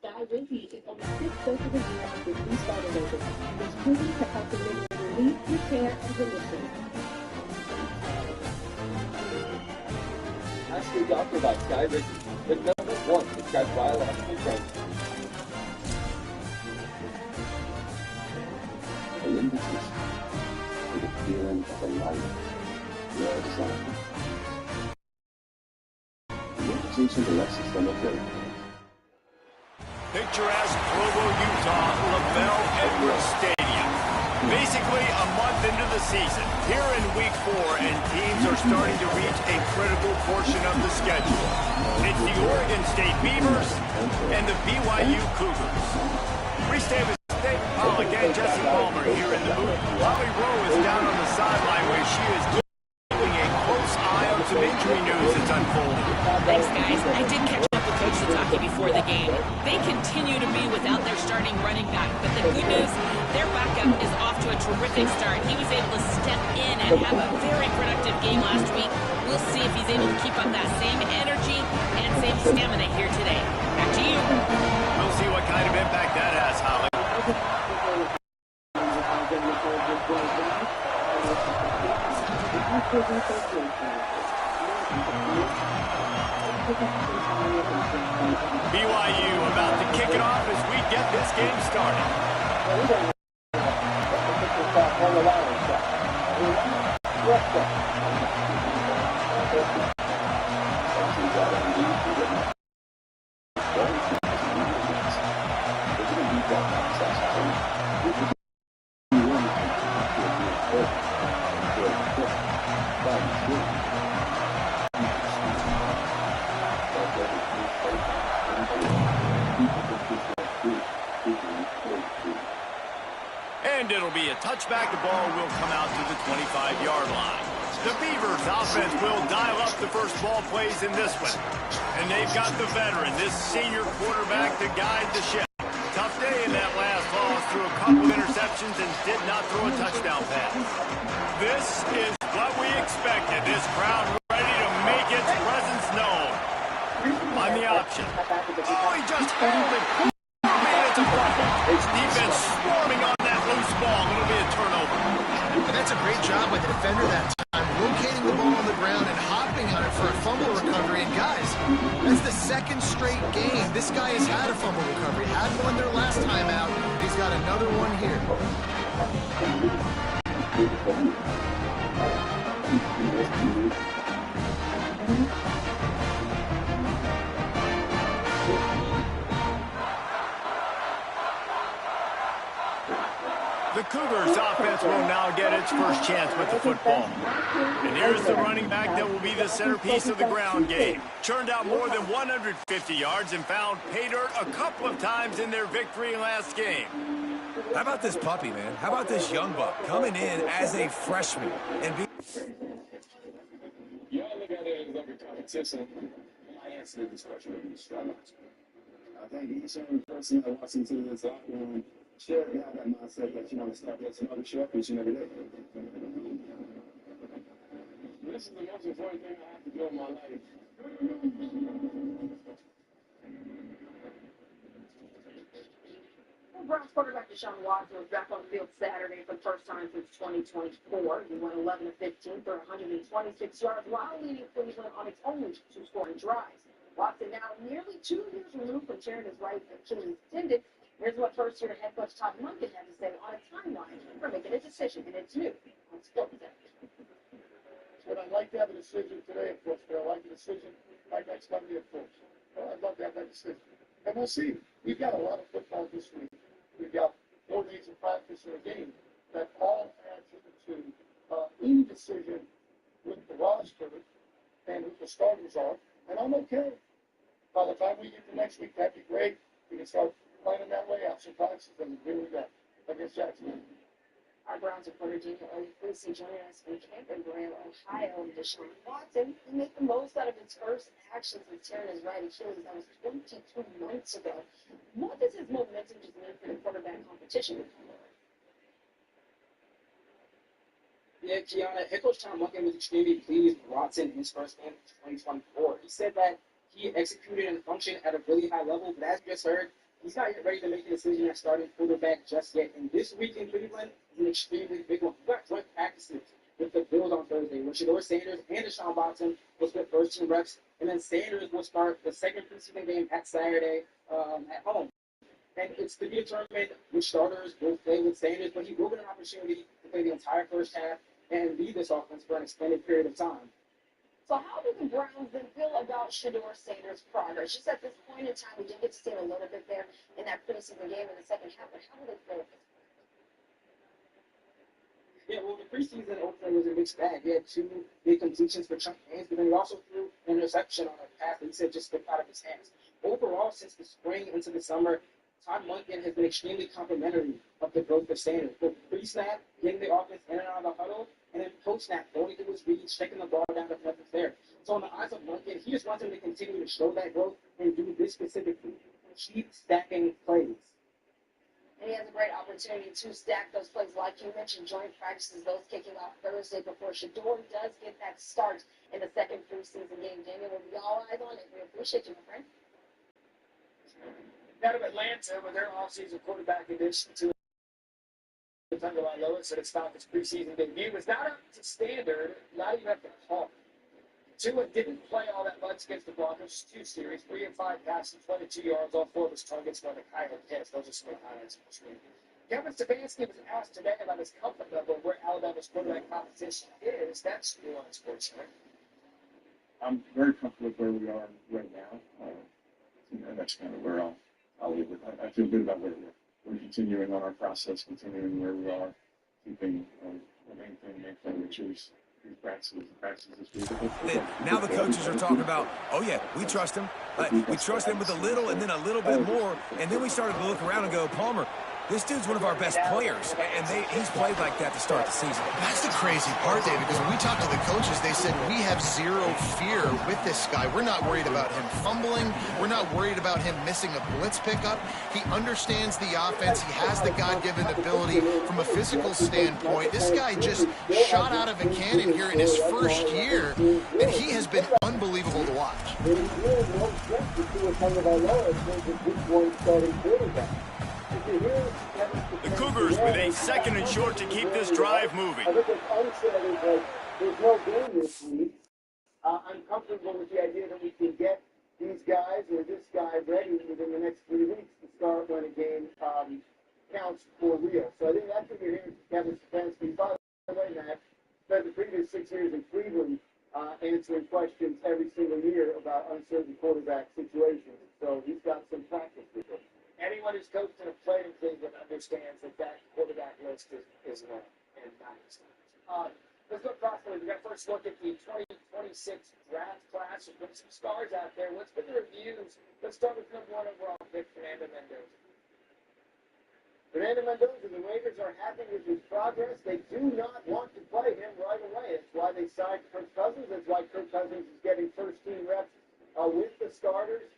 BYTE is on the sixth dose of the year after three-star doses and is proven to help eliminate relief, repair, and remission. Ask your doctor about SkyVision, the #1 prescribed biological drug. Olympics with a feeling of a life well designed. The invitation to Lexus Cemetery. Picturesque Provo, Utah, LaBelle Edwards Stadium. Basically a month into the season, here in week 4, and teams are starting to reach a critical portion of the schedule. It's the Oregon State Beavers and the BYU Cougars. Reese Davis, Dave Pollock, and Jesse Palmer here in the booth. Holly Rowe is down on the sideline where she is keeping a close eye on some injury news that's unfolding. Thanks, guys. I did catch up with Coach Satake before the game. They continue to be without their starting running back, but the good news, their backup is off to a terrific start. He was able to step in and have a very productive game last week. We'll see if he's able to keep up that same energy and same stamina here today. Back to you. We'll see what kind of impact that has, Holly. BYU about to kick it off as we get this game started. And it'll be a touchback. The ball will come out to the 25-yard line. The Beavers offense will dial up the first ball plays in this one. And they've got the veteran, this senior quarterback, to guide the ship. Tough day in that last loss, threw a couple interceptions and did not throw a touchdown pass. This is what we expected. This crowd ready to make its presence known. On the option. Oh, he just held it. Man, it's a fumble. Defense swarming on that loose ball. It'll be a turnover. And that's a great job by the defender that time, locating the ball on the ground and hopping on it for a fumble recovery. And guys, that's the second straight game this guy has had a fumble recovery. Had one their last time out. He's got another one here. The Cougars offense will now get its first chance with the football. And here's the running back that will be the centerpiece of the ground game. Churned out more than 150 yards and found pay dirt a couple of times in their victory last game. How about this puppy, man? How about this young buck coming in as a freshman and be... You all look at it as like a competition. My answer to this question would be struggle. I think each and every person that walks into this locker room should have that mindset that you want to start getting some other short each and every day. This is the most important thing I have to do in my life. Browns quarterback Deshaun Watson was back on the field Saturday for the first time since 2024. He went 11 of 15 for 126 yards while leading Cleveland on its only two scoring drives. Watson now nearly 2 years removed from tearing his right Achilles tendon. Here's what first-year head coach Todd Monken had to say on a timeline for making a decision, and it's new on Sports Center. Would I like to have a decision today, of course, but I like a decision by next Monday, of course. Well, I'd love to have that decision. And we'll see. We've got a lot of football this week. We've got 4 days of practice in a game that all adds into indecision with the roster and who the starters are. And I'm okay. By the time we get to next week, that'd be great. We can start planning that way out some practices, and here we go against Jacksonville. Our Browns reporter Daniel O'Lucy joining us from Camp in Graham, Ohio. Deshaun Watson, he made the most out of his first action since tearing his right Achilles. That was 22 months ago. What does his momentum just mean for the quarterback competition? Yeah, Kiana, head coach Tom Monken was extremely pleased with Watson in his first game of 2024. He said that he executed and functioned at a really high level. But as you just heard, he's not yet ready to make a decision at starting quarterback just yet. And this week in Cleveland is an extremely big one. We've got joint practices with the Bills on Thursday, where Shedeur Sanders and Deshaun Watson will split first-team reps, and then Sanders will start the second preseason game at Saturday at home. And it's to be determined which starters will play with Sanders, but he will get an opportunity to play the entire first half and lead this offense for an extended period of time. So how do the Browns then feel about Shedeur Sanders' progress? Just at this point in time, we did get to see him a little bit there in that preseason game in the second half, but how do they feel? Yeah, well, the preseason opener was a mixed bag. He had 2 big completions for chunk gains, but then he also threw an interception on a pass that he said just slipped out of his hands. Overall, since the spring into the summer, Todd Monken has been extremely complimentary of the growth of Sanders. Both pre-snap, getting the offense in and out of the huddle, and then post-snap, going through his reads, checking the ball down the front of there. So in the eyes of Monken, he just wants him to continue to show that growth and do this specifically. Keep stacking plays. And he has a great opportunity to stack those plays, like you mentioned, joint practices, those kicking off Thursday before Shedeur does get that start in the second preseason game. Daniel will be all eyes on it. We appreciate you, my friend. Out of Atlanta, with their offseason quarterback addition to Tagovailoa, said it's not his preseason debut. Was not up to standard, not even up to par. Tua didn't play all that much against the Broncos. 2 series, 3 of 5 passes, 22 yards, all 4 of his targets were the Kyler hits. Those are some of the highlights of the screen. Kevin Stefanski was asked today about his comfort level where Alabama's quarterback competition is. That's new on Sports Center. I'm very comfortable with where we are right now. That's kind of where I'll leave it. I feel good about where we are. We're continuing on our process, continuing where we are, keeping the main thing, which is practices this week. Now the coaches are talking about, oh yeah, we trust him. We trust him with a little and then a little bit more. And then we started to look around and go, Palmer, this dude's one of our best players, and he's played like that to start the season. That's the crazy part, David, because when we talked to the coaches, they said we have zero fear with this guy. We're not worried about him fumbling. We're not worried about him missing a blitz pickup. He understands the offense. He has the God-given ability from a physical standpoint. This guy just shot out of a cannon here in his first year, and he has been unbelievable to watch. The Cougars with a second and short to keep this drive moving. I think it's unsaid is there's no game this week. I'm comfortable with the idea that we can get these guys or this guy ready within the next 3 weeks to start when a game counts for real. So I think that's what you're hearing from Kevin Stefanski. By the way, Matt, spent the previous 6 years in Cleveland answering questions every single year about uncertain quarterback situations. So he's got some practice with it. Anyone who's coached and played in Cleveland understands that quarterback list is long and nice. Let's go across the way. We've got to first look at the 2026 draft class. We've put some stars out there. What's been the reviews? Let's start with number 1 overall pick, Fernando Mendoza. Fernando Mendoza, the Raiders are happy with his progress. They do not want to play him right away. That's why they signed Kirk Cousins. That's why Kirk Cousins is getting first-team reps with the starters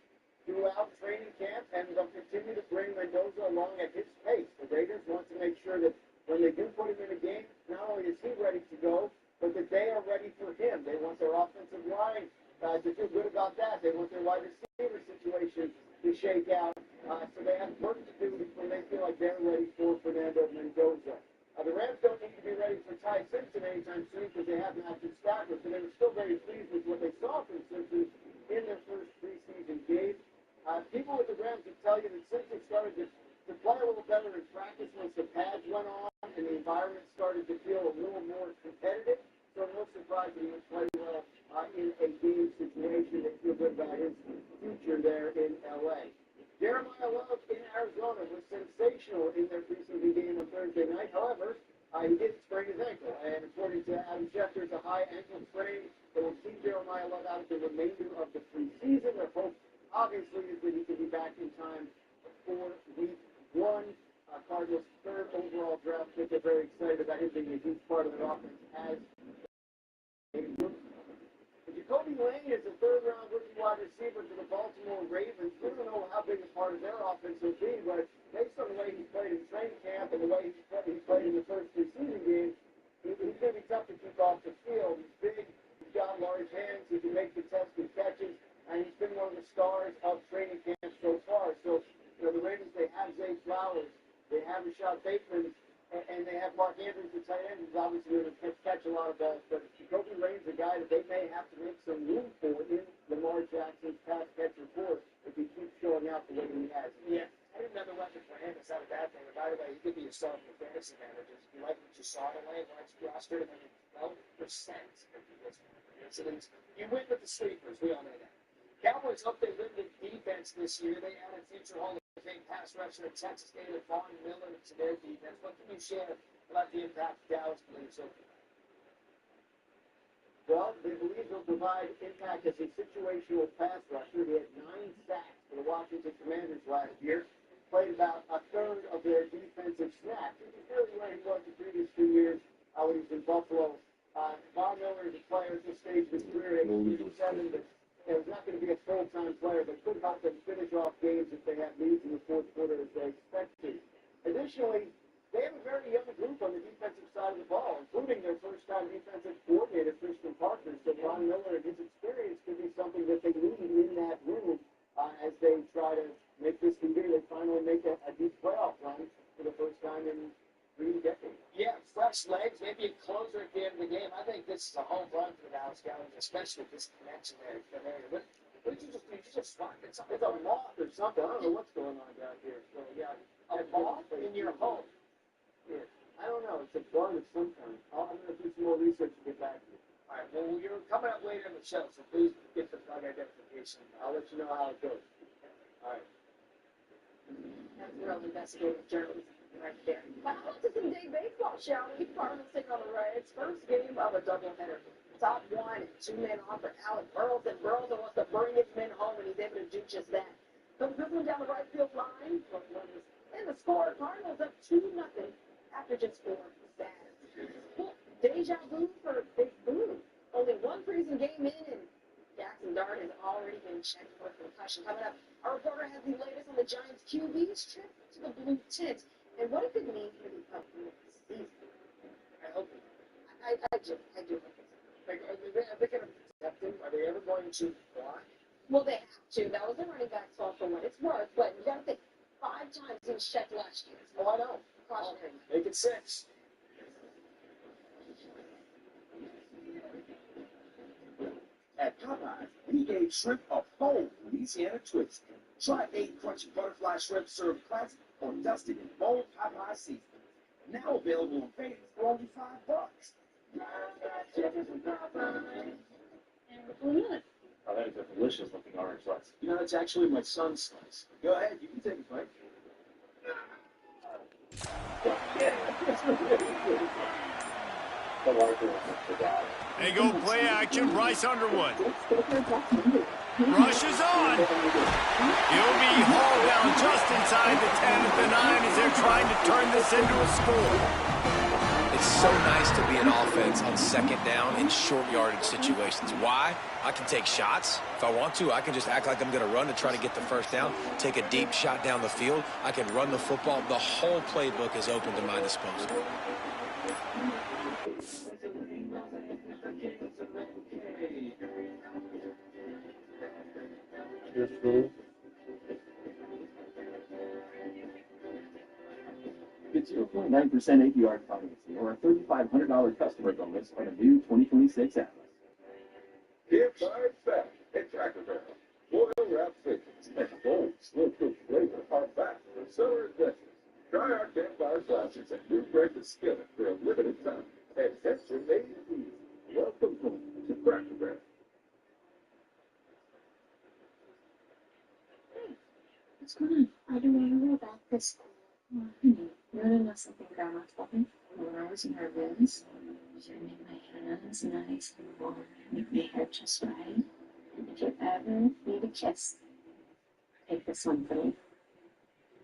throughout training camp, and they'll continue to bring Mendoza along at his pace. The Raiders want to make sure that when they do put him in a game, not only is he ready to go, but that they are ready for him. They want their offensive line to feel good about that. They want their wide receiver situation to shake out. So they have work to do when they feel like they're ready for Fernando Mendoza. The Rams don't need to be ready for Ty Simpson anytime soon because they have Matthew Stafford. So they were still very pleased with what they saw from Simpson in their first preseason game. People with the Rams would tell you that Simpson started to play a little better in practice once the pads went on and the environment started to feel a little more competitive. So I'm not surprised that he would play well in a game situation. They feel good about his future there in L.A. Jeremiah Love in Arizona was sensational in their preseason game on Thursday night. However, he did sprain his ankle. And according to Adam Schefter, it's a high ankle sprain that will keep Jeremiah Love out of the remainder of the preseason. Their hope, obviously, is that he can be back in time for week 1. Cardinals' 3rd overall draft pick. They're very excited about him being a huge part of their offense as Jacoby Lane is a 3rd-round rookie wide receiver for the Baltimore Ravens. We don't know how big a part of their offense will be, but based on the way he's played in training camp and the way he played in the first preseason game, he's going to be tough to keep off the field. He's big, he's got large hands, he can make contested catches, and he's been one of hours of training camp so far. So, the Ravens, they have Zay Flowers, they have Rashad Bateman, and they have Mark Andrews, the tight end, who's obviously going to catch a lot of balls. But Jacoby Lane's a guy that they may have to make some room for in Lamar Jackson's pass catcher force if he keeps showing out the way he has. Yeah, having another weapon for him is not a bad thing. And by the way, he could be a star for fantasy managers. If you like what you saw tonight, once you rostered him at 12% of the incidents, you win with the sleepers. We all know that. Cowboys hope they win with defense this year. They added future Hall of Fame pass rusher at Texas A&M, Von Miller, to their defense. What can you share about the impact Dallas believes will? Well, they believe he'll provide impact as a situational pass rusher. He had 9 sacks for the Washington Commanders last year. Played about a third of their defensive snaps. This is really where he was the previous 2 years when he was in Buffalo. Von Miller is a player at this stage of his career at 87, but he's not going to be a full-time player, but could help them finish off games if they have leads in the fourth quarter as they expect to. Additionally, they have a very young group on the defensive side of the ball, including their first-time defensive coordinator, Christian Parker. So Von Miller and his experience could be something that they need in that room as they try to make this the year they finally make a deep playoff run for the first time in 3 decades. Yeah, fresh legs, maybe a closer at the end of the game. I think this is a home run for the Dallas Cowboys, especially with this connection there. What did you just do? You just swat at something. It's a moth or something. I don't know what's going on down here. So, yeah. A moth in your home. Yeah. I don't know. It's a bug of some kind. I'm going to do some more research and get back to you. All right, well, you're coming up later in the show, so please get the bug identification. I'll let you know how it goes. All right. That's real investigative journalism right there. But how about some day baseball, shall we? Cardinals take on the Reds. First game of a doubleheader. Top 1 and 2 men on for Alec Burleson. Burleson wants to bring his men home, and he's able to do just that. Comes dribbling down the right field line. And the score, Cardinals up 2-0 after just 4 Saturdays. Deja vu for Big Blue. Only one preseason game in, and Jackson Dart has already been checked for concussion. Coming up, our reporter has the latest on the Giants QB's trip to the Blue Tent and what it could mean for the upcoming season. I hope I do hope so. Like, are they going to protect him? Are they ever going to block? Well, they have to. That was the running back's fault for what it's worth, but you got to think 5 times he was checked last year. Oh, I know. Cautionary. Make it 6. At Popeyes, we gave shrimp a bold Louisiana twist. Try 8 crunchy butterfly shrimp served classic or dusted in bold Popeye seasoning. Now available in favorites for only $5. Oh, that is a delicious looking orange slice. You know, it's actually my son's slice. Go ahead, you can take a bite. They go play action, Bryce Underwood. Rushes on. He'll be hauled down just inside the 10 at the 9 as they're trying to turn this into a score. It's so nice to be an offense on second down in short yardage situations. Why? I can take shots. If I want to, I can just act like I'm going to run to try to get the first down, take a deep shot down the field. I can run the football. The whole playbook is open to my disposal. Get 0.9% APR financing or a $3,500 customer bonus on a new 2026 Atlas. Get buyers back at Cracker Barrel. Boil wrap chickens and bold, slow-cooked flavor are back for summer adventures. Try our campfire slices and new breakfast skillet for a limited time. And texture made easy. Welcome home to Cracker Barrel. What's going on? I don't want to know about this. Oh, honey, you want to know something Grandma told me when I was in her rooms? She would make my hands nice and warm, make my hair just right. And if you ever need a kiss, take this one for me.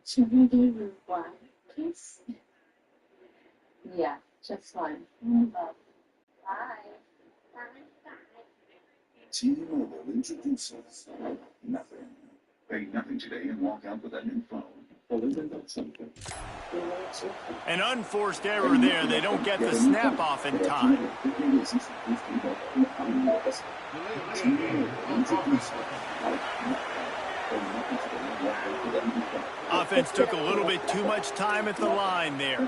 She'll give you one kiss. Yeah, just one. Bye. Bye. T-Mobile introduces nothing. Pay nothing today and walk out with a new phone. An unforced error there. They don't get the snap off in time. offense took a little bit too much time at the line there.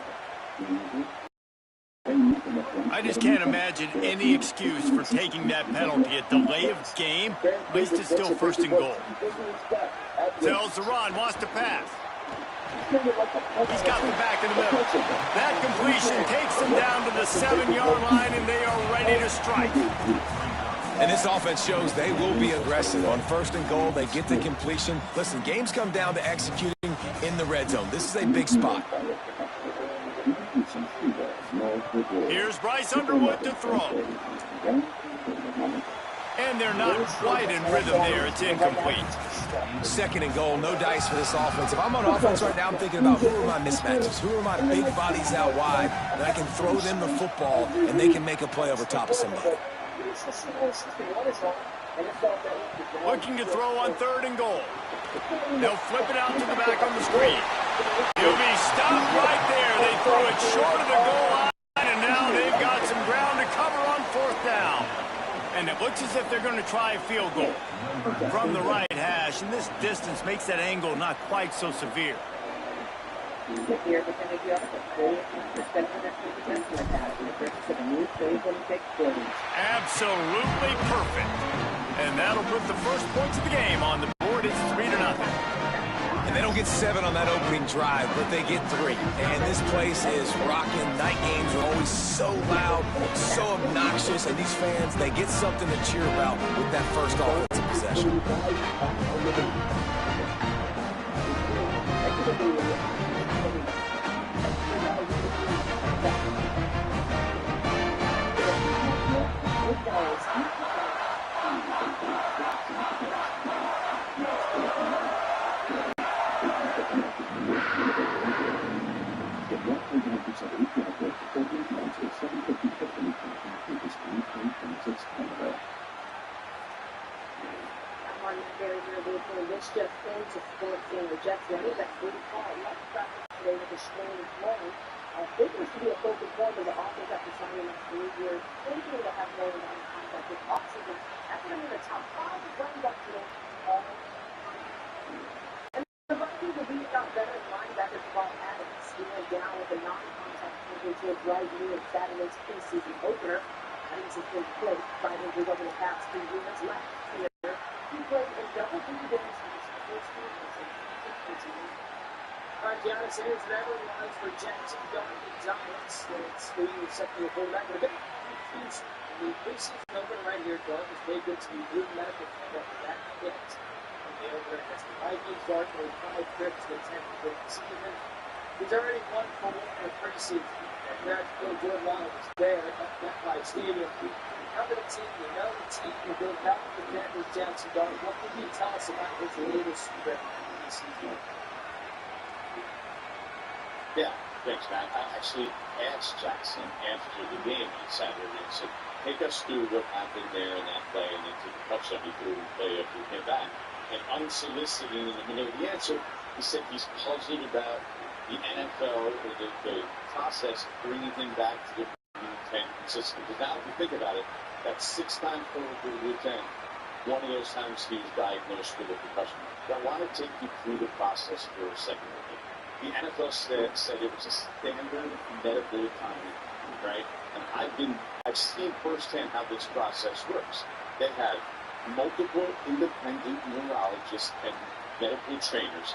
I just can't imagine any excuse for taking that penalty. A delay of game, at least it's still first and goal. Tells the run, wants to pass. He's got the back in the middle. That completion takes them down to the 7-yard line, and they are ready to strike. And this offense shows they will be aggressive. On first and goal, they get the completion. Listen, games come down to executing in the red zone. This is a big spot. Here's Bryce Underwood to throw. And they're not quite in rhythm there. It's incomplete. Second and goal, no dice for this offense. If I'm on offense right now, I'm thinking about who are my mismatches? Who are my big bodies out wide that I can throw them the football and they can make a play over top of somebody. Looking to throw on third and goal. They'll flip it out to the back on the screen. He'll be stopped right there. They throw it short of the goal line, and now they've got some ground to cover on fourth down. And it looks as if they're going to try a field goal from the right hash, and this distance makes that angle not quite so severe. Absolutely perfect. And that'll put the first points of the game on the board. It's 3-0. And they don't get 7 on that opening drive, but they get 3. And this place is rocking. Night games are always so loud, so obnoxious, and these fans, they get something to cheer about with that first offensive possession. This just into sports in the Jets. That is that big call. Left back today with a strange moment. It used to be a focal point of the offense after signing the next 3 years. Thinking to have more than one contact with offseason. After them in the top 5 running back today. And the Vikings will be got better linebackers Paul Adams. He went down with a non-contact injury to his right knee in Saturday's preseason opener. Adams has been played 5 injuries over the past 2 years last year. He played in double-digit games for his first team as a Giannis Sanders never was for Jackson Dart and Giants. It's the second quarterback. But the preseason opener right here, Dart was made good to be good medical care after that hit. And the opener against the Vikings, Dart made 5 trips to attempt to win the season. He's already won for one in the preseason. And that's Bill Jordan was there at MetLife Stadium. Cover the team, you know the team, you build out the Commanders, Jackson Dart. What can you tell us about his latest trip this season? Yeah, thanks, Matt. I actually asked Jackson after the game on Saturday and said, take us through what happened there in that play and into the touchdown he threw and play after he came back. And unsolicited in the middle of the answer, he said he's puzzled about the NFL, the process of bringing him back to the consistent. Because now, if you think about it, that's 6 times total for the Big Ten. One of those times he was diagnosed with a concussion. I want to take you through the process for a second. The NFL said it was a standard medical economy, right? And I've seen firsthand how this process works. They have multiple independent neurologists and medical trainers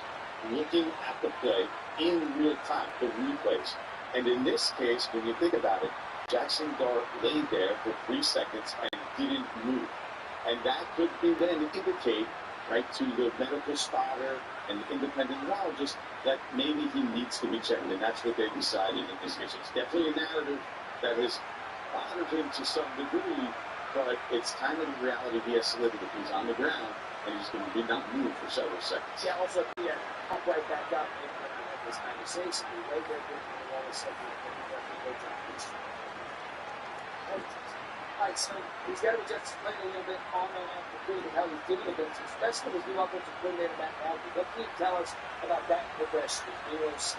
looking at the play in real time, the replays. And in this case, when you think about it, Jackson Dart lay there for 3 seconds and didn't move. And that could then indicate, right, to the medical spotter and the independent neurologist that maybe he needs to be checked. And that's what they decided in this case. It's definitely a narrative that has bothered him to some degree, but it's kind of the reality he has to live with. He's on the ground and he's going to not move for several seconds. Yeah, also, pop right back up and this conversation right there with all the stuff All right, so he's got to just play a little bit on and off the field and how he's doing it, especially with new offensive coordinator Matt Nagy. What can you tell us about that progression with AOC?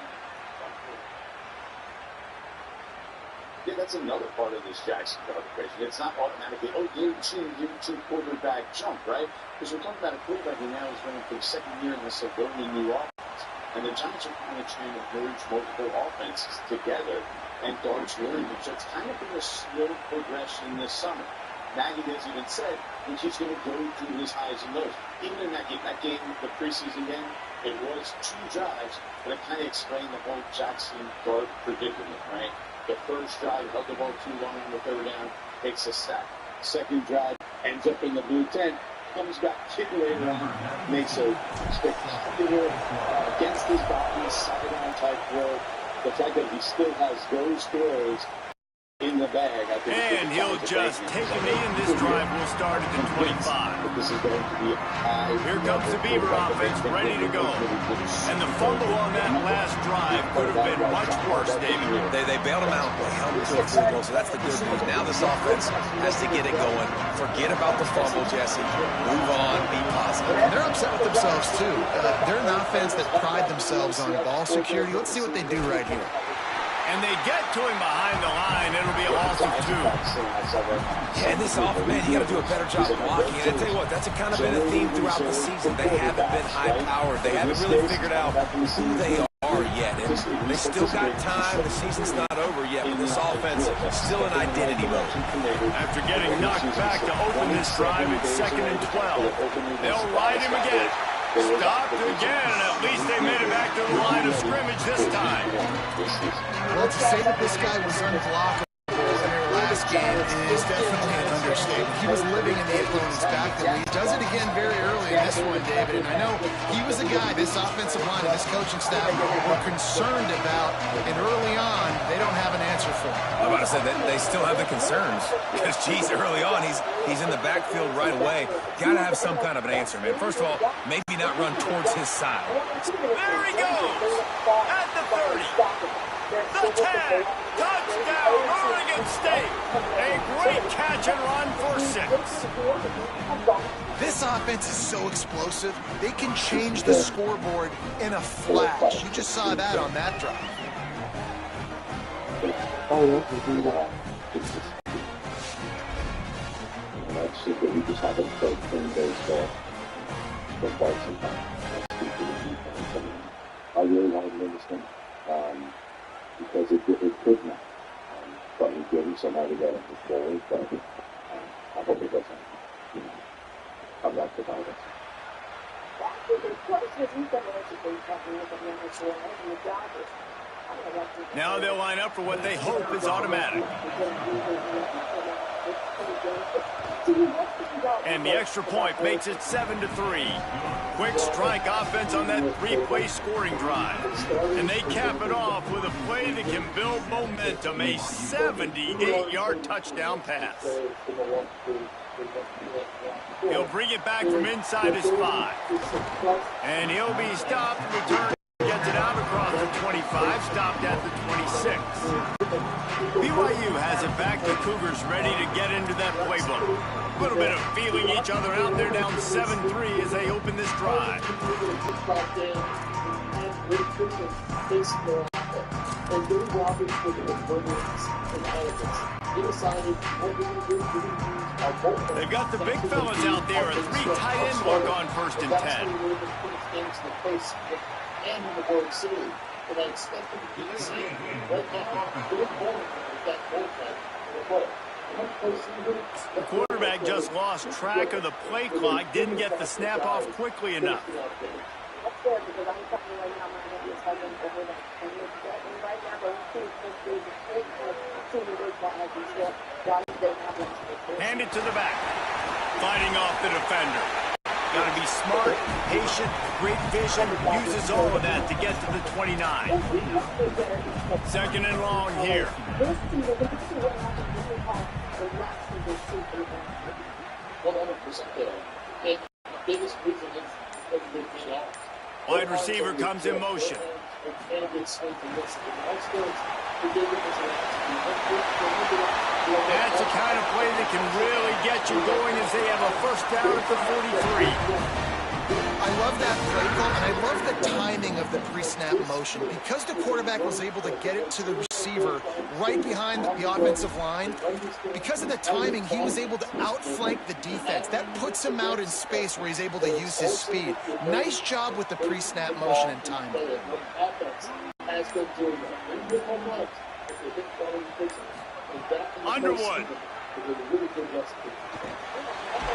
Yeah, that's another part of this Jackson Dart equation. It's not automatically, year two quarterback jump, right? Because we're talking about a quarterback who now is running for the second year in this learning new offense. And the Giants are kind of trying to merge multiple offenses together, and Dart's learning. So it's kind of been a slow progression this summer. Nagy has even said that he's going to go through his highs and lows. Even in that game, the preseason game, it was 2 drives, but it kind of explained the whole Jackson-Dart predicament, right? The first drive, held the ball too long on the 3rd down, takes a sack. Second drive, ends up in the blue tent, comes back, kick later on, makes a spectacular against his body, sideline type throw. The fact that he still has those throws in the bag, I think. And he'll just take a knee, and this drive will start at the 25. But this is going to be a high. Here comes the Beaver offense ready to go. And the fumble on that last drive could have been much worse, David. They bailed him out. They held him to a field goal, so that's the good news. Now this offense has to get it going. Forget about the fumble, Jesse. Move on. Be positive. And they're upset with themselves, too. They're an offense that pride themselves on ball security. Let's see what they do right here. And they get to him behind the line. It'll be a loss of 2. Yeah, and this offense, man, you got to do a better job blocking. And I tell you what, that's kind of been a theme throughout the season. They haven't been high-powered. They haven't really figured out who they are yet. And they still got time. The season's not over yet, but this offense is still in identity mode. After getting knocked back to open this drive, it's 2nd and 12. They'll ride him again. Stopped again, and at least they made it back to the line of scrimmage this time. Well, to say that this guy was unblockable in their last game is definitely an understatement. He was living in the opponent's backfield. He does it again very early in this one, David. And I know he was a guy, this offensive line and this coaching staff were concerned about, and early on, they don't have an answer for him. I'm about to say that they still have the concerns because, geez, early on, he's in the backfield right away. Got to have some kind of an answer, man. First of all, maybe not run towards his side. There he goes at the 30. The 10. Touchdown, Oregon State. A great catch and run for 6. This offense is so explosive, they can change the scoreboard in a flash. You just saw that on that drive. That's just that we just haven't played clean baseball for quite some time. I really wanted to win this thing because it could not. But we didn't, so now we got to move forward. But I hope it doesn't come back to bite us. Now they'll line up for what they hope is automatic. And the extra point makes it 7-3. Quick strike offense on that 3-play scoring drive. And they cap it off with a play that can build momentum, a 78-yard touchdown pass. He'll bring it back from inside his 5. And he'll be stopped, returned, gets it out across the 25, stopped at the 26. BYU has it back. The Cougars ready to get into that playbook. A little bit of feeling each other out there, down 7-3 as they open this drive. They've got the big fellas out there, a 3 tight end look on 1st and 10. And in the World Series, but I expect them to do the same right now. The quarterback just lost track of the play clock, didn't get the snap off quickly enough. Hand it to the back, fighting off the defender. Got to be smart, patient, great vision, uses all of that to get to the 29. 2nd and long here. Wide receiver comes in motion. That's the kind of play that can really get you going as they have a 1st down at the 43. I love that play call, and I love the timing of the pre-snap motion. Because the quarterback was able to get it to the receiver right behind the offensive line. Because of the timing, he was able to outflank the defense. That puts him out in space where he's able to use his speed. Nice job with the pre-snap motion and timing. Underwood.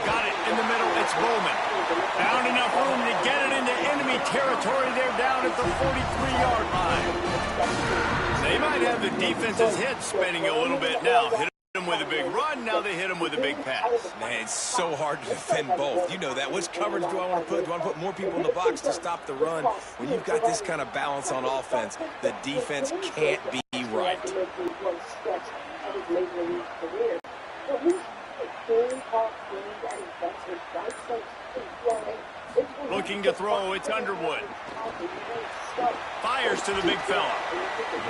Got it in the middle. It's Bowman. Found enough room to get it into enemy territory. They're down at the 43-yard line. They might have the defense's head spinning a little bit now. Hit him with a big run. Now they hit him with a big pass. Man, it's so hard to defend both. You know that. Which coverage do I want to put? Do I want to put more people in the box to stop the run? When you've got this kind of balance on offense, the defense can't be right. Looking to throw, it's Underwood. Fires to the big fella.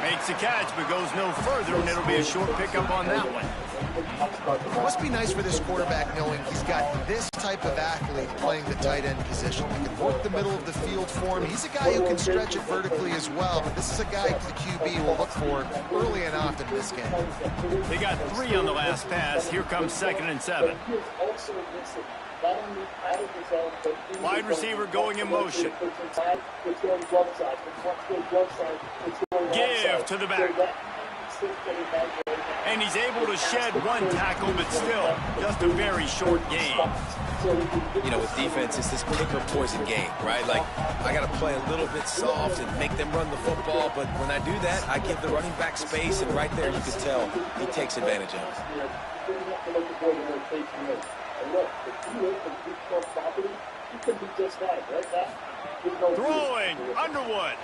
Makes the catch, but goes no further, and it'll be a short pickup on that one. It must be nice for this quarterback knowing he's got this type of athlete playing the tight end position. He can work the middle of the field for him. He's a guy who can stretch it vertically as well, but this is a guy the QB will look for early and often in this game. They got 3 on the last pass. Here comes 2nd and 7. Wide receiver going in motion. Give to the back. And he's able to shed 1 tackle, but still just a very short game. You know, with defense, it's this pick or poison game, right? Like, I got to play a little bit soft and make them run the football, but when I do that, I give the running back space, and right there you can tell he takes advantage of it. Throwing, Underwood.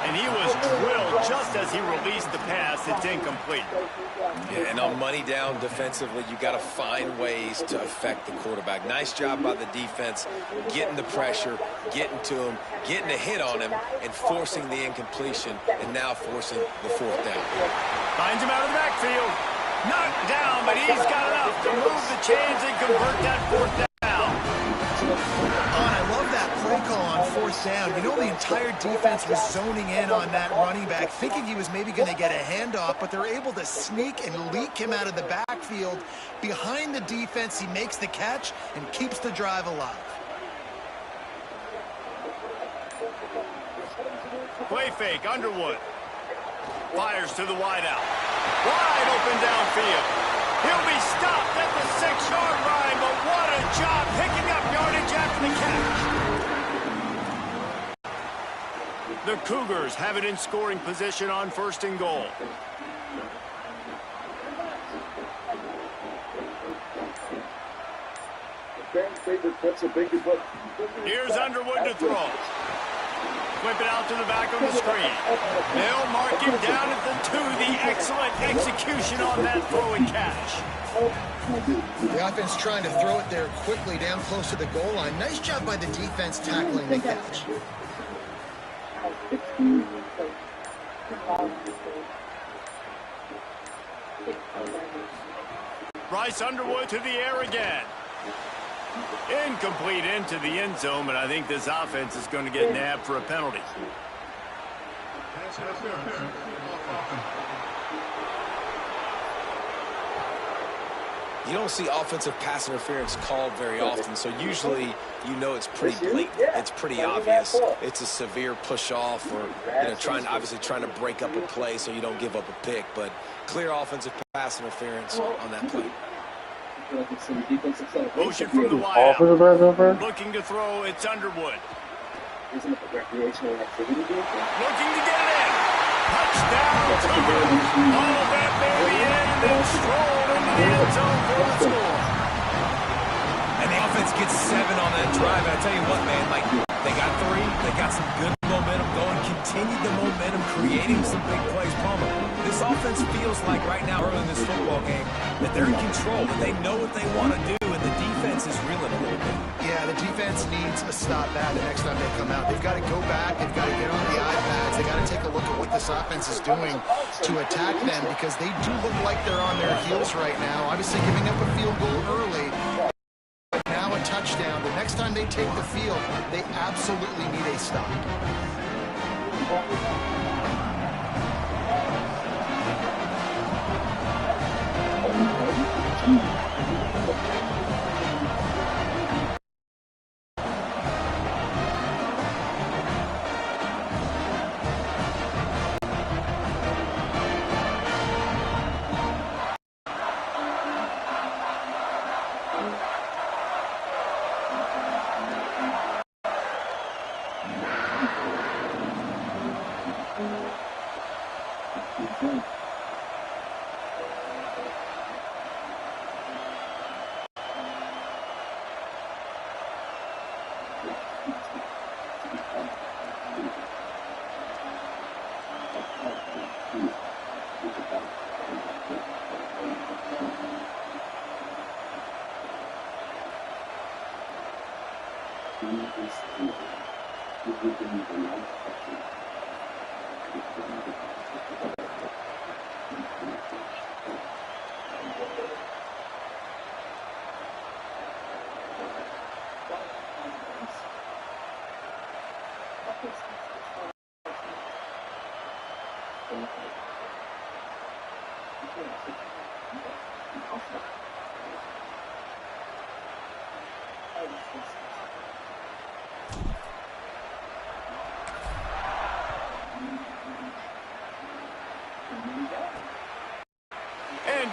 And he was drilled just as he released the pass. It's incomplete. Yeah, and on money down defensively, you got to find ways to affect the quarterback. Nice job by the defense, getting the pressure, getting to him, getting a hit on him, and forcing the incompletion, and now forcing the 4th down. Finds him out of the backfield. Knocked down, but he's got enough to move the chains and convert that 4th down. I love that play call on 4th down. You know, the entire defense was zoning in on that running back, thinking he was maybe going to get a handoff, but they're able to sneak and leak him out of the backfield. Behind the defense, he makes the catch and keeps the drive alive. Play fake, Underwood. Fires to the wideout. Wide open downfield. He'll be stopped at the 6-yard line, but what a job picking up yardage after the catch. The Cougars have it in scoring position on 1st and goal. Here's Underwood to throw. Whip it out to the back of the screen. They'll mark him down at the 2. The excellent execution on that throw and catch. The offense trying to throw it there quickly down close to the goal line. Nice job by the defense tackling the catch. Bryce Underwood to the air again. Incomplete into the end zone, but I think this offense is going to get nabbed for a penalty. You don't see offensive pass interference called very often, so usually you know it's pretty blatant. It's pretty obvious. It's a severe push-off or, you know, obviously trying to break up a play so you don't give up a pick, but clear offensive pass interference on that play. Motion from the wideout. Looking to throw, it's Underwood. Looking to get it in. Touchdown, Cougars. All that baby in and then strolled into the end zone for the score. And the offense gets 7 on that drive. And I tell you what, man, like, they got 3. They got some good momentum going, continued the momentum, creating some big plays. Palmer, this offense feels like right now, early in this football game, that they're in control, that they know what they want to do, and the defense is reeling a little bit. Yeah, the defense needs a stop back the next time they come out. They've got to go back. They've got to get on the iPads. They've got to take a look at what this offense is doing to attack them, because they do look like they're on their heels right now. Obviously giving up a field goal early, but now a touchdown. The next time they take the field, they absolutely need a stop. And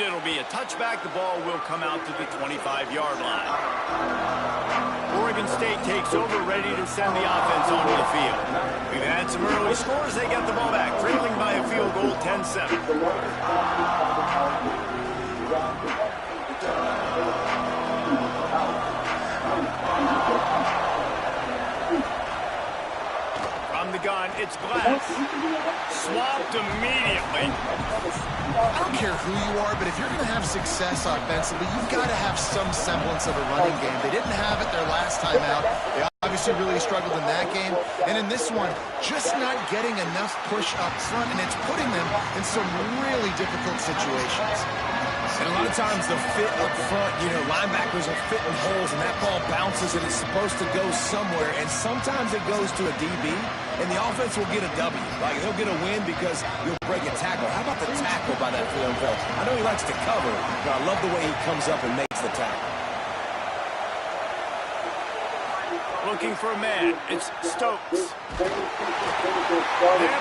it'll be a touchback. The ball will come out to the 25-yard line. Oregon State takes over, ready to send the offense onto the field. We've had some early scores. They get the ball back, trailing by a field goal, 10-7. From the gun, it's Glass. Swapped immediately. I don't care who you are, but if you're going to have success offensively, you've got to have some semblance of a running game. They didn't have it their last time out. They obviously really struggled in that game. And in this one, just not getting enough push up front, and it's putting them in some really difficult situations. And a lot of times the fit up front, you know, linebackers are fitting holes, and that ball bounces, and it's supposed to go somewhere. And sometimes it goes to a DB, and the offense will get a W. Like, they'll get a win because you'll break a tackle. How about the tackle by that field coach? I know he likes to cover, but I love the way he comes up and makes the tackle. Looking for a man. It's Stokes. That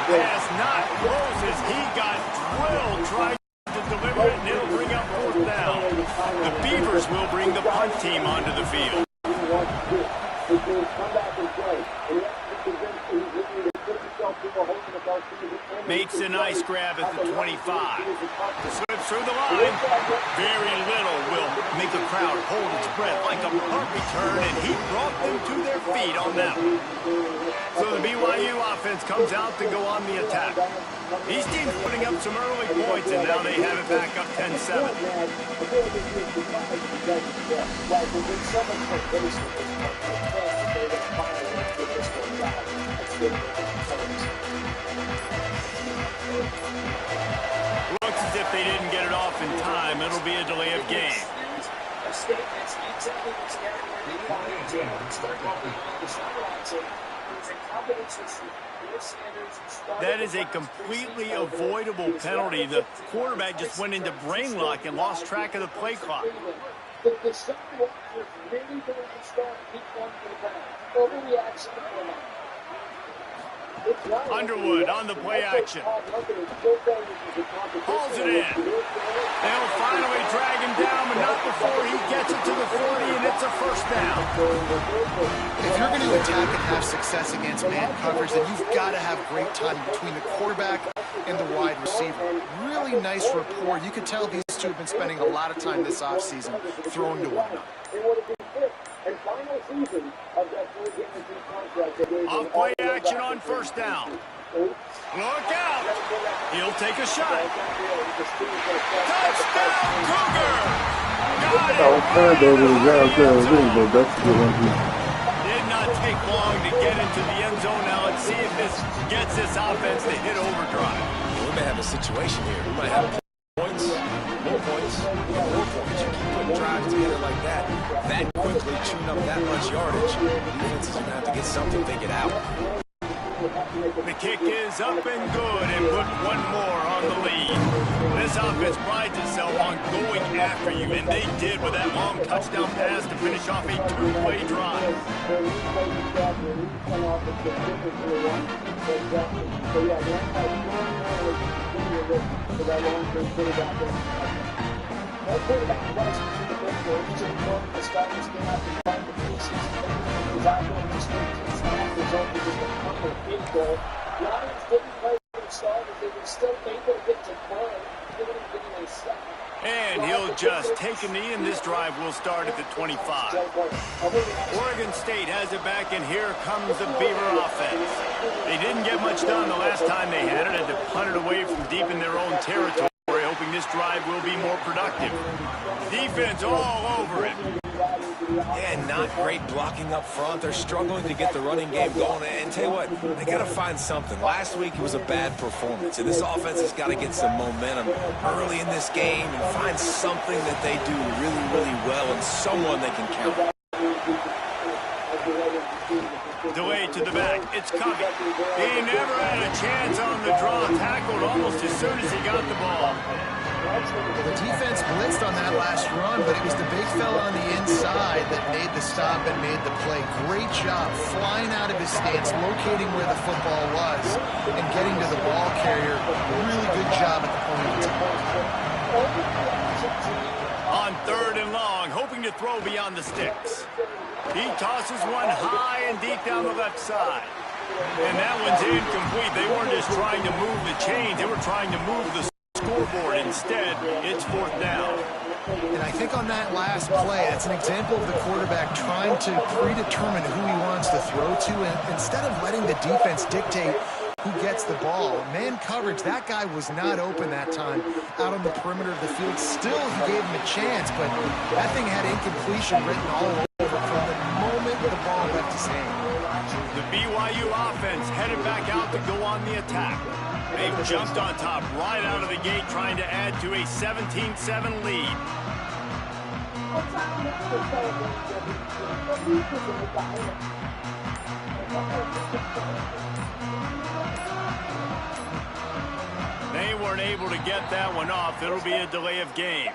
pass not close as he got drilled trying to deliver it, and it'll bring up fourth down. The Beavers will bring the punt team onto the field. Makes a nice grab at the 25. Slips through the line. Very little will make the crowd hold its breath like a punt return, and he brought them to their feet on that one. So the BYU offense comes out to go on the attack. These teams putting up some early points, and now they have it back up 10-7. Looks as if they didn't get it off in time. It'll be a delay of game. That is a completely avoidable penalty. The quarterback just went into brain lock and lost track of the play clock. Underwood on the play action. Hauls it in. They'll finally drag him down, but not before he gets it to the 40, and it's a first down. If you're going to attack and have success against man coverage, then you've got to have great time between the quarterback and the wide receiver. Really nice rapport. You could tell these two have been spending a lot of time this offseason throwing to one another. Off play action on first down. Look out! He'll take a shot. Touchdown, Cougar! Got it! Did not take long to get into the end zone. Now let's see if this gets this offense to hit overdrive. We may have a situation here. We might have points, more points, more points. You keep putting drives together like that quickly, chewing up that much yardage. Defense is going to have to get something figured out. The kick is up and good, and put one more on the lead. This offense prides itself on going after you, and they did with that long touchdown pass to finish off a two-play drive. And he'll just take a knee, and this drive will start at the 25. Oregon State has it back, and here comes the Beaver offense. They didn't get much done the last time they had it, to punt it away from deep in their own territory, hoping this drive will be more productive. Defense all over it. Yeah, not great blocking up front. They're struggling to get the running game going. And tell you what, they got to find something. Last week it was a bad performance, and this offense has got to get some momentum early in this game and find something that they do really, really well and someone they can count on. Delay to the back. It's coming. He never had a chance on the draw. Tackled almost as soon as he got the ball. The defense blitzed on that last run, but it was the big fella on the inside that made the stop and made the play. Great job flying out of his stance, locating where the football was, and getting to the ball carrier. Really good job at the point of attack. On 3rd and long, hoping to throw beyond the sticks. He tosses one high and deep down the left side. And that one's incomplete. They weren't just trying to move the chains. They were trying to move the scoreboard. Instead, it's 4th down. And I think on that last play, that's an example of the quarterback trying to predetermine who he wants to throw to, and instead of letting the defense dictate who gets the ball. Man coverage, that guy was not open that time out on the perimeter of the field. Still, he gave him a chance, but that thing had incompletion written all over from the moment the ball left his hand. The BYU offense headed back out to go on the attack. They've jumped on top right out of the gate, trying to add to a 17-7 lead. They weren't able to get that one off. It'll be a delay of game.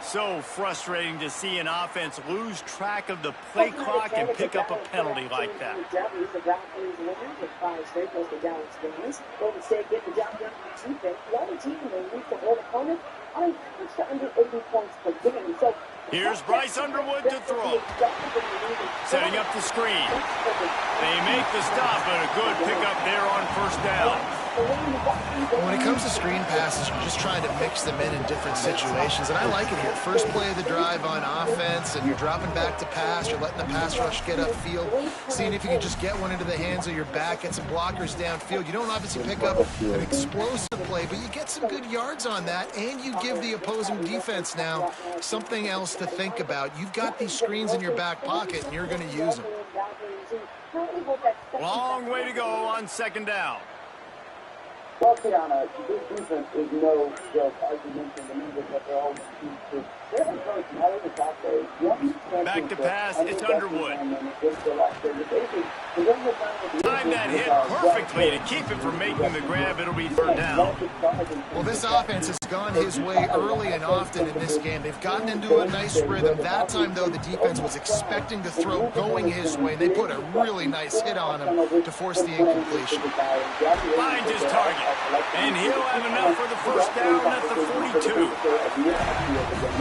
So frustrating to see an offense lose track of the play clock and pick up a penalty like that. Here's Bryce Underwood to throw. Setting up the screen. They make the stop, but a good pickup there on 1st down. When it comes to screen passes, you're just trying to mix them in different situations, and I like it here. First play of the drive on offense, and you're dropping back to pass. You're letting the pass rush get upfield, seeing if you can just get one into the hands of your back, get some blockers downfield. You don't obviously pick up an explosive play, but you get some good yards on that, and you give the opposing defense now something else to think about. You've got these screens in your back pocket, and you're going to use them. Long way to go on 2nd down. Well, Tiana, this defense is no joke. As you mentioned, the numbers that they're always used to. They're encouraging. I think that's Back to pass, it's Underwood. Time that hit perfectly to keep it from making the grab. It'll be 3rd down. Well, this offense has gone his way early and often in this game. They've gotten into a nice rhythm. That time, though, the defense was expecting to throw going his way. They put a really nice hit on him to force the incompletion. Finds his target, and he'll have enough for the 1st down at the 42.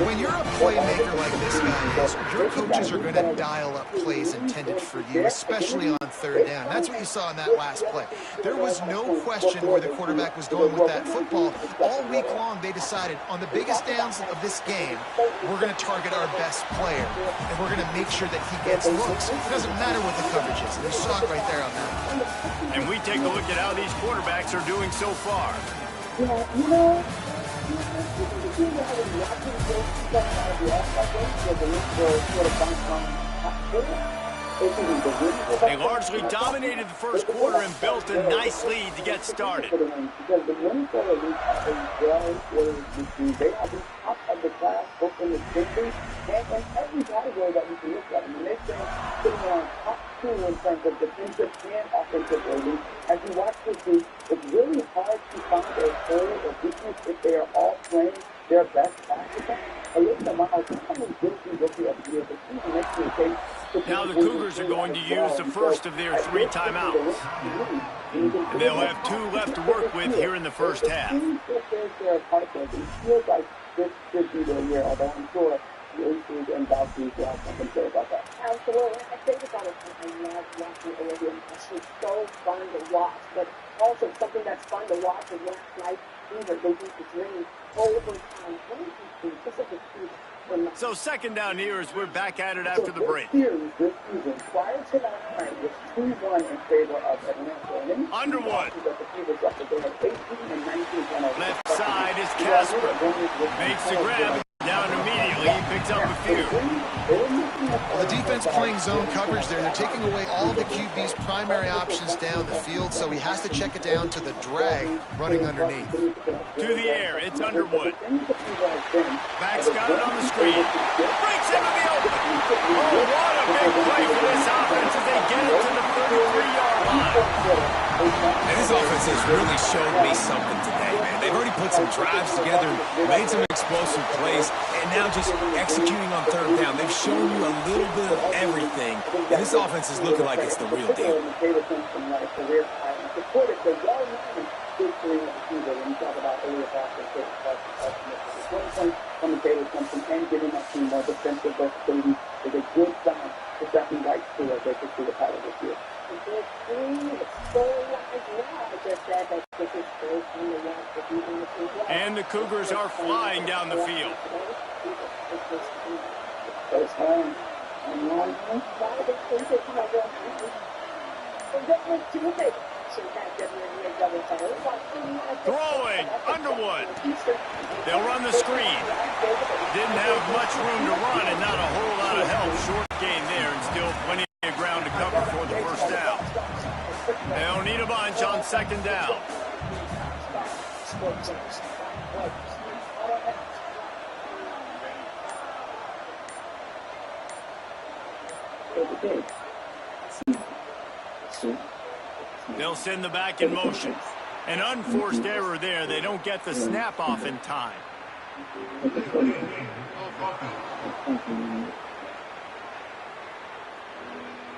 When you're a playmaker like this guy is, your coaches are going to dial up plays intended for you, especially on 3rd down. That's what you saw in that last play. There was no question where the quarterback was going with that football. All week long, they decided on the biggest downs of this game, we're going to target our best player, and we're going to make sure that he gets looks. It doesn't matter what the coverage is. You saw it right there on that play. And we take a look at how these quarterbacks are doing so far. They largely dominated the 1st quarter and built a nice lead to get started. Because the Minnesota Elite are a well-ordered they are the top of the class, both in the country and in every category that we can look at. I mean, they've been sitting on top 2 in terms of defensive and offensive rating. As you watch this team, it's really hard to find a hole or weakness if they are all playing their best basketball. Alyssa Miles, he's only guilty rookie of the year, but he's next to the case. Now the Cougars are going to use the first of their 3 timeouts. And they'll have 2 left to work with here in the first half. It feels like this should be their year, although I'm sure the Aces and Valkyries will have something to say about that. Absolutely. I think about it. I love watching Oregon. It's just so fun to watch. But also something that's fun to watch is last night, they beat the Dream overtime. One of these teams, just like the team, So second down here as we're back at it after the break. Series this season, prior to that time, was 2-1 in favor of Atlanta. Underwood. Left side is Casper. Makes the grab. Down immediately. He picks up a few. Well, the defense playing zone coverage there. They're taking away all the QB's primary options down the field, so he has to check it down to the drag running underneath. To the air. It's Underwood. Back's got it on the screen. Breaks into the open. Oh, what a big play for this offense as they get it to the 33-yard line. And this offense has really shown me something today, man. They've already put some drives together, made some explosive plays, and now just executing on third down. They've shown you a little bit of everything, and this offense is looking like it's the real deal. Giving that team more defensive versatility is a good sign for second right to it. They could see the power this year. And the Cougars are flying down the field. Throwing, Underwood. They'll run the screen. Didn't have much room to run and not a whole lot of help. Short gain there and still plenty of ground to cover for the first down. They'll need a bunch on second down. They'll send the back in motion. An unforced error there. They don't get the snap off in time.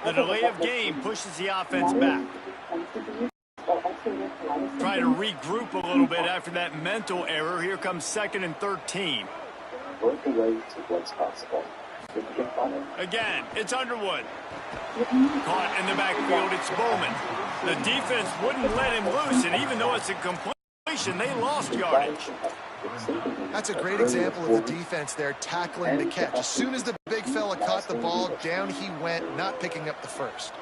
The delay of game pushes the offense back. Try to regroup a little bit after that mental error. Here comes 2nd and 13. Again, it's Underwood. Caught in the backfield, it's Bowman. The defense wouldn't let him loose, and even though it's a completion, they lost yardage. That's a great example of the defense there tackling the catch. As soon as the big fella caught the ball, down he went, not picking up the first.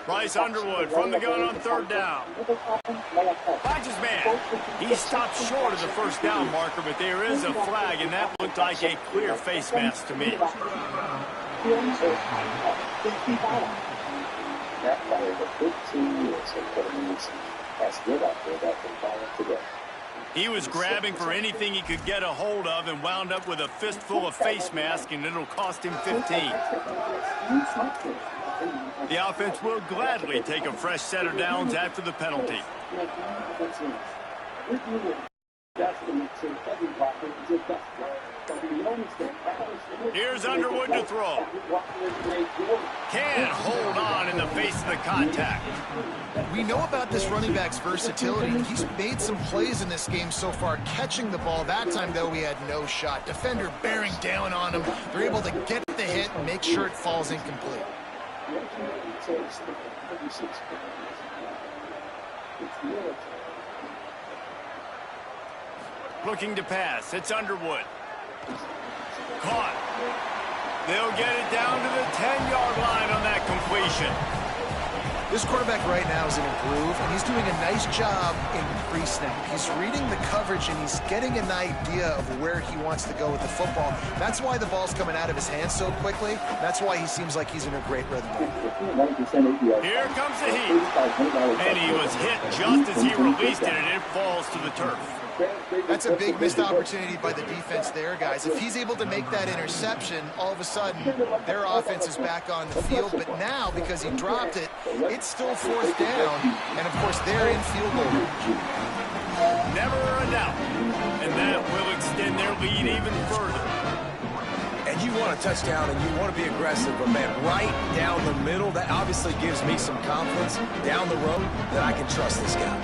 Bryce Underwood from the gun on third down. Watch his man. He stopped short of the first down marker, but there is a flag, and that looked like a clear face mask to me. He was grabbing for anything he could get a hold of and wound up with a fistful of face mask, and it'll cost him 15. The offense will gladly take a fresh set of downs after the penalty. Here's Underwood to throw. Can't hold on in the face of the contact. We know about this running back's versatility. He's made some plays in this game so far, catching the ball. That time, though, he had no shot. Defender bearing down on him. They're able to get the hit and make sure it falls incomplete. Looking to pass. It's Underwood. Caught. They'll get it down to the 10-yard line on that completion. This quarterback right now is in a groove, and he's doing a nice job in pre-snap. He's reading the coverage, and he's getting an idea of where he wants to go with the football. That's why the ball's coming out of his hands so quickly. That's why he seems like he's in a great rhythm. Here comes the heat. And he was hit just as he released it, and it falls to the turf. That's a big missed opportunity by the defense there, guys. If he's able to make that interception, all of a sudden, their offense is back on the field. But now, because he dropped it, it's still fourth down. And, of course, they're in field goal range. Never a doubt. And that will extend their lead even further. And you want a touchdown, and you want to be aggressive, but, man, right down the middle, that obviously gives me some confidence down the road that I can trust this guy.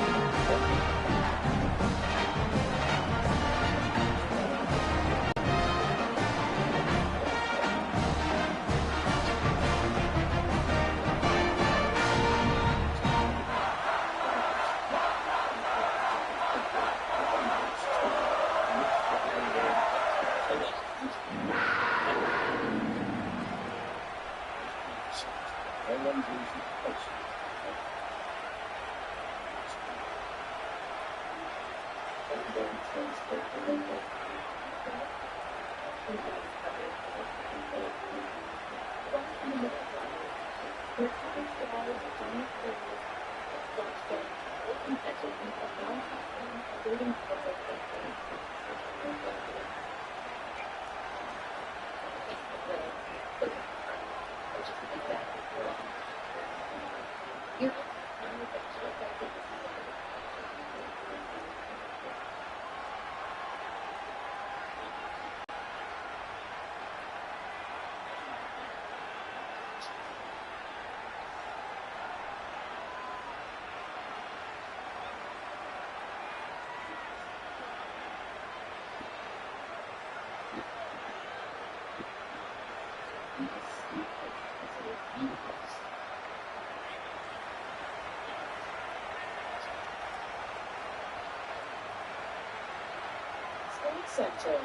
Center.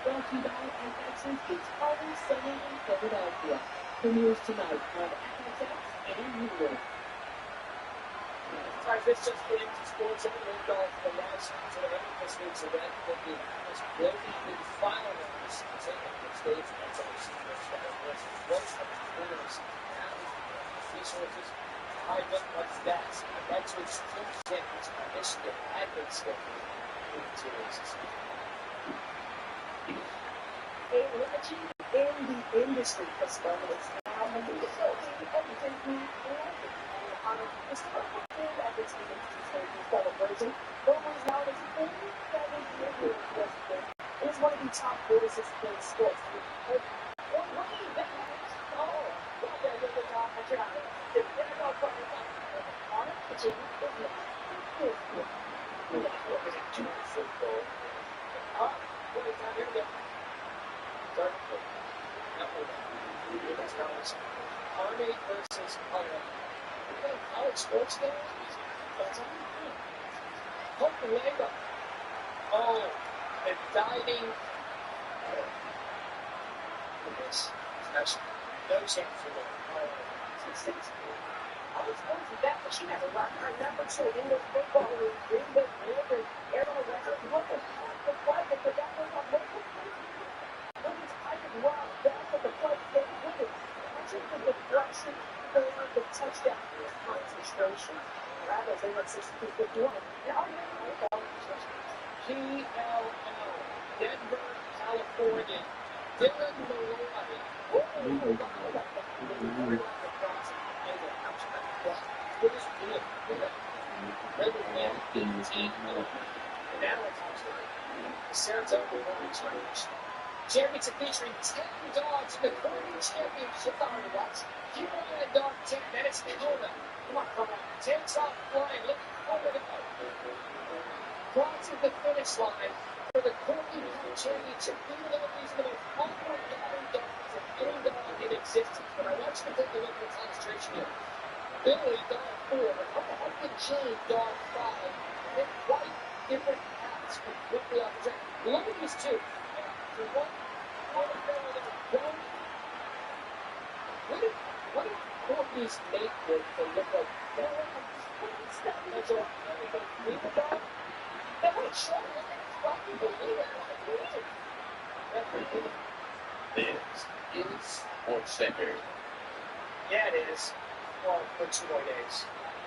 Brought to you by FX's It's Always Sunny in Philadelphia. Premieres tonight on FXX and Hulu. Guys, this just getting to sports and moved on to the live stream today. This week's event will be announced. Will be the final round of season on the stage. That's our senior star versus most of the winners. Now, resources tied up like that. That's what team champions by Michigan had been scheduled in the series. A legend in the industry has started its now under the everything on a historical day at its celebration. Romo is now its 47th president. It is one of the top voices in sports. Way back. Oh, yeah, good job. I tried it. The NFL partner on it, which is Army versus college sports games. Hook the leg up. Oh, and diving. This special. No chance for that. I was going to that, but she has a lot of number 2 in the football league. Green Bay Packers, Arizona Records. What the fuck? The play that the guy was on local. What is I could rob back at the play they win it. Imagine the deflection for the touchdown. Concentration. Rather than at 62-51. Now, PLL, Denver, California. Dylan Malloy. Saratoga Orange Range. Championship featuring 10 dogs in the Corning Championship on the watch. Carolina Dog 10, then it's Kona. Come on. Takes off flying, looking over the crossing the finish line for the Corning Championship. Even though these are the most awkward dogs of any dog in existence. But I want you to take a look at the concentration here. Billy, dog 4, Uncle Jane, dog 5, and quite different paths completely off the track. Look at these two. What did Corky's make with to look like that? This is Sports Center. Yeah, it is. Well, for 2 more days.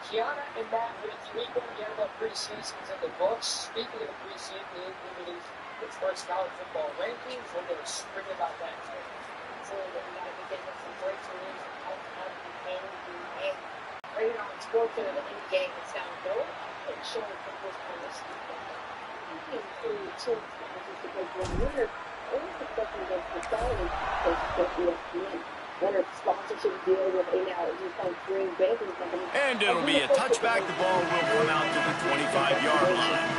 Kiana and Matt with 3 more NFL preseasons in the books. Speaking of the preseason, we released its first college football rankings. We're going to spring about that. So we got to be getting some great news out of the game. And right now, it's working in any game that's down low. And showing the first time this season. Because when winner, only the question is the salary because ESPN. Winner sponsorship deal with a now Green Bay company. And it'll be a touchback. The ball will come out to the 25-yard line.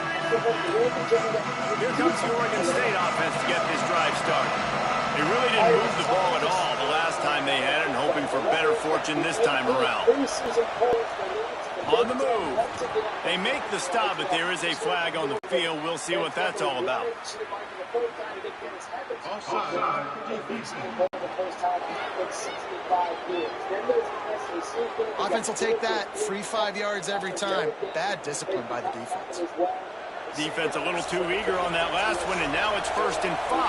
Here comes the Oregon State offense to get this drive started. They really didn't move the ball at all the last time they had it, and hoping for better fortune this time around. On the move. They make the stop, but there is a flag on the field. We'll see what that's all about. Offside. for the first time in 65 years. Then there's the SEC. Offense will take that. Free 5 yards every time. Bad discipline by the defense. Defense a little too eager on that last one, and now it's 1st and 5.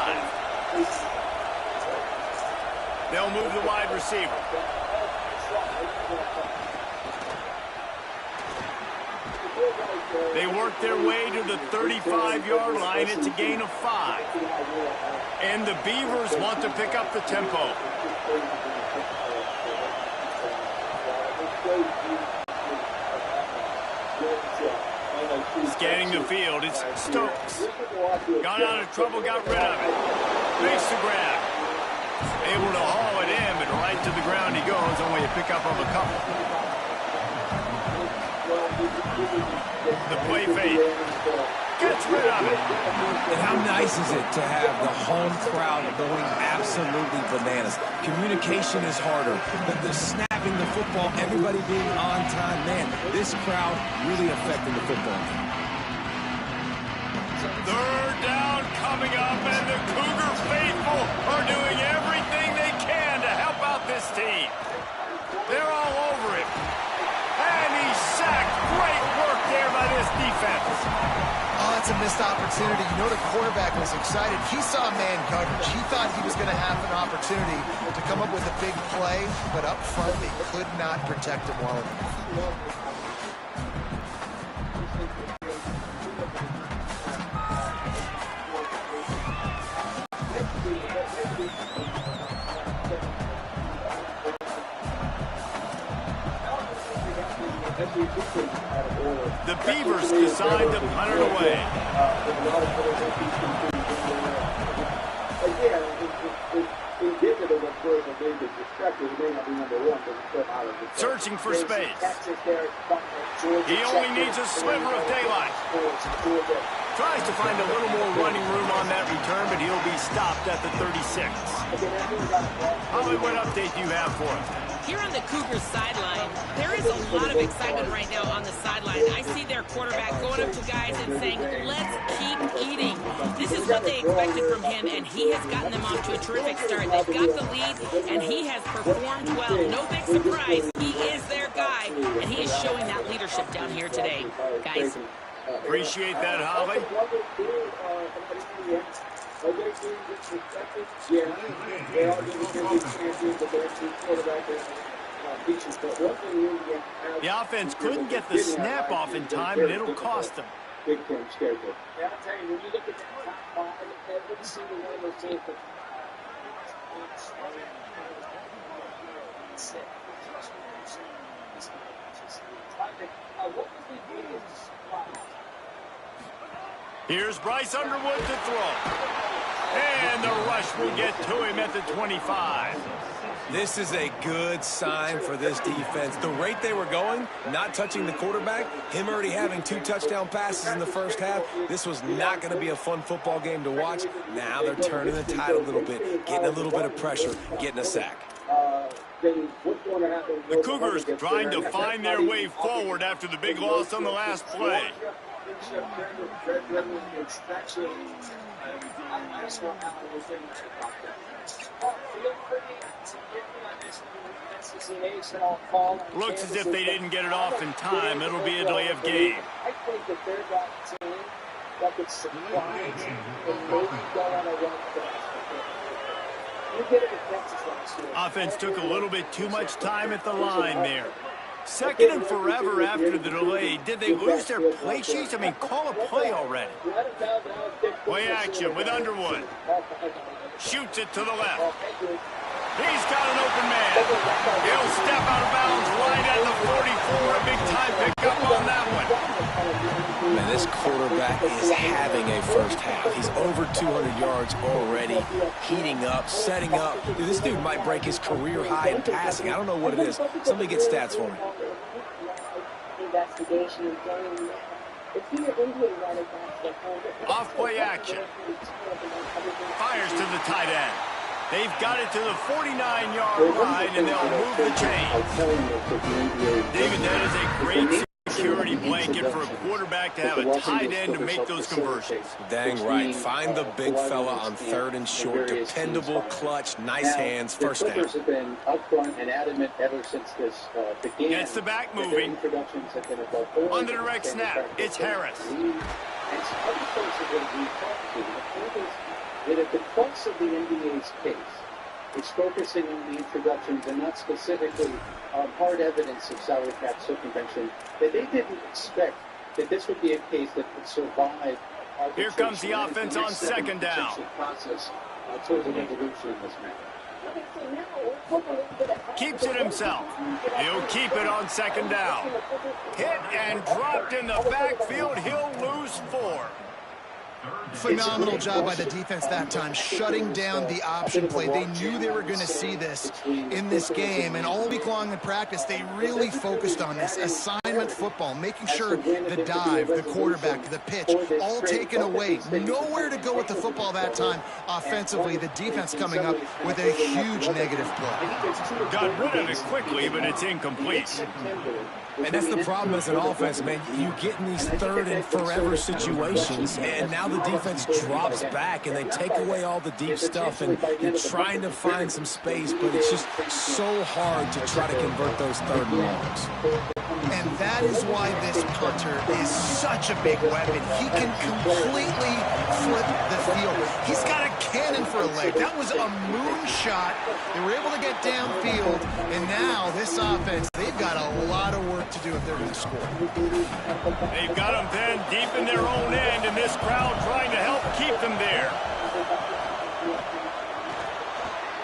They'll move the wide receiver. They work their way to the 35-yard line. It's a gain of 5. And the Beavers want to pick up the tempo. Scanning the field, it's Stokes. Got out of trouble, got rid of it. Makes the grab. Able to haul it in, but right to the ground he goes. Only a pickup of a couple. The play fake. Gets rid of it. And how nice is it to have the home crowd going absolutely bananas? Communication is harder. The snapping the football, everybody being on time. Man, this crowd really affecting the football game. 3rd down coming up, and the Cougar faithful are doing everything they can to help out this team. They're all over him. And he's sacked. Great work there by this defense. Oh, it's a missed opportunity. You know the quarterback was excited. He saw man coverage. He thought he was going to have an opportunity to come up with a big play, but up front they could not protect him well enough. The Beavers decide to punt it away. Searching for space. He only needs a sliver of daylight. Tries to find a little more running room on that return, but he'll be stopped at the 36. Holly, what update do you have for us? Here on the Cougars sideline, there is a lot of excitement right now on the sideline. I see their quarterback going up to guys and saying, let's keep eating. This is what they expected from him, and he has gotten them off to a terrific start. They've got the lead, and he has performed well. No big surprise. He is their guy, and he is showing that leadership down here today. Guys. Appreciate that, Holly. The offense couldn't get the snap off in time, and it'll cost them. Yeah, I'll tell you, when you look at the top 5, every single one of those teams. Here's Bryce Underwood to throw. And the rush will get to him at the 25. This is a good sign for this defense. The rate they were going, not touching the quarterback, him already having 2 touchdown passes in the first half, this was not going to be a fun football game to watch. Now they're turning the tide a little bit, getting a little bit of pressure, getting a sack. The Cougars trying to find their way forward after the big loss on the last play. Looks as if they didn't get it off in time. It'll be a delay of game. I think that they're that team that could surprise and maybe go on a run fast. You get it with Texas last year. Offense took a little bit too much time at the line there. 2nd and forever after the delay. Did they lose their play sheets? I mean, call a play already. Play action with Underwood. Shoots it to the left. He's got an open man. He'll step out of bounds right at the 44. A big time pickup on that one. Man, this quarterback is having a first half. He's over 200 yards already, heating up, setting up. This dude might break his career high in passing. I don't know what it is. Somebody get stats for me. Off play action. Fires to the tight end. They've got it to the 49-yard line, and they'll move the chain. David, that is a great security blanket for a quarterback to have a tight end to make those conversions. Dang right. Find the big fella on 3rd and short. Dependable, clutch, nice hands, first down. The Clippers have been upfront and adamant ever since this began. Gets the back moving. On the direct snap, it's Harris. And other folks are going to be talked to. The point is that if the crux of the NBA's case is focusing on the introductions and not specifically on hard evidence of salary cap circumvention, that they didn't expect that this would be a case that could survive. Here comes the offense on 2nd down. Process towards an evolution in this matter. Keeps it himself. He'll keep it on 2nd down. Hit and dropped in the backfield. He'll lose 4. Phenomenal job by the defense that time, shutting down the option play. They knew they were going to see this in this game, and all week long in practice, they really focused on this assignment football, making sure the dive, the quarterback, the pitch, all taken away. Nowhere to go with the football that time offensively. The defense coming up with a huge negative play. Got rid of it quickly, but it's incomplete. And that's the problem as an offense, man. You get in these 3rd and forever situations, and now the defense drops back, and they take away all the deep stuff, and you're trying to find some space, but it's just so hard to try to convert those 3rd and longs. And that is why this punter is such a big weapon. He can completely flip the field. He's got a cannon for a leg. That was a moonshot. They were able to get downfield, and now this offense, they've got a lot of work to do if they're going to score. They've got them then deep in their own end, and this crowd trying to help keep them there.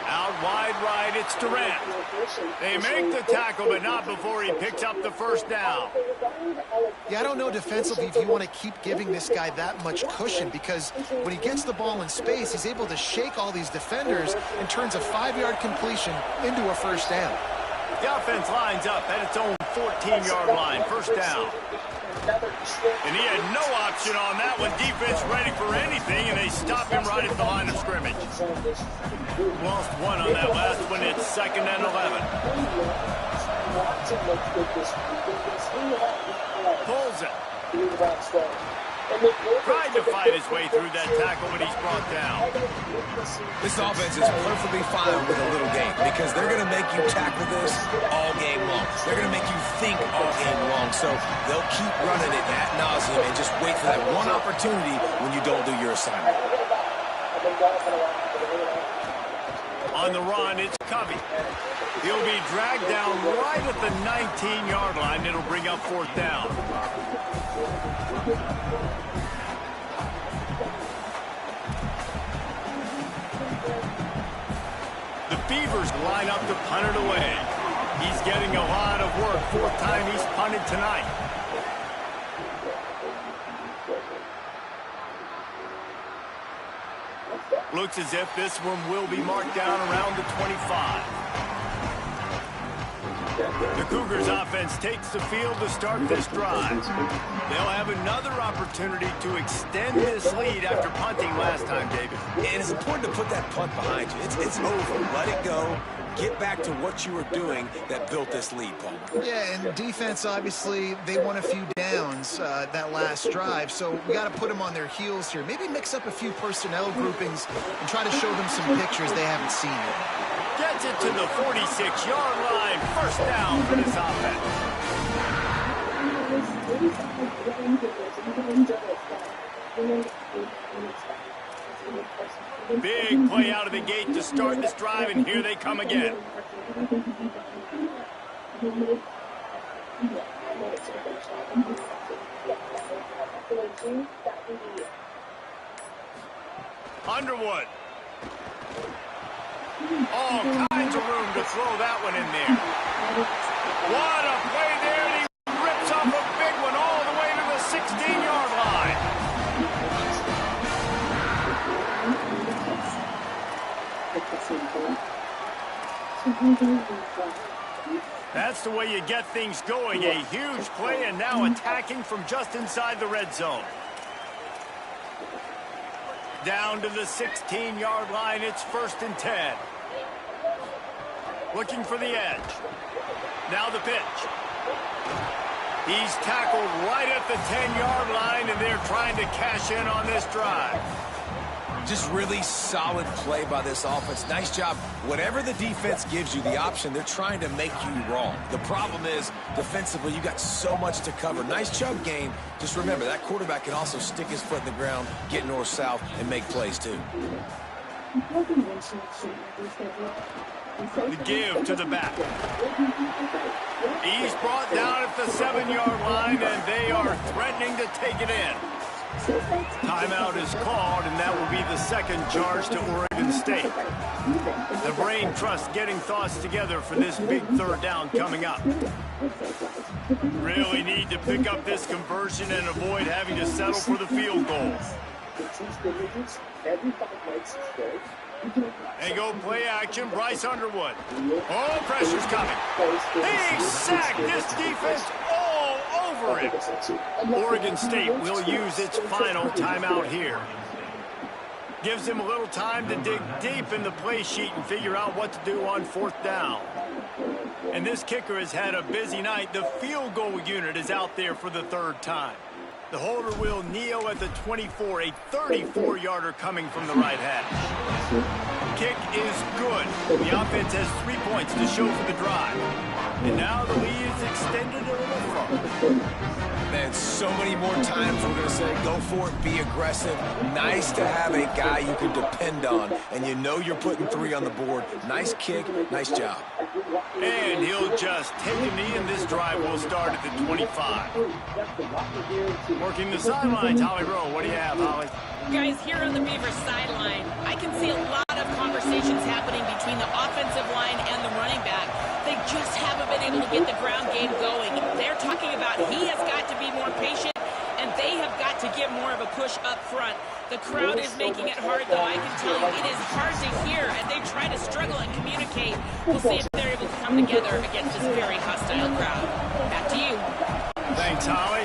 Out wide right, it's Durant. They make the tackle, but not before he picks up the 1st down. Yeah, I don't know defensively if you want to keep giving this guy that much cushion, because when he gets the ball in space, he's able to shake all these defenders and turns a 5-yard completion into a 1st down. The offense lines up at its own 14-yard line, 1st down. And he had no option on that one. Defense ready for anything, and they stop him right at the line of scrimmage. Lost 1 on that last one. It's 2nd and 11. Pulls it. Tried to fight his way through that tackle, but he's brought down. This offense is perfectly fine with a little game, because they're going to make you tackle this all game long. They're going to make you think all game long, so they'll keep running it ad nauseum and just wait for that one opportunity when you don't do your assignment. On the run, it's Covey. He'll be dragged down right at the 19-yard line. It'll bring up 4th down. The Beavers line up to punt it away. He's getting a lot of work. 4th time he's punted tonight. Looks as if this one will be marked down around the 25. The Cougars offense takes the field to start this drive. They'll have another opportunity to extend this lead after punting last time, David. And it's important to put that punt behind you. It's over. Let it go. Get back to what you were doing that built this lead, Paul. Yeah, and defense, obviously, they won a few downs that last drive, so we got to put them on their heels here. Maybe mix up a few personnel groupings and try to show them some pictures they haven't seen yet. Gets it to the 46-yard line. 1st down for this offense. Big play out of the gate to start this drive, and here they come again. Underwood. All kinds of room to throw that one in there. What a play there, and he rips off a big one all the way to the 16-yard line. That's the way you get things going. A huge play, and now attacking from just inside the red zone. Down to the 16-yard line, it's 1st and 10. Looking for the edge. Now the pitch. He's tackled right at the 10-yard line, and they're trying to cash in on this drive. Just really solid play by this offense. Nice job. Whatever the defense gives you the option, they're trying to make you wrong. The problem is, defensively, you got so much to cover. Nice chunk game. Just remember, that quarterback can also stick his foot in the ground, get north-south, and make plays too. The give to the back. He's brought down at the 7-yard line, and they are threatening to take it in. Timeout is called, and that will be the second charge to Oregon State. The brain trust getting thoughts together for this big third down coming up. Really need to pick up this conversion and avoid having to settle for the field goal. They go play action, Bryce Underwood. Oh, pressure's coming. He sacked this defense all over him. Oregon State will use its final timeout here. Gives him a little time to dig deep in the play sheet and figure out what to do on fourth down. And this kicker has had a busy night. The field goal unit is out there for the third time. The holder will kneel at the 24, a 34-yarder coming from the right hash. Kick is good. The offense has 3 points to show for the drive. And now the lead is extended a little further. Man, so many more times we're going to say, go for it, be aggressive. Nice to have a guy you can depend on, and you know you're putting 3 on the board. Nice kick, nice job. And he'll just take a knee, and this drive will start at the 25. Working the sidelines, Holly Rowe. What do you have, Holly? Guys, here on the Beavers sideline, I can see a lot of conversations happening between the offensive line and the running back. They just haven't been able to get the ground game going. They're talking about he has got to be more patient, and they have got to get more of a push up front. The crowd is making it hard, though. I can tell you it is hard to hear, and they try to struggle and communicate. We'll see if they're able to come together against this very hostile crowd. Back to you. Thanks, Holly.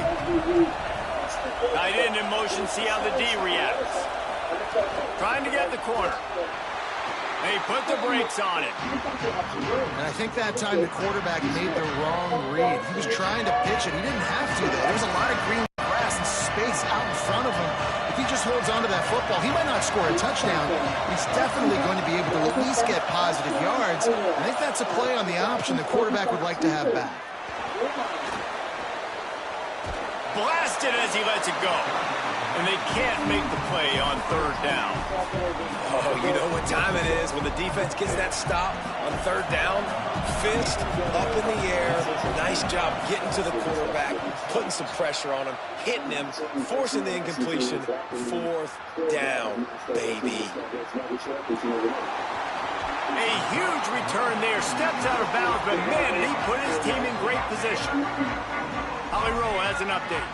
Tight end in motion, see how the D reacts. Trying to get the corner. They put the brakes on it. And I think that time the quarterback made the wrong read. He was trying to pitch it. He didn't have to, though. There's a lot of green grass and space out in front of him. If he just holds on to that football, he might not score a touchdown, but he's definitely going to be able to at least get positive yards. I think that's a play on the option the quarterback would like to have back. Blasted as he lets it go. And they can't make the play on third down. Oh, you know what time it is when the defense gets that stop on third down. Fist up in the air. Nice job getting to the quarterback, putting some pressure on him, hitting him, forcing the incompletion. Fourth down, baby. A huge return there. Steps out of bounds, but man, did he put his team in great position. Holly Rowe has an update.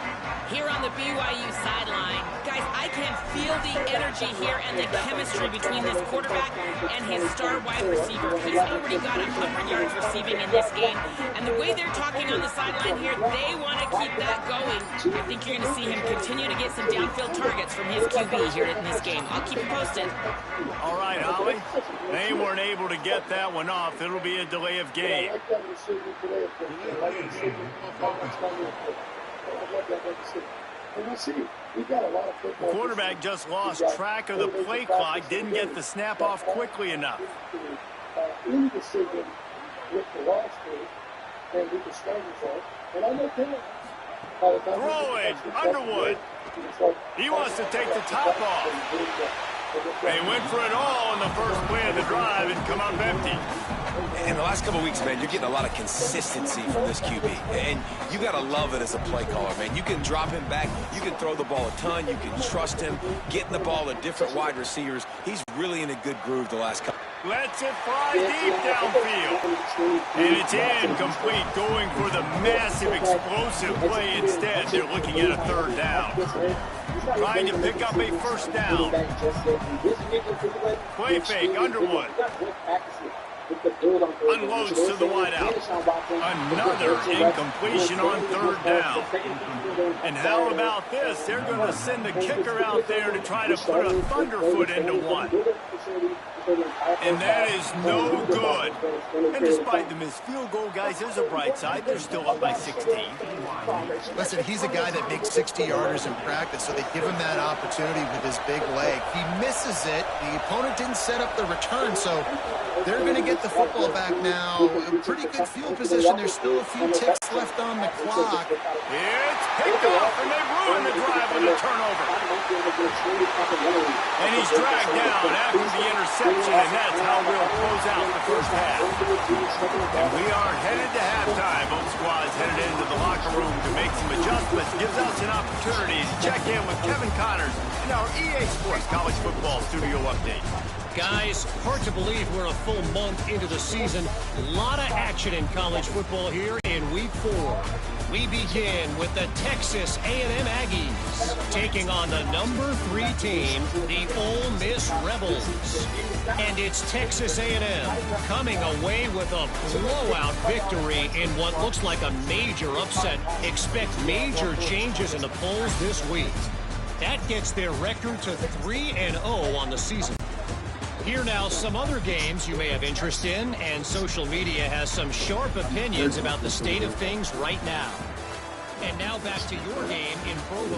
Here on the BYU sideline, guys, I can feel the energy here and the chemistry between this quarterback and his star wide receiver. He's already got 100 yards receiving in this game, and the way they're talking on the sideline here, they want to keep that going. I think you're going to see him continue to get some downfield targets from his QB here in this game. I'll keep you posted. All right, Holly. They weren't able to get that one off. It'll be a delay of game. The quarterback just lost track of the play clock, didn't get the snap off quickly enough. Throw it, Underwood. He wants to take the top off. They went for it all in the first play of the drive and come up empty. In the last couple of weeks, man, you're getting a lot of consistency from this QB. And you got to love it as a play caller, man. You can drop him back. You can throw the ball a ton. You can trust him, getting the ball to different wide receivers. He's really in a good groove the last couple. Lets it fly deep downfield. And it's incomplete, going for the massive explosive play instead. They're looking at a third down. Trying to pick up a first down. Play fake, Underwood. Unloads to the wideout. Another incompletion on third down. And how about this? They're going to send the kicker out there to try to put a thunderfoot into one. And that is no good. And despite the missed field goal, guys, there's a bright side. They're still up by 16. Listen, he's a guy that makes 60-yarders in practice, so they give him that opportunity with his big leg. He misses it. The opponent didn't set up the return, so they're going to get the football back now. A pretty good field position. There's still a few ticks left on the clock. It's picked off, and they ruin the drive with a turnover. And he's dragged down after the interception, and that's how we'll close out the first half. And we are headed to halftime. Both squads headed into the locker room to make some adjustments. Gives us an opportunity to check in with Kevin Connors in our EA Sports College Football Studio Update. Guys, hard to believe we're a full month into the season. A lot of action in college football here in Week 4. We begin with the Texas A&M Aggies taking on the number 3 team, the Ole Miss Rebels. And it's Texas A&M coming away with a blowout victory in what looks like a major upset. Expect major changes in the polls this week. That gets their record to 3-0 on the season. Here now, some other games you may have interest in, and social media has some sharp opinions about the state of things right now. And now back to your game in Provo.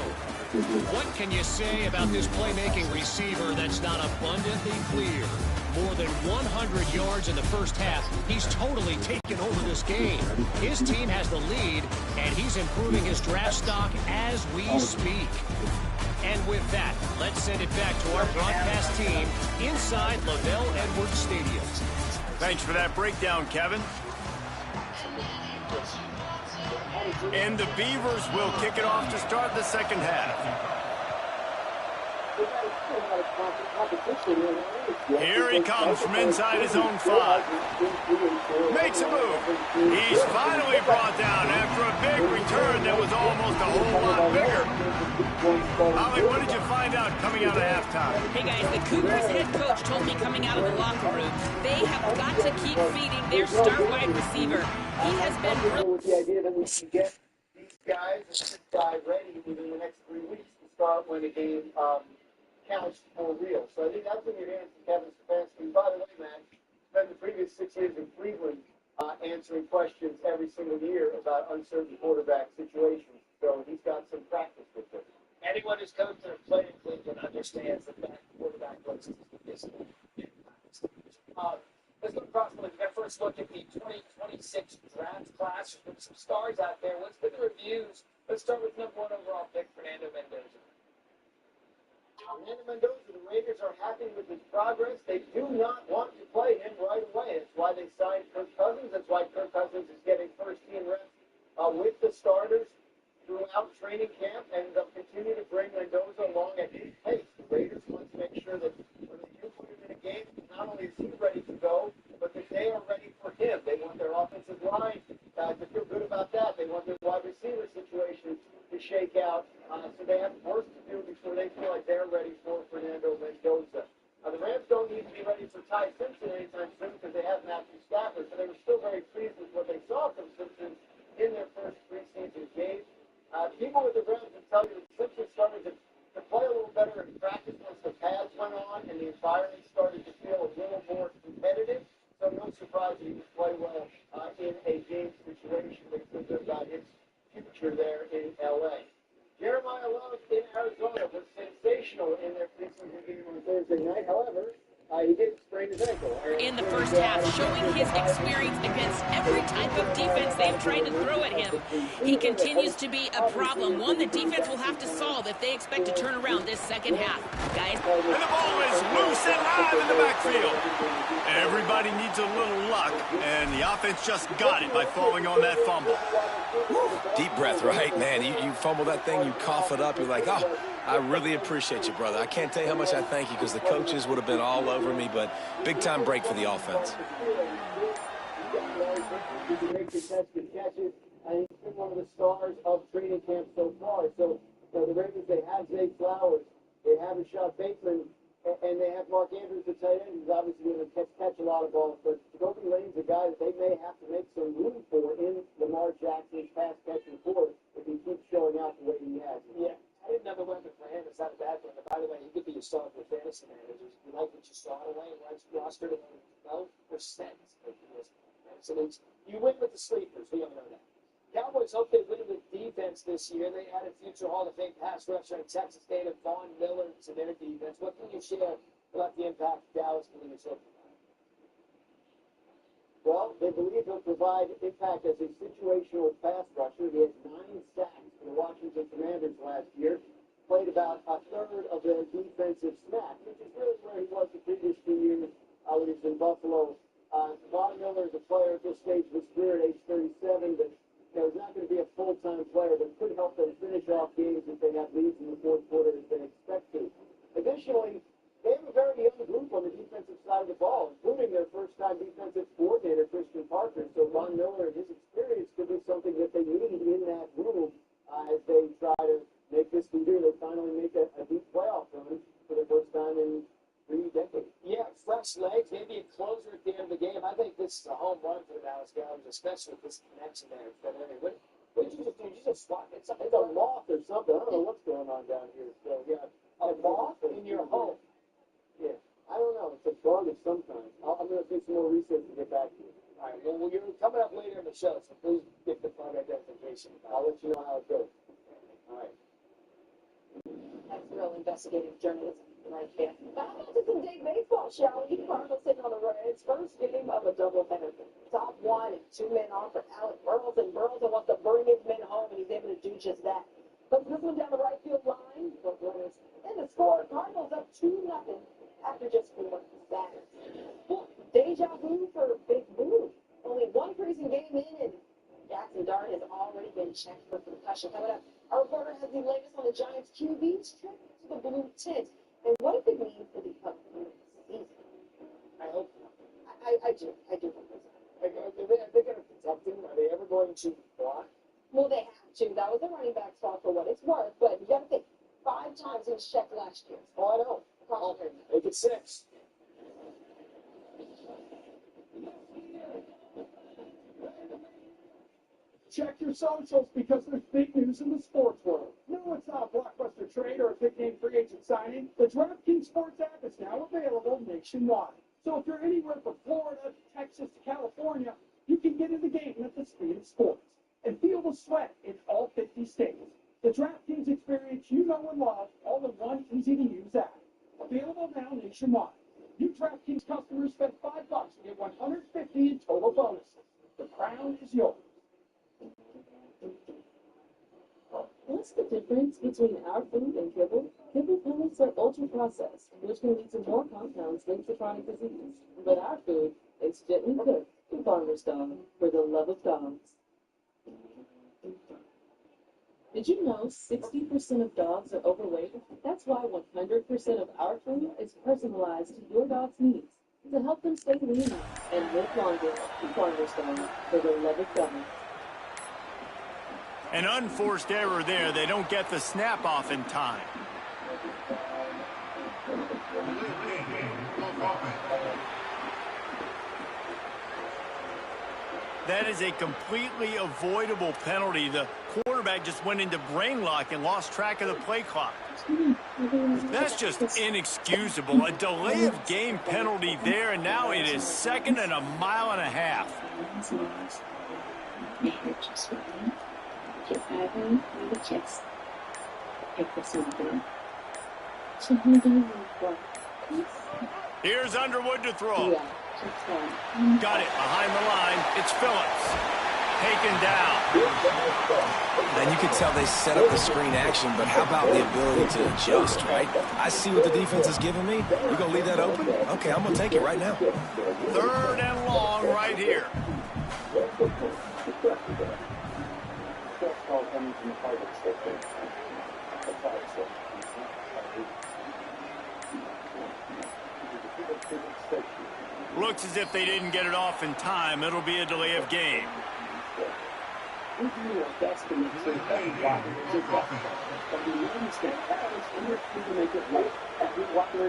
What can you say about this playmaking receiver that's not abundantly clear? More than 100 yards in the first half. He's totally taken over this game. His team has the lead, and he's improving his draft stock as we speak. And with that, let's send it back to our broadcast team inside Lavelle Edwards Stadium. Thanks for that breakdown, Kevin. And the Beavers will kick it off to start the second half. Here he comes from inside his own 5. Makes a move. He's finally brought down after a big return that was almost a whole lot bigger. Holly, what did you find out coming out of halftime? Hey guys, the Cougars head coach told me coming out of the locker room, they have got to keep feeding their star wide receiver. He has been with the idea that we can get these guys and this guy ready within the next 3 weeks to start when the game counts for real. So I think that's what you're hearing from Kevin Stefanski. By the way, man, spent the previous 6 years in Cleveland answering questions every single year about uncertain quarterback situations. So he's got some practice with it. Anyone who's coached or played in Cleveland understands that that quarterback looks is let's go across the league. We got to first look at the 2026 draft class. There's some stars out there. Let's get the reviews. Let's start with number 1 overall pick, Fernando Mendoza. Fernando Mendoza, the Raiders are happy with his progress. They do not want to play him right away. That's why they signed Kirk Cousins. That's why Kirk Cousins is getting first-team reps with the starters throughout training camp, and they'll continue to bring Mendoza along at his pace. The Raiders want to make sure that when they do put him in a game, not only is he ready to go, but that they are ready for him. They want their offensive line to feel good about that. They want their wide receiver situation to shake out. So they have work to do before they feel like they're ready for Fernando Mendoza. The Rams don't need to be ready for Ty Simpson anytime soon because they have Matthew Stafford, but they were still very pleased with what they saw from Simpson in their first preseason games. People with the Rams will tell you that Simpson started to play a little better in practice once the pads went on and the environment started to feel a little more competitive. So no surprise that he would play well in a game situation. They feel good about his future there in L.A. Jeremiah Love in Arizona was sensational in their preseason game on Thursday night. However, he did sprain his ankle. In the first half, showing his experience against every type of defense they've tried to throw at him. He continues to be a problem, one the defense will have to solve if they expect to turn around this second half. Guys. And the ball is loose and live in the backfield. Everybody needs a little luck, and the offense just got it by falling on that fumble. Deep breath, right, man? You fumble that thing, you cough it up, you're like, oh, I really appreciate you, brother. I can't tell you how much I thank you because the coaches would have been all over me, but big-time break for the offense. He's been one of the stars of training camp so far. So the Ravens, they have Zay Flowers, they have Rashad Bateman, and they have Mark Andrews, the tight end, who's obviously going to catch a lot of balls. But Jacoby Lane's a guy that they may have to make some room for in Lamar Jackson's pass-catching force if he keeps showing out the way he has. Yeah, I didn't know the weapon for him. It's not a bad thing. By the way, he could be a star for fantasy managers. You like what you saw in Lane Wright's roster to 12% of the incidents. You win with the sleepers. We all know that. Cowboys hope they win with defense this year. They added future Hall of Fame pass rusher in Texas State Von Miller to their defense. What can you share about the impact Dallas believes he'll provide? Well, they believe he'll provide impact as a situational pass rusher. He had 9 sacks for the Washington Commanders last year. Played about a third of their defensive snaps, which is really where he was the previous 2 years when he was in Buffalo. Von Miller, as a player at this stage of his career at age 37, but he's not going to be a full-time player, but could help them finish off games if they have leads in the fourth quarter as they expect to. Additionally, they have a very young group on the defensive side of the ball, including their first-time defensive coordinator, Christian Parker. So Von Miller and his experience could be something that they need in that room as they try to make this the year they finally make a deep playoff run for the first time in 3 decades. Yeah, fresh legs, maybe a closer at the end of the game. I think this is a home run for the Dallas Cowboys, especially with this connection there. But what did you just do? Did you just swat it? It's a moth or something. I don't know what's going on down here. So, yeah, a moth in your home. Yeah, I don't know. It's a bug of some kind. I'm going to do some more research to get back to you. All right, well, you're coming up later in the show, so please get the bug identification. I'll let you know how it goes. All right. That's real investigative journalism right there. Now, how about some day baseball, shall we? Cardinals taking on the Reds. First game of a doubleheader. Top 1 and 2 men on for Alec Burleson. Burleson wants to bring his men home, and he's able to do just that. But this one down the right field line. The runners in the score. Cardinals up 2-0 after just 4 batters. Deja vu for Big Blue. Only one preseason game in, and Jackson Dart has already been checked for concussion. Coming up, our reporter has the latest on the Giants' QB's trip to the blue tent. And what it could mean for the upcoming season. I hope not. I do hope so. Are they going to protect him? Are they ever going to block? Well, they have to. That was the running back's fault for what it's worth. But you got to think, 5 times he was checked last year. Oh, I know. Okay, make it 6. Check your socials because there's big news in the sports world. No, it's not a blockbuster trade or a big-name free agent signing. The DraftKings Sports app is now available nationwide. So if you're anywhere from Florida to Texas to California, you can get in the game at the speed of sports and feel the sweat in all 50 states. The DraftKings experience you know and love, all in one easy-to-use app. Available now nationwide. New DraftKings customers spend $5 and get $150 in total bonuses. The crown is yours. What's the difference between our food and kibble? Kibble pellets are ultra-processed, which can lead to more compounds linked to chronic disease. But our food is gently cooked to farmer's dog for the love of dogs. Did you know 60% of dogs are overweight? That's why 100% of our food is personalized to your dog's needs to help them stay lean and live longer. Farmer's dog for the love of dogs. An unforced error there. They don't get the snap off in time. That is a completely avoidable penalty. The quarterback just went into brain lock and lost track of the play clock. That's just inexcusable. A delay of game penalty there, and now it is 2nd and a mile and a half. Here's Underwood to throw. Got it behind the line. It's Phillips. Taken down. And you could tell they set up the screen action, but how about the ability to adjust, right? I see what the defense is giving me. You gonna leave that open? Okay, I'm gonna take it right now. 3rd and long right here. Looks as if they didn't get it off in time. It'll be a delay of game.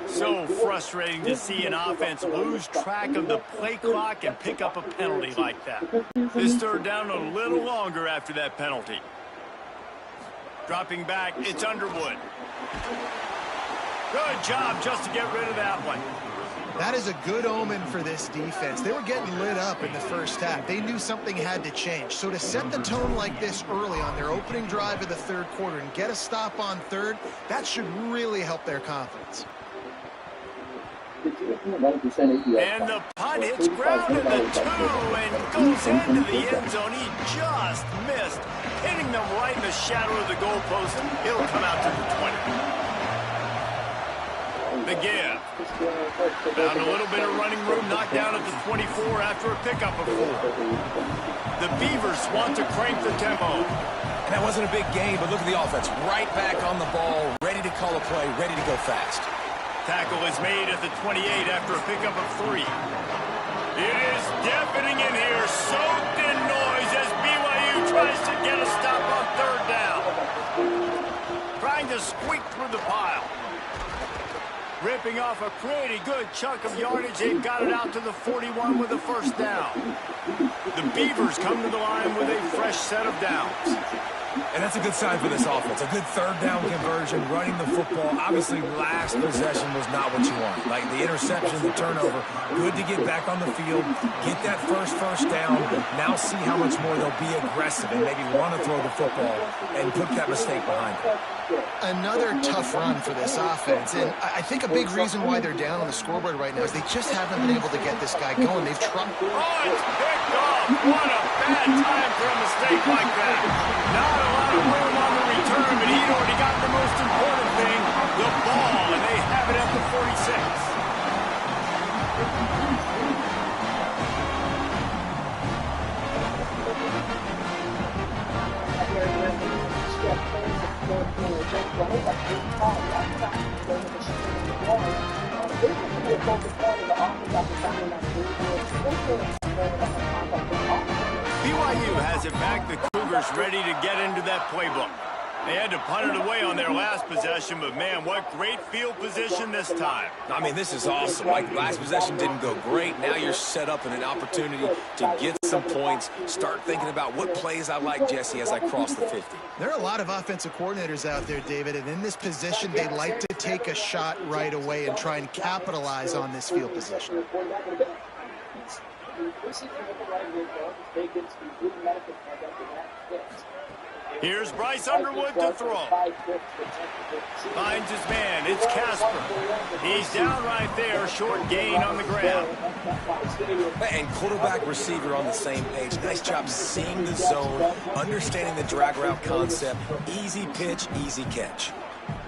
So frustrating to see an offense lose track of the play clock and pick up a penalty like that. This 3rd down a little longer after that penalty. Dropping back, it's Underwood. Good job just to get rid of that one. That is a good omen for this defense. They were getting lit up in the first half. They knew something had to change. So to set the tone like this early on their opening drive of the third quarter and get a stop on third, that should really help their confidence. And the punt hits ground in the 2 and goes into the end zone. He just missed, hitting them right in the shadow of the goalpost. It'll come out to the 20. McGinn found a little bit of running room, knocked down at the 24 after a pickup of 4. The Beavers want to crank the tempo. And that wasn't a big gain, but look at the offense. Right back on the ball, ready to call a play, ready to go fast. Tackle is made at the 28 after a pickup of 3. It is deafening in here, soaked in noise as BYU tries to get a stop on third down. Trying to squeak through the pile. Ripping off a pretty good chunk of yardage. They've got it out to the 41 with a first down. The Beavers come to the line with a fresh set of downs. And that's a good sign for this offense. A good third down conversion, running the football. Obviously, last possession was not what you want. Like the interception, the turnover. Good to get back on the field, get that first down. Now see how much more they'll be aggressive and maybe want to throw the football and put that mistake behind them. Another tough run for this offense, and I think a big reason why they're down on the scoreboard right now is they just haven't been able to get this guy going. They've tried. Oh, it's picked off. What a bad time for a mistake like that. Not a lot of room on the return, but he'd already got the most important thing, the ball, and they have it at the 46. BYU has it back. The Cougars ready to get into that playbook. They had to punt it away on their last possession, but man, what great field position this time. I mean, this is awesome. Like, last possession didn't go great. Now you're set up in an opportunity to get some points. Start thinking about what plays I like, Jesse, as I cross the 50. There are a lot of offensive coordinators out there, David, and in this position, they like to take a shot right away and try and capitalize on this field position. Here's Bryce Underwood to throw. Finds his man. It's Casper. He's down right there. Short gain on the ground. And quarterback receiver on the same page. Nice job seeing the zone, understanding the drag route concept. Easy pitch, easy catch.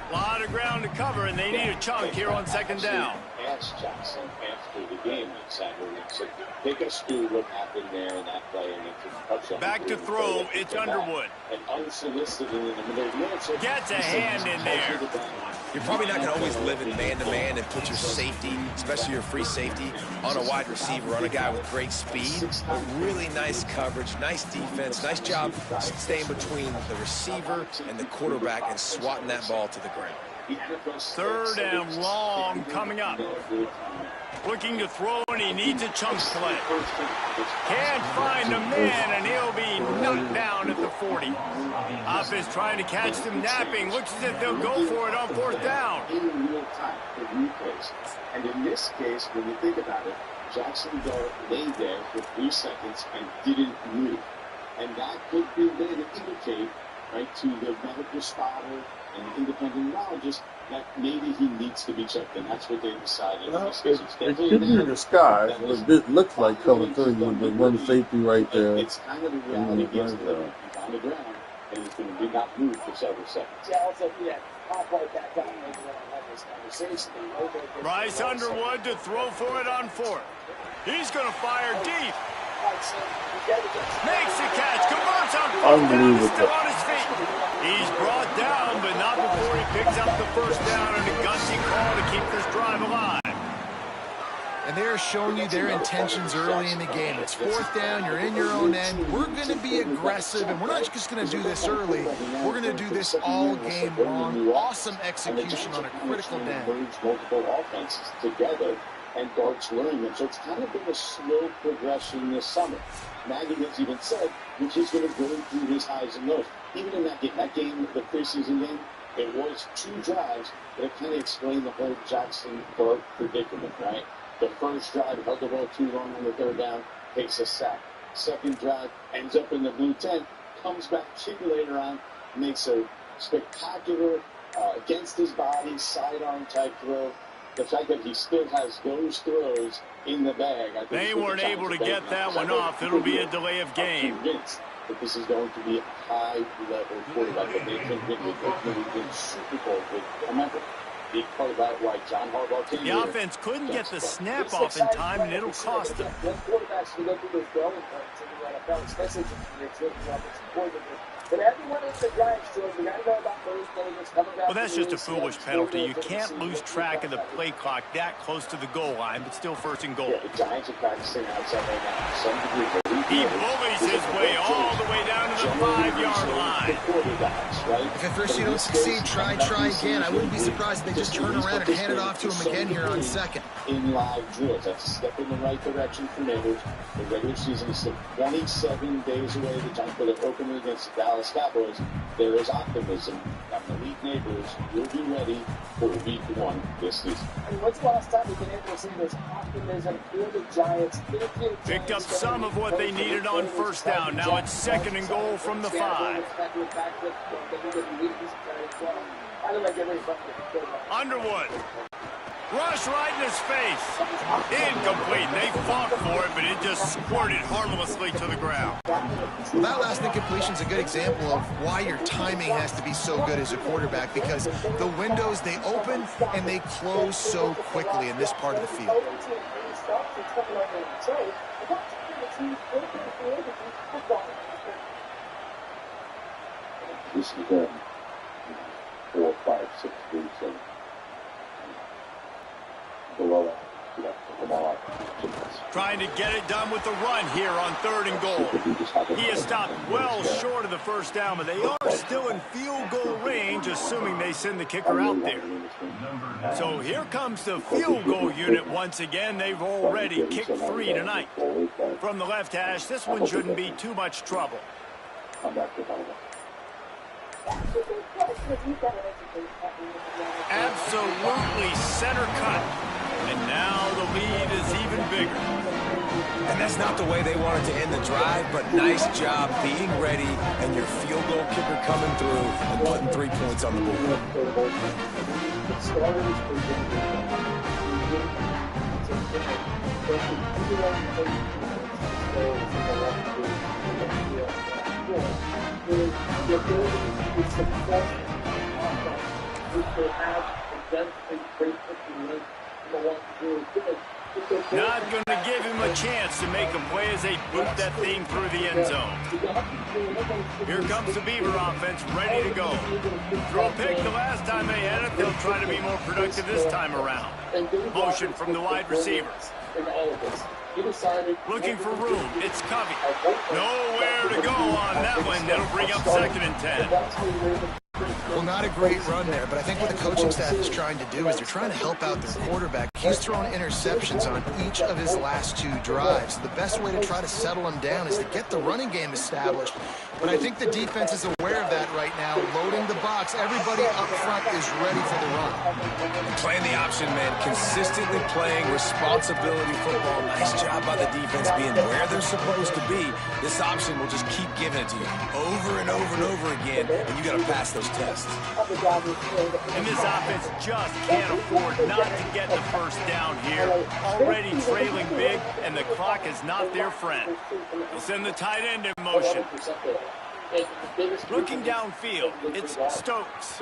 A lot of ground to cover, and they need a chunk here on second down. Asked Jackson after the game on Saturday, said, take us through what happened there in that play and into the touchdown. Back to throw, it's Underwood. And unsolicited in the middle of the answer. Gets a hand in there. You're probably not going to always live in man-to-man and put your safety, especially your free safety, on a wide receiver, on a guy with great speed. But really nice coverage, nice defense, nice job staying between the receiver and the quarterback and swatting that ball to the ground. Third and long coming up. Looking to throw, and he needs a chunk play. Can't find a man, and he'll be knocked down at the 40. Offense trying to catch them napping. Looks as if they'll go for it on fourth down. In real time, the replays. And in this case, when you think about it, Jacksonville lay there for 3 seconds and didn't move. And that could be there to indicate, right, to the medical spotter and the independent neurologist that maybe he needs to be checked, and that's what they decided. Well, it could be in the sky, but this looks like cover 3 with the one safety right there. It's kind of the reality. He's on the ground, and he's going to be not moved for several seconds. Yeah, also, I'll play back down maybe when I have this conversation. Bryce Underwood to throw for it on fourth. He's going to fire deep. Makes the catch, converts on fourth down, he's still on his feet. He's brought down, but not before he picks up the first down and a gutsy call to keep this drive alive. And they're showing you their intentions early in the game. It's fourth down, you're in your own end. We're going to be aggressive, and we're not just going to do this early. We're going to do this all game long. Awesome execution on a critical down. Multiple offenses together, and Dart's learning them. So it's kind of been a slow progression this summer. Nagy has even said that he's going to go through his highs and lows. Even in that game, the preseason game, it was 2 drives, but it kind of explained the whole Jackson-Dart predicament, right? The first drive held the ball too long on the third down, takes a sack. Second drive ends up in the blue tent, comes back in later on, makes a spectacular against his body sidearm type throw. The fact that he still has those throws in the bag, I think they weren't able to get that one off. It'll be a delay of game. That this is going to be a high-level quarterback that they can win with. They can win Super Bowl with. Remember, big part about why John Harbaugh came The offense couldn't get the snap off in time, and it'll cost them. When quarterbacks go through those growing pains in the NFL, especially when you're taking offensive coordinator. But everyone is the Giants, George. We got to know about those players coming back. Well, that's just a foolish penalty. You can't lose track of the play clock that close to the goal line, but still first and goal. Yeah, the Giants are practicing outside right now to some degree. He bullies his way all the way down to the 5-yard line. If at first you don't succeed, try again. I wouldn't be surprised if they just turn around and hand it off to him again here on second. In live drills, that's a step in the right direction for Neighbors. The regular season is still 27 days away. The Giants play their opener against the Dallas Cowboys. There is optimism that Malik Neighbors will be ready for week 1 this season. And what's the last time we've been able to see this optimism for the Giants? Picked up some of what they needed on first down. Now it's second and goal from the 5. Underwood. Rush right in his face. Incomplete. They fought for it, but it just squirted harmlessly to the ground. Well, that last incompletion is a good example of why your timing has to be so good as a quarterback, because the windows, they open and they close so quickly in this part of the field. This is 4, 5, 6 weeks of below that. Trying to get it done with the run here on third and goal. He is stopped well short of the first down, but they are still in field goal range, assuming they send the kicker out there. So here comes the field goal unit once again. They've already kicked 3 tonight. From the left hash, this one shouldn't be too much trouble. Absolutely center cut. And now the lead is even bigger. And that's not the way they wanted to end the drive, but nice job being ready and your field goal kicker coming through and putting 3 points on the board. Not going to give him a chance to make a play as they boot that thing through the end zone. Here comes the Beaver offense ready to go. Throw a pick the last time they had it. They'll try to be more productive this time around. Motion from the wide receiver. Looking for room. It's Covey. Nowhere to go on that one. That'll bring up 2nd and 10. Well, not a great run there, but I think what the coaching staff is trying to do is they're trying to help out their quarterback. He's thrown interceptions on each of his last 2 drives. The best way to try to settle him down is to get the running game established. But I think the defense is aware of that right now, loading the box. Everybody up front is ready for the run. Playing the option, man. Consistently playing responsibility football. Nice job by the defense being where they're supposed to be. This option will just keep giving it to you over and over and over again, and you got to pass those tests. And this offense just can't afford not to get the first down here. Already trailing big, and the clock is not their friend. They'll send the tight end in motion. Looking downfield, it's Stokes.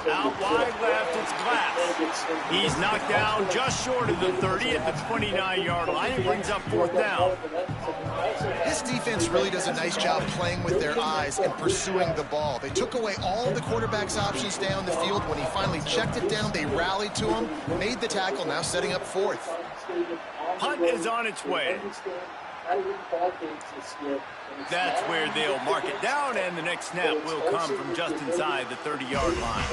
Out wide left, it's Glass. He's knocked down just short of the 30 at the 29-yard line. It brings up 4th down. This defense really does a nice job playing with their eyes and pursuing the ball. They took away all the quarterback's options down the field. When he finally checked it down, they rallied to him, made the tackle, now setting up 4th. Punt is on its way. That's where they'll mark it down, and the next snap will come from just inside the 30-yard line.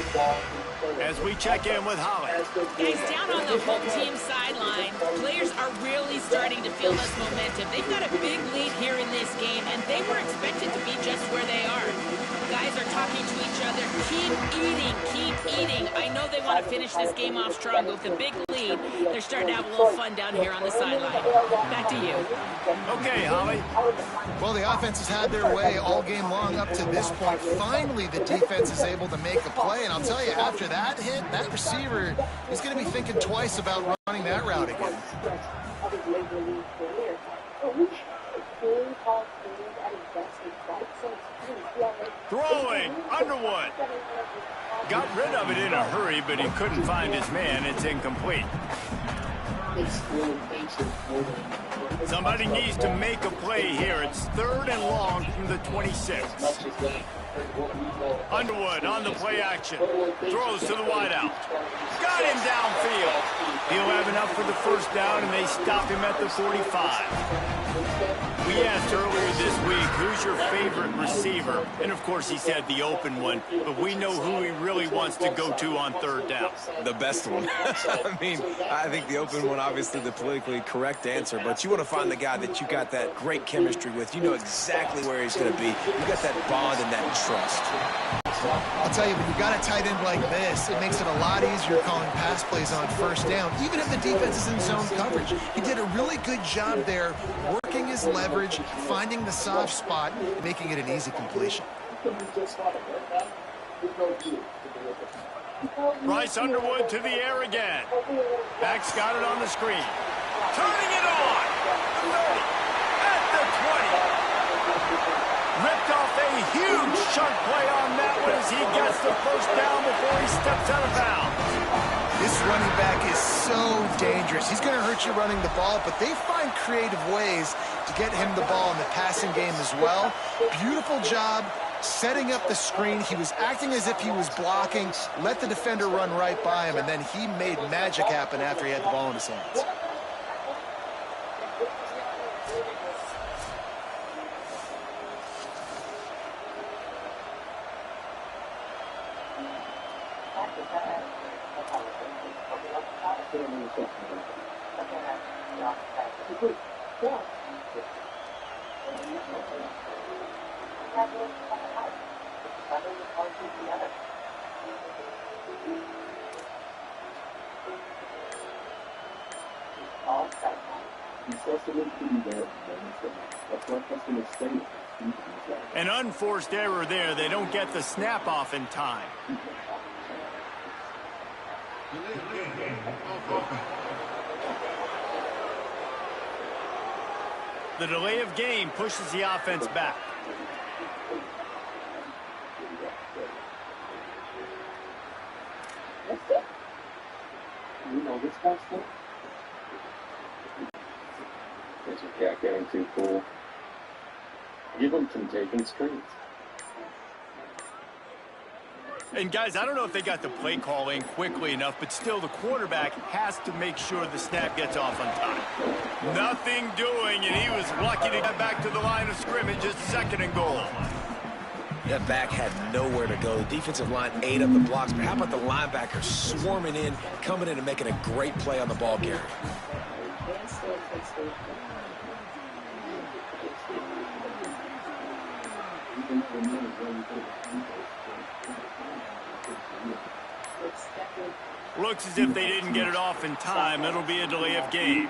As we check in with Holly. Guys, down on the home team sideline, players are really starting to feel this momentum. They've got a big lead here in this game, and they were expected to be just where they are. Guys are talking to each other. Keep eating, keep eating. I know they want to finish this game off strong, but with a big lead, they're starting to have a little fun down here on the sideline. Back to you. Okay, Holly. Well, the offense has had their way all game long up to this point. Finally, the defense is able to make a play, and I'll tell you, after that hit, that receiver is going to be thinking twice about running that route again. Throwing, Underwood. Got rid of it in a hurry, but he couldn't find his man. It's incomplete. Somebody needs to make a play here. It's 3rd and long from the 26. Underwood on the play action. Throws to the wideout. Got him downfield. He'll have enough for the first down, and they stop him at the 45. We asked earlier this week, who's your favorite receiver? And, of course, he said the open one. But we know who he really wants to go to on 3rd down. The best one. I mean, I think the open one, obviously the politically correct answer. But you want to find the guy that you got that great chemistry with. You know exactly where he's going to be. You got that bond and that trust. I'll tell you, when you got a tight end like this, it makes it a lot easier calling pass plays on 1st down, even if the defense is in zone coverage. He did a really good job there, working his leverage, finding the soft spot, and making it an easy completion. Bryce Underwood to the air again. Back's got it on the screen. Turning it on. At the 20. Ripped off a huge chunk play on that one as he gets the first down before he steps out of bounds. This running back is so dangerous. He's going to hurt you running the ball, but they find creative ways to get him the ball in the passing game as well. Beautiful job setting up the screen. He was acting as if he was blocking, let the defender run right by him, and then he made magic happen after he had the ball in his hands. An unforced error there. They don't get the snap off in time. The delay of game pushes the offense back. You know this kind of stuff? It's a cat getting too cool. Give them some taking screens. And guys, I don't know if they got the play call in quickly enough, but still the quarterback has to make sure the snap gets off on time. Nothing doing, and he was lucky to get back to the line of scrimmage. It's 2nd and goal. That back had nowhere to go. The defensive line ate up the blocks, but how about the linebacker swarming in, coming in and making a great play on the ball carrier? Looks as if they didn't get it off in time. It'll be a delay of game.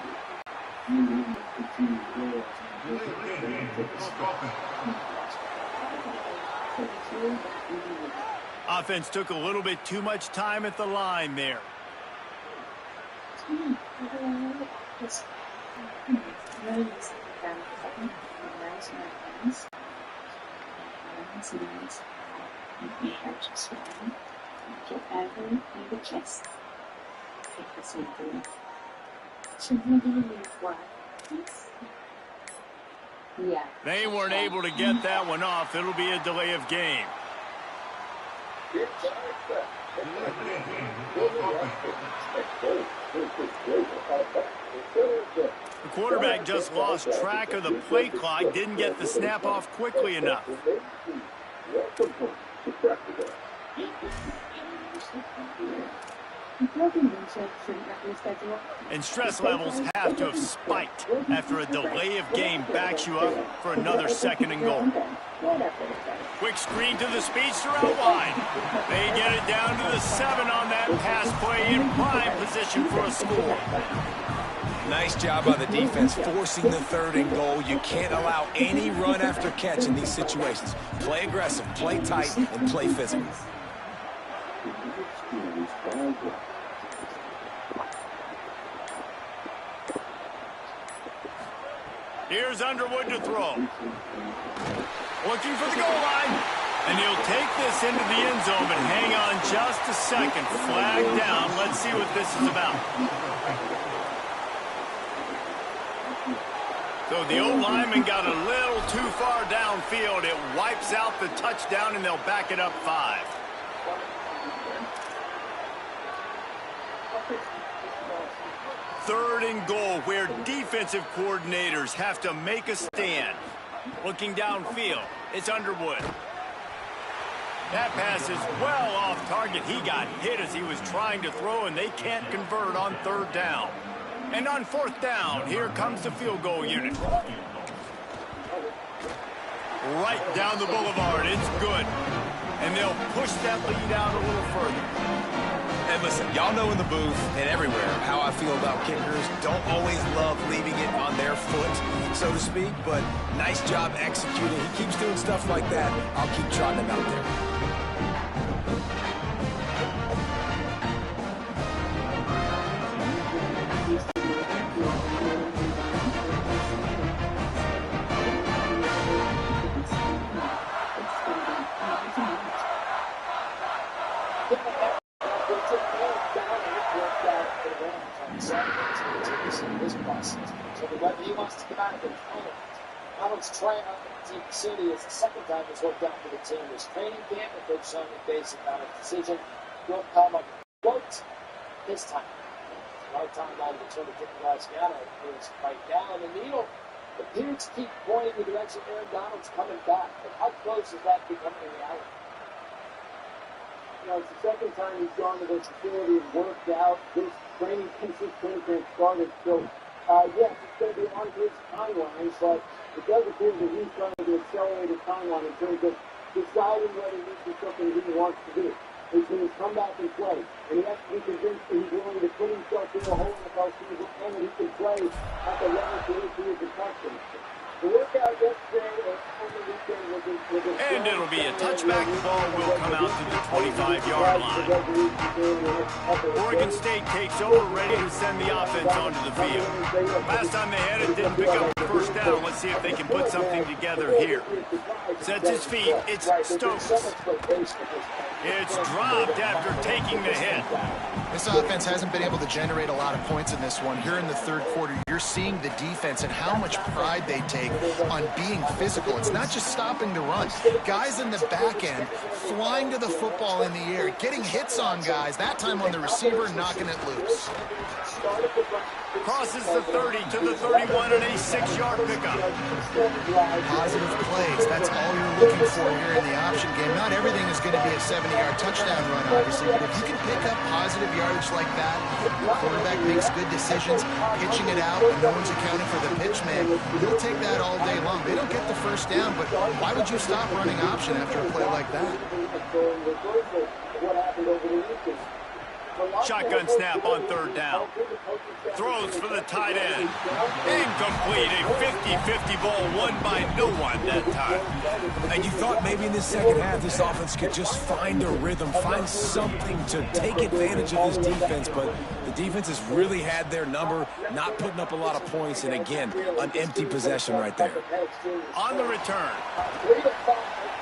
Offense took a little bit too much time at the line there. They weren't able to get that one off. It'll be a delay of game. The quarterback just lost track of the play clock, didn't get the snap off quickly enough. And stress levels have to have spiked after a delay of game backs you up for another 2nd and goal. Quick screen to the speedster out wide. They get it down to the 7 on that pass play in prime position for a score. Nice job by the defense forcing the 3rd and goal. You can't allow any run after catch in these situations. Play aggressive, play tight, and play physical. Here's Underwood to throw. Looking for the goal line. And he'll take this into the end zone, but hang on just a second. Flag down. Let's see what this is about. So the old lineman got a little too far downfield. It wipes out the touchdown, and they'll back it up 5. Third and goal, where defensive coordinators have to make a stand. Looking downfield, it's Underwood. That pass is well off target. He got hit as he was trying to throw, and they can't convert on 3rd down. And on 4th down, here comes the field goal unit. Right down the boulevard, it's good. And they'll push that lead out a little further. And listen, y'all know in the booth and everywhere how I feel about kickers. Don't always love leaving it on their foot, so to speak, but nice job executing. He keeps doing stuff like that. I'll keep trotting him out there. He wants to come out of the training. Alex Trainer in Team City is the 2nd time he's worked out for the team. This training camp, the coach signed a basic about a decision. Don't come up quote this time. Right time by the return of Jimmy Graziano is right down. The needle appeared to keep pointing in the direction Aaron Donald's coming back. But how close is that becoming a reality? You know, it's the 2nd time he's gone to the facility and worked out. This training camp started, so yes, it's going to be on his timeline, but it does appear that he's trying to accelerate his timeline in terms of deciding whether this is something he wants to do. He's going to come back and play, and he has to be convinced that he's willing to put himself in the whole NFL season and that he can play at the level to which he is accustomed. The workout yesterday and over the weekend was And it'll be a touchback. The ball will come out to the 25-yard line. Oregon State takes over, ready to send the offense onto the field. Last time they had it, didn't pick up the 1st down. Let's see if they can put something together here. Sets his feet. It's Stokes. It's dropped after taking the hit. This offense hasn't been able to generate a lot of points in this one. Here in the 3rd quarter, you're seeing the defense and how much pride they take on being physical. It's not just stopping the run. Guys in the back end flying to the football in the air, getting hits on guys, that time on the receiver, knocking it loose. Crosses the 30 to the 31 and a 6-yard pickup. Positive plays, that's all you're looking for here in the option game. Not everything is going to be a 70-yard touchdown run, obviously, but if you can pick up positive yardage like that, your quarterback makes good decisions, pitching it out, and no one's accounting for the pitch man, he'll take that all day long. They don't get the 1st down, but why would you stop running option after a play like that? Shotgun snap on 3rd down. Throws for the tight end. Incomplete. A 50-50 ball won by no one that time. And you thought maybe in this 2nd half this offense could just find a rhythm, find something to take advantage of this defense, but the defense has really had their number, not putting up a lot of points, and again, an empty possession right there. On the return.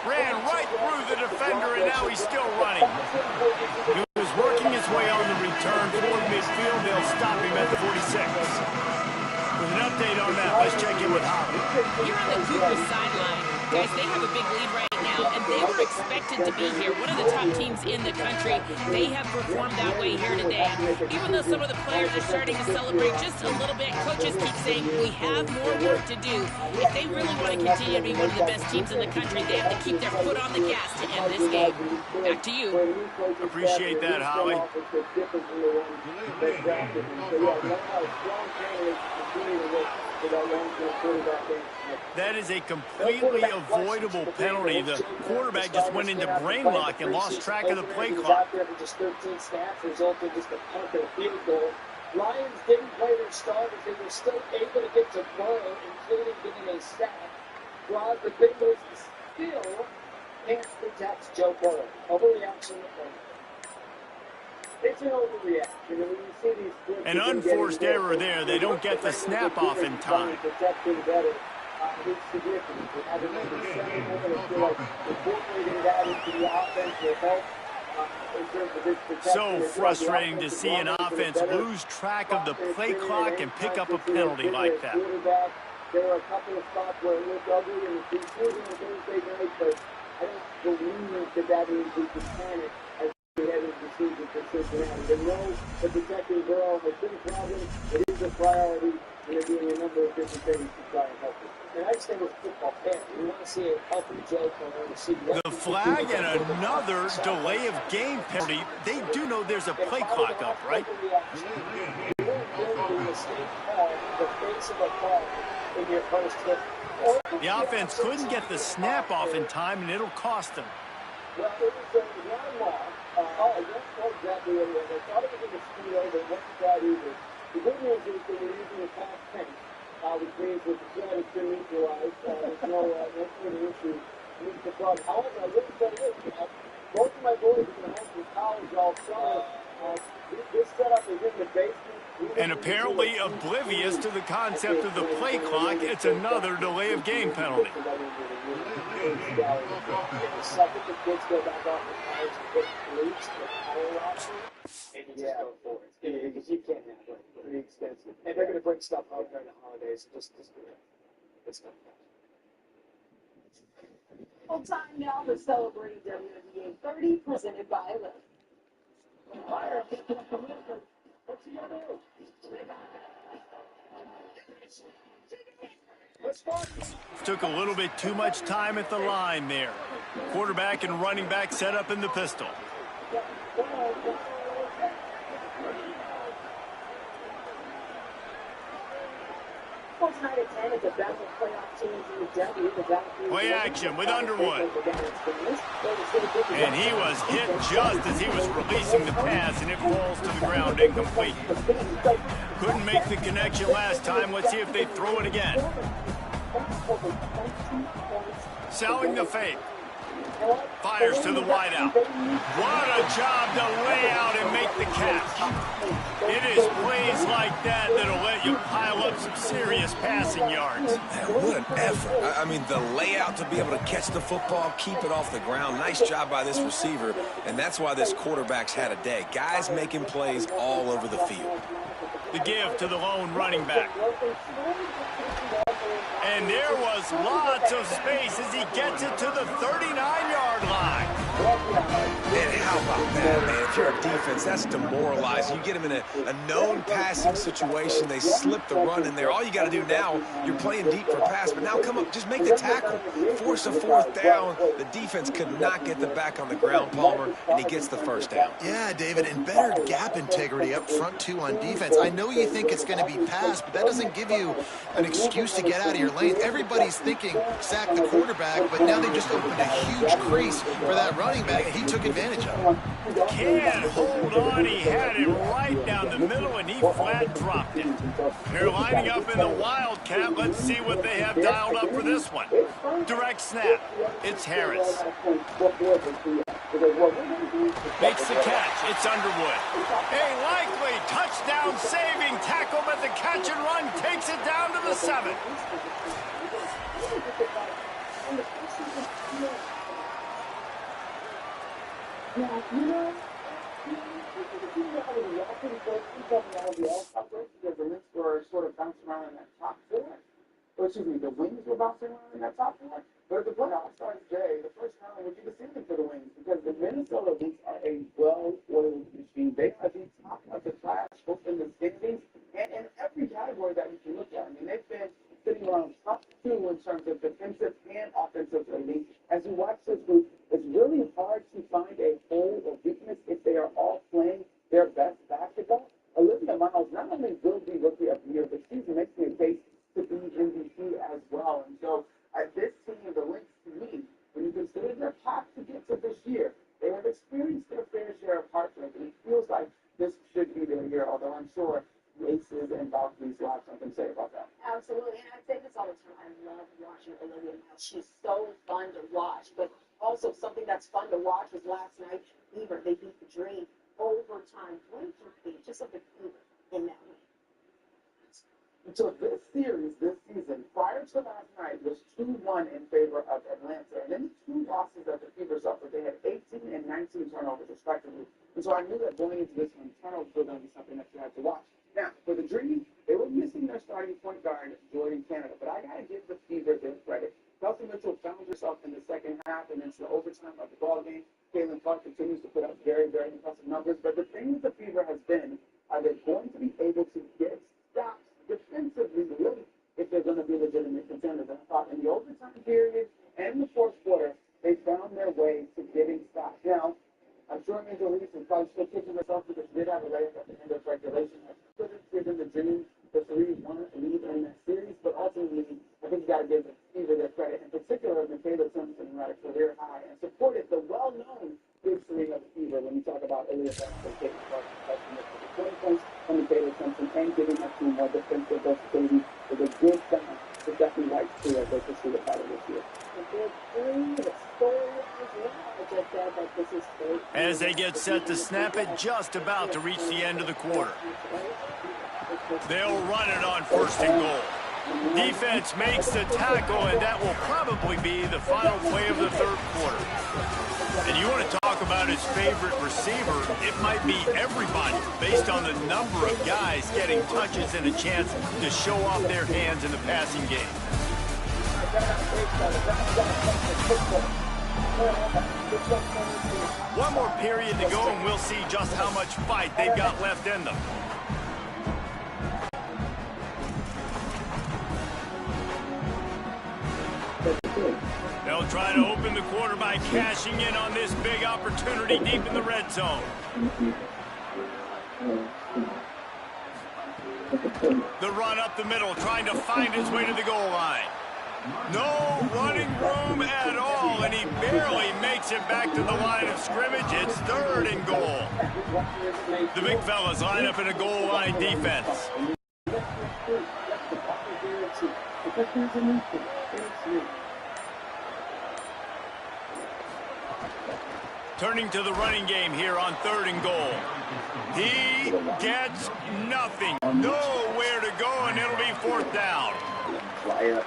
Ran right through the defender, and now he's still running. He was working his way on the return toward midfield. They'll stop him at the 46. With an update on that, let's check in with Holly. Here on the Cougar sideline, Guys, they have a big lead right now, and they were expected to be here. One of the top teams in the country. They have performed that way here today. Even though some of the players are starting to celebrate just a little bit, coaches keep saying we have more work to do. If they really want to continue to be one of the best teams in the country, they have to keep their foot on the gas to end this game. Back to you. Appreciate that, Holly. That is a completely avoidable penalty. The quarterback just went into brain lock and lost track of the play clock. Just 13 snaps, resulting in just a punt and a field goal. Lions didn't play their starters. They were still able to get to Burrow, including getting a sack. While the Bengals still can't protect Joe Burrow. Overreaction. It's an overreaction. And when you see these An unforced error there. They don't get the snap off in time. It's significant. They have another 7 minutes. I feel like incorporating that into the offense will help. So frustrating to see an offense lose track of the play clock and pick up a penalty like that. There were a couple of spots where it looked ugly in the preseason on Thursday night, but I don't believe that means we can panic as we head into the season for Cincinnati. They know that protecting Burrow has been a problem. It is a priority, and they're doing a number of different things to try and help it. And I just think it's football fair. We want to see a healthy Joe Burrow to see the flag and another delay of game penalty. They do know there's a play clock up, right? The offense couldn't get the snap off in time, and it'll cost them. Well, it was a long I don't know exactly what it was. I thought it was a mosquito, but it wasn't that either. The good news is that we're using a past tense, which means that the threat has been neutralized. There's no further issue with the club. However, I will say this, both of my boys have been home from college all summer. This setup is in the basement. And apparently oblivious to the concept of the play clock, it's another delay of game penalty. Because you can't have it. Pretty expensive. And they're going to bring stuff out during the holidays. Just it's not Well, time now for celebrating WNBA 30, presented by Lyft. Fire, what's he gonna do? Took a little bit too much time at the line there. Quarterback and running back set up in the pistol. Play action with Underwood. And he was hit just as he was releasing the pass, and it falls to the ground incomplete. Couldn't make the connection last time. Let's see if they throw it again. Selling the fake. Fires to the wideout. What a job to lay out and make the catch. It is plays like that that'll let you pile up some serious passing yards. Man, what an effort. I mean, the layout to be able to catch the football, keep it off the ground. Nice job by this receiver, and that's why this quarterback's had a day. Guys making plays all over the field. The give to the lone running back. And there was lots of space as he gets it to the 39-yard line. And how about that, man? If you're a defense, that's demoralizing. You get them in a known passing situation. They slip the run in there. All you got to do now, you're playing deep for pass, but now come up, just make the tackle. Force a fourth down. The defense could not get the back on the ground, Palmer, and he gets the first down. Yeah, David, and better gap integrity up front, too, on defense. I know you think it's going to be pass, but that doesn't give you an excuse to get out of your lane. Everybody's thinking sack the quarterback, but now they just opened a huge crease for that running back, and he took advantage of it. Can't hold on. He had it right down the middle, and he flat dropped it. They're lining up in the Wildcat. Let's see what they have dialed up for this one. Direct snap. It's Harris. Makes the catch. It's Underwood. A likely touchdown saving tackle, but the catch and run takes it down to the 7. Sort of bouncing around in that top 4. the Wings were bouncing around in that top four. But if the playoffs start today, the first round would be the ceiling for the Wings because the Minnesota Lynx are a well-oiled machine. They are the top of the class, both in the standings and in every category that we can look at. I mean, they've been sitting around top two in terms of defensive and offensive rating. As you watch this group, it's really hard to find a hole or weakness if they are all playing their best basketball. Olivia Miles not only will be Rookie of the Year, but she's making a case to be MVP as well. And so this team, the Lynx, to me, when you consider their path to get to this year, they have experienced their fair share of heartbreak, and it feels like this should be their year, although I'm sure the Aces and Valkyries will have something to say about that. Absolutely, and I say this all the time. I love watching Olivia Miles. She's so fun to watch, but also something that's fun to watch was last night, Beaver, they beat the Dream overtime. What did you think just of the Beaver in that win? So this series, this season, prior to last night, was 2-1 in favor of Atlanta. And then the two losses that the Fever suffered, they had 18 and 19 turnovers, respectively. And so I knew that going into this one, turnovers were going to be something that you had to watch. Now, for the Dream, they were missing their starting point guard, Jordan Canada. But I got to give the Fever their credit. Kelsey Mitchell found herself in the second half and into the overtime of the ballgame. Caitlin Clark continues to put up very, very impressive numbers. But the thing with the Fever has been, are they going to be able to get stops defensively late if they're going to be legitimate contenders? And I thought in the overtime period and the fourth quarter, they found their way to getting stops. Now, I'm sure Angel Reese is probably still kicking herself because she did have a layup at the end of regulation. I could have given the Dream the 3-1 lead in that series, but ultimately, I think you got to give the Fever their credit. In particular, Michaela Simpson had a career high and supported the well-known big three of the Fever when you talk about Aaliyah Banks and Caitlin Clark. 20 points from Michaela Simpson and giving that team more defensive versatility is a good sign to definitely like to as they pursue the title this year. As they get set to snap it, just about to reach the end of the quarter. They'll run it on first and goal. Defense makes the tackle, and that will probably be the final play of the third quarter. And you want to talk about his favorite receiver, it might be everybody based on the number of guys getting touches and a chance to show off their hands in the passing game. One more period to go, and we'll see just how much fight they've got left in them. They'll try to open the quarter by cashing in on this big opportunity deep in the red zone. The run up the middle, trying to find his way to the goal line. No running room at all, and he barely makes it back to the line of scrimmage. It's third and goal. The big fellas line up in a goal line defense. Turning to the running game here on third and goal. He gets nothing. Nowhere to go, and it'll be fourth down.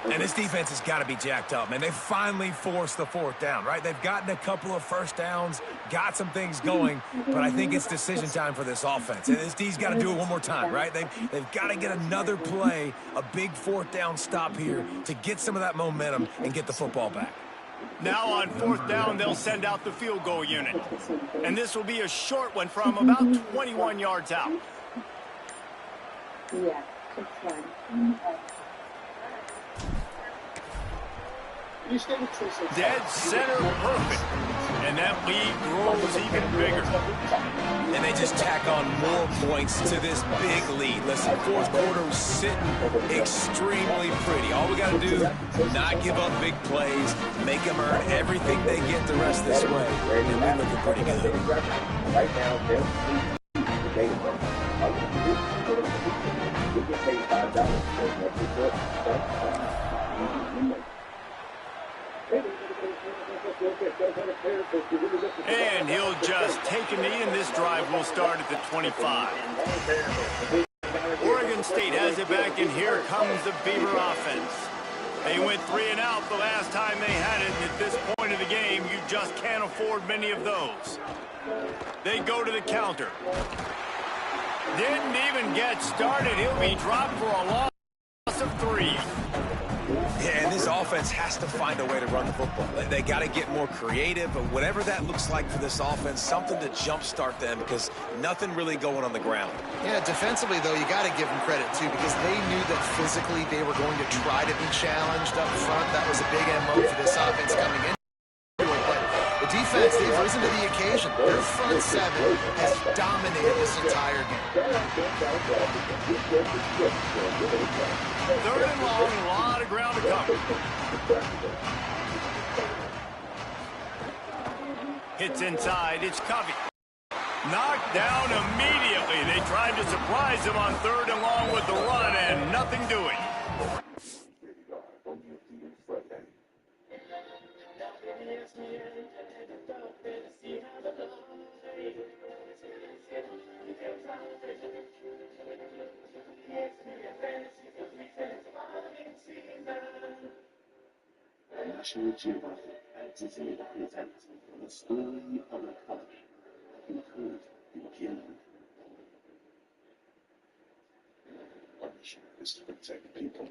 And this defense has got to be jacked up, man. They finally forced the fourth down, right? They've gotten a couple of first downs, got some things going, but I think it's decision time for this offense. And this D's got to do it one more time, right? They've got to get another play, a big fourth down stop here to get some of that momentum and get the football back. Now on fourth down, they'll send out the field goal unit. And this will be a short one from about 21 yards out. Yeah, it's fine. Dead center perfect. And that lead grows even bigger. And they just tack on more points to this big lead. Listen, fourth quarter was sitting extremely pretty. All we got to do, not give up big plays, make them earn everything they get the rest this way. And we're looking pretty good. Right now, they're And he'll just take a knee, and this drive will start at the 25. Oregon State has it back, and here comes the Beaver offense. They went 3 and out the last time they had it, and at this point of the game, you just can't afford many of those. They go to the counter. Didn't even get started. He'll be dropped for a loss of 3. offense has to find a way to run the football. They got to get more creative, but whatever that looks like for this offense, something to jumpstart them because nothing really going on the ground. Yeah, defensively, though, you got to give them credit, too, because they knew that physically they were going to try to be challenged up front. That was a big MO for this offense coming in. The defense, they've risen to the occasion. Their front seven has dominated this entire game. Third and long, a lot of ground to cover. Hits inside, it's Covey. Knocked down immediately. They tried to surprise him on third and long with the run and nothing doing. National Geographic and Disney present the story of a colony who could begin. Our mission is to protect people.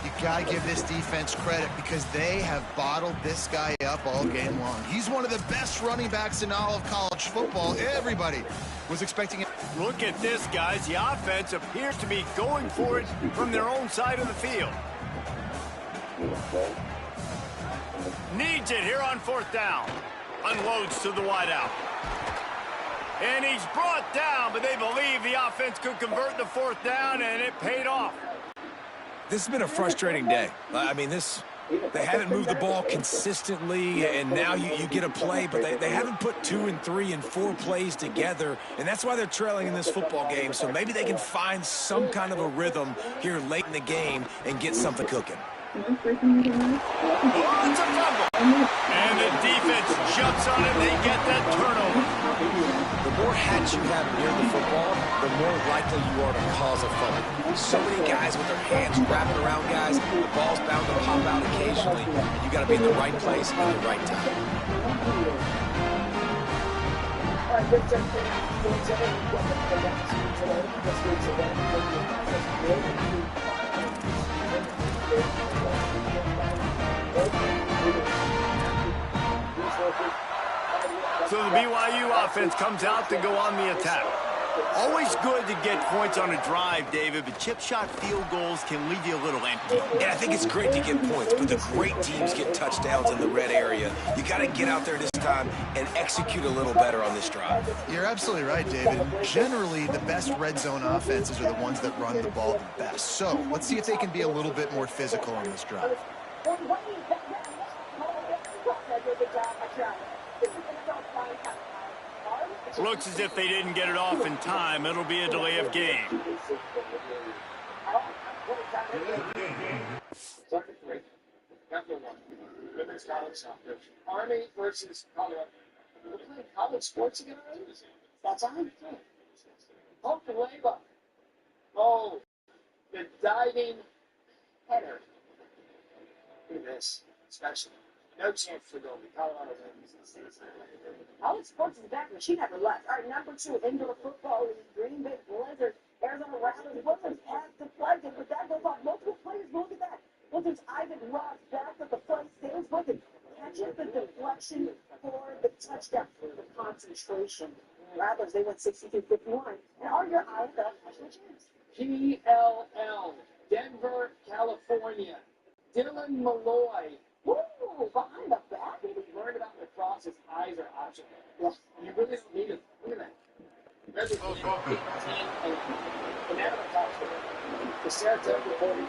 You got to give this defense credit because they have bottled this guy up all game long. He's one of the best running backs in all of college football. Everybody was expecting it. Look at this, guys. The offense appears to be going for it from their own side of the field. Needs it here on fourth down. Unloads to the wideout. And he's brought down, but they believe the offense could convert the fourth down, and it paid off. This has been a frustrating day. I mean, they haven't moved the ball consistently, and now you get a play, but they haven't put 2 and 3 and 4 plays together, and that's why they're trailing in this football game. So maybe they can find some kind of a rhythm here late in the game and get something cooking. Oh, it's a fumble. And the defense jumps on it. They get that turnover. The more hats you have near the football, the more likely you are to cause a fumble. So many guys with their hands wrapping around guys, the ball's bound to pop out occasionally, and you got to be in the right place at the right time. So the BYU offense comes out to go on the attack. Always good to get points on a drive, David, but chip shot field goals can leave you a little empty. And I think it's great to get points, but the great teams get touchdowns in the red area. You got to get out there this time and execute a little better on this drive. You're absolutely right, David. Generally, the best red zone offenses are the ones that run the ball the best. So let's see if they can be a little bit more physical on this drive. Looks as if they didn't get it off in time. It'll be a delay of game. Women's college soccer. Army versus Colorado. We're playing college sports again already? That's on. Hope the labor. Oh, the diving header. Look at this. Special. No chance for goal. Colorado wins. College sports is back, but she never left. All right, number 2, indoor football is Green Bay Blizzard. Arizona Rattlers. Blizzards have deflected, but that goes off multiple players. Look at that. Blizzards Ivan Ross back at the front stands with it. Catches the deflection for the touchdown. The concentration. Rattlers, they went 62-51. And are your IFL national champs? PLL. Denver, California. Dylan Malloy. Ooh, behind the back. He learned about lacrosse. His eyes are optional. Well, you really don't need it. Look at that.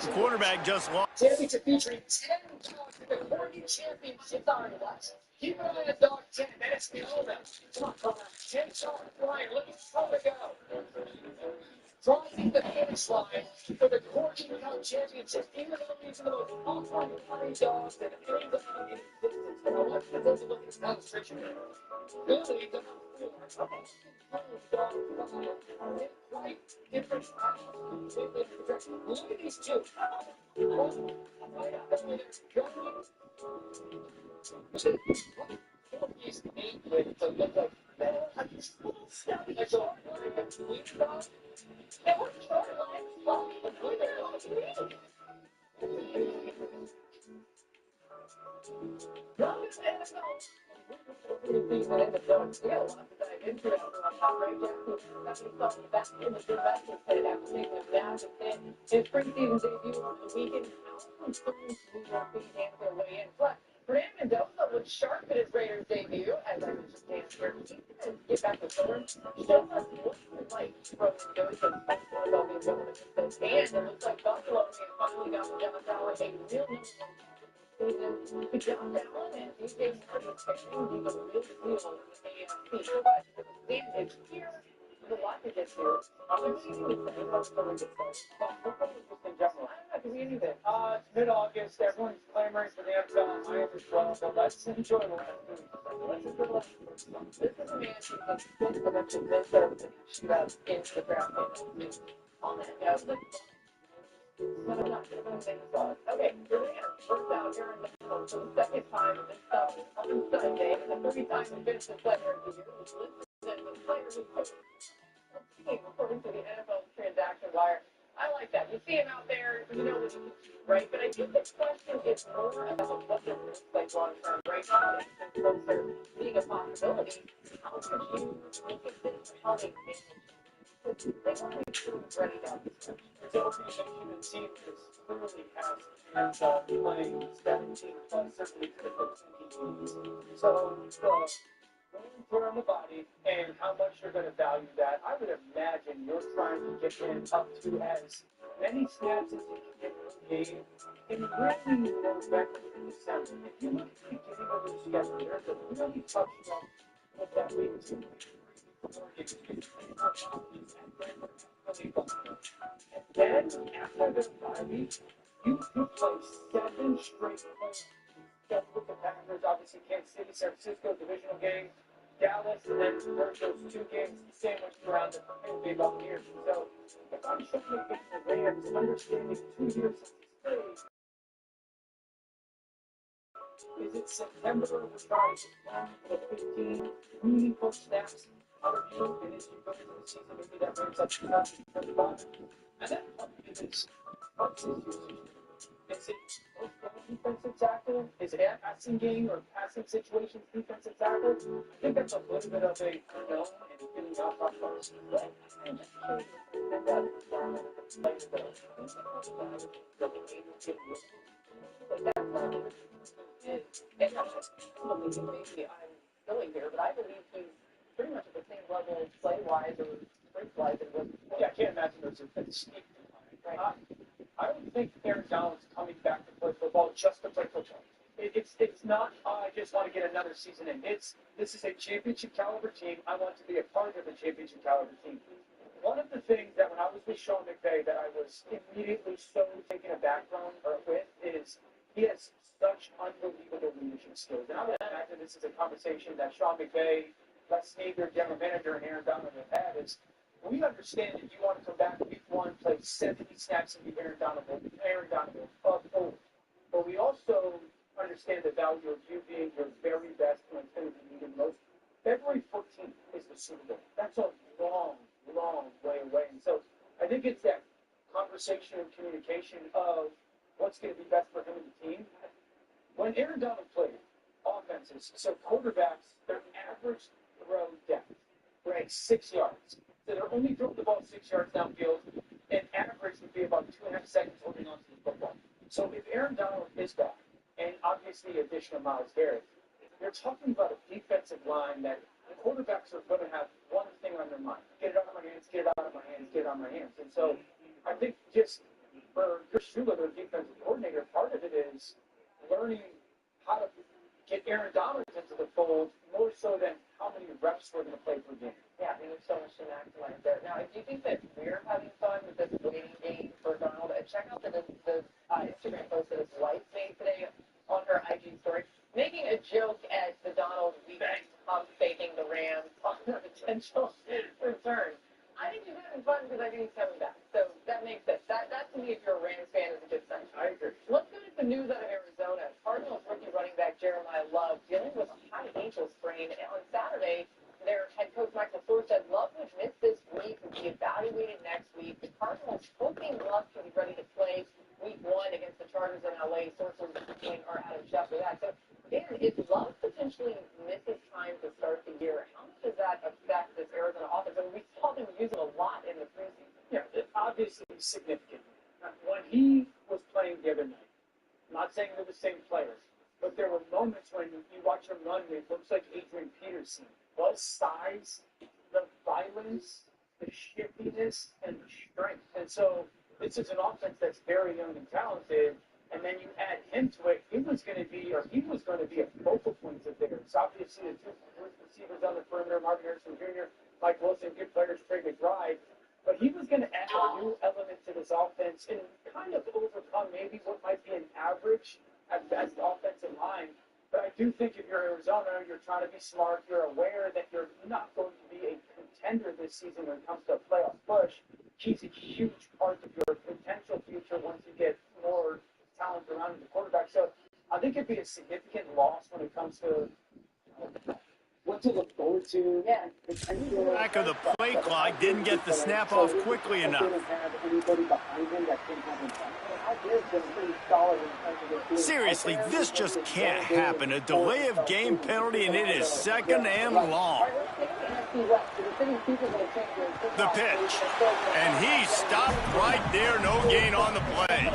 The quarterback just lost. Championship featuring 10 dogs in the Corgi Championship Dynamite. Keep an eye on dog 10. Then it's the owner. 10 shot flying. Looking slow to go. Crossing the finish line for the Corgi Cup Championship. Even though these are the most fun-flying dogs that anybody in existence. You know what? It doesn't look as concentration. Really, the quite different. Look at these two. Right out there with He's 8 with to look like that. It's a His preseason debut on the weekend, their way in. But Fernando Mendoza looked sharp in his Raiders debut, as I mentioned here. Get back to form. Still has looked like Fernando Mendoza and it looks like Buffalo has finally got the Josh Allen a real number season. The Josh Allen and DJ Martin's pairing being a real deal in the AFC. But it's here. There's a lot to get to. I'm assuming it's football just in general. I don't know, anything. It's mid-August. Everyone's clamoring for the NFL. I am as well. So let's enjoy the last 2 weeks. Let's enjoy the last 2 weeks. This is a man who can convention this up in the draft. On that note, okay, here we go. First out here in the second time in this on Sunday, and the 3 time defensive player of the year was listed with players who according to the NFL transaction wire. I like that. You see him out there, you know what he can do, right? But I think the question is more about what it looks like long term, right? Now that it's been closer being a possibility, how would you look at this? How they manage it? They want to make sure he's ready down the stretch. There's an organization and team that clearly has been playing 17 plus, certainly to the 15 games. So wear on the body and how much you're going to value that. I would imagine you're trying to get him up to as many snaps as you can get per game. And really November and December. If you look at the beginning of the schedule, there's a really tough stretch with that week 2, 3, 4 games. And then after the bye week, you could play 7 straight plays. With the Packers, obviously Kansas City, San Francisco, divisional game. Dallas, and then those 2 games sandwiched around the Tampa Buccaneers. So if I'm showing the Rams, understanding 2 years since he's played, is it September we're trying to 15 meaningful snaps out of you, and as you go into the season, maybe that brings up to 35. And then is what's his usage? Is it defensive tackle? Is it passing game or passing situations defensive tackle? I think that's a little bit of a unknown and getting out of maybe I'm silly here, but I believe he's pretty much at the same level play-wise or strength-wise as was before. Yeah, I can't imagine there's a steep decline. Right. I don't think Aaron Donald's coming back to play football just to play football. It's not, I just want to get another season in. This is a championship caliber team. I want to be a part of a championship caliber team. One of the things that when I was with Sean McVay that I was immediately so taken aback with is he has such unbelievable leadership skills. And I would imagine this is a conversation that Sean McVay, Les Snead, general manager, and Aaron Donald have had is we understand that you want to come back week 1, play 70 snaps and be Aaron Donald of old. But we also understand the value of you being your very best when it's going to be needed most. February 14th is the Super Bowl. That's a long, long way away. And so I think it's that conversation and communication of what's going to be best for him and the team. When Aaron Donald played offenses, so quarterbacks, their average throw depth, right, 6 yards. So they're only throwing the ball 6 yards downfield, and average would be about 2.5 seconds holding on to the football. So if Aaron Donald is back, and obviously additional Myles Garrett, you're talking about a defensive line that the quarterbacks are going to have one thing on their mind: get it out of my hands, get it out of my hands, get it out of my hands. And so I think just for Chris Shula, the defensive coordinator, part of it is learning how to get Aaron Donald into the fold more so than how many reps we're going to play per game. Yeah, there's so much to maximize there. Now, do you think that we're having fun with this waiting game for Donald? And check out the Instagram post that his wife made today on her IG story, making a joke at the Donald weekend faking the Rams on a potential return. I think he's having fun because I think he's coming back. So that makes sense. That to me, if you're a Rams fan, is a good sign. I agree. Let's go to the news out of Arizona. Cardinals rookie running back Jeremiah Love dealing with a high ankle sprain. And on Saturday, their head coach Michael Floor said Love would miss this week and be evaluated next week. The Cardinals hoping Love can be ready to play week 1 against the Chargers in LA. Sources are out of after that. So, Dan, if Love potentially misses time to start the year, how much does that affect this Arizona offense? I mean, we saw them use it a lot in the preseason. Yeah, it obviously significant. When he was playing the other night, I'm not saying they're the same players, but there were moments when you watch him run, it looks like Adrian Peterson. The size, the violence, the shiftiness, and the strength. And so this is an offense that's very young and talented. And then you add him to it, he was going to be a focal point of theirs. Obviously, the two receivers on the perimeter, Marvin Harrison Jr., Mike Wilson, good players, Trey McBride. But he was going to add a new element to this offense and kind of overcome maybe what might be an average at best offensive line. But I do think if you're Arizona, you're trying to be smart. You're aware that you're not going to be a contender this season when it comes to a playoff push. He's a huge part of your potential future once you get more talent around the quarterback. So I think it'd be a significant loss when it comes to what to look forward to. Yeah. Back of the play clock didn't get the snap off quickly enough. Seriously, this just can't happen. A delay of game penalty, and it is second and long. The pitch. And he stopped right there. No gain on the play.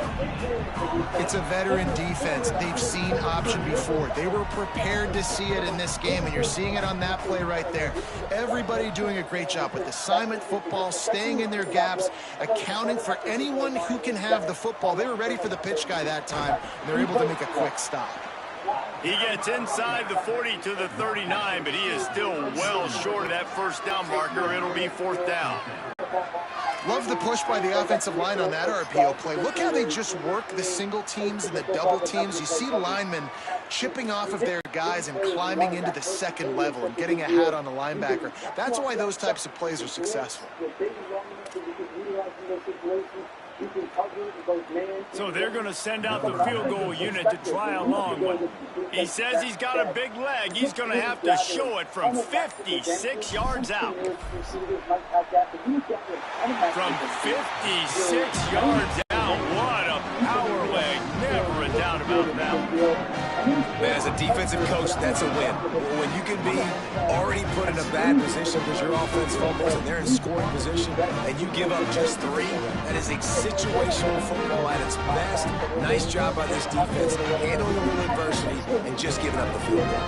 It's a veteran defense. They've seen option before. They were prepared to see it in this game, and you're seeing it on that play right there. Everybody doing a great job with assignment football, staying in their gaps, accounting for anyone who can have the football. They were ready for the pitch guy that time, and they're able to make a quick stop. He gets inside the 40 to the 39, but he is still well short of that first down marker. It'll be fourth down. Love the push by the offensive line on that RPO play. Look how they just work the single teams and the double teams. You see linemen chipping off of their guys and climbing into the second level and getting a hat on the linebacker. That's why those types of plays are successful. So they're going to send out the field goal unit to try a long one. He says he's got a big leg. He's going to have to show it from 56 yards out. From 56 yards out, what a power leg. Never a doubt about that. Man, as a defensive coach, that's a win. When you can be already put in a bad position because your offense fumbles and they're in scoring position and you give up just 3, that is a situational football at its best. Nice job by this defense, handling a little adversity and just giving up the field goal.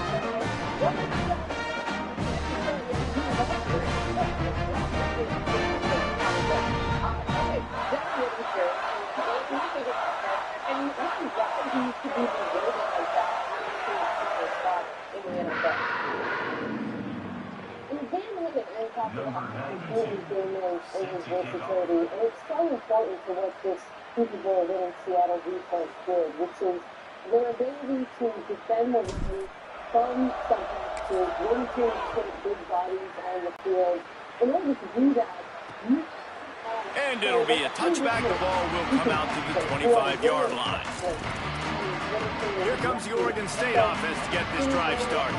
And it's so important to what this Super Bowl winning Seattle defense did, which is their ability to defend the run from sometimes to rotate and put big bodies on the field. In order to do that, and it'll be a touchback. The ball will come out to the 25-yard line. Here comes the Oregon State offense to get this drive started.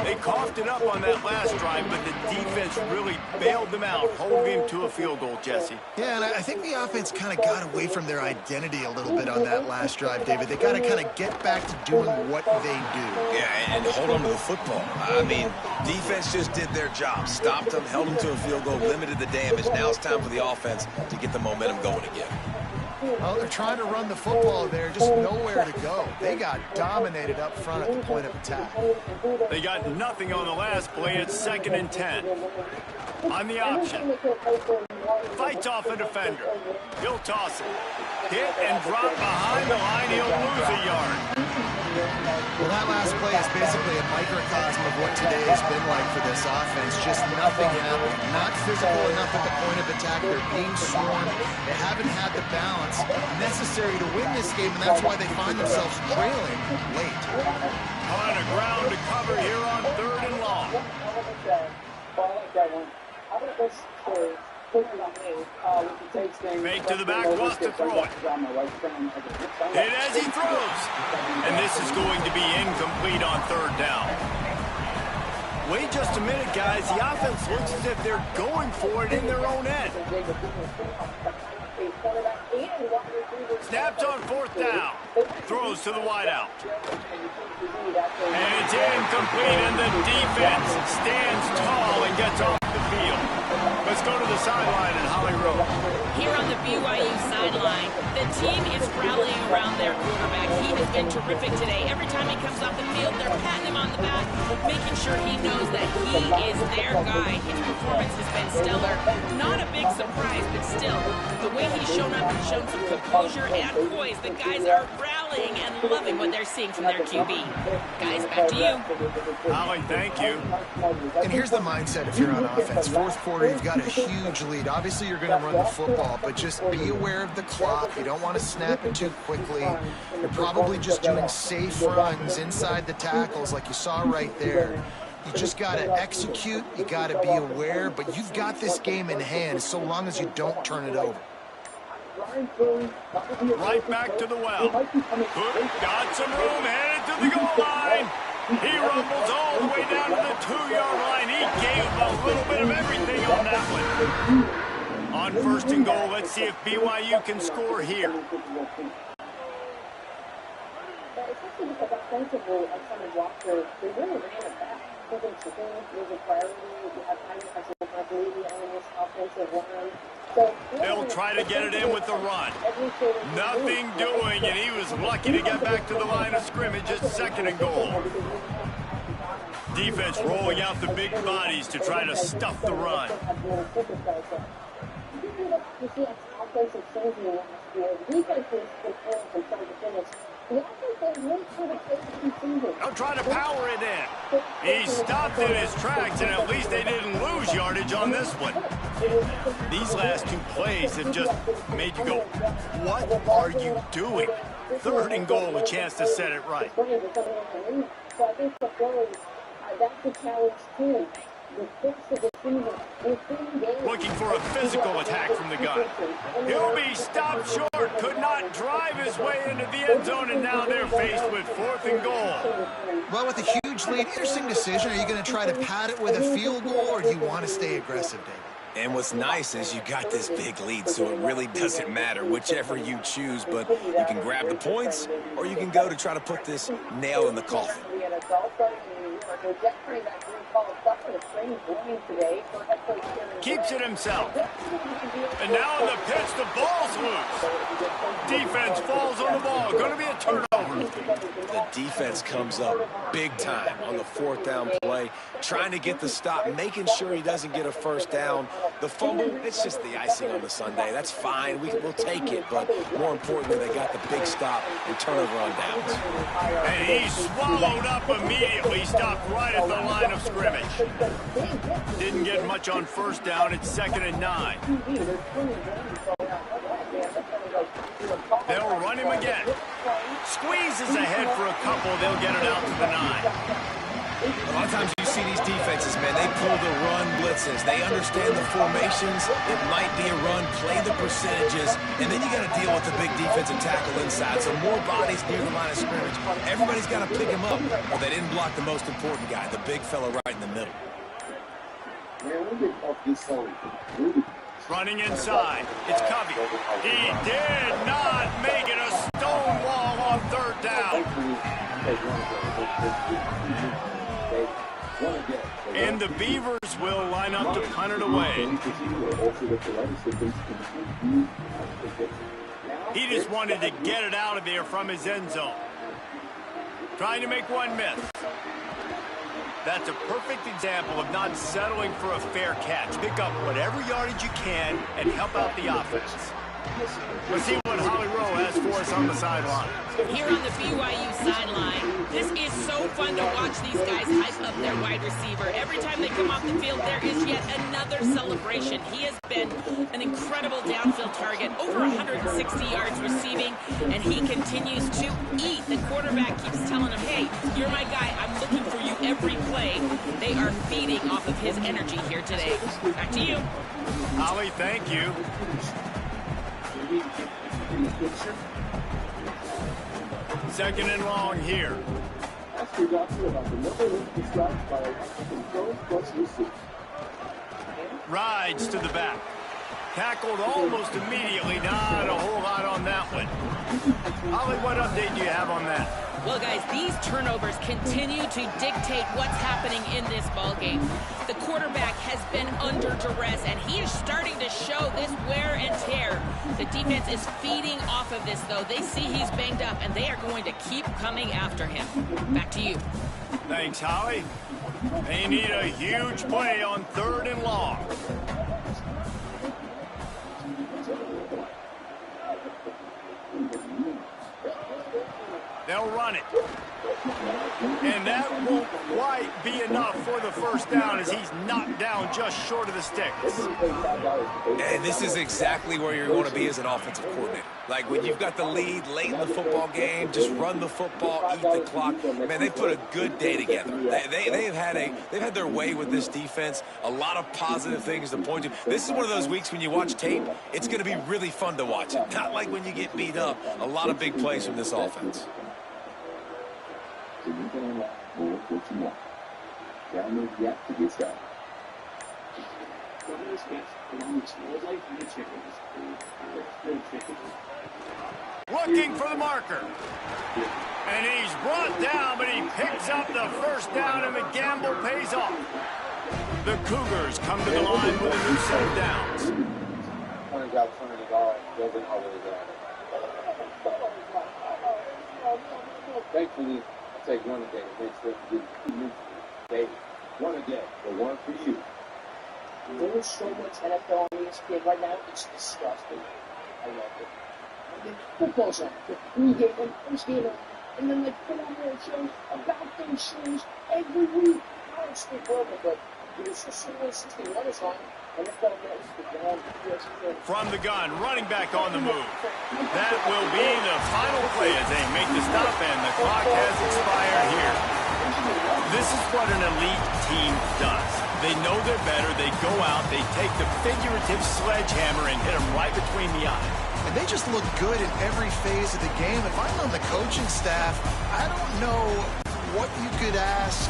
They coughed it up on that last drive, but the defense really bailed them out, holding him to a field goal, Jesse. Yeah, and I think the offense kind of got away from their identity a little bit on that last drive, David. They got to kind of get back to doing what they do. Yeah, and hold on to the football. I mean, defense just did their job. Stopped them, held them to a field goal, limited the damage. Now it's time for the offense to get the momentum going again. Well, they're trying to run the football there, just nowhere to go. They got dominated up front at the point of attack. They got nothing on the last play. It's 2nd and 10. On the option. Fights off a defender. He'll toss it. Hit and drop behind the line. He'll lose a yard. Well, that last play is basically a microcosm of what today has been like for this offense. Just nothing happening. Not physical enough at the point of attack. They're being swarmed. They haven't had the balance necessary to win this game, and that's why they find themselves trailing late. On the ground to cover here on 3rd and long. Fake to the back, wants to throw it. Hit as he throws. And this is going to be incomplete on 3rd down. Wait just a minute, guys. The offense looks as if they're going for it in their own end. Snaps on fourth down. Throws to the wideout. And it's incomplete, and the defense stands tall and gets off the field. Let's go to the sideline in Holly Rowe. Here on the BYU sideline, the team is rallying around their quarterback. He has been terrific today. Every time he comes off the field, they're patting him on the back, making sure he knows that he is their guy. His performance has been stellar. Not a big surprise, but still, the way he's shown up and shown some composure and poise, the guys are rallying and loving what they're seeing from their QB. Guys, back to you. Holly, thank you. And here's the mindset if you're on offense. Fourth quarter, you've got a huge lead. Obviously, you're going to run the football, but just be aware of the clock. You don't want to snap it too quickly. You're probably just doing safe runs inside the tackles like you saw right there. You just got to execute. You got to be aware, but you've got this game in hand so long as you don't turn it over. Right back to the well. Cook got some room, headed to the goal line. He rumbles all the way down to the 2-yard line. He gave a little bit of everything on that one. On first and goal, let's see if BYU can score here. Especially because offensively, on some of Walker, they really ran it back. Keeping chicken was a priority. You have time to catch the lead on this offensive line. They'll try to get it in with the run. Nothing doing, and he was lucky to get back to the line of scrimmage at second and goal. Defense rolling out the big bodies to try to stuff the run. They'll try to power it in. He stopped in his tracks, and at least they didn't lose yardage on this one. These last two plays have just made you go, what are you doing? Third and goal, a chance to set it right. That's the challenge too. Looking for a physical attack from the gun. He'll be stopped short. Could not drive his way into the end zone, and now they're faced with fourth and goal. Well, with a huge lead, interesting decision. Are you going to try to pad it with a field goal, or do you want to stay aggressive, David? And what's nice is you got this big lead, so it really doesn't matter whichever you choose, but you can grab the points, or you can go to try to put this nail in the coffin. Keeps it himself. And now in the pitch, the ball's loose. Defense falls on the ball. Going to be a turnover. The defense comes up big time on the fourth down play, trying to get the stop, making sure he doesn't get a first down. The fumble, it's just the icing on the sundae. That's fine. We'll take it, but more importantly, they got the big stop and turnover on downs. And he swallowed up immediately. Stopped right at the line of scrimmage. Didn't get much on first down. It's 2nd and 9. They'll run him again. Squeezes ahead for a couple. They'll get it out to the 9. A lot of times you see these defenses, man, they pull the run blitzes. They understand the formations. It might be a run, play the percentages, and then you got to deal with the big defensive tackle inside. So more bodies near the line of scrimmage. Everybody's got to pick him up, but they didn't block the most important guy, the big fella right in the middle. Running inside. It's Covey. He did not make it a stone wall on third down. And the Beavers will line up to punt it away. He just wanted to get it out of there from his end zone. Trying to make one miss. That's a perfect example of not settling for a fair catch. Pick up whatever yardage you can and help out the offense. Let's see what Holly Rowe has for us on the sideline. Here on the BYU sideline, this is so fun to watch these guys hype up their wide receiver. Every time they come off the field, there is yet another celebration. He has been an incredible downfield target, over 160 yards receiving, and he continues to eat. The quarterback keeps telling him, hey, you're my guy. I'm looking for you every play. They are feeding off of his energy here today. Back to you. Holly, thank you. Second and long here. Rides to the back. Tackled almost immediately. Not a whole lot on that one. Holly, what update do you have on that? Well, guys, these turnovers continue to dictate what's happening in this ball game. The quarterback has been under duress, and he is starting to show this wear and tear. The defense is feeding off of this, though. They see he's banged up, and they are going to keep coming after him. Back to you. Thanks, Holly. They need a huge play on 3rd and long. They'll run it. And that won't quite be enough for the first down as he's knocked down just short of the sticks. And this is exactly where you're going to be as an offensive coordinator. Like when you've got the lead late in the football game, just run the football, eat the clock. Man, they put a good day together. They've had their way with this defense. A lot of positive things to point to. This is one of those weeks when you watch tape, it's going to be really fun to watch it. Not like when you get beat up. A lot of big plays from this offense. Looking for the marker. And he's brought down, but he picks up the first down, and the gamble pays off. The Cougars come to the line with a new set of downs. Thankfully, I take one a day to make sure you get one a day, the one for you. There's so much NFL on ESPN right now, it's disgusting. I love it. And then football's on, the pregame and postgame, and then like 4 more shows about those shows every week. I don't speak over, but there's just 61 is on. From the gun, running back on the move. That will be the final play as they make the stop, and the clock has expired here. This is what an elite team does. They know they're better. They go out, they take the figurative sledgehammer and hit them right between the eyes. And they just look good in every phase of the game. If I'm on the coaching staff, I don't know what you could ask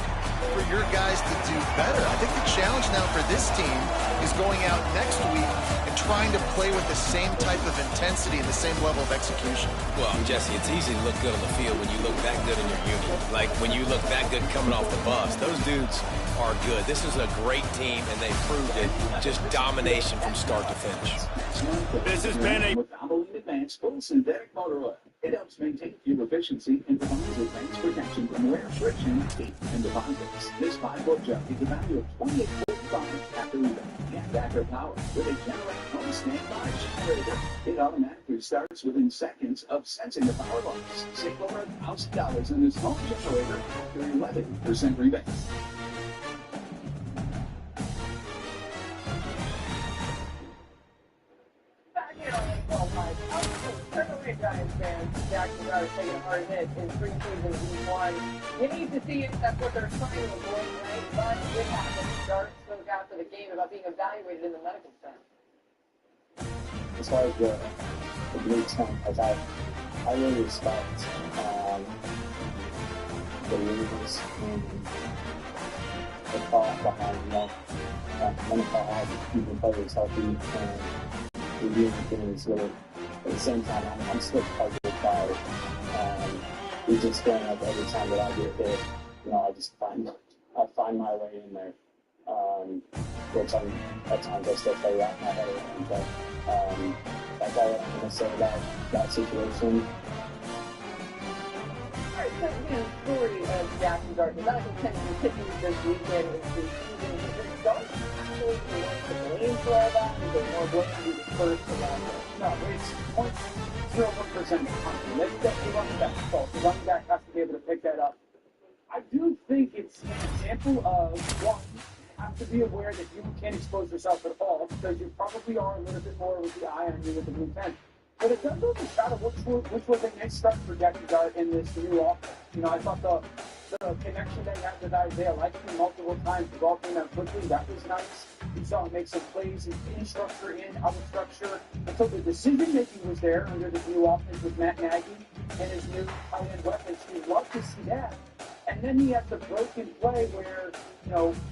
for your guys to do better. I think the challenge now for this team is going out next week and trying to play with the same type of intensity and the same level of execution. Well, Jesse, it's easy to look good on the field when you look that good in your unit. Like when you look that good coming off the bus. Those dudes are good. This is a great team, and they proved it. Just domination from start to finish. This has been a advanced full synthetic motor oil. It helps maintain fuel efficiency and provides advanced protection from wear, friction, heat, and deposits. This 5-foot jug is a value of $28.45 after rebate. And backup power with a generate home standby generator. It automatically starts within seconds of sensing the power loss. Save over $1,000 in this home generator after 11% rebates. Giants fans, Jackson are taking a hard hit in preseason week 1. You need to see it. That's what they're trying to avoid, right? But it happens. Dark spoke after the game about being evaluated in the medical center. As far as the blue tent, like I really respect the leaders and the thought behind, mental health, keeping players healthy, and reviewing things with. At the same time, I'm still puzzled by we just going up every time that I get hit. I just find my way in there, which at times I still play wrap my head around. But that's all I'm going to say about that situation. All right, so the story of Jackson Dart. That continues this weekend in preseason. Is Dart actually the blame for all that? Is there more blame to be dispersed around it? No, it's 0.01% confident. That's definitely running back's fault. The running back has to be able to pick that up. I do think it's an example of, one, you have to be aware that you can't expose yourself at all because you probably are a little bit more with the eye on you with the blue pen. But it does overshadow which was a nice start for Jackson Dart in this new offense. I thought the connection they had with Isaiah Likely multiple times, the ball came out quickly. That was nice. You saw him make some plays in structure, out of structure. And so the decision-making was there under the new offense with Matt Nagy and his new tight end weapons. You'd love to see that. And then he has the broken play where,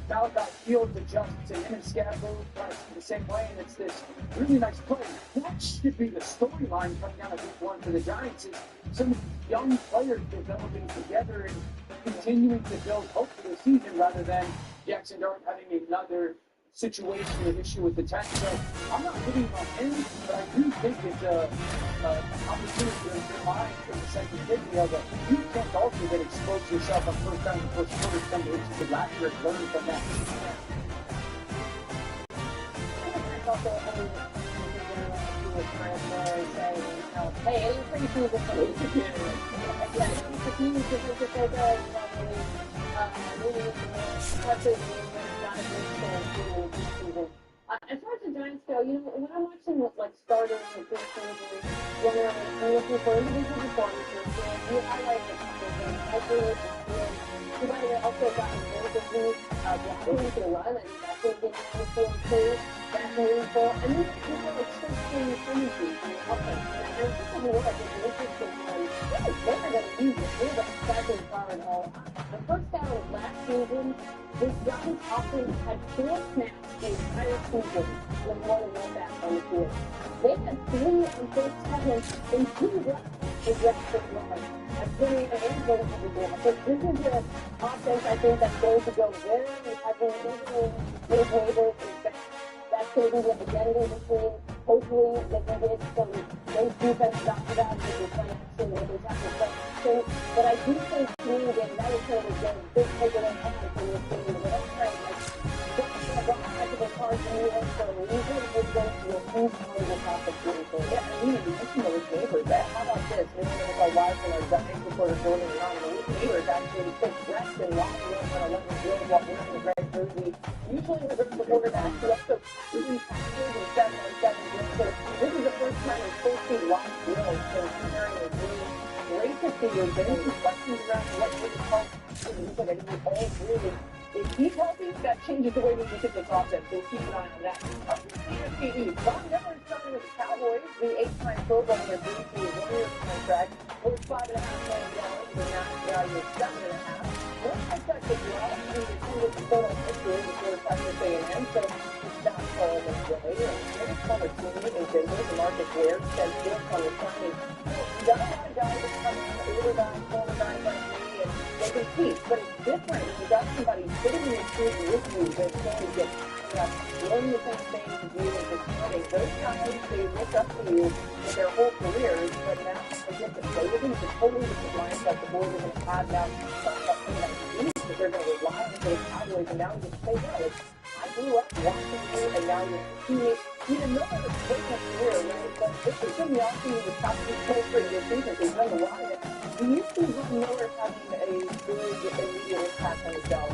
Malachi Fields adjusts to him and Scabo try to the same way, and it's this really nice play. That should be the storyline coming out of week one for the Giants, is some of these young players developing together and continuing to build hope for the season rather than Jackson Dart having another situation or issue with the tech. So I'm not giving on him, but I do think it's an opportunity to remind for the second kidney of it. You can't also get exposed yourself on first down and first quarter, something which is the last year learned from that. Hey, it ain't pretty cool before you get it. Yeah, the team is different to say that, as far as the Giants go, when I'm watching like starters and preseason, when I'm looking for individual performances, you highlight the things. I think you might have also gotten very good news, blocking to the run, and that's been getting on the field too. That's meaningful. And then you have like 16 tendencies in the offense. And this is more like an interesting one. They're going to use it. They're the second card all. The first down last season, the Giants offense had 4 snaps the entire season with more than 1 back on the field. They had 3 on first down and 2 reps with reps for one. I'm putting an handful of people. But this is an offense I think that's going to go very heavy into with waivers and stuff. That's going to be the identity between. Hopefully, they can get some great defense after that with the play action, with the tackle play action. But I do think to me that is going to get a big takeaway from this game. But I'm saying, what tactical cards in the end for a reason is going to be a huge part of the topic moving forward. Yeah, I mean, you mentioned those neighbors. How about this? Maybe we're going to go live from our Giants reporter Jordan around the week. Neighbors actually took reps and locked in on 11 field while wearing the red jersey. Usually the quarterback, he also 3 passes and 7-on-7 drills. So this is the first time in 14 locked drills since comparing the game. Great to see. There's been some questions around what really helps. But I think all really, if he's healthy, that changes the way we look at this offense. So keep an eye on that. AJTRIP. Von Miller is starting with the Cowboys. The 8-time Pro Bowler agreed to a 1-year contract worth $5.5 million. The now value is $7.5. One contract as well. And the team with the total history before Texas A&M. So it's not all in the way. And Dennis Palmertini in Denver, the Marcus Ware, said still on returning. You got a lot of guys that come in, older guys, former guys like me, and they compete. But it's different when you got somebody sitting in your seat with you that's going to get learning the same thing as you and just starting. Those guys, they look up to you with their whole careers, but now they get to play with them. It's a totally different mindset the boys are going to have now. But they're going to rely on the Cowboys, and now you just say, yeah, I grew up watching you, and now you're teammates. You didn't know how to play that career, right? But this is going to be awesome with the top 2 players for your season. They've done a lot of it. Do you see Von Miller having a big immediate impact on his job?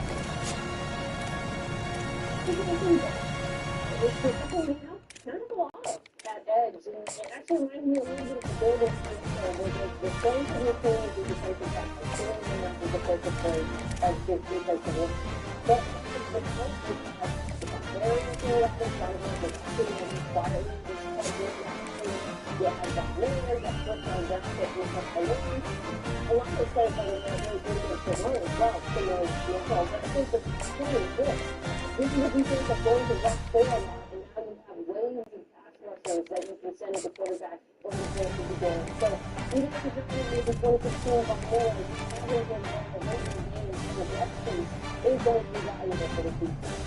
It's something we have kind of a lot of at edge, and it actually reminds me a little bit of the Golden State where the players in the team do the defensive back, filling in as the defensive play as good defensive work. But the coach is very interesting, trying to make it quietly, yeah, I got there, that first time down, that was a lot of players that are really good at the run as well, so but I think the point is this. This is a defense that's going to rush for a lot, and now you have waves of pass rushers that you can send to the quarterback over the course of the game. So even if you're just maybe 2016 Von Miller, having him run the rest of the game in the next piece is going to be valuable for the season.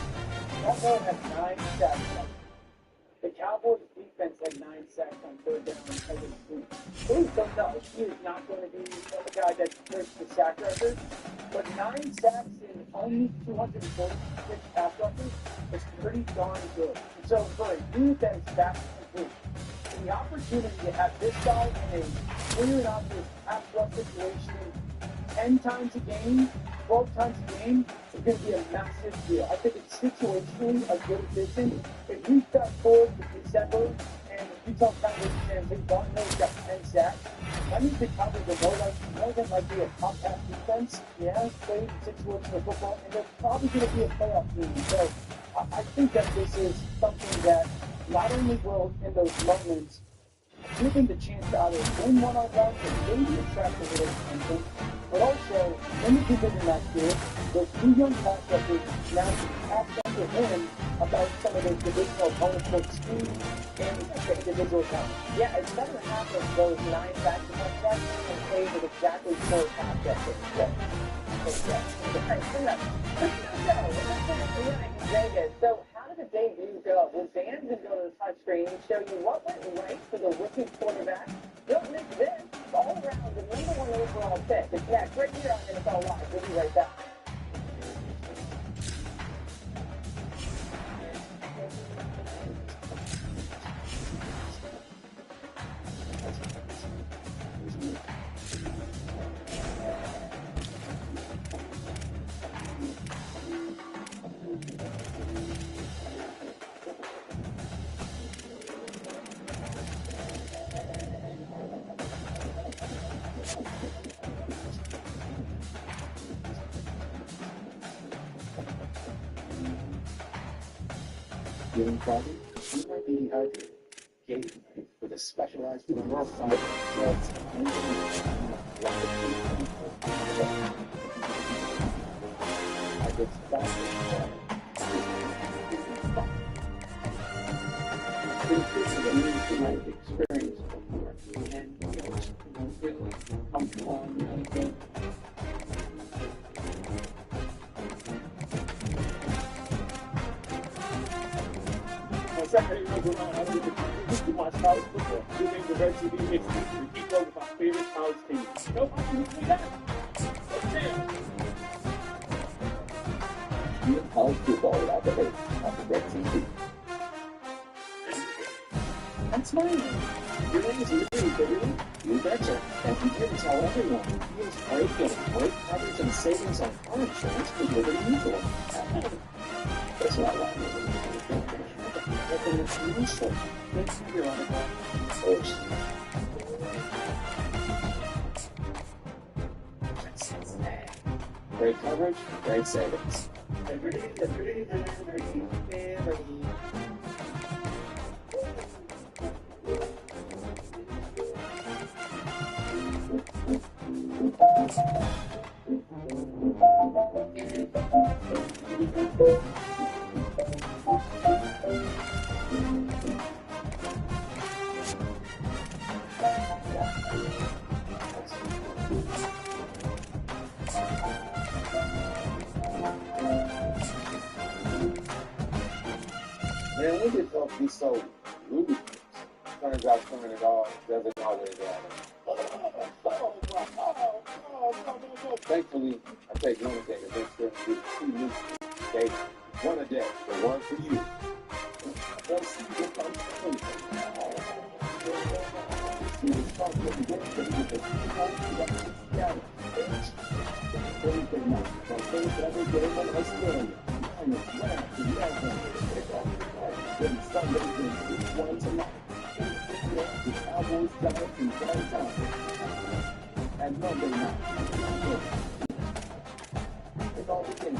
Von Miller had 9 sacks. The Cowboys defense had 9 sacks on 3rd down as a group. So no, he is not going to be the guy that breaks the sack record. But 9 sacks in only 246 pass rushes is pretty darn good. So for a unit that is that good, the opportunity to have this guy in a clear and obvious pass rush situation 10 times a game, 12 times a game is going to be a massive deal. I think it's situationally a good addition. If we fast forward to December and you tell Cowboys fans, hey, Von Miller's got 10 sacks, that means the Cowboys are more than likely a top half defense. Yeah, played situational football, and they're probably going to be a playoff team. So I think that this is something that not only will, in those moments, give them the chance to either win one-on-one or maybe attract a little attention. But also, when you consider next year, there's two young pass rushers now to pass under him about some of the divisional opponents for speed and individual talent. Yeah, it's 7.5 of those 9 sacks and touchdowns and played with exactly 4 pass rushes. Vegas. So how did the debut go? Well, Dan's going to go to the touchscreen and show you what went right for the rookie quarterback. Don't miss this. All around the #1 overall pick. It's next right here on NFL Live. We'll be right back. Feeling foggy? You might be dehydrated. Gatorade, with a specialized formula side floods hydrates faster This is a new experience before, and it's really comfortable and really good. Saturday rolls around, I used to watch college football. This ain't the Red TV mix. We keep going with my favorite college team. No, I can do that. You college football without the hate of the Red TV. That's mine. Your name is Liberty, baby. You betcha. And you can tell everyone. Feels great getting great coverage and savings on car insurance with Liberty Mutual. That's what I like. It's useful. Makes you your own first. Great coverage, great savings. Man, we get folks be so rude. Turns out turning it off doesn't always happen. Thankfully, I take one a day to make sure I get 2 new days. One a day, the one for you. And Monday night, it's all weekend.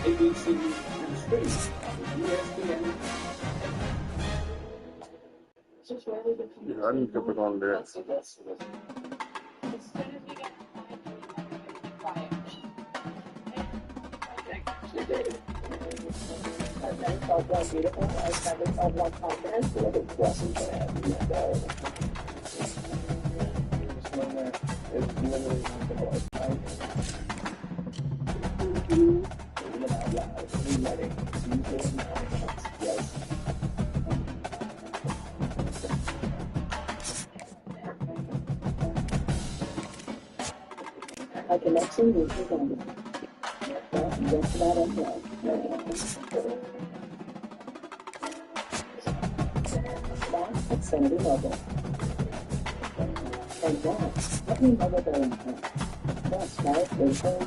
ABC and streaming ESPN. Yeah, I need to put on there. Beautiful. I have this of one conference with its blessings and This one is literally not the voice, right? Out loud, reletting, yes. a connection with your body. Just about okay. That's at Senator level. And that, let me know what they're in. That's right. There's no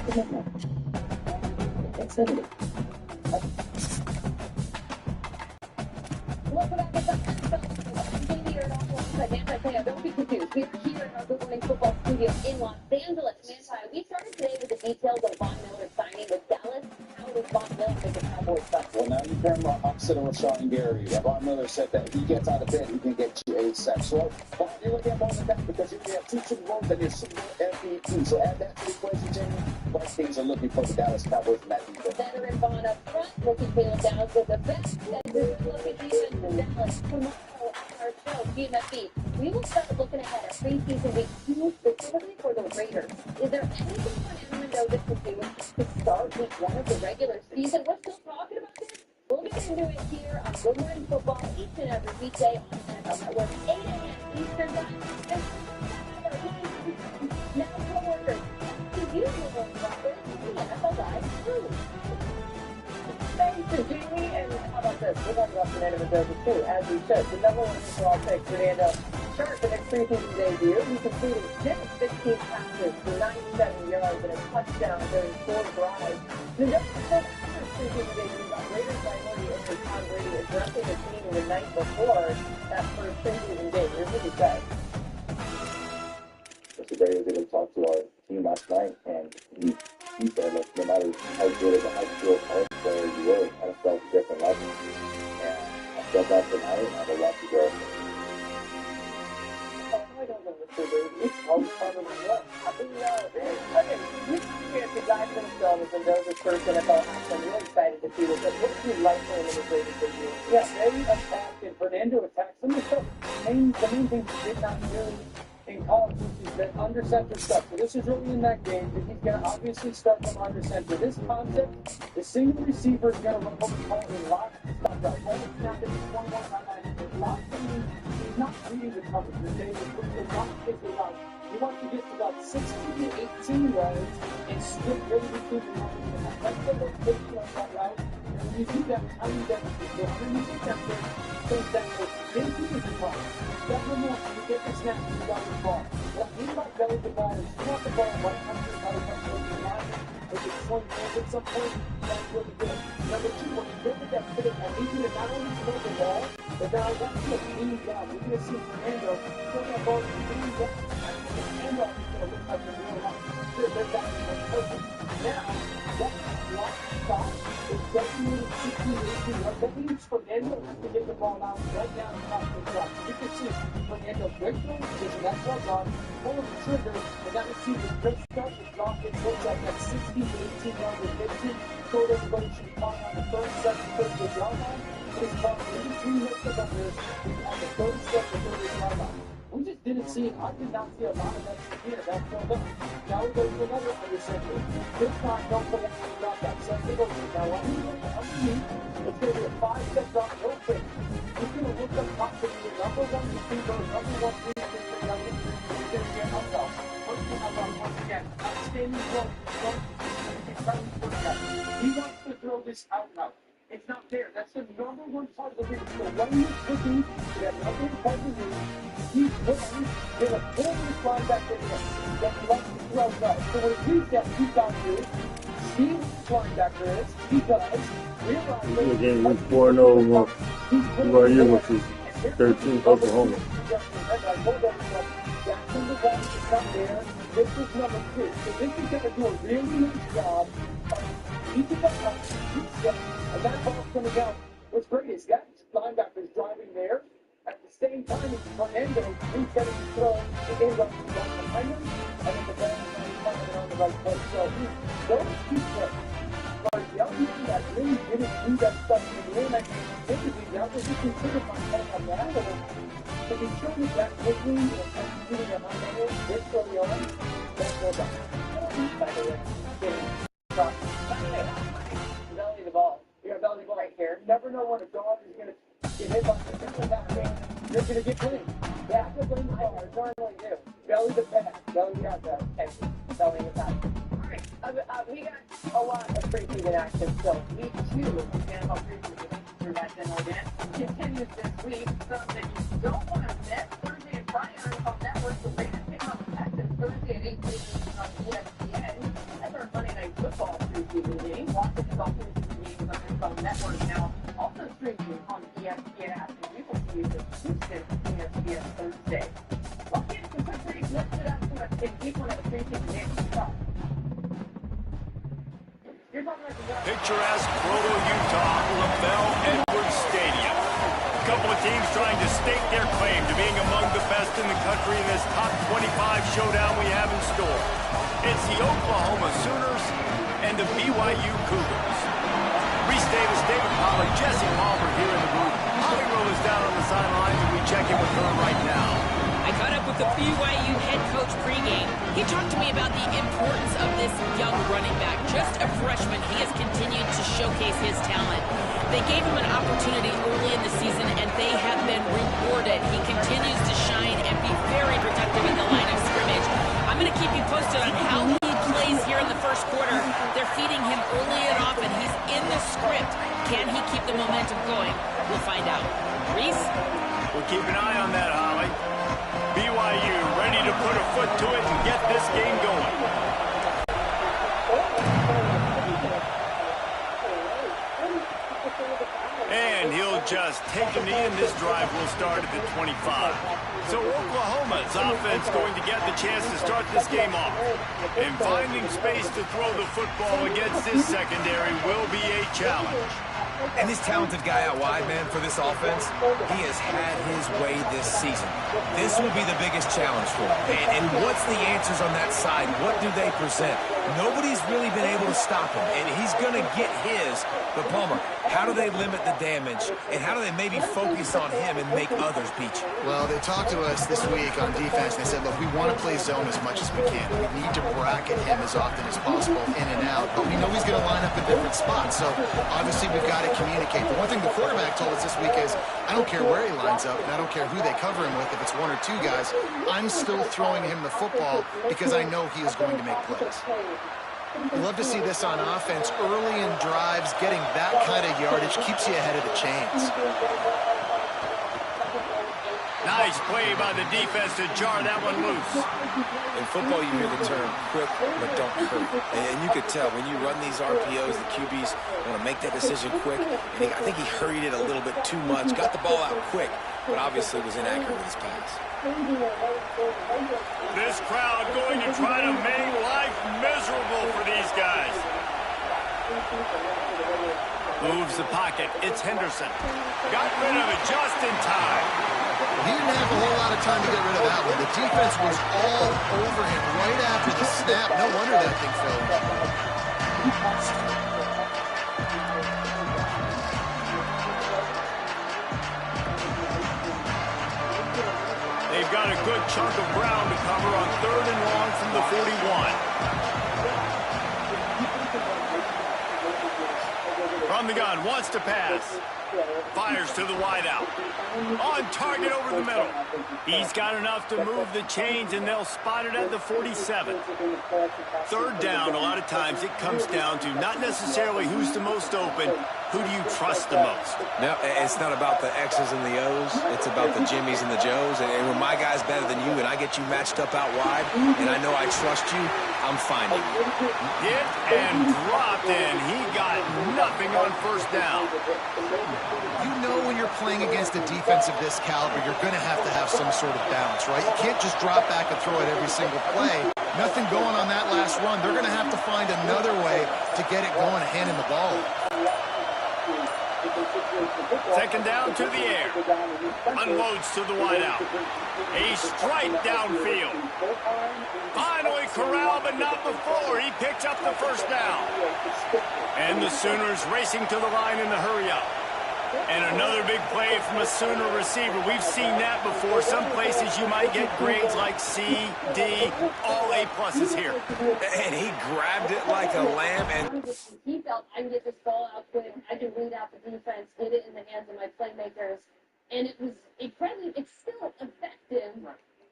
commitment. Xfinity. Welcome back to don't be confused. We're here in our Good Morning Football studio in Los Angeles. Manti, we started today with the details of Von Miller's signing with Dallas. How does Von Miller make the Cowboys better? Well, now you pair him opposite of Rashawn Gary. Von Miller said that if he gets out of bed, he can get you 8 sacks. So, well, you're looking at more than that because you have 2 Super Bowls and you're Super Bowl MVP. So add that to the equation, Jamie. Both teams are looking for the Dallas Cowboys in that defense. Veteran Von up front, looking Caleb Downs with the best. That good looking defense in Dallas. Tomorrow on our show, GMFB, we will start looking ahead at preseason week 2, specifically for the Raiders. Is there anything Fernando Mendoza could do to start week 1 of the regular season? We're still talking about this. We'll get into it here on Good Morning Football each and every weekday on NFL Network, 8 a.m. Eastern Time. And now, coworkers, to you, Robert, the NFL Live crew. Thanks to Jamie, and how about this? We're talking about Fernando Mendoza too, as we should. The number 1 overall pick, Fernando, starts the next preseason debut. He completed 10 of 15 passes for 97 yards and a touchdown during 4 drives. Mendoza said after his preseason debut about Raiders minority owner Tom Brady addressing the team the night before that first preseason game. Here's what he said. Mr. Brady was able to talk to our team last night, and he said that no matter how good of a high school college player you were, NFL is a different level. And I felt that tonight, and I have a lot to go. I don't know Mr. Brady. Always part of my work. Okay, we have to dive into the film as Mendoza's first NFL action. I'm really excited to see this. What do you like for him in his Raiders debut? Yeah, they attacked, and Fernando attacked some of the stuff. The main thing he did not do in college is that under center stuff. So this is really in that game that he's going to obviously start from under center. This concept, the single receiver is going to run what we call a lock stop route. Well, it's not that he's 21 timeline. Lock means he's not reading the coverage. The lock is the route. He wants to get to about 16 to 18 yards and split really between the numbers. And that's the location on that route. And when you do that, how do you get to go underneath the center, things that way. Then he is the ball. That one more, you get the snap, you got the ball. What we might belly the ball is you want the ball right under the line. If it's swing hands at some point, that's really good. Number 2, when you get to that pivot, I need you to not only throw the ball, but now I want you to lean down. We're going to see Fernando throw that ball and lean down. The handoff is going to look like a real lot. They're down to the perfect. Now, that block stop is definitely 16 to 18 yards. That means Fernando has to get the ball out right down the top of the drop. So you can see Fernando breakthrough position. That's well done. Pull the trigger, and that receiver just starts to drop it. Looks like that 16 to 18 yard revision. Told everybody should be calling on the 37 to 38 yard line. It's called in between the defenders on the 37 to 38 yard line. We just didn't see, I did not see a lot of that here. That's well done. Now we go to another under center. This time, don't put it on drop that center. Now, when we look underneath, it's going to be a 5-step drop, no quick. He's going to look up top to be the number 1 receiver, number 1 receiver, he's going to get up top. First thing I love, once again, outstanding throw. He wants to throw this out now. It's not there. That's the number 1 part of the read. So when he's looking, we have number 1 part of the read. He's putting, with a full line back in there. That he likes to throw right. So when he reads that, he's got to see who the linebacker is. He does. Realize that again, week 4-0 BYU, which is 13 Oklahoma. I told everyone, Jackson the one to come there. This is number 2. So this is going to do a really nice job of each of the and that ball's coming out. What's great is that linebacker's driving there. At the same time, it's Fernando resetting his throw to end up right behind him, and then the ball is coming on the right place. So those 2 plays are young men that really didn't do that stuff in the game. Typically, that was just considered my point on that level. To be showing it that quickly and executing a high level this early on, that's well done. By the way, belly the ball. You're a belly ball right here. Never know when a dog is going to get hit by the middle of that game. You're going to get clean. Yeah, I can blame the ball. I normally do. Belly the pass. Belly the outside. And belly the pass. All right. We got a lot of preseason action still. Week 2 of the NFL preseason through that demo event continues this week. Something that you don't want to miss. Thursday and Friday on NFL Network. The Raiders pick up Texans Thursday at on ESPN. That's our Monday Night Football preseason game. Watch the Dolphins games on NFL Network now. Also streaming on ESPN app. And we will see you this Tuesday on ESPN Thursday. Well, kids, the quick break lifted up to us in week one of the preseason game. Picturesque Proto-Utah LaBelle Edwards Stadium. A couple of teams trying to stake their claim to being among the best in the country in this top 25 showdown we have in store. It's the Oklahoma Sooners and the BYU Cougars. Reese Davis, David Pollard, Jesse Palmer here in the booth. Holly Rowe is down on the sidelines, and we check in with her right now. I caught up with the BYU head coach pregame. He talked to me about the importance of this young running back. Just a freshman, he has continued to showcase his talent. They gave him an opportunity early in the season, and they have been rewarded. He continues to shine and be very productive in the line of scrimmage. I'm going to keep you posted on how he plays here in the first quarter. They're feeding him early and often. He's in the script. Can he keep the momentum going? We'll find out. Reese? We'll keep an eye on that, Holly. BYU ready to put a foot to it and get this game going. And he'll just take a knee, and this drive will start at the 25. So Oklahoma's offense going to get the chance to start this game off. And finding space to throw the football against this secondary will be a challenge. And this talented guy out wide, man, for this offense, he has had his way this season. This will be the biggest challenge for him. And what's the answers on that side? What do they present? Nobody's really been able to stop him, and he's going to get his. But, Palmer, how do they limit the damage, and how do they maybe focus on him and make others beat you? Well, they talked to us this week on defense, and they said, look, we want to play zone as much as we can. We need to bracket him as often as possible in and out, but we know he's going to line up in different spots. So, obviously, we've got to communicate. The one thing the quarterback told us this week is, I don't care where he lines up, and I don't care who they cover him with, if it's one or two guys, I'm still throwing him the football because I know he is going to make plays. We love to see this on offense. Early in drives, getting that kind of yardage keeps you ahead of the chains. Nice play by the defense to jar that one loose. In football, you hear the term quick but don't hurt. And you could tell when you run these RPOs, the QBs want to make that decision quick. And I think he hurried it a little bit too much, got the ball out quick, but obviously was inaccurate with his pass. This crowd going to try to make life miserable for these guys. Moves the pocket. It's Henderson. Got rid of it just in time. He didn't have a whole lot of time to get rid of that one. The defense was all over him right after the snap. No wonder that thing fell. They've got a good chunk of ground to cover on 3rd and long from the 41. From the gun, wants to pass. Fires to the wideout. On target over the middle. He's got enough to move the chains, and they'll spot it at the 47. 3rd down, a lot of times it comes down to not necessarily who's the most open, who do you trust the most? No, it's not about the X's and the O's. It's about the Jimmies and the Joes. And when my guy's better than you and I get you matched up out wide and I know I trust you, I'm finding you. Hit and dropped, and he got nothing on 1st down. You know when you're playing against a defense of this caliber, you're going to have some sort of balance, right? You can't just drop back and throw it every single play. Nothing going on that last run. They're going to have to find another way to get it going, handing the ball. 2nd down to the air. Unloads to the wideout. A strike downfield. Finally corralled, but not before. He picks up the 1st down. And the Sooners racing to the line in the hurry-up. And another big play from a Sooner receiver. We've seen that before. Some places you might get grades like C, D, all A-pluses here. And he grabbed it like a lamb. And he felt, I can get this ball out quick. I can read out the defense, get it in the hands of my playmakers. And it was incredibly, it's still effective,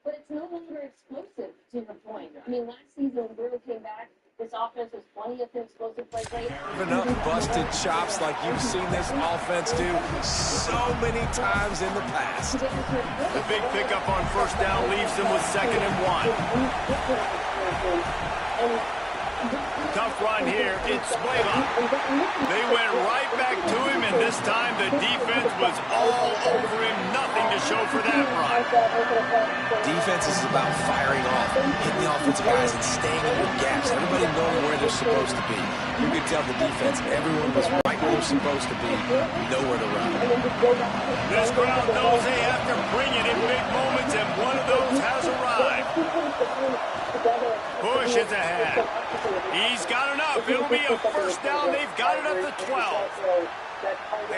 but it's no longer explosive, to your point. I mean, last season when Burrow came back, this offense was plenty of explosive plays. Enough busted chops like you've seen this offense do so many times in the past. The big pickup on 1st down leaves them with 2nd and 1. Tough run here. It's Blaylock. They went right back to him, and this time the defense was all over him. Nothing to show for that run. Defense is about firing off, hitting the offensive guys, and staying in your gaps. Everybody knowing where they're supposed to be. You could tell the defense, everyone was right where they're supposed to be, nowhere to run. This crowd knows they have to bring it in big moments, and one of those has arrived. Bush is ahead. He's got enough. It'll be a first down. They've got it at the 12.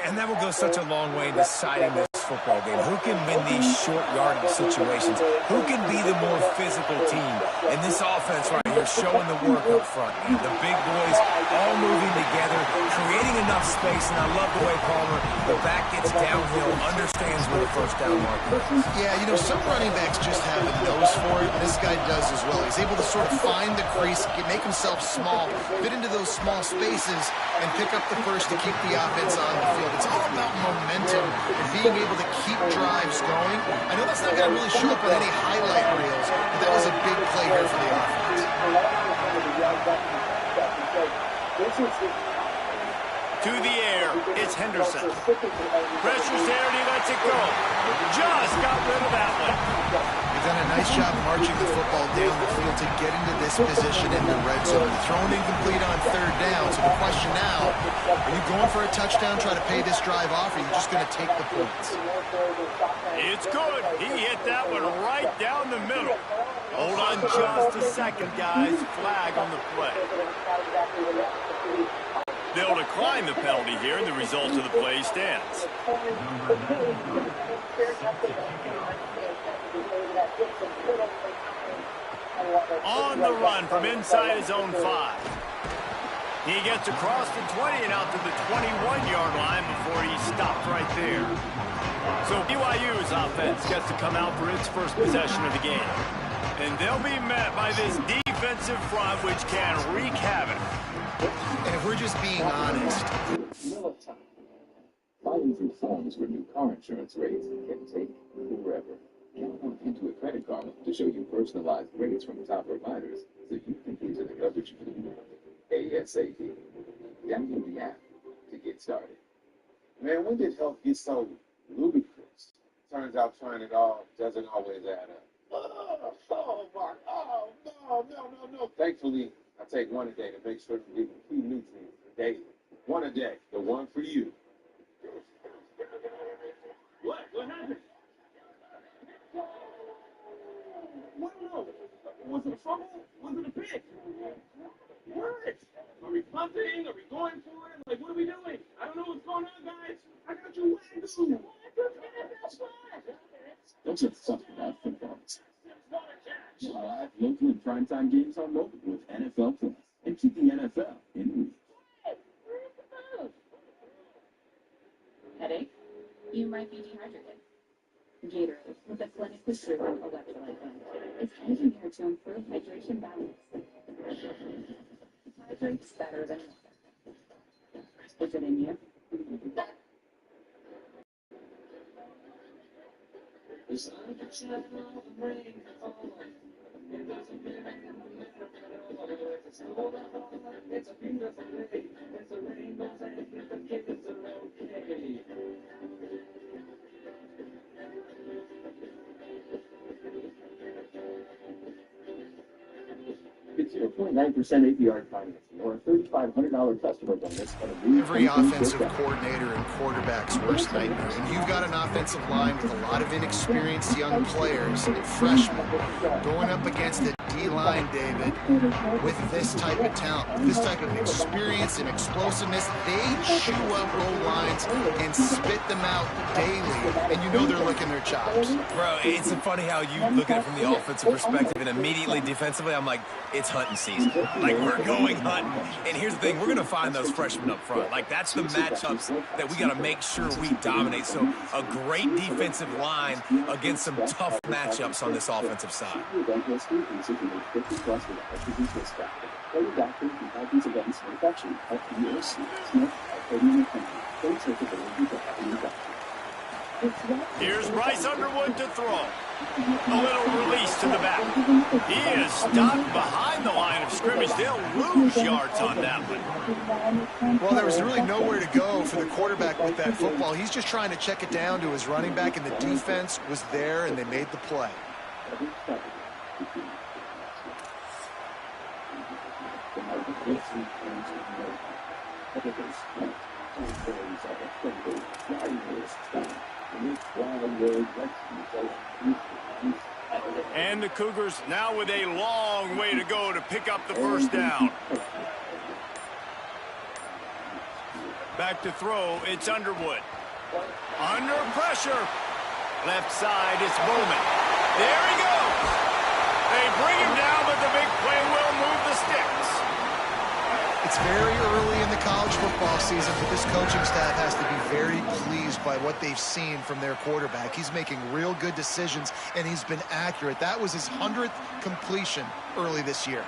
And that will go such a long way in deciding this football game. Who can win these short yardage situations? Who can be the more physical team? And this offense right here showing the work up front. The big boys all moving together, creating enough space. And I love the way Palmer, the back gets downhill, understands where the first down marker is. Yeah, you know, some running backs just have a nose for it. This guy does as well. He's able to sort of find the crease, make himself small, fit into those small spaces, and pick up the first to keep the offense on the field. It's all about momentum and being able to keep drives going. I know that's not going to really show up on any highlight reels, but that was a big play here for the offense. To the air, it's Henderson. Pressure's there and he lets it go. Just got rid of that one. They've done a nice job marching the football down the field to get into this position in the red zone. Thrown incomplete on third down. So the question now, are you going for a touchdown, try to pay this drive off, or are you just going to take the points? It's good. He hit that one right down the middle. Hold on just a second, guys. Flag on the play. They'll decline the penalty here, and the result of the play stands. On the run from inside his own 5. He gets across the 20 and out to the 21-yard line before he stopped right there. So BYU's offense gets to come out for its first possession of the game. And they'll be met by this defensive front, which can wreak havoc. And if we're just being honest, fighting through forms for new car insurance rates can take forever. Count on Intuit Credit Karma to show you personalized rates from top providers so you can get to the coverage you need ASAP. Download the app to get started. Man, when did health get so ludicrous? Turns out trying it all doesn't always add up. Oh, Mark. Oh, no. Thankfully, I take one a day to make sure to get key nutrients daily. One a day, the one for you. What happened? What? No. Was it a fumble? Was it a pick? What? Are we punting? Are we going for it? Like, what are we doing? I don't know what's going on, guys. I got you whacked. Don't just talk about football. Live, local, and primetime games on mobile with NFL Plus. And keep the NFL in reach. Headache? You might be dehydrated. Gatorade, with a clinically proven electrolyte blend, is engineered to improve hydration balance. Hydrates better than water. Is it in you? It's a beautiful day. It's a rainbow day. The kids are okay. Get 0.9% APR financing or a $3,500 customer bonus on a new every offensive coordinator and quarterback's worst nightmare. When you've got an offensive line with a lot of inexperienced young players and freshmen going up against a D-line, David, with this type of talent, with this type of experience and explosiveness, they chew up goal lines and spit them out daily, and you know they're licking their chops. Bro, it's funny how you look at it from the offensive perspective, and immediately defensively, I'm like, it's hunting season. Like, we're going hunting. And here's the thing, we're going to find those freshmen up front. Like, that's the matchups that we got to make sure we dominate. So a great defensive line against some tough matchups on this offensive side. Here's Bryce Underwood to throw. A little release to the back. He is stopped behind the line of scrimmage. They'll lose yards on that one. Well, there was really nowhere to go for the quarterback with that football. He's just trying to check it down to his running back, and the defense was there, and they made the play. And the Cougars now with a long way to go to pick up the first down. Back to throw, it's Underwood. Under pressure. Left side, it's Bowman. There he goes. They bring him down, but the big play will move the sticks. It's very early in the college football season, but this coaching staff has to be very pleased by what they've seen from their quarterback. He's making real good decisions, and he's been accurate. That was his 100th completion early this year.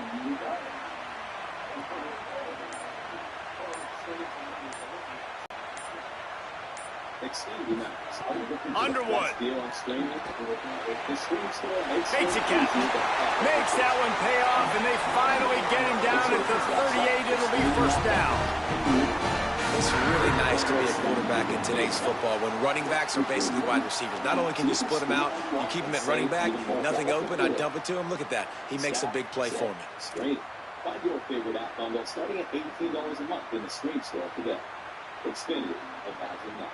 Underwood. Makes a catch. Makes that one pay off, and they finally get him down at the 38. It'll be first down. It's really nice to be a quarterback in today's football when running backs are basically wide receivers. Not only can you split them out, you keep them at running back, nothing open, I dump it to him. Look at that. He makes a big play for me. Great. Find your favorite app bundle starting at $18 a month in the Stream Store today. Extended, imagine that.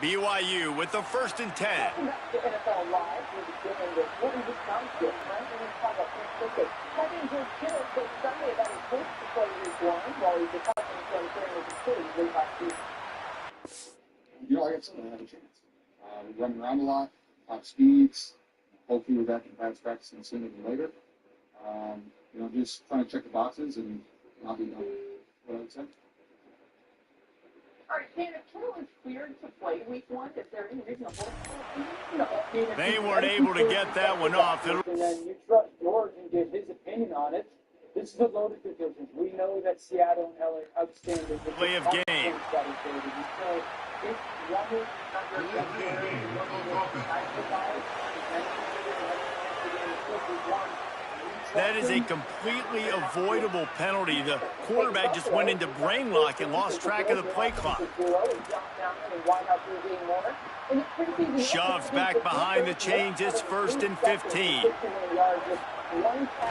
BYU with the 1st and 10. NFL Live will be given the 40 township, right? And it's kind of a having good kids, but Sunday about his first to play week 1 while he's recovering from training with the city late last season. You know, I got something to have a chance. We're running around a lot, top speeds. Hopefully we're back in pads practicing sooner than later. You know, just trying to check the boxes and I'll be done. What I would say. All right, Dan, if Kittle is cleared to play week 1, is there any reason to hold him? They weren't able to get that one off. And then you trust George and get his opinion on it. This is a loaded division. We know that Seattle and LA are outstanding. Play of game. That is a completely avoidable penalty. The quarterback just went into brain lock and lost track of the play clock. Shoves back behind the chains. It's 1st and 15.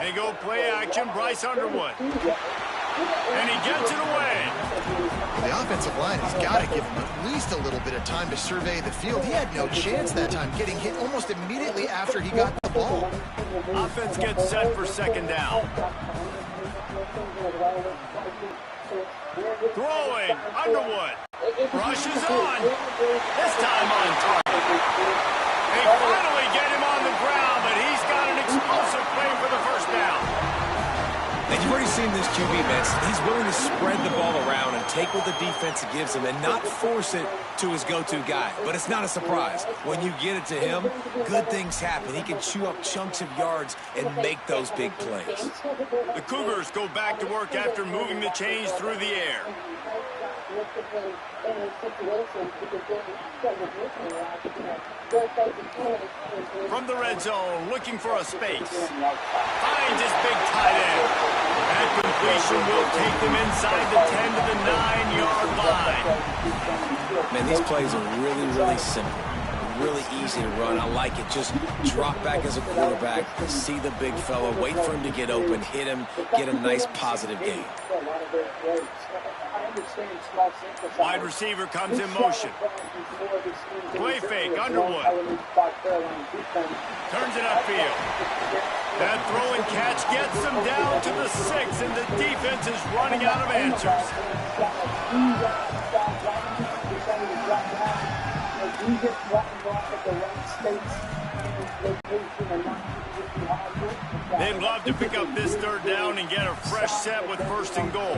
They go play action. Bryce Underwood. And he gets it away. The offensive line has got to give him at least a little bit of time to survey the field. He had no chance that time, getting hit almost immediately after he got the ball. Offense gets set for 2nd down. Throwing, Underwood. Rushes on. This time on target. They finally get him on the ground, but he's got an explosive play for the first down. And you've already seen this QB, man. He's willing to spread the ball around and take what the defense gives him and not force it to his go-to guy. But it's not a surprise. When you get it to him, good things happen. He can chew up chunks of yards and make those big plays. The Cougars go back to work after moving the chains through the air. From the red zone, looking for a space. Finds his big tight end. That completion will take them inside the 10 to the 9-yard line. Man, these plays are really, really simple. Really easy to run. I like it. Just drop back as a quarterback, see the big fella, wait for him to get open, hit him, get a nice positive gain. Wide receiver comes in motion. Play fake, Underwood. Turns it upfield. That throw and catch gets them down to the 6, and the defense is running out of answers. They'd love to pick up this 3rd down and get a fresh set with 1st and goal.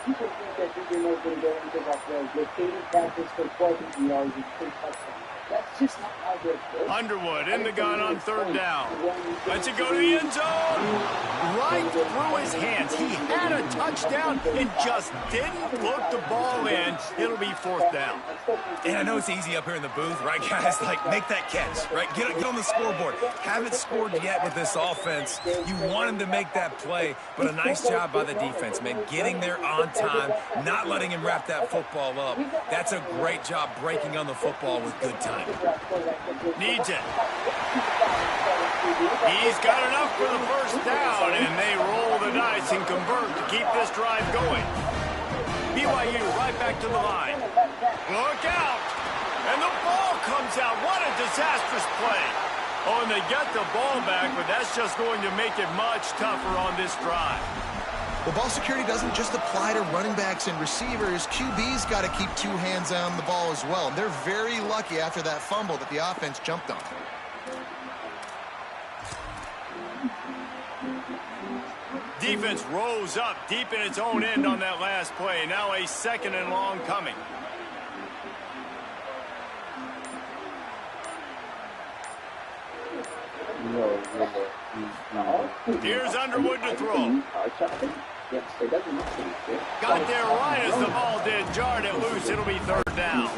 People think that DJ Moore's going to go into that the 80 practice for 12 yards and 3 touchdowns. That's just not how they're built. Underwood in the gun on third down. Lets it go to the end zone. Right through his hands. He had a touchdown and just didn't put the ball in. It'll be fourth down. And I know it's easy up here in the booth, right, guys? Like, make that catch, right? Get on the scoreboard. Haven't scored yet with this offense. You want him to make that play, but a nice job by the defense, man. Getting there on time, not letting him wrap that football up. That's a great job breaking on the football with good time. Needs it. He's got enough for the first down, and they roll the dice and convert to keep this drive going. BYU right back to the line. Look out! And the ball comes out. What a disastrous play. Oh, and they get the ball back, but that's just going to make it much tougher on this drive. Well, ball security doesn't just apply to running backs and receivers. QB's got to keep two hands on the ball as well. And they're very lucky after that fumble that the offense jumped on. Defense rose up deep in its own end on that last play. Now a second and long coming. Here's Underwood to throw. Got there right as the ball did. Jarred it loose. It'll be third down.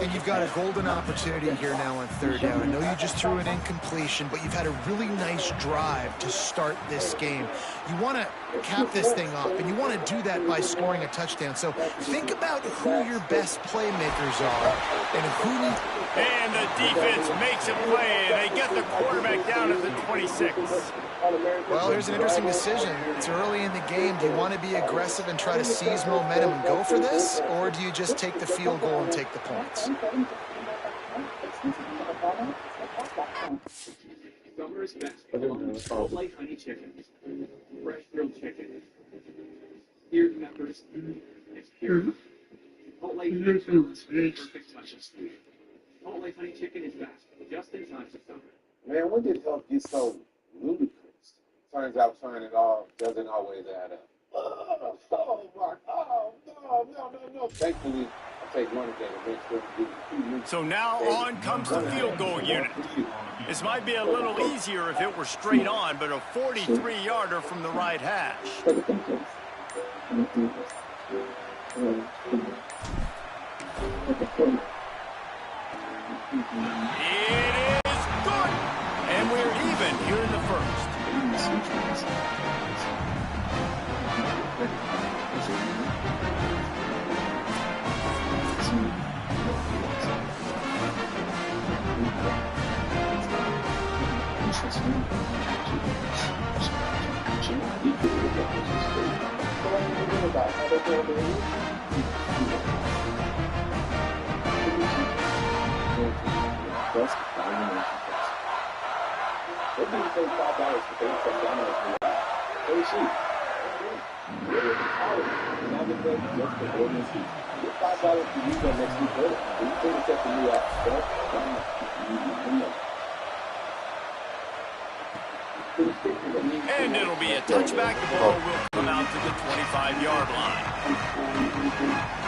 And you've got a golden opportunity here now on third down. I know you just threw an incompletion, but you've had a really nice drive to start this game. You want to cap this thing off, and you want to do that by scoring a touchdown. So think about who your best playmakers are and who needs... And the defense makes a play. They get the quarterback down at the 26. Well, here's an interesting decision. It's early in the game. Do you want to be aggressive and try to seize momentum and go for this, or do you just take the field goal and take the points? Summer's best. Salt Lake honey chicken, fresh grilled chicken, seared peppers, it's pure. Salt Lake honey chicken is perfect touch of sweet. Salt Lake honey chicken is fast, just in time for summer. Man, when did health get so ludicrous? Turns out turning it off doesn't always add up. Oh, Mark. Oh, no. Thankfully, I take one again. So now on comes the field goal unit. This might be a little easier if it were straight on, but a 43-yarder from the right hash. It is good! And we're even here in the first. And it'll be a touchback. The ball will come out to the 25-yard line.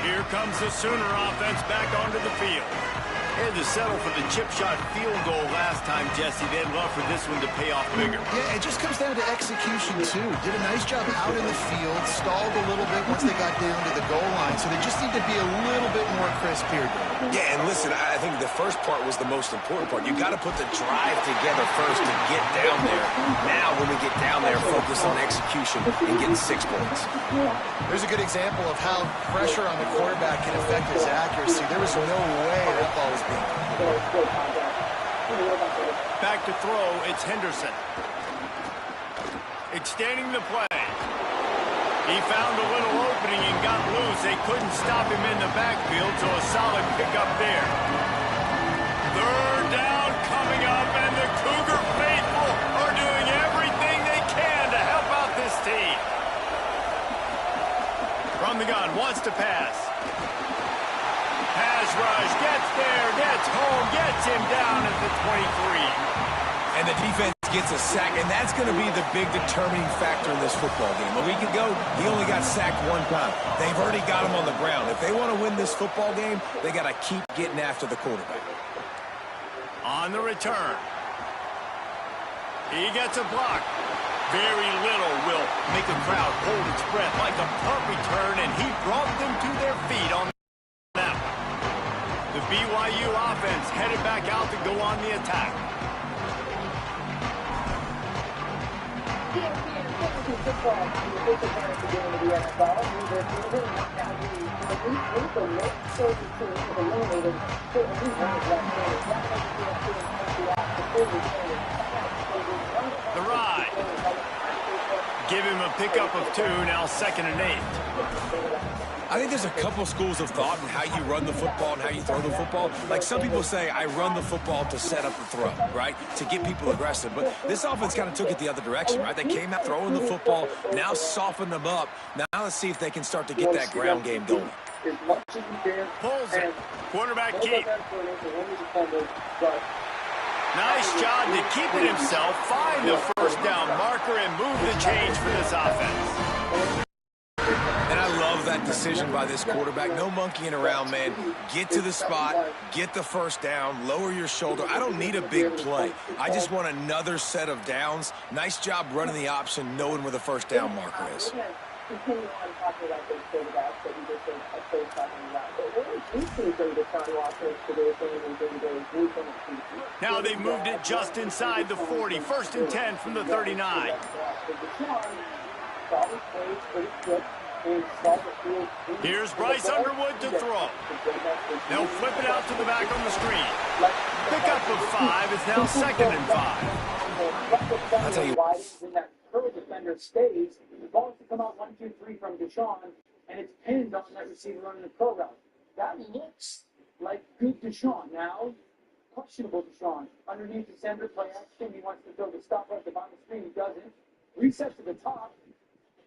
Here comes the Sooner offense back onto the field. They had to settle for the chip shot field goal last time, Jesse. They'd love for this one to pay off bigger. Yeah, it just comes down to execution, too. Did a nice job out in the field, stalled a little bit once they got down to the goal line, so they just need to be a little bit more crisp here. Yeah, and listen, I think the first part was the most important part. You got to put the drive together first to get down there. Now, when we get down there, focus on execution and getting 6 points. There's a good example of how pressure on the quarterback can affect his accuracy. There was no way that ball was being... Back to throw, it's Henderson. Extending the play. He found a little opening and got loose. They couldn't stop him in the backfield, so a solid pickup there. Third down coming up, and the Cougar faithful are doing everything they can to help out this team. From the gun, wants to pass. Pass rush, gets there, gets home, gets him down at the 23. And the defense gets a sack, and that's going to be the big determining factor in this football game. A week ago, he only got sacked 1 time. They've already got him on the ground. If they want to win this football game, they got to keep getting after the quarterback. On the return. He gets a block. Very little will make a crowd hold its breath like a punt return, and he brought them to their feet on that one. The BYU offense headed back out to go on the attack. The ride. Give him a pickup of 2, now 2nd and 8. I think there's a couple schools of thought in how you run the football and how you throw the football. Like some people say, I run the football to set up the throw, right? To get people aggressive. But this offense kind of took it the other direction, right? They came out throwing the football, now soften them up. Now let's see if they can start to get that ground game going. Pulls it. Quarterback keep. Nice job to keep it himself, find the first down marker, and move the change for this offense. And I love that decision by this quarterback. No monkeying around, man. Get to the spot, get the first down, lower your shoulder. I don't need a big play. I just want another set of downs. Nice job running the option, knowing where the first down marker is. Continue on talking about those quarterbacks that you just said talking about. But what do you see from Deshaun Watson today Now they've moved it just inside the 40. 1st and 10 from the 39. Here's Bryce Underwood to throw. They'll flip it out to the back on the screen. Pickup of 5 is now 2nd and 5. I'll tell you. When that curl defender stays, the ball has to come out 1, 2, 3 from Deshaun, and it's pinned on that receiver running the curl route. That looks like good Deshaun. Now, questionable Deshaun. Underneath the center play action, he wants to throw the stop right at the bottom of the screen. He doesn't. Reset to the top,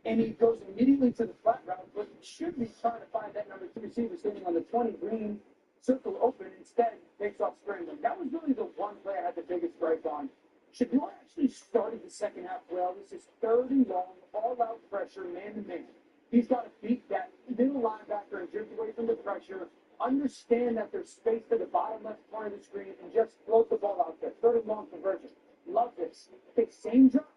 and he goes immediately to the flat route, but he should be trying to find that number 2 receiver standing on the 20 green circle open. Instead, takes off scrambling. That was really the one play I had the biggest gripe on. Shador actually started the second half well. This is 3rd and long, all-out pressure, man-to-man. He's got to beat that middle linebacker and drift away from the pressure, understand that there's space to the bottom left corner of the screen, and just float the ball out there. 3rd and long conversion. Love this. Take same drop.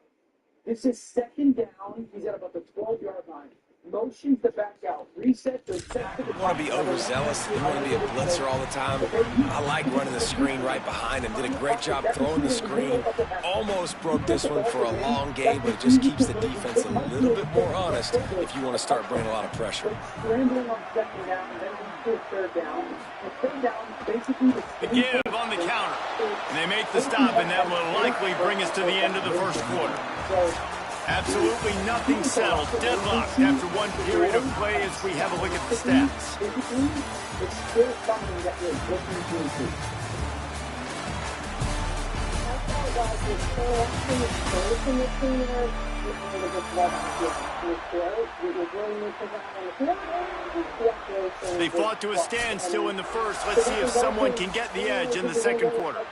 This is 2nd down. He's at about the 12-yard line. Motions the back out. Reset the set to the You want to be overzealous. You want to be a blitzer all the time. I like running the screen right behind him. Did a great job throwing the screen. Almost broke this one for a long game, but it just keeps the defense a little bit more honest if you want to start bringing a lot of pressure. Scrambling on 2nd down, then to 3rd down. And 3rd down, basically the give on the counter. And they make the stop, and that will likely bring us to the end of the first quarter. Absolutely nothing settled. Deadlocked after one period of play as we have a look at the stats. It's still something that we're looking to improve. They fought to a standstill in the first. Let's see if someone can get the edge in the second quarter.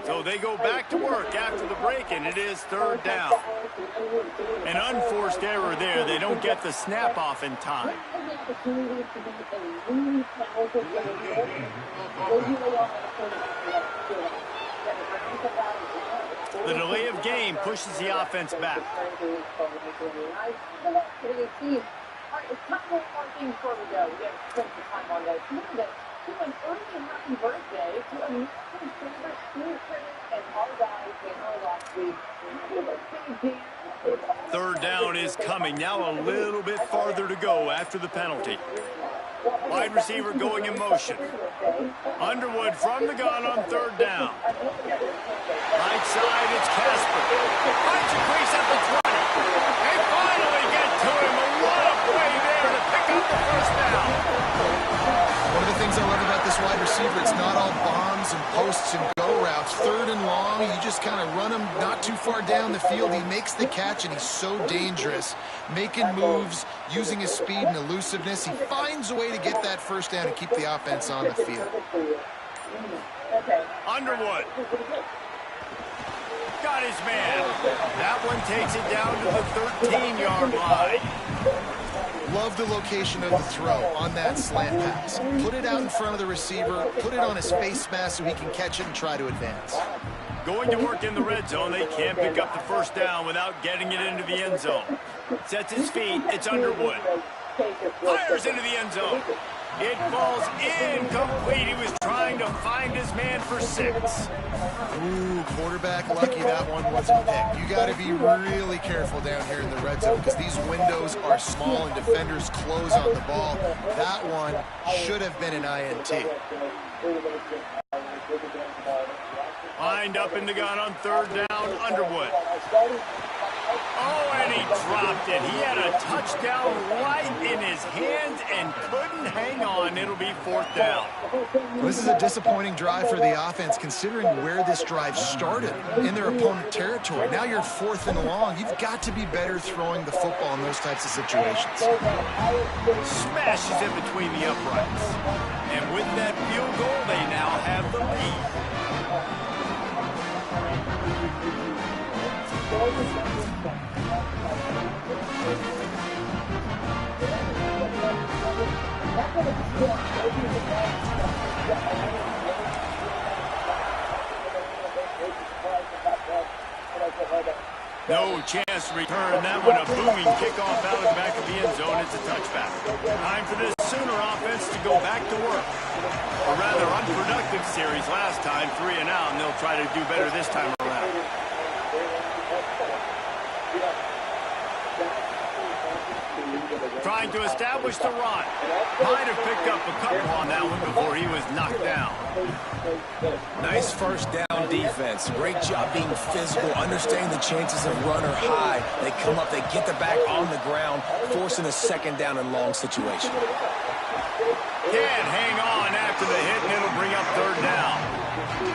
So they go back to work after the break, and it is 3rd down. An unforced error there. They don't get the snap off in time. The delay of game pushes the offense back. It's not one more thing before we go. We have to spend some time on that. Remember to an early happy birthday to a new favorite school critic and our guys in our last week. With a big dance. 3rd down is coming. Now a little bit farther to go after the penalty. Wide receiver going in motion. Underwood from the gun on 3rd down. Right side, it's Casper. Finds a crease at the 20. They finally get to him. What a play there to pick up the first down. One of the things I love about this wide receiver, it's not all bombs and posts and go routes. 3rd and long, you just just kind of run him not too far down the field. He makes the catch, and he's so dangerous, making moves, using his speed and elusiveness. He finds a way to get that first down and keep the offense on the field. Underwood. Got his man. That one takes it down to the 13-yard line. Love the location of the throw on that slant pass. Put it out in front of the receiver, put it on his face mask so he can catch it and try to advance. Going to work in the red zone. They can't pick up the first down without getting it into the end zone. Sets his feet. It's Underwood. Fires into the end zone. It falls incomplete. He was trying to find his man for 6. Ooh, quarterback lucky that one wasn't picked. You got to be really careful down here in the red zone because these windows are small and defenders close on the ball. That one should have been an INT. Lined up in the gun on 3rd down, Underwood. Oh, and he dropped it. He had a touchdown right in his hands and couldn't hang on. It'll be 4th down. This is a disappointing drive for the offense considering where this drive started, in their opponent territory. Now you're 4th and long. You've got to be better throwing the football in those types of situations. Smashes it between the uprights. And with that field goal, they now have the lead. No chance to return that one. A booming kickoff out of the back of the end zone. It's a touchback. Time for this Sooner offense to go back to work. A rather unproductive series last time, 3 and out, and they'll try to do better this time around. Trying to establish the run. Might have picked up a couple on that one before he was knocked down. Nice first down defense. Great job being physical, understanding the chances of run are high. They come up, they get the back on the ground, forcing a 2nd down and long situation. Can't hang on after the hit, and it'll bring up 3rd down.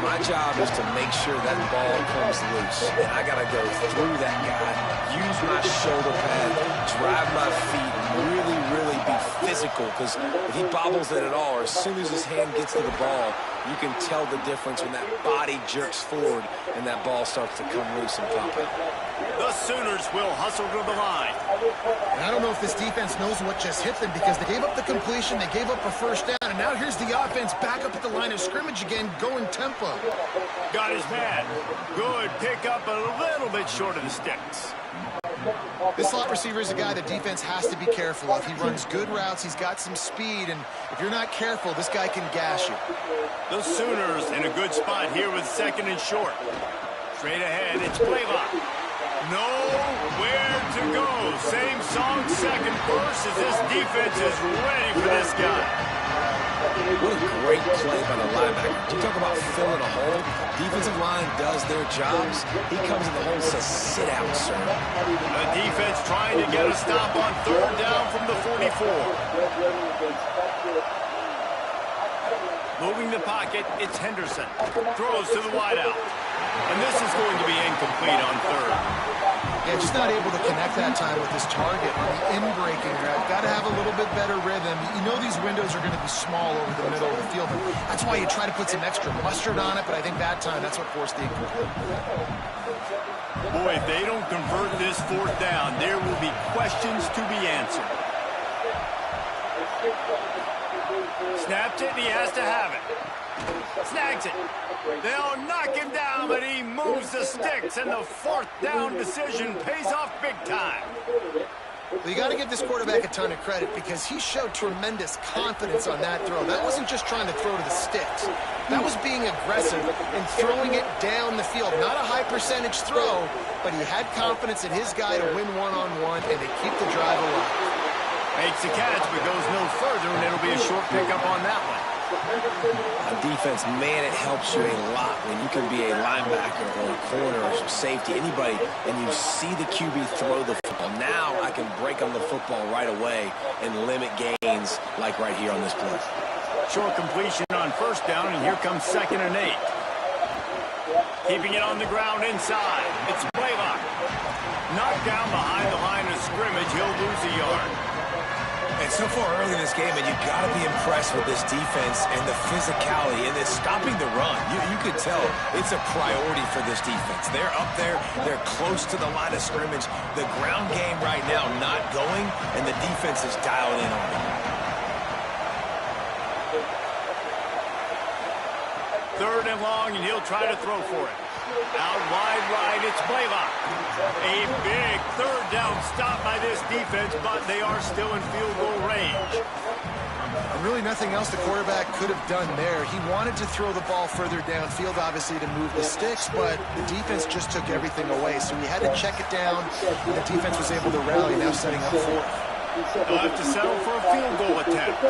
My job is to make sure that ball comes loose, and I got to go through that guy, use my shoulder pad, drive my feet, really be physical, because if he bobbles it at all, or as soon as his hand gets to the ball, you can tell the difference when that body jerks forward and that ball starts to come loose and pop out. The Sooners will hustle to the line. And I don't know if this defense knows what just hit them because they gave up the completion, they gave up a first down, and now here's the offense back up at the line of scrimmage again, going tempo. Got his man. Good pick up, a little bit short of the sticks. This slot receiver is a guy the defense has to be careful of. He runs good routes, he's got some speed, and if you're not careful, this guy can gash you. The Sooners in a good spot here with 2nd and short. Straight ahead, it's Blaylock. Nowhere to go. Same song, 2nd verse, as this defense is ready for this guy. What a great play by the linebacker. You talk about filling a hole. Defensive line does their jobs. He comes in the hole and says, sit out, sir. The defense trying to get a stop on 3rd down from the 44. Moving the pocket, it's Henderson. Throws to the wideout. And this is going to be incomplete on 3rd. Yeah, just not able to connect that time with his target on the in-breaking route. Got to have a little bit better rhythm. You know these windows are going to be small over the middle of the field. That's why you try to put some extra mustard on it, but I think that time that's what forced the incomplete. Boy, if they don't convert this 4th down, there will be questions to be answered. Snaps it, and he has to have it. Snags it. They'll knock him down, but he moves the sticks, and the 4th down decision pays off big time. Well, you got to give this quarterback a ton of credit because he showed tremendous confidence on that throw. That wasn't just trying to throw to the sticks. That was being aggressive and throwing it down the field. Not a high percentage throw, but he had confidence in his guy to win one-on-one and to keep the drive alive. Makes the catch, but goes no further, and it'll be a short pickup on that one. On defense, man, it helps you a lot when you can be a linebacker or a corner or safety, anybody, and you see the QB throw the football. Now I can break on the football right away and limit gains like right here on this play. Short completion on 1st down, and here comes 2nd and 8. Keeping it on the ground inside. It's Blaylock. Knocked down behind the line of scrimmage. He'll lose a yard. And so far early in this game, and you've got to be impressed with this defense and the physicality and this stopping the run. You could tell it's a priority for this defense. They're up there. They're close to the line of scrimmage. The ground game right now not going, and the defense is dialed in on it. Third and long, and he'll try to throw for it. Out wide right, it's Blaylock. A big third down stop by this defense, but they are still in field goal range. And really nothing else the quarterback could have done there. He wanted to throw the ball further downfield, obviously, to move the sticks, but the defense just took everything away. So he had to check it down, and the defense was able to rally, now setting up for it. They'll have to settle for a field goal attempt.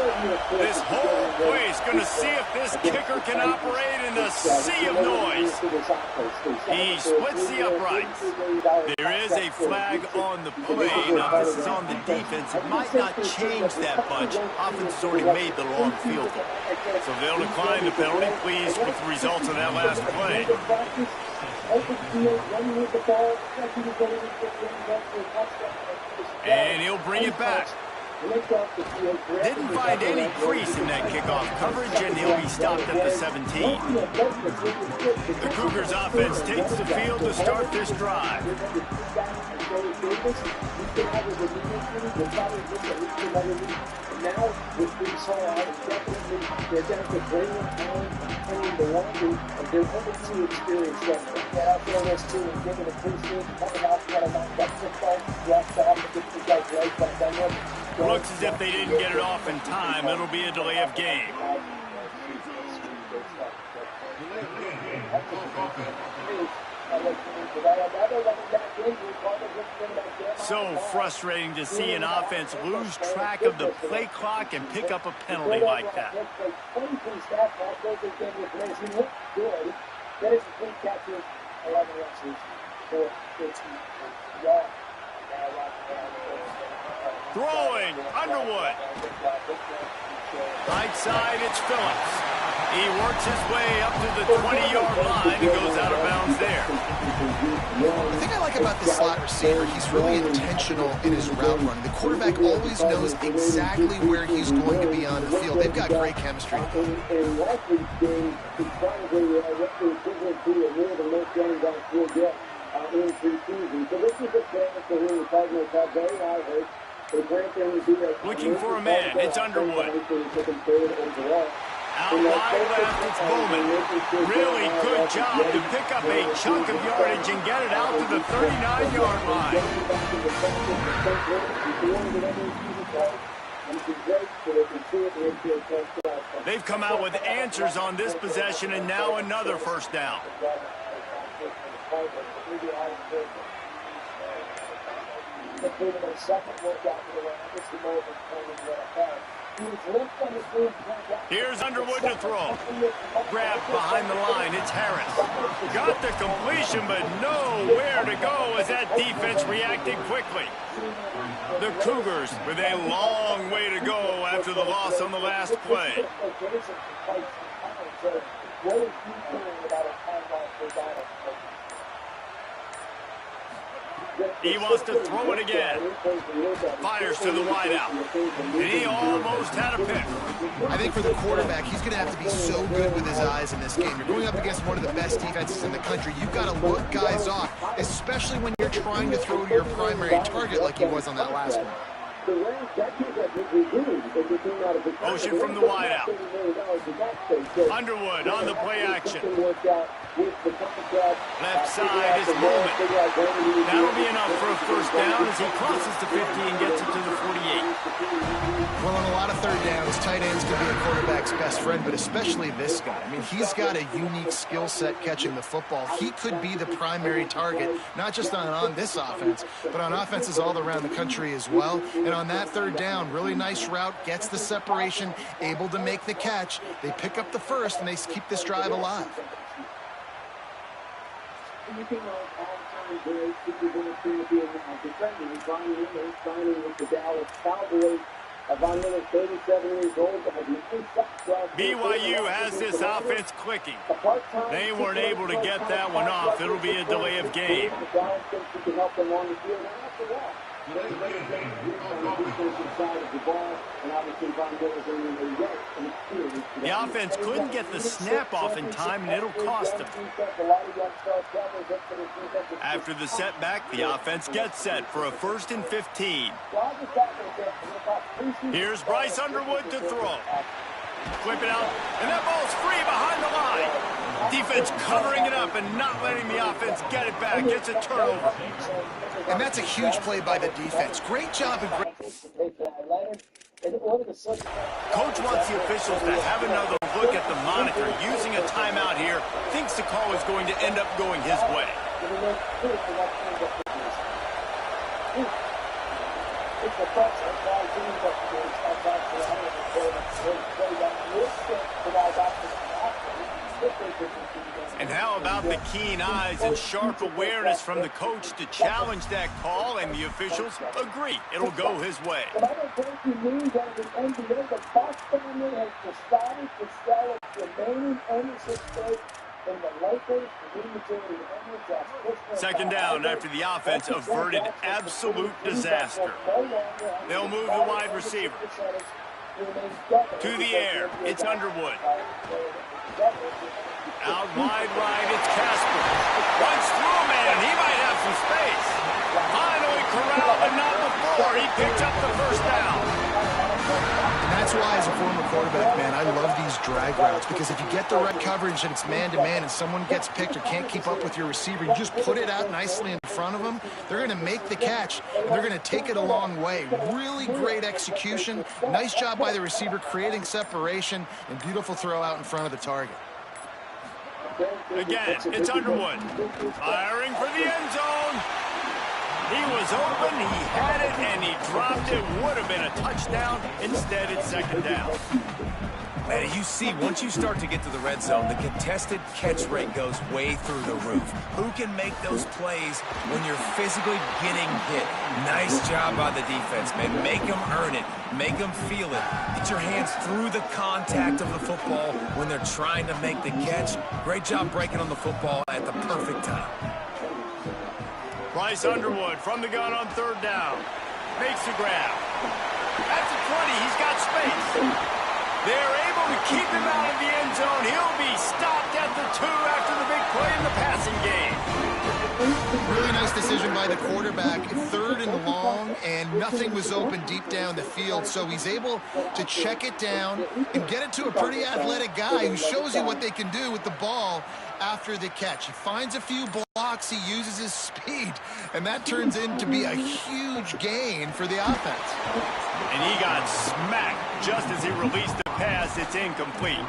This whole place going to see if this kicker can operate in the sea of noise. He splits the uprights. There is a flag on the play. Now, this is on the defense. It might not change that much. Offense has already made the long field goal. So they'll decline the penalty. Pleased with the results of that last play. And he'll bring it back. Didn't find any crease in that kickoff coverage, and he'll be stopped at the 17. The Cougars offense takes the field to start this drive. Now, with these definitely, they're going to bring them on and the longer of their number 2 experience level. Get out there, those two, and give it a pre-snap, coming out, trying to knock that football, drop off, and get the guys right back on them. Looks as if they didn't get it off in time. It'll be a delay of game. So frustrating to see an offense lose track of the play clock and pick up a penalty like that. Throwing, Underwood. Right side, it's Phillips. He works his way up to the 20-yard line and goes out of bounds there. The thing I like about this slot receiver, he's really intentional in his route running. The quarterback always knows exactly where he's going to be on the field. They've got great chemistry. In last week's game, he's probably roughly equivalent to a more than most running backs will get in preseason. So this is a chance for him. The Cardinals have very high hopes. Looking for a man, it's Underwood. Out wide left, it's Bowman. Really good job to pick up a chunk of yardage and get it out to the 39-yard line. They've come out with answers on this possession, and now another first down. Here's Underwood to throw. Grabbed behind the line, it's Harris. Got the completion, but nowhere to go as that defense reacted quickly. The Cougars with a long way to go after the loss on the last play. He wants to throw it again. Fires to the wideout. And he almost had a pick. I think for the quarterback, he's going to have to be so good with his eyes in this game. You're going up against one of the best defenses in the country. You've got to look guys off, especially when you're trying to throw to your primary target like he was on that last one. Motion from the wideout. Underwood on the play action. Left side is Bowman. That'll be enough for a first down as he crosses the 50 and gets it to the 48. Well, on a lot of third downs, tight ends can be a quarterback's best friend, but especially this guy. I mean, he's got a unique skill set catching the football. He could be the primary target, not just on this offense, but on offenses all around the country as well. And on that third down, really nice route, gets the separation, able to make the catch. They pick up the first, and they keep this drive alive. Anything all-time great, if you're going to be defending, signing with the Dallas Cowboys. Von Miller's 37 years old, but has 9 sacks. BYU has this offense clicking. They weren't able to get that one off. It'll be a delay of game. Dallas thinks he can help them on the field. And after all, very good on the defensive side of the ball, and obviously Von Miller's bringing a wealth and experience. The offense couldn't get the snap off in time, and it'll cost them. After the setback, the offense gets set for a 1st and 15. Here's Bryce Underwood to throw. Flip it out, and that ball's free behind the line. Defense covering it up and not letting the offense get it back. It's a turnover. And that's a huge play by the defense. Great job. And great. Coach wants the officials to have another look at the monitor. Using a timeout here, thinks the call is going to end up going his way. And how about the keen eyes and sharp awareness from the coach to challenge that call, and the officials agree it'll go his way. But I don't think he means that the NBA, the Fox family has decided to sell its remaining ownership stake in the Lakers. Second down after the offense averted absolute disaster. They'll move the wide receiver. To the air, it's Underwood. Out wide right, it's Casper. Runs through a man, he might have some space. Finally corralled, but not before. He picked up the first down. And that's why, as a former quarterback, man, I love these drag routes, because if you get the right coverage and it's man-to-man and someone gets picked or can't keep up with your receiver, you just put it out nicely in front of them. They're going to make the catch, and they're going to take it a long way. Really great execution. Nice job by the receiver creating separation, and beautiful throw out in front of the target. Again, it's Underwood. Firing for the end zone. He was open, he had it, and he dropped it. Would have been a touchdown. Instead, it's second down. Man, you see, once you start to get to the red zone, the contested catch rate goes way through the roof. Who can make those plays when you're physically getting hit? Nice job by the defense, man. Make them earn it. Make them feel it. Get your hands through the contact of the football when they're trying to make the catch. Great job breaking on the football at the perfect time. Bryce Underwood from the gun on third down. Makes the grab. At the 20, he's got space. They're able to keep him out of the end zone. He'll be stopped at the 2 after the big play in the passing game. Really nice decision by the quarterback. 3rd and long, and nothing was open deep down the field, so he's able to check it down and get it to a pretty athletic guy who shows you what they can do with the ball after the catch. He finds a few blocks, he uses his speed, and that turns into be a huge gain for the offense. And he got smacked just as he released the pass. It's incomplete.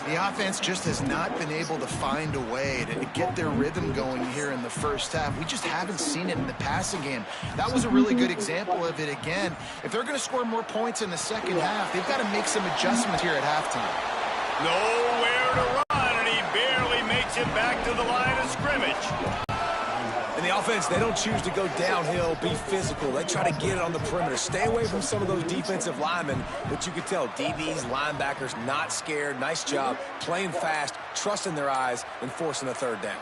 The offense just has not been able to find a way to get their rhythm going here in the first half. We just haven't seen it in the passing game. That was a really good example of it again. If they're going to score more points in the second half, they've got to make some adjustments here at halftime. Nowhere to run, and he barely makes it back to the line of scrimmage. And the offense, they don't choose to go downhill, be physical. They try to get it on the perimeter. Stay away from some of those defensive linemen, but you can tell DBs, linebackers, not scared. Nice job playing fast, trusting their eyes, and forcing a third down.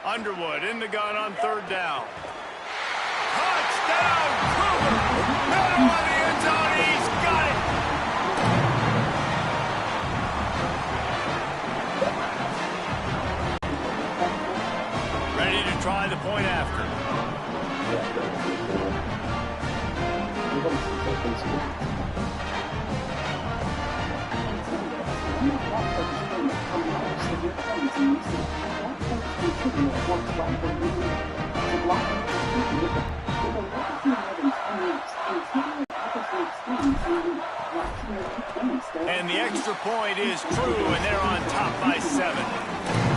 Underwood in the gun on third down. Touchdown, Cougar! Middle of the end zone, he's got it! Ready to try the point after. And the extra point is true, and they're on top by 7.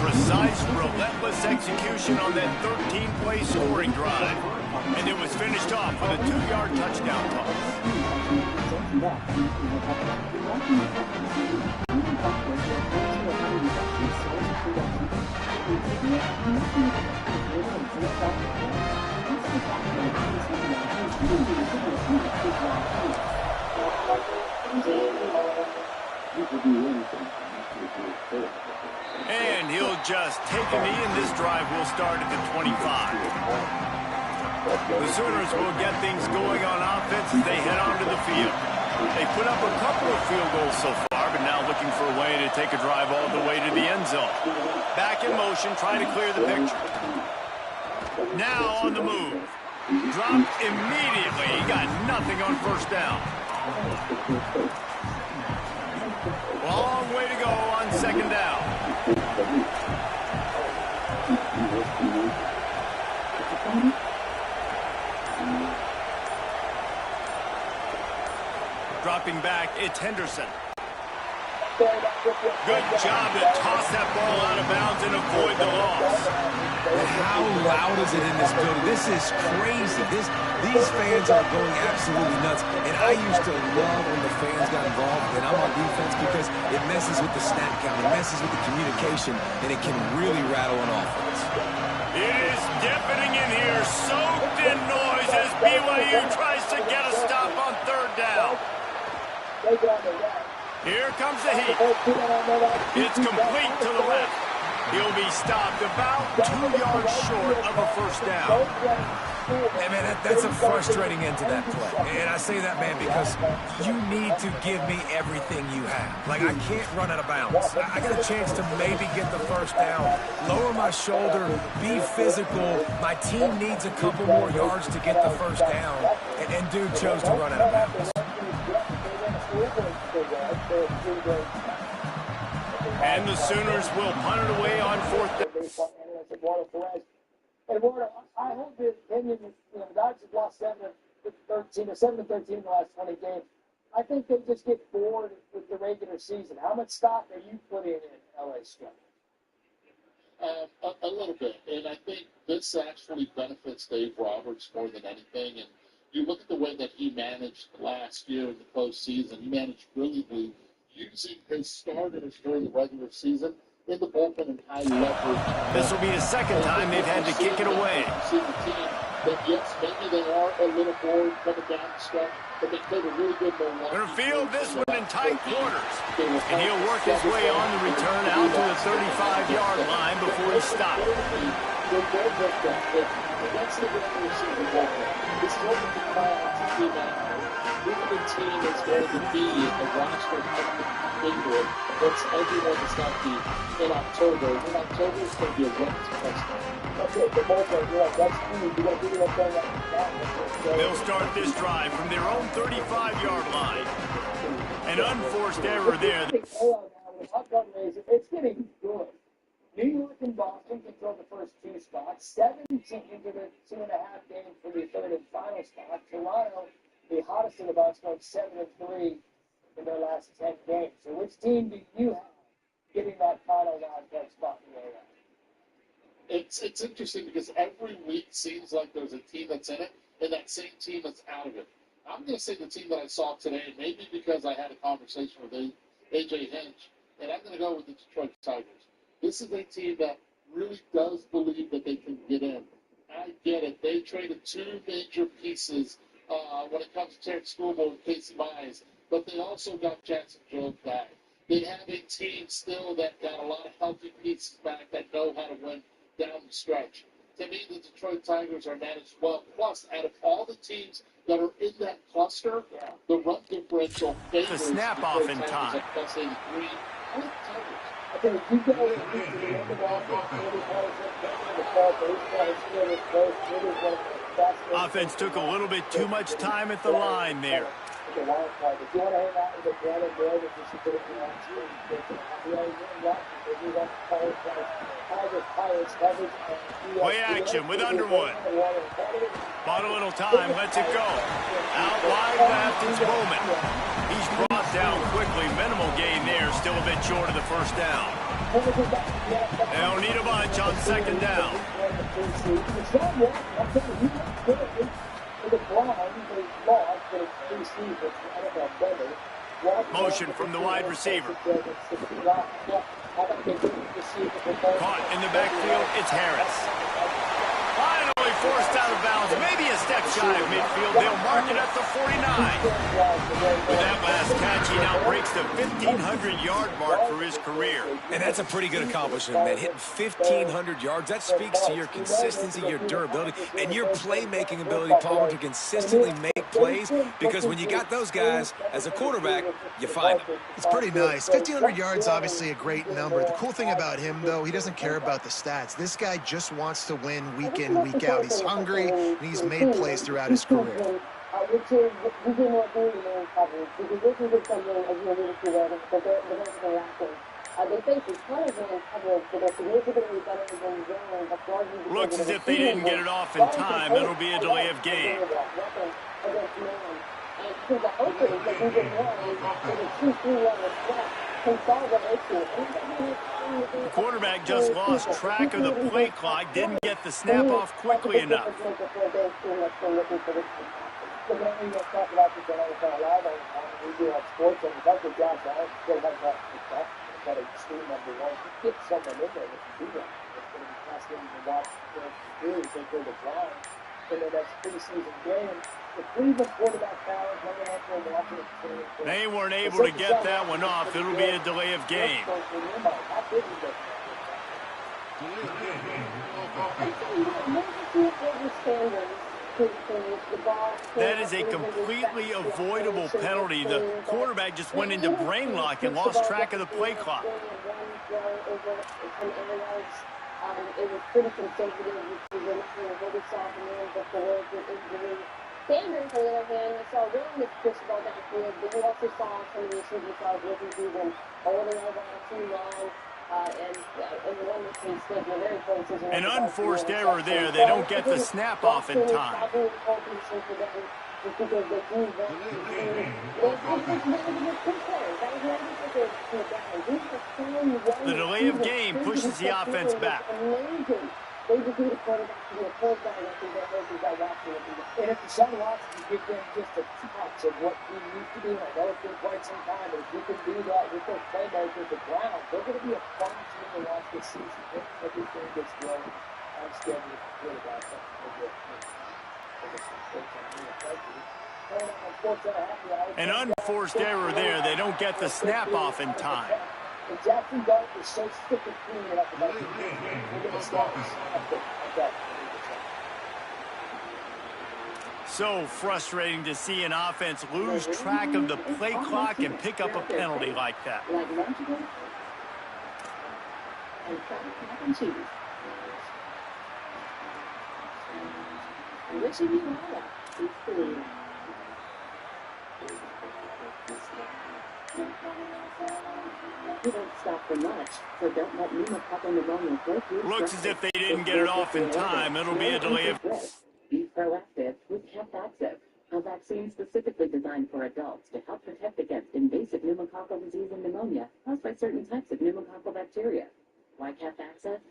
Precise, relentless execution on that 13-play scoring drive. And it was finished off with a 2-yard touchdown toss. will just take a knee, and this drive will start at the 25. The Sooners will get things going on offense as they head onto the field. They put up a couple of field goals so far, but now looking for a way to take a drive all the way to the end zone. Back in motion, trying to clear the picture. Now on the move. Dropped immediately. He got nothing on first down. Long way to go on second down. Dropping back, it's Henderson. Good job to toss that ball out of bounds and avoid the loss. How loud is it in this building? This is crazy. These fans are going absolutely nuts. And I used to love when the fans got involved and I'm on defense because it messes with the snap count, it messes with the communication, and it can really rattle an offense. It is deafening in here, soaked in noise as BYU tries to get a stop on third down. Here comes the heat. It's complete to the left. He'll be stopped about 2 yards short of a first down. Hey, man, that's a frustrating end to that play. And I say that, man, because you need to give me everything you have. Like, I can't run out of bounds. I got a chance to maybe get the first down, lower my shoulder, be physical. My team needs a couple more yards to get the first down. And dude chose to run out of bounds. And the Sooners will punt it away on fourth down. And Warner, I hold the opinion that the Dodgers have lost 7-13 in the last 20 games. I think they just get bored with the regular season. How much stock are you putting in LA Scrum? A little bit, and I think this actually benefits Dave Roberts more than anything. And you look at the way that he managed last year in the postseason. He managed brilliantly using his starters during the regular season in the bullpen and high leverage. This will be the second time they've had to kick it away. See the team that, yes, maybe they are a little bored coming down the stretch, but they played a really good ball. Going to field this one in tight quarters. And he'll work his way on the return out to the 35-yard line before he stopped. That's the regular season bullpen. This is what the team the team is going to be a roster favorite. That's everyone is not in October. In October, it's going to be a run to touchdown. Okay, the bullpen, you're right, that's key. You got to do that thing. They'll start this drive from their own 35-yard line. An unforced error there. It's getting good. New York and Boston control the first two spots. 17 into the 2.5 games for the third and final spot. Toronto, the hottest in the bunch, going 7-3 in their last 10 games. So which team do you have getting that final wild-card spot in the AL? It's interesting because every week seems like there's a team that's in it and that same team that's out of it. I'm going to say the team that I saw today, maybe because I had a conversation with AJ Hinch, and I'm going to go with the Detroit Tigers. This is a team that really does believe that they can get in. I get it. They traded two major pieces when it comes to Terrence Schoolboy and Casey Mize, but they also got Jackson Jobe back. They have a team still that got a lot of healthy pieces back that know how to win down the stretch. To me, the Detroit Tigers are managed well. Plus, out of all the teams that are in that cluster, the run differential favors the snap off in time. at plus 83. I like the Tigers. Okay, you go to the end of Offense took a little bit too much time at the line there. Play action with Underwood. Bought a little time, lets it go. Out wide left is Bowman. He's brought down quickly. Minimal gain there, still a bit short of the first down. They'll need a bunch on second down. Motion from the wide receiver. Caught in the backfield, it's Harris. Finally forced out of bounds, maybe a step shy of midfield. They'll mark it at the 49. With that last catch, he now breaks the 1,500-yard mark for his career. And that's a pretty good accomplishment, man. Hitting 1,500 yards, that speaks to your consistency, your durability, and your playmaking ability, Palmer, to consistently make plays, because when you got those guys as a quarterback, you find them. It's pretty nice. 1,500 yards, obviously a great number. The cool thing about him, though, he doesn't care about the stats. This guy just wants to win week in, week out. He's hungry, and he's made plays throughout his career. Looks as if they didn't get it off in time. It'll be a delay of game. The quarterback just lost track of the play clock, didn't get the snap off quickly enough. They weren't able to get that one off. It'll be a delay of game. That is a completely avoidable penalty. The quarterback just went into brain lock and lost track of the play clock. It was pretty conservative, which was really soft man before the injury. Sanders, on the other hand, I saw really mixed push ball downfield, but you also saw some of the issues we saw looking through them, holding over on too long, and one mistake, very close. An unforced error there. They don't get the snap off in time. The delay of game pushes the offense back. They just need a quarterback to be a full guy. I think that hurts that Watson. And if Deshaun Watson can give them just a touch of what he needs to do, I know it's been quite some time, but if he can do that with those playmakers at Brown, they're going to be a fun team to watch this season. If everything gets going on schedule with the quarterback, an unforced error there. They don't get the snap off in time. And Jackson Dart is so stick and clean up about the stars. So frustrating to see an offense lose track of the play clock and pick up a penalty like that. You don't stop for much, so don't let pneumococcal pneumonia break you. Looks as if they didn't get it off in time. It'll be a delay of... Be proactive with CAPAXIVE, a vaccine specifically designed for adults to help protect against invasive pneumococcal disease and pneumonia caused by certain types of pneumococcal bacteria. Why CAPAXIVE?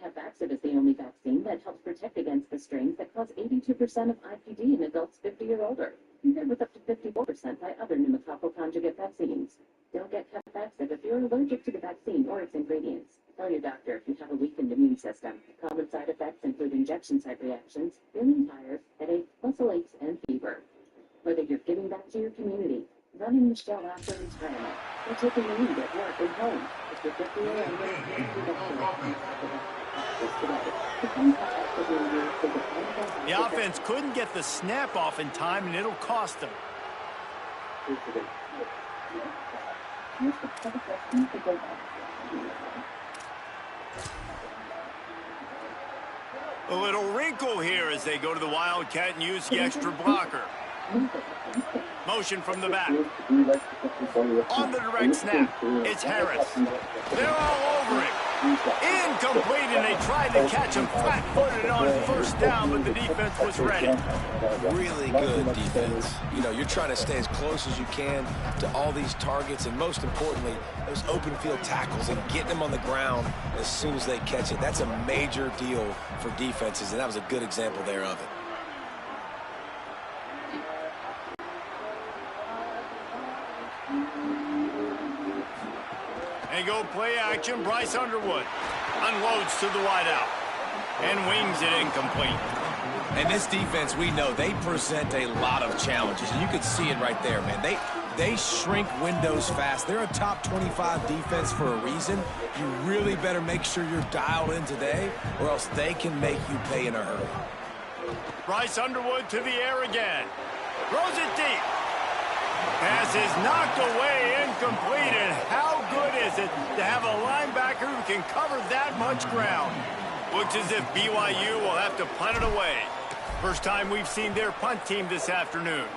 CAPAXIVE is the only vaccine that helps protect against the strains that cause 82% of IPD in adults 50 or older, compared with up to 54% by other pneumococcal conjugate vaccines. Don't get CAPAXIVE if you're allergic to the vaccine or its ingredients. Tell your doctor if you have a weakened immune system. Common side effects include injection site reactions, feeling tired, headache, muscle aches, and fever. Whether you're giving back to your community, running the show after retirement, or taking a lead at work and home, if you're 50 or younger, the offense couldn't get the snap off in time, and it'll cost them. A little wrinkle here as they go to the Wildcat and use the extra blocker. Motion from the back. On the direct snap, it's Harris. They're all over it. Incomplete, and they tried to catch him flat-footed on first down, but the defense was ready. Really good defense. You know, you're trying to stay as close as you can to all these targets, and most importantly, those open field tackles and getting them on the ground as soon as they catch it. That's a major deal for defenses, and that was a good example there of it. And go play action. Bryce Underwood unloads to the wideout and wings it incomplete. And this defense, we know, they present a lot of challenges. And you can see it right there, man. They shrink windows fast. They're a top 25 defense for a reason. You really better make sure you're dialed in today, or else they can make you pay in a hurry. Bryce Underwood to the air again. Throws it deep. Pass is knocked away, incomplete. And how good is it to have a linebacker who can cover that much ground? Looks as if BYU will have to punt it away. First time we've seen their punt team this afternoon.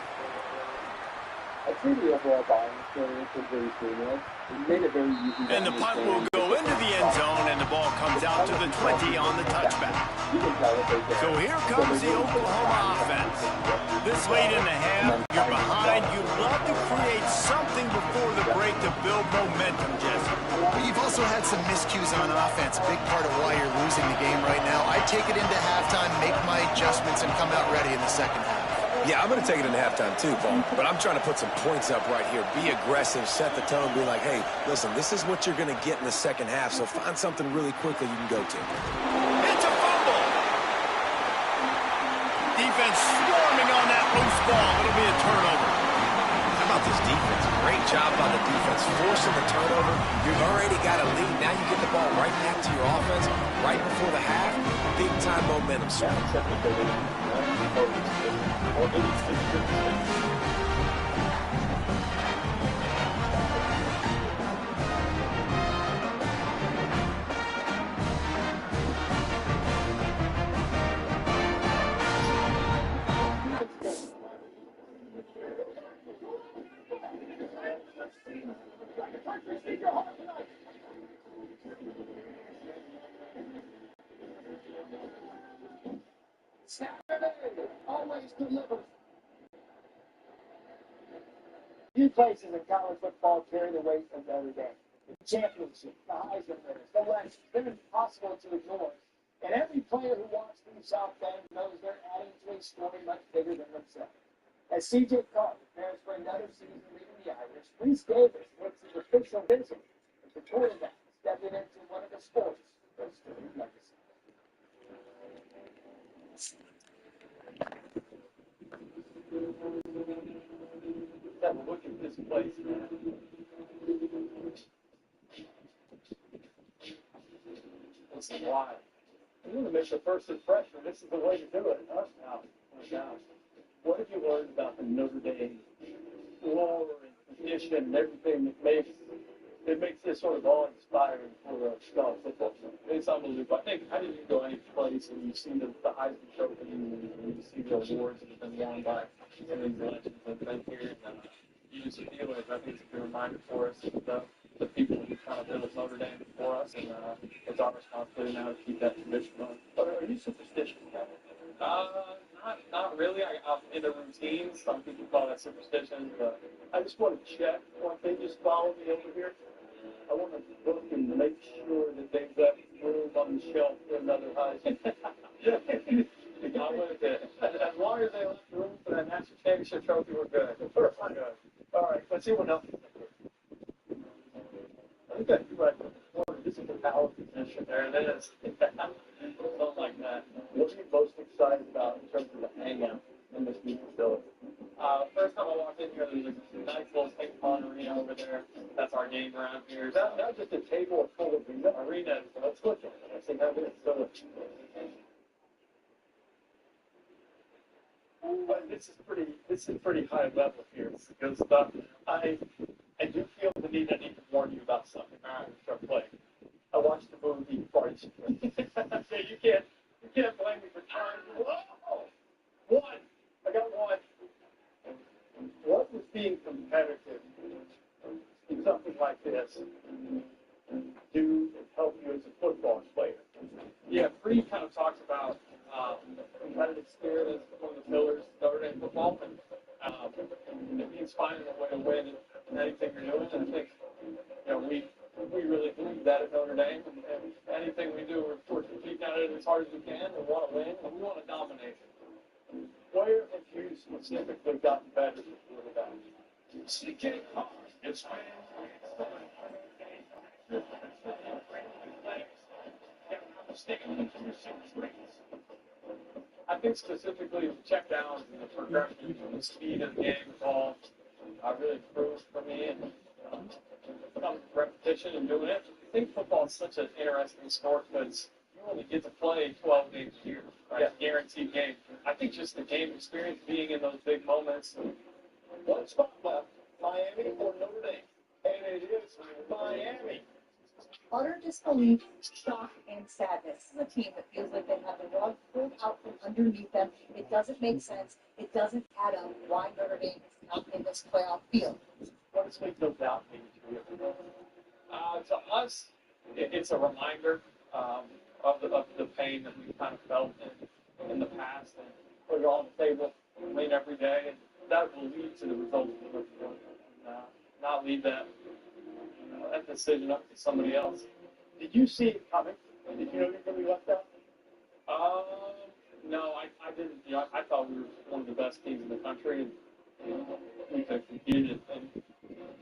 I think the overall ball experience was very seamless. It made it very easy. And the punt will go into the end zone, and the ball comes out to the 20 on the touchback. So here comes the Oklahoma offense. This late in the half, you're behind. You love to create something before the break to build momentum, Jesse. But you've also had some miscues on offense, a big part of why you're losing the game right now. I take it into halftime, make my adjustments, and come out ready in the second half. Yeah, I'm going to take it into halftime too, Paul. But I'm trying to put some points up right here. Be aggressive, set the tone, be like, hey, listen, this is what you're going to get in the second half, so find something really quickly you can go to. It's a fumble. Defense swarming on that loose ball. It'll be a turnover. How about this defense? Great job by the defense, forcing the turnover. You've already got a lead. Now you get the ball right back to your offense right before the half. Big-time momentum swing. Always delivers. Few places in college football carry the weight of Notre Dame. The championship, the Heisman winners, the legends, they're impossible to ignore. And every player who walks through South Bend knows they're adding to a story much bigger than themselves. As C.J. Carter prepares for another season leading the Irish, Reese Davis makes his official visit as the quarterback stepping into one of the sport's most storied legacies. Have a look at this place, man. Listen, why? You want to make a first impression. This is the way to do it. Huh? Oh, my gosh. What have you learned about the Notre Dame lore and tradition and everything that makes this sort of awe-inspiring for college football? It's unbelievable. I didn't go any place and you see the Heisman Trophy and you see the awards that have been won by some of these legends that have been here. And you just feel it. I think it's a good reminder for us of the people who kind of built Notre Dame before us, and it's our responsibility now to keep that tradition going. But are you superstitious? Not really. I'm into routines. Some people call that superstition, but I just want to check one thing. Just follow me over here. I want to look and make sure that they've got room on the shelf for another Heisman. I'm with it. As long as they left room for that national championship trophy, we're good. All right, let's see what else. I think you're right. This is a power position there. It is. Something like that. What are you most excited about in terms of the hangout in this new facility? First time I walked in here, there's a nice little ping pong arena over there. That's our game around here. Not just a table full of arena. Let's look at it. I think that is so. But this is pretty high level here. Because I do feel the need. I need to warn you about something. All right, start playing. I watched the movie Party Street. You can't blame me for trying. Whoa! One. I got one. What was being competitive in something like this do help you as a football player? Yeah, Free kind of talks about competitive spirit as one of the pillars of Notre Dame football, and it means finding a way to win in anything you're doing. And I think we really believe that at Notre Dame, and anything we do, we're competing at it as hard as we can. We want to win, and we want to dominate. Where have you specifically gotten better with that? CK hard. It's I think specifically the check downs and the progression and the speed of the game involved really improved for me, and some repetition and doing it. I think football is such an interesting sport because you only get to play 12 games a year, right? Yeah. Guaranteed game. I think just the game experience, being in those big moments. One spot left, Miami or Notre Dame, and it is Miami. Utter disbelief, shock, and sadness. This is a team that feels like they have the rug pulled out from underneath them. It doesn't make sense. It doesn't add up why Notre Dame is not in this playoff field. What does Wakefield Doubt mean to you? To us, it's a reminder of the pain that we've kind of felt in the past, and put it on the table, win every day, and that will lead to the results we're looking for, and not leave that decision up to somebody else. Did you see it coming? Did you know you're going to be left out? No, I didn't. You know, I thought we were one of the best teams in the country, and we could compete and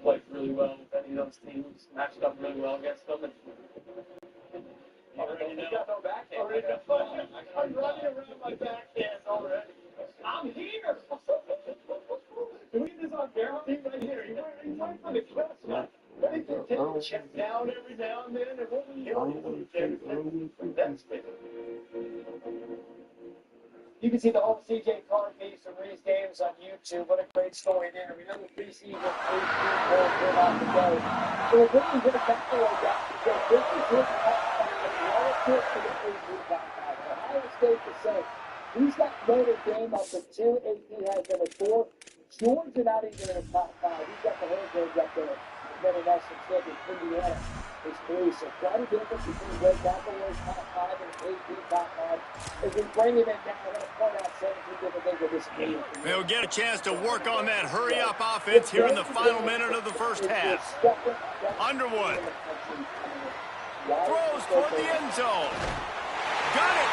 played really well with any of those teams, matched up really well against them. And you got no backhand. I'm running around my backhand already. I'm here. Do we do this on camera? He's right here. He's right for the question. They can take a check down every now and then, and what we You can see the whole CJ Carr piece from Ree's Games on YouTube. What a great story there. We know the preseason polls were on the go. So we're bringing him back away down because this is his relative to the preseason background. Ohio State the same. He's got Notre Dame up to 2, AP has them at 4. Georgia not even in the top 5. He's got the Hurricanes up there. Better national champion Indiana is 3. So quite a difference between Wade McElroy's top 5 and AP top 5. As we bring him in now, we're going to point out 17 different things with this game. They'll get a chance to work on that hurry-up offense here in the final minute of the first half. Underwood throws toward the end zone. Got it.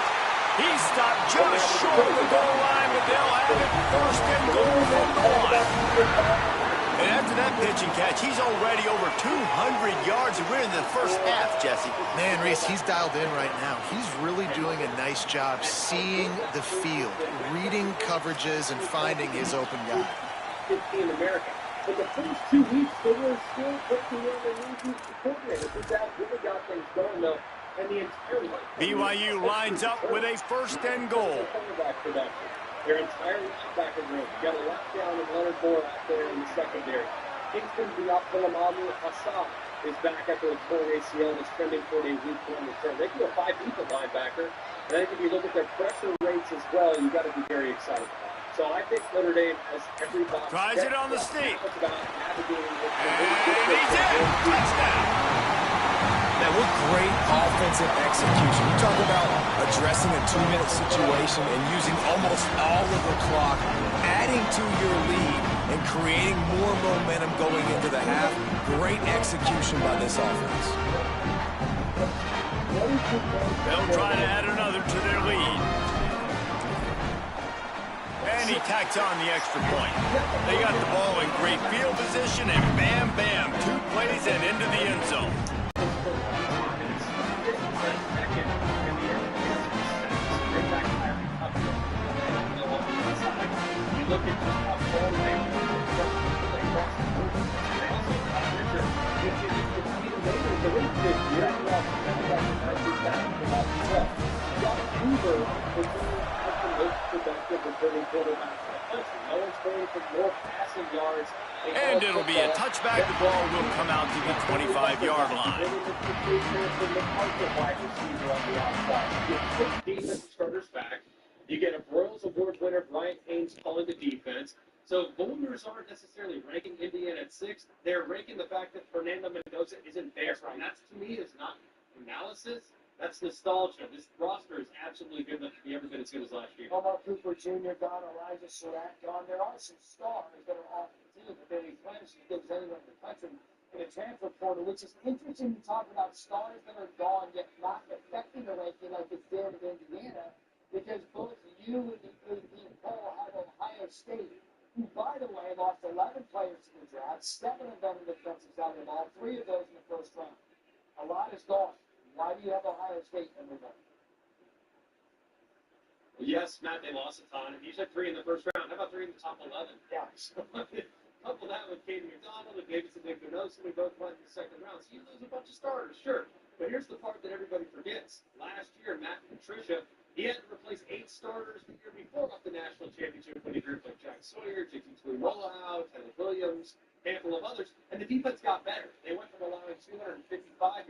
He stopped just short of the goal line, but they'll have it first and goal from the 1. And after that pitch and catch, he's already over 200 yards, and we're in the first half, Jesse. Man, Reese, he's dialed in right now. He's really doing a nice job seeing the field, reading coverages, and finding his open guy. 50 in America. But the first 2 weeks, they were still working on their new coordinator. This out really got things going, though. And the entire BYU lines up with a first and goal. Their entire linebacker room. You got a lockdown of Leonard Moore out there in the secondary. Kingston Diapolamalu Hassan is back after a torn ACL and is trending toward a week 1 return. They can go 5 deep at linebacker. And I think if you look at their pressure rates as well, you got to be very excited about it. So I think Notre Dame has every box. Tries it on the sneak. It's about navigating with and he's in. Touchdown. Man, what great offensive execution. You talk about addressing a 2-minute situation and using almost all of the clock, adding to your lead and creating more momentum going into the half. Great execution by this offense. They'll try to add another to their lead. And he tacks on the extra point. They got the ball in great field position, and bam, bam, 2 plays and into the end zone. Look at how far they cross the board. They also got Richard. It's even later the week this year. He lost about 12. Got Hoover for the most productive returning quarterback in the country. No one's going for more passing yards. And it'll be a touchback. The ball will come out to the 25-yard line. Defensive starters back. You get a Broyles Award winner, Brian Haynes, calling the defense. So voters aren't necessarily ranking Indiana at 6. They're ranking the fact that Fernando Mendoza isn't there. And that's, to me, is not analysis. That's nostalgia. This roster is absolutely good enough to be every bit as good as last year. Omar Cooper Jr. gone, Elijah Surratt gone. There are some stars that are on the team that they replenish as good as anyone in the country in the transfer portal, which is interesting to talk about stars that are gone yet not affecting the ranking like it's did in Indiana. Because both you and the AP poll have Ohio State, who, by the way, lost 11 players in the draft, 7 of them in the defensive side of the ball, 3 of those in the first round. A lot is gone. Why do you have Ohio State number 1? Yes, Matt, they lost a ton. You said 3 in the first round. How about 3 in the top 11? Yeah. Couple that with Katie McDonald and Davidson Nicolosi, we both went in the second round. So you lose a bunch of starters, sure. But here's the part that everybody forgets. Last year, Matt Patricia, he had to replace 8 starters the year before off the national championship when he grouped like Jack Sawyer, J.T. Tuioloau, Taylor Williams, a handful of others. And the defense got better. They went from allowing 255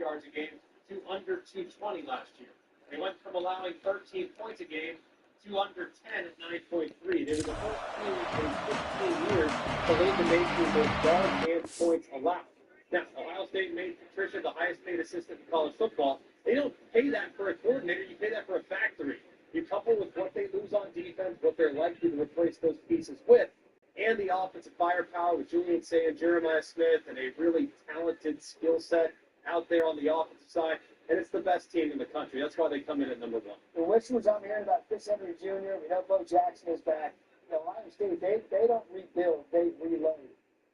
yards a game to under 220 last year. They went from allowing 13 points a game to under 10 at 9.3. They were the first team in 15 years to lead the nation in both yards and points allowed. Now, Ohio State made Patricia the highest paid assistant in college football. They don't pay that for a coordinator. You pay that for a factory. You couple with what they lose on defense, what they're likely to replace those pieces with, and the offensive firepower with Julian Say and Jeremiah Smith and a really talented skill set out there on the offensive side. And it's the best team in the country. That's why they come in at number 1. The whispers I'm hearing about Chris Henry Jr., we know Bo Jackson is back. Ohio State, they don't rebuild, they reload.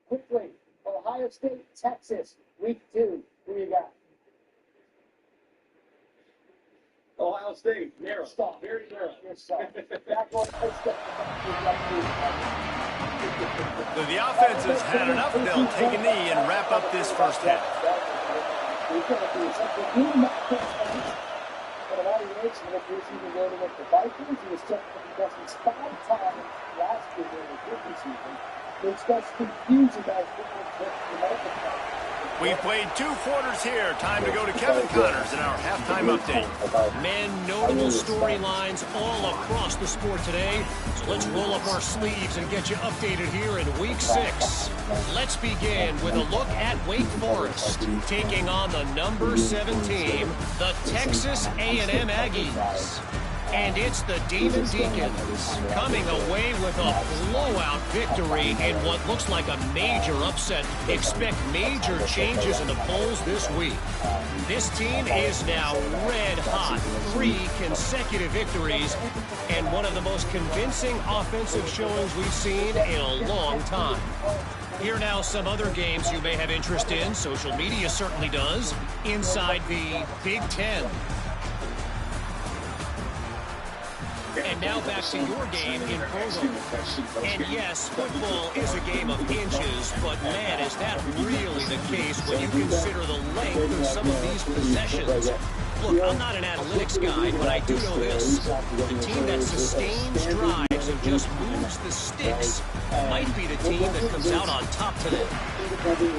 Quickly, Ohio State, Texas, week 2. Who you got? Ohio State, narrow. Stop. Very narrow. So the offense has had enough. They'll take a knee and wrap up this first half. An evaluation of this even going with the Vikings. He was checked for contestants 5 times last year during the rookie season. He expressed confusion about his medical plan. We've played 2 quarters here. Time to go to Kevin Connors in our halftime update. Man, notable storylines all across the sport today. So let's roll up our sleeves and get you updated here in Week 6. Let's begin with a look at Wake Forest, taking on the number 7 team, the Texas A&M Aggies. And it's the Demon Deacons coming away with a blowout victory in what looks like a major upset. Expect major changes in the polls this week. This team is now red hot. 3 consecutive victories and one of the most convincing offensive showings we've seen in a long time. Here now some other games you may have interest in. Social media certainly does. Inside the Big Ten. And now back to your game in Provo. And yes, football is a game of inches, but man, is that really the case when you consider the length of some of these possessions. Look, I'm not an analytics guy, but I do know this. The team that sustains drives and just moves the sticks might be the team that comes out on top today.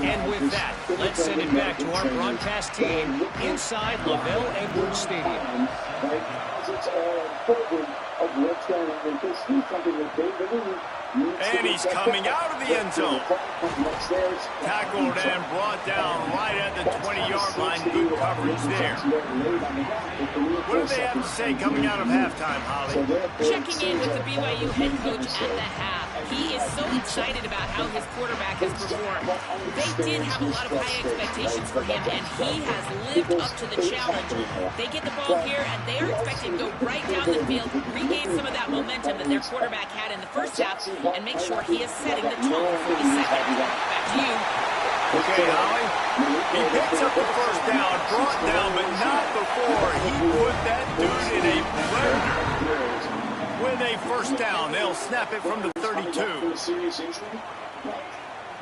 And with that, let's send it back to our broadcast team inside LaVell Edwards Stadium. And he's coming out of the end zone. Tackled and brought down right at the 20-yard line. Good coverage there. What do they have to say coming out of halftime, Holly? Checking in with the BYU head coach at the half. He is so excited about how his quarterback has performed. They did have a lot of high expectations for him, and he has lived up to the challenge. They get the ball here, and they are expected to go right down the field, regain some of that momentum that their quarterback had in the first half, and make sure he is setting the tone for the second. Back to you. Okay, Holly. He picks up the first down, brought down, but not before he put that dude in a blender. With a first down, they'll snap it from the 32. Serious injury?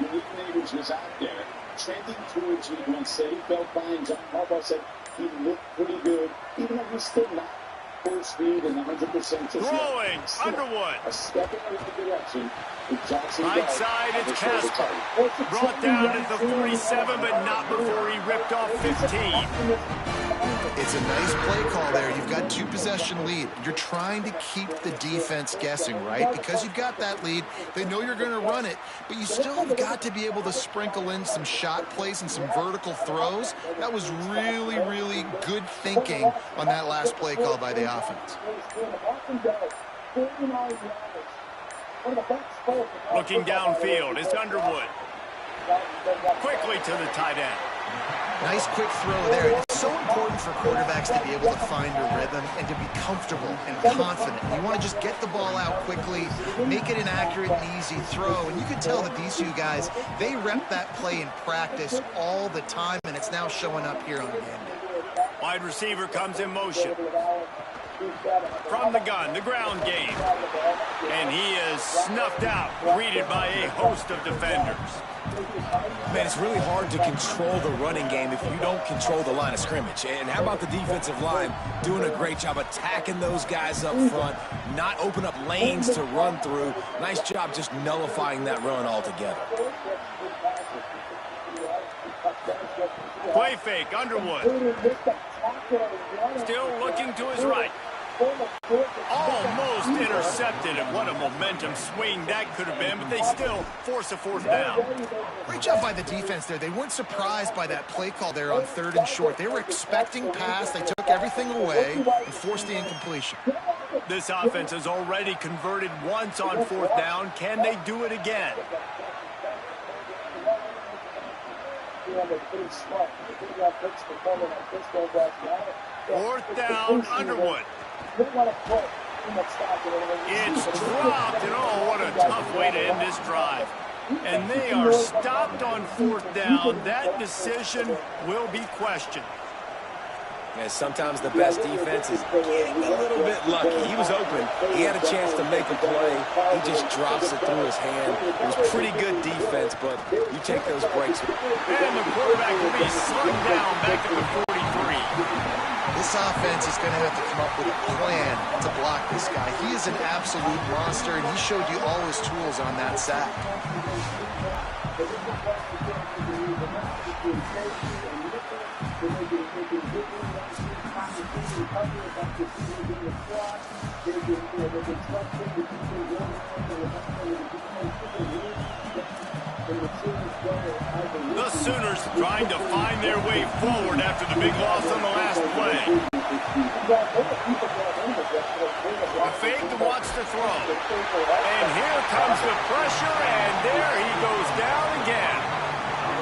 Malik Neighbors was out there, trending towards you once said he felt fine. John Harbaugh said he looked pretty good, even though he's still not full speed and 100%. Throwing, Underwood. A step in the right direction. Right side, it's Casper. Brought down at the 47, but not before he ripped off 15. It's a nice play call there. You've got 2-possession lead. You're trying to keep the defense guessing, right? Because you've got that lead, they know you're going to run it, but you still have got to be able to sprinkle in some shot plays and some vertical throws. That was really, really good thinking on that last play call by the offense. Looking downfield, it's Underwood. Quickly to the tight end. Nice quick throw there. It's so important for quarterbacks to be able to find a rhythm and to be comfortable and confident. You want to just get the ball out quickly, make it an accurate and easy throw. And you can tell that these 2 guys, they rep that play in practice all the time, and it's now showing up here on game day. Wide receiver comes in motion. From the gun, the ground game. And he is snuffed out, greeted by a host of defenders. Man, it's really hard to control the running game if you don't control the line of scrimmage. And how about the defensive line doing a great job attacking those guys up front, not open up lanes to run through. Nice job just nullifying that run altogether. Play fake, Underwood. Still looking to his right. Almost intercepted, and what a momentum swing that could have been, but they still force a fourth down. Great job by the defense there. They weren't surprised by that play call there on 3rd and short. They were expecting pass. They took everything away and forced the incompletion. This offense has already converted once on 4th down. Can they do it again? Fourth down, Underwood. It's dropped, and oh, what a tough way to end this drive. And they are stopped on 4th down. That decision will be questioned. And sometimes the best defense is getting a little bit lucky. He was open. He had a chance to make a play. He just drops it through his hand. It was pretty good defense, but you take those breaks. And the quarterback will be slugged down back at the 43. This offense is going to have to come up with a plan to block this guy. He is an absolute monster, and he showed you all his tools on that sack. The Sooners trying to find their way forward after the big loss on the last play. A fake wants to throw. And here comes the pressure, and there he goes down again.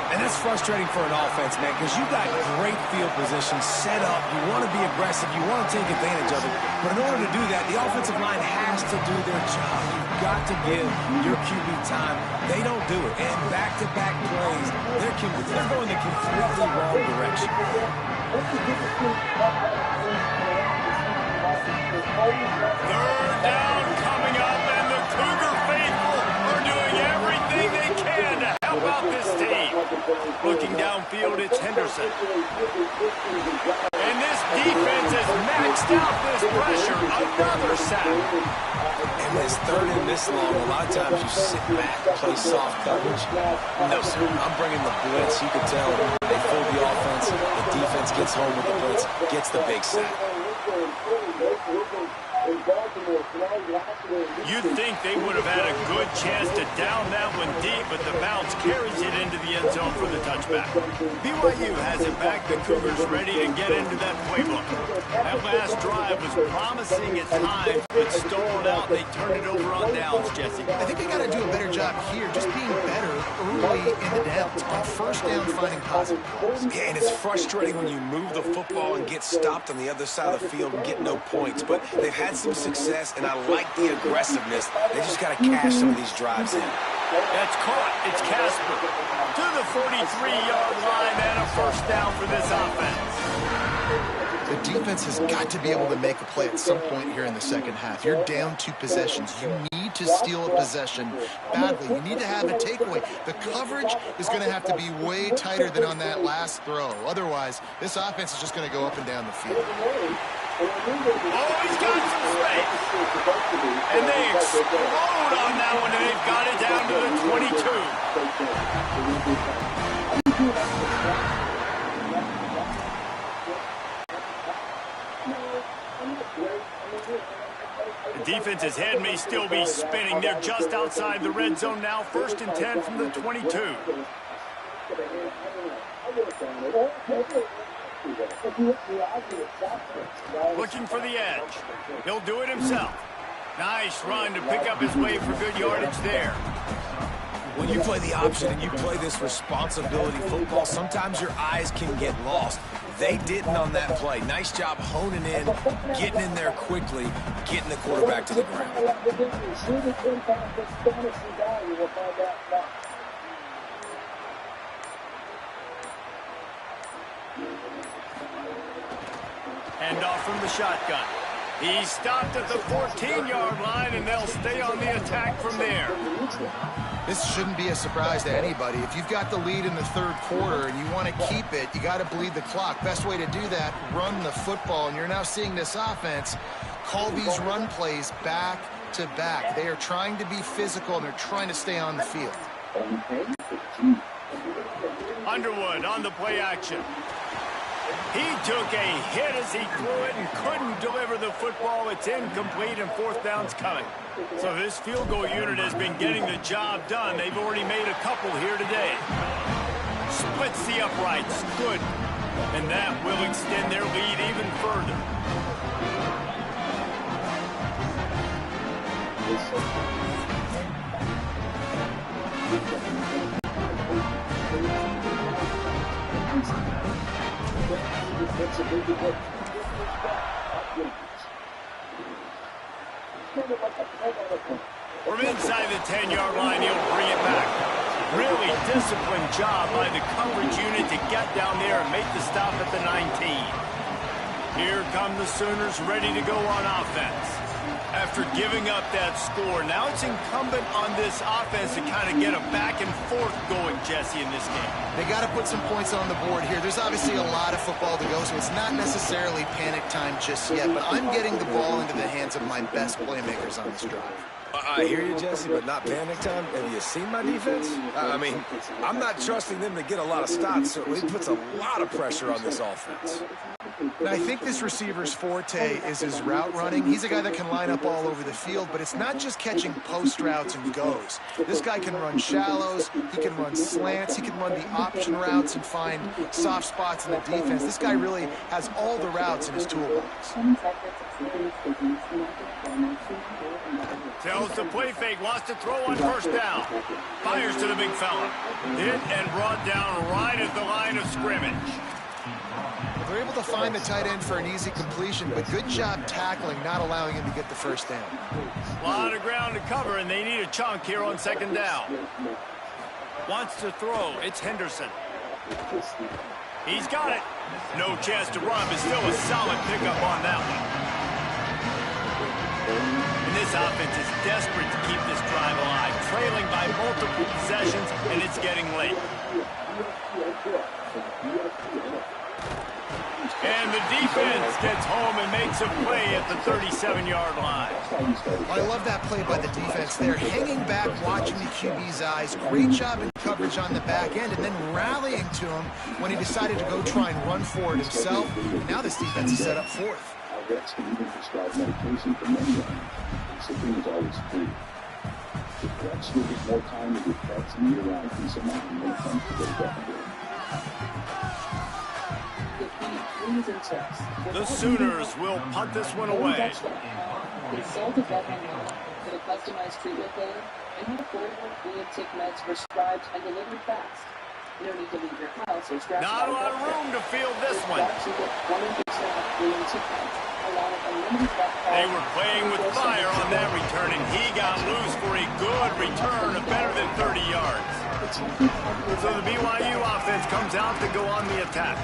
And that's frustrating for an offense, man, because you've got great field position set up. You want to be aggressive. You want to take advantage of it. But in order to do that, the offensive line has to do their job. You've got to give your QB time. They don't do it. And back-to-back plays, they're going the completely wrong direction. Third down coming up, and the Cougar faithful are doing everything they can to help out this team. Looking downfield, it's Henderson. And this defense has maxed out this pressure. Another sack. And when it's 3rd and this long, a lot of times you sit back, play soft coverage. No, sir. I'm bringing the blitz. You can tell they fool the offense. The defense gets home with the blitz, gets the big sack. You'd think they would have had a good chance to down that one deep, but the bounce carries it into the end zone for the touchback. BYU has it back. The Cougars ready to get into that playbook. That last drive was promising at times, but stalled out. They turned it over on downs, Jesse. I think they got to do a better job here, just being better early in the downs. On 1st down, finding positive plays. Yeah, and it's frustrating when you move the football and get stopped on the other side of the field and get no points. But they've had some success, and I like the aggressiveness. They just got to cash some of these drives in. That's caught. It's Casper to the 43-yard line, and a 1st down for this offense. The defense has got to be able to make a play at some point here in the 2nd half. You're down 2 possessions. You need to steal a possession badly. You need to have a takeaway. The coverage is going to have to be way tighter than on that last throw. Otherwise, this offense is just going to go up and down the field. Oh, he's got some space. And they explode on that one, and they've got it down to the 22. The defense's head may still be spinning. They're just outside the red zone now. 1st and 10 from the 22. Looking for the edge. He'll do it himself. Nice run to pick up his way for good yardage there. When you play the option and you play this responsibility football, sometimes your eyes can get lost. They didn't on that play. Nice job honing in, getting in there quickly, getting the quarterback to the ground. Hand off from the shotgun. He stopped at the 14-yard line, and they'll stay on the attack from there. This shouldn't be a surprise to anybody. If you've got the lead in the third quarter and you want to keep it, you got to bleed the clock. Best way to do that, run the football. And you're now seeing this offense call these run plays back to back. They are trying to be physical, and they're trying to stay on the field. Underwood on the play action. He took a hit as he threw it and couldn't deliver the football. It's incomplete, and fourth down's coming. So this field goal unit has been getting the job done. They've already made a couple here today. Splits the uprights. Good. And that will extend their lead even further. From inside the 10-yard line, he'll bring it back. Really disciplined job by the coverage unit to get down there and make the stop at the 19. Here come the Sooners ready to go on offense. After giving up that score, now it's incumbent on this offense to kind of get a back and forth going, Jesse, in this game. They got to put some points on the board here. There's obviously a lot of football to go, so it's not necessarily panic time just yet, but I'm getting the ball into the hands of my best playmakers on this drive. I hear you, Jesse, but not panic time. Have you seen my defense? I mean, I'm not trusting them to get a lot of stops, so it puts a lot of pressure on this offense. And I think this receiver's forte is his route running. He's a guy that can line up all over the field, but it's not just catching post routes and goes. This guy can run shallows, he can run slants, he can run the option routes and find soft spots in the defense. This guy really has all the routes in his toolbox. Tells the play fake, wants to throw on first down. Fires to the big fella. Hit and brought down right at the line of scrimmage. They're able to find the tight end for an easy completion, but good job tackling, not allowing him to get the first down. A lot of ground to cover, and they need a chunk here on second down. Wants to throw. It's Henderson. He's got it. No chance to run, but still a solid pickup on that one. And this offense is desperate to keep this drive alive, trailing by multiple possessions, and it's getting late. And the defense gets home and makes a play at the 37-yard line. I love that play by the defense there. Hanging back, watching the QB's eyes. Great job in coverage on the back end, and then rallying to him when he decided to go try and run for it himself. Now this defense is set up fourth. Vets can even prescribe medication for many women. Discipline is always free. The vets will get more time with your pets and year-round peace of mind when it comes to their death. The Sooners will punt this one away. Consult a veterinarian for the customized treatment plan and have affordable VIA meds prescribed and delivered fast. You don't need to leave your house or scratch. Not a lot of room to field this one. They were playing with fire on that return, and he got loose for a good return of better than 30 yards. So the BYU offense comes out to go on the attack.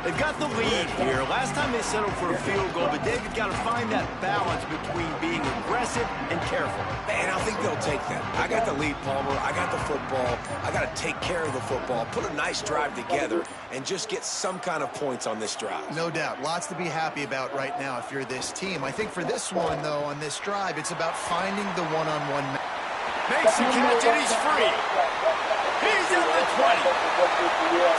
They've got the lead here. Last time they settled for a field goal, but they've got to find that balance between being aggressive and careful. Man, I think they'll take that. I got the lead, Palmer. I got the football. I got to take care of the football, put a nice drive together, and just get some kind of points on this drive. No doubt. Lots to be happy about right now if you're this team. I think for this one, though, on this drive, it's about finding the one-on-one. Makes the catch, and he's free. He's at the 20.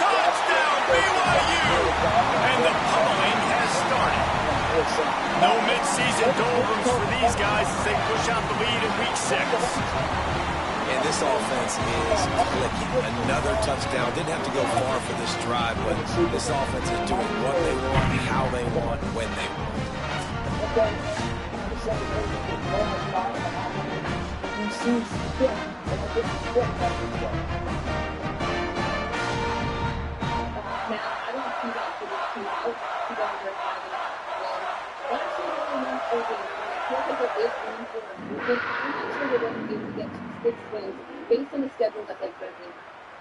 Touchdown, BYU! And the pummeling has started. No mid-season doldrums for these guys as they push out the lead in week 6. And this offense is clicking. Another touchdown. Didn't have to go far for this drive, but this offense is doing what they want, how they want, when they want. Based on the schedule that they've been in.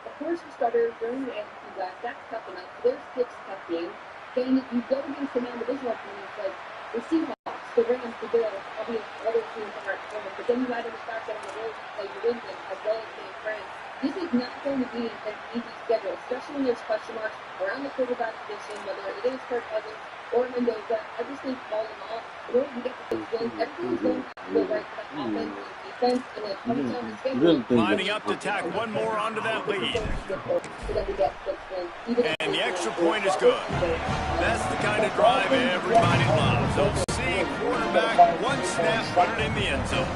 Of course, for starters, during the AFC West, that's tough enough. There's 6 tough games. Then you go against the the non-divisional teams like the Seahawks, the Rams, the Bills, obviously other teams aren't coming, but then you add in the fact that on the road you play New England as well as San Fran. This is not going to be an easy schedule, especially when there's question marks around the quarterback position, whether it is Kirk Cousins or Mendoza. I just think all in all, in order to get the six wins, everything's going to have to go right for that offense and defense, and then coming down the schedule. Lining up to tack one more onto that lead. And the extra point is good. That's the kind of drive everybody loves. They'll see quarterback, one snap, put it in the end zone.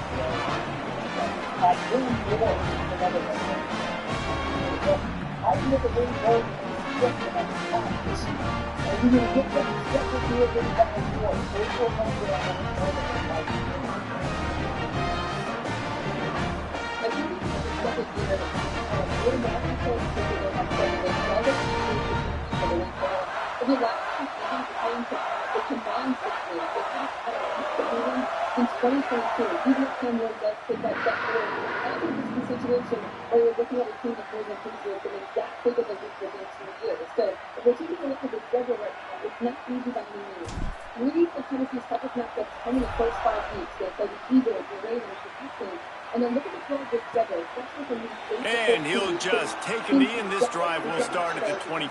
Since 2022, even if Cameron does take that step forward, I think this is a situation where you're looking at a team that's moving into an exact big of a leap for the next 2 years. So if we're taking a look at the schedule right now, it's not easy by any means. 3 of Tennessee's toughest matchups come in the first 5 weeks. They play the Eagles, the Ravens, the Texans, and then look at the 12-week schedule, especially from these big. And he'll just take a knee, and this drive will start at the 25.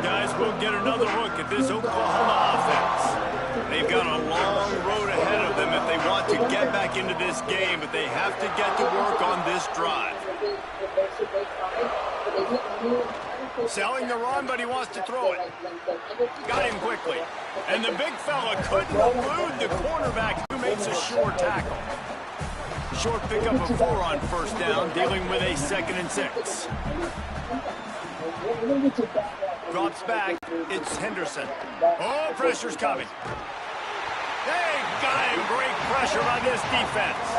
Guys, we'll get another look at this Oklahoma offense. They've got a long road ahead of them if they want to get back into this game, but they have to get to work on this drive. Selling the run, but he wants to throw it. Got him quickly. And the big fella couldn't elude the cornerback who makes a short tackle. Short pickup of 4 on first down, dealing with a 2nd and 6. Drops back. It's Henderson. Oh, pressure's coming. They got him. Great pressure on this defense.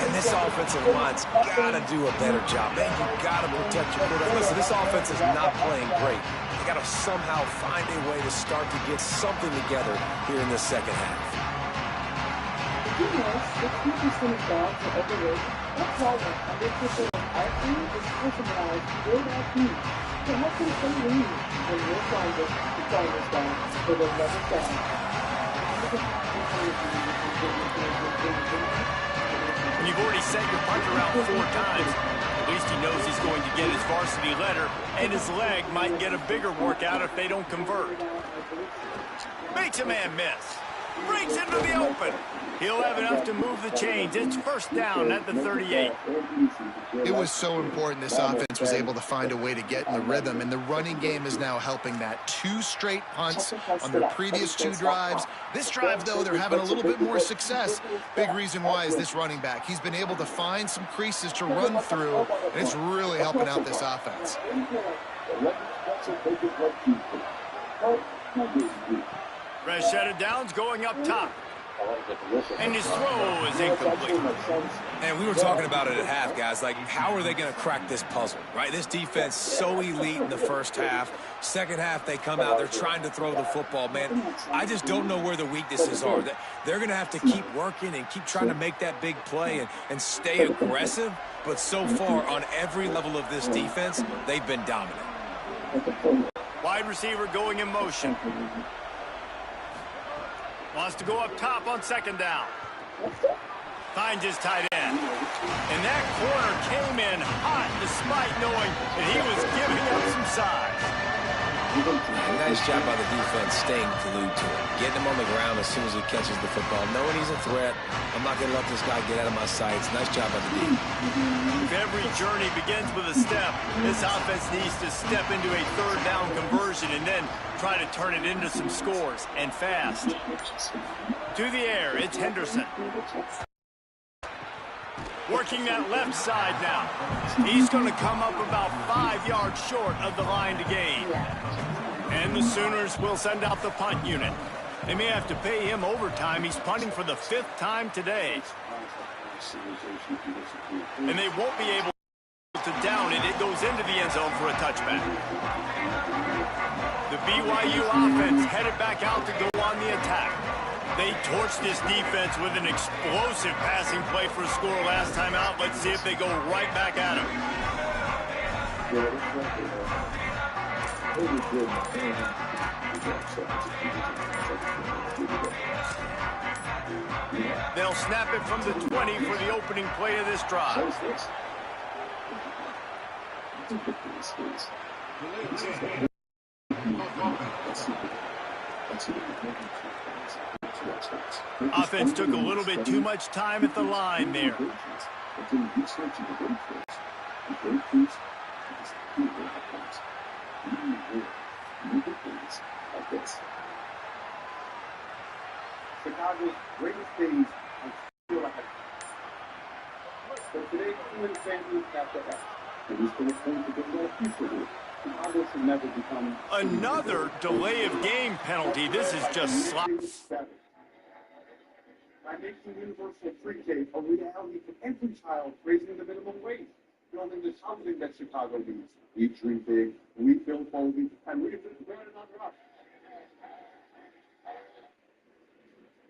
And this offensive line's got to do a better job. Man, you got to protect your quarterback. Listen, this offense is not playing great. They got to somehow find a way to start to get something together here in the second half. You know, 60% of dogs are overweight. That's why 100% of our food is personalized for that food. To help them stay lean when you're trying to find this dog so they'll never die. When you've already set your punter out 4 times, at least he knows he's going to get his varsity letter, and his leg might get a bigger workout if they don't convert. Makes a man miss. Breaks into the open. He'll have enough to move the chains. It's first down at the 38. It was so important this offense was able to find a way to get in the rhythm, and the running game is now helping that. 2 straight punts on their previous 2 drives. This drive, though, they're having a little bit more success. Big reason why is this running back. He's been able to find some creases to run through, and it's really helping out this offense. Fresh set of downs going up top. And his throw is incomplete. And we were talking about it at half, guys. Like, how are they going to crack this puzzle, right? This defense so elite in the first half. Second half, they come out. They're trying to throw the football, man. I just don't know where the weaknesses are. They're going to have to keep working and keep trying to make that big play and stay aggressive. But so far, on every level of this defense, they've been dominant. Wide receiver going in motion. Wants to go up top on 2nd down. Finds his tight end. And that corner came in hot despite knowing that he was giving up some size. Nice job by the defense staying glued to him. Getting him on the ground as soon as he catches the football. Knowing he's a threat. I'm not going to let this guy get out of my sights. Nice job by the defense. If every journey begins with a step, this offense needs to step into a 3rd down conversion and then try to turn it into some scores, and fast. To the air, it's Henderson. Working that left side now. He's going to come up about 5 yards short of the line to gain. And the Sooners will send out the punt unit. They may have to pay him overtime. He's punting for the 5th time today. And they won't be able to down it. It goes into the end zone for a touchback. The BYU offense headed back out to go on the attack. They torched this defense with an explosive passing play for a score last time out. Let's see if they go right back at him. they'll snap it from the 20 for the opening play of this drive. Offense took a little bit too much time at the line there. Chicago's greatest days are still ahead. But today, too many families have to act. And he's going to point to get more future. Chicago should never become... Another delay of game penalty. This is just slop. By making universal pre-K a reality for every child, raising the minimum wage, building the housing that Chicago needs. We dream big, we build boldly, and we just run it on rock.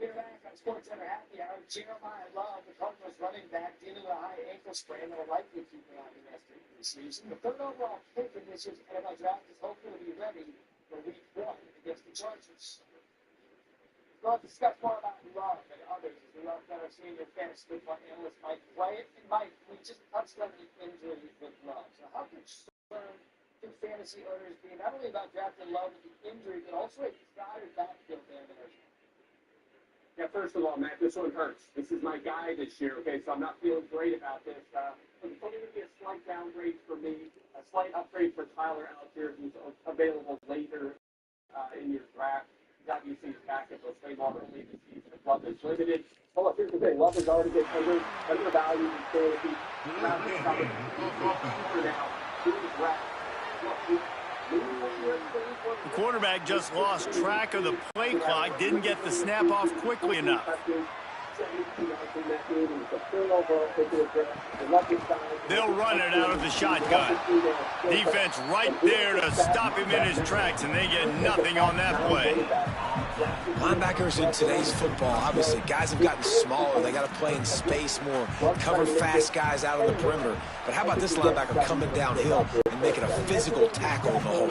We're back on SportsCenter Happy Hour. Jeremiah Love, the Cardinals running back, dealing with a high ankle sprain that will likely keep him out the rest of the season. The third overall pick in this year's NFL draft is hopefully to be ready for Week 1 against the Chargers. We'll discuss more about Love and others as we let our senior fantasy football analyst Mike play it. And Mike, we just touched on the injury with Love. So how concerned do fantasy owners be not only about drafting Love with the injury, but also a crowded backfield there? Yeah, first of all, Matt, this one hurts. This is my guy this year, okay, so I'm not feeling great about this. It's only going to be a slight downgrade for me, a slight upgrade for Tyler Algier, who's available later in your draft. He's obviously his backup, will play more early this season. Love is limited. Oh, look, here's the thing. Love is already getting undervalued in fantasy. Now, this is for now. Here's the draft. The quarterback just lost track of the play clock, didn't get the snap off quickly enough. They'll run it out of the shotgun. Defense right there to stop him in his tracks, and they get nothing on that play. Linebackers in today's football, obviously, guys have gotten smaller. They got to play in space more, cover fast guys out on the perimeter. But how about this linebacker coming downhill and making a physical tackle in the hole?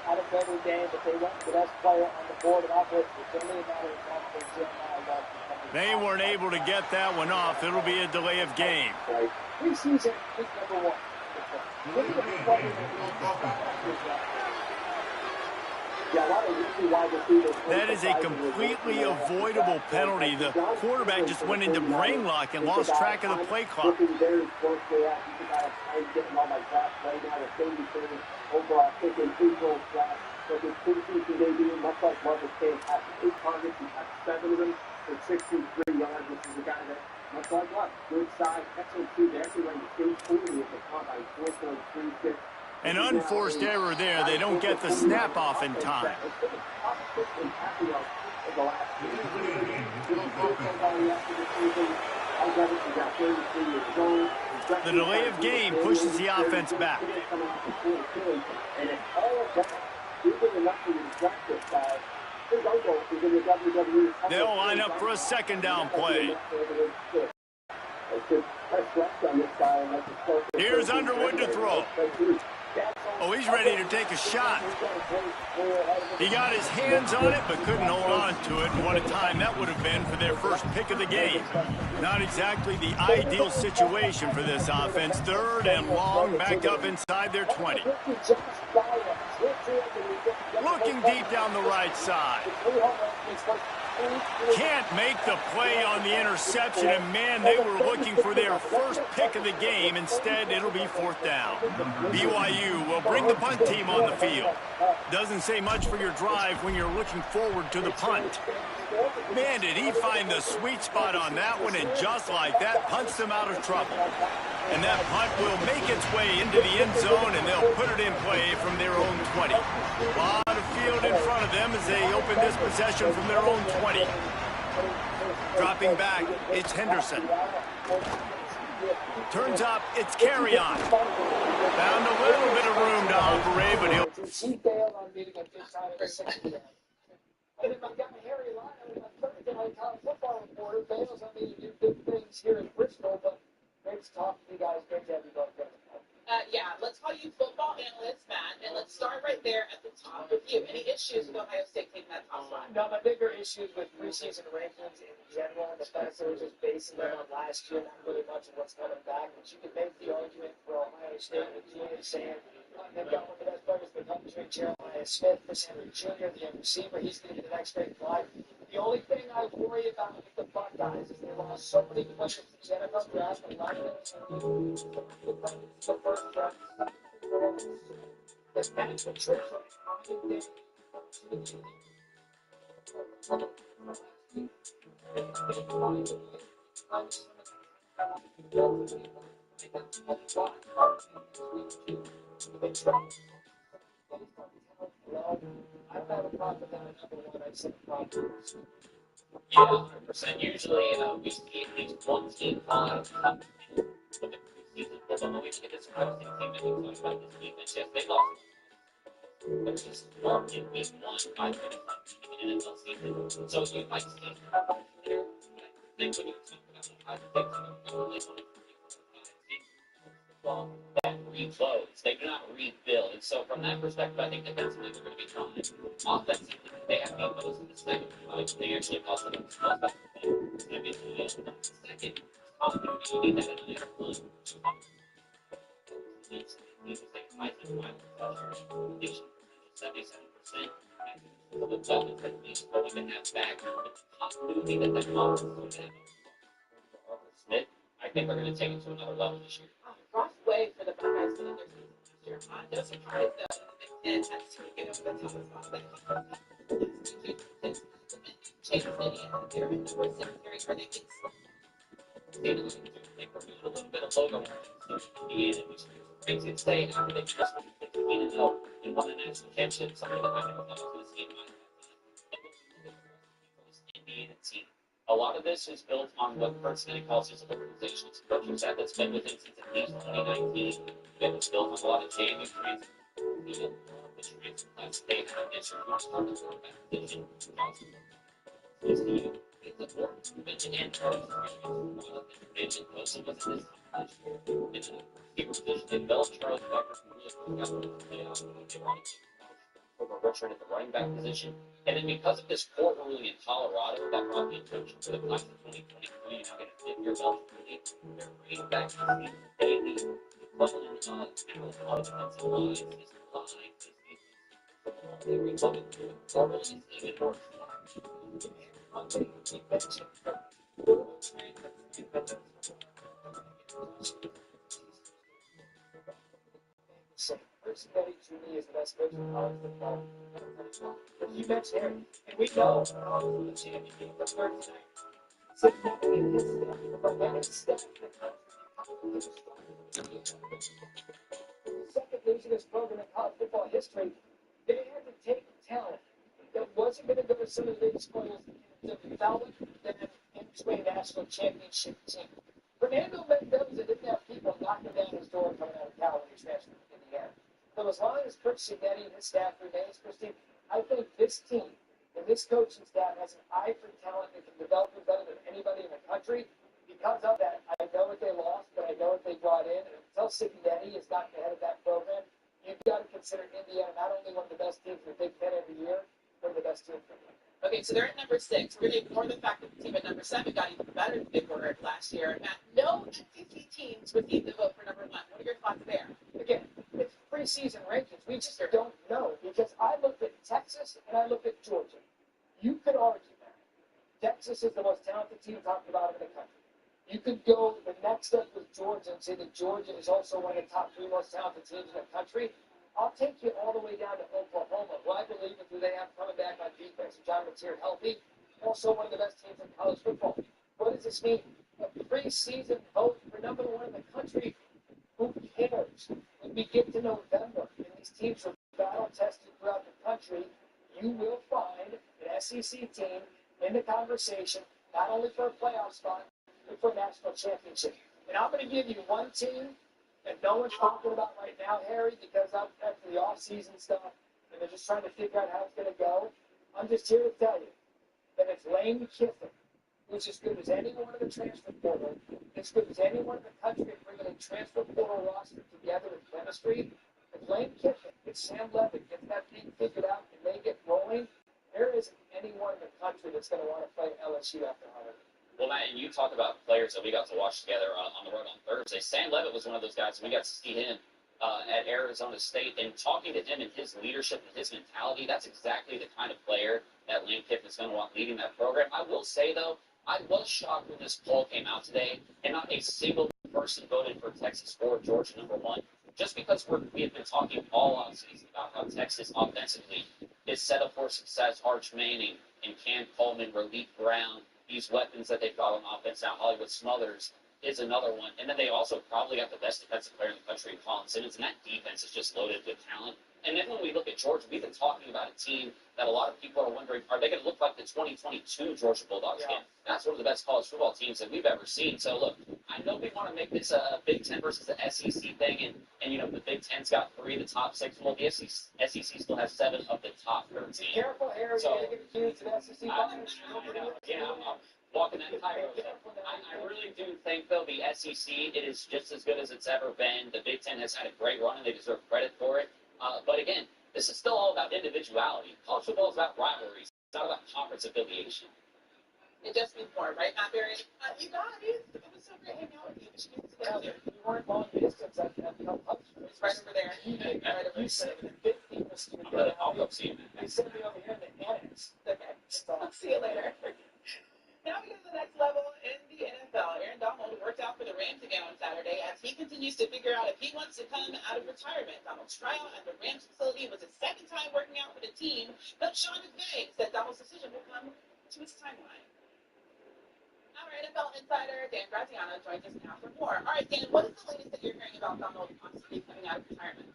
Out of every game, but they went the best player on the board of offense. It's only a matter of time for Jeremiah Love. They weren't able to get that one off. It'll be a delay of game. Preseason week number 1. That is a completely avoidable penalty. The quarterback just went into brain lock and lost track of the play clock. Overall, taking 3 goals last. So his preseason debut, much like Marcus Case, had 8 targets. He had 7 of them for 63 yards, which is a guy that, much like Love, good size, excellent speed. They actually ran the same 40 at the combine, 4.36. An unforced error there. They don't get the snap off in time. The delay of game pushes the offense back. They'll line up for a second down play. Here's Underwood to throw. Oh, he's ready to take a shot. He got his hands on it, but couldn't hold on to it. And what a time that would have been for their first pick of the game. Not exactly the ideal situation for this offense. 3rd and long, backed up inside their 20. Looking deep down the right side. Can't make the play on the interception, and man, they were looking for their first pick of the game. Instead, it'll be 4th down. BYU will bring the punt team on the field. Doesn't say much for your drive when you're looking forward to the punt. Man, did he find the sweet spot on that one, and just like that, punched them out of trouble. And that punt will make its way into the end zone, and they'll put it in play from their own 20. A lot of field in front of them as they open this possession from their own 20. Dropping back, it's Henderson. Turns up, it's Carry-On. Found a little bit of room to operate, but he'll... He failed on meeting a good time at the 60. And then my guy Harry Lyon, a Thursday night college football reporter, fails on me to do good things here in Bristol, but great to talk to you guys. Great to have you both. Yeah, let's call you football analyst offense, Matt, and let's start right there at the top with you. Any issues with Ohio State taking that top spot? No, my bigger issues with preseason rankings in general, the fact that we're just basing them on last year, not really much of what's coming back. But you could make the argument for Ohio State with Junior saying they've got one of the best players in the country, Jeremiah Smith, Chris Henry Jr., the young receiver. He's going to be the next great flight. The only thing I worry about with the Buckeyes is they lost so many players to the NFL draft and the first round. The match attrition Yeah, 100%. Usually, we see at least one team five top in the preseason. Although when we look at this Ohio State team that we talked about this defense, yes, they lost. But just marked in week 1, 5 minutes in the NFL season. So you might see there. I think when you talk about Ohio State, that reloads. They do not rebuild. And so from that perspective, I think defensively they're going to be fine. Offensively, they have been most in the second five. They actually also have most of the second continuity. You need that in another one. He's a Heisman Final pressure. 77%. The weapons that he's going to have back. The continuity that offense is going to have. Smith, I think they're going to take it to another level this year. Rough way for the Buckeyes to end their season last year. No surprise, though, that the Big Ten has to get over the top spot. Chase City, they're in number 6. Are they They were doing a little bit of logo Indiana, which is crazy to say after they just went 15-0 and won the national championship, something that I never thought I was going to see in my Indiana team. A lot of this is built on what Personally calls his organization. It's a coaching staff that's been with him since at least 2019. It was built on a lot of JMU transfers. The transfer class they have this year, which started the quarterback position. It's a more movement and Wilson was in this last year. In the receiver position, they developed Charles Becker from really got the playoffs. They wanted to over Richard at the running back position. And then because of this core early in Colorado, that brought the attention to the class of 2023. You're not going to fit your belt really. They're bringing back Daily, McClellan, and on defensive line is line. They reloaded through it. Formally is even more Cincinnati to me is the best coach in college football. You mentioned him, and we know the championship the third tonight. Cincinnati and his staff, the second losingest program in college football history. They had to take talent that wasn't going to go to some of the big schools to develop them into a national championship team. Fernando Mendoza didn't have people knocking down his door coming out of Cal when he transferred to Indiana. So as long as Coach Cincinnati and his staff remains, Christine, I think this team and this coaching staff has an eye for talent that can develop it better than anybody in the country. Because of that, I know what they lost, but I know what they brought in. And until Cincinnati is not the head of that program, you've got to consider Indiana not only one of the best teams in the Big Ten every year, but the best team for them. Okay, so they're at number 6. We're going to ignore the fact that the team at number 7 got even better than they were last year. Matt, no SEC teams received the vote for number 1. What are your thoughts there? Again, it's preseason rankings. We just don't know because I looked at Texas and I looked at Georgia. You could argue that Texas is the most talented team talked about in the country. You could go the next step with Georgia and say that Georgia is also one of the top 3 most talented teams in the country. I'll take you all the way down to Oklahoma, who I believe in who they have coming back on defense. John Mateer healthy, also one of the best teams in college football. What does this mean? A preseason vote for number 1 in the country. Who cares? When we get to November and these teams are battle tested throughout the country, you will find an SEC team in the conversation, not only for a playoff spot, but for a national championship. And I'm going to give you one team that no one's talking about right now, Harry, because I'm after the off-season stuff, and they're just trying to figure out how it's going to go. I'm just here to tell you that it's Lane Kiffin, who's as good as anyone in the transfer portal, as good as anyone in the country at bringing a transfer portal roster together with chemistry. If Lane Kiffin, if Sam Levitt gets that thing figured out and they get rolling, there isn't anyone in the country that's going to want to play LSU after Harvard. Well, Matt, and you talk about players that we got to watch together on the road on Thursday. Sam Levitt was one of those guys, and we got to see him at Arizona State. And talking to him and his leadership and his mentality, that's exactly the kind of player that Lane Kiffin is going to want leading that program. I will say, though, I was shocked when this poll came out today, and not a single person voted for Texas or Georgia #1. Just because we have been talking all offseason about how Texas offensively is set up for success. Arch Manning and Cam Coleman, Relief Brown, these weapons that they've got on offense now. Hollywood Smothers is another one. And then they also probably got the best defensive player in the country in Colin Simmons, and that defense is just loaded with talent. And then when we look at Georgia, we've been talking about a team that a lot of people are wondering, are they going to look like the 2022 Georgia Bulldogs game? That's one of the best college football teams that we've ever seen. So, look, I know we want to make this a Big Ten versus the SEC thing, and you know, the Big Ten's got 3 of the top 6. Well, the SEC still has 7 of the top 13. Careful, Harry, you're going to get accused of SEC bias. I'm walking that tightrope. I really do think, though, the SEC, it is just as good as it's ever been. The Big Ten has had a great run, and they deserve credit for it. But again, this is still all about individuality. College football is about rivalries. It's not about conference affiliation. It just means more, right, Matt Berry? You got it. It was so great hanging out with you. We should get together. You weren't long distance. It's right over there. Right over there. I'll go see you. They sent me over here in the annex. Okay. I'll see you later. Now we go to the next level in the NFL. Aaron Donald worked out for the Rams again on Saturday as he continues to figure out if he wants to come out of retirement. Donald's trial at the Rams facility was his second time working out for the team, but Sean McVay said Donald's decision will come to his timeline. Our NFL insider, Dan Graziano, joins us now for more. All right, Dan, what is the latest that you're hearing about Donald possibly coming out of retirement?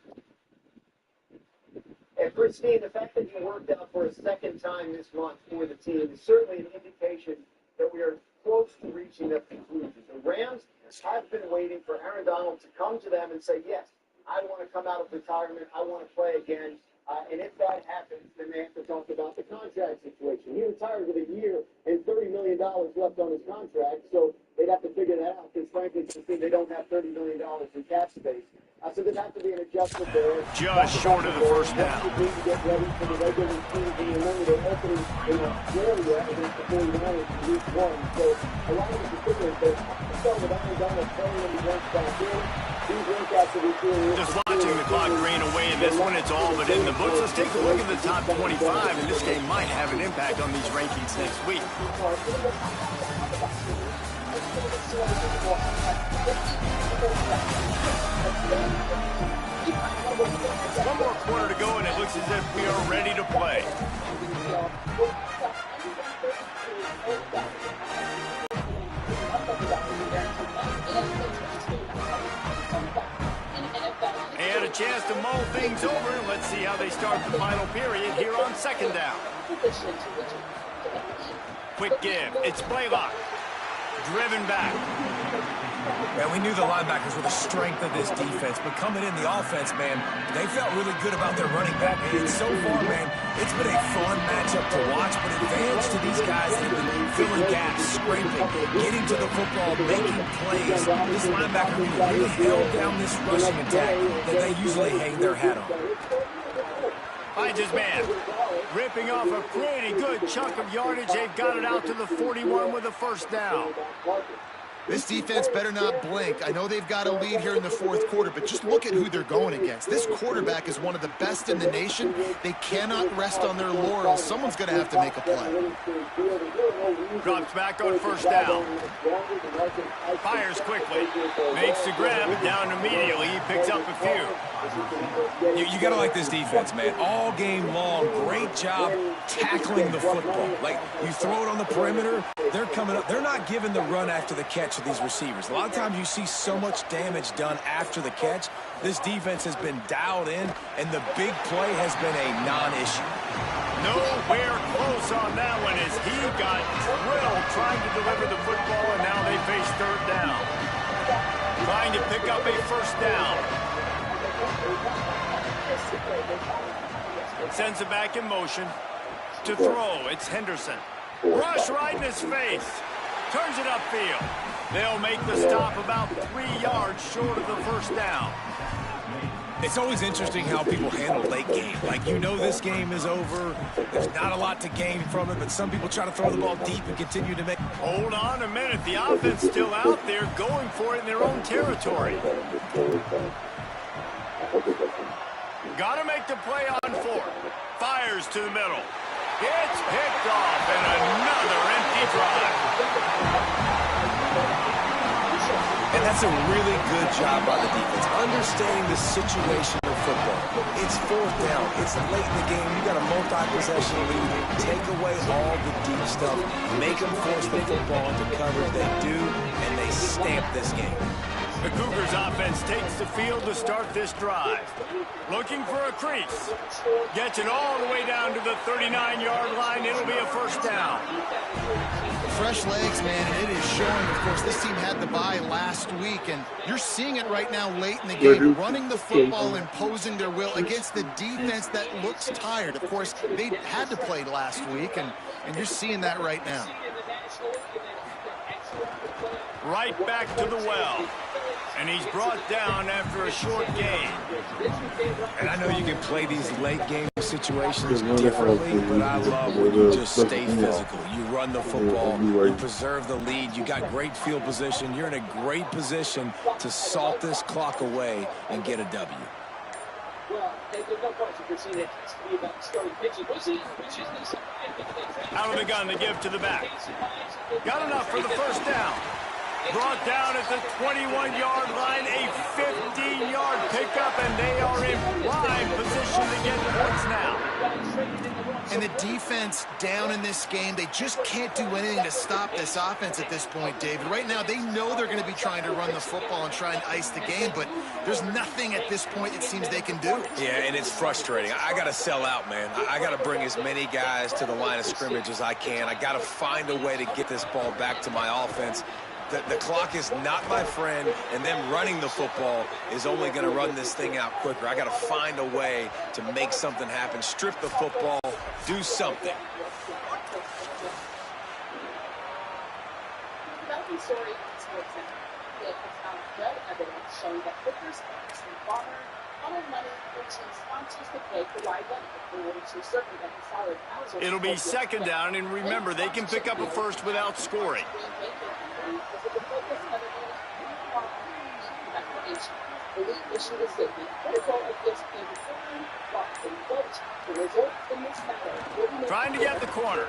And Christine, the fact that he worked out for a second time this month for the team is certainly an indication that we are close to reaching that conclusion. The Rams have been waiting for Aaron Donald to come to them and say, yes, I want to come out of retirement. I want to play again. And if that happens, then they have to talk about the contract situation. He retired with a year and $30 million left on his contract, so they'd have to figure that out because, frankly, they don't have $30 million in cap space. So there'd have to be an adjustment there. Just short of the first down. To get ready for the regular season. Remember, they're opening in Australia against the 49ers in week 1. So a lot of the particulars, they have to start with Aaron Donald playing when he wants back in. Just watching the clock drain away in this one, it's all but in the books. Let's take a look at the top 25, and this game might have an impact on these rankings next week. One more quarter to go, and it looks as if we are ready to play. And a chance to mull things over. Let's see how they start the final period here on second down. Quick give. It's Blaylock. Driven back. Man, we knew the linebackers were the strength of this defense, but coming in the offense, man, they felt really good about their running back. And so far, man, it's been a fun matchup to watch, but advantage to these guys that have been filling gaps, scraping, getting to the football, making plays. This linebacker really held down this rushing attack that they usually hang their hat on. Finds his man. Ripping off a pretty good chunk of yardage. They've got it out to the 41 with a first down. This defense better not blink. I know they've got a lead here in the fourth quarter, but just look at who they're going against. This quarterback is one of the best in the nation. They cannot rest on their laurels. Someone's going to have to make a play. Drops back on first down. Fires quickly. Makes the grab. Down immediately. He picks up a few. You got to like this defense, man. All game long, great job tackling the football. Like, you throw it on the perimeter, they're coming up. They're not giving the run after the catch of these receivers. A lot of times you see so much damage done after the catch. This defense has been dialed in, and the big play has been a non-issue. Nowhere close on that one as he got drilled trying to deliver the football, and now they face third down. Trying to pick up a first down. Sends it back in motion. To throw, it's Henderson. Rush right in his face. Turns it upfield. They'll make the stop about 3 yards short of the first down. It's always interesting how people handle late game. Like, you know this game is over. There's not a lot to gain from it, but some people try to throw the ball deep and continue to make... Hold on a minute. The offense still out there going for it in their own territory. Got to make the play on 4. Fires to the middle. It's picked off, and another empty drive. And that's a really good job by the defense, understanding the situation of football. It's 4th down. It's late in the game. You got a multi-possession lead. Take away all the deep stuff. Make them force the football into coverage. They do, and they stamp this game. The Cougars offense takes the field to start this drive. Looking for a crease. Gets it all the way down to the 39-yard line. It'll be a first down. Fresh legs, man, and it is showing. Of course, this team had the bye last week, and you're seeing it right now late in the game, running the football, imposing their will against the defense that looks tired. Of course, they had to play last week, and you're seeing that right now. Right back to the well. And he's brought down after a short gain. And I know you can play these late game situations differently, but I love when you just stay physical. You run the football, you preserve the lead, you got great field position. You're in a great position to salt this clock away and get a W. Well, there's no question for seeing it has to be about starting pitching. Out of the gun to give to the back. Got enough for the first down. Brought down at the 21-yard line, a 15-yard pickup, and they are in prime position to get points now. And the defense down in this game, they just can't do anything to stop this offense at this point, David. Right now, they know they're going to be trying to run the football and try and ice the game, but there's nothing at this point it seems they can do. Yeah, and it's frustrating. I got to sell out, man. I got to bring as many guys to the line of scrimmage as I can. I got to find a way to get this ball back to my offense. The clock is not my friend, and them running the football is only going to run this thing out quicker. I got to find a way to make something happen, strip the football, do something. It'll be second down, and remember, they can pick up a first without scoring. Trying to get the corner.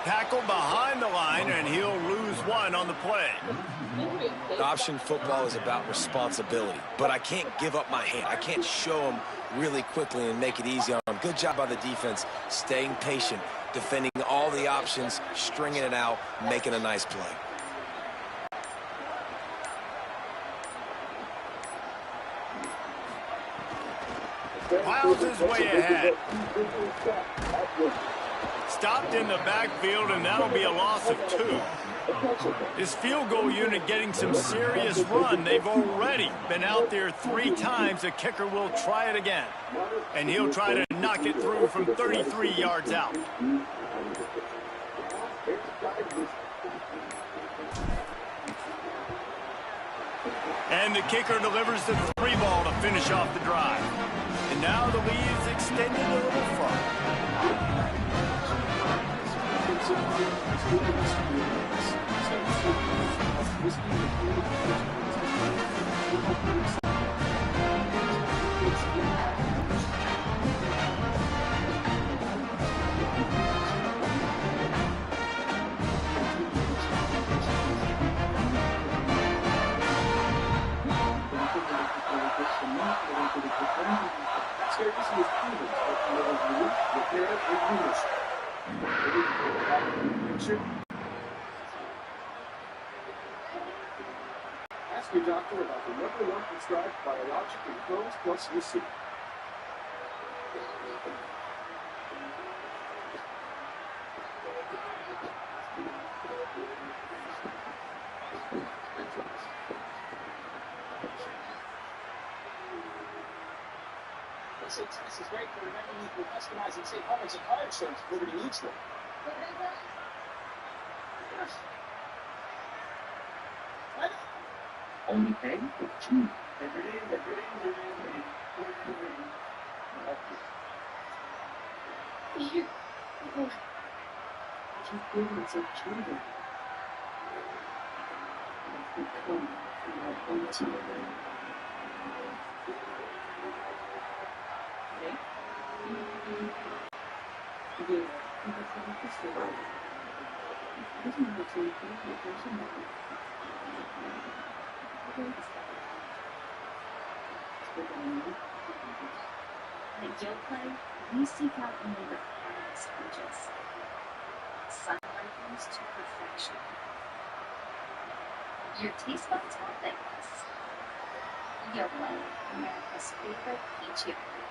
Tackle behind the line, and he'll lose one on the play. Option football is about responsibility, but I can't give up my hand. I can't show them really quickly and make it easy on them. Good job by the defense, staying patient, defending all the options, stringing it out, making a nice play. Piles his way ahead. Stopped in the backfield, and that'll be a loss of 2. This field goal unit getting some serious run. They've already been out there 3 times. The kicker will try it again. And he'll try to knock it through from 33 yards out. And the kicker delivers the 3 ball to finish off the drive. And now the lead is extended a little further. Ask your doctor about the number 1 prescribed biologic and Crohn's plus UC. This is great for remembering you can customize and save hundreds of car insurance Liberty Mutual. Only pay for 2 Here. Feelings of children have become more empty. Okay? Yeah, at Joe we seek out only the finest edges, sun rifles to perfection. Your taste buds will thank us. Yoplait, America's favorite peach yogurt.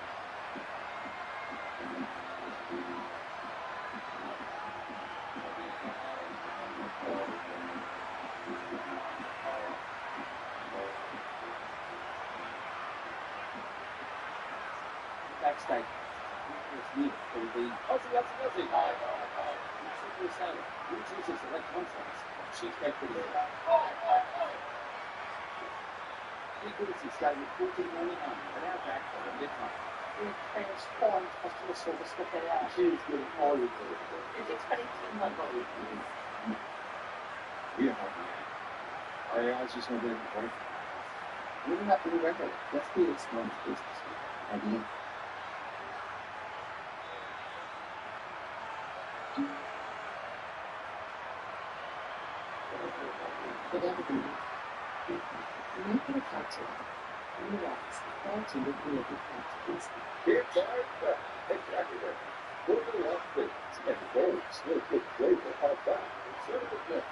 Backstage. It's needed for the Aussie. Super salad. Which uses select contracts. She's back with it. Three goods started at $14.99, but our back for a bit time. We transformed customer service with AI. She was getting all of it. It's expensive money. We don't have AI. Our AI is just going to be important. We don't have to remember it. Let's be its own business. Idea. Whatever the need. Make it a cocktail. Relax. Quality will be a big practice. It's our exactly right. What do we have things and goals will take flavor of that? Instead of the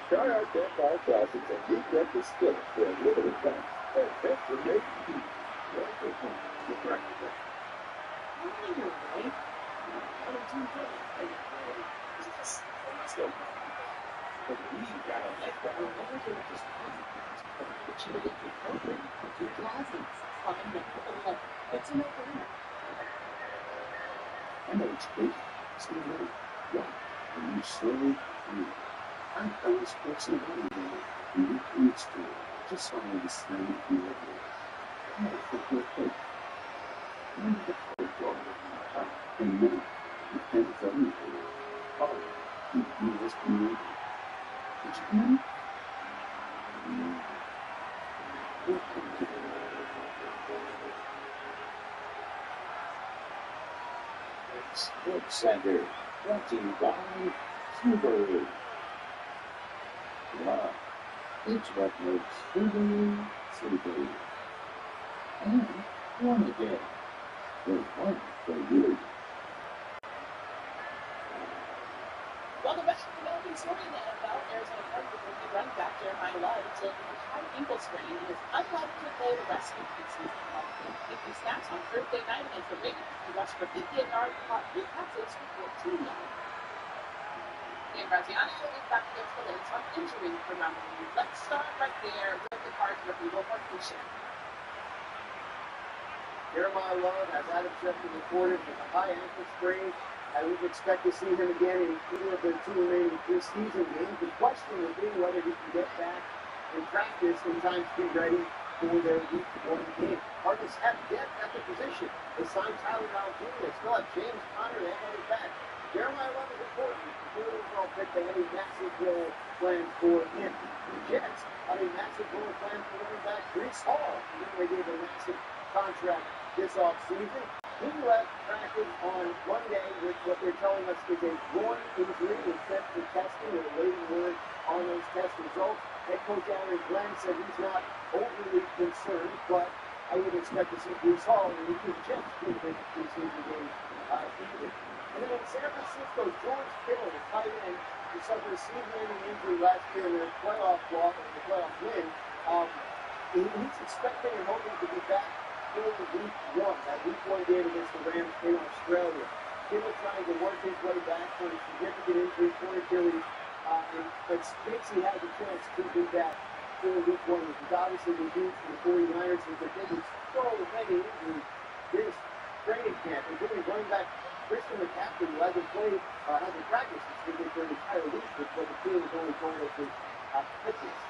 try our campfire classics and deep breakfast dinner for a limited time. And eventually make heat. Right at home. The breakfast. Only you're right. I don't do good. Let's go. But we gotta let that go. Just but you make it open with your closets. Find them. It's a no-brainer. I know it's big. It's the way. Yeah. And you slowly breathe. I'm always fixing anyway. You need to just follow the same feeling. I think you're okay. I'm the first dog. And now, depends on you. Oh, you must be able. Did you come? Sports Center, brought to you by Subaru. Wow, it's what makes Subaru Subaru. And one again. There's one for you. Welcome back to the developing story in the NFL. Arizona Cardinals rookie running back Jeremiah Love dealing with a high ankle sprain and is unlikely to play the rest of the preseason. In 50 snaps on Thursday night against the Raiders, he rushed for 58 yards and caught 3 passes for 14 yards. Dan Graziano is back against the Lynx on injury for round 1. Let's start right there with the Cards rookie Wilmore Fisher. Jeremiah Love, as Adam Schefter reported, with a high ankle sprain. I would expect to see him again in either of the 2 remaining preseason games. The question will be whether he can get back and practice in time to be ready for their Week 1 game. Cardinals have depth at the position. They signed Tyler Algier. They still have James Conner and others back. Jeremiah Love is important. The overall pick, they had a massive role planned for him. The Jets had a massive role planned for running back Breece Hall. They gave a massive contract this offseason. He left practice on Monday with what they're telling us is a groin injury. He was sent for testing. We're awaiting word on those test results. Head coach Aaron Glenn said he's not overly concerned, but I would expect to see Breece Hall and the Jets in the preseason game either. And then in San Francisco, George Kittle, the tight end, who suffered a season-ending injury last year in their playoff win. He's expecting and hoping to be back for Week 1, that Week 1 game against the Rams in Australia. Kittle trying to work his way back from a significant injury for Achilles, but thinks he has a chance to do that for Week 1, which is obviously the huge for the 49ers, since they're getting so many injuries this training camp, including running back Christian McCaffrey, who hasn't practiced this week for an entire week, but the team has only told us his fitness.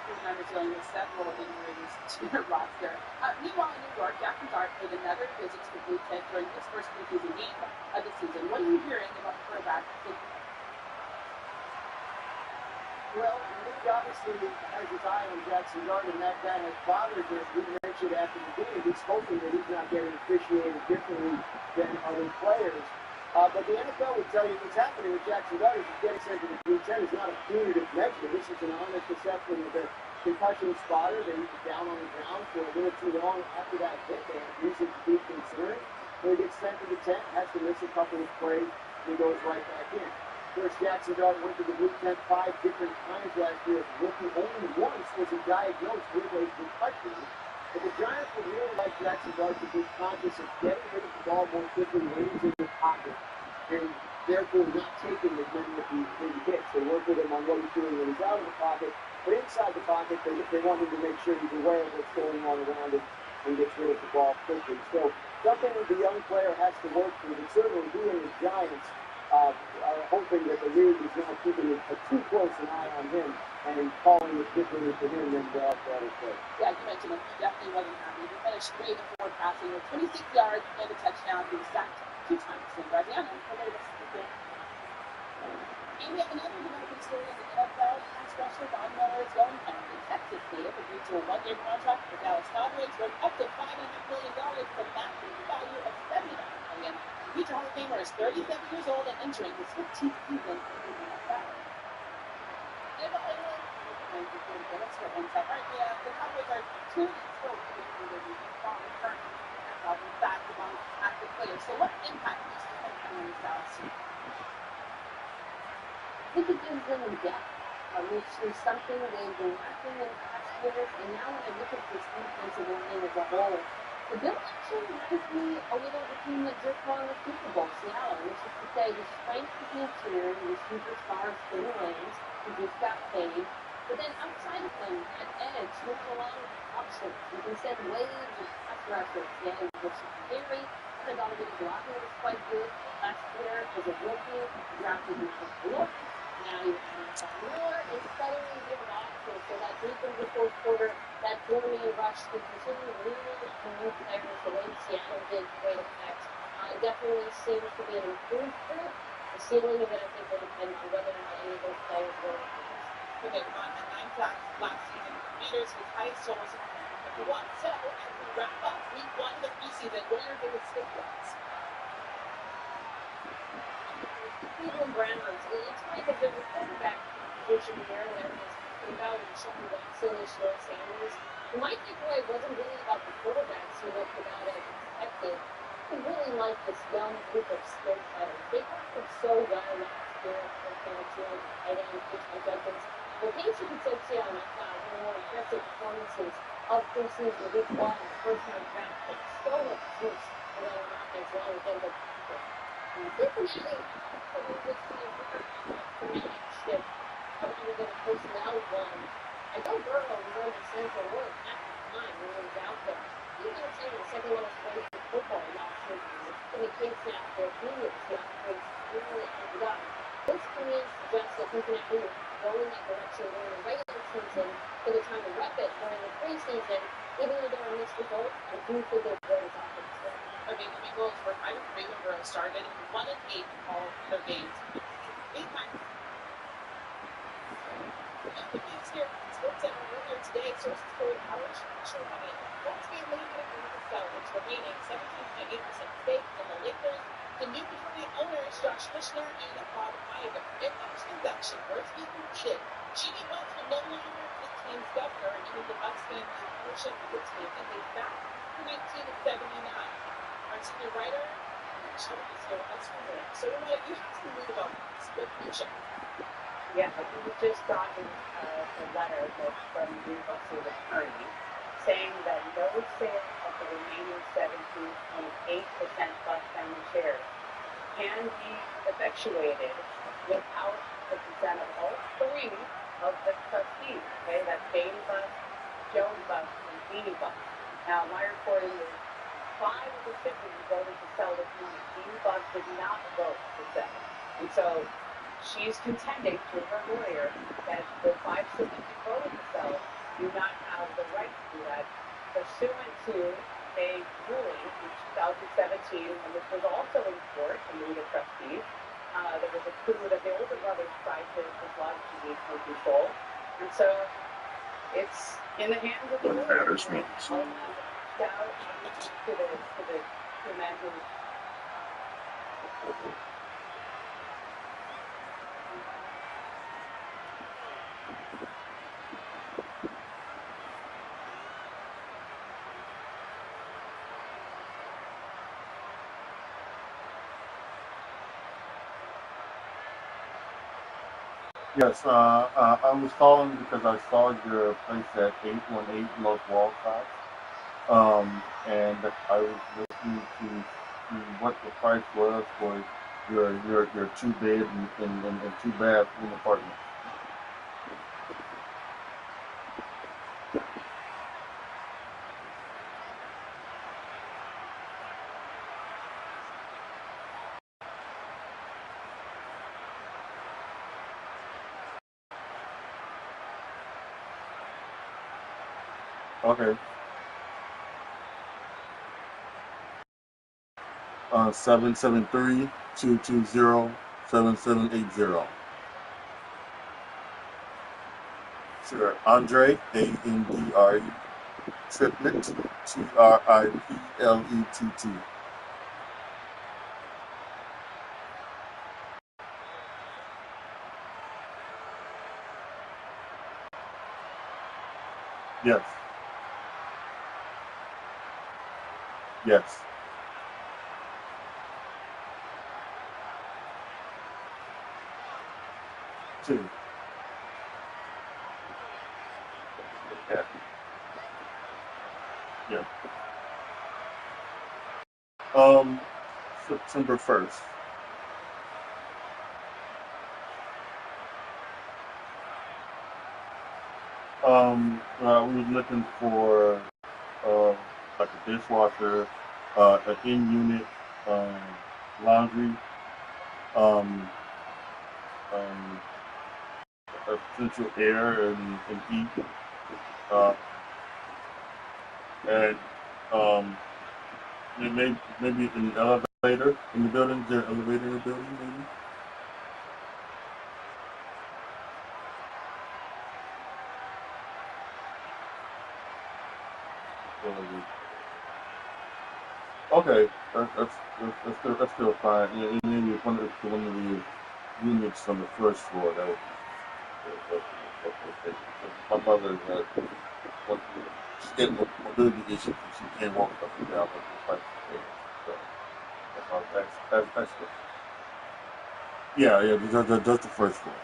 49ers dealing with several injuries to their roster. Meanwhile, in New York, Jackson Dart made another visit to the Blue Tent during his first preseason game of the season. What are you hearing about the quarterback? Well, Luke obviously has his eye on Jackson Dart, and that has bothered him. He mentioned after the game he's hoping that he's not getting officiated differently than other players. But the NFL would tell you what's happening with Jackson Dart is he's getting sent to the Blue Tent is not a punitive measure. This is an honest assessment of the concussion spotter. They was down on the ground for a little too long after that hit. They have reason to be concerned. So he gets sent to the tent, has to miss a couple of plays, and he goes right back in. First, Jackson Dart went to the Blue Tent 5 different times last year as a rookie. Only once was he diagnosed with a concussion. But the Giants would really like Jackson Dart to be conscious of getting rid of the ball more quickly when he's in the pocket, and therefore not taking as many of the hits. They work with him on what he's doing when he's out of the pocket. But inside the pocket, they want him to make sure he's aware of what's going on around him and gets rid of the ball quickly. So something that the young player has to work through. But certainly he and the Giants are hoping that the league is now keeping a too close an eye on him and calling it differently for him than for other players. Yeah, you mentioned him. He definitely wasn't happy. He finished 3 of 4 passing with 26 yards and a touchdown. He was sacked 2 times. So Graziano, and we have another developing story in the NFL. Pass rusher Von Miller is going home. The Texas native agreed to a 1-year contract with Dallas Cowboys worth up to $5.5 million with a maximum value of $79 million. Future Hall of Famer is 37 years old and entering his 15th season in the NFL. The Cowboys are 2 still currently back among active players. So what impact do you see coming in Dallas? I think it gives them depth, which is something they've been lacking in the past years. And now when I look at this defensive line as a whole, the Bills actually reminds me a little of the team that just won the Super Bowl, Seattle, which is to say the strength of the interior, the superstars, Phil Williams, who just got paid. But then outside of them, at edge, you have a lot of options. You can send waves of pass rushers, and which is very pedagogic. Blocking was quite good last year as a rookie. Drafted him from Florida. Now you have more and suddenly different options. So that deep in the fourth quarter, that 4-man rush can continue leaning on new players the way Seattle did to great effect. Definitely seems to be an improved group. The ceiling of it, I think, will depend on whether or not any of those players will improve. Okay, Von had 9 sacks last season. Raiders his highest total was 1. So, as we wrap up week 1 of the preseason, what are your biggest takeaways? Cleveland Browns. It's funny because there's a quarterback position here that everyone's talking about, and Sean Watson and Short Sanders. And my takeaway wasn't really about the quarterbacks who looked about as expected. I really like this young group of skill players. They performed so well last year compared to tight end H.I. Jenkins. In case you could say Seattle one of the more impressive performances of preseason week 1, first-time draft pick, so much juice for that offense along with them. Cincinnati, with the shift around the personnel one. I know Burrow was under center really half the time when he was out there. He was entertaining the second most played football last year. And the kids now for a few years, the offense really ended up. This to me suggests that Cincinnati will go in that direction during the regular season for the time to rep it during the preseason. Even though they're on this result, I do think they'll grow this offense. Okay, the Bengals were 5-3 when Burrow started, 1-8 in all their games. 8 times. The Bears here at Sports Center earlier today, sources told Howard Schultz wants to be eliminated from the sell, its remaining 17.8% stake in the Lakers. The new majority owners, Josh Kushner and Bob Iger. If that transaction were to be completed, Jimmy Bucks will no longer be the team's governor, and the Bucks can lose ownership of the team and they back to 1979. Our senior writer, Sean is here with us from there. So, you have to read about split ownership. Yeah, I think we just gotten a letter from the Russell attorney saying that no sale of the remaining 17.8% Buck Family shares can be effectuated without the consent of all 3 of the trustees. Okay, that's Beatty Buck, Jones Buck, and Beanie Buck. Now, my reporting is 5 of the siblings voted to sell this money. Beanie Buck did not vote to sell. And so she's contending through her lawyer that the 5 siblings who voted to sell do not have the right to do that pursuant to a ruling in 2017, and this was also in court among the trustees. There was a coup that the older brothers tried to dislodge the control, and so it's in the hands of the lawyers. And I'll reach out to the men who. Yes, I was calling because I saw your place at 818 Los Walcott, and I was looking to see what the price was for your 2-bed and 2-bathroom apartment. Okay. 773-220-7780. Sure. Andre, ANDRE, triplet, TRIPLETT. Yes. Yes. Two. Yeah. Yeah. September 1st. We was looking for like a dishwasher, an in-unit laundry, um, um, essential air and heat, and maybe an elevator in the building. Is there an elevator in the building? Maybe. Okay, that's still fine. Yeah, and maybe if one of the units on the first floor, that would be good. My mother she's getting mobility issues, and she can't walk up and down like the flight of stairs. So that's good. Yeah, that's the first floor.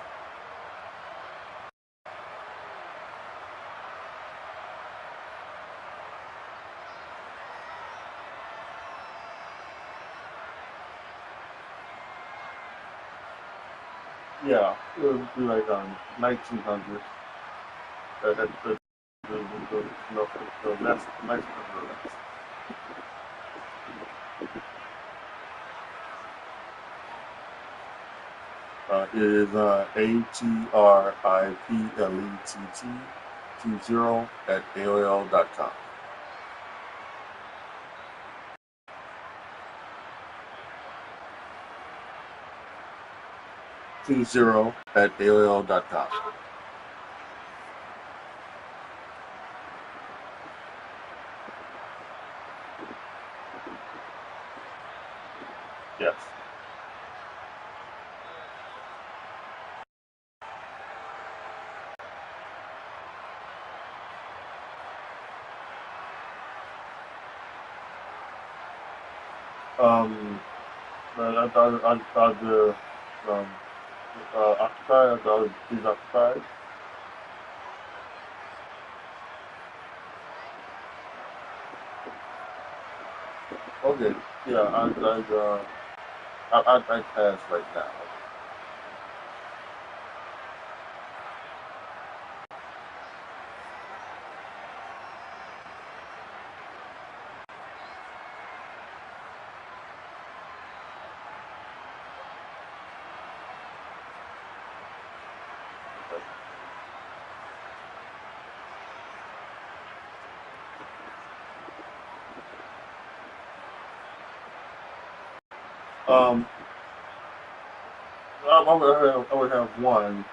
Yeah, it would be like 1900. The last 1900. It is AJTRIPLETT20 @AOL.com. Yes. I thought the occupied. I thought he's occupied. Okay. Yeah, I pass right now. I would have one.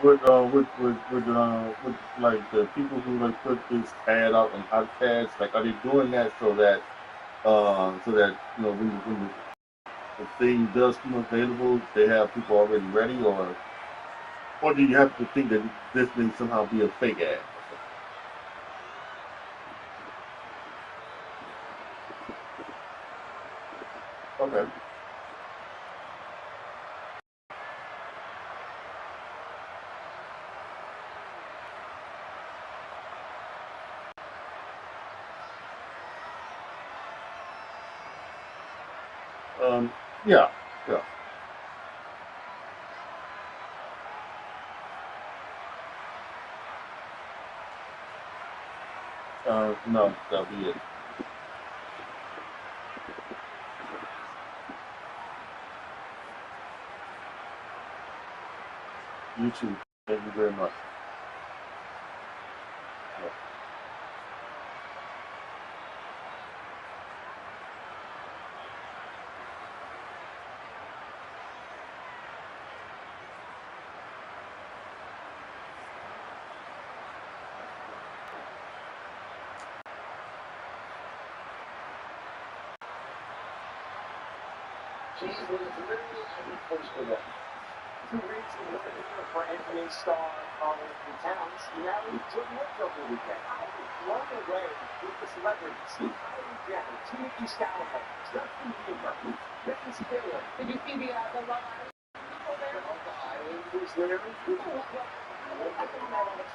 With like the people who like put this ad out on iPads, like are they doing that so that when the thing does come available, they have people already ready, or do you have to think that this may somehow be a fake ad? Okay. Yeah, yeah. No, that'll be it. You too. Thank you very much. She was literally every place for them. 2 weeks in November for NBA star Carl Towns. Now he took work over the weekend. I was blown away with the celebrities. Kylie Jenner, Timothy Chalamet, Justin Bieber, Ben Stiller. Did you see the Love Island people there? The Island was there. You know what? I think that was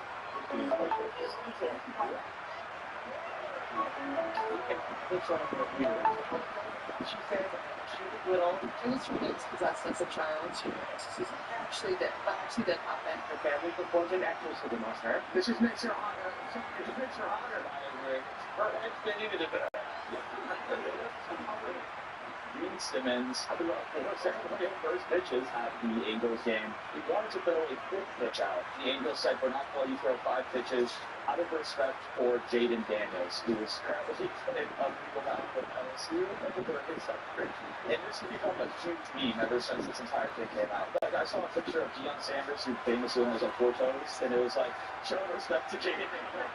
she said she was little. I used to be possessed as a child. Actually did happen. Her family performs an exorcism on her. This is makes her hotter. This makes her hotter. Her head's been even a bit. Gene Simmons hit first pitches at the Angels game. He wanted to throw a fifth pitch out. The Angels said, we're not going to throw 5 pitches out of respect for Jaden Daniels, who is currently in unlegal battle with LSU over his subscription. And this has become a huge meme ever since this entire thing came out. Like, I saw a picture of Deion Sanders, who famously only has like 4 toes, and it was like, showing respect to Jaden Daniels.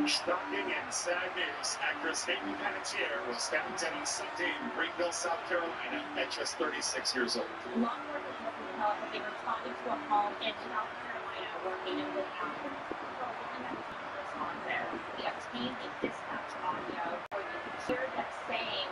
Shocking and sad news. Actress Hayden Panettiere was found dead on Sunday in Greenville, South Carolina, at just 36 years old. Law enforcement posted that they responded to a call in South Carolina where Hayden was found. Respond there. We obtained the dispatch audio where you can hear them saying,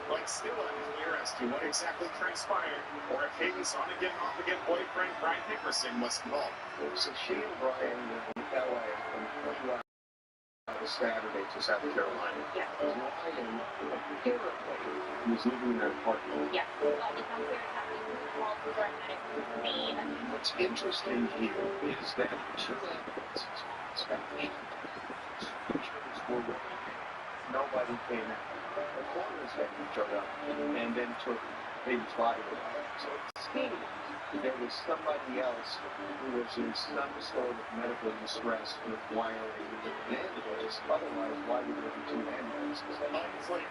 But still unclear as to what exactly transpired, or if Hayden's on-again, off-again boyfriend, Brian Nickerson, was involved. So she and Brian were in LA from Saturday to South Carolina. Yeah. Ryan apparently was living in their apartment. Yeah. It's unclear exactly who called the paramedics to leave. What's interesting here is that 2 ambulances spent 8 pictures were released. Nobody came out. The coroner's deputy showed up and then took Hayden's body away. So it seems there was somebody else who was in some sort of medical distress requiring an ambulance. Otherwise, why would there be 2 ambulances? Unclear.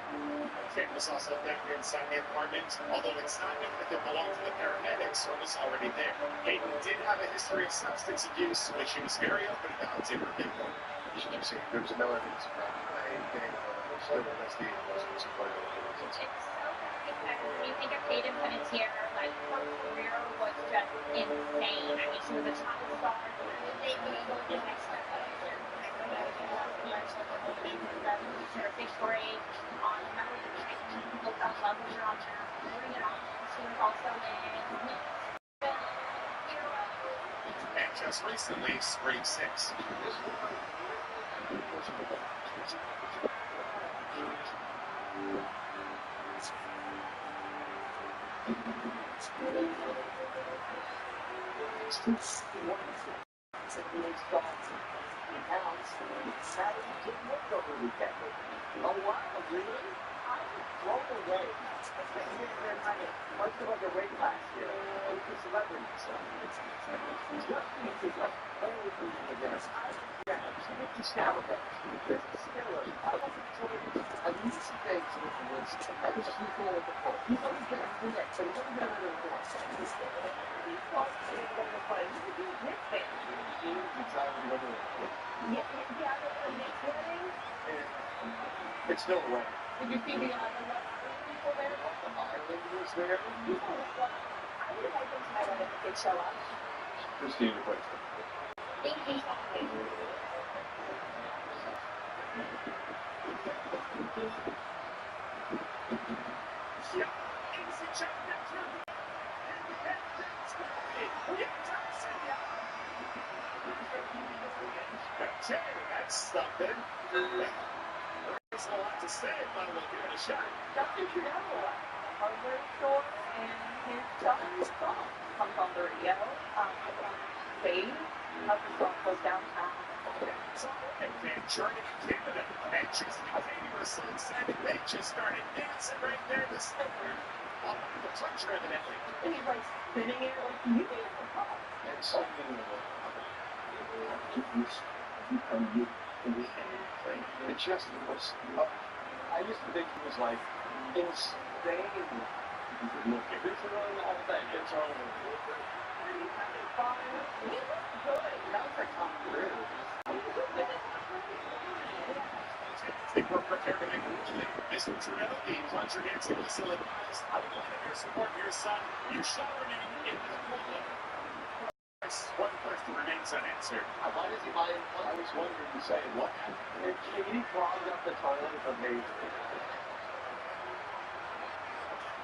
Kit was also found inside the apartment, although it's not known if it belonged to the paramedics or was already there. Hayden did have a history of substance abuse, which he was very open about in her report. She keeps saying there's no evidence of anything, still investigating those sorts of photos. It's so funny because when you think of Hayden Panettiere, like, her career was just insane. I mean, she was a child star. They go to the next step of her sixth grade. Remember people fell in love with her on her. Bring It On. She was also in And just recently, Spring 6. Oh, wow, really? thrown away. They're kind of much of like a weight last year. It's a celebrity stuff. It's just pieces of everything in there. Yeah, it's scalable. There's a skiller. I wasn't sure. I used to think I was too cool with the ball. He's always been a connect, but he's never been a little more. He's close to the play. He's a good Knicks fan. He's driving the other way. Yeah, the Knicks wedding. It's still away. Did you see the island people there? The island was there. You know what? I would like them to my wedding if they show up. Christine, your question. Thank you. Yeah, easy check that through. That's something. There's a lot to say about looking at a shot. Dr. Trudell, hardware store, and his daughter's song comes on the radio. Fade, up the song goes downtown. So, and journey in Canada, and she's Katie, her son, said they just started dancing right there this summer. On the pleasure, evidently. And he's like spinning it like you did the pop. And something it just was. I used to think he was like insane. Look, if it's really all that, it's all over. He looked good. That was like Tom Cruise. They were prepared to make a move. Mr. Trudell, the plunger dancing whistle advised. I would like to support your son. You shall remain in the pool. One question remains unanswered. Why does he buy it? I was wondering, you say, what happened? If Katie clogged up the toilet of the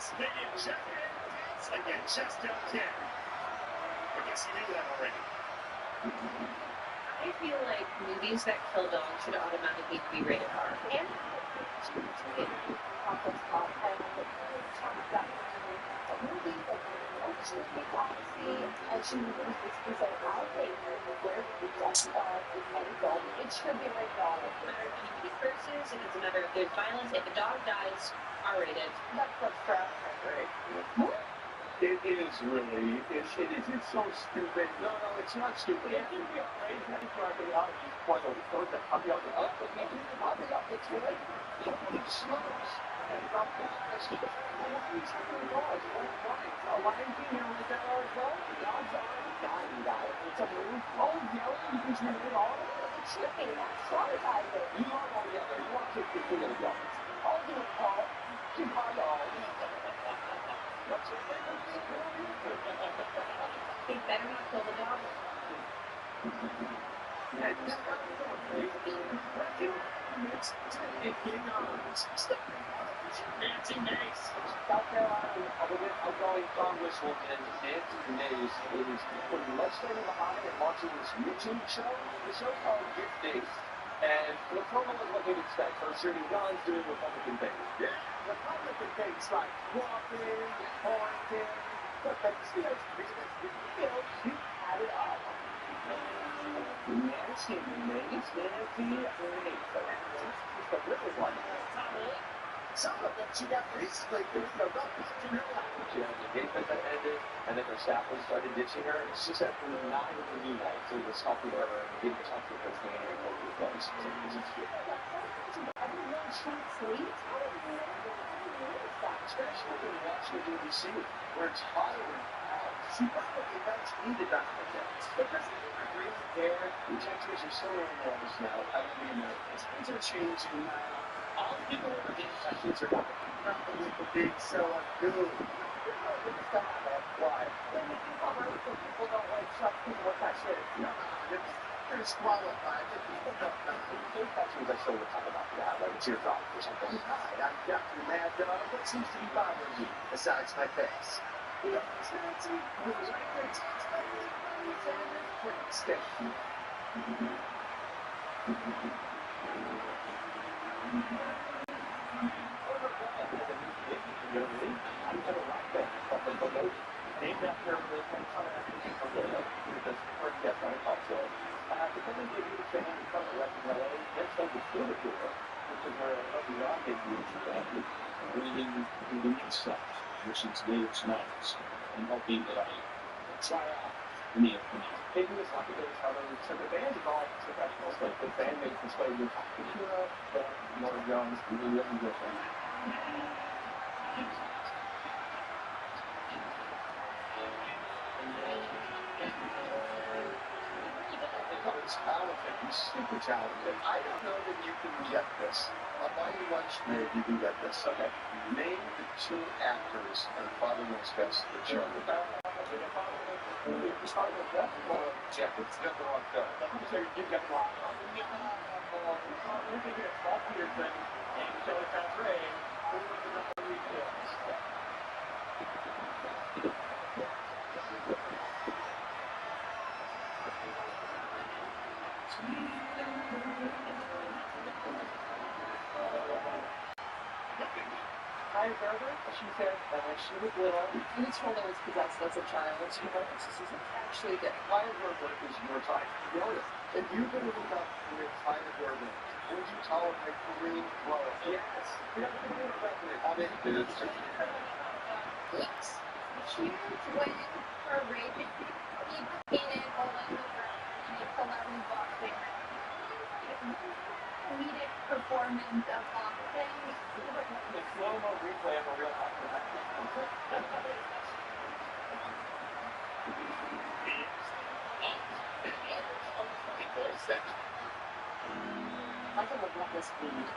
Stadium check in. Dance again, just don't care. I guess you knew that already. I feel like movies that kill dogs should automatically be rated R. And conference call and talked about a movie that should be policy as she basically said, I'll take her where we just are and dog. It should be rated R. It's a matter of any curses, and it's a matter of there's violence. If a dog dies, R-rated. That's what's for us, right? It is really, it is, it's so stupid. No, it's not stupid. It can be afraid that he's going to be out of his point of view. I'll be up the up, it's really, he slows. And from this, he's having dogs, a lion king here with that as well. Dogs are dying, guys. It's a move. Oh, yelling, you can turn it on. It's tripping, that's traumatizing. You are all yelling, you want to kick your feet in the yard. I'll do it, Paul. Keep my dog. What's your favorite thing? He better not kill the dog. South Carolina Republican outgoing Congresswoman Nancy Mace is putting legislating behind and launching this YouTube show. The show's called Gift Days. And the promo is what you'd expect. Her shooting guns, doing Republican things. Yeah, Republican things like walking, pointing, but she had it up. Nancy Mace, the little one. Some of them she got recently doing the rough in her life. She had the gate that ended, and then her staff started ditching her. She said we were not able to do that, so it was helping her get in touch with her family and what we thought. I didn't know she would sleep. Especially in Washington, D.C., where it's hotter than hell. She probably does need a doctor. Because I really care. The temperatures are so enormous now. I don't mean things are changing now. All the people who are getting infections are probably the big seller goo. Why? When you do cover it, so people don't like trust people with that shit. No, they're disqualified. People don't know. Infections I still would talk about that, like it's your dog or something. Hi, I'm Dr. Mad Dog. What seems to be bothering you besides my face? Yeah, it's Nancy. It was right there. It's like station. Named after the depending if you're a fan from LA, let's go to Singapore, which is where a rocket building itself, which is native smells, and helping that I try out in the upcoming. Maybe this hockey goes how they said the band is all professionals, like the bandmates and played with Kira, Mark Jones, and then Young Griffin. He's talented. He's super talented. I don't know that you can get this. I'll buy you lunch today if you can get this. Okay. Name the two actors and Father Knows Best the show. You start with that? Jeff, it's got the wrong show. You got the wrong show. We're thinking of 12 years then, and show it sounds great. We're looking at the retails. Hi, Gerber. She said she was little. And it's told I was possessed as a child. She narcissism actually did. Maya Gerber is your type. Notice, if you could have looked up with Maya Gerber, would you tolerate green growth? Yes. You're not going to be able to recommend. I mean, it is. Yes. Huge win for Reagan. He painted Orlando Brown in a celebrity boxing match. Comedic performance of boxing. The slow-mo replay of a real hockey match. Michael LeBlanc is weed.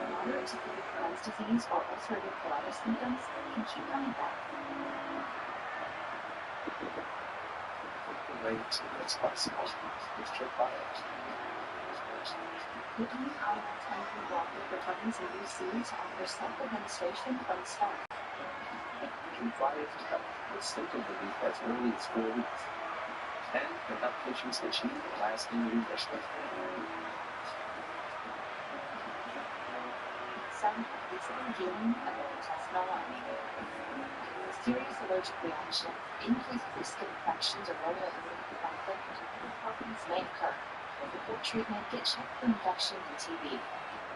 Moderate to severe Crohn's disease or ulcerative colitis symptoms can keep coming back. Wait, it's possible. It's true biology. The EU Iron 10 blocker for tummies and UCs offers self-administration from the start. VIA CASHAPP with symptom relief as early as 4 weeks. And can help patients achieve lasting remission. Some visible healing of the intestinal lining. Serious allergic reaction, increased risk of infections or autoimmune conflict, and problems may occur. Before treatment, get checked for infection and TB.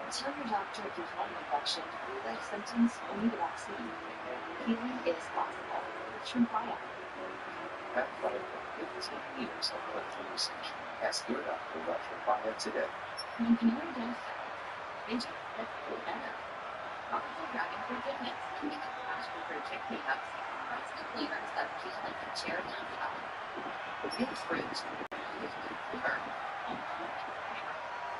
Tell your doctor if you've had an infection, flu-like symptoms, or need a vaccine. Healing is possible. It's from VIA. Have VIA for 15 years of clinical research. Ask your doctor about your VIA today. You can hear this. Major better. Tropical dragon for goodness. Passion for chick cleanups. Price the flavors that feel like a cherry on top. Real fruit. Flavor.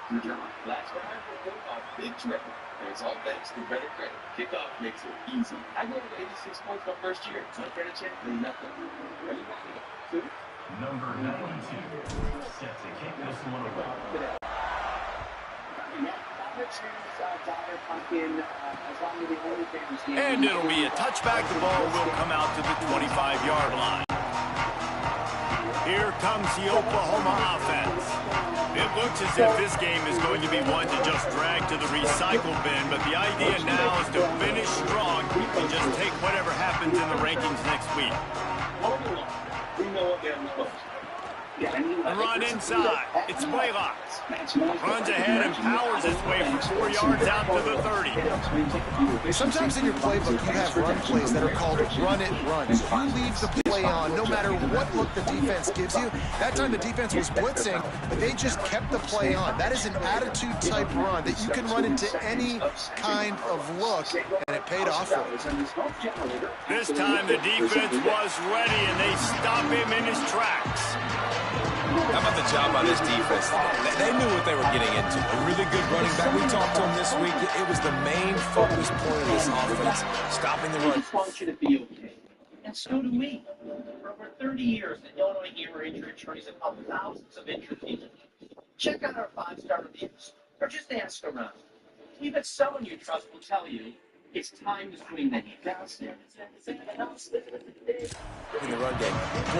Good job. Last ride will go on Big Trip. And it's all thanks to better credit. Kickoff makes it easy. I go to 86 points my first year. So credit check and nothing. Ready? Two. Number 92. Set to kick this one away. And it'll be a touchback. The ball will come out to the 25-yard line. Here comes the Oklahoma offense. It looks as if this game is going to be one to just drag to the recycle bin, but the idea now is to finish strong and just take whatever happens in the rankings next week. We know what they're supposed to. A run inside. It's Blaylock. Runs ahead and powers his way for 4 yards out to the 30. Sometimes in your playbook, you have run plays that are called run-it runs. You leave the play on no matter what look the defense gives you. That time the defense was blitzing, but they just kept the play on. That is an attitude-type run that you can run into any kind of look, and it paid off for them. This time the defense was ready, and they stop him in his tracks. How about the job by this defense? They knew what they were getting into. A really good running back. We talked to him this week. It was the main focus point of this offense, stopping the run. I just want you to be okay. And so do we. For over 30 years, the Illinois Ear Injury Attorneys have helped thousands of injured people. Check out our 5-star reviews, or just ask around. Even someone you trust will tell you it's time to swing the heat downstairs. In the run game,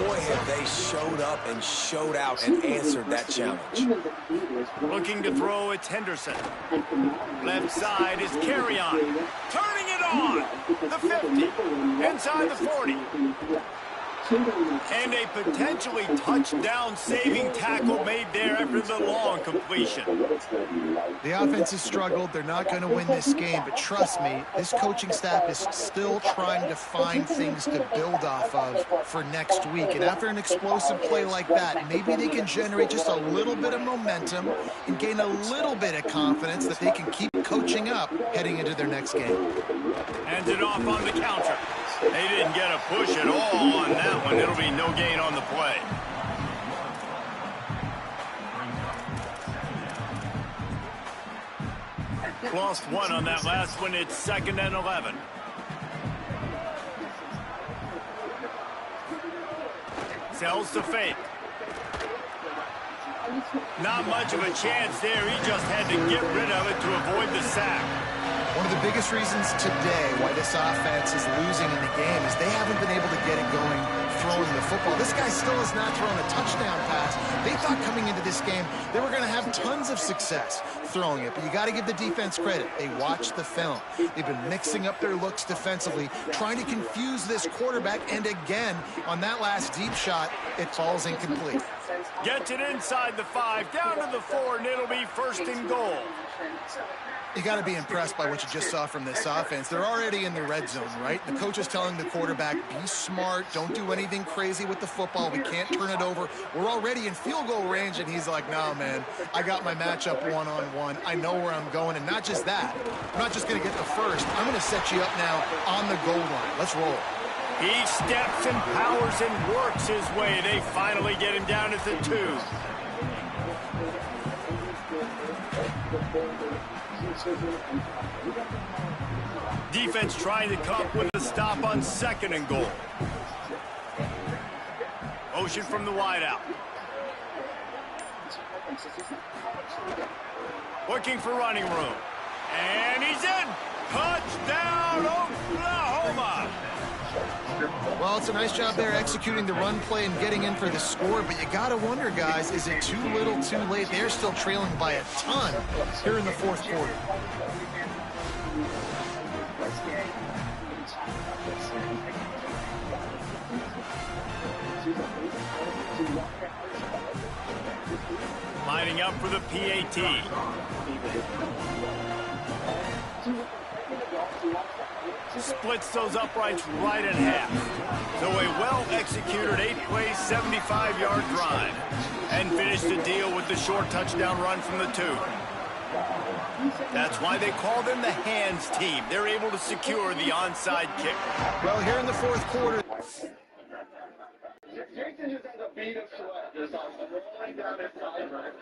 boy, have they showed up and showed out and answered that challenge. Looking to throw, it's Henderson. Left side is Carry-On. Turning it on! The 50. Inside the 40. And a potentially touchdown-saving tackle made there after the long completion. The offense has struggled. They're not going to win this game, but trust me, this coaching staff is still trying to find things to build off of for next week. And after an explosive play like that, maybe they can generate just a little bit of momentum and gain a little bit of confidence that they can keep coaching up heading into their next game. Hands it off on the counter. They didn't get a push at all on that one. It'll be no gain on the play. Lost one on that last one. It's 2nd and 11. Sells to fake. Not much of a chance there. He just had to get rid of it to avoid the sack. One of the biggest reasons today why this offense is losing in the game is they haven't been able to get it going throwing the football. This guy still has not thrown a touchdown pass. They thought coming into this game they were going to have tons of success throwing it, but you got to give the defense credit. They watched the film. They've been mixing up their looks defensively, trying to confuse this quarterback, and again, on that last deep shot, it falls incomplete. Gets it inside the 5, down to the 4, and it'll be 1st and goal. You got to be impressed by what you just saw from this offense. They're already in the red zone, right? The coach is telling the quarterback, be smart, don't do anything crazy with the football. We can't turn it over. We're already in field goal range, and he's like, no, man, I got my matchup one-on-one. I know where I'm going, and not just that. I'm not just going to get the first. I'm going to set you up now on the goal line. Let's roll. He steps and powers and works his way. They finally get him down at the 2. Defense trying to come up with a stop on 2nd and goal. Motion from the wideout. Looking for running room. And he's in. Touchdown, Oklahoma. Well, it's a nice job there executing the run play and getting in for the score, but you got to wonder, guys, is it too little too late? They're still trailing by a ton here in the 4th quarter. Lining up for the PAT. Splits those uprights right in half. So a well-executed 8-play, 75-yard drive. And finished the deal with the short touchdown run from the 2. That's why they call them the hands team. They're able to secure the onside kick. Well, here in the 4th quarter. Jason just has a bead of sweat just rolling down his sideburn.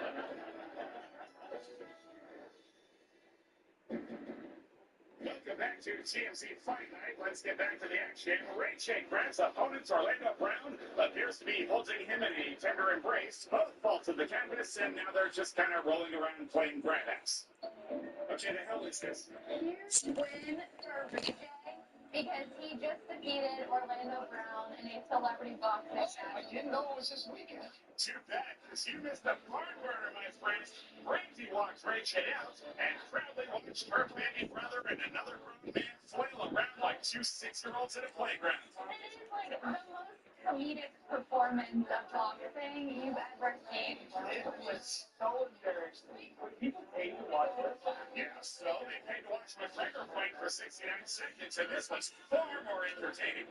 Welcome back to TMC Fight Night. Let's get back to the action. Ray Shake grabs opponent's Orlando Brown. Appears to be holding him in a tender embrace. Both fall to the canvas, and now they're just kind of rolling around playing grab-ass. What the hell is this? Huge win for Ray J because he just defeated Orlando Brown in a celebrity boxing match. I didn't know it was this weekend. Too bad, because you missed the barn burner, my friends. Ramsey walks Ray J out and proudly watched her baby brother and another grown man flail around like 2 6-year-olds at a playground. It is like the most comedic performance of boxing you've ever seen. It was so embarrassing. Would people pay to watch this? Yeah, so they paid to watch McGregor fight for 69 seconds, and this was far more entertaining.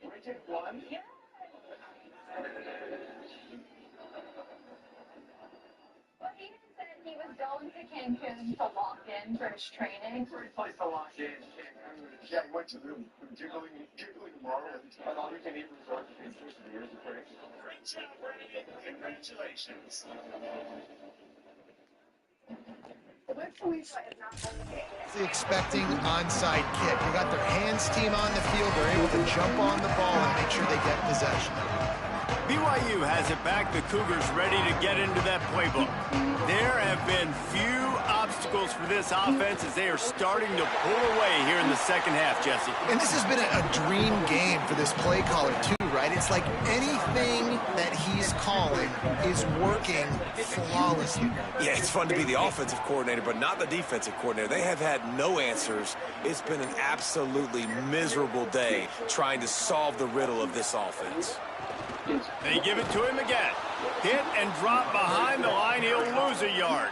Ray J won? Yeah. Well, he said he was going to Cancun to lock in for his training. Great place to lock in. Yeah, he went to the giggling Marlins, an all-you-can-eat resort for 50 years of training. Great job, Brady. Congratulations. Expecting onside kick. You got their hands team on the field. They're able to jump on the ball and make sure they get possession. BYU has it back. The Cougars ready to get into that playbook. There have been few obstacles for this offense as they are starting to pull away here in the 2nd half, Jesse. And this has been a dream game for this play caller, too, right? It's like anything that he's calling is working flawlessly. Yeah, it's fun to be the offensive coordinator, but not the defensive coordinator. They have had no answers. It's been an absolutely miserable day trying to solve the riddle of this offense. They give it to him again. Hit and drop behind the line. He'll lose a yard.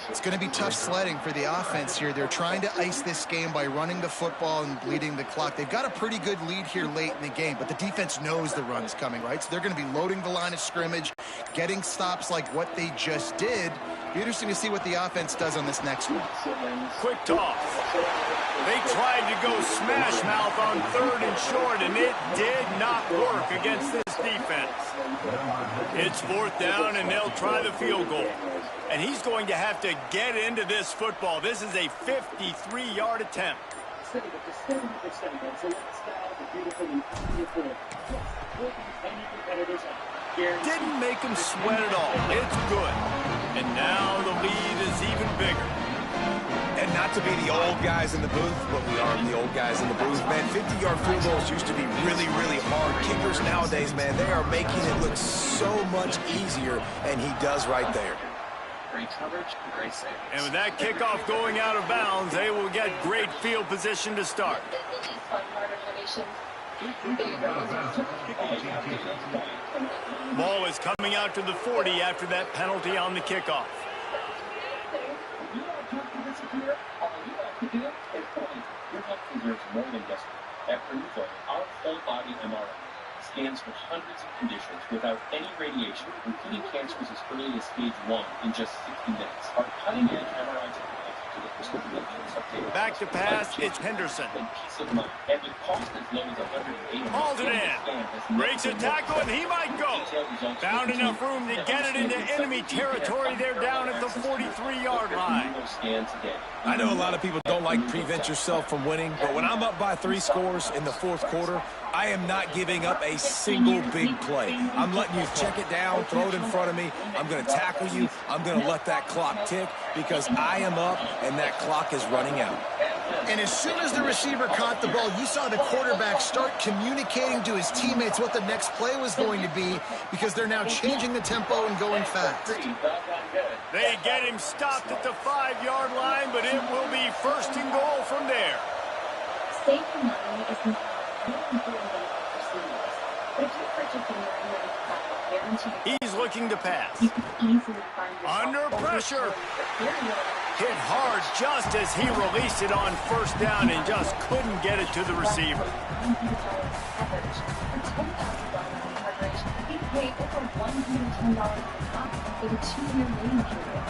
It's going to be tough sledding for the offense here. They're trying to ice this game by running the football and bleeding the clock. They've got a pretty good lead here late in the game, but the defense knows the run's coming, right? So they're going to be loading the line of scrimmage, getting stops like what they just did. Be interesting to see what the offense does on this next one. Quick toss. They tried to go smash mouth on 3rd and short, and it did not work against this defense. It's 4th down, and they'll try the field goal. And he's going to have to get into this football. This is a 53-yard attempt. Didn't make him sweat at all. It's good. And now the lead is even bigger. And not to be the old guys in the booth, but we are the old guys in the booth, man. 50-yard field goals used to be really, really hard. Kickers nowadays, man, they are making it look so much easier, and he does right there. Great coverage, great save. And with that kickoff going out of bounds, they will get great field position to start. Ball is coming out to the 40 after that penalty on the kickoff. Deserves more than just after result, our full body MRI scans for hundreds of conditions without any radiation, including cancers as early as stage 1 in just 60 minutes. Our cutting-edge MRI technology to the prescriptions updated. Back to pass, it's Henderson. And peace of mind. And with cost as low as $180. Hauls it in. Breaks a tackle, and he might go. Found enough room to get it into enemy territory. They're down at the 43-yard line. I know a lot of people don't like prevent yourself from winning, but when I'm up by 3 scores in the 4th quarter, I am not giving up a single big play. I'm letting you check it down, throw it in front of me. I'm going to tackle you. I'm going to let that clock tick because I am up and that clock is running out. And as soon as the receiver caught the ball, you saw the quarterback start communicating to his teammates what the next play was going to be because they're now changing the tempo and going fast. They get him stopped at the 5-yard line, but it will be 1st and goal from there. Saving money is not important receivers, but if you're purchasing your guaranteed, he's looking to pass. You can easily find under pressure. Hit hard just as he released it on 1st down and just couldn't get it to the receiver. He paid over $110 for the 2-year waiting period.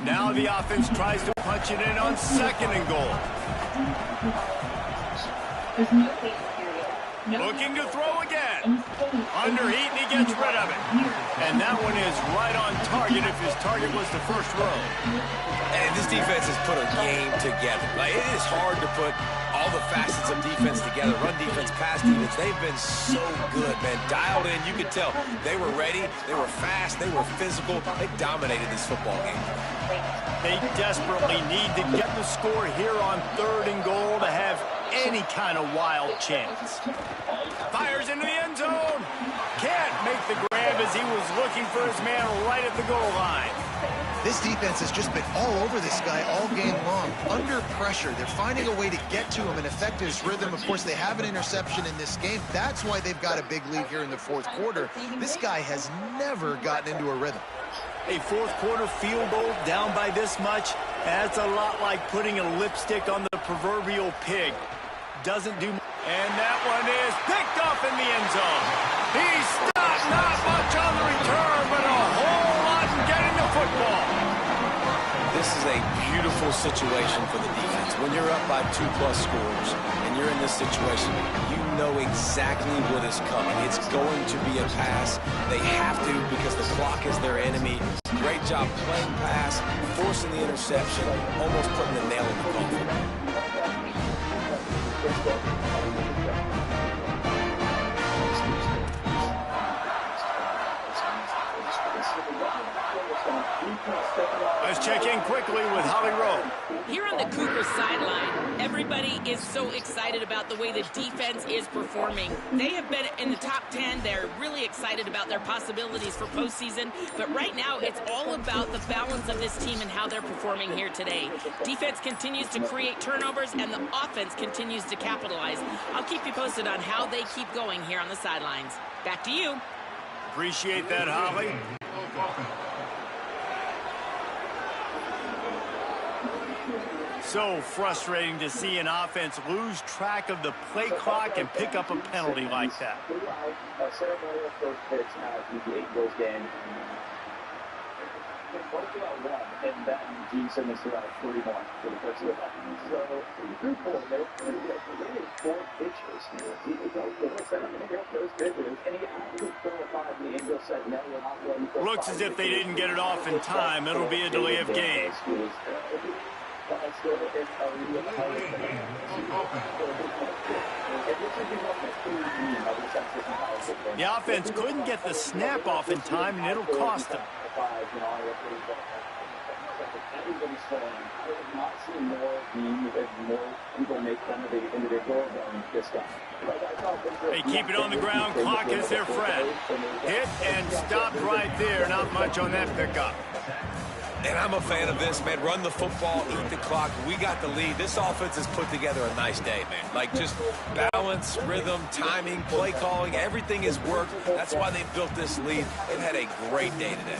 Now the offense tries to punch it in on 2nd and goal. There's no waiting period. Looking to throw again. Underheat, and he gets rid of it. And that one is right on target if his target was the 1st row. And this defense has put a game together. Like, it is hard to put all the facets of defense together. Run defense, pass defense. They've been so good, man. Dialed in. You could tell they were ready. They were fast. They were physical. They dominated this football game. They desperately need to get the score here on 3rd and goal to have any kind of wild chance. Fires into the end zone. Can't make the grab as he was looking for his man right at the goal line. This defense has just been all over this guy all game long. Under pressure, they're finding a way to get to him and affect his rhythm. Of course, they have an interception in this game. That's why they've got a big lead here in the 4th quarter. This guy has never gotten into a rhythm. A 4th quarter field goal down by this much, that's a lot like putting a lipstick on the proverbial pig. Doesn't do much. And that one is picked up in the end zone. He stopped, not much on the return, but a whole lot in getting the football. This is a beautiful situation for the defense. When you're up by 2+ scores and you're in this situation, you know exactly what is coming. It's going to be a pass. They have to because the clock is their enemy. Great job playing pass, forcing the interception, almost putting the nail in the coffin. Let's check in quickly with Holly Rowe. Here on the Cougars sideline, everybody is so excited about the way the defense is performing. They have been in the top 10. They're really excited about their possibilities for postseason. But right now, it's all about the balance of this team and how they're performing here today. Defense continues to create turnovers, and the offense continues to capitalize. I'll keep you posted on how they keep going here on the sidelines. Back to you. Appreciate that, Holly. So frustrating to see an offense lose track of the play clock and pick up a penalty like that. A ceremonial first pitch out of the 8 game. Both about 1, and then Gene Simmons threw out 3 more for the first of the So, through 4, they only 4 pitches. He said, I'm going to get those pitches. And he actually 4 or 5, and the Angels said, no, we're not going to. Looks as if they didn't get it off in time. It'll be a delay of game. The offense couldn't get the snap off in time, and it'll cost them. Everybody's saying, I have not seen more memes and more people make fun of the individual than this guy. They keep it on the ground. Clock is their friend. Hit and stopped right there. Not much on that pickup. And I'm a fan of this, man. Run the football, eat the clock. We got the lead. This offense has put together a nice day, man. Like, just balance, rhythm, timing, play calling, everything has worked. That's why they built this lead. They've had a great day today.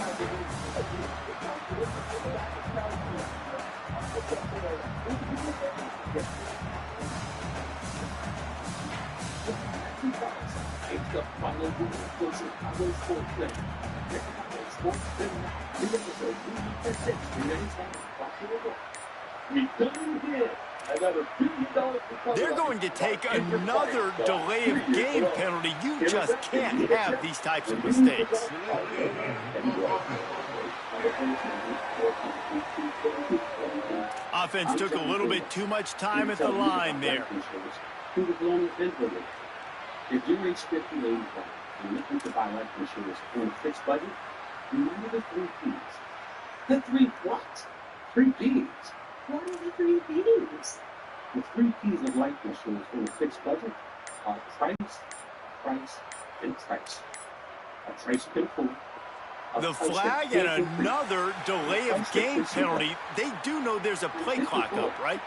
They're going to take another delay of game penalty. You just can't have these types of mistakes. Offense took a little bit too much time at the line there. If you reach 50 80 points, and you think the BYTE insurance in a fixed budget, remember the 3 P's. The 3 what? 3 P's. What are the 3 P's? The 3 P's of life insurance in a fixed budget are price, price, and price. A price can afford. The flag and another delay of game penalty. They do know there's a play clock up, right?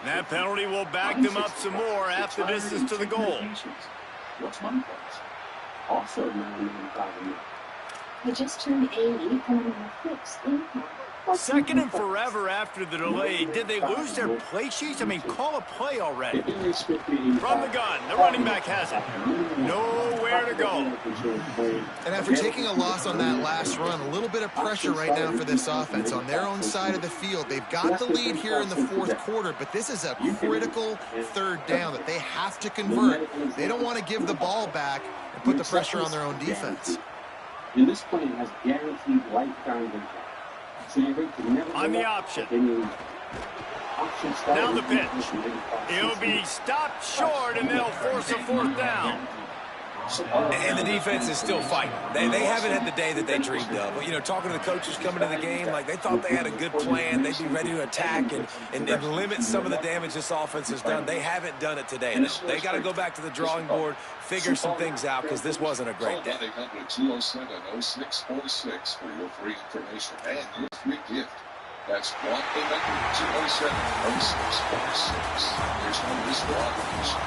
That penalty will back them up some more, half the distance to the goal. What's my price? Also, I just turned 80 and I'm on a fixed income. Second and forever after the delay. Did they lose their play sheets? I mean, call a play already. From the gun, the running back has it. Nowhere to go. And after taking a loss on that last run, a little bit of pressure right now for this offense. On their own side of the field, they've got the lead here in the 4th quarter, but this is a critical 3rd down that they have to convert. They don't want to give the ball back and put the pressure on their own defense. And this plan has guaranteed lifetime impact. On the option. Now the pitch. He'll be stopped short, and they'll force a 4th down. And the defense is still fighting. They haven't had the day that they dreamed of. You know, talking to the coaches coming to the game, like they thought they had a good plan. They'd be ready to attack and limit some of the damage this offense has done. They haven't done it today. They got to go back to the drawing board, figure some things out, because this wasn't a great day. 207-0646 for your free information and your free gift. That's 1-800-207-0646. Here's one of this broadcast.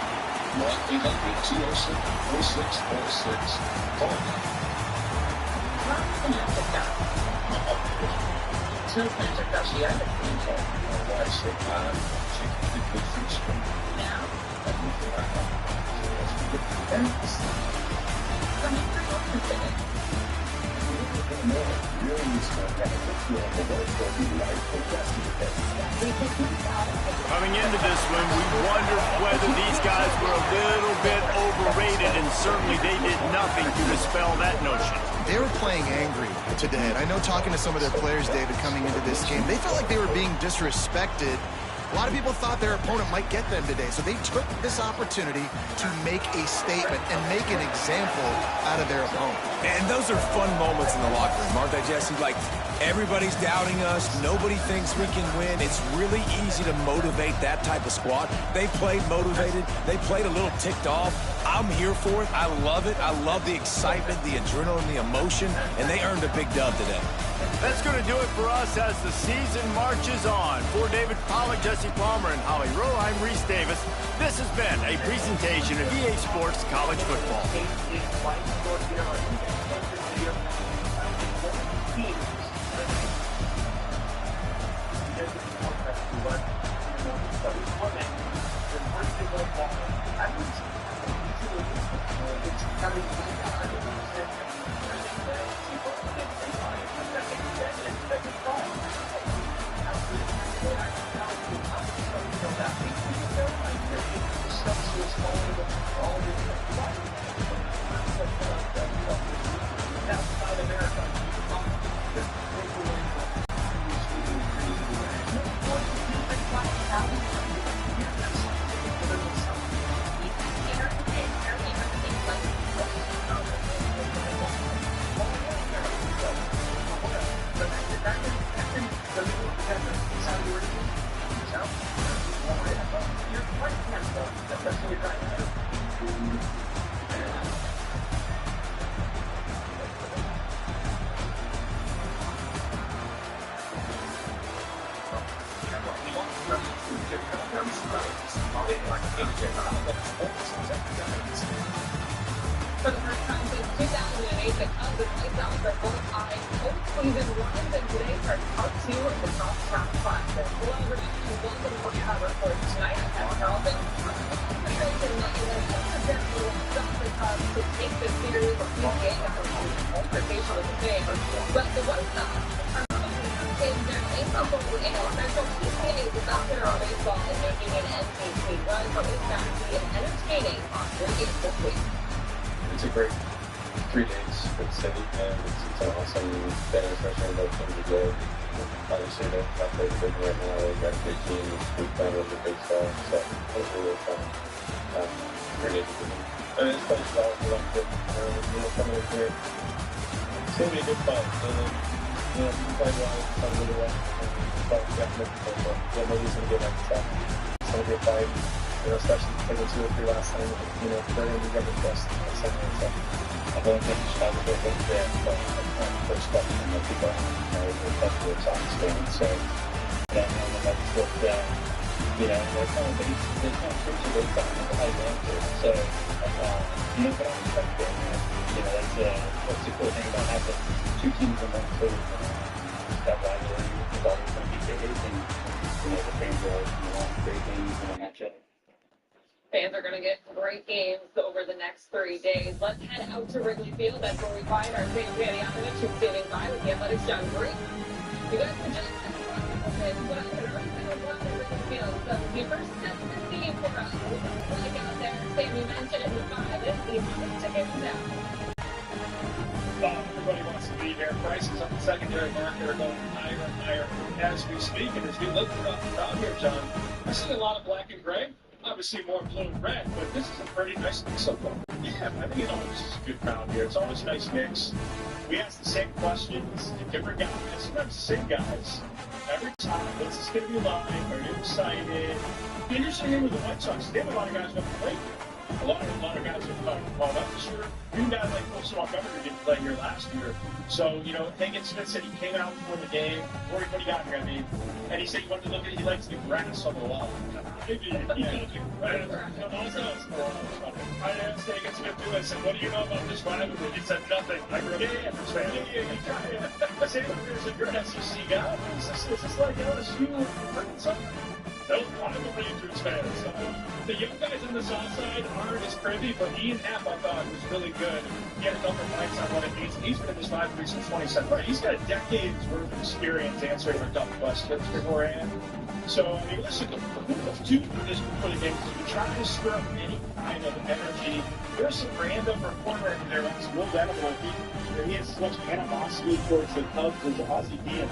1-800-207-0646. Call now. Coming into this one, we wondered whether these guys were a little bit overrated, and certainly they did nothing to dispel that notion. They were playing angry today, and I know talking to some of their players, David, coming into this game, they felt like they were being disrespected A lot of people thought their opponent might get them today, so they took this opportunity to make a statement and make an example out of their opponent. And those are fun moments in the locker room, aren't they, Jesse? Like, everybody's doubting us. Nobody thinks we can win. It's really easy to motivate that type of squad. They played motivated. They played a little ticked off. I'm here for it. I love it. I love the excitement, the adrenaline, the emotion, and they earned a big dub today. That's going to do it for us as the season marches on. For David Pollack, Jesse Palmer, and Holly Rowe, I'm Reese Davis. This has been a presentation of EA Sports College Football. For the first time since 2008, the Cubs have placed out their fourth high postseason runs, and today's our part 2 of the top classic. Hello, everybody, and welcome to the cover for tonight. I'm Carlton. The Cubs to take the series of PGA after confrontation with the Bay, but the White Sox in their baseball and essential PGA is out there on baseball and making an MVP run, so it's got to be an entertaining three games this week. It's a great 3 days for the city, and it's an awesome day, especially in both teams are good. Obviously, they're not very good right now. They've got a good team. We've done with the big stuff, so it's really fun. 3 days of good. I mean, it's fun to talk about it. Coming in here, it's going to be a good fight. And, you can play well, play really well. But you have to make it fun. Yeah, nobody's going to get like that. It's going to be a fight. Especially taking 2 or 3 last time, they're going to be rubber trust. So I don't think Chicago will go there, but first question, people are definitely a Sox fan, so I don't know if that's what, they're kind of based, they're kind of pretty good on the high advantage, so, but I'm expecting, that's the cool thing about having 2 teams in one city, that rivalry is always going to be big, and, the fans are always going to want great games in a matchup. Fans are going to get great games over the next 3 days. Let's head out to Wrigley Field. That's where we find our St. Patty Optimist, who's standing by with the Athletics John Green. You guys can just what I can already say about the Wrigley Field. So the first step of the game for us. Like out there, Sammy mentioned it was 5. It's the Athletics to get down. Everybody wants to be here. Prices on the secondary market are going higher and higher as we speak. And as we look around the crowd here, John, I see a lot of black and gray. Obviously more blue and red, but this is a pretty nice mix so far. Yeah, I think this is a good crowd here. It's always a nice mix. We ask the same questions to different guys, sometimes the same guys. Every time, what's this going to be like? Are you excited? The interesting thing with the White Sox, they have a lot of guys who haven't played. A lot of guys have called up this year. Even guys like Wilson Montgomery didn't play here last year. So, Hagen Smith said he came out before the game. What do you got here? And he said he wanted to look at it. He likes the grass on the wall. Maybe, I asked Hagen Smith too. I said, what do you know about this rivalry? He said nothing. I grew up a Panthers fan. I said, you're an SEC guy. Is this like LSU? Nope, I'm a Rangers fan. So the young guys on the south side aren't as privy, but Ian Happ, I thought, was really good. He had a couple of nights on what it means. He's been in this rivalry since 2017. Right, he's got a decade's worth of experience answering the tough questions beforehand. So, listen, the rule of 2 for this before the game is we try to stir up any kind of energy. There's some random reporter in there, that's Will Venable. He has so much animosity towards the Cubs as Ozzie Guillen.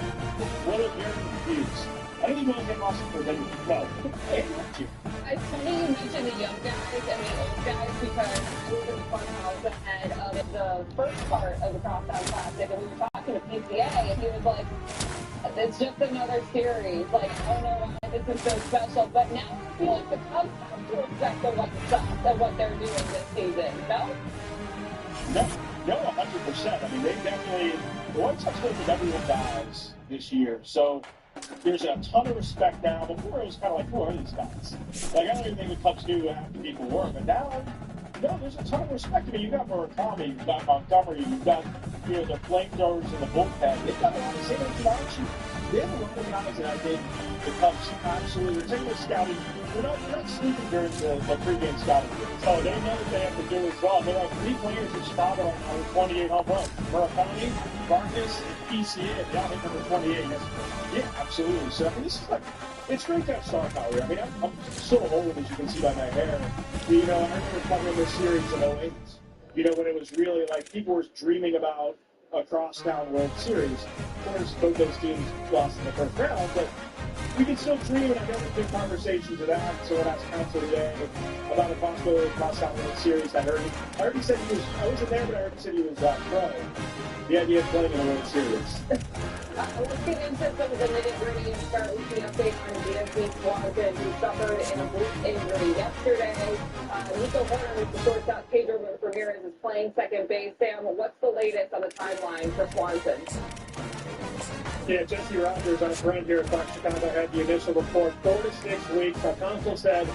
What if you're confused? I think he won 10 losses for them. No. It's funny you mention the young guys and the old guys because I was in the farmhouse ahead of the first part of the Crosstown Classic, and we were talking to PCA, and he was like, it's just another series. Like, I don't know why this is so special, but now I feel like the Cubs have to respect the White Sox and what they're doing this season, no? No, 100%. I mean, they definitely, the White Sox played with everyone dies this year. So there's a ton of respect now. Before it was kind of like, who are these guys? Like, I don't even think the Cubs knew how many people were. But now, no, there's a ton of respect. I mean, you've got Murakami, you've got Montgomery, you've got, the flamethrowers in the bullpen. They've got a lot of singles in action. They have a lot of guys that I think the Cubs absolutely, they're taking the scouting. We're not sleeping during the pregame scouting. So they know what they have to do as well. There are 3 players in Chicago right now with 28 home runs. Murakami, Vargas, and PCA. Y'all hit number 28 yesterday. Yeah, absolutely. So I mean, this is like, it's great to have star power here. I mean, I'm so old, as you can see by my hair. I remember covering this series in 08. When it was really like people were dreaming about a crosstown World Series. Of course, both those teams lost in the first round, but we can still dream, and I know there's been conversations of that. So when I was counsel today about a possibility of crosstown World Series, I heard he said I wasn't there, but I heard he said he was pro. The idea of playing in a World Series. Let's get into some of the nitty-gritty and start with the update on DSB Swanson, who suffered an oblique injury yesterday. Nico Horner, the shortstop, Pedro Ramirez is playing second base. Sam, what's the latest on the timeline for Swanson? Yeah, Jesse Rogers, our friend here at Fox Chicago, had the initial report, 4 to 6 weeks. Our counsel said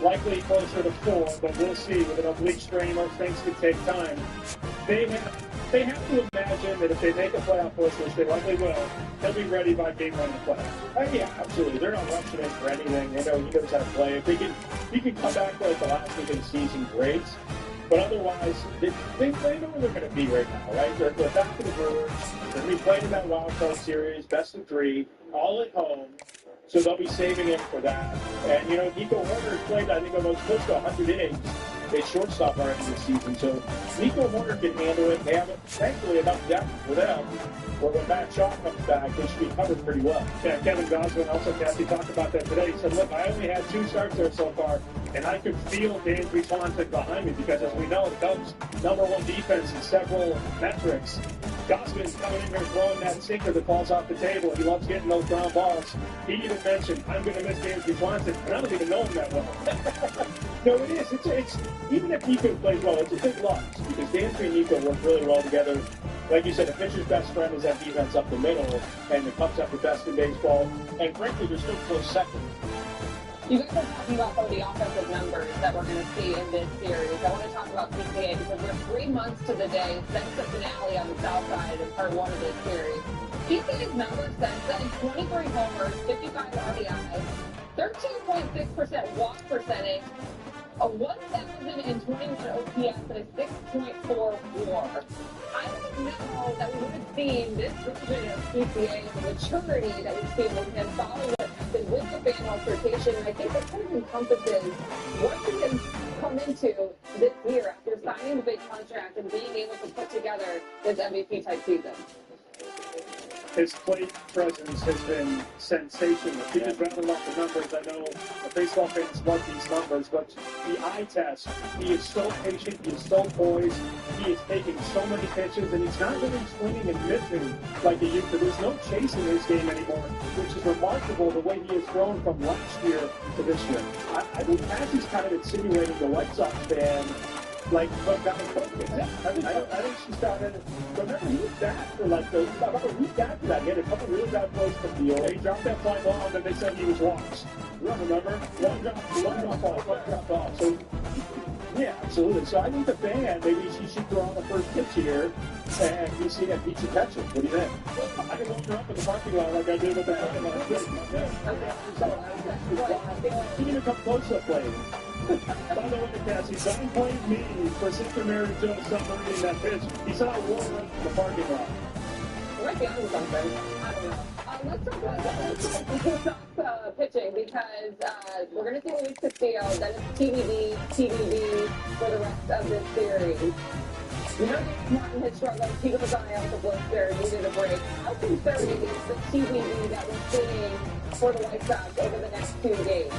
likely closer to 4, but we'll see. With an oblique strain, most things could take time. They have to imagine that if they make a playoff push, which they likely will, they'll be ready by game 1 of the playoffs. Yeah, absolutely. They're not rushing in for anything. They know he knows how to play. If he can come back like the last week of the season, great. But otherwise, they know where they're going to be right now, right? They're back to the Brewers. They're going to be playing in that wild card series, best of 3, all at home. So they'll be saving him for that. And, Nico Horner played, I think, almost close to 100 innings. They shortstop already this season. So Nico Horner can handle it. They have, thankfully, enough depth for them. Where when Matt Shaw comes back, they should be covered pretty well. Yeah, Kevin Gosselin also, Kathy, talked about that today. He said, look, I only had 2 starts there so far, and I could feel Dansby Swanson behind me because, as we know, the Cubs' #1 defense in several metrics. Gosselin's coming in here throwing that sinker that falls off the table. He loves getting those ground balls. He even mentioned, I'm going to miss Dansby Swanson, and I don't even know him that well. No, it is. It's even if Nico plays well, it's a big loss because Dansby and Nico work really well together. Like you said, the pitcher's best friend is that defense up the middle, and the Cubs have the best in baseball. And frankly, they're still close second. You guys are talking about some of the offensive numbers that we're going to see in this series. I want to talk about PCA because we're 3 months to the day since the finale on the south side in part 1 of this series. PCA's numbers since then, 23 homers, 55 RBIs, 13.6% walk percentage, a 1,021 OPS, and a 6.4 WAR. I don't know that we would have seen this version of PCA, the maturity that we've seen with him following what happened with the fan altercation. And I think that kind of encompasses what he has come into this year after signing the big contract and being able to put together this MVP-type season. His plate presence has been sensational. He just rattled off the numbers. I know the baseball fans love these numbers, but the eye test, he is so patient, he is so poised, he is taking so many pitches, and he's not really swinging and missing like he used to. There's no chasing his game anymore, which is remarkable the way he has grown from last year to this year. I think Patsy's kind of insinuating the White Sox fan put down focus. I think she started. Remember, he was back for about a week after that. He had a couple really bad plays from the field. He dropped that fly ball, and then they said he was walked. Remember? One drop ball. So, yeah, absolutely. So I think the fan, maybe she should throw on the first pitch here, and you see that beat you catch it. What do you think? I can load her up in the parking lot like I did with the parking lot. He didn't come close up play. By the way, Cassie, don't blame me for Sister Mary Jo submarine that pitch. He saw a war run from the parking lot. You might be onto something. I don't know. Let's talk about pitching because we're going to see Luis Castillo, then it's TBD for the rest of this series. You know, Martin has struggled. He goes on out the blitz there, needed a break. How concerning is the TBD that we're seeing for the White Sox over the next 2 games?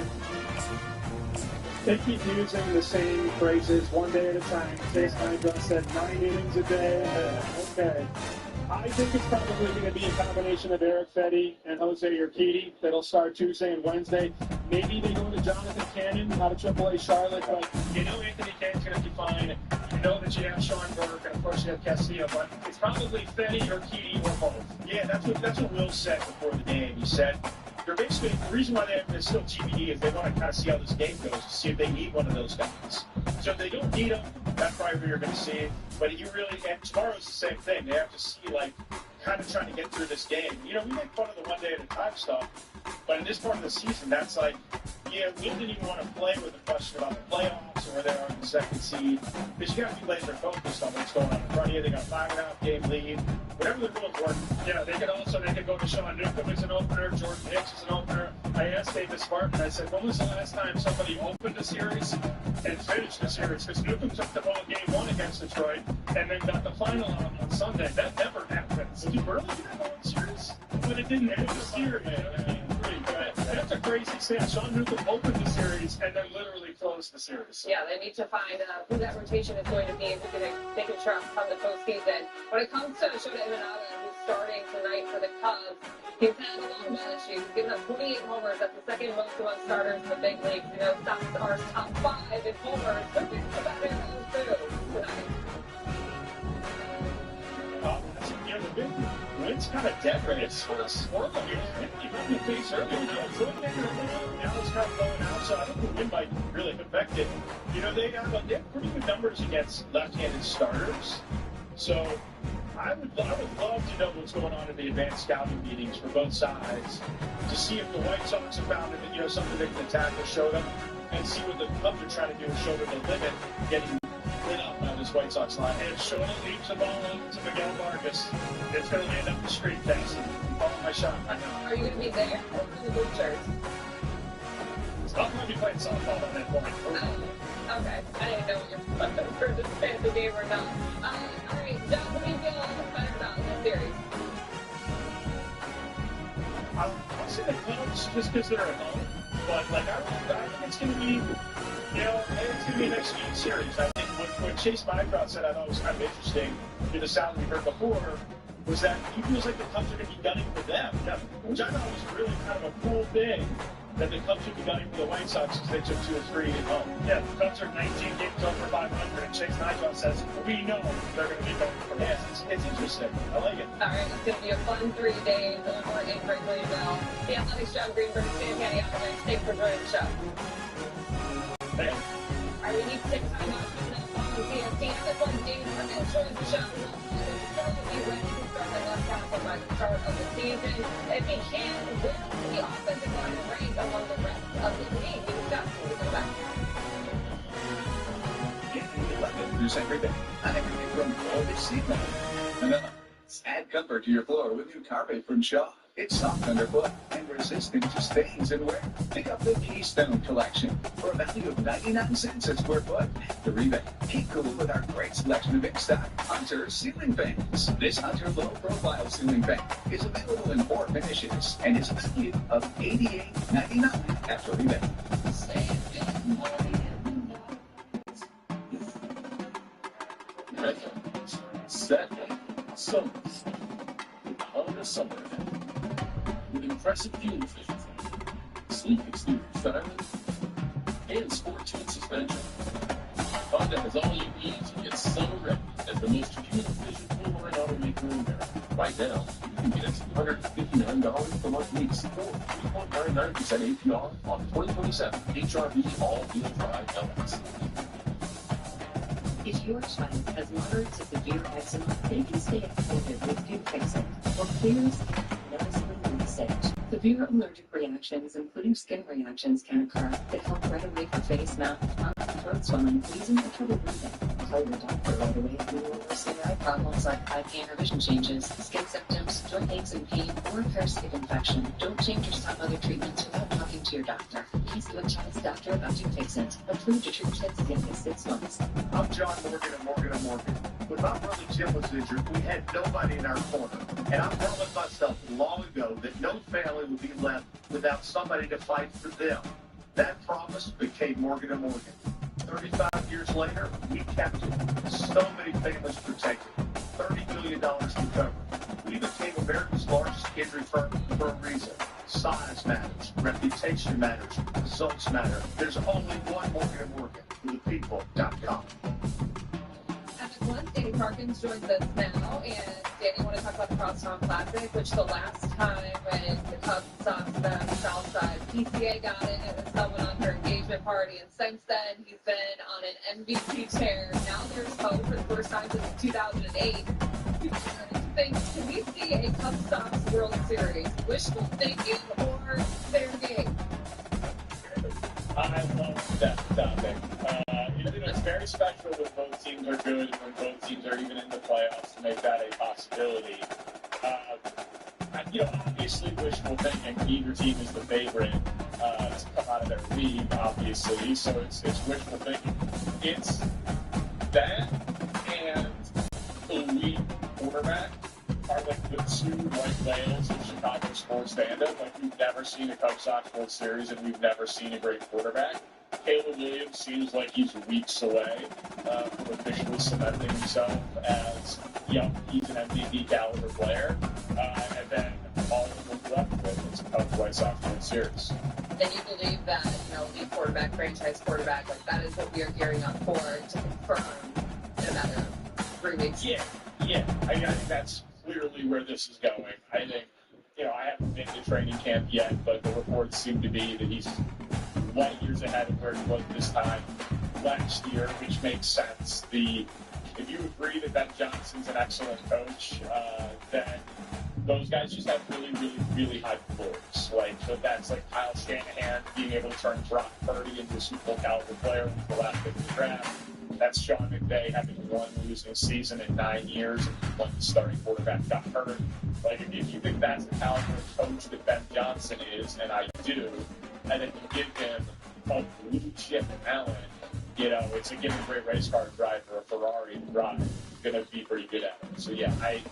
They keep using the same phrases one day at a time. Chase Hydra said 9 innings a day. Okay. I think it's probably going to be a combination of Eric Fetty and Jose Urquidy that'll start Tuesday and Wednesday. Maybe they go to Jonathan Cannon out of AAA Charlotte, but you know Anthony Cannon's going to be fine. You know that you have Sean Burke, and of course you have Castillo, but it's probably Fetty, Urquidy, or both. Yeah, that's what Will said before the game. He said they're basically, the reason why they're still TBD is they want to kind of see how this game goes to see if they need one of those guys. So if they don't need them, that's probably where you're going to see it. But you really, and tomorrow's the same thing. They have to see, like, kind of trying to get through this game. You know, we make fun of the one day at a time stuff, but in this part of the season, that's like, yeah, we didn't even want to play with the question about the playoffs and where they are in the second seed, because you got to be laser focused on what's going on in front of you. They got a 5.5 game lead. Whatever the rules work, yeah, they could go to Sean Newcomb as an opener, Jordan Hicks as an opener. I asked Davis Martin, I said, when was the last time somebody opened a series and finished a series? Because Newcomb took the ball game 1 against Detroit and then got the final on Sunday. That never happens. Did you really do that on series? But it didn't end the series. That's a crazy stat. Sean Newcomb opened the series and then literally closed the series. Yeah, they need to find who that rotation is going to be if they can trust come the postseason. When it comes to Shota Imanaga, who's starting tonight for the Cubs, he's had a long ball issue. He's given up 28 homers. That's the second most among starters in the big leagues. You know, Sox are top 5 in homers. Who thinks about it tonight? The big wind's kind of dead right. It's sort of swirling. You run the face earlier. Now it's kind of blowing out, so I think the wind might really affect it. You know, they have pretty good numbers against left-handed starters. So I would love to know what's going on in the advanced scouting meetings for both sides to see if the White Sox have found something they can attack with Shota, and see what the Cubs are trying to do with Shota to limit getting lit up on this White Sox line. And Shota leaves the ball over to Miguel Vargas. It's going to land up the street fast. Follow my shot. Are you going to be there or in the blue shirts? I'll probably be playing softball at that point. Okay. I didn't know what you're for this fantasy game or not. All right, John, what do you feel better about this series? I'll say the Cubs just because they're at home. But, I think it's going to be, it's going to be an executed series. I think what Chase Mycroft said I thought was kind of interesting in the sound we heard before was that he feels like the Cubs are going to be gunning for them, which I thought was really kind of a cool thing, that the Cubs should be gunning for the White Sox because they took 2 or 3 at home. Yeah, the Cubs are 19 games over 500, and Chase Mycroft says, we know they're going to be going for them. It's interesting. I like it. All right, it's going to be a fun 3 days over in Wrigleyville. The Athletics, John Greenberg, Stan Kenny, thanks for joining the show. Thanks. All right, we need to take time out from this on CST. This one, Dave Martin joins the show. Be ready to start the left half by the start of the season. If he can, where will the offensive line rank among the rest of the league? We discussed when we come back. There's everything. Not everything from all this season. Add comfort to your floor with new carpet from Shaw. It's soft underfoot and resistant to stains and wear. Pick up the Keystone Collection for a value of 99 cents a square foot. The rebate. Keep cool with our great selection of in-stock Hunter ceiling fans. This Hunter low-profile ceiling fan is available in 4 finishes and is a value of $88.99 after rebate. Ready, set, summer. Honda Summer Event. With impressive fuel efficiency, sleek exterior styling, and sport tune suspension, Honda has all you need to get summer ready as the most fuel-efficient full-line automaker in America. Right now, you can get a $259 per month lease or 3.99% APR on 2027 HRV all-wheel drive LX. If your child has moderate to severe eczema, they can stay at home with Dupixent or clears noticeably stage. Severe allergic reactions, including skin reactions, can occur that help right away for face, mouth, tongue, throat swelling, wheezing, or trouble breathing. Tell your doctor right away if you will see eye problems like eye pain or vision changes, skin symptoms, joint aches and pain, or a parasitic infection. Don't change or stop other treatments without talking to your doctor. He's the child's doctor about to fix it. Approved to treat kids as young as 6 months. I'm John Morgan of Morgan & Morgan. When my brother Jim was injured, we had nobody in our corner. And I promised myself long ago that no family would be left without somebody to fight for them. That promise became Morgan & Morgan. 35 years later, we kept it. So many families protected. $30 million recovered. We became America's largest injury firm for a reason. Size matters. Reputation matters. Results matter. There's only one Morgan & Morgan. ThePeople.com. Danny Parkins joins us now, and Danny, I want to talk about the Crosstown Classic, which the last time when the Cubs Sox met on the South Side, PCA got in, it was someone on her engagement party, and since then he's been on an MVP tear. Now there's hope for the first time since 2008. Can we see a Cubs Sox World Series? Wishful thinking or fair game? I love that topic. It's very special when both teams are good and when both teams are even in the playoffs to make that a possibility. Obviously wishful thinking. Either team is the favorite to come out of their league, obviously. So it's wishful thinking. It's that and elite quarterback are like the two white whales of Chicago sports fandom. Like, we've never seen a Cubs Sox World Series and we've never seen a great quarterback. Caleb Williams seems like he's weeks away from officially cementing himself as, he's an MVP caliber player. And then all of them left with is a Cubs White Sox World Series. And you believe that, lead quarterback, franchise quarterback, like that is what we are gearing up for to confirm in a matter of 3 weeks? Yeah. I think that's clearly where this is going. I think, I haven't been to training camp yet, but the reports seem to be that he's light years ahead of where he was this time last year, which makes sense. If you agree that Ben Johnson's an excellent coach, then those guys just have really, really, really high floors. So that's like Kyle Shanahan being able to turn Brock Purdy into a Super Bowl caliber player with the last pick of the draft. That's Sean McVay having one losing season in 9 years when the starting quarterback got hurt. If you think that's the caliber of coach that Ben Johnson is, and I do, and then you give him a blue chip talent, it's a give him a great race car driver, a Ferrari to drive. Going to be pretty good at it. So I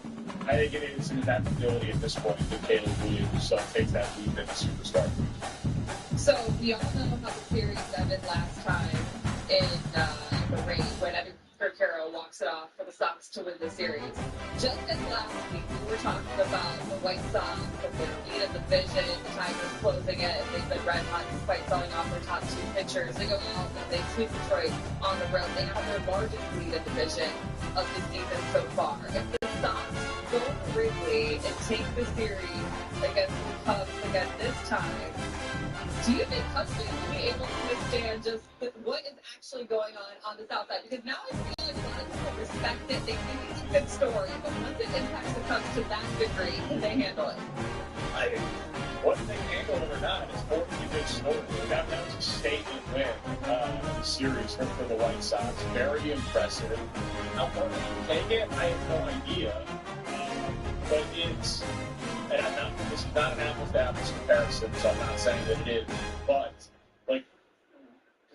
think it is an inevitability at this point that Caleb Williams takes that lead as a superstar. So we all know how the series ended last time in the rain when Evan Carroll walks it off for the Sox to win the series. Just as last week, we were talking about the White Sox and their lead in the division, the Tigers closing it, and they've been red hot despite selling off their top 2 pitchers. They go out and they sweep Detroit on the road. They have their largest lead in the division of the season so far. If the Sox go to Wrigley and take the series against the Cubs again this time, do you think Cubs fans will be able to withstand just what is actually going on the South Side? Because now I feel like a lot of people respect it. They think it's a good story, but once it impacts the Cubs to that degree, can they handle it? I think whether they handle it or not is more than a good story. That was a statement win series for the White Sox. Very impressive. How far they can take it, I have no idea. But it's... And this is not an apples-to-apples comparison, so I'm not saying that it is. But,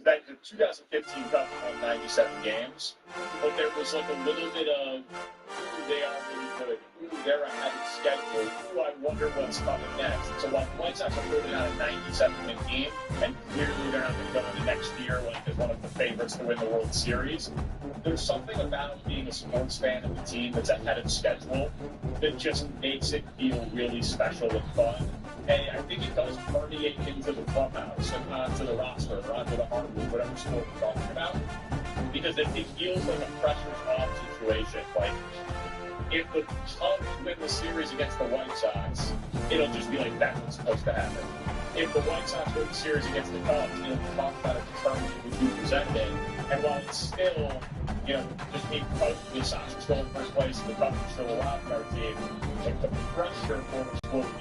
the 2015 Cubs won 97 games, but there was a little bit of, they are really good. They're ahead of schedule. I wonder what's coming next. So while the White Sox are really not a 97-win team, and clearly they're not going to go into next year as one of the favorites to win the World Series, there's something about being a sports fan of a team that's ahead of schedule that just makes it feel really special and fun. And I think it does permeate into the clubhouse and onto the roster or onto the hardwood, whatever sport we're talking about, because it feels like a pressure's-off situation. If the Cubs win the series against the White Sox, it'll just be like that's what's supposed to happen. If the White Sox win the series against the Cubs, it'll talk about it determining who presented it. And while it's still, just being Cubs, the Sox are still in first place and the Cubs are still a wild card team, the pressure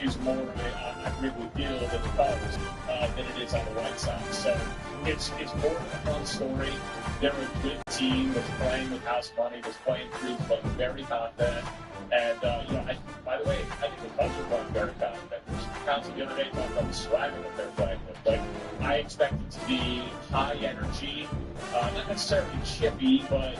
is more on Wrigley Field than the Cubs than it is on the White Sox. So it's more of a fun story. They're a good team. team that's playing with house money, that's playing free, playing very confident. And, by the way, I think the Cubs are playing very confident. Council the other day talking about the swagger that they're playing with. Like, I expect it to be high energy, not necessarily chippy, but,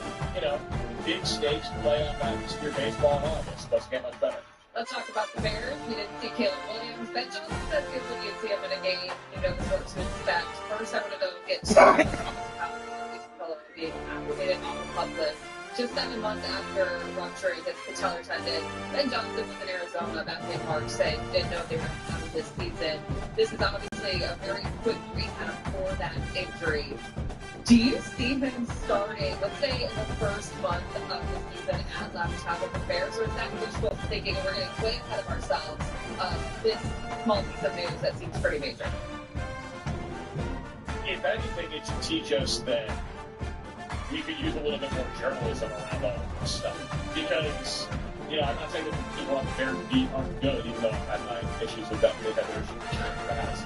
big stakes playoff atmosphere baseball in August. Doesn't get much better. Let's talk about the Bears. We didn't see Caleb Williams. Ben Johnson says he didn't see him in a game. He knows what to expect. First, I want to go get started being activated on the club list. Just 7 months after rupturing his patellar tendon, Ben Johnson was in Arizona back in March, saying he didn't know they were going to have this season. This is obviously a very quick rehab for that injury. Do you see him starting, let's say, in the first month of the season at left tackle for the Bears, or is that wishful thinking and we're getting way ahead of ourselves this small piece of news that seems pretty major? If anything, it should teach us that we could use a little bit more journalism around all of this stuff. Because, I'm not saying that the people on the Bears beat aren't good, even though I've had my issues with them. They've had their issues in the past.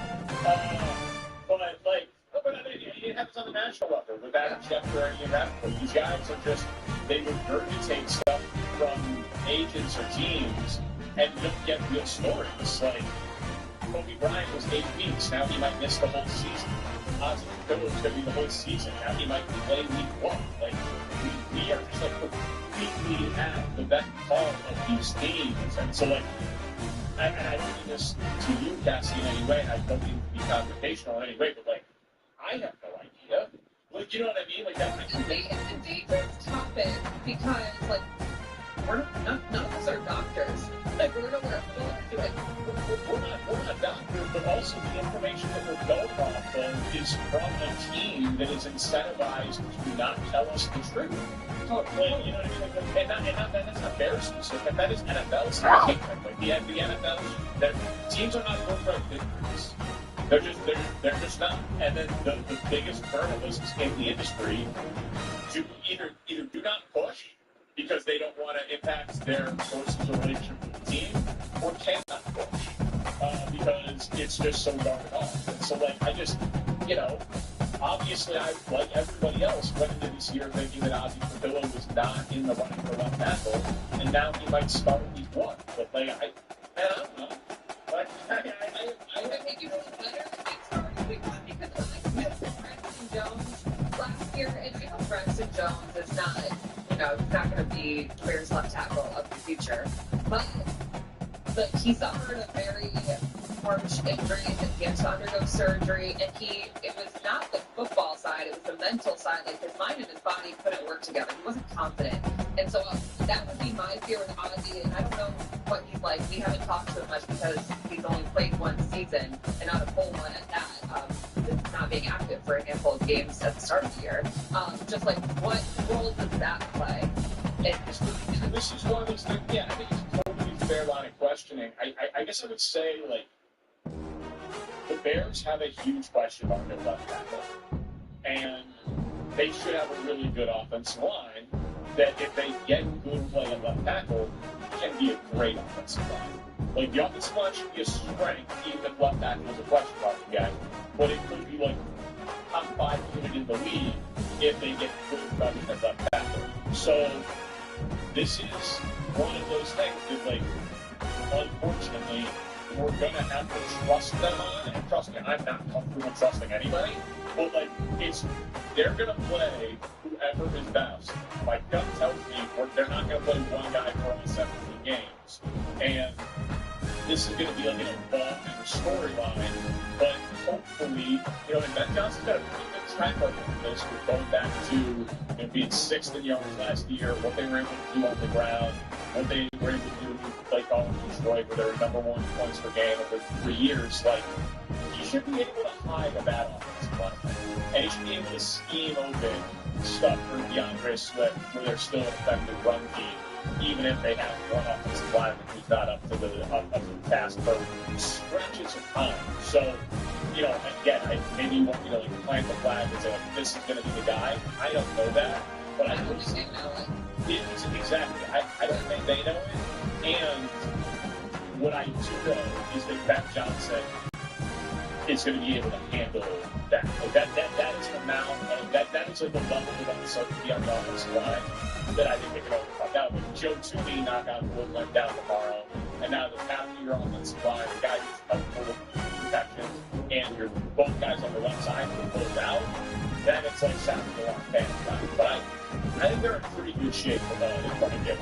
It happens on the national level with Adam Schefter and Ian Rappaport. These guys are just, they regurgitate stuff from agents or teams and you don't get real stories. Like, Kobe Bryant was 8 weeks, now he might miss the whole season. Ozzie Phillips is going to be the whole season, now he might play week 1. Like, we are just completely at the beck and call of these teams. And so, and I don't mean this to you, Cassie, in any way, and I don't mean to be confrontational in any way, but I have no idea. You know what I mean? That's it's a dangerous topic because, none of us are doctors. We're nowhere to it. We're not doctors, but also the information that we're going off of is from a team that is incentivized to not tell us the truth. You know what I mean? And that's not Bears specific. That is NFL specific. The NFL, that teams are not corporate victims. They're just not. And then the biggest journalists in the industry do either do not push because they don't want to impact their sources of relationship with the team, or cannot push because it's just so darn off. And so, I just, obviously I, like everybody else, went into this year thinking that Ozzie Fabilla was not in the running for left tackle, and now he might start week 1. But I don't know. I think you know better than you started week 1 because I missed Braxton Jones last year, and I know Braxton Jones is not, he's not going to be Bears left tackle of the future. But he suffered a very harsh injury and he had to undergo surgery, and it was not the football side, it was the mental side. His mind and his body couldn't work together. He wasn't confident. And so that would be my fear with Ozzie, and I don't know what he's like. We haven't talked to him much because he's only played one season, and not a full one at that, not being active for a handful of games at the start of the year. What role does that play? This is one of those things, I think it's a totally fair line of questioning. I guess I would say, the Bears have a huge question mark at left tackle. And they should have a really good offensive line that, if they get good play at left tackle, can be a great offensive line. The offensive line should be a strength, even if left tackle is a question mark again. But it could be, top 5 unit in the league if they get good production at left tackle. So, this is one of those things that, unfortunately, we're going to have to trust them on. And trust me, I'm not comfortable trusting anybody. But, they're going to play whoever is best. My gut tells me they're not going to play one guy for only 17 games. And this is going to be an evolving storyline. But hopefully, and Ben Johnson's got a pretty good track record with this, with going back to being 6th in yards last year, what they were able to do on the ground, what they were able to do when play call in Detroit, where they were number 1 points per game over 3 years. He should be able to hide a bad offensive line. And he should be able to scheme open stuff for DeAndre Swift, where they're still an effective run team, even if they have one offensive lineman who's not up to the task for stretches of time. So, again, maybe you want me to plant the flag and say, this is going to be the guy. I don't know that, but I don't think they know it. Exactly. I don't think they know it. And what I do know is that Ben Johnson is going to be able to handle that. Like that is the amount of, that is like the level of uncertainty on the offensive line that I think they can overcome. Now, with Joe Tooney, knock on wood, went down tomorrow, and now the captain of your offensive line, the guy who's comfortable with protection, and your both guys on the left side who pulled out, then it's like sounding a lot of But I think they're in pretty good shape in front of Jim.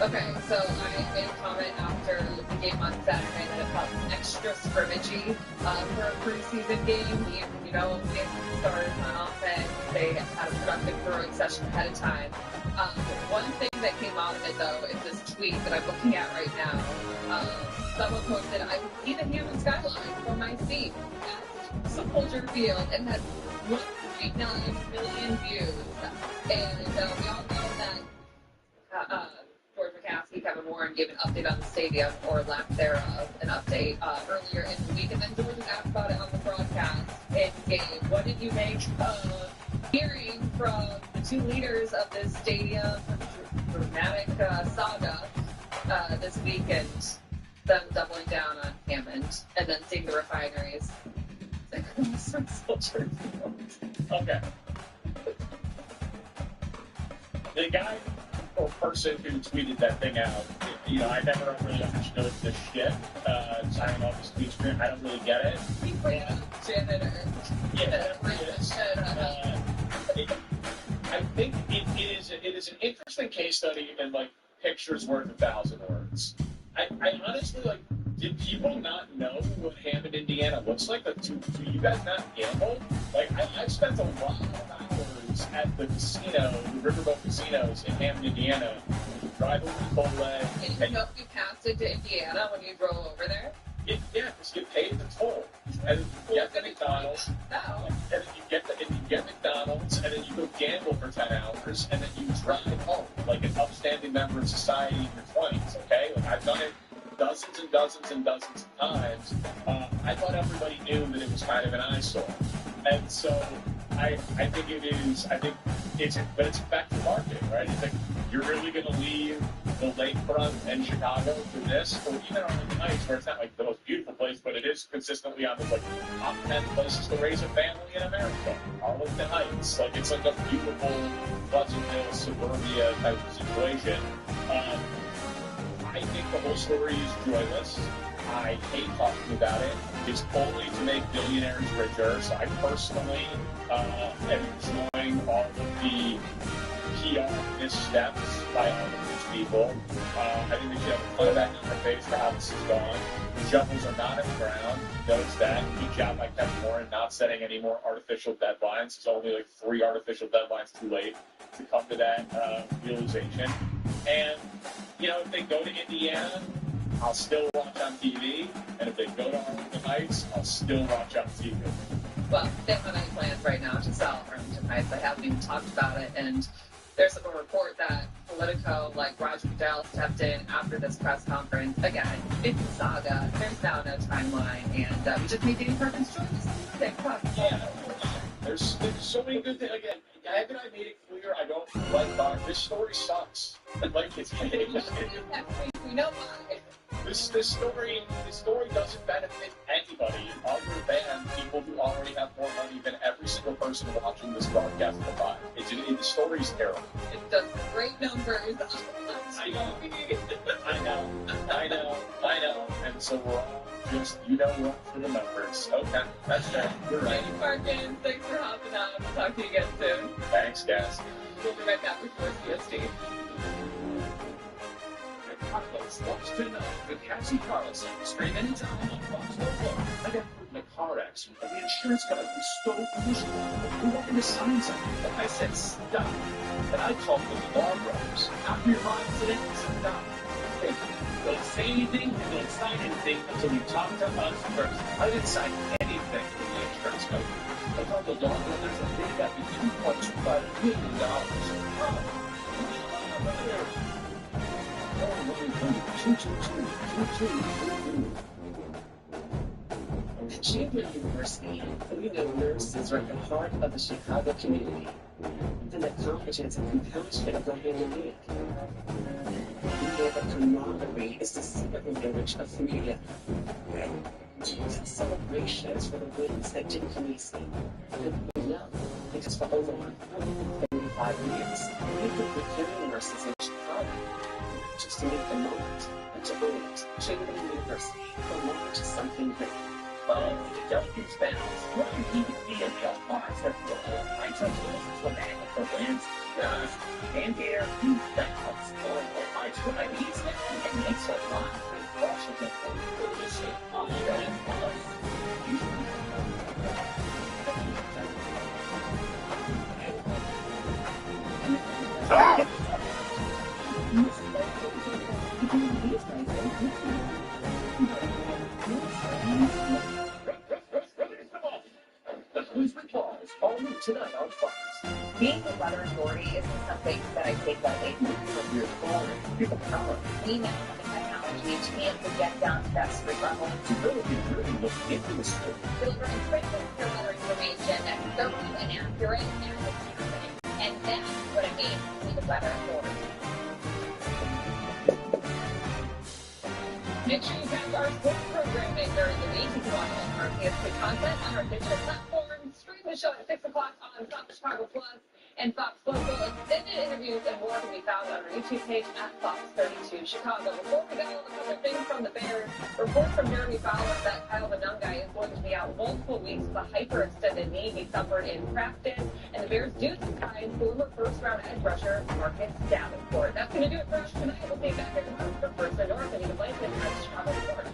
Okay, so I made a comment after the game on Saturday that it felt extra scrimmagey for a preseason game. You know, the starters on offense, they had a productive throwing session ahead of time. One thing that came out of it, though, is this tweet that I'm looking at right now. Someone posted, I can see the Hammond skyline from my seat at Soldier Field, and has 1.9 million views. And we all know that George McCaskey, Kevin Warren gave an update on the stadium, or lack thereof, an update earlier in the week. And then George was asked about it on the broadcast in game. What did you make of hearing from the two leaders of this stadium dramatic saga this weekend, them doubling down on Hammond, and then seeing the refineries? Okay. The guy or person who tweeted that thing out, you know, I never really understood the shit. Signing off his tweet screen, I don't really get it. Janitor. Yeah, I think it is an interesting case study in like pictures worth 1,000 words. I honestly, like, did people not know what Hammond, Indiana looks like? Like, do you guys not gamble? Like, I've spent a lot of hours at the casino, the Riverboat casinos in Hammond, Indiana. You drive over to Bowleg. And you know you passed into Indiana when you drove over there? Yeah, because you paid the toll. And you get the McDonald's. And then you get McDonald's, and then you go gamble for 10 hours, and then you drive home like an upstanding member of society in your 20s, okay? Like, I've done it dozens and dozens and dozens of times. I thought everybody knew that it was kind of an eyesore. And so I think but it's back to marketing, right? It's like, you're really going to leave the lakefront and Chicago for this, or even Arlington Heights, where it's not like the most beautiful place, but it is consistently on the like top 10 places to raise a family in America. Arlington Heights, like, it's like a beautiful Pleasantville suburbia type of situation. I think the whole story is joyless. I hate talking about it. It's only to make billionaires richer. So I personally am enjoying all of the PR missteps by all of these people. I think they should have a put back in their face for how this is going. The shovels are not in the ground. Notice that. Good job by Kevin Warren not setting any more artificial deadlines. It's only like 3 artificial deadlines too late to come to that realization. And, you know, if they go to Indiana, I'll still watch on TV. And if they go to Arlington Heights, I'll still watch on TV. Well, they don't have any plans right now to sell Arlington Heights. They haven't even talked about it. And there's a report that Politico, like Roger Goodell, stepped in after this press conference. Again, it's a saga. There's now no timeline. And we just need Danny Perkins join us. Yeah. There's so many good things. Again, haven't I made it clear I don't like Bob? This story sucks. Like, it's we know why. This story doesn't benefit anybody other than people who already have more money than every single person watching this broadcast combined. The story's terrible. It does great numbers. I know. And so we're all just, we're up for the numbers. Okay, that's fair. You're right. Danny Perkins, thanks for hopping on. We'll talk to you again soon. Thanks, guys. We'll be right back with more CST. Carlos wants to know with Cassie Carlson. Stream anytime on Fox 4. I got put in a car accident, and the insurance guy who stole commission. Who wanted to sign something? But I said, stop. And I talked to the law brothers. After your mind today, stop. Hey, don't say anything and don't sign anything until you talk to us first. I didn't sign anything with the insurance company. I told the law brothers that they got me $2.25 million. Chamberlain University, Toledo nurses are at the heart of the Chicago community, and the competence and compassion go hand in hand. Their camaraderie is the secret language of freedom. So ratios for the wins that didn't release me. Couldn't know, because for over 135 years, people were hearing nurses in Chicago just to meet the moment and to own it. Trinity University, from moment to something great. Just these fans. What do you see as the parts of the whole? I took this for that for wins. And here, that's all I try these and makes a lot of Washington for this Australian Tonight on Fox. Being the weather authority isn't something that I take lightly. From your phone, people power. We now have the technology to be able to get down to that street level. To really look into the story. Delivering critical weather information that's thorough and accurate and it's happening. And that's what it means to be the weather authority. Make sure you catch our sports programming during the week. You can watch all of our PSP content on our digital platform. Stream the show at 6 o'clock on Fox Chicago Plus and Fox Local. Extended interviews and more can be found on our YouTube page at Fox 32 Chicago. Before we go, a couple things from the Bears. Report from Jeremy Fowler that Kyle Benunga is going to be out multiple weeks with a hyperextended knee he suffered in practice. And the Bears do sign former first-round edge rusher Marcus Davenport. That's going to do it for us tonight. We'll see you back here tomorrow for First and North and even Blanton at Chicago Sports.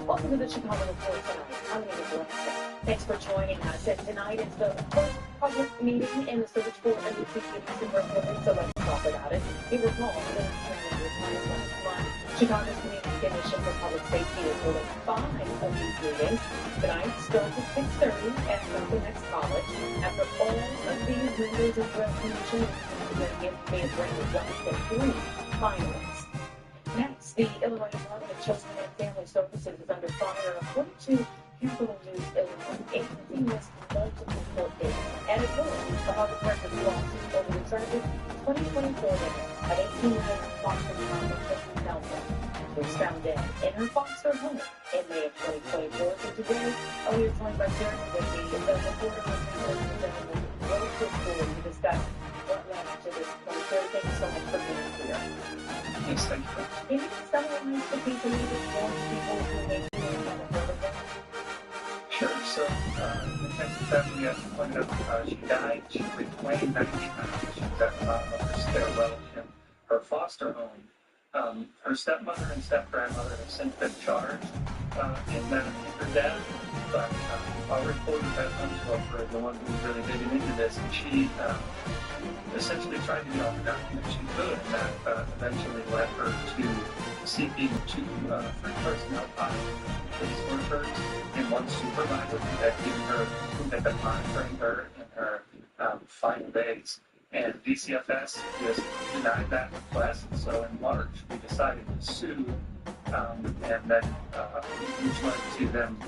Welcome to the Chicago Report tonight. I'm Amy Blanchett. Thanks for joining us. And tonight is the first public meeting in the search for a new chief superintendent, so let's talk about it. You recall that last month, Chicago's Community Commission for Public Safety is holding 5 of these meetings. Tonight starts at 6:30 at Southern Next College. After all of these members of the commission, the committee is ranked down to 3 finalists. Next, the Illinois Department of Children and Family Services is under fire according to Capital News Illinois. Agency missed multiple court dates and it will the Harvard Records lawsuit over the tragic 2024 an 18-year-old foster child of Christian Nelson was found dead in her foster home in May of 2024. So today, we are joined by Sarah Whitney, the reporter with the Rose School to discuss what led to this point. Sarah, thank you so much for being here. Yes, thank you. Can you summarize the people who may be never heard of them? Sure. So, the Texas family, as you pointed out, she died. She weighed 90 pounds. She was at the bottom of her stairwell in her foster home. Her stepmother and step-grandmother have since been charged in that her death. But our reporter, Beth Hunsloper, is the one who's really digging into this, and she essentially tried to get all the documents she could, and that eventually led her to seeking 2 free personnel files, police workers, and 1 supervisor who had been monitoring her in her final days. And DCFS just denied that request, so in March we decided to sue, and then which led to them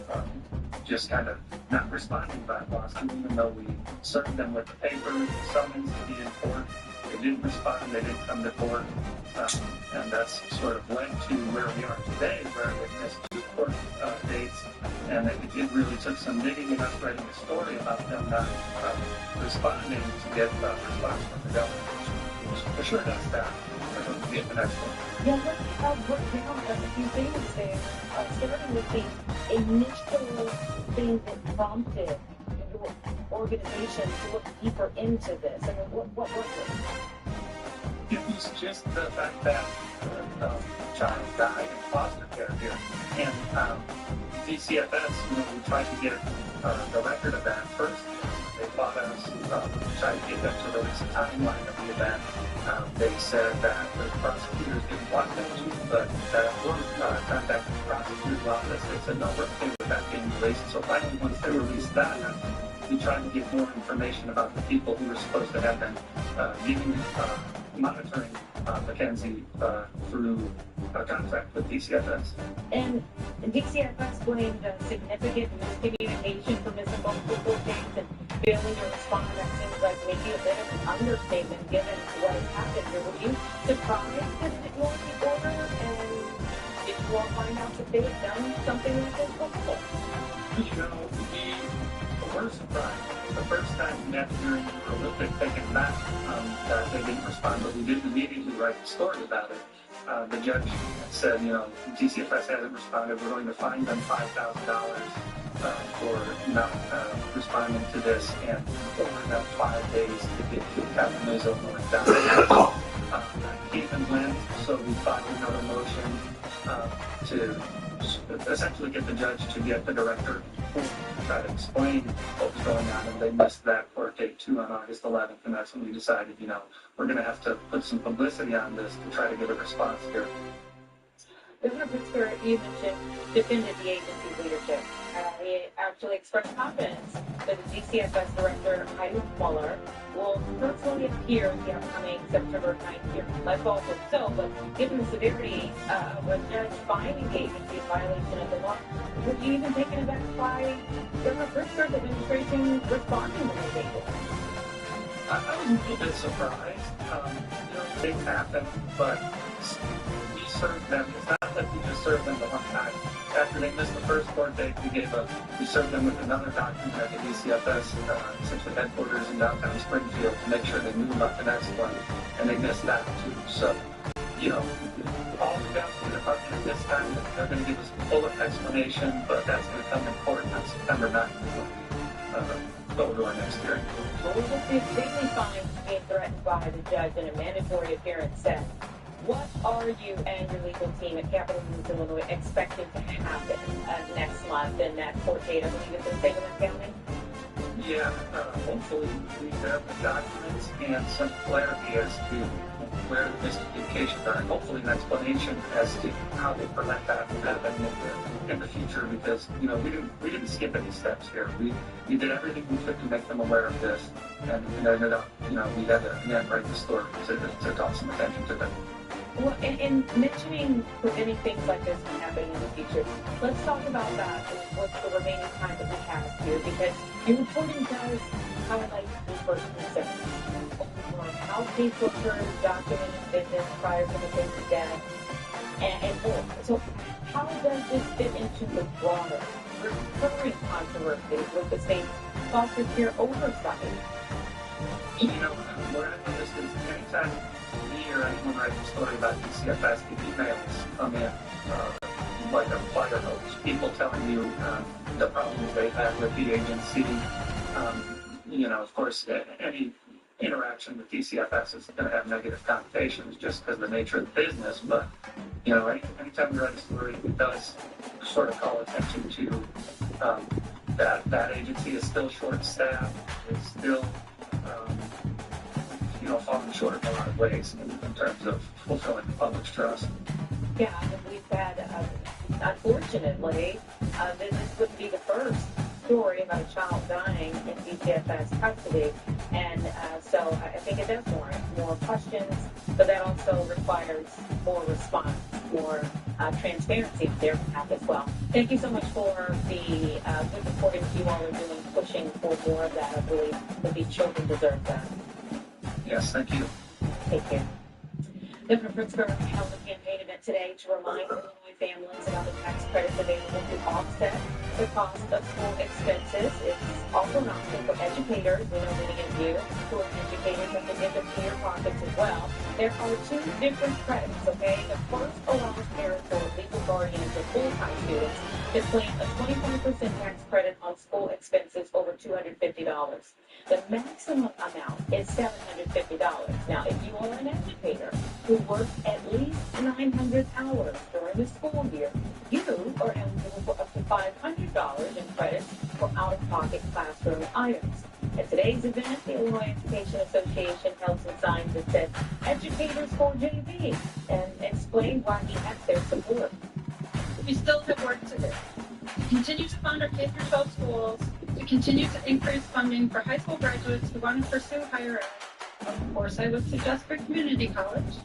just kind of not responding by lawsuit, even though we served them with the paper, the summons to be in court. They didn't respond, they didn't come to court, and that's sort of led to where we are today, where we missed 2 court dates, and it really took some digging and us writing a story about them not responding to get a response from the government, which assured us that we're going to get the next one. Yeah, let's work down a few things there, starting with the initial thing that prompted your organization to look deeper into this. I mean, what was it? It was just the fact that a child died in foster care here, and DCFS, we tried to get the record of that first. They fought us, tried to get them to release a timeline of the event. They said that the prosecutors didn't want them to, but that one contacted the prosecutor's office. They said, no, we're okay with that being released. So finally, once they released that, we tried to get more information about the people who were supposed to have been monitoring Mackenzie through a contract with DCFS. And DCFS blamed significant miscommunication for missing multiple court dates and failing to respond. That seems like maybe a bit of an understatement given what has happened here. Were you surprised that it ignored the order, and did you all find out that they had done something like this before? We were surprised. The first time we met during the Olympic taken back that they didn't respond, but we did immediately write a story about it. The judge said, DCFS hasn't responded. We're going to fine them $5,000 for not responding to this, and order them 5 days to get to Captain Illinois down. Keith and Lynn, so we filed another motion to essentially get the judge to get the director to try to explain what was going on, and they missed that court date too on August 11th, and that's when we decided, we're going to have to put some publicity on this to try to get a response here. Governor Pritzker, you mentioned, defended the agency's leadership. He actually expressed confidence that the DCFS director, Heidi Muller, will personally appear in the upcoming September 9th hearing. Let's all hope so, but given the severity of a judge finding the agency in violation of the law, were you even taken aback by Governor Pritzker's administration responding when they did? I was a little bit surprised. Things happen, but we served them. It's not that we just served them the one time. After they missed the first court date, we served them with another document at the DCFS, essentially headquarters in downtown Springfield, to make sure they knew about the next one, and they missed that too. So, all the down to the department at this time, they're going to give us a full explanation, but that's going to come in court on September 9th. Go to our next hearing. Well, we will see daily fines being threatened by the judge in a mandatory appearance set. What are you and your legal team at Capitol News, Illinois, expecting to happen next month in that court date? I believe it's in Sangamon County. Yeah, hopefully we have the documents and some clarity as to where the miscommunications are, and hopefully an explanation as to how they prevent that from happening in the future. Because we didn't skip any steps here. We did everything we could to make them aware of this, and it ended up we had to write the story to draw some attention to them. Well, and mentioning preventing things like this from happening in the future, let's talk about that with the remaining time that we have here, because your reporting does highlight the first concerns over how caseworkers documented business prior to the case's death, and more. So how does this fit into the broader recurring controversy with the state's foster care oversight? What I noticed is anytime me or anyone writes a story about DCFS, the emails come in like a fire hose. People telling you the problems they've had with the agency. Of course, any interaction with DCFS is going to have negative connotations just because of the nature of the business. But, anytime we write a story, it does sort of call attention to that agency is still short-staffed. It's still falling short in a lot of ways in terms of fulfilling the public's trust. Yeah, we've had, unfortunately, this wouldn't be the first story about a child dying in DCFS custody, and so I think it does warrant more questions, but that also requires more response, more transparency on their behalf as well. Thank you so much for the good reporting you all are doing, pushing for more of that. I believe that these children deserve that. Yes, thank you. Take care. Governor Pritzker held a campaign event today to remind Illinois families about the tax credits available to offset the cost of school expenses. It's also an option for educators. We know many of you who are educators have to dip into your pockets as well. There are two different credits, okay? The first allows parents or legal guardians of full-time students to claim a 25% tax credit on school expenses over $250. The maximum amount is $750. Now, if you are an educator who works at least 900 hours during the school year, you are eligible for up to $500 in credits for out-of-pocket classroom items. At today's event, the Illinois Education Association held some signs that said "Educators for JV" and explained why he has their support. We still have work to do. To continue to fund our K-12 schools, to continue to increase funding for high school graduates who want to pursue higher ed. Of course, I would suggest for community college.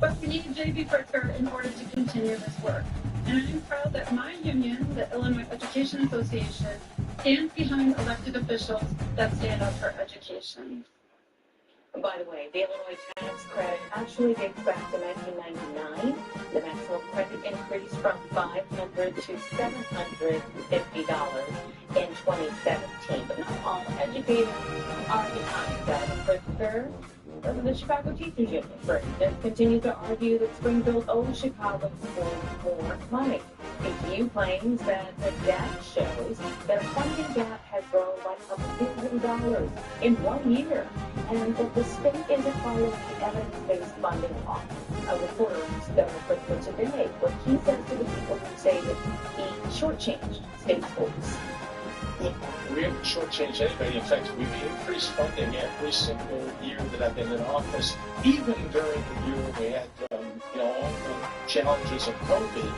But we need JV Pritzker in order to continue this work. And I'm proud that my union, the Illinois Education Association, stands behind elected officials that stand up for education. By the way, the Illinois tax credit actually dates back to 1999. The maximum credit increased from $500 to $750 in 2017. But not all educators are behind that. Pritzker, the Chicago Teachers Union, for instance, continues to argue that Springfield owes Chicago more money. ATU claims that the data shows that a funding gap has grown by $1 billion in 1 year, and that the state isn't following the evidence-based funding law. A reporter asked Governor Pritzker today what he says to the people who say that he shortchanged state schools. Look, we haven't shortchanged anybody. In fact, we've increased funding every single year that I've been in office, even during the year when we had all the challenges of COVID.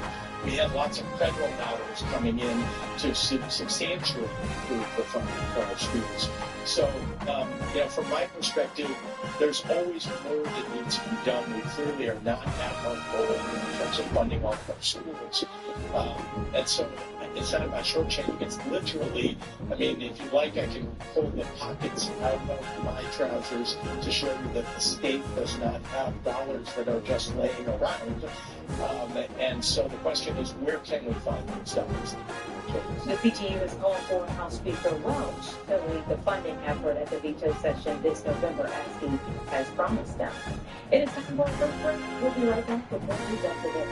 We had lots of federal dollars coming in to substantially improve the funding for our schools. So, from my perspective, there's always more that needs to be done. We clearly are not at our goal in terms of funding all of our schools. And so it's not about shortchanging. It's literally, if you like, I can pull the pockets out of my trousers to show you that the state does not have dollars that are just laying around. And so the question is, where can we find those dollars? The PTU is calling for House Speaker Welch to lead the funding effort at the veto session this November, as he has promised them. It is time for a first break. We'll be right back with more news after this.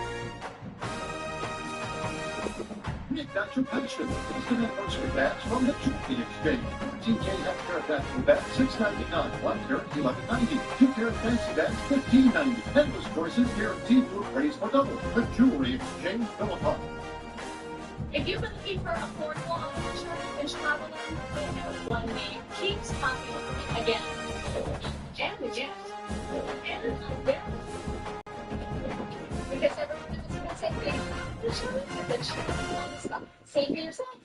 We've got your pension. It's an anniversary badge from the Jubilee Exchange. TK Healthcare Advanced badge $6.99. One carrot $11.90. 2 carat fancy badge $15.90. Endless choices guaranteed to appraise for double. The Jewelry Exchange Philippa. If you've been looking for affordable auto insurance in Chicagoland, I know one name keeps popping up again and again and again. Because everyone knows the same thing. Insurance is insurance. Save for yourself.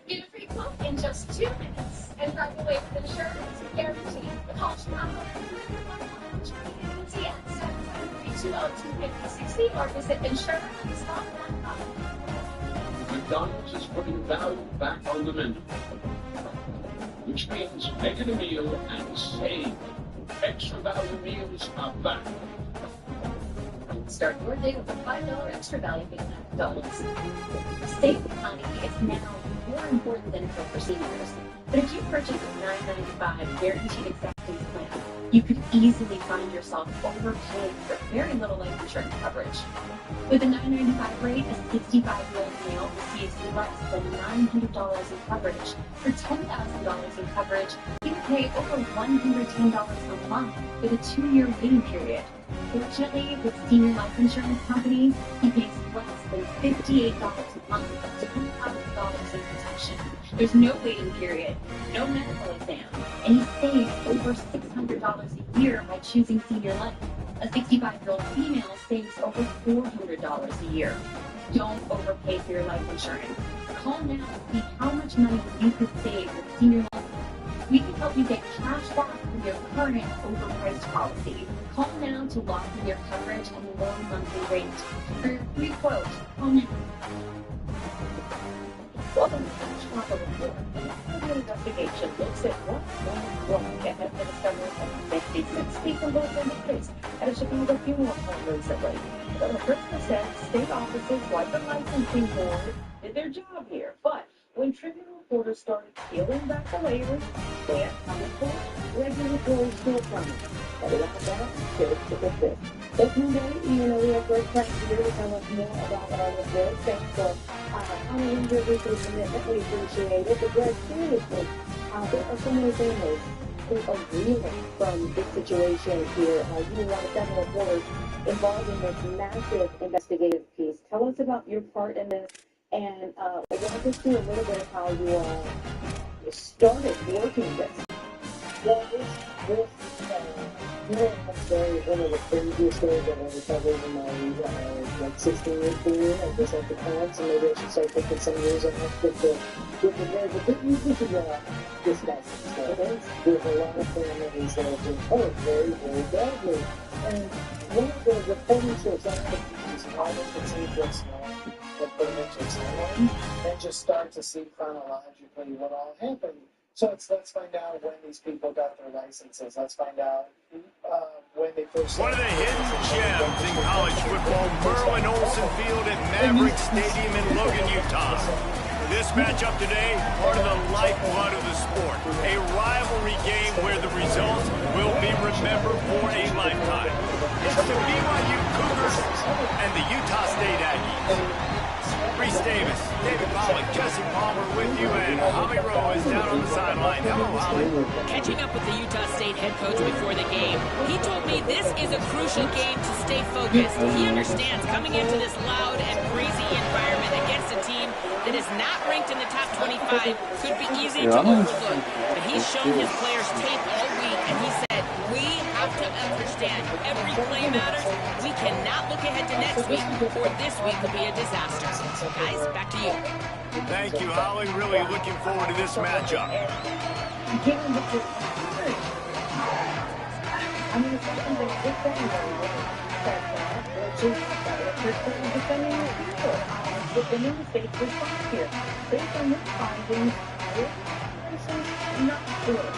Get a free quote in just 2 minutes and drive away with insurance guaranteed. Call Chicagoland at 773-202-5060 or visit insurance.com. McDonald's is putting value back on the menu, which means make it a meal and save. Extra value meals are back. Start your day with a $5 extra value meal at McDonald's. Save money is now more important than ever for seniors. But if you purchase a $9.95 guaranteed acceptance plan, you could easily find yourself overpaying for very little life insurance coverage. With a $9.95 rate, a 65-year-old male receives less than $900 in coverage. For $10,000 in coverage, he would pay over $110 a month with a 2-year waiting period. Fortunately, with senior life insurance companies, he pays less than $58 a month up to $1,000 in protection. There's no waiting period, no medical exam, and he saves over $600 a year by choosing senior life. A 65-year-old female saves over $400 a year. Don't overpay for your life insurance. Call now to see how much money you could save with senior life. We can help you get cash back from your current overpriced policy. Call now to lock in your coverage and low monthly rate. For your free quote, call now. Welcome to the Chicago Report. The investigation looks at what went wrong and has been discovered that 56 people lost in the case at a Chicago funeral home recently. Governor Pritzker said state offices like the licensing board did their job here, but when Tribune reporters started peeling back the layers, they had come for regulatory shortcomings. But without that, here's to get this. This Monday, even though we have great press here to tell us more about all of this, thanks for honoring your weekly commitment. We appreciate it. But very seriously, there are so many families are reeling from this situation here. You want to send reporters involved in this massive investigative piece. Tell us about your part in this, and walk us through a little bit of how you started working this. Well, one of the craziest stories I've ever covered in my 16-year career. I guess I could count, so maybe I should start taking some years off with the this disgusting. There's a lot of families that have been hurt very, very badly. And one of the reporting trips I had is how they can see what's wrong, what put into a timeline, and just start to see chronologically what all happened. So let's find out when these people got their licenses. Let's find out when they first... One of the hidden gems in college football, Merlin Olsen Field at Maverick Stadium in Logan, Utah. This matchup today, part of the lifeblood of the sport. A rivalry game where the results will be remembered for a lifetime. It's the BYU Cougars and the Utah State Aggies. Reese Davis, David Pollock, Jesse Palmer with you, and Holly Rowe is down on the sideline. Hello, Holly. Catching up with the Utah State head coach before the game, he told me this is a crucial game to stay focused. He understands coming into this loud and breezy environment against a team that is not ranked in the top 25 could be easy to overlook. But he's shown his players tape all week, and he said, we have to understand every play matters. We cannot look ahead to next week, or this week will be a disaster. Guys, back to you. Thank you, Holly. Really looking forward to this matchup. Defending the state's response here. Based on this finding, not sure.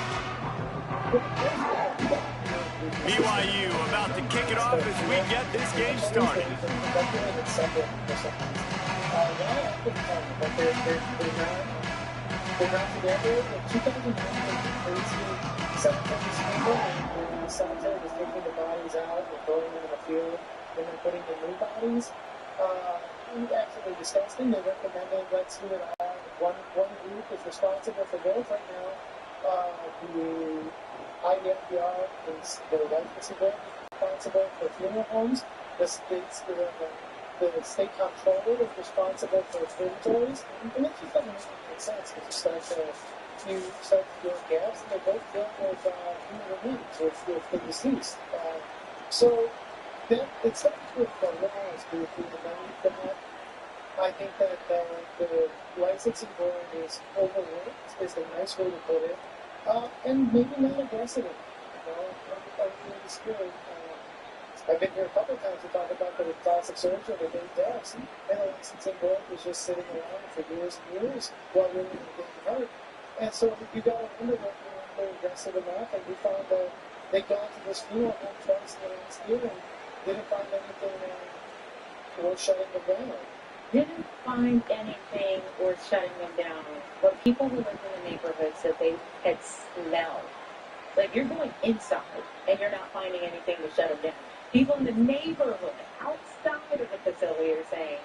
BYU about to kick it off as we get this game started. They're not together. In 2009, the cemetery was taking the bodies out and throwing them in the field, and then putting the new bodies. Absolutely disgusting. They recommended let's do it all. One group is responsible for both right now. The IDFDR is the licensing board responsible for funeral homes. The state comptroller is responsible for crematories. And it just doesn't make sense because you start to build gaps, and they're both filled with human remains with the deceased. So it starts with the laws being underneath that. I think that the licensing board is overworked, is a nice way to put it, and maybe not aggressive enough. I'm really scared. I've been here a couple of times to talk about the plastic surgery of the deaths, and the licensing board was just sitting around for years and years while really getting hurt. And so you got to wonder whether they're aggressive enough, and we found that they'd gone to this funeral home twice in the last year and didn't find anything worth shutting them down. Didn't find anything worth shutting them down, but people who lived in the neighborhood said they had smelled. Like, you're going inside, and you're not finding anything to shut them down. People in the neighborhood, outside of the facility, are saying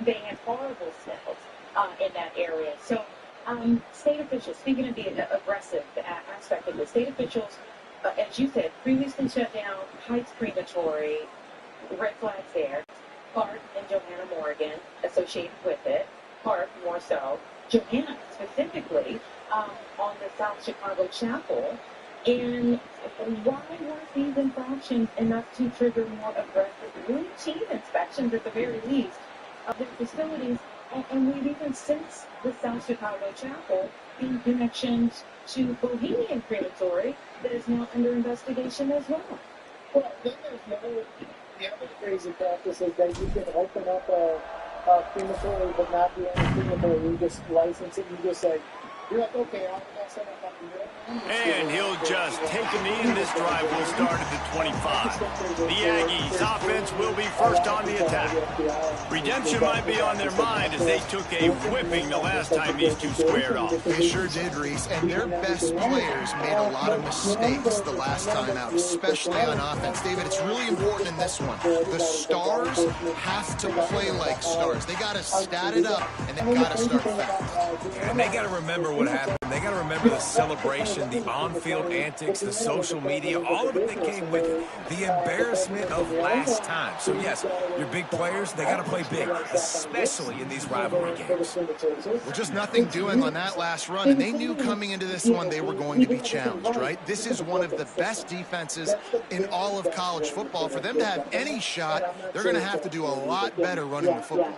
they had horrible smells in that area. So, state officials, speaking of the aggressive aspect of the state officials, as you said, previously shut down Heights Crematory, red flags there. Park and Johanna Morgan associated with it. Park more so. Johanna specifically on the South Chicago Chapel. And why weren't these infractions enough to trigger more aggressive routine inspections at the very least of the facilities? And we've even since the South Chicago Chapel in connection to Bohemian Crematory that is now under investigation as well. Well, then there's the other crazy practice is that you can open up a crematory but not be any crematory. You just license it. You just like, you're like, okay, I'll set up a crematory. And he'll just take a knee, and this drive will start at the 25. The Aggies offense will be first on the attack. Redemption might be on their mind as they took a whipping the last time these two squared off. They sure did, Reese. And their best players made a lot of mistakes the last time out, especially on offense. David, it's really important in this one. The stars have to play like stars. They got to stat it up, and they've got to start fast. And they got to remember what happened and they got to remember the celebration, the on-field antics, the social media, all of it that came with it, the embarrassment of last time. So, yes, your big players, they got to play big, especially in these rivalry games. Well, just nothing doing on that last run, and they knew coming into this one they were going to be challenged, right? This is one of the best defenses in all of college football. For them to have any shot, they're going to have to do a lot better running the football.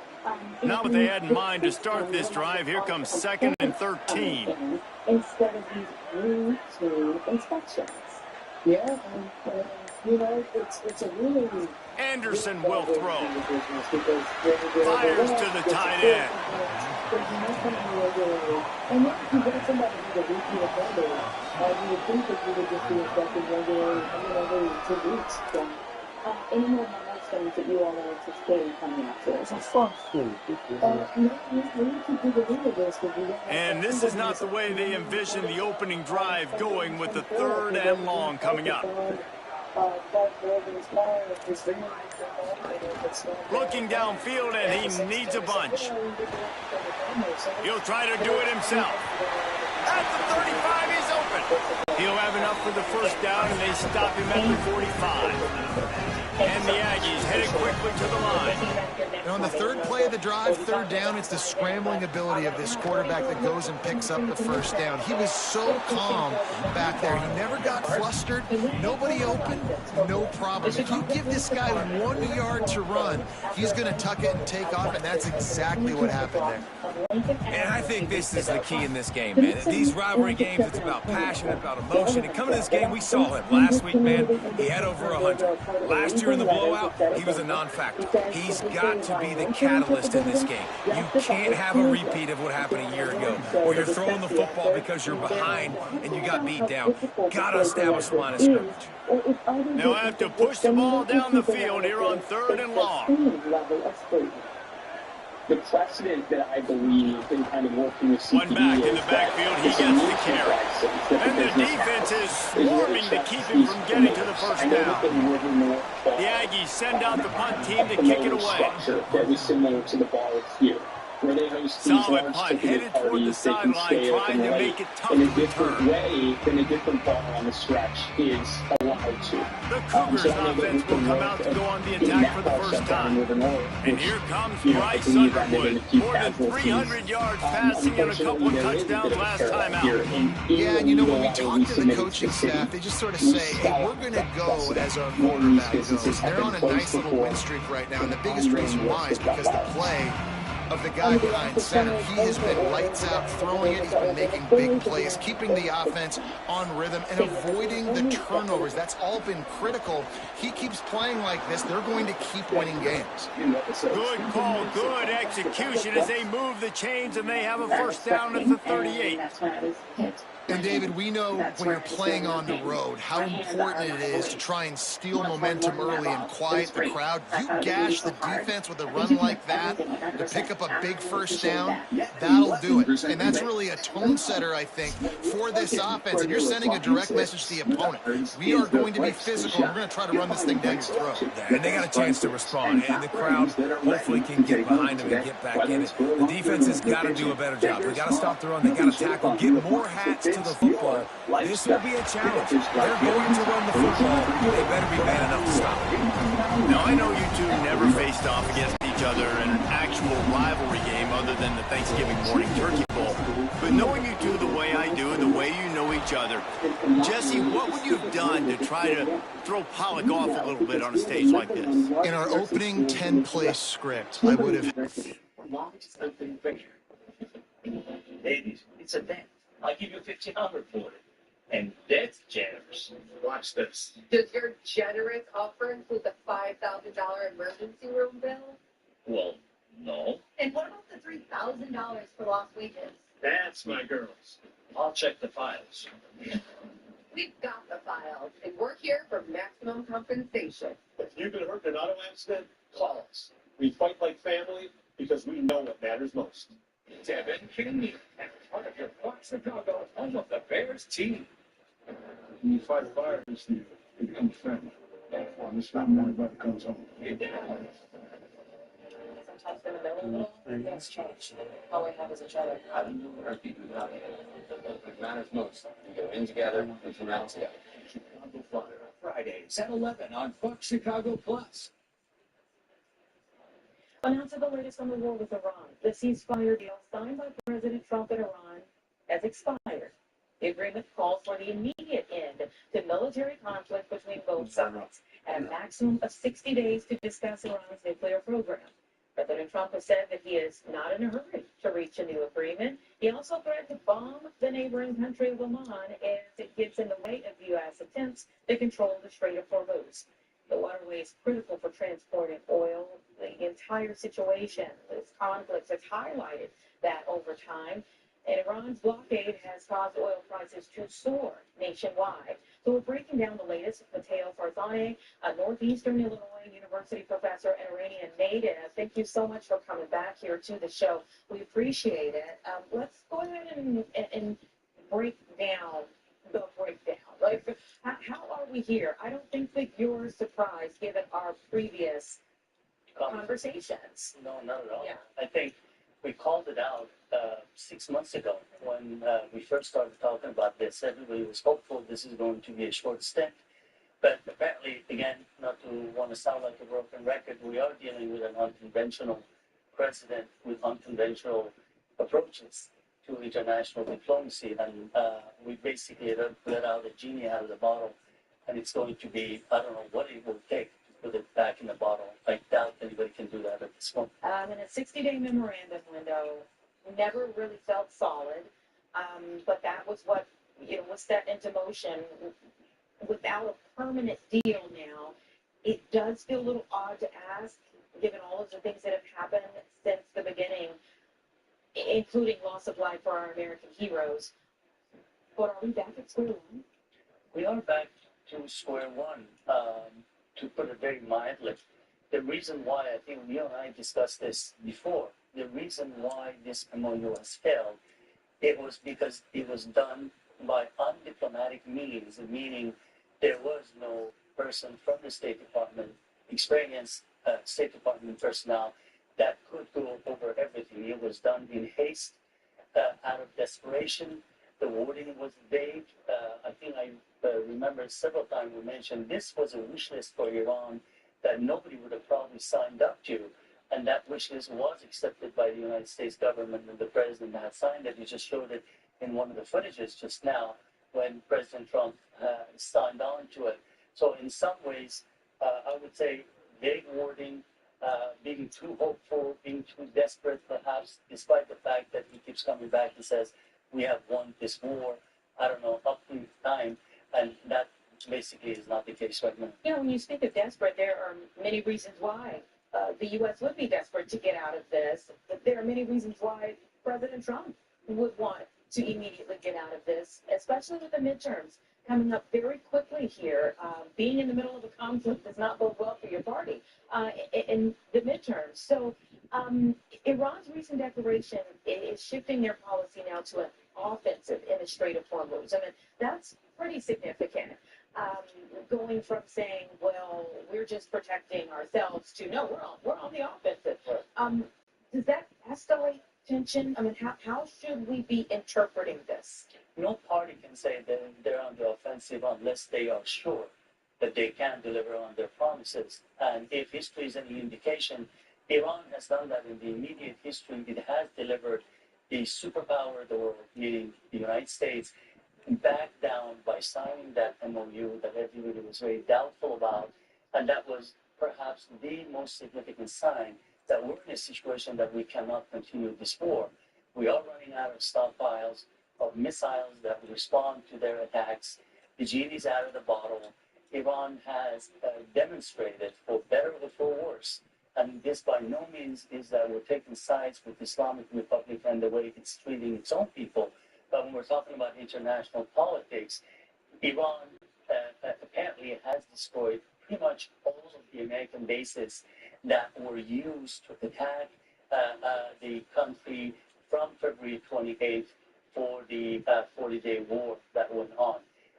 Now what they had in mind to start this drive, here comes 2nd and 13. Instead of these routine inspections. Yeah, you know, it's a really... Anderson will throw. Fires to the tight end. And then if you get somebody who's a repeat offender, you would think that you would just be inspecting regularly, every 2 weeks. So, any more milestones that you all are anticipating coming up to us? And this is not the way they envisioned the opening drive going, with the 3rd and long coming up. Looking downfield, and he needs a bunch. He'll try to do it himself. At the 35, he's open. He'll have enough for the first down, and they stop him at the 45. And the Aggies headed quickly to the line. And on the 3rd play of the drive, 3rd down, it's the scrambling ability of this quarterback that goes and picks up the first down. He was so calm back there. He never got flustered. Nobody open, no problem. If you give this guy 1 yard to run, he's going to tuck it and take off, and that's exactly what happened there. And I think this is the key in this game, man. These rivalry games, it's about passion, about emotion. And coming to this game, we saw him last week, man. He had over 100. Last year in the blowout, he was a non-factor. He's got to be the catalyst in this game. You can't have a repeat of what happened a year ago, or you're throwing the football because you're behind and you got beat down. Got to establish the line of scrimmage. They'll have to push the ball down the field here on 3rd and long. The precedent that I believe in kind of working with CPD one back in the backfield, he gets the carry. And the defense is swarming to keep him from getting to the first down. The Aggies send out the punt team to kick it away. Very similar to the ball here. Where they host these solid punt headed toward the sideline, trying to make it tough in a to different return. way than a different ball on the stretch is allowed to. The Cougars offense will come out to go on the attack for the first time. And here comes Bryce Underwood. More than 300 yards passing and a couple of touchdowns last time out. Yeah, and you know, when we talk to the coaching staff, they just sort of say, hey, we're going to go as our quarterback goes. They're on a nice little win streak right now, and the biggest reason why is because the play of the guy behind center. He has been lights out throwing it. He's been making big plays, keeping the offense on rhythm and avoiding the turnovers. That's all been critical. He keeps playing like this, they're going to keep winning games. Good call, good execution as they move the chains, and they have a first down at the 38. And David, we know when you're playing on the road how important it is to try and steal momentum early and quiet the crowd. You gash the defense with a run like that to pick up a big first down, that'll do it. And that's really a tone setter, I think, for this offense. And you're sending a direct message to the opponent. We are going to be physical, and we're going to try to run this thing down your throat. And they got a chance to respond, and the crowd hopefully can get behind them and get back in it. The defense has got to do a better job. They got to stop the run. They got to tackle, get more hats to the football. This will be a challenge. They're going to run the football. They better be bad enough to stop it. Now, I know you two never faced off against each other in an actual rivalry game other than the Thanksgiving morning turkey bowl. But knowing you two the way I do, the way you know each other, Jesse, what would you have done to try to throw Pollock off a little bit on a stage like this? In our opening 10-play script, I would have... Ladies, it's a bet. I'll give you $1,500 for it. And that's generous. Watch this. Does your generous offer include the $5,000 emergency room bill? Well, no. And what about the $3,000 for lost wages? That's my girls. I'll check the files. We've got the files, and we're here for maximum compensation. If you've been hurt in an auto accident, call us. We fight like family because we know what matters most. Devin King, and part of your Fox Chicago, home of the Bears team. When you fight a fire, you become family. When it's not when everybody comes home. Sometimes in the middle, things change. All we have is each other. I don't know where people got it. when it matters most. We go in together, we come out together. Chicago Fire, Fridays at 11 on Fox Chicago Plus. On to the latest on the war with Iran. The ceasefire deal signed by President Trump and Iran has expired. The agreement calls for the immediate end to military conflict between both sides and a maximum of 60 days to discuss Iran's nuclear program. President Trump has said that he is not in a hurry to reach a new agreement. He also threatened to bomb the neighboring country of Oman as it gets in the way of U.S. attempts to control the Strait of Hormuz. The waterway is critical for transporting oil. The entire situation, this conflict, has highlighted that over time. And Iran's blockade has caused oil prices to soar nationwide. So we're breaking down the latest with Matteo Farzane, a Northeastern Illinois University professor and Iranian native. Thank you so much for coming back here to the show. We appreciate it. Let's go ahead and break down the breakdown. Like, how are we here? I don't think that you're surprised given our previous conversations. No, not at all. Yeah. I think we called it out 6 months ago when we first started talking about this. Everybody was hopeful this is going to be a short stint. But apparently, again, not to want to sound like a broken record, we are dealing with an unconventional president with unconventional approaches to international diplomacy. And we basically let out a genie out of the bottle. And it's going to be, I don't know what it will take to put it back in the bottle. I doubt anybody can do that at this point. In a 60-day memorandum window, never really felt solid, but that was what was set into motion. Without a permanent deal now, it does feel a little odd to ask, given all of the things that have happened since the beginning, including loss of life for our American heroes. But are we back at square one? We are back to square one, to put it very mildly. The reason why, I think you and I discussed this before, the reason why this MOU has failed, it was because it was done by undiplomatic means, meaning there was no person from the State Department, experienced State Department personnel that could go over everything. It was done in haste, out of desperation. The wording was vague. I think I remember several times we mentioned this was a wish list for Iran that nobody would have probably signed up to. And that wish list was accepted by the United States government, and the president had signed it. He just showed it in one of the footages just now when President Trump signed on to it. So in some ways, I would say vague wording, being too hopeful, being too desperate perhaps, despite the fact that he keeps coming back and says, we have won this war, I don't know, up to time, and that basically is not the case right now. When you speak of desperate, there are many reasons why the U.S. would be desperate to get out of this. There are many reasons why President Trump would want to immediately get out of this, especially with the midterms coming up very quickly here. Being in the middle of a conflict does not bode well for your party in the midterms. So Iran's recent declaration is shifting their policy now to an offensive in the Strait of Hormuz. I mean, that's pretty significant. Going from saying, well, we're just protecting ourselves to, no, we're on the offensive. Does that escalate tension? I mean, how should we be interpreting this? No party can say that they're on the offensive unless they are sure that they can deliver on their promises. And if history is any indication, Iran has done that in the immediate history. It has delivered the superpower of the world, meaning the United States, back down by signing that MOU that everybody was very doubtful about. And that was perhaps the most significant sign that we're in a situation that we cannot continue this war. We are running out of stockpiles of missiles that respond to their attacks. The genie's out of the bottle. Iran has demonstrated, for better or for worse, and this by no means is that we're taking sides with the Islamic Republic and the way it's treating its own people. But when we're talking about international politics, Iran apparently has destroyed pretty much all of the American bases that were used to attack the country from February 28th for the 40-day war that went on.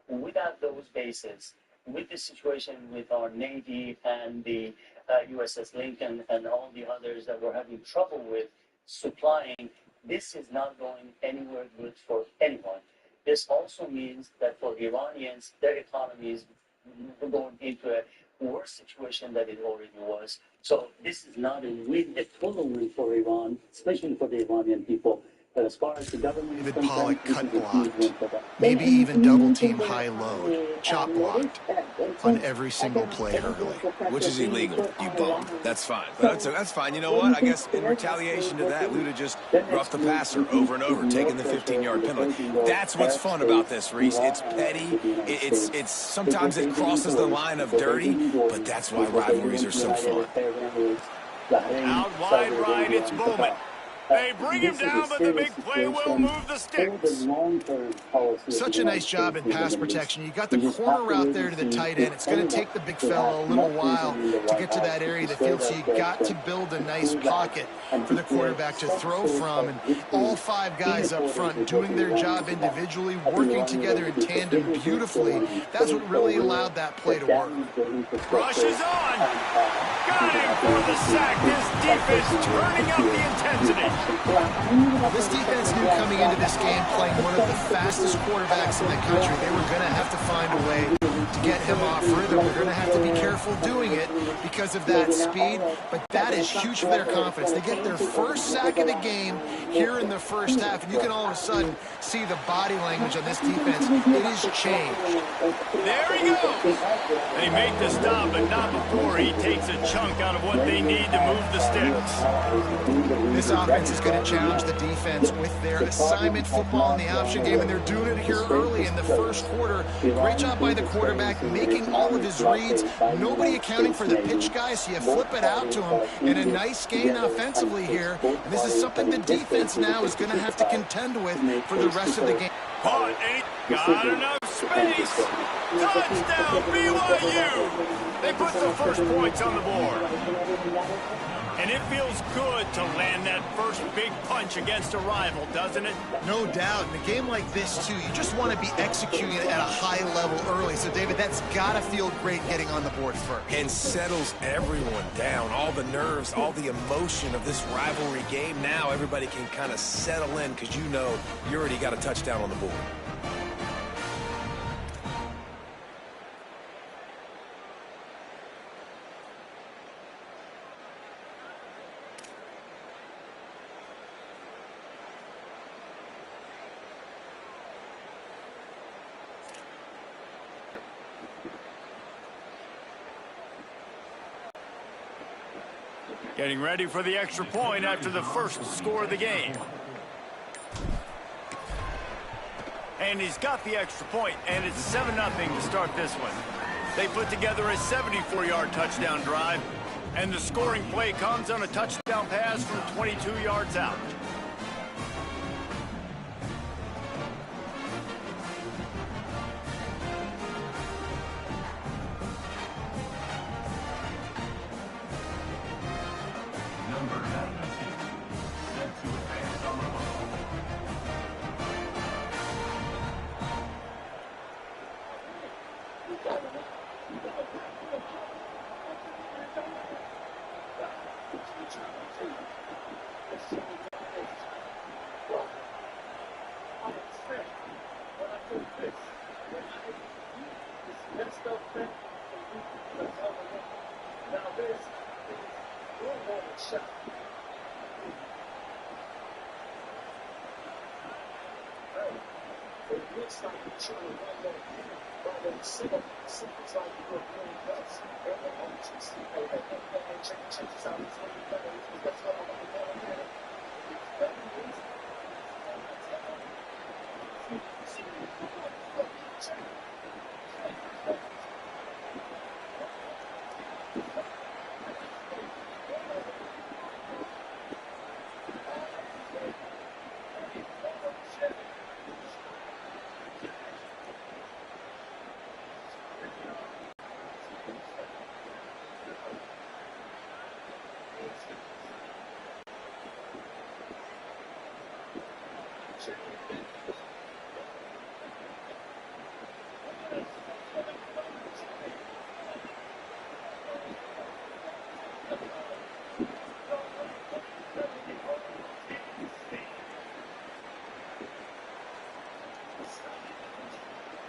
Without those bases, with the situation with our Navy and the USS Lincoln and all the others that we're having trouble with supplying, this is not going anywhere good for anyone. This also means that for Iranians, their economy is going into a worse situation than it already was. So this is not a win, a total win for Iran, especially for the Iranian people. But as far as the government is David concerned, Pollock this cut is a huge blocked. win for them. Maybe even double team high load. Chop blocked on every single play early. Which is illegal, you bum. That's fine. But that's fine. You know what? I guess in retaliation to that, we would have just roughed the passer over and over, taking the 15-yard penalty. That's what's fun about this, Reese. It's petty. It's sometimes it crosses the line of dirty, but that's why rivalries are so fun. Out wide right, it's Bowman. They bring him down, but the big play will move the sticks. Such a nice job in pass protection. You got the corner route there to the tight end. It's going to take the big fella a little while to get to that area of the field, so you got to build a nice pocket for the quarterback to throw from. And all five guys up front doing their job individually, working together in tandem beautifully. That's what really allowed that play to work. Rush is on. Got him for the sack. This defense turning up the intensity. This defense knew coming into this game, playing one of the fastest quarterbacks in the country, they were going to have to find a way to get him off rhythm. They're going to have to be careful doing it because of that speed, but that is huge for their confidence. They get their first sack of the game here in the first half, and you can all of a sudden see the body language on this defense. It has changed. There he goes. They make the stop, but not before he takes a chunk out of what they need to move the sticks. This offense is going to challenge the defense with their assignment football in the option game, and they're doing it here early in the first quarter. Great job by the quarterback, making all of his reads. Nobody accounting for the pitch guys, so you flip it out to him, and a nice gain offensively here. And this is something the defense now is going to have to contend with for the rest of the game. Caught, ain't got enough space. Touchdown, BYU. They put the first points on the board. And it feels good to land that first big punch against a rival, doesn't it? No doubt. In a game like this, too, you just want to be executing it at a high level early. So, David, that's got to feel great getting on the board first. And settles everyone down. All the nerves, all the emotion of this rivalry game. Now everybody can kind of settle in because you know you already got a touchdown on the board. Getting ready for the extra point after the first score of the game. And he's got the extra point, and it's 7-0 to start this one. They put together a 74-yard touchdown drive, and the scoring play comes on a touchdown pass from 22 yards out.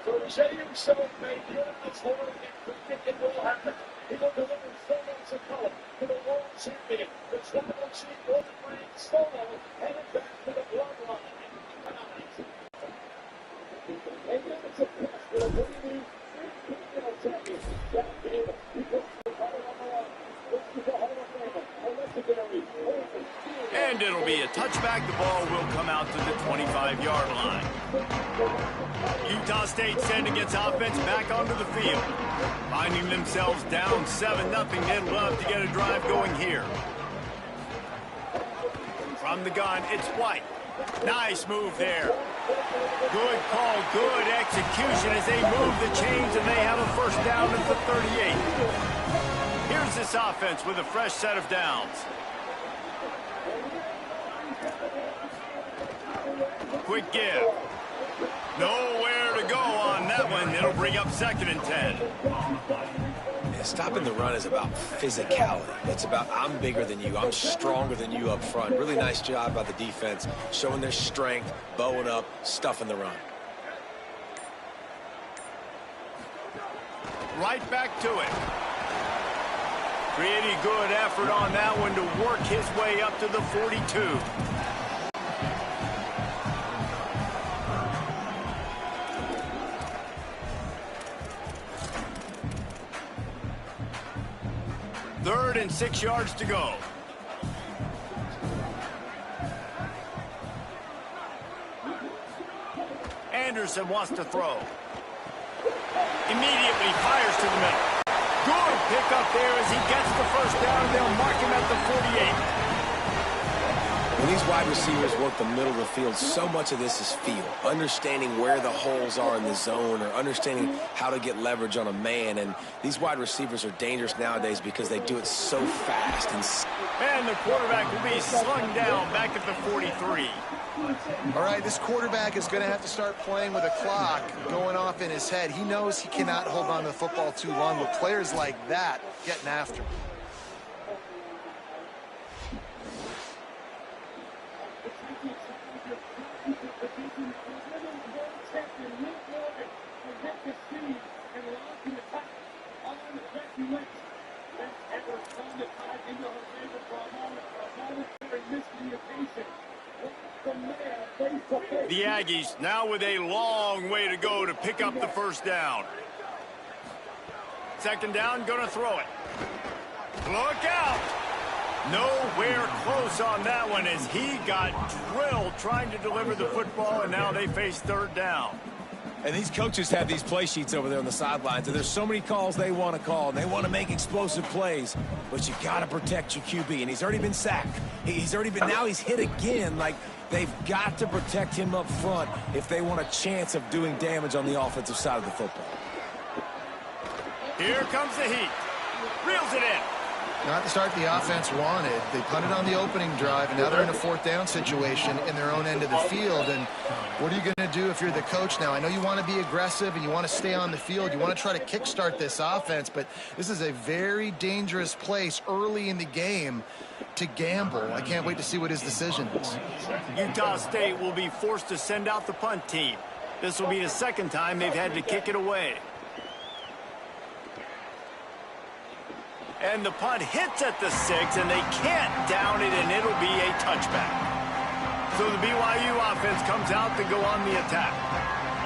So James may realize more than it will happen. He will deliver photos of color to the world champion. The travel chief will bring Solo headed back to the bloodline. And then it's a press for the winning regional champion. Jack Gable. He puts the color on the line. This is the Hall of Famer. A legendary. And it'll be a touchback. The ball will come out to the 25-yard line. Utah State sending its offense back onto the field. Finding themselves down 7-0, they'd love to get a drive going here. From the gun, it's White. Nice move there. Good call, good execution as they move the chains and they have a first down at the 38. Here's this offense with a fresh set of downs. Quick give. Nowhere to go on that one. It'll bring up 2nd and 10. Yeah, stopping the run is about physicality. It's about I'm bigger than you. I'm stronger than you up front. Really nice job by the defense, showing their strength, bowing up, stuffing the run. Right back to it. Pretty good effort on that one to work his way up to the 42. Third and 6 yards to go. Anderson wants to throw. Immediately fires to the middle. Good pickup there as he gets the first down. They'll mark him at the 48. When these wide receivers work the middle of the field, so much of this is feel. Understanding where the holes are in the zone or understanding how to get leverage on a man. And these wide receivers are dangerous nowadays because they do it so fast. And the quarterback will be slung down back at the 43. All right, this quarterback is going to have to start playing with a clock going off in his head. He knows he cannot hold on to the football too long with players like that getting after him. The Aggies now with a long way to go to pick up the first down. 2nd down, gonna throw it. Look out! Nowhere close on that one as he got drilled trying to deliver the football, and now they face 3rd down. And these coaches have these play sheets over there on the sidelines, and there's so many calls they want to call, and they want to make explosive plays. But you got to protect your QB, and he's already been sacked. Now he's hit again. Like, they've got to protect him up front if they want a chance of doing damage on the offensive side of the football. Here comes the heat. Reels it in. Not the start the offense wanted. They punted on the opening drive, and now they're in a 4th down situation in their own end of the field. And what are you going to do if you're the coach now? I know you want to be aggressive and you want to stay on the field. You want to try to kickstart this offense, but this is a very dangerous place early in the game to gamble. I can't wait to see what his decision is. Utah State will be forced to send out the punt team. This will be the 2nd time they've had to kick it away. And the punt hits at the 6, and they can't down it, and it'll be a touchback. So the BYU offense comes out to go on the attack.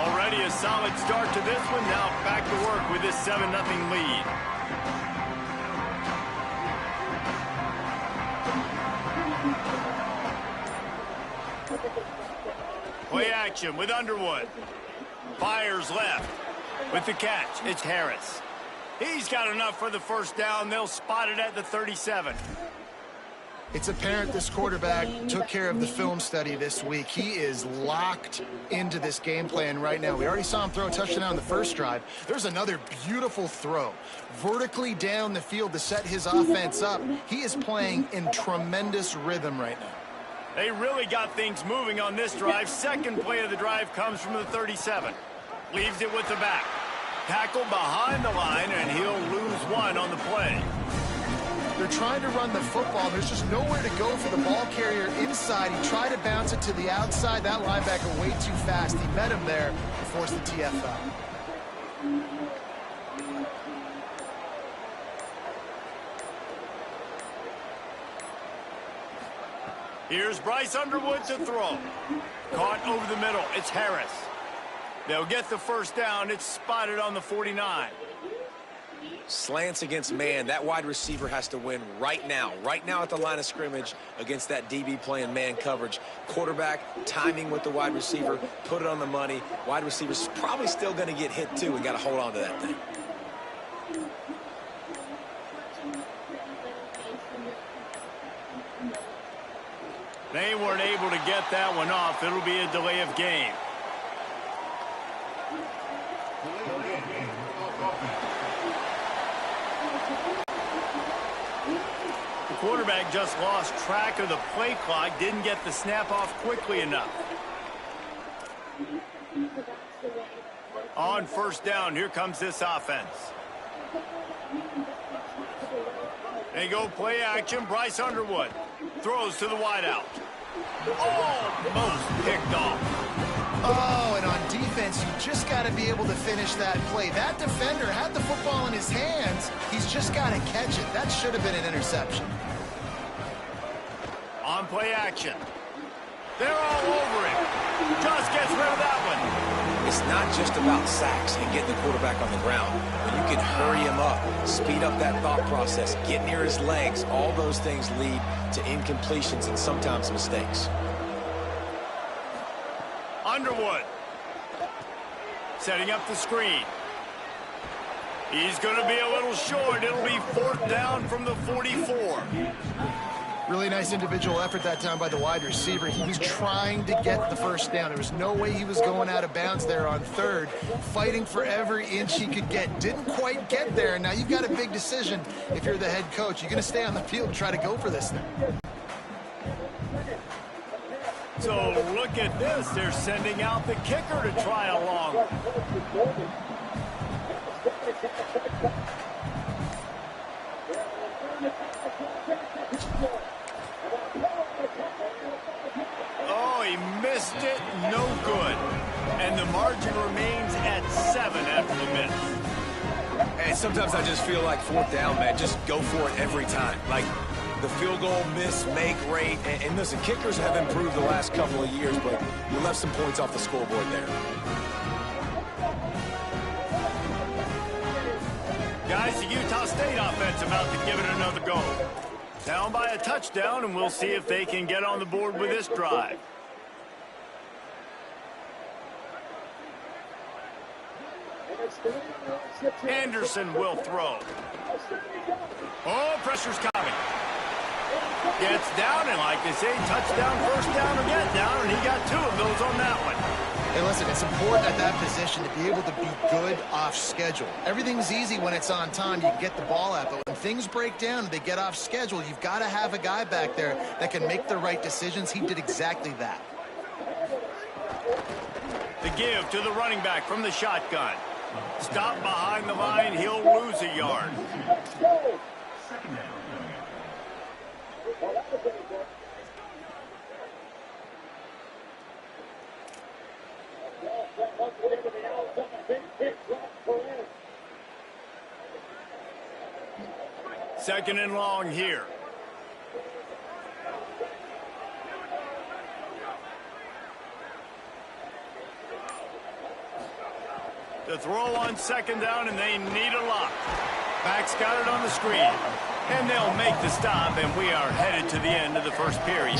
Already a solid start to this one. Now back to work with this 7-0 lead. Play action with Underwood. Fires left. With the catch, it's Harris. He's got enough for the first down. They'll spot it at the 37. It's apparent this quarterback took care of the film study this week. He is locked into this game plan right now. We already saw him throw a touchdown on the first drive. There's another beautiful throw vertically down the field to set his offense up. He is playing in tremendous rhythm right now. They really got things moving on this drive. 2nd play of the drive comes from the 37. Leaves it with the back. Tackle behind the line, and he'll lose 1 on the play. They're trying to run the football. There's just nowhere to go for the ball carrier inside. He tried to bounce it to the outside. That linebacker way too fast. He met him there and forced the TFL. Here's Bryce Underwood to throw. Caught over the middle. It's Harris. They'll get the first down. It's spotted on the 49. Slants against man. That wide receiver has to win right now at the line of scrimmage against that DB playing man coverage. Quarterback, timing with the wide receiver, put it on the money. Wide receiver's probably still going to get hit too and got to hold on to that thing. They weren't able to get that one off. It'll be a delay of game. The quarterback just lost track of the play clock, didn't get the snap off quickly enough. On first down, here comes this offense. They go play action. Bryce Underwood throws to the wideout. Almost picked off. Oh, and on defense, you just got to be able to finish that play. That defender had the football in his hands. He's just got to catch it. That should have been an interception. On play action. They're all over it. Just gets rid of that one. It's not just about sacks and getting the quarterback on the ground. When you can hurry him up, speed up that thought process, get near his legs, all those things lead to incompletions and sometimes mistakes. Underwood setting up the screen. He's going to be a little short. It'll be fourth down from the 44. Really nice individual effort that time by the wide receiver. He was trying to get the first down. There was no way he was going out of bounds there on third, fighting for every inch he could get. Didn't quite get there. Now you've got a big decision if you're the head coach. You're going to stay on the field and try to go for this thing. So look at this. They're sending out the kicker to try along. Oh, he missed it. No good. And the margin remains at 7 after the miss. And sometimes I just feel like fourth down, man. Just go for it every time. Like the field goal miss, make rate. And listen, kickers have improved the last couple of years, but you left some points off the scoreboard there. Guys, the Utah State offense about to give it another go. Down by a touchdown, and we'll see if they can get on the board with this drive. Anderson will throw. Oh, pressure's coming. Gets down, and like they say, touchdown, first down, or get down, and he got 2 of those on that one. Hey, listen, it's important at that position to be able to be good off schedule. Everything's easy when it's on time. You can get the ball out, but when things break down and they get off schedule, you've got to have a guy back there that can make the right decisions. He did exactly that. The give to the running back from the shotgun. Stop behind the line. He'll lose a yard. Second and long here. The throw on second down, and they need a lot. Back's got it on the screen. And they'll make the stop, and we are headed to the end of the first period.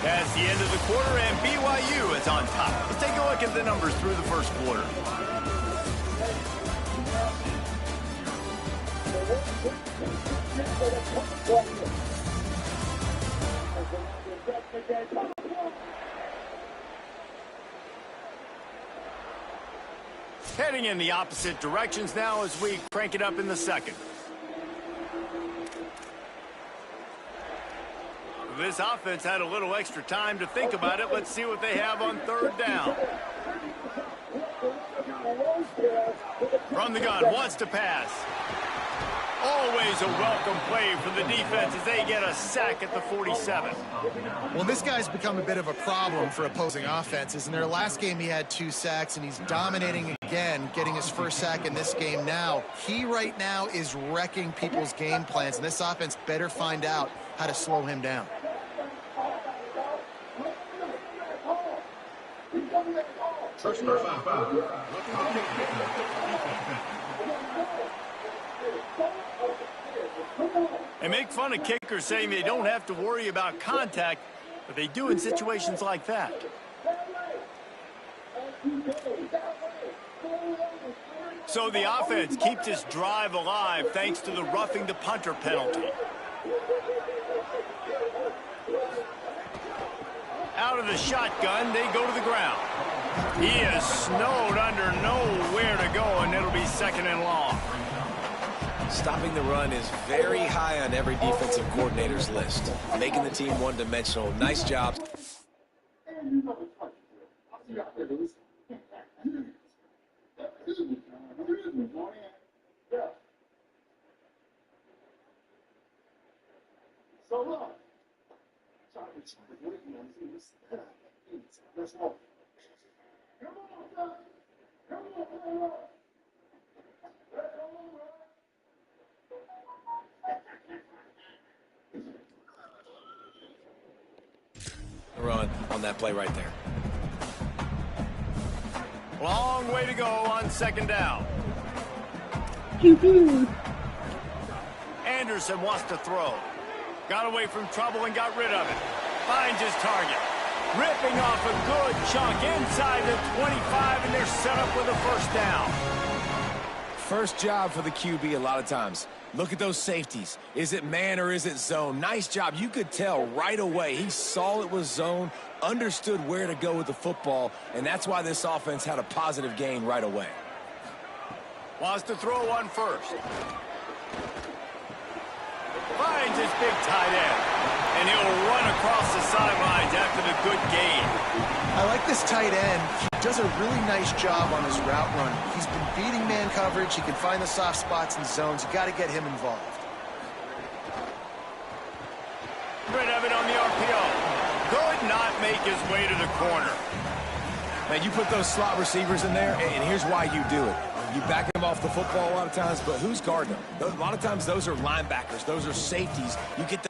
That's the end of the quarter, and BYU is on top. Let's take a look at the numbers through the first quarter. Heading in the opposite directions now as we crank it up in the second. This offense had a little extra time to think about it. Let's see what they have on third down. From the gun, wants to pass. Always a welcome play for the defense as they get a sack at the 47. Well, this guy's become a bit of a problem for opposing offenses. In their last game, he had 2 sacks, and he's dominating again, getting his first sack in this game now. He right now is wrecking people's game plans, and this offense better find out how to slow him down. They make fun of kickers saying they don't have to worry about contact, but they do in situations like that. So the offense keeps this drive alive thanks to the roughing the punter penalty. Out of the shotgun, they go to the ground. He is snowed under, nowhere to go, and it'll be second and long. Stopping the run is very high on every defensive coordinator's list. Making the team one-dimensional. Nice job. Run on that play right there. Long way to go on second down. Anderson wants to throw. Got away from trouble and got rid of it. Finds his target. Ripping off a good chunk inside the 25, and they're set up with a first down. First job for the QB a lot of times. Look at those safeties. Is it man or is it zone? Nice job. You could tell right away. He saw it was zone, understood where to go with the football, and that's why this offense had a positive gain right away. Wants to throw one first. Finds his big tight end. And he'll run across the sidelines after the good gain. I like this tight end. He does a really nice job on his route run. He's been beating man coverage. He can find the soft spots and zones. You got to get him involved. Rid of it on the RPO. Could not make his way to the corner. Man, you put those slot receivers in there, and here's why you do it. You back them off the football a lot of times, but who's guarding them? A lot of times those are linebackers. Those are safeties. You get the...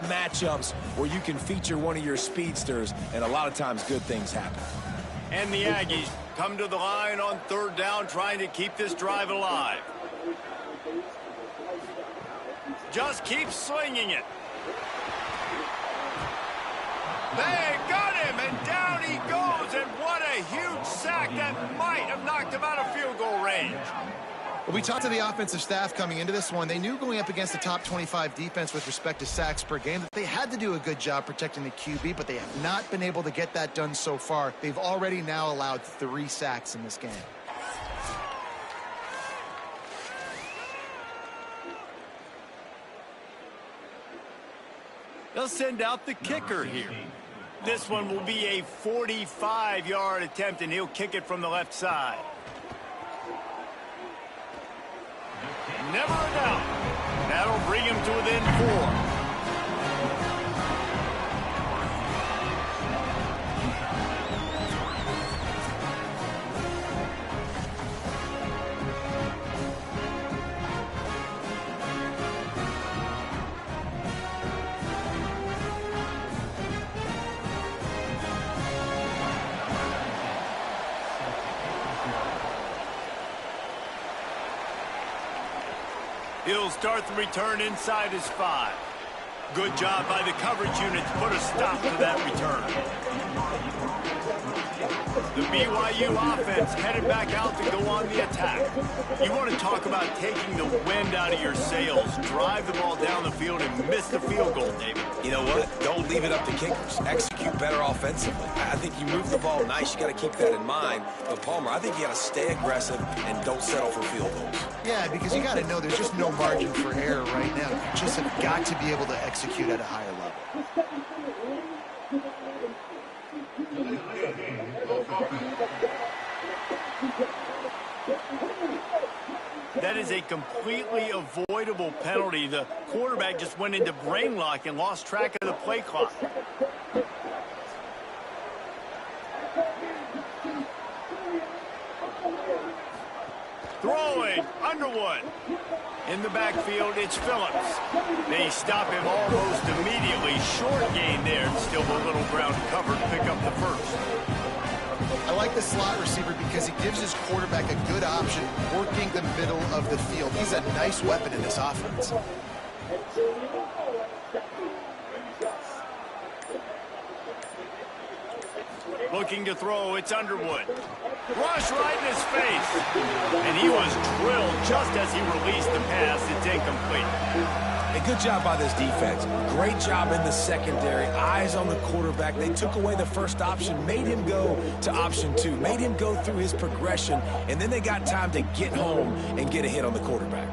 matchups where you can feature one of your speedsters, and a lot of times good things happen. And the Aggies come to the line on third down, trying to keep this drive alive. Just keep slinging it. They got him, and down he goes, and what a huge sack that might have knocked him out of field goal range. Well, we talked to the offensive staff coming into this one. They knew going up against the top 25 defense with respect to sacks per game that they had to do a good job protecting the QB, but they have not been able to get that done so far. They've already now allowed 3 sacks in this game. They'll send out the kicker here. This one will be a 45-yard attempt, and he'll kick it from the left side. Never a doubt. That'll bring him to within 4. He'll start the return inside his 5. Good job by the coverage unit to put a stop to that return. The BYU offense headed back out to go on the attack. You want to talk about taking the wind out of your sails. Drive the ball down the field and miss the field goal, David. You know what? Don't leave it up to kickers. Execute better offensively. I think you move the ball nice. You got to keep that in mind. But, Palmer, I think you got to stay aggressive and don't settle for field goals. Yeah, because you got to know there's just no margin for error right now. You just have got to be able to execute at a higher level. That is a completely avoidable penalty. The quarterback just went into brain lock and lost track of the play clock. Throwing, Underwood. In the backfield, it's Phillips. They stop him almost immediately. Short gain there. Still a little ground covered. Pick up the first. I like the slot receiver because he gives his quarterback a good option working the middle of the field. He's a nice weapon in this offense. Looking to throw, it's Underwood. Rush right in his face. And he was drilled just as he released the pass. It's incomplete. A good job by this defense. Great job in the secondary. Eyes on the quarterback. They took away the first option, made him go to option 2, made him go through his progression, and then they got time to get home and get a hit on the quarterback.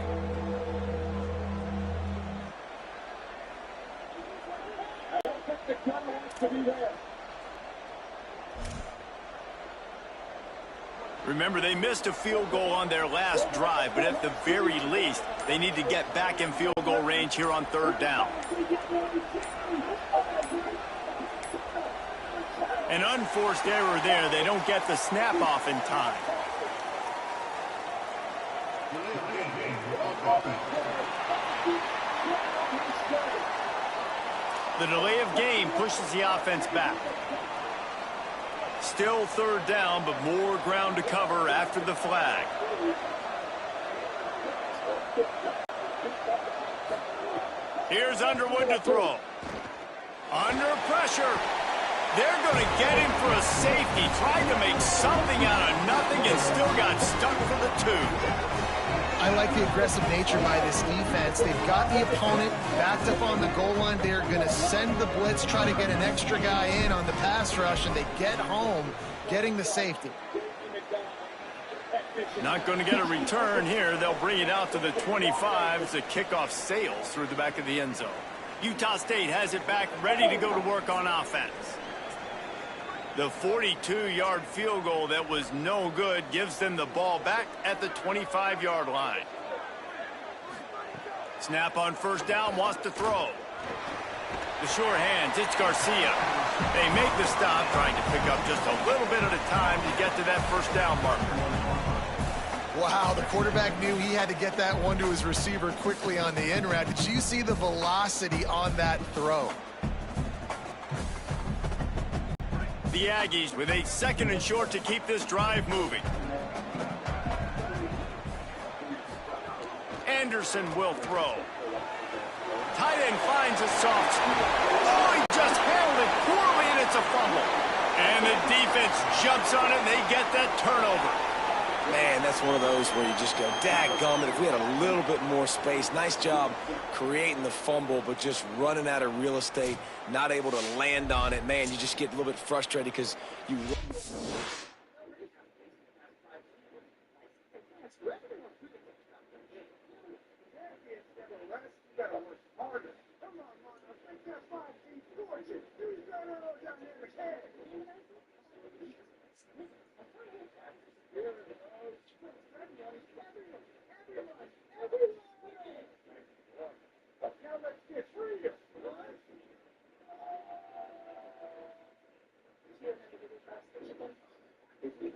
Remember, they missed a field goal on their last drive, but at the very least, they need to get back in field goal range here on third down. An unforced error there. They don't get the snap off in time. The delay of game pushes the offense back. Still third down, but more ground to cover after the flag. Here's Underwood to throw. Under pressure. They're going to get him for a safety. Tried to make something out of nothing and still got stuck for the 2. I like the aggressive nature by this defense. They've got the opponent backed up on the goal line. They're going to send the blitz, try to get an extra guy in on the pass rush, and they get home, getting the safety. Not going to get a return here. They'll bring it out to the 25 as the kickoff sails through the back of the end zone. Utah State has it back, ready to go to work on offense. The 42-yard field goal that was no good gives them the ball back at the 25-yard line. Snap on first down, wants to throw. The sure hands, it's Garcia. They make the stop, trying to pick up just a little bit at a time to get to that first down marker. Wow, the quarterback knew he had to get that one to his receiver quickly on the in route. Did you see the velocity on that throw? The Aggies with a 2nd and short to keep this drive moving. Anderson will throw. Tight end finds a soft spot. Oh, he just handled it poorly, and it's a fumble. And the defense jumps on it, and they get that turnover. Man, that's one of those where you just go, dadgummit, if we had a little bit more space. Nice job creating the fumble, but just running out of real estate, not able to land on it. Man, you just get a little bit frustrated because you...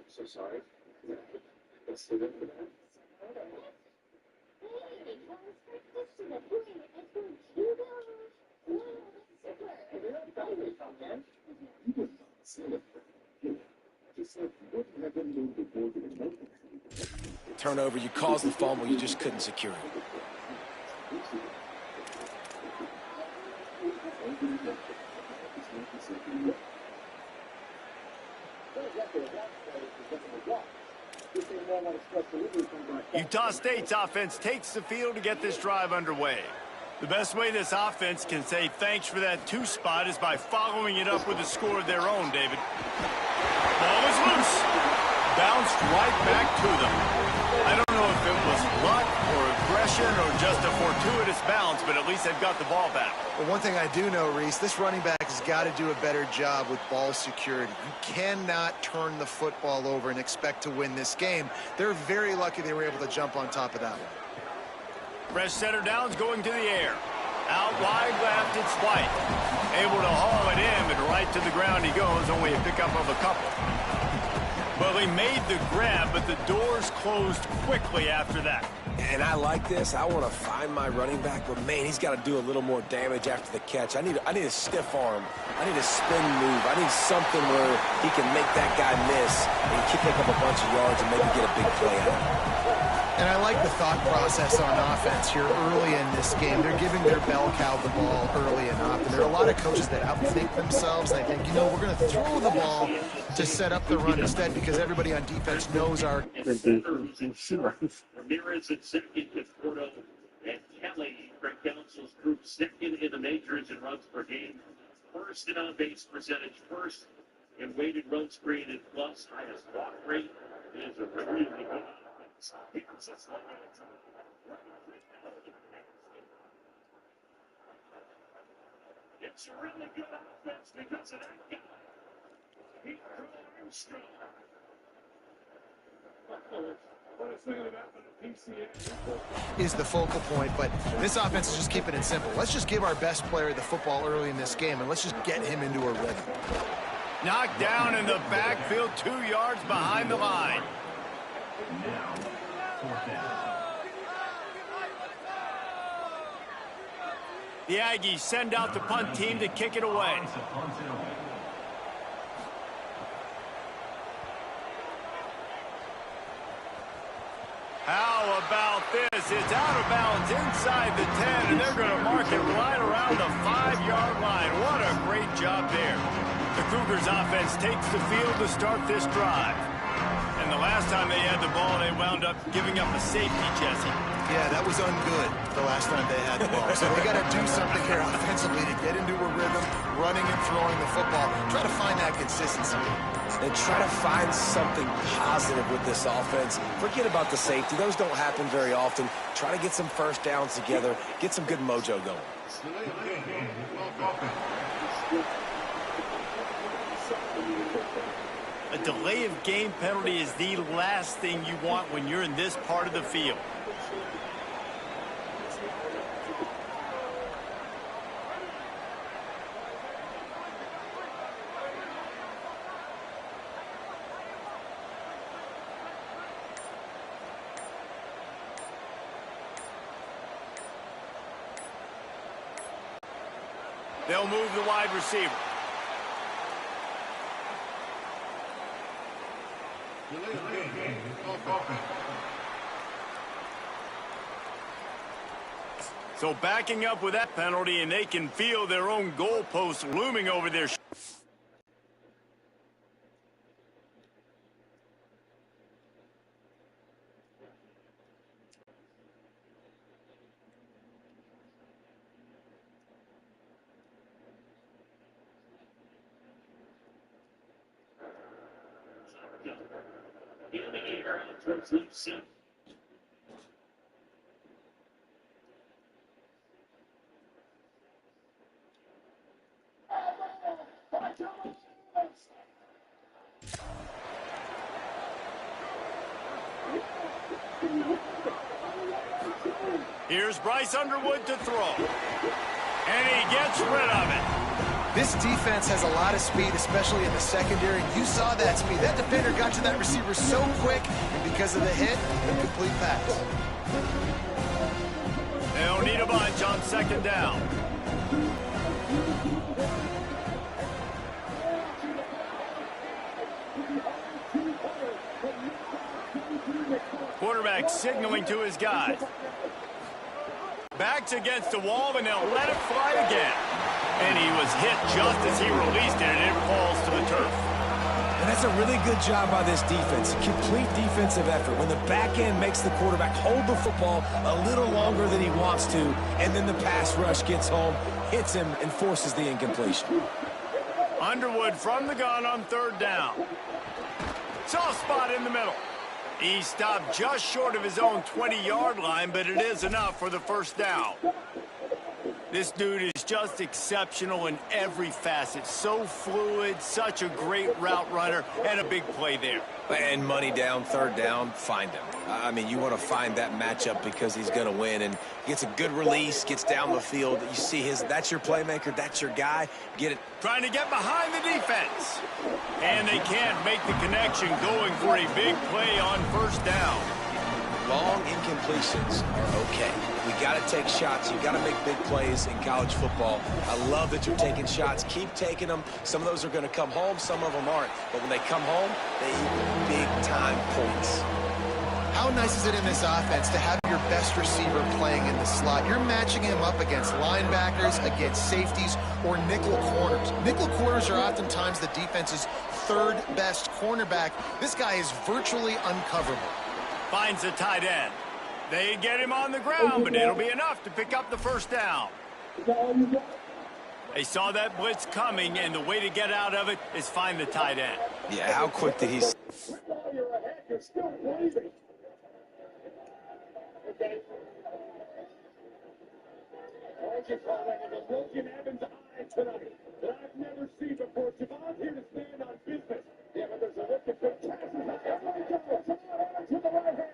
So sorry. Let's do it for that. Turnover, you caused the fumble, you just couldn't secure it. Utah State's offense takes the field to get this drive underway. The best way this offense can say thanks for that 2 spot is by following it up with a score of their own, David. Ball is loose. Bounced right back to them. I don't know if it was luck or aggression or just a fortuitous bounce, but at least they've got the ball back. Well, one thing I do know, Reese, this running back has got to do a better job with ball security. You cannot turn the football over and expect to win this game. They're very lucky they were able to jump on top of that one. Fresh center downs going to the air. Out wide left, it's White. Able to haul it in, but right to the ground he goes, only a pickup of a couple. Well, he made the grab, but the doors closed quickly after that. And I like this. I want to find my running back, but man, he's got to do a little more damage after the catch. I need a stiff arm. I need a spin move. I need something where he can make that guy miss and pick up a bunch of yards and maybe get a big play out of it. And I like the thought process on offense here early in this game. They're giving their bell cow the ball early enough. And there are a lot of coaches that outthink themselves. And I think, we're going to throw the ball to set up the run instead because everybody on defense knows our... Ramirez and second with Porto and Kelly. Greg Council's group second in the majors in runs per game. First in on-base percentage, first in weighted runs created plus, highest walk rate. It is a really good offense. It's a really good offense because of that guy. He Armstrong. Is the focal point, but this offense is just keeping it simple. Let's just give our best player the football early in this game, and let's just get him into a rhythm. Knocked down in the backfield, 2 yards behind the line. The Aggies send out the punt team to kick it away. How about this? It's out of bounds inside the 10, and they're going to mark it right around the 5-yard line. What a great job there. The Cougars offense takes the field to start this drive. And the last time they had the ball, they wound up giving up a safety, Jesse. Yeah, that was ungood the last time they had the ball. So they got to do something here offensively to get into a rhythm, running and throwing the football. Try to find that consistency. And try to find something positive with this offense. Forget about the safety. Those don't happen very often. Try to get some first downs together. Get some good mojo going. A delay of game penalty is the last thing you want when you're in this part of the field. They'll move the wide receiver. So backing up with that penalty, and they can feel their own goalpost looming over their In the air, towards Lucy. Here's Bryce Underwood to throw. And he gets rid of it. This defense has a lot of speed, especially in the secondary. You saw that speed. That defender got to that receiver so quick, and because of the hit, incomplete pass. They'll need a bunch on second down. Quarterback signaling to his guys. Back's against the wall, and they'll let it fly again. And he was hit just as he released it, and it falls to the turf. And that's a really good job by this defense. Complete defensive effort. When the back end makes the quarterback hold the football a little longer than he wants to, and then the pass rush gets home, hits him, and forces the incompletion. Underwood from the gun on third down. Soft spot in the middle. He stopped just short of his own 20-yard line, but it is enough for the first down. This dude is just exceptional in every facet. So fluid, such a great route runner, and a big play there. And money down, third down, find him. I mean, you want to find that matchup because he's going to win, and gets a good release, gets down the field. You see that's your playmaker, that's your guy. Get it. Trying to get behind the defense. And they can't make the connection, going for a big play on first down. Long incompletions are okay. We got to take shots. You got to make big plays in college football. I love that you're taking shots. Keep taking them. Some of those are going to come home. Some of them aren't. But when they come home, they equal big-time points. How nice is it in this offense to have your best receiver playing in the slot? You're matching him up against linebackers, against safeties, or nickel corners. Nickel corners are oftentimes the defense's third best cornerback. This guy is virtually uncoverable. Finds the tight end. They get him on the ground, but it'll be enough to pick up the first down. They saw that blitz coming, and the way to get out of it is find the tight end. Yeah, how quick did he... I've never seen before. Javon's here to stand on business. Yeah, but there's a look at good passes. To the right hand.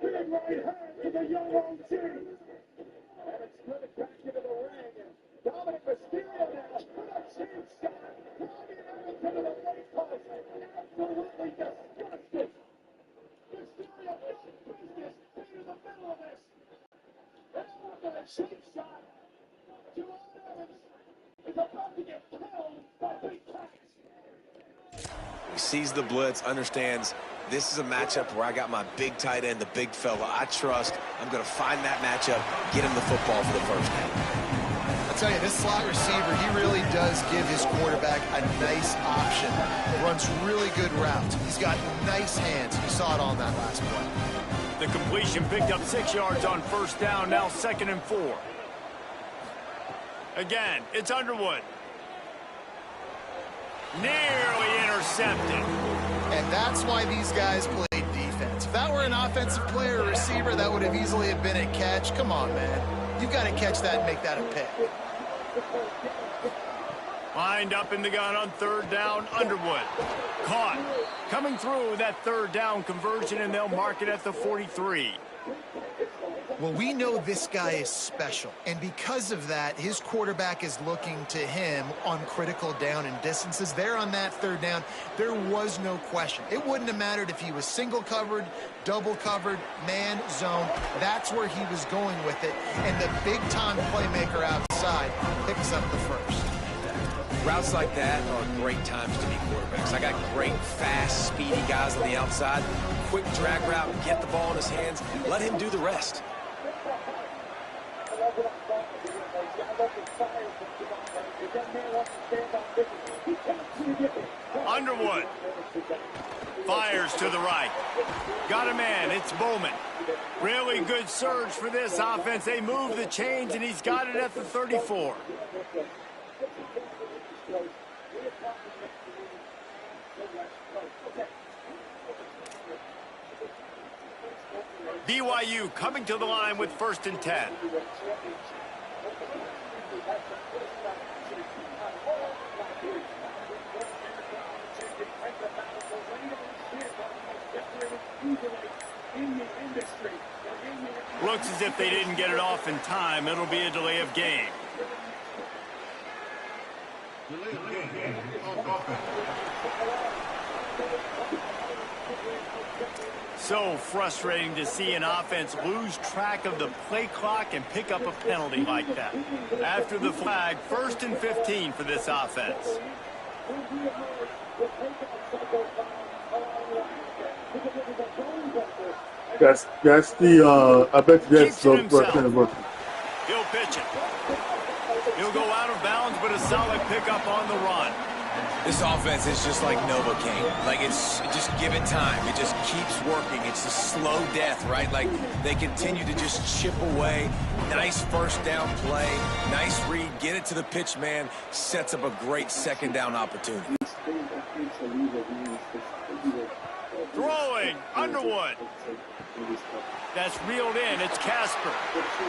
Big right hand to the young OG. And it's split it back into the ring. And Dominic Mysterio now. Put a cheap shot. Driving it into the late post. Absolutely disgusting. Mysterio does business into the middle of this. And with a cheap shot. Javon Evans is about to get killed by big pass. He sees the blitz, understands this is a matchup where I got my big tight end, the big fella I trust. I'm going to find that matchup, get him the football for the first down. I'll tell you, this slot receiver, he really does give his quarterback a nice option. Runs really good routes. He's got nice hands. You saw it on that last play. The completion picked up 6 yards on first down, now 2nd and 4. Again, it's Underwood. Nearly intercepted. And that's why these guys played defense. If that were an offensive player or receiver, that would have easily have been a catch. Come on, man. You've got to catch that and make that a pick. Lined up in the gun on third down, Underwood. Caught. Coming through that third down conversion, and they'll mark it at the 43. Well, we know this guy is special, and because of that, his quarterback is looking to him on critical down and distances. There on that third down, there was no question. It wouldn't have mattered if he was single covered, double covered, man, zone. That's where he was going with it, and the big-time playmaker outside picks up the first. Routes like that are great times to be quarterbacks. I got great, fast, speedy guys on the outside. Quick drag route, get the ball in his hands, let him do the rest. Underwood fires to the right. Got a man. It's Bowman. Really good surge for this offense. They move the chains, and he's got it at the 34. BYU coming to the line with 1st and 10. Looks as if they didn't get it off in time. It'll be a delay of game. So frustrating to see an offense lose track of the play clock and pick up a penalty like that. After the flag, 1st and 15 for this offense. That's the, I bet you that's the working. He'll pitch it. He'll go out of bounds, but a solid pickup on the run. This offense is just like Novocaine. Like, it's just give it time. It just keeps working. It's a slow death, right? Like, they continue to just chip away. Nice first down play. Nice read. Get it to the pitch man. Sets up a great second down opportunity. Throwing, Underwood. That's reeled in. It's Casper.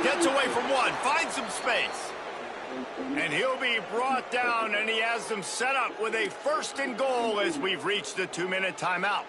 Gets away from one. Finds some space. And he'll be brought down, and he has them set up with a 1st and goal as we've reached the 2-minute timeout.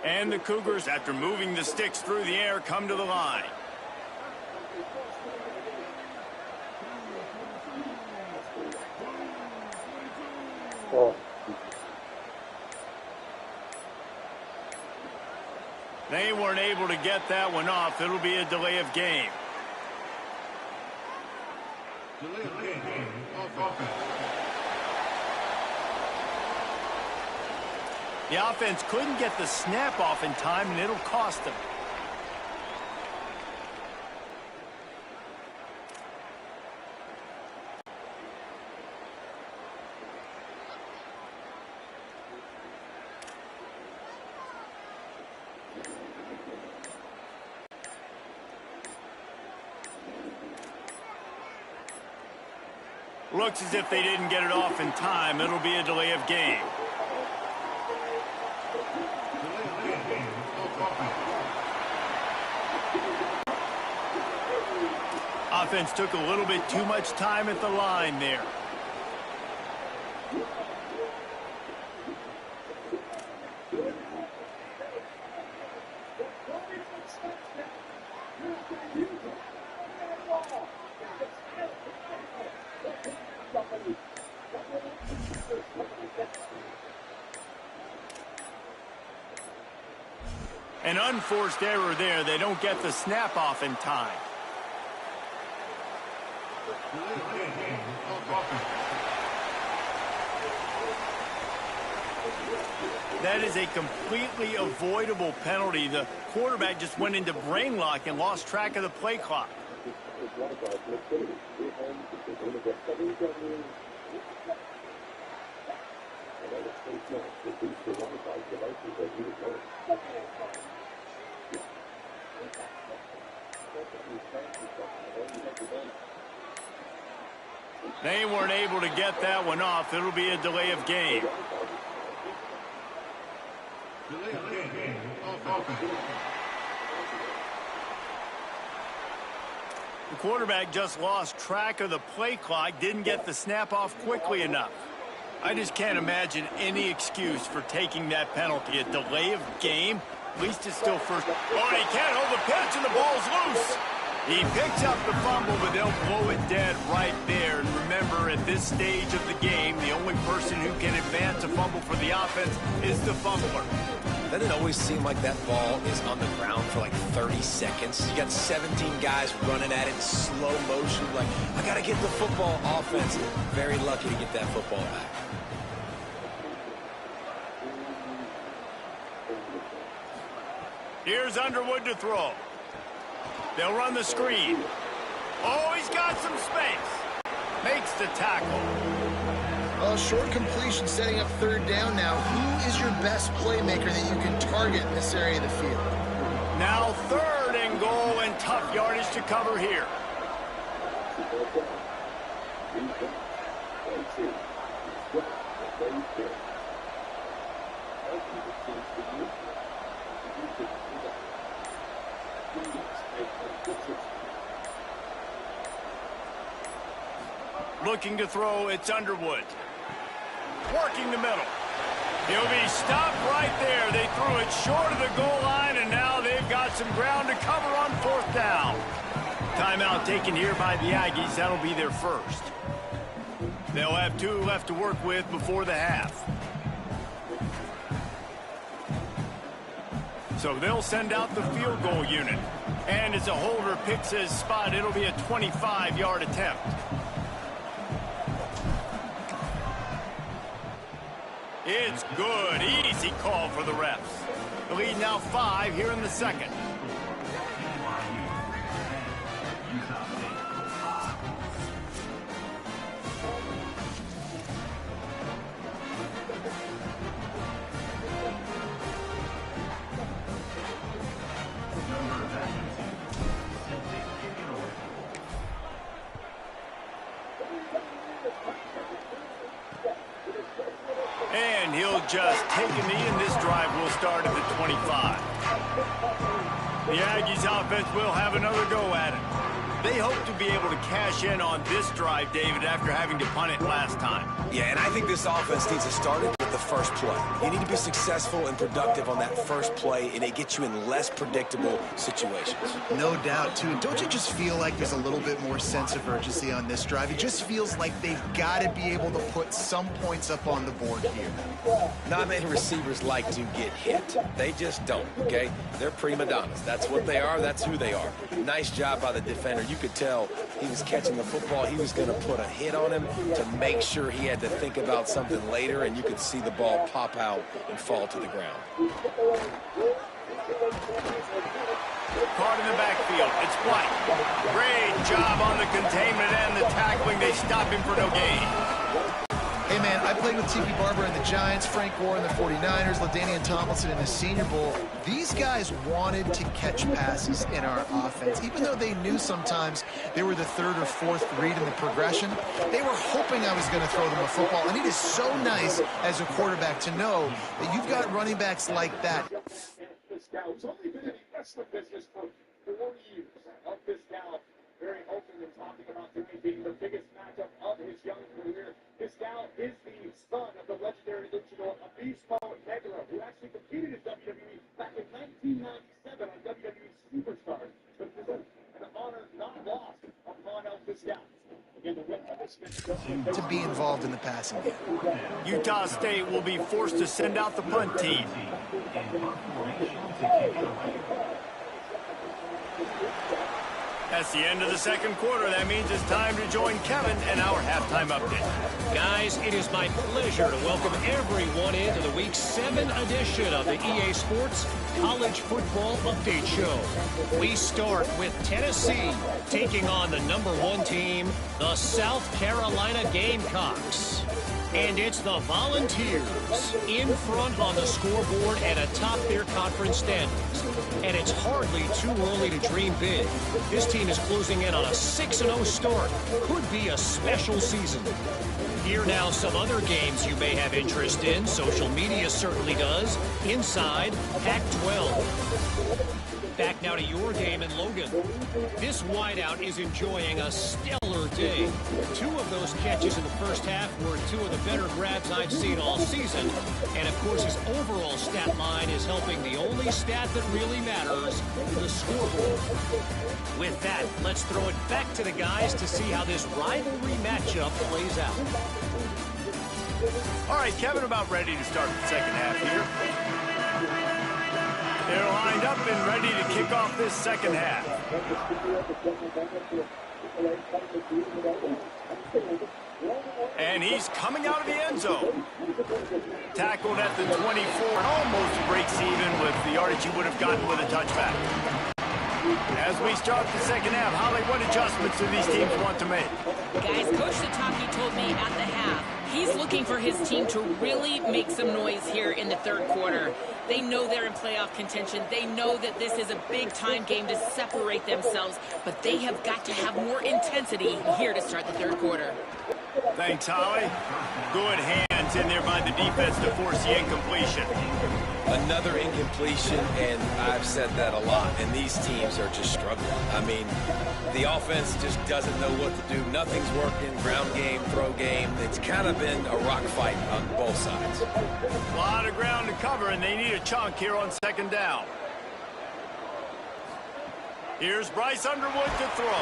And the Cougars, after moving the sticks through the air, come to the line. They weren't able to get that one off. It'll be a delay of game. The offense couldn't get the snap off in time, and it'll cost them. Looks as if they didn't get it off in time. It'll be a delay of game. Offense took a little bit too much time at the line there. An unforced error there. They don't get the snap off in time. That is a completely avoidable penalty. The quarterback just went into brain lock and lost track of the play clock. They weren't able to get that one off. It'll be a delay of game. The quarterback just lost track of the play clock, didn't get the snap off quickly enough. I just can't imagine any excuse for taking that penalty. A delay of game, at least it's still first. Oh, he can't hold the pitch and the ball's loose. He picks up the fumble, but they'll blow it dead right there. And remember, at this stage of the game, the only person who can advance a fumble for the offense is the fumbler. Doesn't it always seem like that ball is on the ground for like 30 seconds? You got 17 guys running at it in slow motion. Like, I got to get the football. Offense, very lucky to get that football back. Here's Underwood to throw. They'll run the screen. Oh, he's got some space. Makes the tackle. Well, short completion setting up third down now. Who is your best playmaker that you can target in this area of the field? Now 3rd and goal and tough yardage to cover here. Looking to throw, it's Underwood. Working the middle. He'll be stopped right there. They threw it short of the goal line, and now they've got some ground to cover on 4th down. Timeout taken here by the Aggies. That'll be their first. They'll have 2 left to work with before the half. So they'll send out the field goal unit. And as a holder picks his spot, it'll be a 25-yard attempt. It's good. Easy call for the refs. The lead now 5 here in the second. And he'll just take a knee, and this drive will start at the 25. The Aggies offense will have another go at it. They hope to be able to cash in on this drive, David, after having to punt it last time. Yeah, and I think this offense needs to start it with the first play. You need to be successful and productive on that first play, and it gets you in less predictable situations. No doubt, too. Don't you just feel like there's a little bit more sense of urgency on this drive? It just feels like they've got to be able to put some points up on the board here. Not many receivers like to get hit. They just don't, okay? They're prima donnas. That's what they are. That's who they are. Nice job by the defender. You could tell he was catching the football. He was going to put a hit on him to make sure he had to think about something later, and you could see the ball pop out and fall to the ground. Caught in the backfield. It's White. Great job on the containment and the tackling. They stop him for no gain. Hey, man, I played with Tiki Barber and the Giants, Frank Gore and the 49ers, LaDainian Tomlinson in the Senior Bowl. These guys wanted to catch passes in our offense. Even though they knew sometimes they were the third or fourth read in the progression, they were hoping I was going to throw them a football. And it is so nice as a quarterback to know that you've got running backs like that. It's only been in the wrestling business for 4 years. Help this gal very open and talking about today being the biggest matchup of his young career. This gal is the son of the legendary luchador Abismo Negro, who actually competed in WWE back in 1997 on WWE Superstars. But it was an honor not lost upon El Fiscal. To be involved in the passing game. Utah State will be forced to send out the punt team. That's the end of the second quarter. That means it's time to join Kevin and our halftime update. Guys, it is my pleasure to welcome everyone into the Week 7 edition of the EA Sports College Football Update Show. We start with Tennessee taking on the #1 team, the South Carolina Gamecocks. And it's the Volunteers in front on the scoreboard and atop their conference standings. And it's hardly too early to dream big. This team is closing in on a 6-0 start. Could be a special season. Here now some other games you may have interest in. Social media certainly does. Inside Pac-12. Back now to your game in Logan. This wideout is enjoying a stellar day. 2 of those catches in the first half were 2 of the better grabs I've seen all season. And, of course, his overall stat line is helping the only stat that really matters, the scoreboard. With that, let's throw it back to the guys to see how this rivalry matchup plays out. All right, Kevin, about ready to start the second half here. They're lined up and ready to kick off this second half. And he's coming out of the end zone. Tackled at the 24. Almost breaks even with the yardage he would have gotten with a touchback. As we start the second half, Holly, what adjustments do these teams want to make? Guys, Coach Sataki told me at the half, he's looking for his team to really make some noise here in the third quarter. They know they're in playoff contention. They know that this is a big-time game to separate themselves, but they have got to have more intensity here to start the third quarter. Thanks, Holly. Good hands in there by the defense to force the incompletion. Another incompletion, and I've said that a lot, and these teams are just struggling. I mean, the offense just doesn't know what to do. Nothing's working, ground game, throw game. It's kind of been a rock fight on both sides. A lot of ground to cover, and they need a chunk here on second down. Here's Bryce Underwood to throw.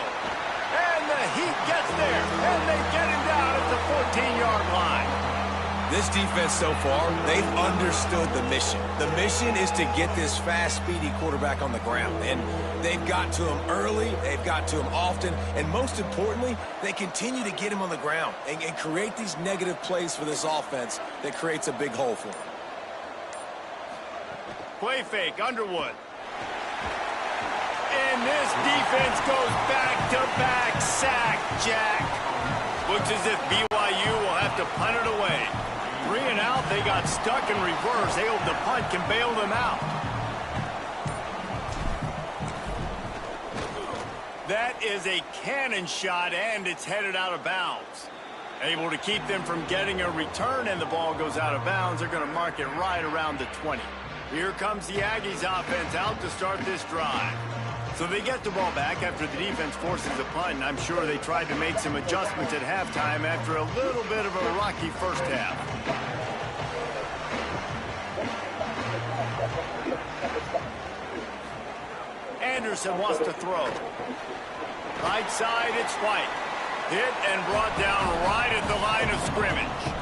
And the Heat gets there. And they get him down at the 14-yard line. This defense so far, they've understood the mission. The mission is to get this fast, speedy quarterback on the ground. And they've got to him early, they've got to him often, and most importantly, they continue to get him on the ground and create these negative plays for this offense that creates a big hole for them. Play fake, Underwood. And this defense goes back-to-back sack, Jack. Looks as if BYU will have to punt it away. 3 and out, they got stuck in reverse. They hope the punt can bail them out. That is a cannon shot, and it's headed out of bounds. Able to keep them from getting a return, and the ball goes out of bounds. They're going to mark it right around the 20. Here comes the Aggies offense out to start this drive. So they get the ball back after the defense forces a punt, and I'm sure they tried to make some adjustments at halftime after a little bit of a rocky first half. Anderson wants to throw. Right side, it's White. Hit and brought down right at the line of scrimmage.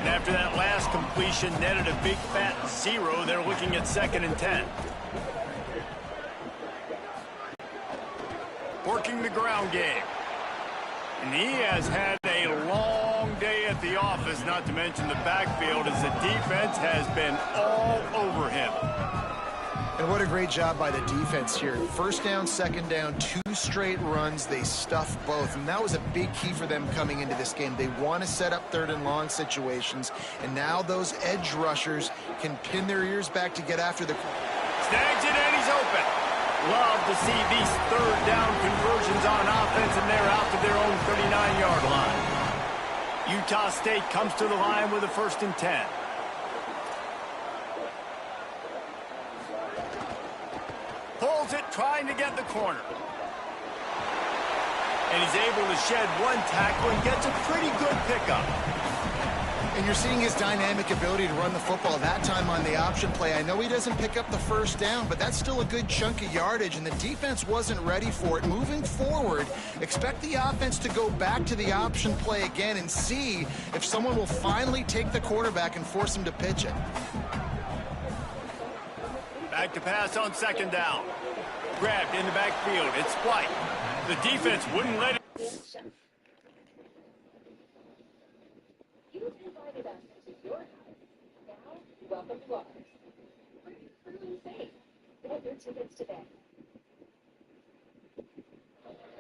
And after that last completion netted a big fat 0, they're looking at 2nd and 10. Working the ground game. And he has had a long day at the office, not to mention the backfield, as the defense has been all over him. And what a great job by the defense here. 1st down, 2nd down, 2 straight runs. They stuffed both, and that was a big key for them coming into this game. They want to set up 3rd and long situations, and now those edge rushers can pin their ears back to get after the... Snags it, and he's open. Love to see these 3rd down conversions on offense, and they're out to their own 39-yard line. Utah State comes to the line with a 1st and 10. Pulls it, trying to get the corner. And he's able to shed 1 tackle and gets a pretty good pickup. And you're seeing his dynamic ability to run the football, that time on the option play. I know he doesn't pick up the 1st down, but that's still a good chunk of yardage, and the defense wasn't ready for it. Moving forward, expect the offense to go back to the option play again and see if someone will finally take the quarterback and force him to pitch it. Back to pass on 2nd down. Grabbed in the backfield. It's White. The defense wouldn't let it. You've invited us into your house. Now, welcome to ours. We're truly safe. Get your tickets today.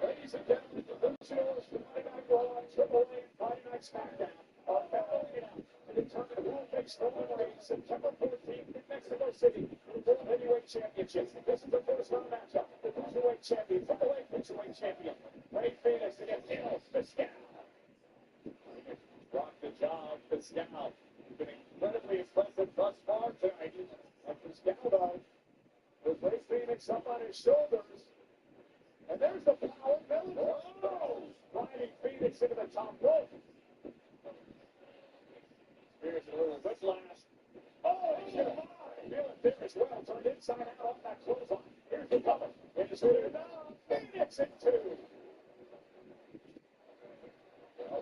Ladies and gentlemen, the Lucios from Friday Night Raw on AAA Friday Night SmackDown are battling it out to determine who will face the winner September 14th in Mexico City for the World Heavyweight Championship. This is the first round matchup. The Cruiserweight Champion, AAA Cruiserweight Champion, Ray Phoenix against El Fiscal. Rock the job, Fiscal. Been incredibly impressive thus far tonight. And Fiscal, though, with Ray Phoenix up on his shoulders. And there's the power melon. Oh! Riding Phoenix into the top rope. Here's a little whiplash. Oh, he's going to fly. Feeling big as well. Turned inside out off that clothesline. Here's the cover. It's down. Phoenix in 2.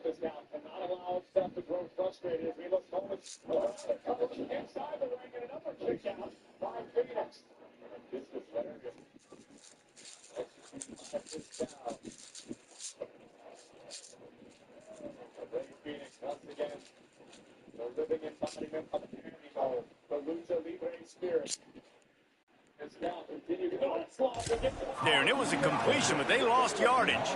This now cannot allow himself to grow frustrated as we look forward. The cover inside the ring and another kick out by Phoenix. This is hilarious. Phoenix once again, the living embodiment of animal, the lucha libre spirit. It's now continuing to onslaught. There, and it was a completion, but they lost yardage.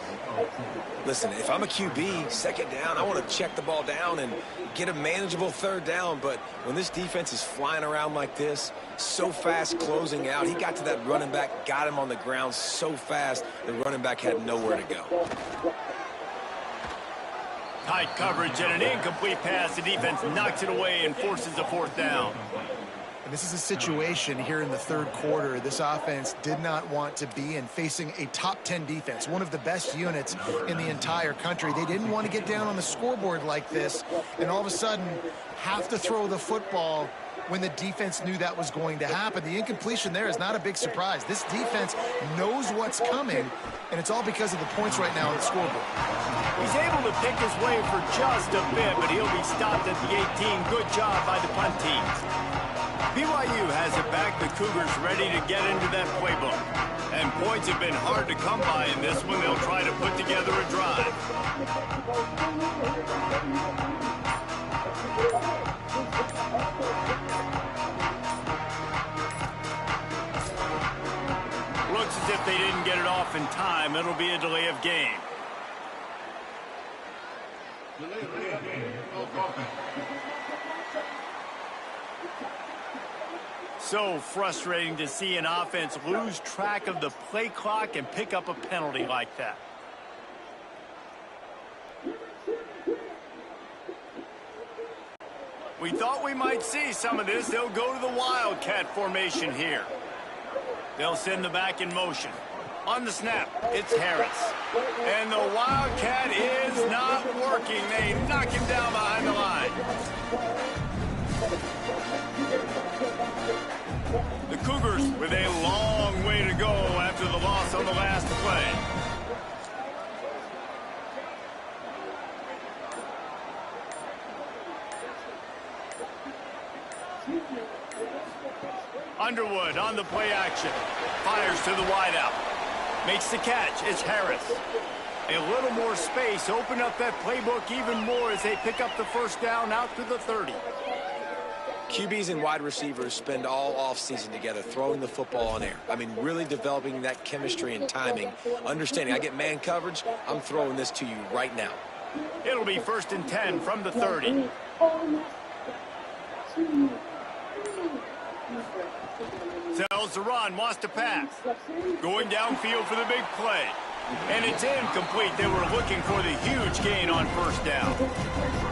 Listen, if I'm a QB, 2nd down, I want to check the ball down and get a manageable 3rd down, but when this defense is flying around like this, so fast closing out, he got to that running back, got him on the ground so fast, the running back had nowhere to go. Tight coverage and an incomplete pass. The defense knocks it away and forces a 4th down. And this is a situation here in the 3rd quarter this offense did not want to be in, facing a top 10 defense, one of the best units in the entire country. They didn't want to get down on the scoreboard like this and all of a sudden have to throw the football when the defense knew that was going to happen. The incompletion there is not a big surprise. This defense knows what's coming, and it's all because of the points right now on the scoreboard. He's able to pick his way for just a bit, but he'll be stopped at the 18. Good job by the punt teams. BYU has it back. The Cougars ready to get into that playbook. And points have been hard to come by in this one. They'll try to put together a drive. Looks as if they didn't get it off in time. It'll be a delay of game. So frustrating to see an offense lose track of the play clock and pick up a penalty like that. We thought we might see some of this. They'll go to the Wildcat formation here. They'll send the back in motion. On the snap, it's Harris. And the Wildcat is not working. They knock him down behind the line. The Cougars with a long way to go after the loss on the last play. Underwood on the play action. Fires to the wideout. Makes the catch. It's Harris. A little more space. Open up that playbook even more as they pick up the first down out to the 30. QBs and wide receivers spend all offseason together throwing the football on air. I mean, really developing that chemistry and timing. Understanding, I get man coverage, I'm throwing this to you right now. It'll be 1st and 10 from the 30. Sells the run, wants to pass. Going downfield for the big play. And it's incomplete. They were looking for the huge gain on first down.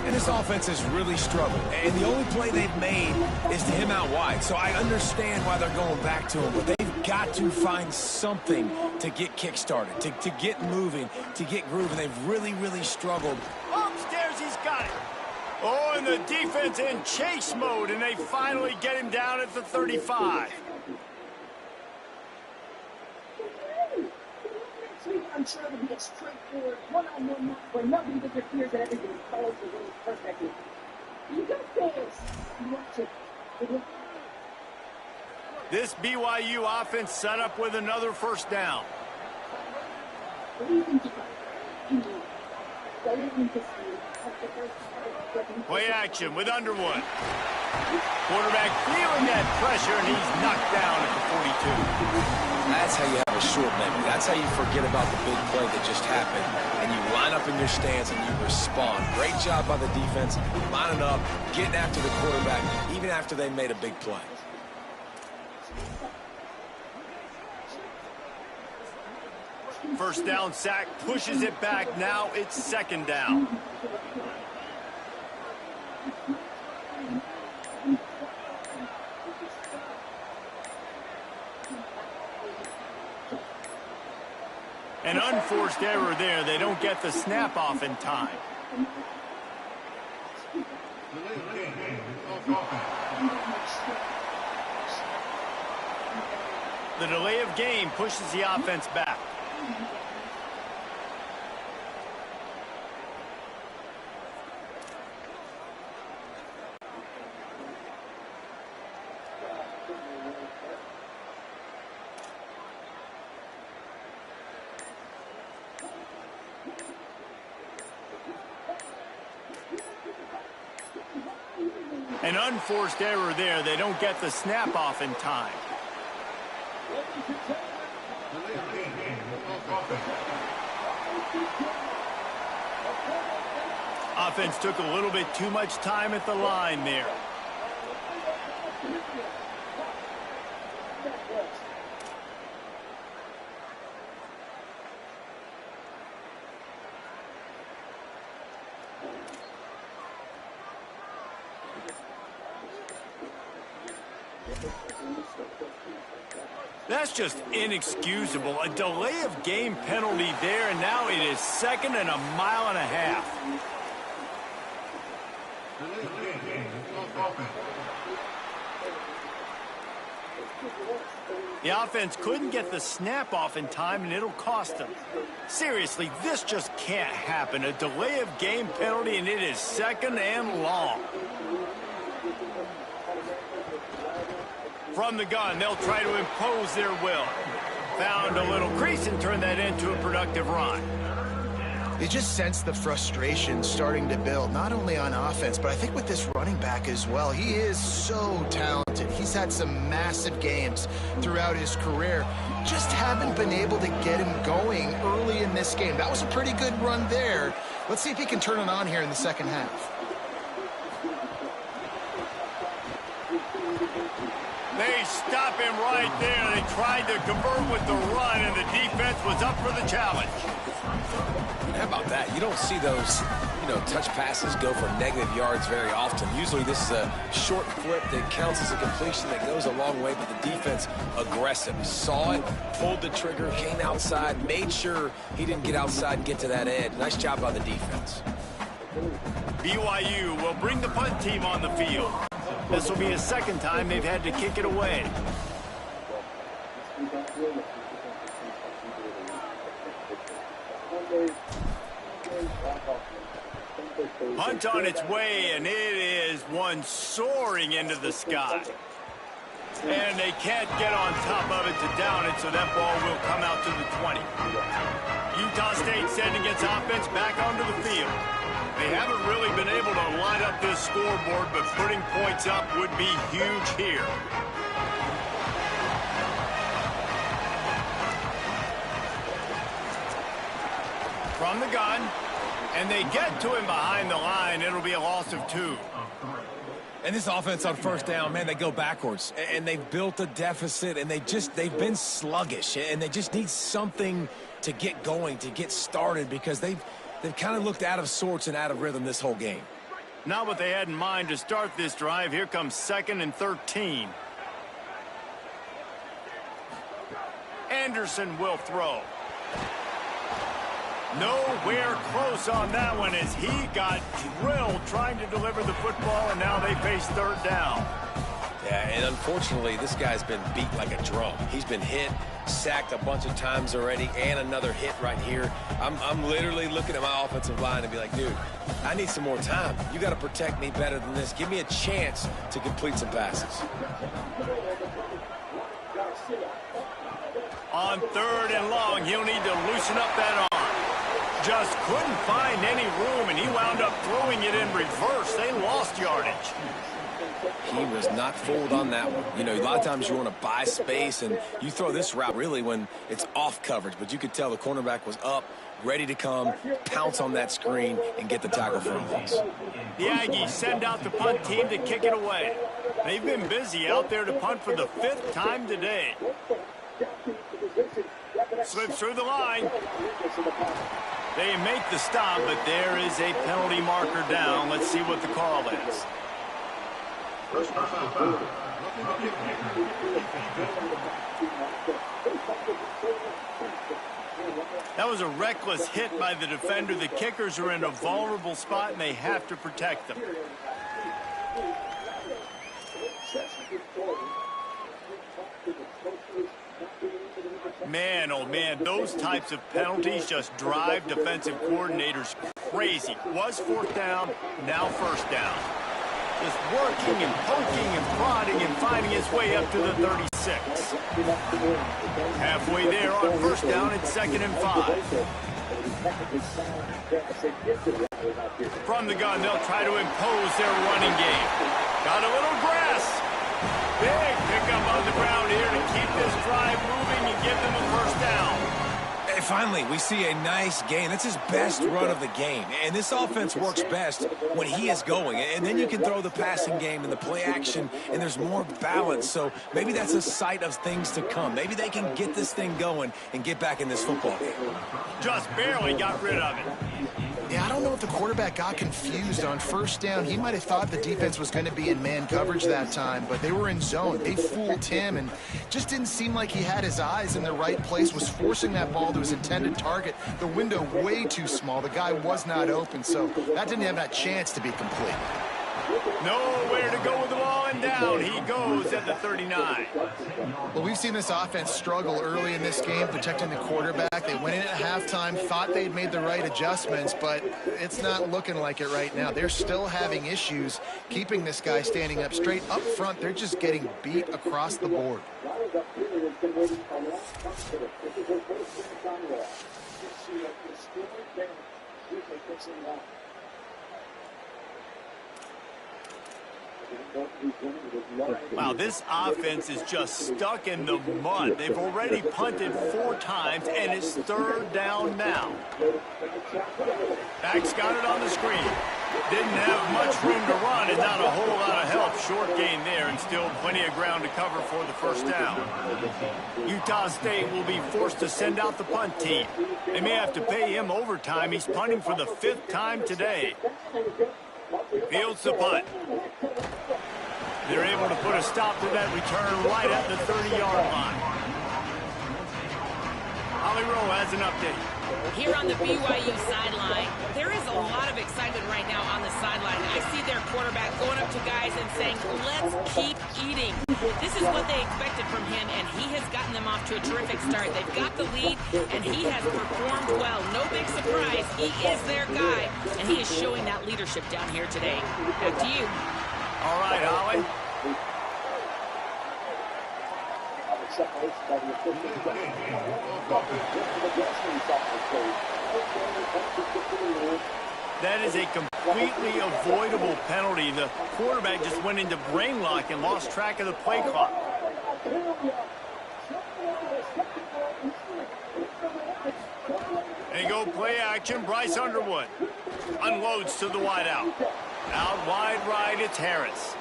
And this offense has really struggled. And the only play they've made is to him out wide. So I understand why they're going back to him. But they've got to find something to get kick-started, to get moving, to get grooving. They've really, really struggled. Upstairs, he's got it. Oh, and the defense in chase mode, and they finally get him down at the 35. I'm sure it'll be a straightforward one-on-one match where nobody interferes and everything follows the rules perfectly. You got this. Watch it. This BYU offense set up with another first down. Play action with Underwood. Quarterback feeling that pressure, and he's knocked down at the 42. That's how you have a short memory. That's how you forget about the big play that just happened. And you line up in your stance and you respond. Great job by the defense, lining up, getting after the quarterback, even after they made a big play. First down sack, pushes it back. Now it's 2nd down. An unforced error there. They don't get the snap off in time. The delay of game pushes the offense back. An unforced error there. They don't get the snap off in time. Offense took a little bit too much time at the line there. That's just inexcusable. A delay of game penalty there, and now it is 2nd and a mile and a half. The offense couldn't get the snap off in time, and it'll cost them. Seriously, this just can't happen. A delay of game penalty, and it is second and long. From the gun, they'll try to impose their will. Found a little crease and turned that into a productive run. You just sense the frustration starting to build, not only on offense, but I think with this running back as well. He is so talented. He's had some massive games throughout his career. Just haven't been able to get him going early in this game. That was a pretty good run there. Let's see if he can turn it on here in the second half. They stop him right there. They tried to convert with the run, and the defense was up for the challenge. How about that? You don't see those, touch passes go for negative yards very often. Usually this is a short flip that counts as a completion that goes a long way, but the defense aggressive. Saw it, pulled the trigger, came outside, made sure he didn't get outside and get to that edge. Nice job by the defense. BYU will bring the punt team on the field. This will be a second time they've had to kick it away. Punt on its way, and it is one soaring into the sky. And they can't get on top of it to down it, so that ball will come out to the 20. Utah State sending its offense back onto the field. They haven't really been able to line up this scoreboard, but putting points up would be huge here. From the gun, and they get to him behind the line. It'll be a loss of 2. And this offense on first down, man, they go backwards. And they've built a deficit, and they've been sluggish. And they just need something to get going, to get started, because they've kind of looked out of sorts and out of rhythm this whole game. Not what they had in mind to start this drive. Here comes 2nd and 13. Anderson will throw. Nowhere close on that one as he got drilled trying to deliver the football, and now they face 3rd down. Yeah, and unfortunately, this guy's been beat like a drum. He's been hit, sacked a bunch of times already, and another hit right here. I'm literally looking at my offensive line and be like, dude, I need some more time. You got to protect me better than this. Give me a chance to complete some passes. On 3rd and long, he'll need to loosen up that arm. Just couldn't find any room, and he wound up throwing it in reverse. They lost yardage. He was not fooled on that one. A lot of times you want to buy space, and you throw this route really when it's off coverage, but you could tell the cornerback was up, ready to come, pounce on that screen, and get the tackle for a loss. The Aggies send out the punt team to kick it away. They've been busy out there to punt for the 5th time today. Slips through the line. They make the stop, but there is a penalty marker down. Let's see what the call is. That was a reckless hit by the defender. The kickers are in a vulnerable spot, and they have to protect them. Man, oh man, those types of penalties just drive defensive coordinators crazy. Was 4th down, now 1st down. Just working and poking and prodding and finding his way up to the 36. Halfway there on 1st down, it's 2nd and 5. From the gun, they'll try to impose their running game. Got a little grass. Big pickup on the ground here to keep this drive moving and give them a 1st down. Hey, finally, we see a nice gain. That's his best run of the game. And this offense works best when he is going. And then you can throw the passing game and the play action, and there's more balance. So maybe that's a sight of things to come. Maybe they can get this thing going and get back in this football game. Just barely got rid of it. Yeah, I don't know if the quarterback got confused on 1st down. He might have thought the defense was going to be in man coverage that time, but they were in zone. They fooled him and just didn't seem like he had his eyes in the right place, was forcing that ball to his intended target. The window way too small. The guy was not open, so that didn't have that chance to be complete. Nowhere to go with the ball, and down he goes at the 39. Well, we've seen this offense struggle early in this game, protecting the quarterback. They went in at halftime, thought they'd made the right adjustments, but it's not looking like it right now. They're still having issues keeping this guy standing up straight. Up front, they're just getting beat across the board. Wow, this offense is just stuck in the mud. They've already punted 4 times, and it's 3rd down now. Back's got it on the screen. Didn't have much room to run and not a whole lot of help. Short gain there and still plenty of ground to cover for the 1st down. Utah State will be forced to send out the punt team. They may have to pay him overtime. He's punting for the 5th time today. Fields the punt. They're able to put a stop to that return right at the 30-yard line. Holly Rowe has an update. Here on the BYU sideline, there is a lot of excitement right now on the sideline. I see their quarterback going up to guys and saying, let's keep eating. This is what they expected from him, and he has gotten them off to a terrific start. They've got the lead, and he has performed well. No big surprise. He is their guy, and he is showing that leadership down here today. Back to you. All right, Holly. That is a completely avoidable penalty. The quarterback just went into brain lock and lost track of the play clock. They go play action. Bryce Underwood unloads to the wideout. Out wide right, it's Harris.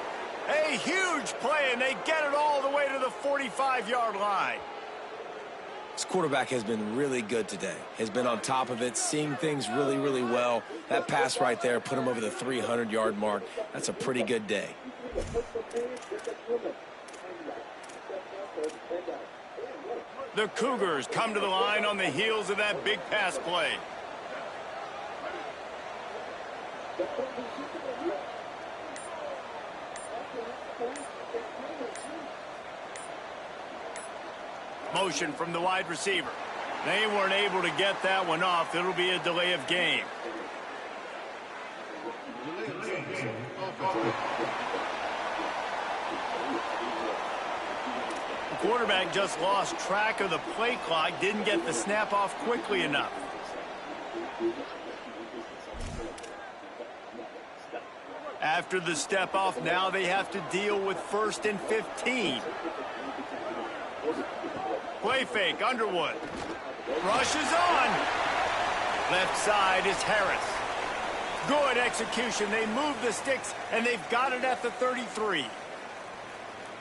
A huge play, and they get it all the way to the 45-yard line. This quarterback has been really good today. Has been on top of it, seeing things really, really well. That pass right there put him over the 300-yard mark. That's a pretty good day. The Cougars come to the line on the heels of that big pass play. Motion from the wide receiver. They weren't able to get that one off. It'll be a delay of game. The quarterback just lost track of the play clock, didn't get the snap off quickly enough. After the step off, now they have to deal with 1st and 15. Play fake, Underwood. Rushes on. Left side is Harris. Good execution. They move the sticks, and they've got it at the 33.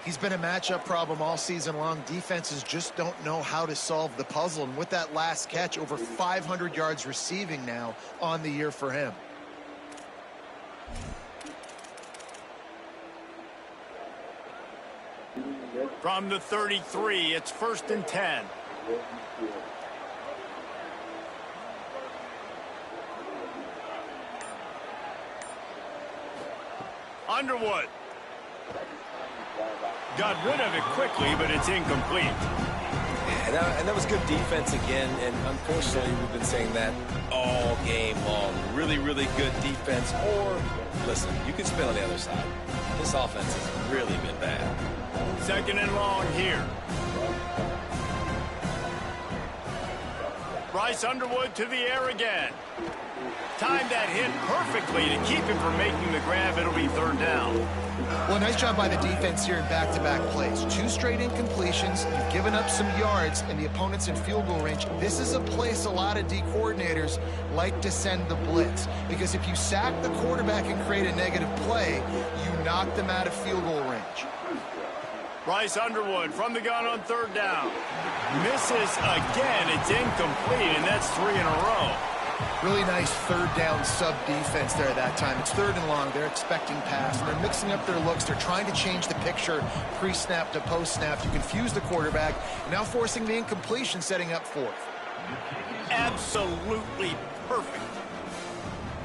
He's been a matchup problem all season long. Defenses just don't know how to solve the puzzle. And with that last catch, over 500 yards receiving now on the year for him. From the 33, it's 1st and 10. Underwood. Got rid of it quickly, but it's incomplete. And that was good defense again, and unfortunately we've been saying that all game long. Really, really good defense, or, listen, you can spin on the other side. This offense has really been bad. 2nd and long here. Bryce Underwood to the air again. Timed that hit perfectly to keep him from making the grab. It'll be 3rd down. Well, nice job by the defense here in back-to-back plays. 2 straight incompletions. You've given up some yards, and the opponent's in field goal range. This is a place a lot of D coordinators like to send the blitz, because if you sack the quarterback and create a negative play, you knock them out of field goal range. Bryce Underwood from the gun on 3rd down. Misses again. It's incomplete, and that's 3 in a row. Really nice 3rd down sub-defense there that time. It's 3rd and long. They're expecting pass. And they're mixing up their looks. They're trying to change the picture pre-snap to post-snap to confuse the quarterback. Now forcing the incompletion, setting up 4th. Absolutely perfect.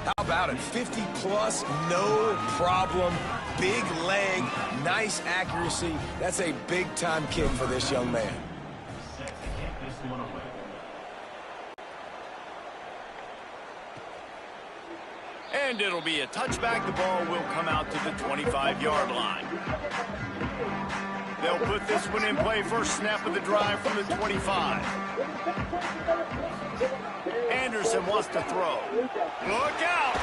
How about it? 50 plus, no problem. Big leg, nice accuracy. That's a big-time kick for this young man. And it'll be a touchback. The ball will come out to the 25-yard line. They'll put this one in play. First snap of the drive from the 25. Anderson wants to throw. Look out!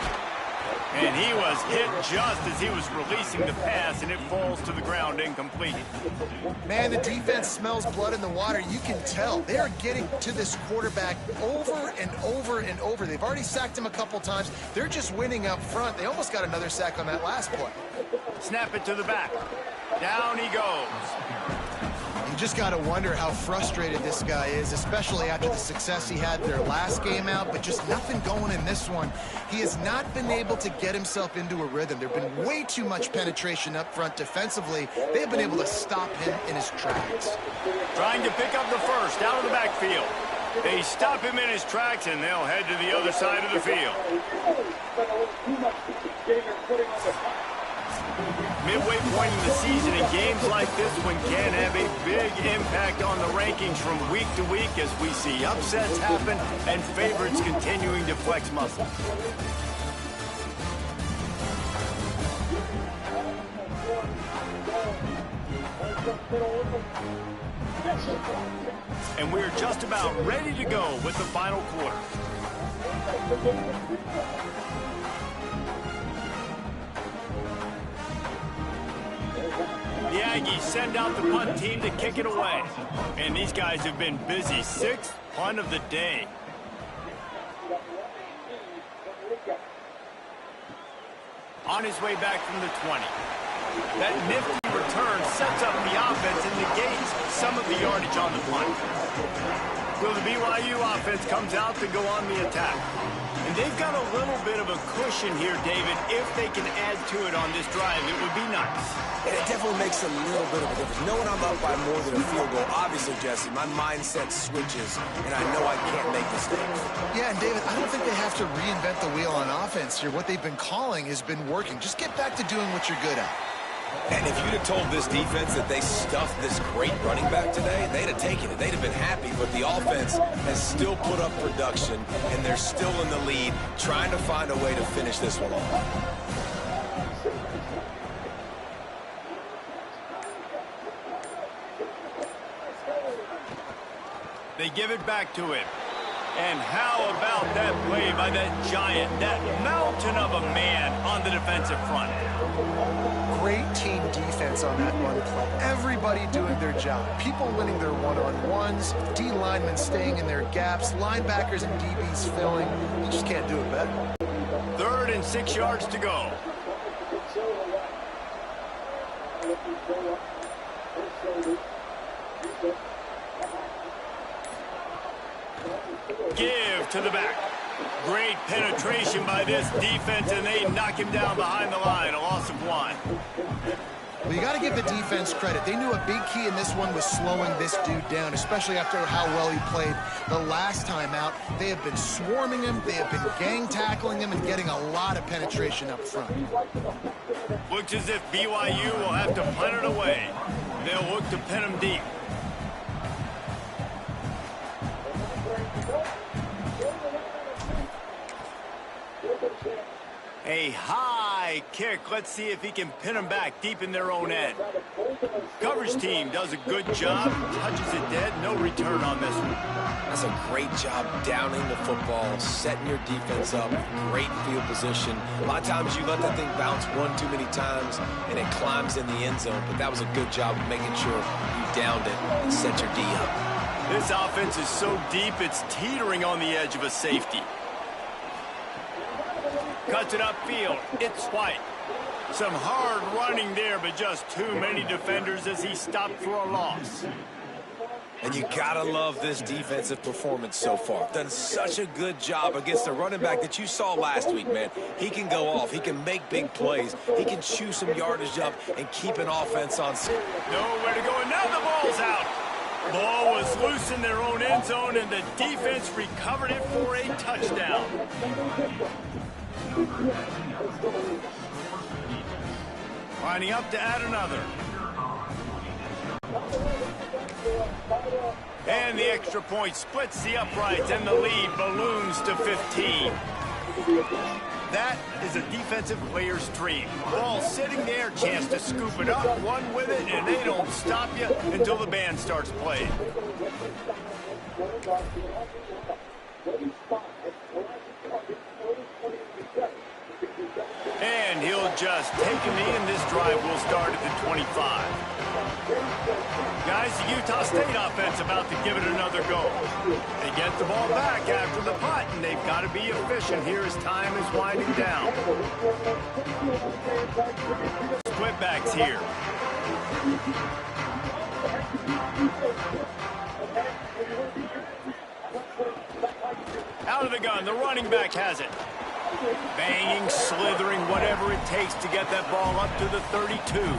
And he was hit just as he was releasing the pass, and it falls to the ground incomplete. Man, the defense smells blood in the water. You can tell. They are getting to this quarterback over and over and over. They've already sacked him a couple times. They're just winning up front. They almost got another sack on that last play. Snap it to the back. Down he goes. You just got to wonder how frustrated this guy is, especially after the success he had their last game out, but just nothing going in this one. He has not been able to get himself into a rhythm. There have been way too much penetration up front defensively. They've been able to stop him in his tracks. Trying to pick up the first out of the backfield. They stop him in his tracks, and they'll head to the other side of the field. Midway point in the season, and games like this one can have a big impact on the rankings from week to week as we see upsets happen and favorites continuing to flex muscles. And we're just about ready to go with the final quarter. The Aggies send out the punt team to kick it away. And these guys have been busy. Sixth punt of the day. On his way back from the 20. That nifty return sets up the offense and negates some of the yardage on the punt. So the BYU offense comes out to go on the attack. And they've got a little bit of a cushion here, David. If they can add to it on this drive, it would be nice. And it definitely makes a little bit of a difference. Knowing I'm up by more than a field goal, obviously, Jesse, my mindset switches, and I know I can't make mistakes. Yeah, and David, I don't think they have to reinvent the wheel on offense here. What they've been calling has been working. Just get back to doing what you're good at. And if you'd have told this defense that they stuffed this great running back today, they'd have taken it. They'd have been happy, but the offense has still put up production, and they're still in the lead, trying to find a way to finish this one off. They give it back to him. And how about that play by that giant, that mountain of a man on the defensive front? Great team defense on that run play. Everybody doing their job. People winning their one-on-ones, D linemen staying in their gaps, linebackers and DBs filling. You just can't do it better. 3rd and 6 yards to go. Give to the back. Great penetration by this defense, and they knock him down behind the line. A loss of 1. Well, you got to give the defense credit. They knew a big key in this one was slowing this dude down, especially after how well he played the last time out. They have been swarming him. They have been gang tackling him and getting a lot of penetration up front. Looks as if BYU will have to punt it away. They'll look to pin him deep. A high kick. Let's see if he can pin them back deep in their own end. Coverage team does a good job. Touches it dead. No return on this one. That's a great job downing the football, setting your defense up, great field position. A lot of times you let that thing bounce one too many times and it climbs in the end zone, but that was a good job of making sure you downed it and set your D up. This offense is so deep, it's teetering on the edge of a safety. Cuts it upfield. It's White. Some hard running there, but just too many defenders as he stopped for a loss. And you gotta love this defensive performance so far. Done such a good job against the running back that you saw last week, man. He can go off. He can make big plays. He can chew some yardage up and keep an offense on. Nowhere to go, and now the ball's out. Ball was loose in their own end zone, and the defense recovered it for a touchdown. Lining up to add another. And the extra point splits the uprights, and the lead balloons to 15. That is a defensive player's dream. Ball sitting there, chance to scoop it up, run with it, and they don't stop you until the band starts playing. And he'll just take a knee, and this drive will start at the 25. Guys, the Utah State offense about to give it another go. They get the ball back after the punt, and they've got to be efficient here as time is winding down. Split backs here. Out of the gun, the running back has it. Banging, slithering, whatever it takes to get that ball up to the 32.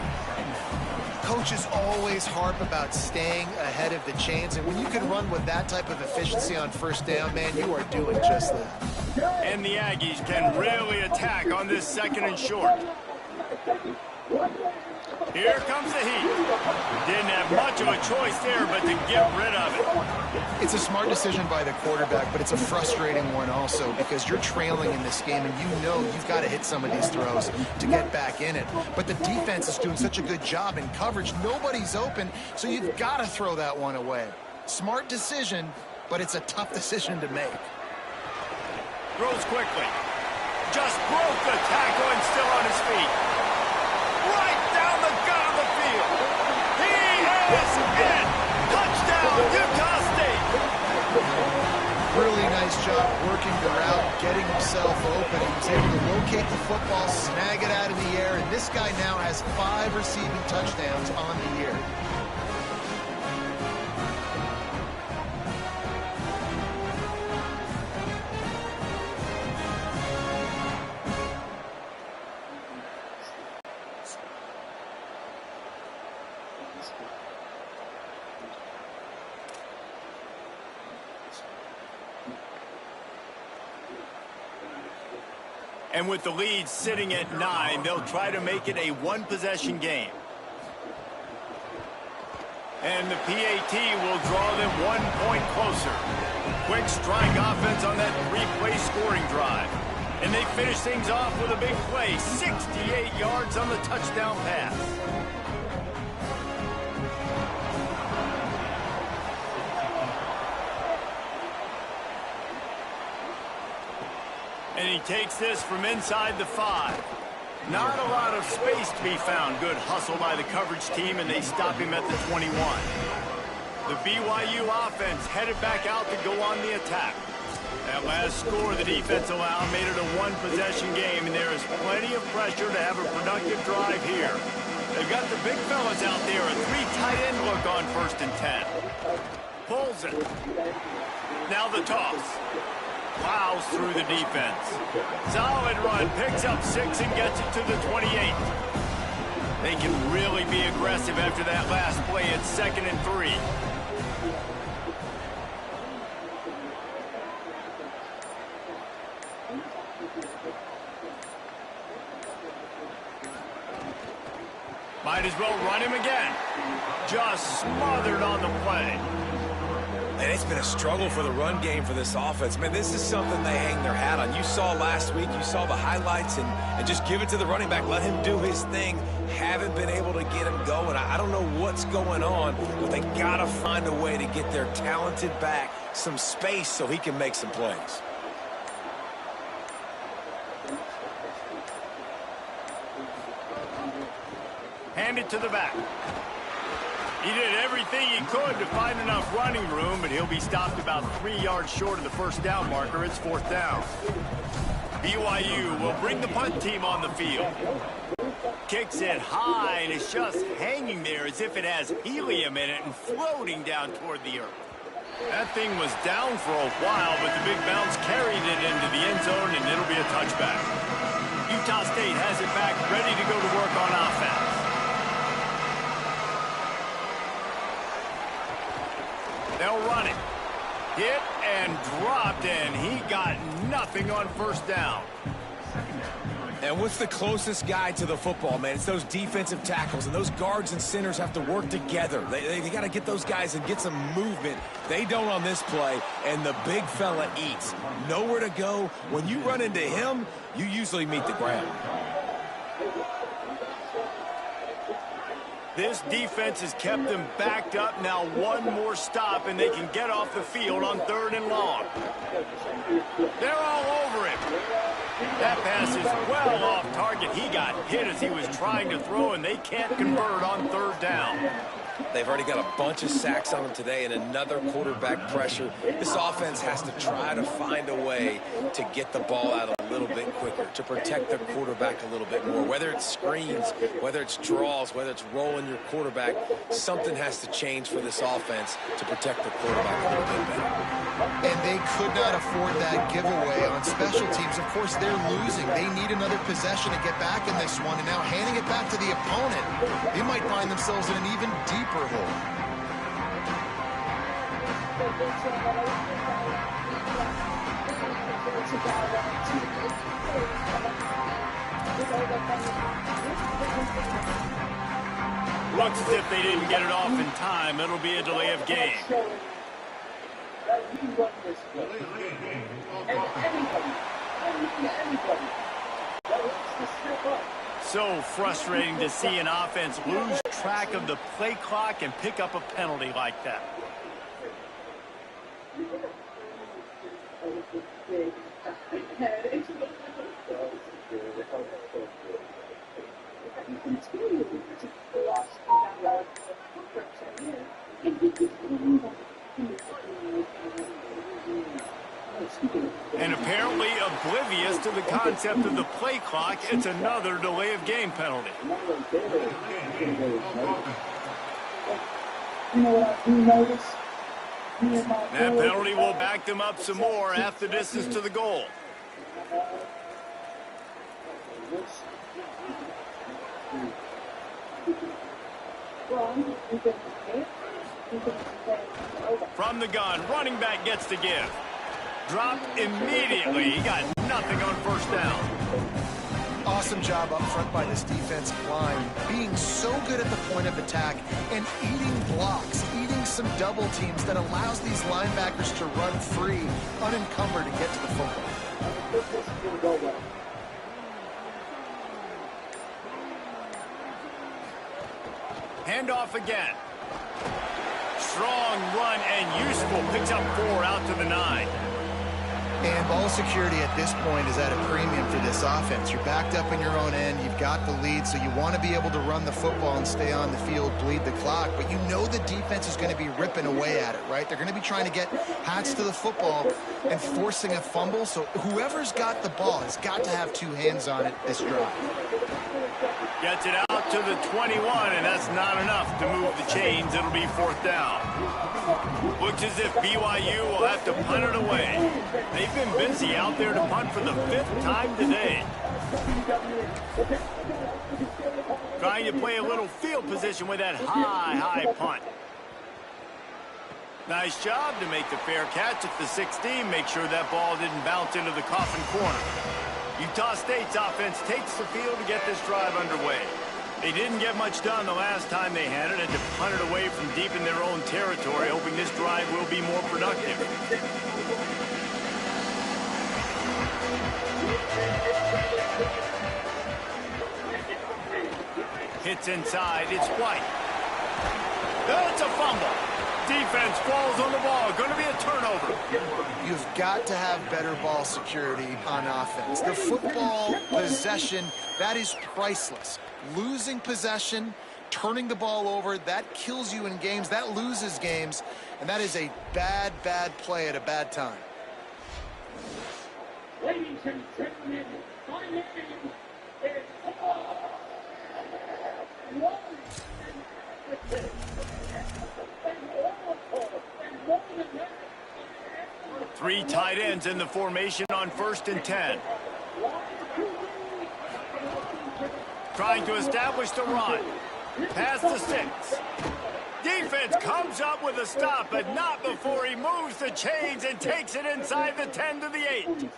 Coaches always harp about staying ahead of the chains, and when you can run with that type of efficiency on first down, man, you are doing just that. And the Aggies can really attack on this second and short. Here comes the heat. Didn't have much of a choice there, but to get rid of it. It's a smart decision by the quarterback, but it's a frustrating one also because you're trailing in this game and you know you've got to hit some of these throws to get back in it. But the defense is doing such a good job in coverage. Nobody's open, so you've got to throw that one away. Smart decision, but it's a tough decision to make. Throws quickly. Just broke the tackle and still on his feet. Right down the gut of the field. He is in. Touchdown, Utah State. Really nice job working the route, getting himself open. He was able to locate the football, snag it out of the air, and this guy now has 5 receiving touchdowns on the year. And with the lead sitting at 9, they'll try to make it a one-possession game. And the PAT will draw them 1 point closer. Quick strike offense on that 3-play scoring drive. And they finish things off with a big play, 68 yards on the touchdown pass. And he takes this from inside the 5. Not a lot of space to be found. Good hustle by the coverage team, and they stop him at the 21. The BYU offense headed back out to go on the attack. That last score the defense allowed made it a one-possession game, and there is plenty of pressure to have a productive drive here. They've got the big fellas out there, a 3 tight end look on 1st and 10. Pulls it. Now the toss. Plows through the defense. Solid run, picks up 6 and gets it to the 28. They can really be aggressive after that last play. It's 2nd and 3. Might as well run him again. Just smothered on the play. And it's been a struggle for the run game for this offense. Man, this is something they hang their hat on. You saw last week, you saw the highlights, and just give it to the running back. Let him do his thing. Haven't been able to get him going. I don't know what's going on, but they got to find a way to get their talented back some space so he can make some plays. Hand it to the back. He did everything he could to find enough running room, but he'll be stopped about 3 yards short of the first down marker. It's 4th down. BYU will bring the punt team on the field. Kicks it high, and it's just hanging there as if it has helium in it and floating down toward the earth. That thing was down for a while, but the big bounce carried it into the end zone, and it'll be a touchback. Utah State has it back, ready to go to work on offense. They'll run it. Hit and dropped, and he got nothing on 1st down. And what's the closest guy to the football, man? It's those defensive tackles, and those guards and centers have to work together. They got to get those guys and get some movement. They don't on this play, and the big fella eats. Nowhere to go. When you run into him, you usually meet the ground. This defense has kept them backed up. Now one more stop, and they can get off the field on 3rd and long. They're all over him. That pass is well off target. He got hit as he was trying to throw, and they can't convert on 3rd down. They've already got a bunch of sacks on them today and another quarterback pressure. This offense has to try to find a way to get the ball out a little bit quicker, to protect their quarterback a little bit more. Whether it's screens, whether it's draws, whether it's rolling your quarterback, something has to change for this offense to protect the quarterback a little bit better. And they could not afford that giveaway on special teams. Of course, they're losing. They need another possession to get back in this one. And now handing it back to the opponent, they might find themselves in an even deeper hole. Looks as if they didn't get it off in time. It'll be a delay of game. So frustrating to see an offense lose track of the play clock and pick up a penalty like that. And apparently oblivious to the concept of the play clock, it's another delay of game penalty. That penalty will back them up some more, half the distance to the goal. From the gun, running back gets to give. Dropped immediately. He got nothing on 1st down. Awesome job up front by this defensive line, being so good at the point of attack and eating blocks, eating some double teams that allows these linebackers to run free, unencumbered, and get to the football. Handoff again. Strong run and useful. Picks up 4 out to the 9. And ball security at this point is at a premium for this offense. You're backed up in your own end. You've got the lead, so you want to be able to run the football and stay on the field, bleed the clock. But you know the defense is going to be ripping away at it, right? They're going to be trying to get hats to the football and forcing a fumble. So whoever's got the ball has got to have 2 hands on it this drive. Gets it out to the 21, and that's not enough to move the chains. It'll be 4th down. Looks as if BYU will have to punt it away. They've been busy out there to punt for the 5th time today. Trying to play a little field position with that high punt. Nice job to make the fair catch at the 16. Make sure that ball didn't bounce into the coffin corner. Utah State's offense takes the field to get this drive underway. They didn't get much done the last time they had it, and to punt it away from deep in their own territory, hoping this drive will be more productive. Hits inside, it's White. That's a fumble. Defense falls on the ball. Going to be a turnover. You've got to have better ball security on offense. The football possession, that is priceless. Losing possession, turning the ball over, that kills you in games. That loses games. And that is a bad play at a bad time. Ladies and gentlemen, my name is 3 tight ends in the formation on 1st and 10. Trying to establish the run. Past the 6. Defense comes up with a stop, but not before he moves the chains and takes it inside the 10 to the 8.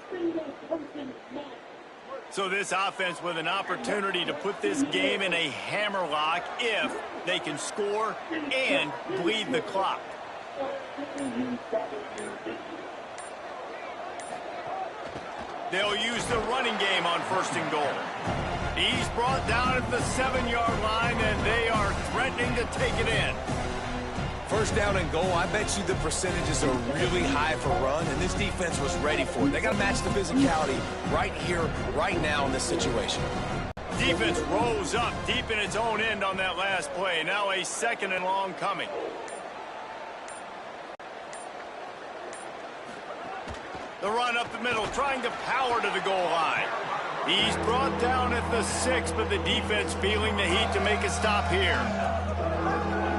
So this offense with an opportunity to put this game in a hammerlock if they can score and bleed the clock. They'll use the running game on 1st and goal. He's brought down at the 7-yard line, and they are threatening to take it in. 1st down and goal, I bet you the percentages are really high for run, and this defense was ready for it. They got to match the physicality right here, right now in this situation. Defense rose up deep in its own end on that last play. Now a 2nd and long coming. The run up the middle, trying to power to the goal line. He's brought down at the 6, but the defense feeling the heat to make a stop here.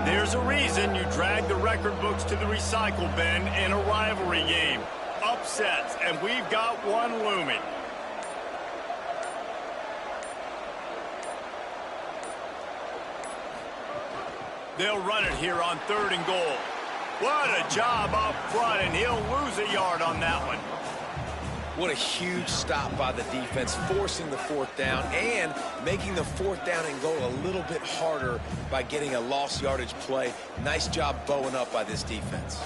There's a reason you drag the record books to the recycle bin in a rivalry game. Upsets, and we've got one looming. They'll run it here on 3rd and goal. What a job up front, and he'll lose a yard on that one. What a huge stop by the defense, forcing the 4th down and making the 4th down and goal a little bit harder by getting a lost yardage play. Nice job bowing up by this defense.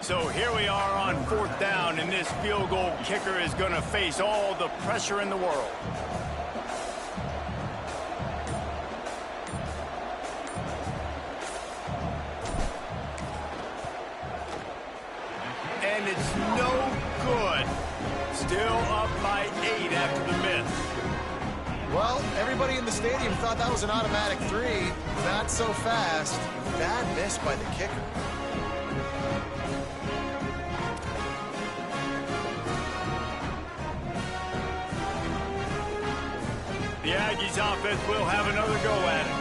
So here we are on 4th down, and this field goal kicker is going to face all the pressure in the world. And it's no good. Still up by 8 after the miss. Well, everybody in the stadium thought that was an automatic 3. Not so fast. Bad miss by the kicker. The Aggies offense will have another go at it.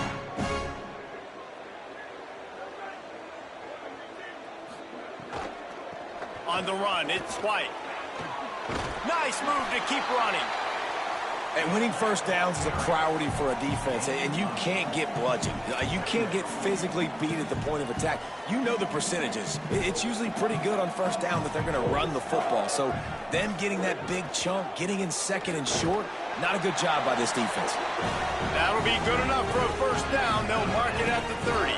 On the run, it's White. Nice move to keep running. And winning 1st downs is a priority for a defense, and you can't get bludgeoned. You can't get physically beat at the point of attack. You know the percentages. It's usually pretty good on 1st down that they're going to run the football. So them getting that big chunk, getting in 2nd and short, not a good job by this defense. That'll be good enough for a 1st down. They'll mark it at the 30.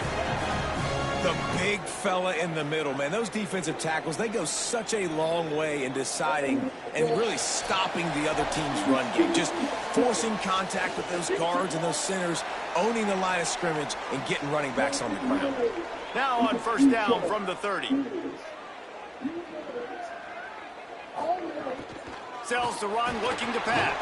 The big fella in the middle, man. Those defensive tackles, they go such a long way in deciding and really stopping the other team's run game. Just forcing contact with those guards and those centers, owning the line of scrimmage, and getting running backs on the ground. Now on 1st down from the 30. Sells the run, looking to pass.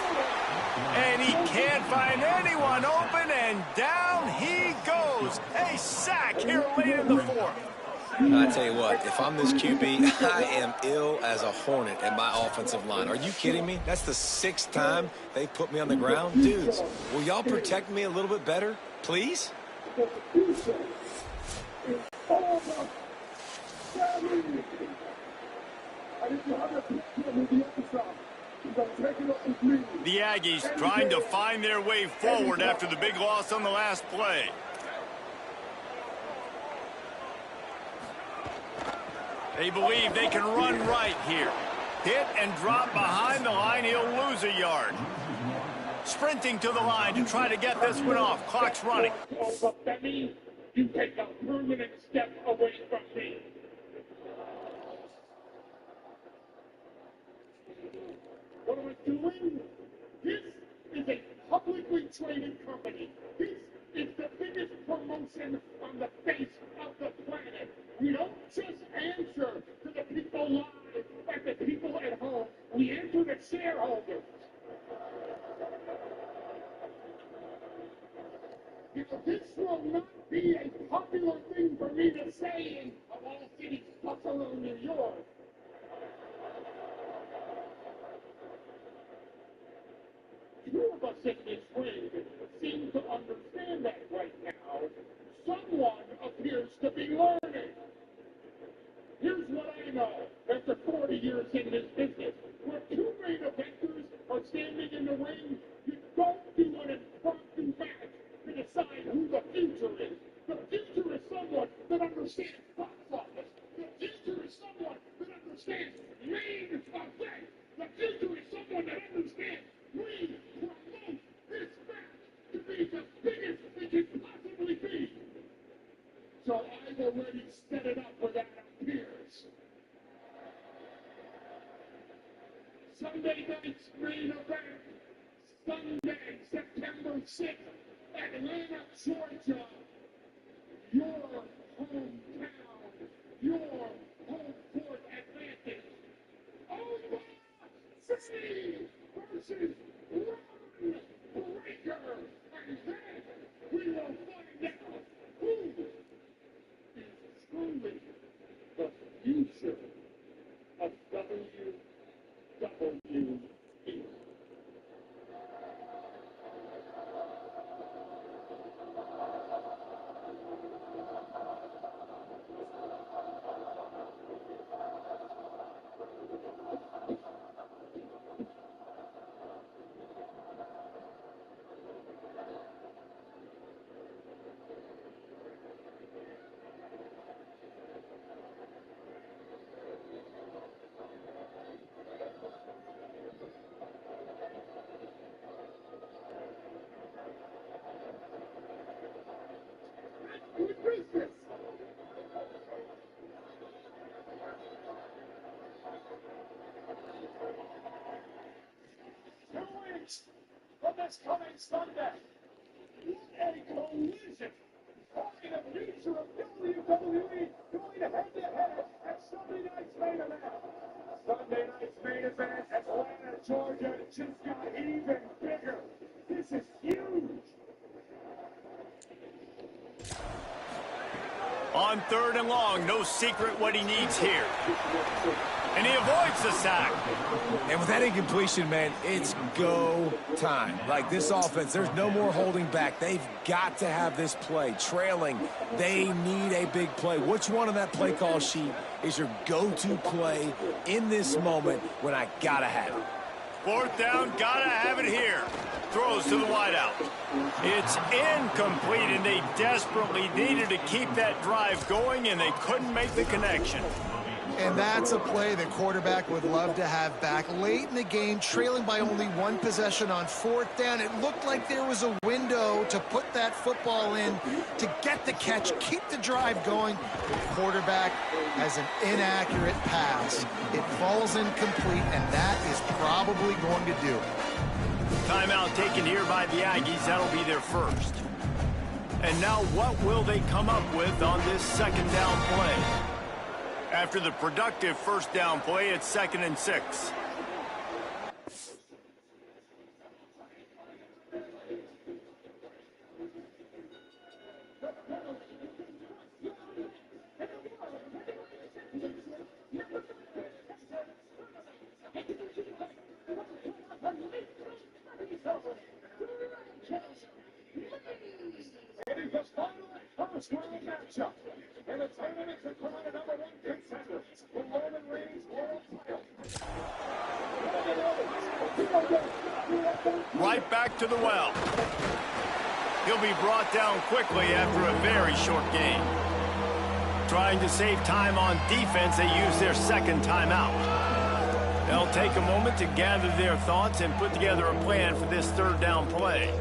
And he can't find anyone open, and down he goes. A sack here late in the 4th. I tell you what, if I'm this QB, I am ill as a hornet at my offensive line. Are you kidding me? That's the 6th time they put me on the ground. Dudes, will y'all protect me a little bit better, please? The Aggies trying to find their way forward after the big loss on the last play. They believe they can run right here. Hit and drop behind the line, he'll lose a yard. Sprinting to the line to try to get this one off. Clock's running. That means you take a permanent step away from me. What am I doing? This is a publicly traded company. This is the biggest promotion on the face of the planet. We don't just answer to the people live, like the people at home. We answer to shareholders. You know, this will not be a popular thing for me to say in, of all cities, Buffalo, New York. Two of us in this ring seem to understand that right now. Someone appears to be learning. Here's what I know after 40 years in this business. Where two main eventers are standing in the ring, you don't do an impromptu match to decide who the future is. The future is someone that understands box office. The future is someone that understands main event. The future is someone that understands 6, Atlanta, Georgia. Your hometown, your home court advantage. Oklahoma City versus Ron Breaker. And then we will find out who is truly the future of WWE. From this coming Sunday, what a collision! Only the future of WWE going head-to-head at Sunday night's main event. Sunday night's main event, Atlanta, Georgia, just got even bigger. This is huge. On 3rd and long, no secret what he needs here. And he avoids the sack. And with that incompletion, man, it's go time. Like this offense, there's no more holding back. They've got to have this play. Trailing, they need a big play. Which one on that play call sheet is your go-to play in this moment when I gotta have it? 4th down, gotta have it here. Throws to the wideout. It's incomplete, and they desperately needed to keep that drive going, and they couldn't make the connection. And that's a play the quarterback would love to have back. Late in the game, trailing by only 1 possession on 4th down, it looked like there was a window to put that football in, to get the catch, keep the drive going. The quarterback has an inaccurate pass. It falls incomplete, and that is probably going to do it. Timeout taken here by the Aggies. That'll be their first. And now what will they come up with on this 2nd down play? After the productive 1st down play, it's 2nd and 6. It is the final first round matchup. And it's minutes to crown a number 1 contender. The Roman Reigns World title. Right back to the well. He'll be brought down quickly after a very short game. Trying to save time on defense, they use their 2nd timeout. They'll take a moment to gather their thoughts and put together a plan for this 3rd down play.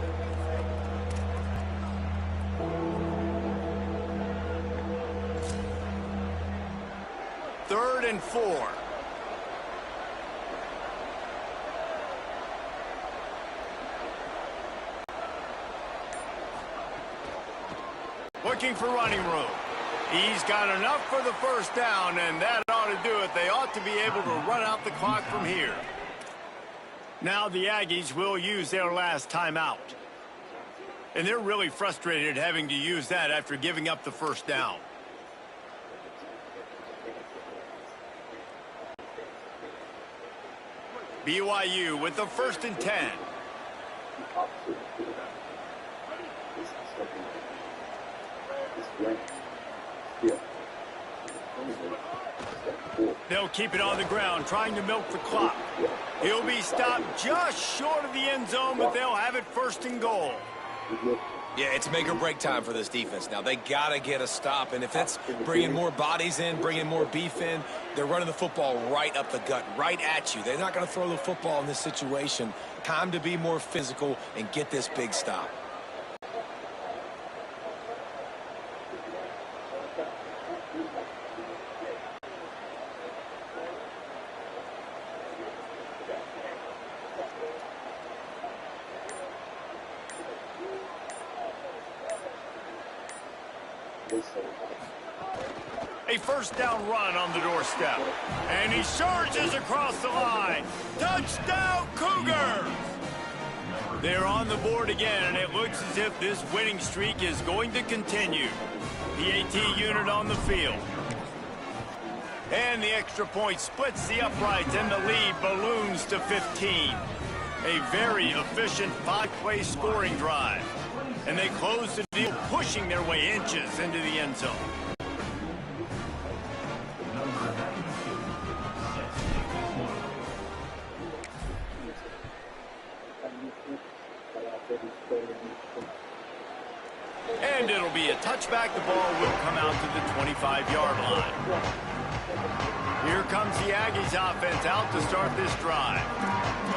Third and 4. Looking for running room. He's got enough for the 1st down, and that ought to do it. They ought to be able to run out the clock from here. Now the Aggies will use their last timeout. And they're really frustrated having to use that after giving up the 1st down. BYU with the 1st and 10. They'll keep it on the ground, trying to milk the clock. He'll be stopped just short of the end zone, but they'll have it 1st and goal. Yeah, it's make or break time for this defense. Now, they got to get a stop, and if that's bringing more bodies in, bringing more beef in, they're running the football right up the gut, right at you. They're not going to throw the football in this situation. Time to be more physical and get this big stop. A first down run on the doorstep. And he surges across the line. Touchdown, Cougars! They're on the board again, and it looks as if this winning streak is going to continue. The AT unit on the field. And the extra point splits the uprights, and the lead balloons to 15. A very efficient 5-play scoring drive. And they close the deal, pushing their way inches into the end zone. And it'll be a touchback. The ball will come out to the 25-yard line. Here comes the Aggies offense out to start this drive.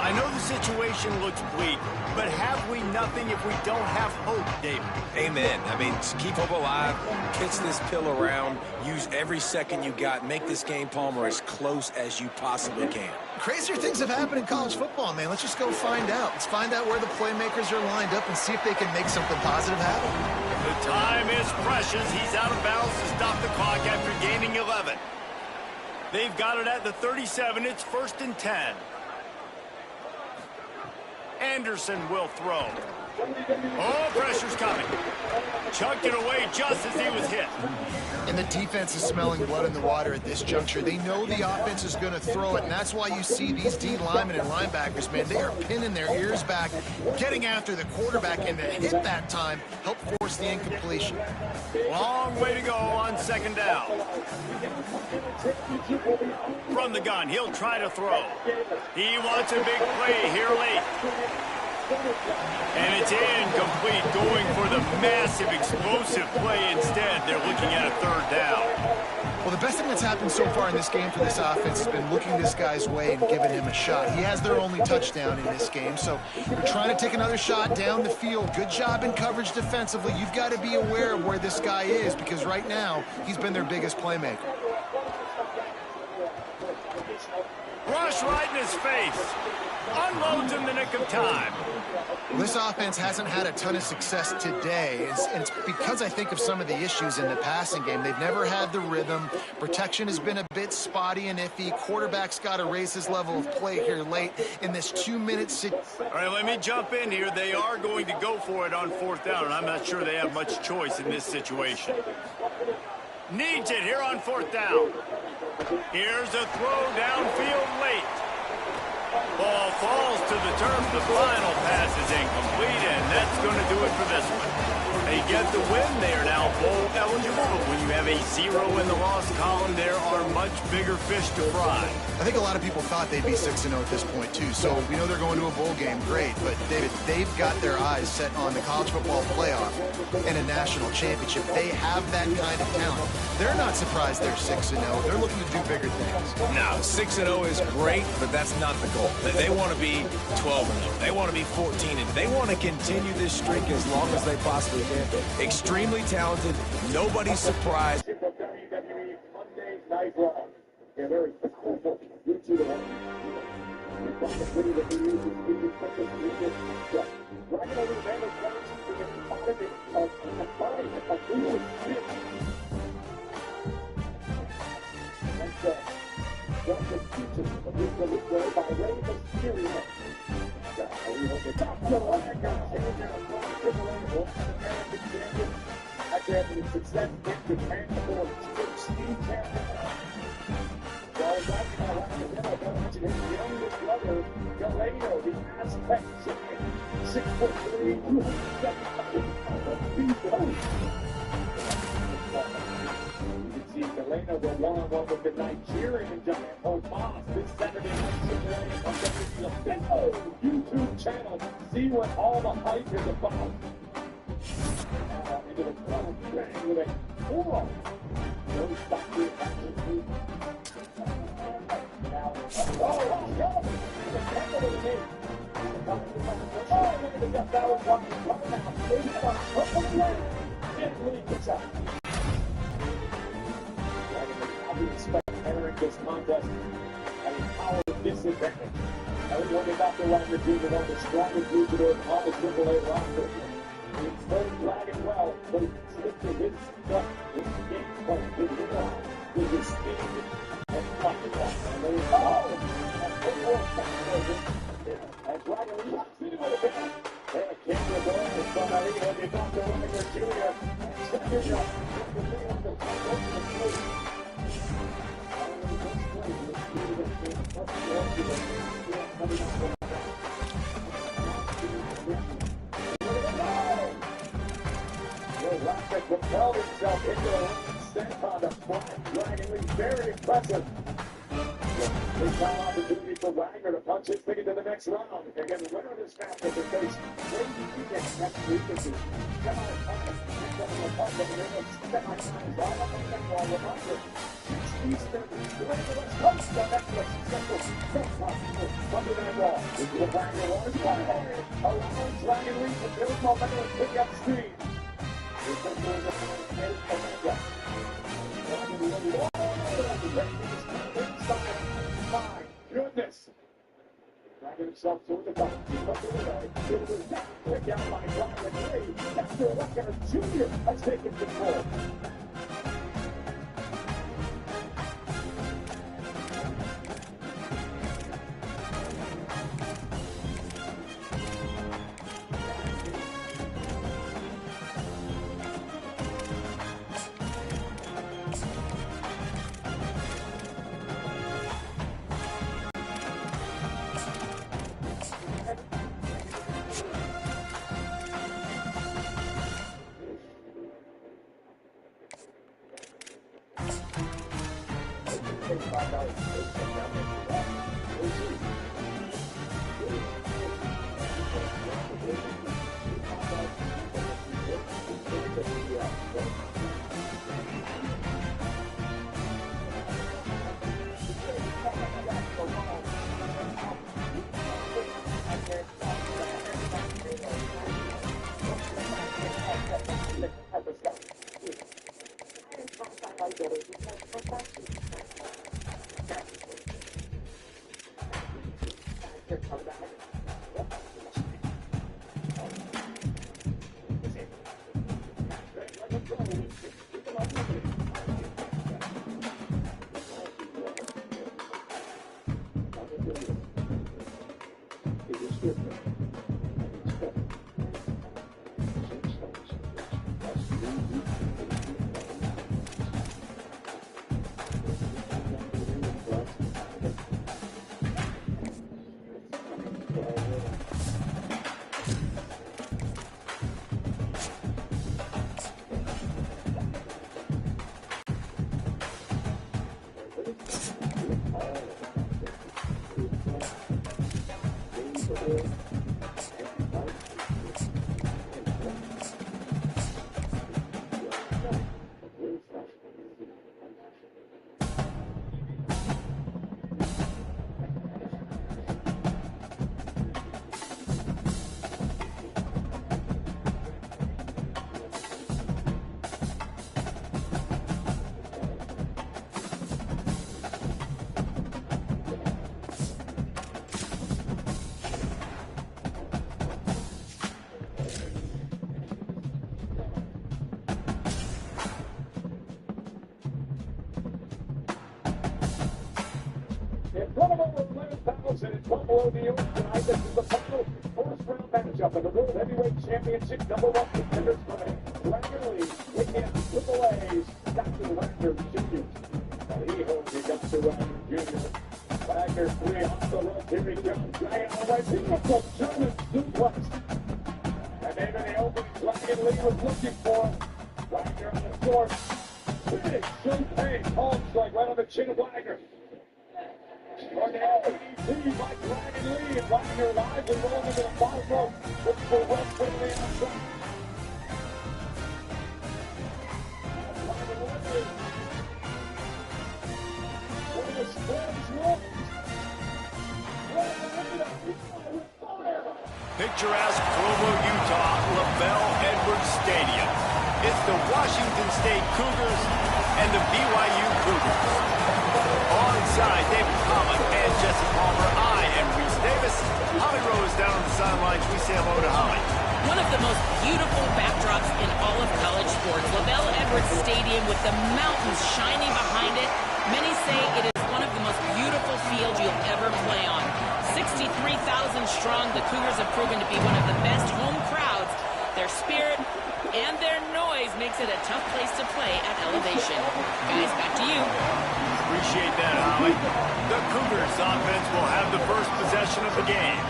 I know the situation looks bleak, but have we nothing if we don't have hope, David? Amen. I mean, keep hope alive, pitch this pill around, use every second you got, make this game, Palmer, as close as you possibly can. Crazier things have happened in college football, man. Let's just go find out. Let's find out where the playmakers are lined up and see if they can make something positive happen. The time is precious. He's out of bounds to stop the clock after gaining 11. They've got it at the 37. It's 1st and 10. Anderson will throw. Oh, pressure's coming. Chucked it away just as he was hit. And the defense is smelling blood in the water at this juncture. They know the offense is going to throw it, and that's why you see these D linemen and linebackers, man, they are pinning their ears back, getting after the quarterback, and the hit that time helped force the incompletion. Long way to go on 2nd down. From the gun, he'll try to throw. He wants a big play here late. And it's incomplete, going for the massive explosive play instead. They're looking at a 3rd down. Well, the best thing that's happened so far in this game for this offense has been looking this guy's way and giving him a shot. He has their only touchdown in this game, so they're trying to take another shot down the field. Good job in coverage defensively. You've got to be aware of where this guy is, because right now he's been their biggest playmaker. Rush right in his face. Unloads in the nick of time. This offense hasn't had a ton of success today, and it's because I think of some of the issues in the passing game. They've never had the rhythm. Protection has been a bit spotty and iffy. Quarterback's got to raise his level of play here late in this 2-minute All right, let me jump in here. They are going to go for it on 4th down, and I'm not sure they have much choice in this situation. Needs it here on 4th down. Here's a throw downfield late. Ball falls to the turf. The final pass is incomplete, and that's going to do it for this one. They get the win. They are now bowl eligible, but when you have a 0 in the loss column, there are much bigger fish to fry. I think a lot of people thought they'd be 6-0 at this point, too. So we know they're going to a bowl game. Great. But, David, they've got their eyes set on the college football playoff and a national championship. They have that kind of talent. They're not surprised they're 6-0. They're looking to do bigger things. No, 6-0 is great, but that's not the goal. They want to be 12-0. They want to be 14-0. They want to continue this streak as long as they possibly can. Extremely talented. Nobody's surprised. YouTube channel. See what all the hype is about. Into the front, bang with a four. No stop the action. Now, oh, the tackle of the game. Oh, look at the death battle coming now. They've got a couple of lanes. Can't really get out. I would expect entering this contest at a power disadvantage. Everyone is out there right to do one of the strongest groups of on the AAA roster. He's very flagging well, but he slipped to his stuff. His game plan, his drive, with his speed, and fucking that. And then he's, that football backwards. And Dragon locks into it again. And a camera ball to somebody, and they got the Wagner Jr. Second up, the lead on the top of the plate. Rapic propelled himself into the step on the front. Dragon Lee, very impressive. Big time opportunity for Wagner to punch his ticket to the next round. Again, the winner of this match will face Brady Weekend next week as the semi-finals. Semi-finals all up on the reminder. 6 Eastern, the West Coast on Netflix. Central Sunday Night Raw. This is the Wagner Wars. Allowing Dragon Lee to build momentum and pick up speed. My goodness. Dragging himself toward the top. It was not quick out by Dragon Lee. After Wagner Jr. has taken control. Buffalo, New York tonight. This is the final first-round matchup of the World Heavyweight Championship #1 contenders for Wagner Lee, Wicked, Triple A's, Dr. Wagner Jr. And he holds it up to Wagner Jr. Wagner 3 off the rope. Here he goes. Dragon all the way. Beautiful German suplex. And then in the opening, Dragon Lee was looking for him. Wagner on the short. Big champagne palm strike right on the chin of Wagner. On the LBT by Dragon Lee, and Wagner live and rolling into the bottom rope. Looking for West Whitley on the front. Picturesque Provo, Utah, LaBelle Edwards Stadium. It's the Washington State Cougars and the BYU Cougars. Alongside David Pollock and Jesse Palmer, I am Reese Davis. Holly Rose down on the sidelines. We say hello to Holly. One of the most most beautiful backdrops in all of college sports. LaBelle Edwards Stadium with the mountains shining behind it. Many say it is one of the most beautiful fields you'll ever play on. 63,000 strong, the Cougars have proven to be one of the best home crowds. Their spirit and their noise makes it a tough place to play at elevation. Guys, back to you. Appreciate that, Holly. The Cougars offense will have the first possession of the game.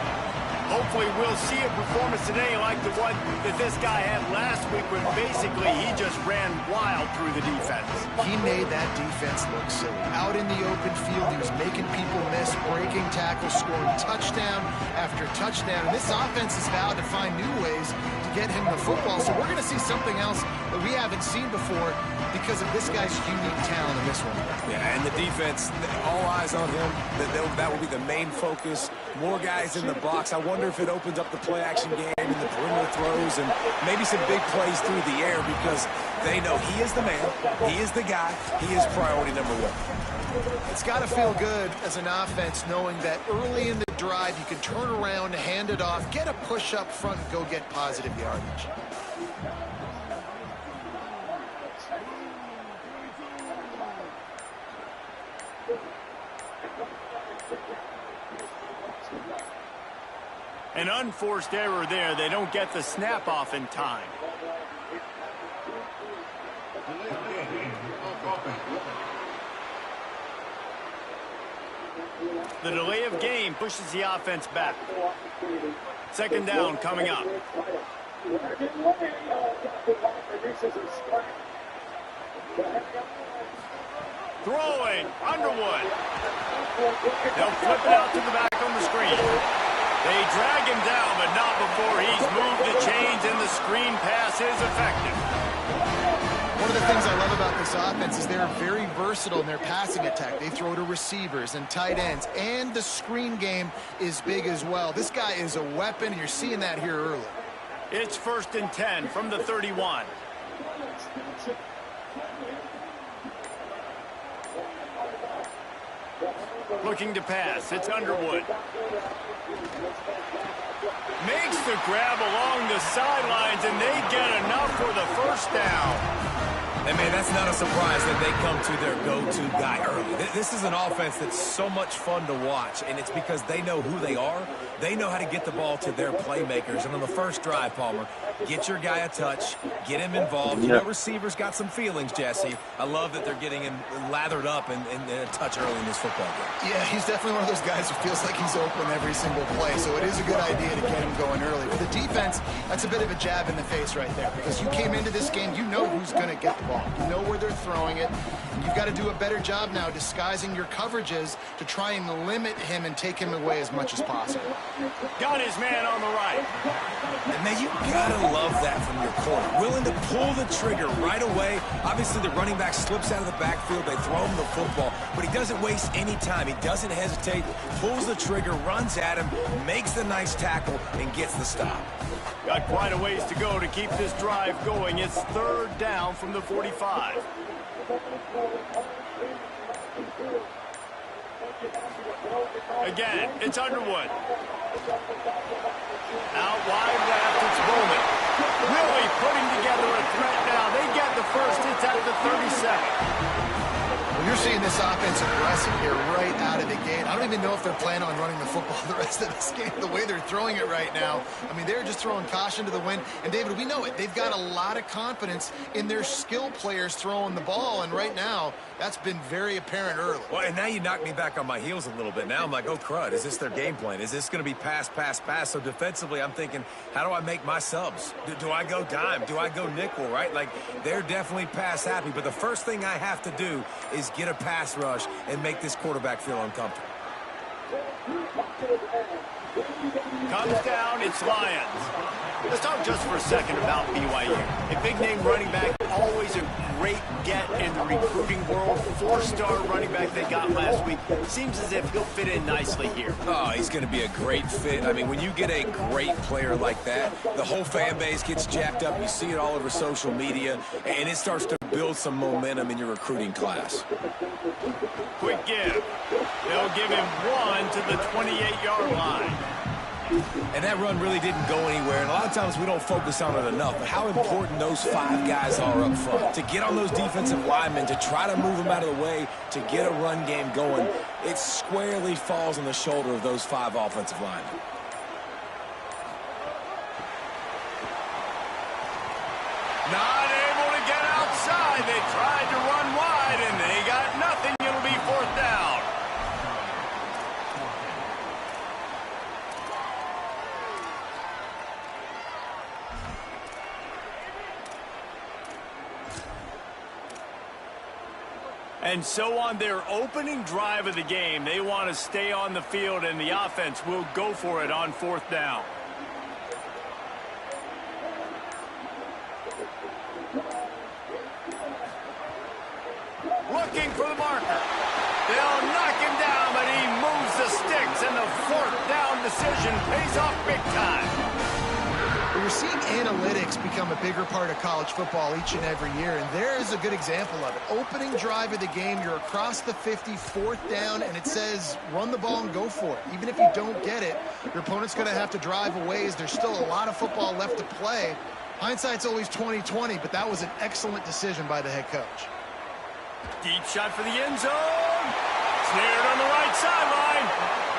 Hopefully we'll see a performance today like the one that this guy had last week when basically he just ran wild through the defense. He made that defense look silly. Out in the open field, he was making people miss, breaking tackles, scoring touchdown after touchdown. And this offense has vowed to find new ways to get him the football. So we're going to see something else that we haven't seen before because of this guy's unique talent in this one. Yeah, and the defense, all eyes on him. That will be the main focus. More guys in the box. I wonder if it opens up the play-action game and the perimeter throws and maybe some big plays through the air because they know he is the man, he is the guy, he is priority number one. It's got to feel good as an offense knowing that early in the drive you can turn around, hand it off, get a push up front, and go get positive yardage. An unforced error there. They don't get the snap off in time. The delay of game pushes the offense back. Second down coming up. Throwing, Underwood. They'll flip it out to the back on the screen. They drag him down, but not before he's moved the chains, and the screen pass is effective. One of the things I love about this offense is they're very versatile in their passing attack. They throw to receivers and tight ends, and the screen game is big as well. This guy is a weapon, and you're seeing that here early. It's 1st and 10 from the 31. Looking to pass. It's Underwood. Makes the grab along the sidelines, and they get enough for the first down. And, man, that's not a surprise that they come to their go-to guy early. This is an offense that's so much fun to watch, and it's because they know who they are. They know how to get the ball to their playmakers. And on the first drive, Palmer, get your guy a touch, get him involved. You know, receivers got some feelings, Jesse. I love that they're getting him lathered up and a touch early in this football game. Yeah, he's definitely one of those guys who feels like he's open every single play, so it is a good idea to get him going early. For the defense, that's a bit of a jab in the face right there because you came into this game, you know who's going to get the ball. You know where they're throwing it. You've got to do a better job now disguising your coverages to try and limit him and take him away as much as possible. Got his man on the right. And man, you gotta love that from your corner. Willing to pull the trigger right away. Obviously, the running back slips out of the backfield. They throw him the football, but he doesn't waste any time. He doesn't hesitate, pulls the trigger, runs at him, makes the nice tackle, and gets the stop. Got quite a ways to go to keep this drive going. It's 3rd down from the 45. Again, it's Underwood. Out wide left, it's Bowman. Really putting together a threat now. They get the first. It's at the 37. Well, you're seeing this offense aggressive here right out of the gate. I don't even know if they're planning on running the football the rest of this game, the way they're throwing it right now. I mean, they're just throwing caution to the wind. And, David, we know it. They've got a lot of confidence in their skill players throwing the ball, and right now that's been very apparent early. Well, and now you knock me back on my heels a little bit. Now I'm like, oh, crud, is this their game plan? Is this going to be pass, pass, pass? So defensively, I'm thinking, how do I make my subs? Do I go dime? Do I go nickel, right? Like, they're definitely pass happy, but the first thing I have to do is get a pass rush and make this quarterback feel uncomfortable. Comes down, it's Lions. Let's talk just for a second about BYU. A big-name running back, always a great get in the recruiting world. 4-star running back they got last week. Seems as if he'll fit in nicely here. Oh, he's going to be a great fit. I mean, when you get a great player like that, the whole fan base gets jacked up. You see it all over social media, and it starts to build some momentum in your recruiting class. Quick give. They'll give him 1 to the 28-yard line. And that run really didn't go anywhere. And a lot of times we don't focus on it enough. But how important those 5 guys are up front. To get on those defensive linemen, to try to move them out of the way, to get a run game going, it squarely falls on the shoulder of those 5 offensive linemen. Not able to get outside. They tried to run wide, and they got nothing. It'll be 4th down. And so on their opening drive of the game, they want to stay on the field, and the offense will go for it on 4th down. Looking for the marker. They'll knock him down, but he moves the sticks, and the 4th down decision pays off big time. We're seeing analytics become a bigger part of college football each and every year, and there is a good example of it. Opening drive of the game, you're across the 50, 4th down, and it says run the ball and go for it. Even if you don't get it, your opponent's going to have to drive away as there's still a lot of football left to play. Hindsight's always 20/20, but that was an excellent decision by the head coach. Deep shot for the end zone. Snared on the right sideline.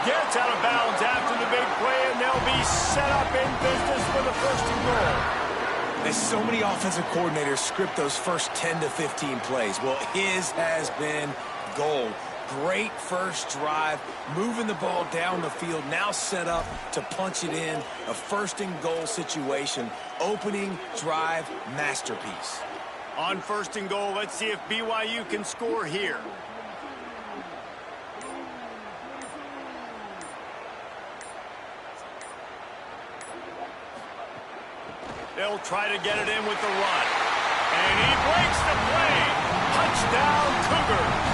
Gets out of bounds after the big play, and they'll be set up in business for the 1st and goal. There's so many offensive coordinators script those first 10 to 15 plays. Well, his has been gold. Great first drive, moving the ball down the field, now set up to punch it in. A 1st and goal situation. Opening drive masterpiece. On 1st and goal, let's see if BYU can score here. They'll try to get it in with the run. And he breaks the play. Touchdown, Cougars.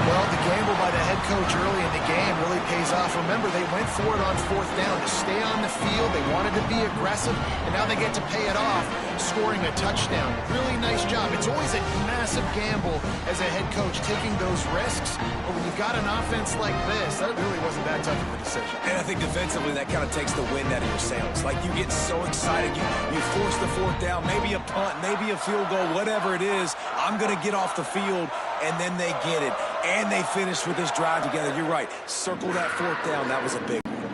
Well, the gamble by the head coach early in the game really pays off. Remember, they went for it on 4th down to stay on the field. They wanted to be aggressive, and now they get to pay it off, scoring a touchdown. Really nice job. It's always a massive gamble as a head coach taking those risks, but when you've got an offense like this, that really wasn't that tough of a decision. And I think defensively that kind of takes the wind out of your sails. Like you get so excited, you force the 4th down, maybe a punt, maybe a field goal, whatever it is. I'm going to get off the field, and then they get it. And they finished with this drive together. You're right. Circle that 4th down. That was a big one.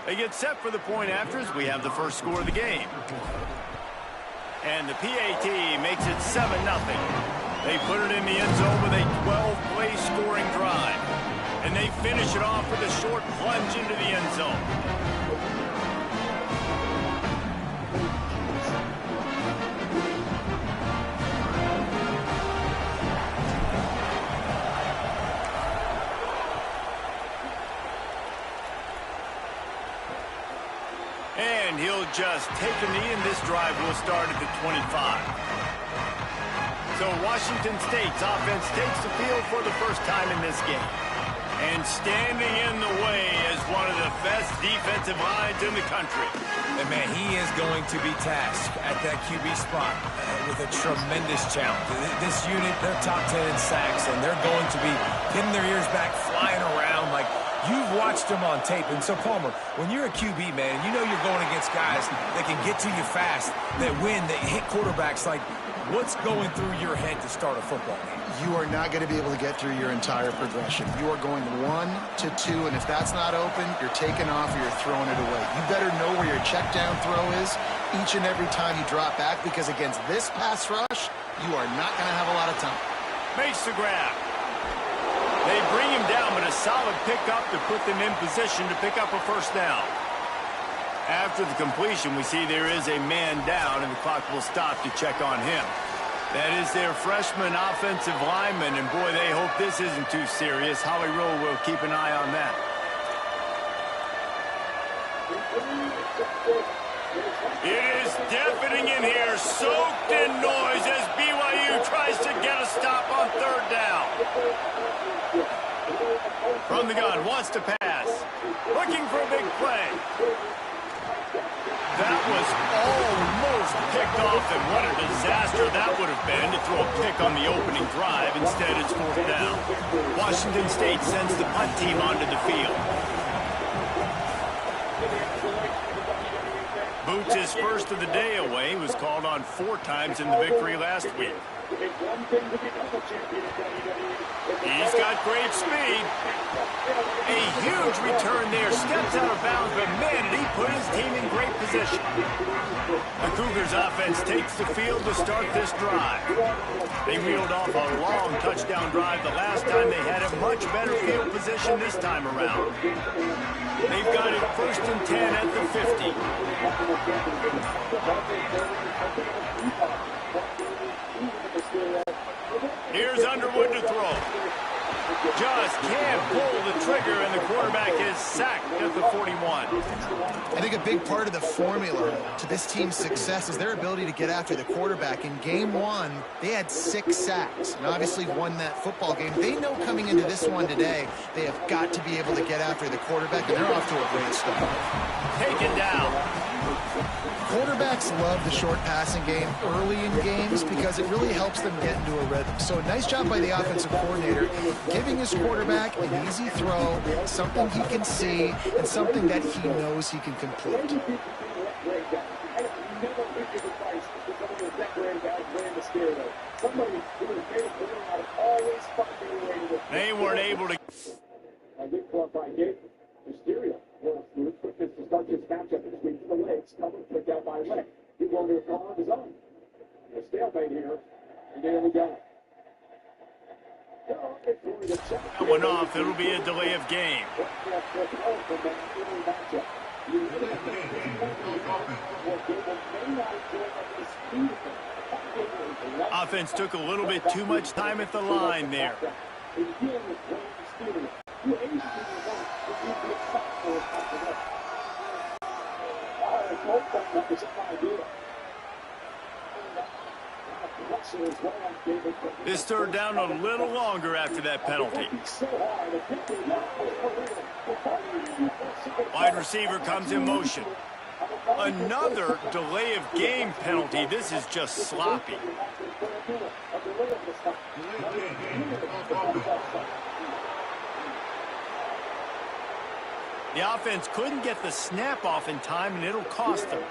They get set for the point after as we have the first score of the game. And the PAT makes it 7-0. They put it in the end zone with a 12-play scoring drive. And they finish it off with a short plunge into the end zone. And he'll just take a knee, and this drive will start at the 25. So Washington State's offense takes the field for the first time in this game. And standing in the way is one of the best defensive lines in the country. And, man, he is going to be tasked at that QB spot with a tremendous challenge. This unit, they're top 10 in sacks, and they're going to be pinning their ears back, flying around like you've watched them on tape. And so, Palmer, when you're a QB, man, you know you're going against guys that can get to you fast, that win, that hit quarterbacks. Like, what's going through your head to start a football game? You are not going to be able to get through your entire progression. You are going 1 to 2, and if that's not open, you're taking off or you're throwing it away. You better know where your check down throw is each and every time you drop back, because against this pass rush, you are not going to have a lot of time. Makes the grab. They bring him down, but a solid pickup to put them in position to pick up a first down. After the completion, we see there is a man down, and the clock will stop to check on him. That is their freshman offensive lineman, and boy, they hope this isn't too serious. Holly Rowe will keep an eye on that. It is deafening in here, soaked in noise as BYU tries to get a stop on 3rd down. From the gun, wants to pass. Looking for a big play. That was almost picked off, and what a disaster that would have been to throw a pick on the opening drive. Instead, it's 4th down. Washington State sends the punt team onto the field. Boots his first of the day away. He was called on 4 times in the victory last week. He's got great speed. A huge return there. Steps out of bounds, but man, did he put his team in great position. The Cougars offense takes the field to start this drive. They reeled off a long touchdown drive the last time. They had a much better field position this time around. They've got it 1st and 10 at the 50. Here's Underwood to throw. Just can't pull the trigger, and the quarterback is sacked at the 41. I think a big part of the formula to this team's success is their ability to get after the quarterback. In game 1, they had 6 sacks and obviously won that football game. They know coming into this one today, they have got to be able to get after the quarterback, and they're off to a great start. Taken down. Quarterbacks love the short passing game early in games because it really helps them get into a rhythm. So nice job by the offensive coordinator giving his quarterback an easy throw, something he can see, and something that he knows he can complete. They weren't able to. Quickness to start this matchup this week to the legs. Cover picked out by leg. He's going to a call on his own. A stalemate here. And there we go. That went off. It'll be a delay of game. Offense took a little bit too much time at the line there. This 3rd down a little longer after that penalty. Wide receiver comes in motion. Another delay of game penalty. This is just sloppy. The offense couldn't get the snap off in time, and it'll cost them.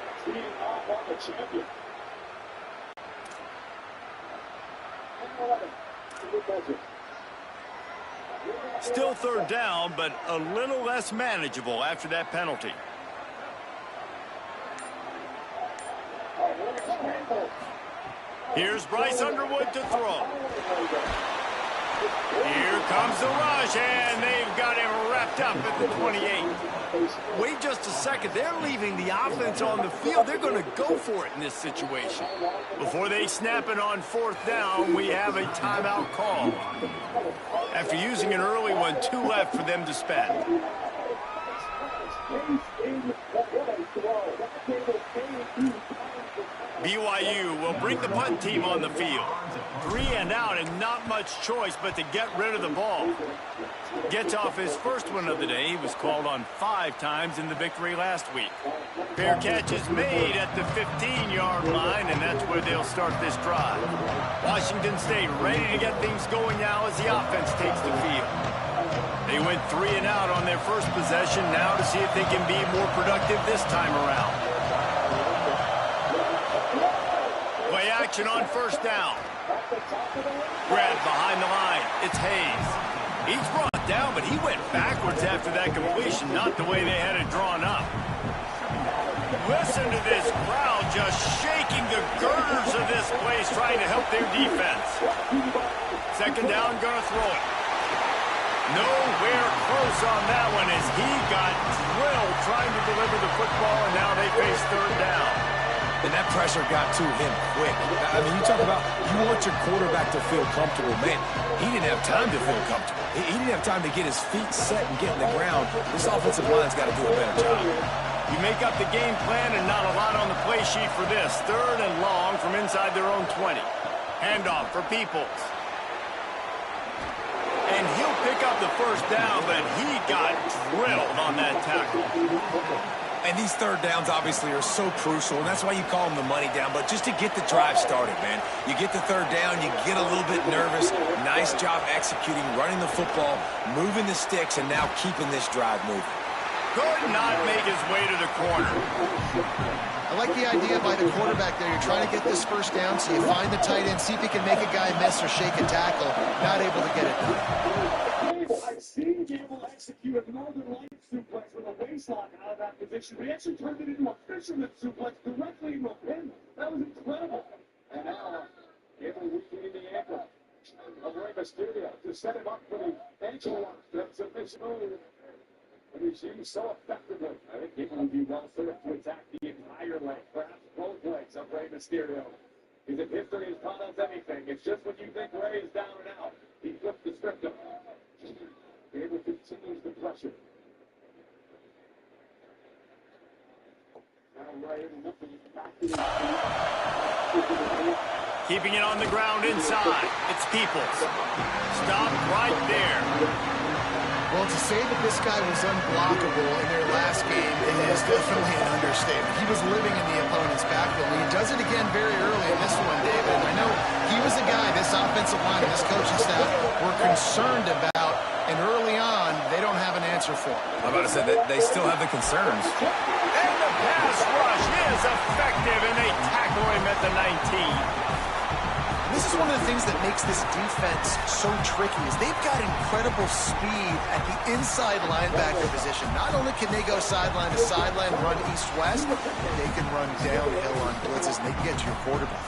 Still 3rd down, but a little less manageable after that penalty. Here's Bryce Underwood to throw. Here comes the rush, and they've got him wrapped up at the 28. Wait just a second. They're leaving the offense on the field. They're going to go for it in this situation. Before they snap it on 4th down, we have a timeout call. After using an early one, 2 left for them to spend. BYU will bring the punt team on the field. 3 and out, and not much choice but to get rid of the ball. Gets off his first one of the day. He was called on 5 times in the victory last week. Fair catch is made at the 15-yard line, and that's where they'll start this drive. Washington State ready to get things going now as the offense takes the field. They went 3 and out on their first possession, now to see if they can be more productive this time around. Play action on 1st down. Grab behind the line. It's Hayes. He's brought down, but he went backwards after that completion, not the way they had it drawn up. Listen to this crowd just shaking the girders of this place, trying to help their defense. 2nd down, gonna throw it. Nowhere close on that one as he got drilled trying to deliver the football, and now they face 3rd down. And that pressure got to him quick. I mean, you talk about you want your quarterback to feel comfortable. Man, he didn't have time to feel comfortable. He didn't have time to get his feet set and get in the ground. This offensive line's got to do a better job. You make up the game plan and not a lot on the play sheet for this. 3rd and long from inside their own 20. Handoff for Peoples. And he'll pick up the 1st down, but he got drilled on that tackle. And these 3rd downs obviously are so crucial, and that's why you call them the money down. But just to get the drive started, man, you get the 3rd down, you get a little bit nervous. Nice job executing, running the football, moving the sticks, and now keeping this drive moving. Could not make his way to the corner. I like the idea by the quarterback there. You're trying to get this first down, so you find the tight end, see if he can make a guy miss or shake a tackle. Not able to get it done. I've seen Gable execute a Northern Lights suplex with a waistlock out of that position. He actually turned it into a fisherman suplex directly into a pin. That was incredible. And now, Gable weakening the ankle of Rey Mysterio to set him up for the ankle lock. That's a move. And he's used so effectively. I think Gable would be well served to attack the entire leg, perhaps both legs of Rey Mysterio. Because if history has taught us anything, it's just when you think Rey is down and out, he flips the script up. Gable continues the pressure. Now Rey looking back to his feet. Keeping it on the ground inside. It's Peoples. Stop right there. Well, to say that this guy was unblockable in their last game is definitely an understatement. He was living in the opponent's backfield. He does it again very early in this one, David. And I know he was a guy this offensive line and this coaching staff were concerned about, and early on, they don't have an answer for him. I'm about to say that they still have the concerns. And the pass rush is effective, and they tackle him at the 19. This is one of the things that makes this defense so tricky is they've got incredible speed at the inside linebacker position. Not only can they go sideline to sideline, run east-west, they can run downhill on blitzes, and they can get to your quarterback.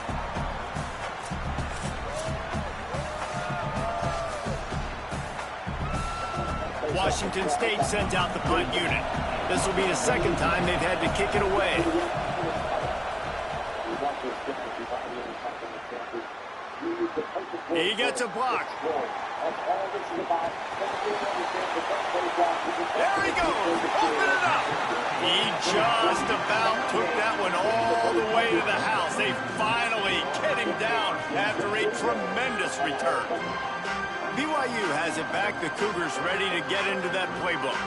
Washington State sends out the punt unit. This will be the second time they've had to kick it away. He gets a block. There he goes. Open it up. He just about took that one all the way to the house. They finally get him down after a tremendous return. BYU has it back. The Cougars ready to get into that playbook.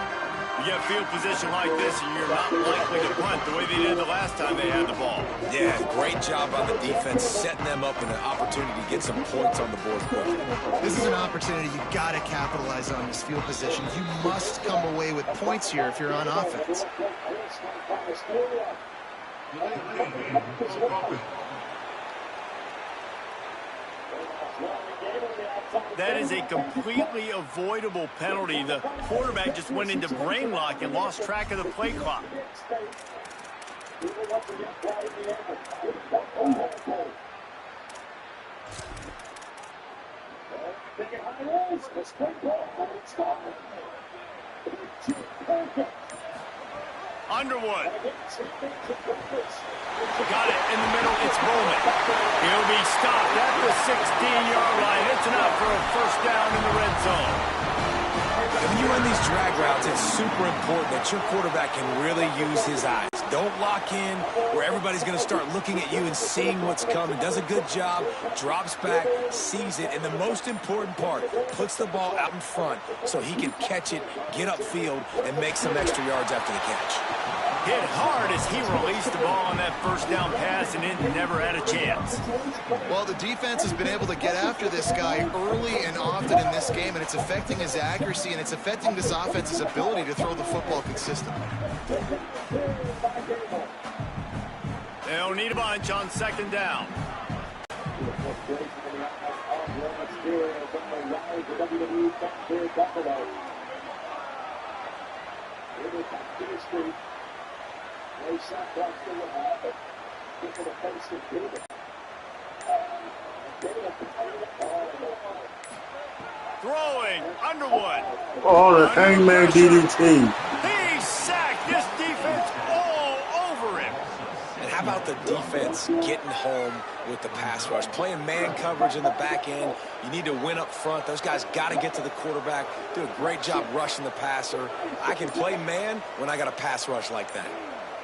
You get field position like this, and you're not likely to punt the way they did the last time they had the ball. Yeah, great job by the defense, setting them up in an opportunity to get some points on the board quickly. This is an opportunity you got to capitalize on this field position. You must come away with points here if you're on offense. That is a completely avoidable penalty. The quarterback just went into brain lock and lost track of the play clock. Underwood. Got it in the middle. It's Bowman. He'll be stopped at the 16-yard line. It's enough for a first down in the red zone. And when you run these drag routes, it's super important that your quarterback can really use his eyes. Don't lock in where everybody's going to start looking at you and seeing what's coming. Does a good job, drops back, sees it, and the most important part, puts the ball out in front so he can catch it, get upfield, and make some extra yards after the catch. Hit hard as he released the ball on that first down pass, and it never had a chance. Well, the defense has been able to get after this guy early and often in this game, and it's affecting his accuracy, and it's affecting this offense's ability to throw the football consistently. They'll need a bunch on second down. Throwing, Underwood. Oh, the hangman DDT. He sacked this defense all over him. And how about the defense getting home with the pass rush? Playing man coverage in the back end. You need to win up front. Those guys got to get to the quarterback. Do a great job rushing the passer. I can play man when I got a pass rush like that.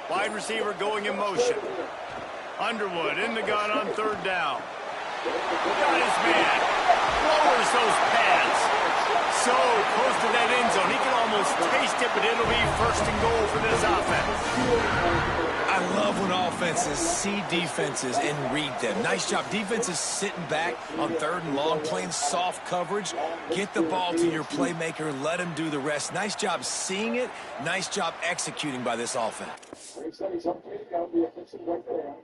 Wide receiver going in motion. Underwood in the gun on third down. Got his man. Lowers those pads. So close to that end zone. He can almost taste it, but it'll be first and goal for this offense. I love when offenses see defenses and read them. Nice job. Defenses sitting back on third and long, playing soft coverage. Get the ball to your playmaker. Let him do the rest. Nice job seeing it. Nice job executing by this offense. reversal right there.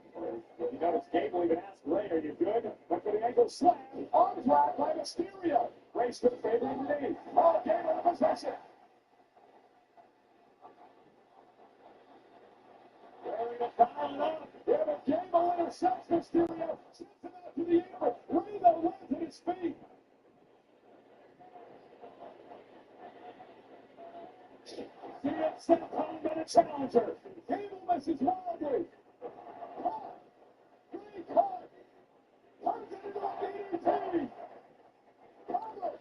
You notice Gable even asked Ray, are you good? But for the ankle slap, arm drag by Mysterio. Race to the favor of the knee. Oh, Gable in possession. Ready to foul up. Yeah, but Gable intercepts Mysterio. Sends him out to the apron. Ray though lands at his feet. CM Seth calling by the challenger. Gable misses wildly. Caught. Ray caught. Turns it into a DDT. Cover.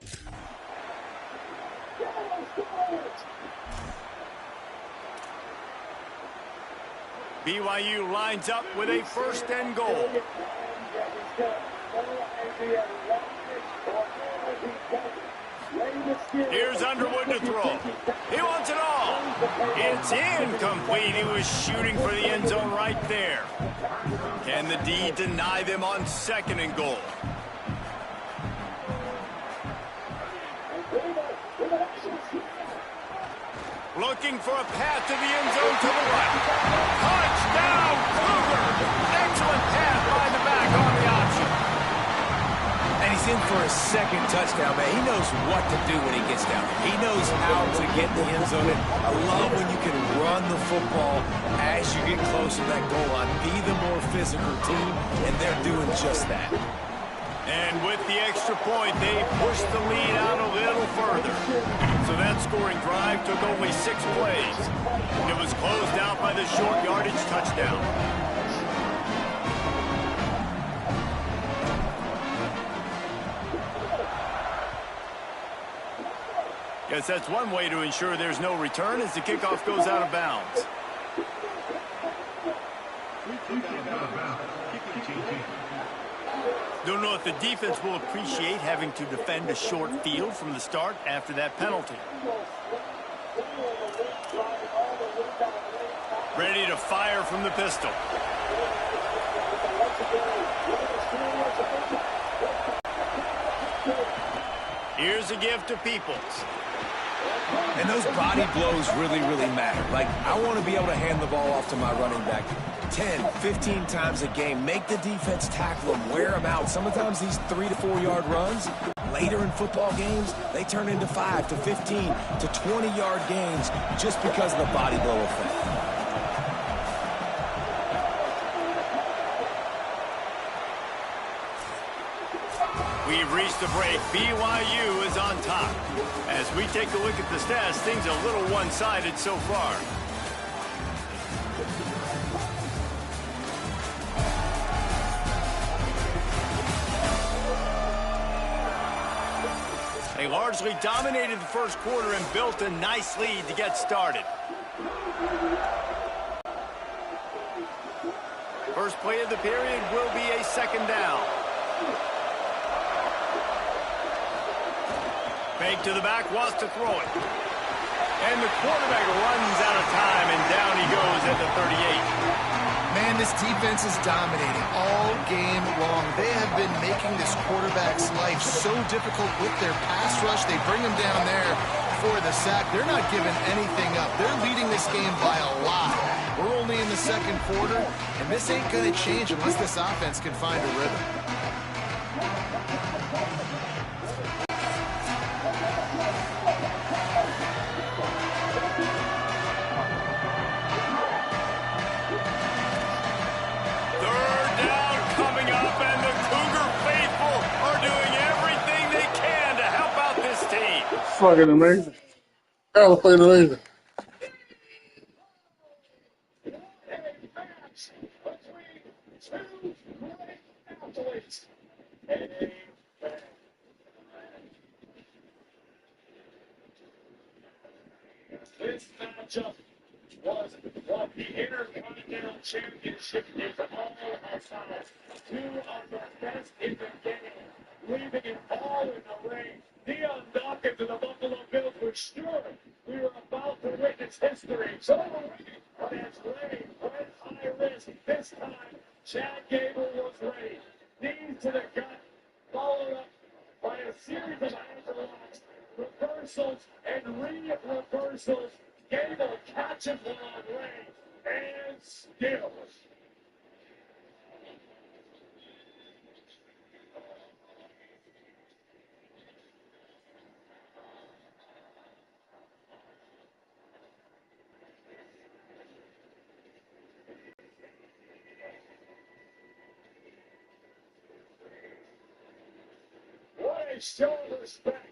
Gable scores. BYU lines up with a first and goal. Here's Underwood to throw. He wants it all. It's incomplete. He was shooting for the end zone right there. Can the D deny them on second and goal? Looking for a path to the end zone to the right. Touchdown, Cougar! Excellent pass by the back on the option. And he's in for a second touchdown, man. He knows what to do when he gets down there. He knows how to get in the end zone. And I love when you can run the football as you get close to that goal line. Be the more physical team, and they're doing just that. And with the extra point, they pushed the lead out a little further. So that scoring drive took only 6 plays. It was closed out by the short yardage touchdown. Guess that's one way to ensure there's no return as the kickoff goes out of bounds. Don't know if the defense will appreciate having to defend a short field from the start after that penalty. Ready to fire from the pistol. Here's a gift to Peoples. And those body blows really, really matter. Like, I want to be able to hand the ball off to my running back 10, 15 times a game. Make the defense tackle them, wear them out. Sometimes these 3 to 4 yard runs, later in football games, they turn into 5 to 15 to 20 yard gains just because of the body blow effect. We've reached the break. BYU is on top. As we take a look at the stats, things a little one-sided so far. They largely dominated the first quarter and built a nice lead to get started. First play of the period will be a second down. Fake to the back, wants to throw it. And the quarterback runs out of time, and down he goes at the 38. Man, this defense is dominating all game long. They have been making this quarterback's life so difficult with their pass rush. They bring him down there for the sack. They're not giving anything up. They're leading this game by a lot. We're only in the second quarter, and this ain't going to change unless this offense can find a rhythm. Fucking amazing. That was fucking amazing. This matchup was what the Intercontinental Championship is all about. Two of the best in the game, leaving it all in the ring. Dion Dawkins and the Buffalo Bills were sure we were about to witness history. So but as Ray went high risk this time, Chad Gable was ready. Knees to the gut, followed up by a series of ankle locks, reversals and re-reversals. Gable catches one on Ray, and still a show of respect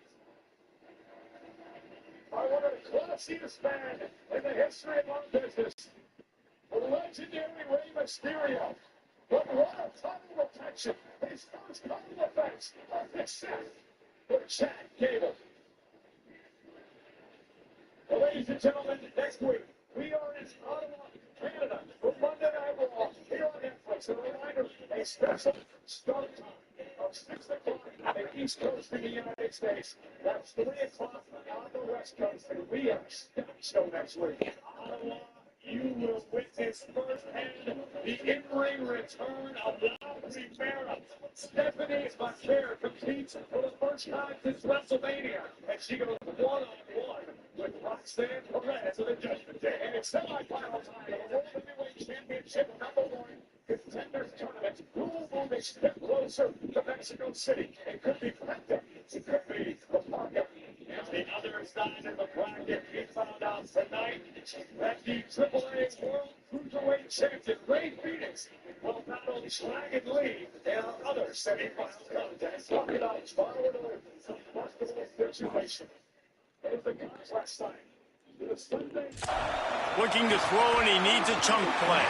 by one of the classiest men in the history of our business, the legendary Rey Mysterio. But what a title protection! His first title defense of success for Chad Gable. Well, ladies and gentlemen, next week we are in Ottawa, Canada for Monday Night Raw here on Netflix. And a reminder, a special start time of 6 o'clock on the East Coast of the United States. That's 3 o'clock on the West Coast. And we have a show next week. Ottawa, you will witness firsthand the in-ring return of La Primera. Stephanie Macaire competes for the first time since WrestleMania, and she goes one-on-one with Roxanne Perez of the Judgment Day. And it's semi-final time of the World Heavyweight Championship #1 Contenders Tournament. Who will move a step closer to Mexico City? It could be Penta. It could be Lamarca. And the other side of the bracket, we found out tonight that the AAA World Cruiserweight Champion, Ray Phoenix, will battle Dragon Lee in our other semifinal contest. Crocodiles followed a combustible situation. There's the contrast sign. Looking to throw, and he needs a chunk play.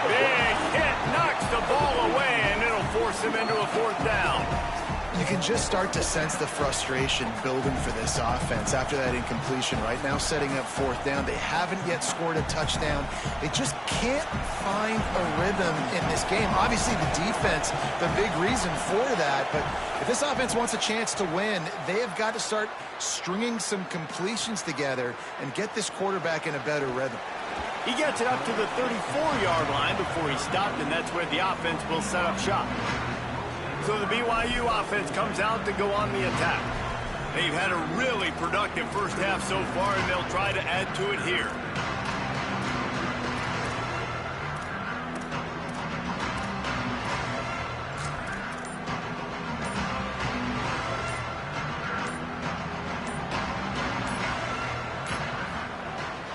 Big hit, knocks the ball away, and it'll force him into a 4th down. You can just start to sense the frustration building for this offense after that incompletion. Right now, setting up 4th down. They haven't yet scored a touchdown. They just can't find a rhythm in this game. Obviously, the defense, the big reason for that. But if this offense wants a chance to win, they have got to start stringing some completions together and get this quarterback in a better rhythm. He gets it up to the 34-yard line before he stopped, and that's where the offense will set up shop. So the BYU offense comes out to go on the attack. They've had a really productive first half so far, and they'll try to add to it here.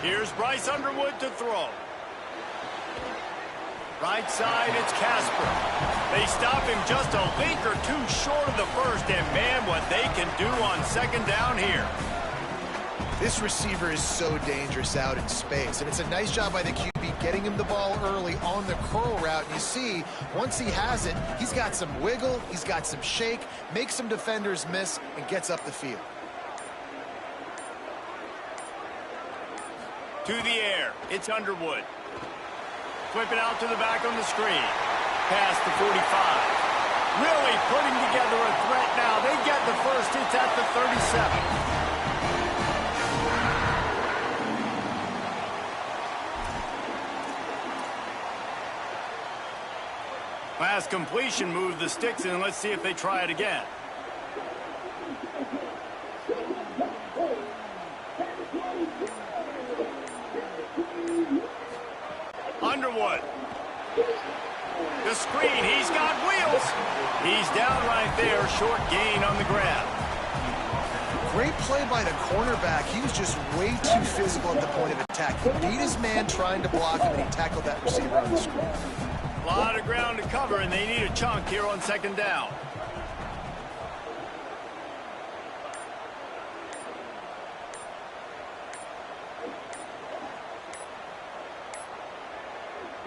Here's Bryce Underwood to throw. Right side, it's Casper. They stop him just a link or two short of the first, and man, what they can do on 2nd down here. This receiver is so dangerous out in space, and it's a nice job by the QB getting him the ball early on the curl route. And you see, once he has it, he's got some wiggle, he's got some shake, makes some defenders miss, and gets up the field. To the air, it's Underwood. Flip it out to the back on the screen. Past the 45. Really putting together a threat now. They get the first. It's at the 37. Pass completion, move the sticks in. Let's see if they try it again. Underwood. The screen, he's got wheels. He's down right there, short gain on the grab. Great play by the cornerback. He was just way too physical at the point of attack. He beat his man trying to block him, and he tackled that receiver on the screen. A lot of ground to cover, and they need a chunk here on 2nd down.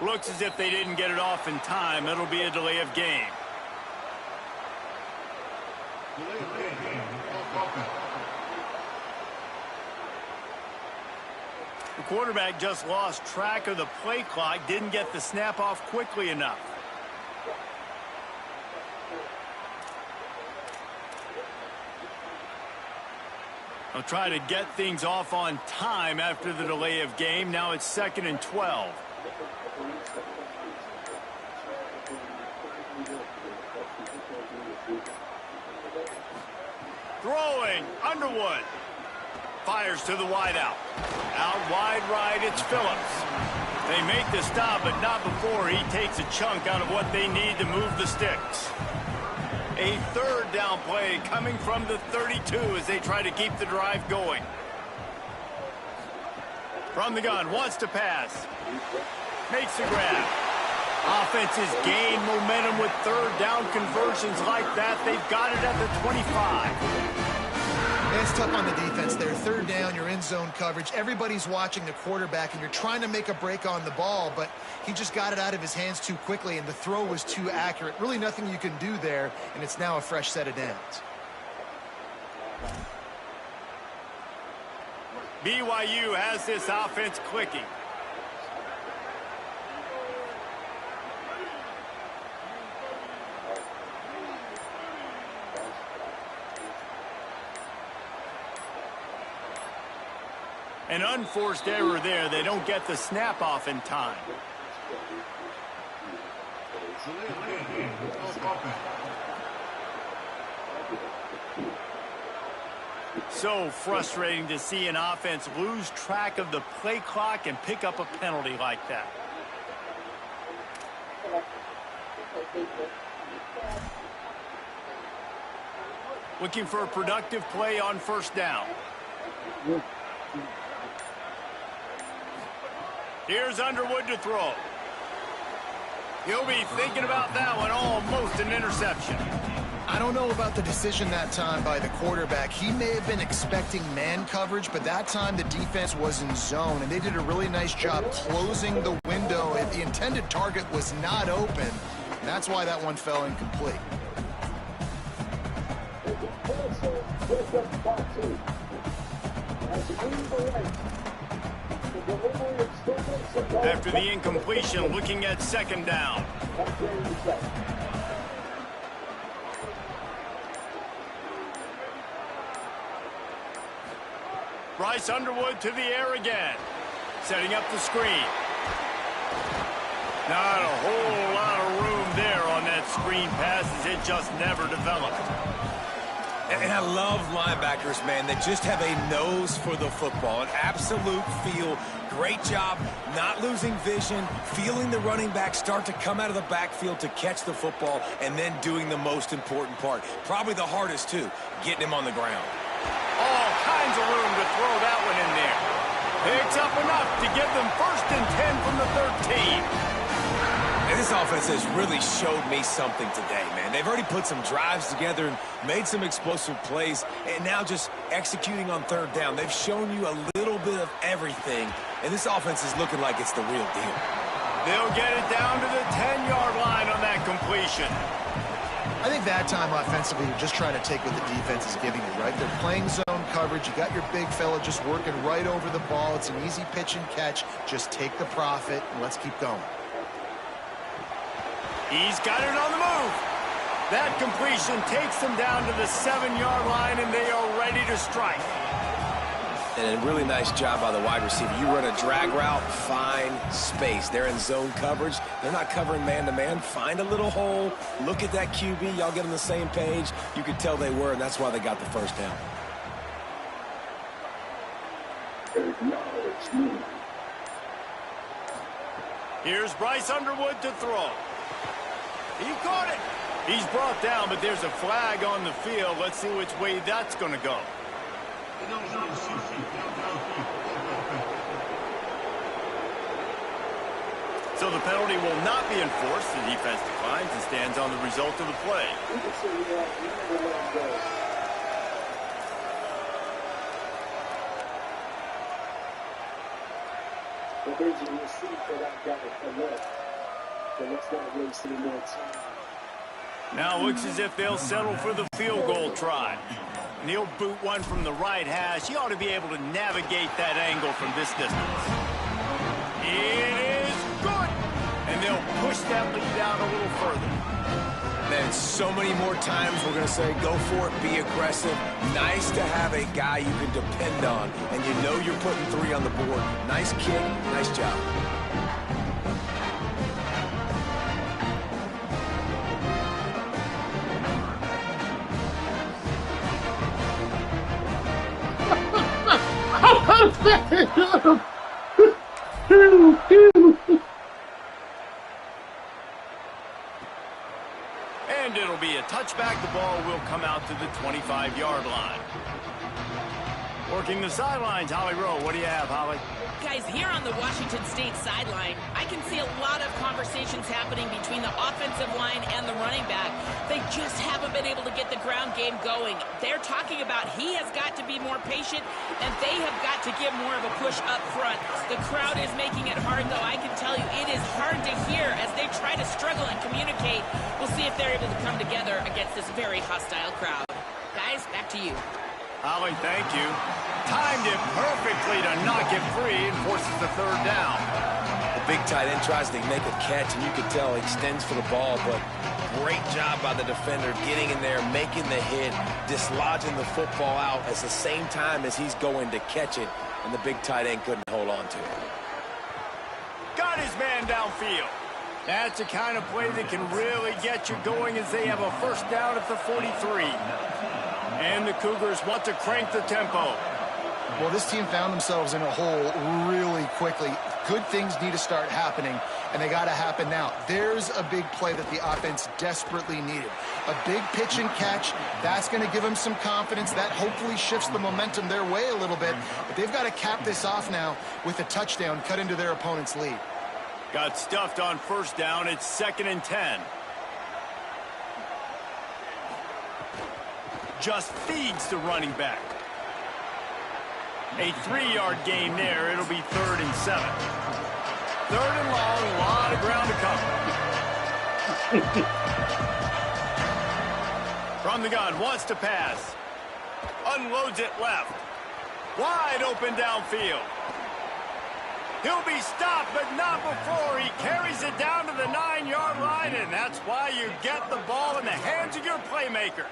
Looks as if they didn't get it off in time. It'll be a delay of game. The quarterback just lost track of the play clock, didn't get the snap off quickly enough. They'll try to get things off on time after the delay of game. Now it's 2nd and 12. Throwing, Underwood. Fires to the wideout. Out wide right, it's Phillips. They make the stop, but not before he takes a chunk out of what they need to move the sticks. A 3rd down play coming from the 32 as they try to keep the drive going. From the gun, wants to pass. Makes the grab. Offenses gain momentum with third down conversions like that. They've got it at the 25. It's tough on the defense there. Third down, you're in zone coverage. Everybody's watching the quarterback, and you're trying to make a break on the ball, but he just got it out of his hands too quickly, and the throw was too accurate. Really nothing you can do there, and it's now a fresh set of downs. BYU has this offense clicking. An unforced error there. They don't get the snap off in time. So frustrating to see an offense lose track of the play clock and pick up a penalty like that. Looking for a productive play on first down. Here's Underwood to throw. He'll be thinking about that one, almost an interception. I don't know about the decision that time by the quarterback. He may have been expecting man coverage, but that time the defense was in zone, and they did a really nice job closing the window. If the intended target was not open, that's why that one fell incomplete. After the incompletion, looking at second down. Bryce Underwood to the air again. Setting up the screen. Not a whole lot of room there on that screen pass as it just never developed. And I love linebackers, man, that just have a nose for the football, an absolute feel. Great job not losing vision, feeling the running back start to come out of the backfield to catch the football, and then doing the most important part. Probably the hardest, too, getting him on the ground. All kinds of room to throw that one in there. Picks up enough to give them 1st and 10 from the 13. And this offense has really showed me something today, man. They've already put some drives together and made some explosive plays, and now just executing on third down. They've shown you a little bit of everything, and this offense is looking like it's the real deal. They'll get it down to the 10-yard line on that completion. I think that time offensively, you're just trying to take what the defense is giving you, right? They're playing zone coverage. You got your big fella just working right over the ball. It's an easy pitch and catch. Just take the profit, and let's keep going. He's got it on the move. That completion takes them down to the 7-yard line, and they are ready to strike. And a really nice job by the wide receiver. You run a drag route, find space. They're in zone coverage. They're not covering man-to-man. Find a little hole. Look at that QB. Y'all get on the same page. You could tell they were, and that's why they got the first down. Here's Bryce Underwood to throw. He caught it. He's brought down, but there's a flag on the field. Let's see which way that's going to go. So the penalty will not be enforced. The defense declines and stands on the result of the play. But there's a receipt for that guy to look. So let's not waste any more time. Now it looks as if they'll settle for the field goal try. And he'll boot one from the right hash. He ought to be able to navigate that angle from this distance. It is good. And they'll push that lead out a little further. Man, so many more times we're going to say, go for it, be aggressive. Nice to have a guy you can depend on. And you know you're putting 3 on the board. Nice kick, nice job. And it'll be a touchback. The ball will come out to the 25-yard line. Working the sidelines, Holly Rowe. What do you have, Holly? Guys, here on the Washington State sideline, I can see a lot of conversations happening between the offensive line and the running back. They just haven't been able to get the ground game going. They're talking about he has got to be more patient, and they have got to give more of a push up front. The crowd is making it hard, though. I can tell you it is hard to hear as they try to struggle and communicate. We'll see if they're able to come together against this very hostile crowd. Guys, back to you. Holly, thank you. Timed it perfectly to knock it free and forces the third down. The big tight end tries to make a catch, and you can tell he extends for the ball, but great job by the defender getting in there, making the hit, dislodging the football out at the same time as he's going to catch it, and the big tight end couldn't hold on to it. Got his man downfield. That's the kind of play that can really get you going as they have a first down at the 43. And the Cougars want to crank the tempo. Well, this team found themselves in a hole really quickly. Good things need to start happening, and they got to happen now. There's a big play that the offense desperately needed. A big pitch and catch. That's going to give them some confidence. That hopefully shifts the momentum their way a little bit. But they've got to cap this off now with a touchdown cut into their opponent's lead. Got stuffed on first down. It's 2nd and 10. Just feeds the running back. A 3-yard gain there. It'll be 3rd and 7. 3rd and long. A lot of ground to cover. From the gun. Wants to pass. Unloads it left. Wide open downfield. He'll be stopped, but not before he carries it down to the 9-yard line, and that's why you get the ball in the hands of your playmakers.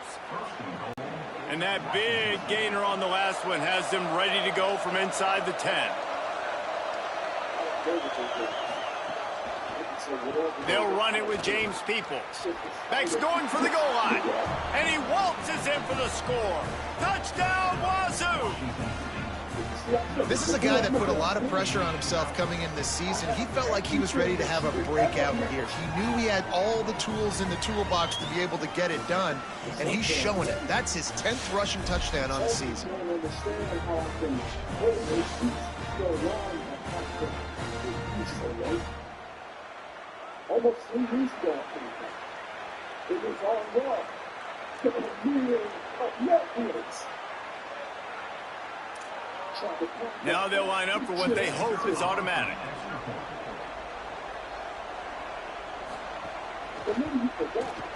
And that big gainer on the last one has them ready to go from inside the 10. They'll run it with James Peoples. Beck's going for the goal line, and he waltzes in for the score. Touchdown, Wazoo! This is a guy that put a lot of pressure on himself coming in this season. He felt like he was ready to have a breakout year. He knew he had all the tools in the toolbox to be able to get it done, and he's showing it. That's his 10th rushing touchdown on the season. Almost 3 weeks ago, it was all wrong. Now they'll line up for what they hope is automatic.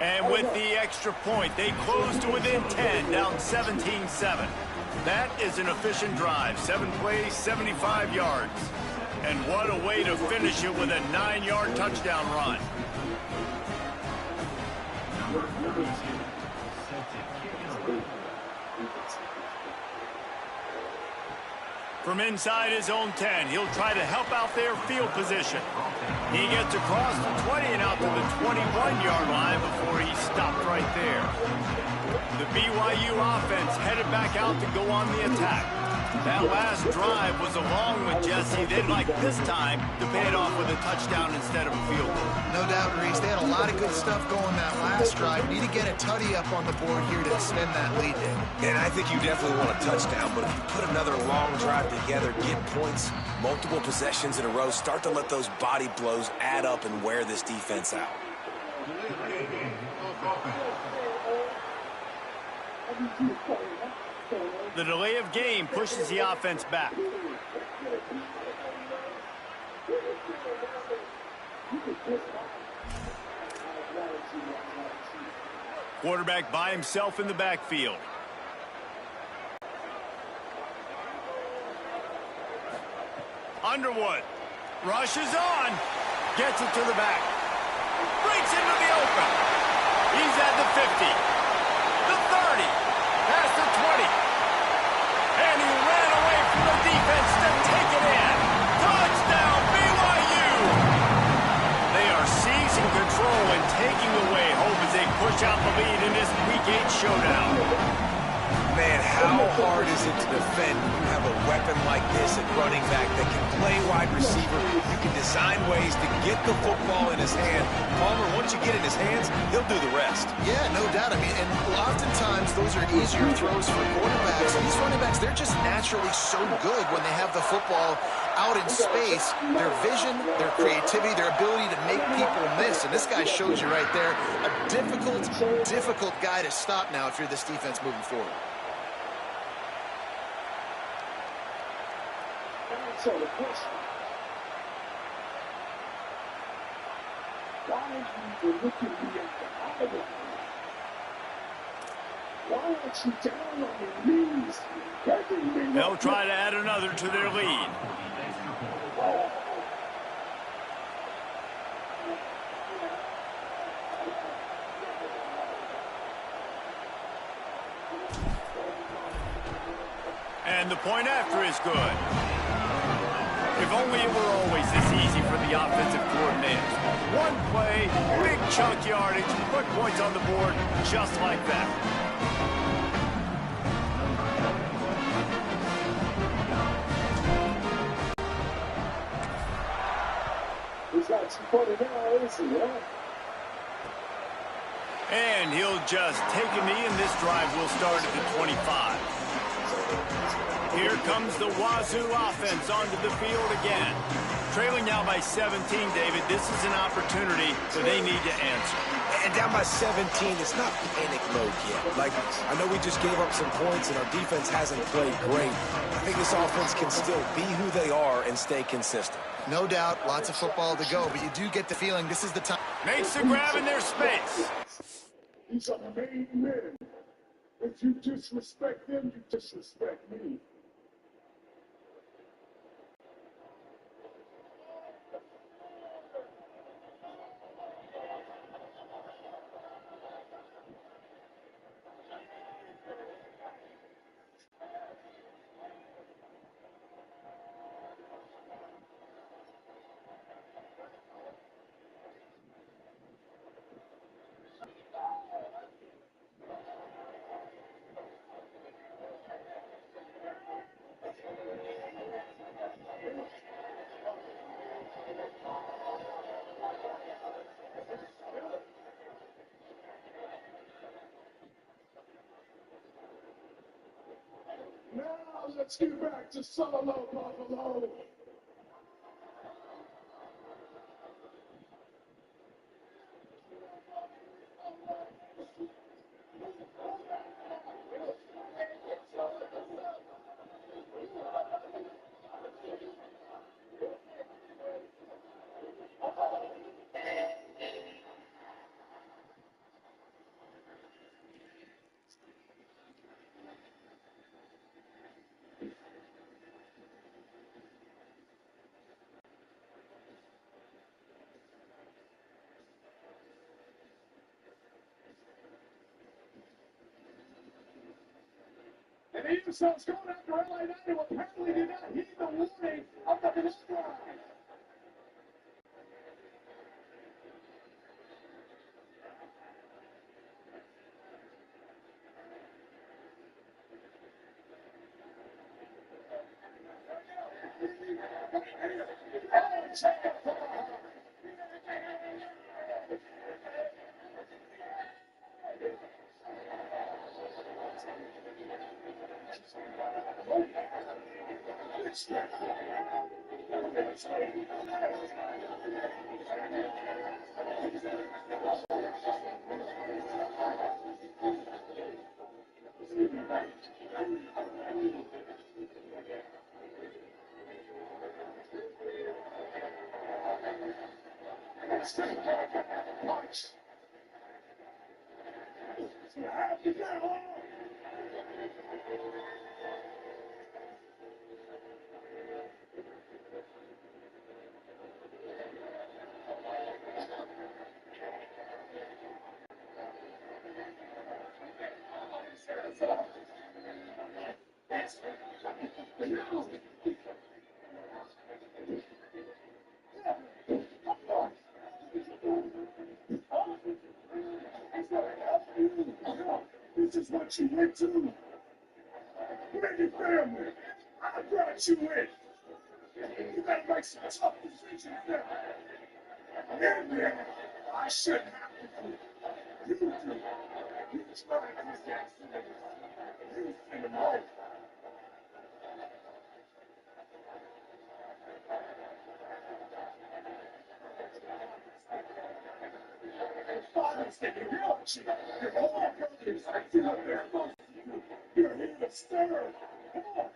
And with the extra point, they close to within 10, down 17-7. That is an efficient drive. 7 plays, 75 yards. And what a way to finish it with a 9-yard touchdown run. From inside his own 10, he'll try to help out their field position. He gets across the 20 and out to the 21-yard line before he stopped right there. The BYU offense headed back out to go on the attack. That last drive was a long one, Jesse. They'd like this time to pay it off with a touchdown instead of a field goal. No doubt, Reese. They had a lot of good stuff going that last drive. Need to get a tutty up on the board here to extend that lead there. And I think you definitely want a touchdown, but if you put another long drive together, get points, multiple possessions in a row, start to let those body blows add up and wear this defense out. The delay of game pushes the offense back. Quarterback by himself in the backfield. Underwood rushes on, gets it to the back, breaks into the open. He's at the 50, the 30, past the 20, and he ran away from the defense to take it in. Touchdown, BYU! They are seizing control and taking away hope as they push out the lead in this Week 8 showdown. Man, how hard is it to defend when you have a weapon like this at running back that can play wide receiver? You can design ways to get the football in his hand. Palmer, once once you get in his hands, he'll do the rest. Yeah, no doubt. I mean, and oftentimes those are easier throws for quarterbacks. These running backs, they're just naturally so good when they have the football out in space. Their vision, their creativity, their ability to make people miss. And this guy shows you right there a difficult guy to stop now if you're this defense moving forward. So the question, why are you looking me at the eye? Why aren't you down on your knees? They'll try to add another to their lead. And the point after is good. If only it were always this easy for the offensive coordinators. One play, big chunk yardage, put points on the board just like that. He's got some funny now, isn't he? And he'll just take a knee, and this drive will start at the 25. Here comes the Wazoo offense onto the field again. Trailing now by 17, David. This is an opportunity that they need to answer. And down by 17, it's not panic mode yet. Like, I know we just gave up some points and our defense hasn't played great. I think this offense can still be who they are and stay consistent. No doubt, lots of football to go, but you do get the feeling this is the time. Makes the grab in their space. These are the main men. If you disrespect them, you disrespect me. Now let's get back to Solo Buffalo. And the Usos going after LA Knight, who apparently did not heed the warning of the bloodline. This is what you went to. Make it family. I brought you in. You gotta make some tough decisions now. And then, I I shouldn't have to do. You do. You try to get you see them all. You're here to serve. Come on.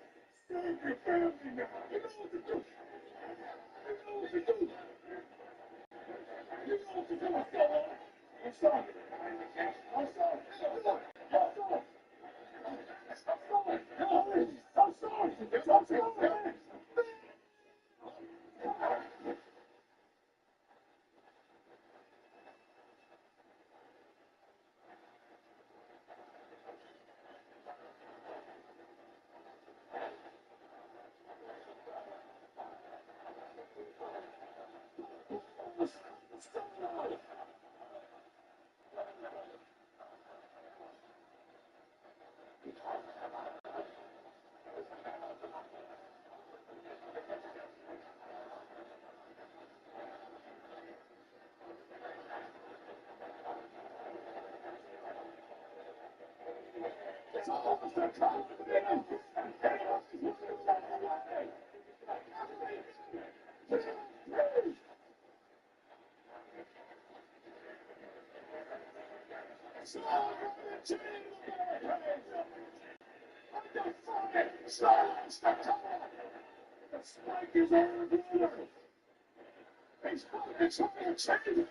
Serve your family now. You know what to do. You know what to do. You know what to do. I'm sorry. I'm sorry. I'm sorry. I'm sorry. I'm sorry. I'm sorry. It's almost a time for them. The spike is over the winner. He's trying to change it.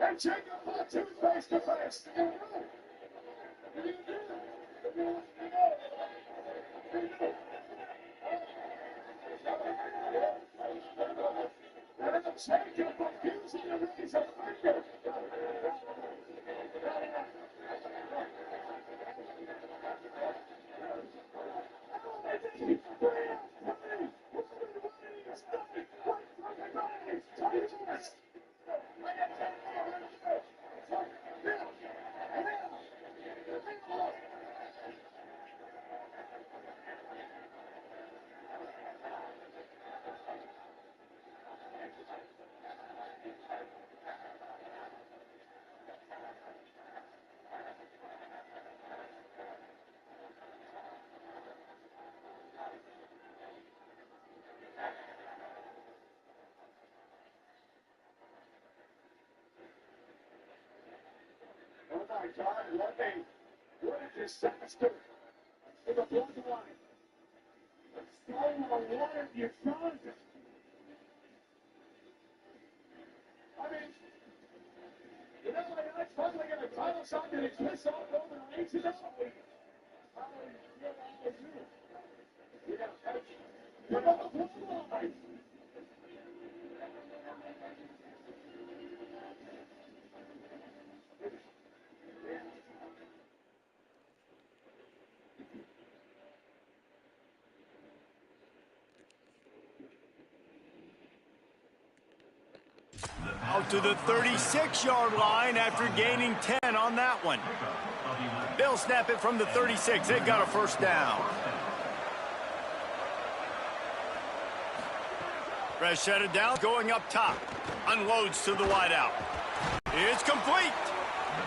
And Jacob got two face to face. Jacob refusing to raise a finger. Oh my God, what a disaster for the bloodline. What have you done? I mean, you know, that's finally going to title shot that it's missed off over an 8 to 0. You're on the bloodline. Out to the 36-yard line after gaining 10 on that one. They'll snap it from the 36. They've got a first down. Fresh set it down, going up top. Unloads to the wideout. It's complete.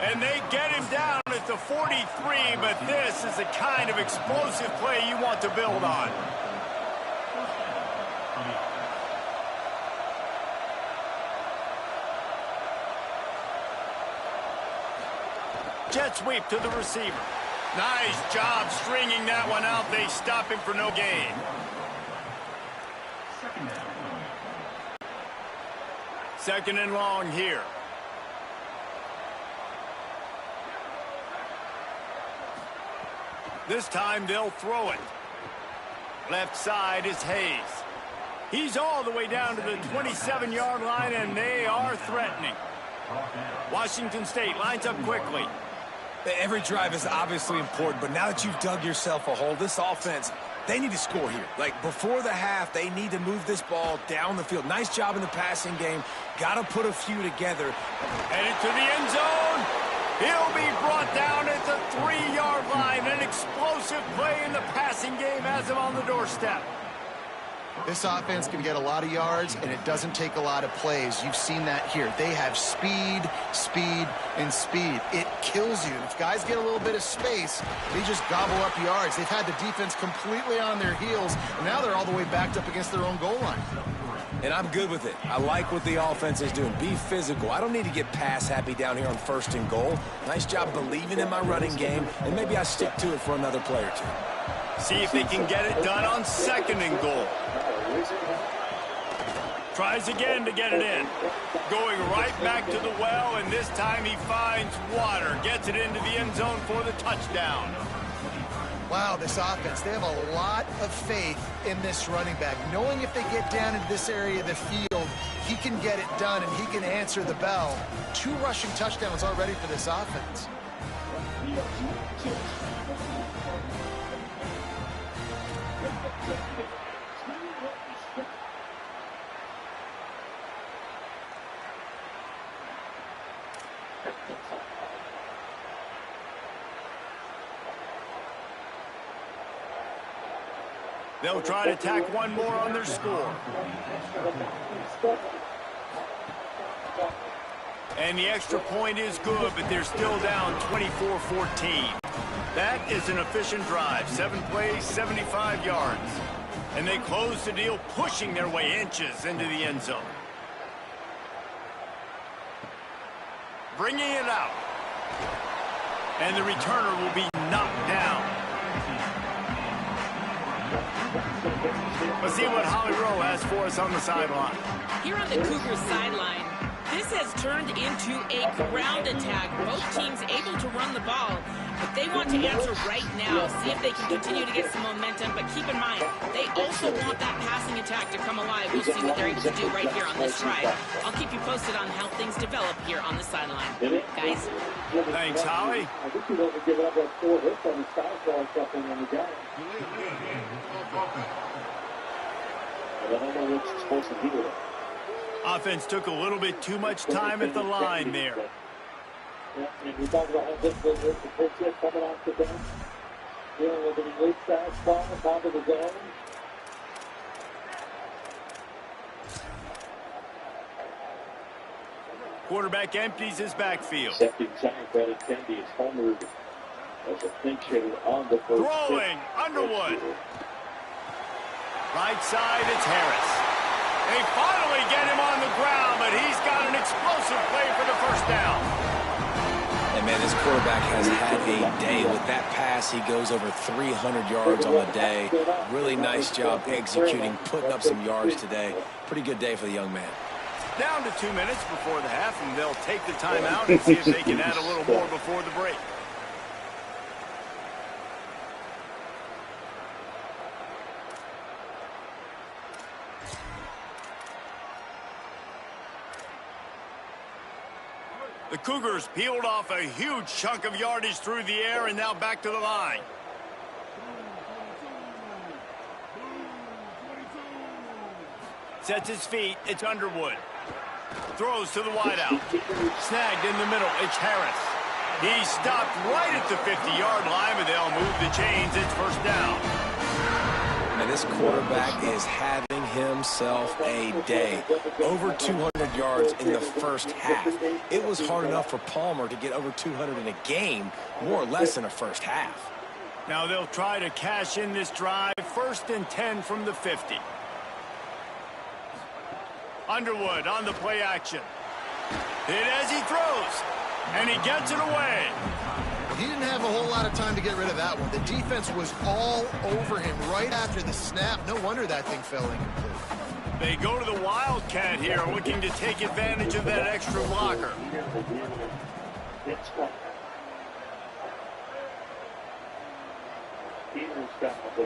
And they get him down at the 43, but this is the kind of explosive play you want to build on. Jet sweep to the receiver. Nice job stringing that one out. They stop him for no gain. Second and long here. This time they'll throw it. Left side is Hayes. He's all the way down to the 27-yard line, and they are threatening. Washington State lines up quickly. Every drive is obviously important, but now that you've dug yourself a hole, this offense, they need to score here. Like, before the half, they need to move this ball down the field. Nice job in the passing game. Got to put a few together. Headed to the end zone. He'll be brought down at the 3-yard line. An explosive play in the passing game has him on the doorstep. This offense can get a lot of yards, and it doesn't take a lot of plays. You've seen that here. They have speed, speed, and speed. It kills you. If guys get a little bit of space, they just gobble up yards. They've had the defense completely on their heels, and now they're all the way backed up against their own goal line. And I'm good with it. I like what the offense is doing. Be physical. I don't need to get pass happy down here on 1st and goal. Nice job believing in my running game, and maybe I stick to it for another play or two. See if they can get it done on 2nd and goal. Tries again to get it in. Going right back to the well, and this time he finds water. Gets it into the end zone for the touchdown. Wow, this offense, they have a lot of faith in this running back. Knowing if they get down into this area of the field, he can get it done and he can answer the bell. 2 rushing touchdowns already for this offense. They'll try to tack one more on their score. And the extra point is good, but they're still down 24-14. That is an efficient drive. 7 plays, 75 yards. And they close the deal, pushing their way inches into the end zone. Bringing it out. And the returner will be knocked down. Let's see what Holly Rowe has for us on the sideline. Here on the Cougars sideline, this has turned into a ground attack. Both teams able to run the ball, but they want to answer right now, see if they can continue to get some momentum. But keep in mind, they also want that passing attack to come alive. We'll see what they're able to do right here on this drive. I'll keep you posted on how things develop here on the sideline. Guys? Thanks, Holly. I think you don't give up that 4 hits on the sideline something on the guy. I don't know what you're supposed to do with it. Offense took a little bit too much time at the line there. Yeah, and we talked about how difficult it is to push it coming off the bench. Dealing with an elite fastball, top of the zone. Quarterback empties his backfield. Second time credit Kendi is homered as a pinch hitter on the first. Throwing, Underwood. Right side, it's Harris. They finally get him on the ground, but he's got an explosive play for the first down. And, man, this quarterback has had a day. With that pass, he goes over 300 yards on the day. Really nice job executing, putting up some yards today. Pretty good day for the young man. Down to 2 minutes before the half, and they'll take the timeout and see if they can add a little more before the break. The Cougars peeled off a huge chunk of yardage through the air and now back to the line. Sets his feet, it's Underwood. Throws to the wideout. Snagged in the middle, it's Harris. He stopped right at the 50-yard line, but they'll move the chains. It's first down. And this quarterback is having himself a day. Over 200 yards in the first half. It was hard enough for Palmer to get over 200 in a game, more or less in a first half. Now they'll try to cash in this drive. 1st and 10 from the 50. Underwood on the play action. Hit as he throws, and he gets it away. He didn't have a whole lot of time to get rid of that one. The defense was all over him right after the snap. No wonder that thing fell incomplete. They go to the Wildcat here, looking to take advantage of that extra blocker.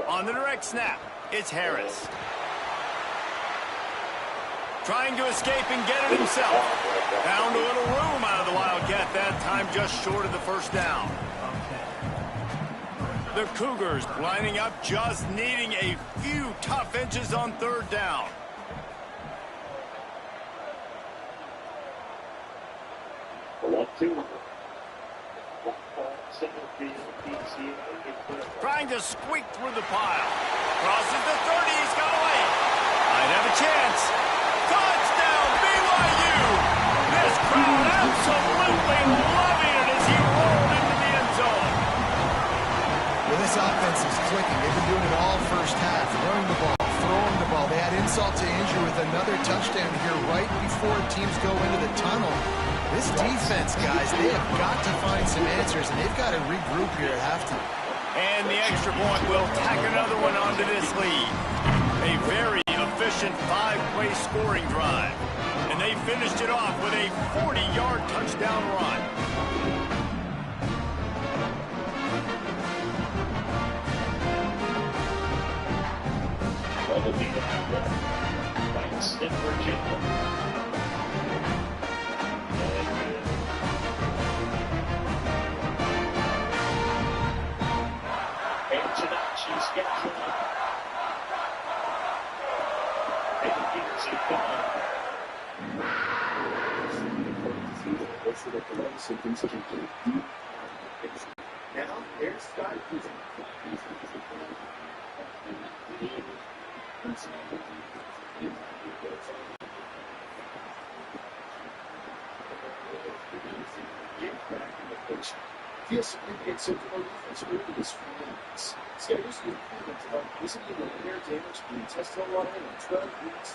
On the direct snap, it's Harris. Trying to escape and get it himself. Found a little room out of the Wildcat that time, just short of the first down. The Cougars lining up, just needing a few tough inches on 3rd down. Trying to squeak through the pile. Crosses the 30. He's got away. Might have a chance. Touchdown, BYU. This crowd absolutely loving it as he rolled into the end zone. Well, this offense is clicking. They've been doing it all first half. Running the ball, throwing the ball. They had insult to injury with another touchdown here right before teams go into the tunnel. This defense, guys, they have got to find some answers, and they've got to regroup here at halftime. And the extra point will tack another one onto this lead. A very efficient 5-play scoring drive. And they finished it off with a 40-yard touchdown run. Will be Banks in Virginia. Now, there's Scott. Get back in the pitch. Feel significant circular defense early this week. Scatters the improvement of recently air damage and intestinal line in 12 weeks.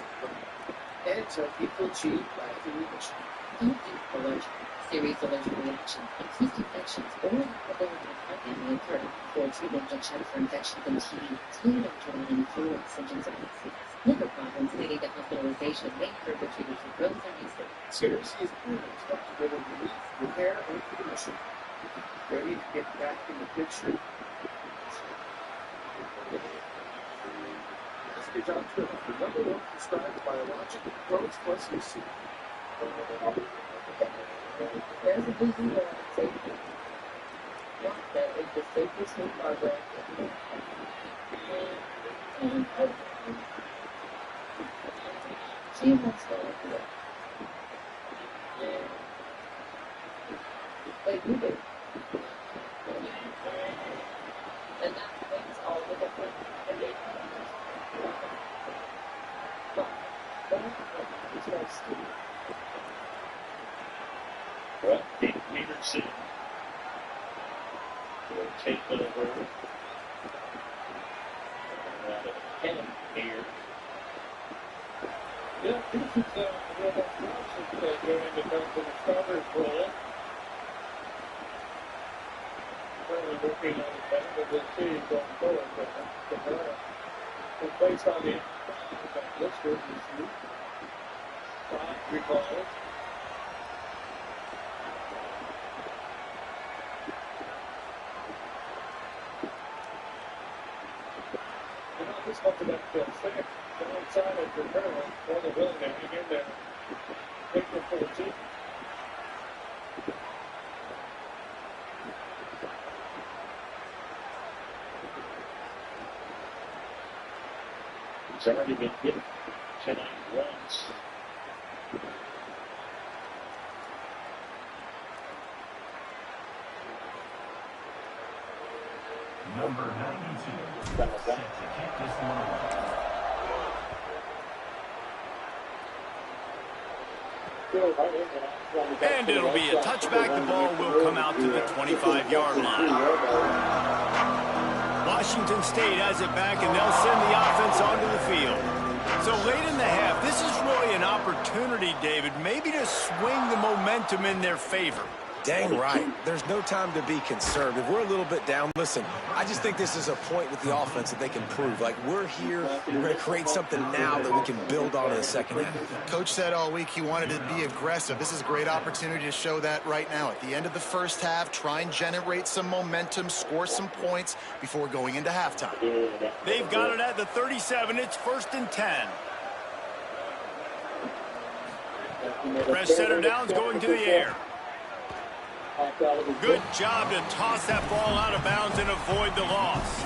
And people achieve life remission. Don't be allergic. Serious allergic reaction, increased infections, or the probability of harm may occur before treatment can check for infections in TB. Clean up during any flu or symptoms of disease. Liver problems leading to hospitalization may occur for treated for growth and usage. Seriously is proven to deliver relief, repair, and remission. Ready to get back in the picture? Ask your doctor about the number one prescribed biologic approach plus UC. There's a busy one in safety. Not that is the safest new program. She wants to look at it. Like you do. And that makes all the difference. Well, Peterson will take over. Out of 10 here. Yeah, Peterson's real much going to come to the starter's role. Currently working on it better, but we'll see going forward. But based on the listed, you see 5 recalls. This one to that six. The outside of the Maryland, more than willing to hang in there. Big one for the team. He's already been hit tonight once. Number 92. Set to kick this one away. And it'll be a touchback. The ball will come out to the 25-yard line. Washington State has it back, and they'll send the offense onto the field. So late in the half, this is really an opportunity, David, maybe to swing the momentum in their favor. Dang right. There's no time to be concerned. If we're a little bit down, listen, I just think this is a point with the offense that they can prove. Like, we're here, we're going to create something now that we can build on in the second half. Coach said all week he wanted to be aggressive. This is a great opportunity to show that right now. At the end of the first half, try and generate some momentum, score some points before going into halftime. They've got it at the 37. It's 1st and 10. Press center down's going to the air. Good job to toss that ball out of bounds and avoid the loss.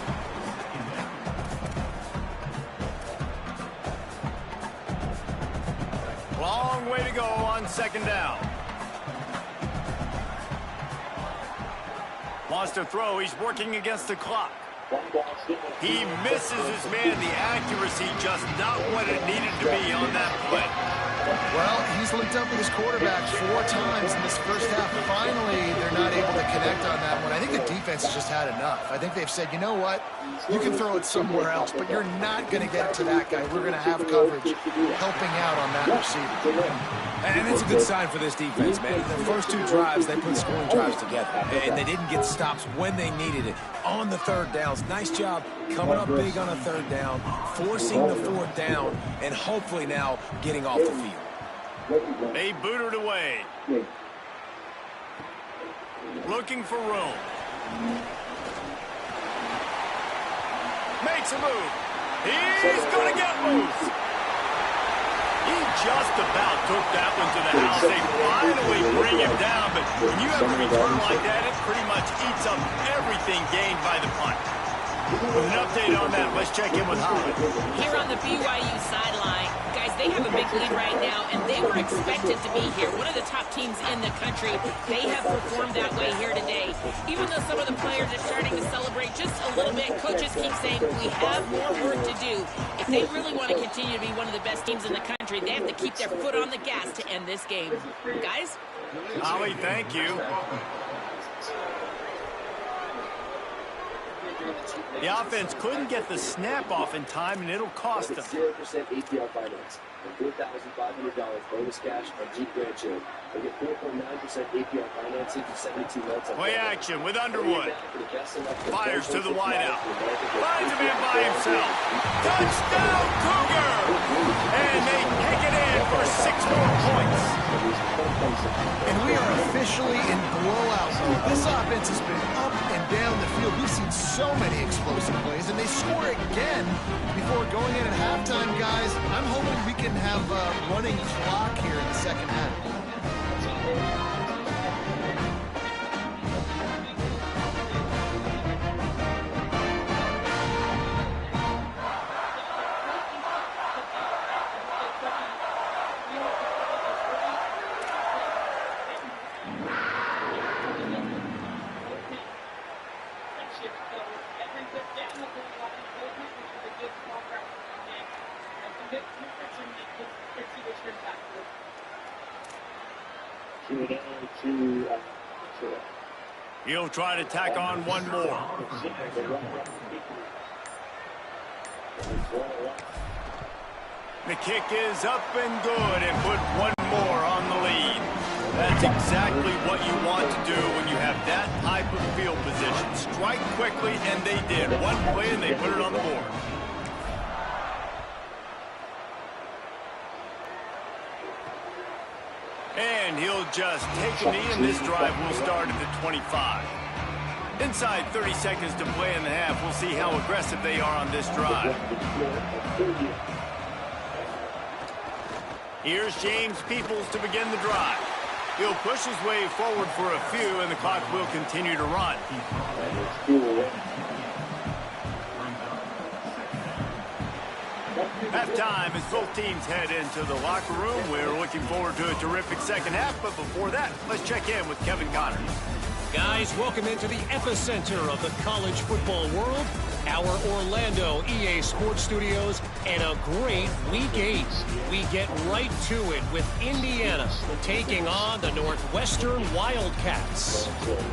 Long way to go on 2nd down. Wants to throw. He's working against the clock. He misses his man. The accuracy just not what it needed to be on that play. Well, he's linked up with his quarterback 4 times in this first half. Finally, they're not able to connect on that one. I think the defense has just had enough. I think they've said, you know what? You can throw it somewhere else, but you're not going to get it to that guy. We're going to have coverage helping out on that receiver. And it's a good sign for this defense, man. The first 2 drives, they put scoring drives together. And they didn't get stops when they needed it. On the third downs, nice job coming up big on a third down, forcing the 4th down, and hopefully now getting off the field. They booted away. Looking for room. Makes a move. He's going to get loose. He just about took that one to the house. They finally bring him down, but when you have a return like that, it pretty much eats up everything gained by the punt. With an update on that, let's check in with Holly. Here on the BYU sideline, guys, they have a big lead right now, and they were expected to be here. One of the top teams in the country. They have performed that way here today. Even though some of the players are starting to celebrate just a little bit, coaches keep saying we have more work to do. If they really want to continue to be one of the best teams in the country, they have to keep their foot on the gas to end this game. Guys? Holly, thank you. The offense couldn't get the snap off in time, and it'll cost them. 0% APR finance and $4,500 bonus cash on Jeep Grand Chill. They get 4.9% APR financing for 72 months. Play action with Underwood. Fires to the wideout. Finds a man by himself. Touchdown, Cougar! And they kick it in for 6 more points. And we are officially in blowout mode. This offense has been up and down the field. We've seen so many explosive plays, and they score again before going in at halftime, guys. I'm hoping we can have a running clock here in the second half. He'll try to tack on one more. The kick is up and good, and put one more on the lead. That's exactly what you want to do when you have that type of field position. Strike quickly, and they did. One play, and they put it on the board. And he'll just take a knee, and this drive will start at the 25. Inside 30 seconds to play in the half. We'll see how aggressive they are on this drive. Here's James Peoples to begin the drive. He'll push his way forward for a few, and the clock will continue to run. Halftime as both teams head into the locker room. We're looking forward to a terrific second half, but before that, let's check in with Kevin Connors. Guys, welcome into the epicenter of the college football world, our Orlando EA Sports Studios, and a great Week 8. We get right to it with Indiana taking on the Northwestern Wildcats.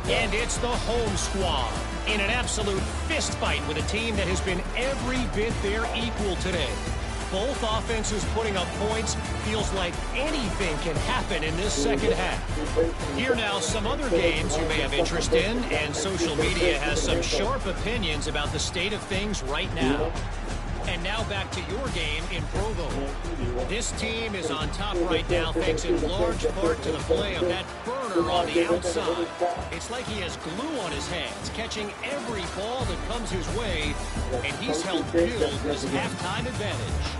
And it's the home squad in an absolute fist fight with a team that has been every bit their equal today. Both offenses putting up points. Feels like anything can happen in this second half. Here now, some other games you may have interest in, and social media has some sharp opinions about the state of things right now. And now back to your game in Provo. This team is on top right now thanks in large part to the play of that burner on the outside. It's like he has glue on his hands, catching every ball that comes his way, and he's helped build his halftime advantage.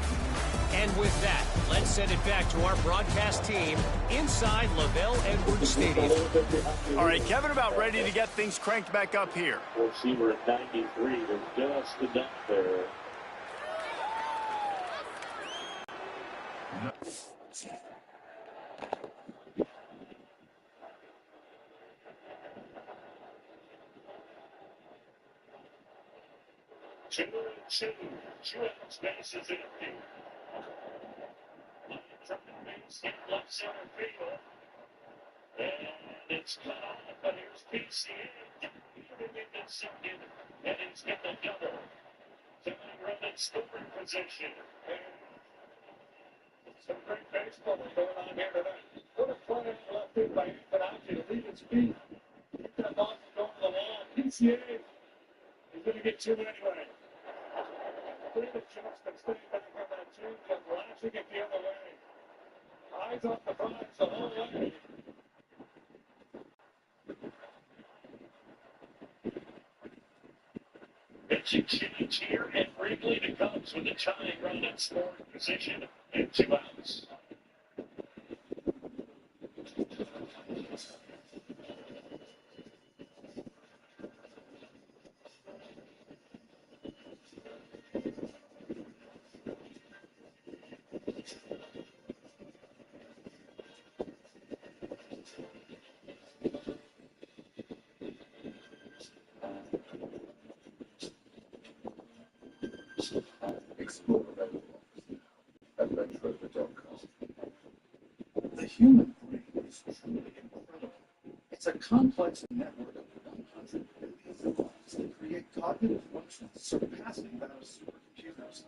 And with that, let's send it back to our broadcast team inside Lavelle Edwards Stadium. All right, Kevin, about ready to get things cranked back up here. Receiver at 93, they're just enough there. 2-2. Jones base is empty. Second base in left center field. And it's cut off, but here's PCA. In second, and he's got the double. Tying run in scoring position. And some great baseball going on here tonight. What a play in left field by Anthony to lead its feet. Keep that ball from going to the wall. PCA is going to get two anyway. Great adjustment, staying back on that change and latching it the other way. Eyes off the prize the whole way. Pitching change here, and Wrigley to Cubs with a tying run in scoring position and 2 outs. Explore AJTRIP.com. The human brain is truly incredible. It's a complex network of 100 billion neurons that create cognitive functions surpassing that of supercomputers.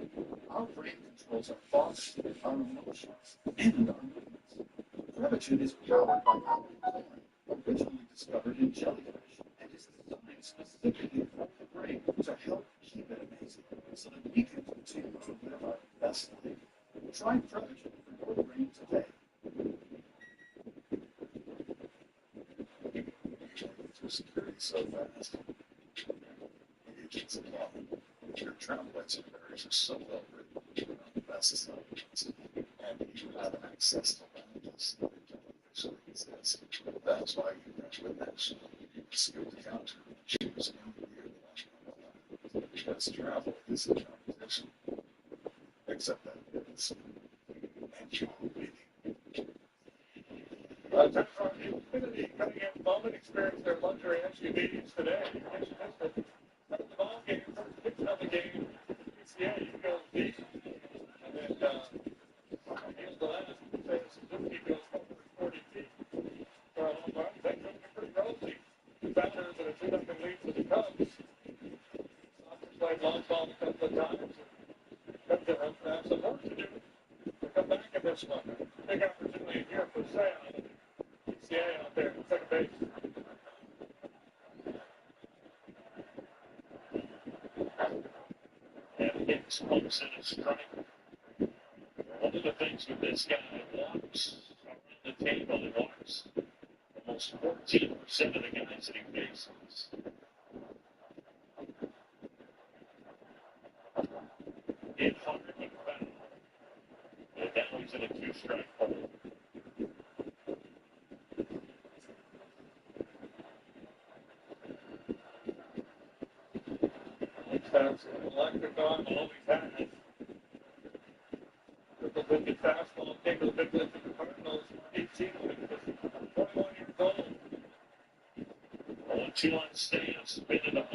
Our brain controls our thoughts, our emotions, and our movements. Gratitude is powered by algae corn, originally discovered in jellyfish, and is designed specifically for the brain to help keep it amazing, so that we can continue to live our best life. Try Prevagen for your brain today. Through security so fast. Agents alone. Your travel itineraries are so well written. You're on the best assignments. And you have access to languages that don't officially exist. That's why you graduate national. Skilled accountant. Choose and you're the one. Because travel is a competition. Except that it is. And you will be. Time for Infinity coming in. Bowman experienced their luxury SUVs today. At the ball game, first pitch of the game, PCA goes deep. And then here's the last. Suzuki goes over 40 feet. For a long run. Things looking pretty rosy. Two batters and a 2-0 lead for the Cubs. Often played long ball a couple of times. Cubs have some work to do to come back in this one. Big opportunity here for Sam. PCA out there at second base. And Hicks pumps in a strike. One of the things with this guy, walks around the table, he walks almost 14% of the guys that he faces. Hit hard and foul. And now he's in a 2-strike hole. That's an electric arm, always had. Took a wicked fastball, came to the big league for the Cardinals, 18 wins, 21 years old. 0-2 on stance, spin it up.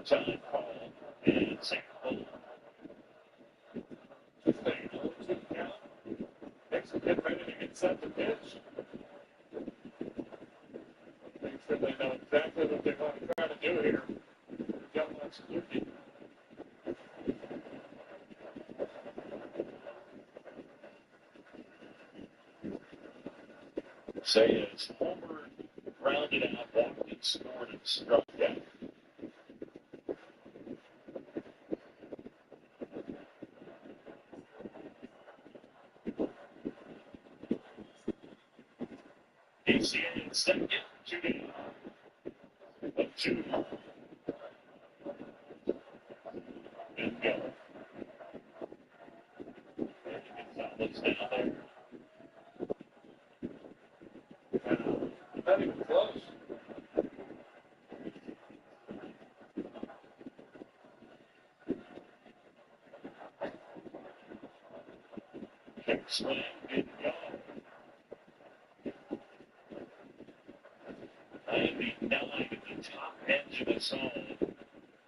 Time call and second hole. Just a 0-2 count. Next, get ready to get set to pitch. Make sure they know exactly what they want to try to do here. Young Suzuki. Say it's Homer rounded out, walked and scored and struck out. PCA in second, 2 down. 2. And go. And Gonzalez down there. Slam and go. 99 at the top edge of the zone.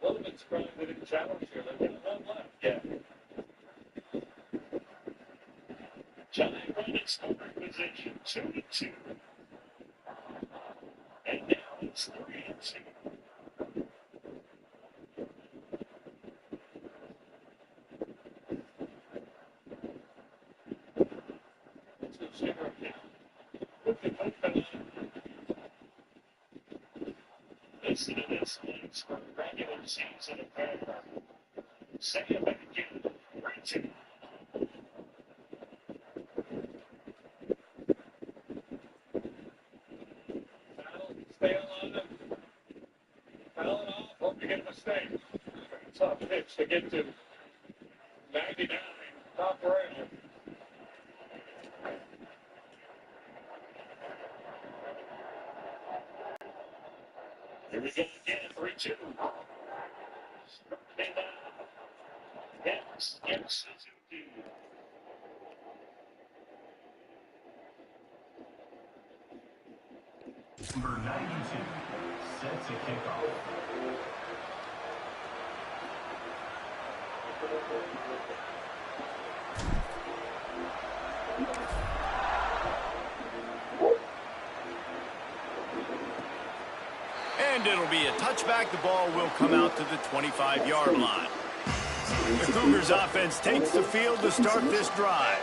A little bit surprised they didn't challenge here. They've got one left. Yeah. Giant run in scoring position. 2-2. And now it's 3-2. Listen to this one's for regular season affair. Say it back again. 3-2. Stay on it. Foul it off. Hope you get a mistake. Tough pitch to get to 99 top rail. Here we go again, 3-2. Yes, Suzuki. Number 92 set to kick off. And it'll be a touchback. The ball will come out to the 25-yard line. The Cougars offense takes the field to start this drive.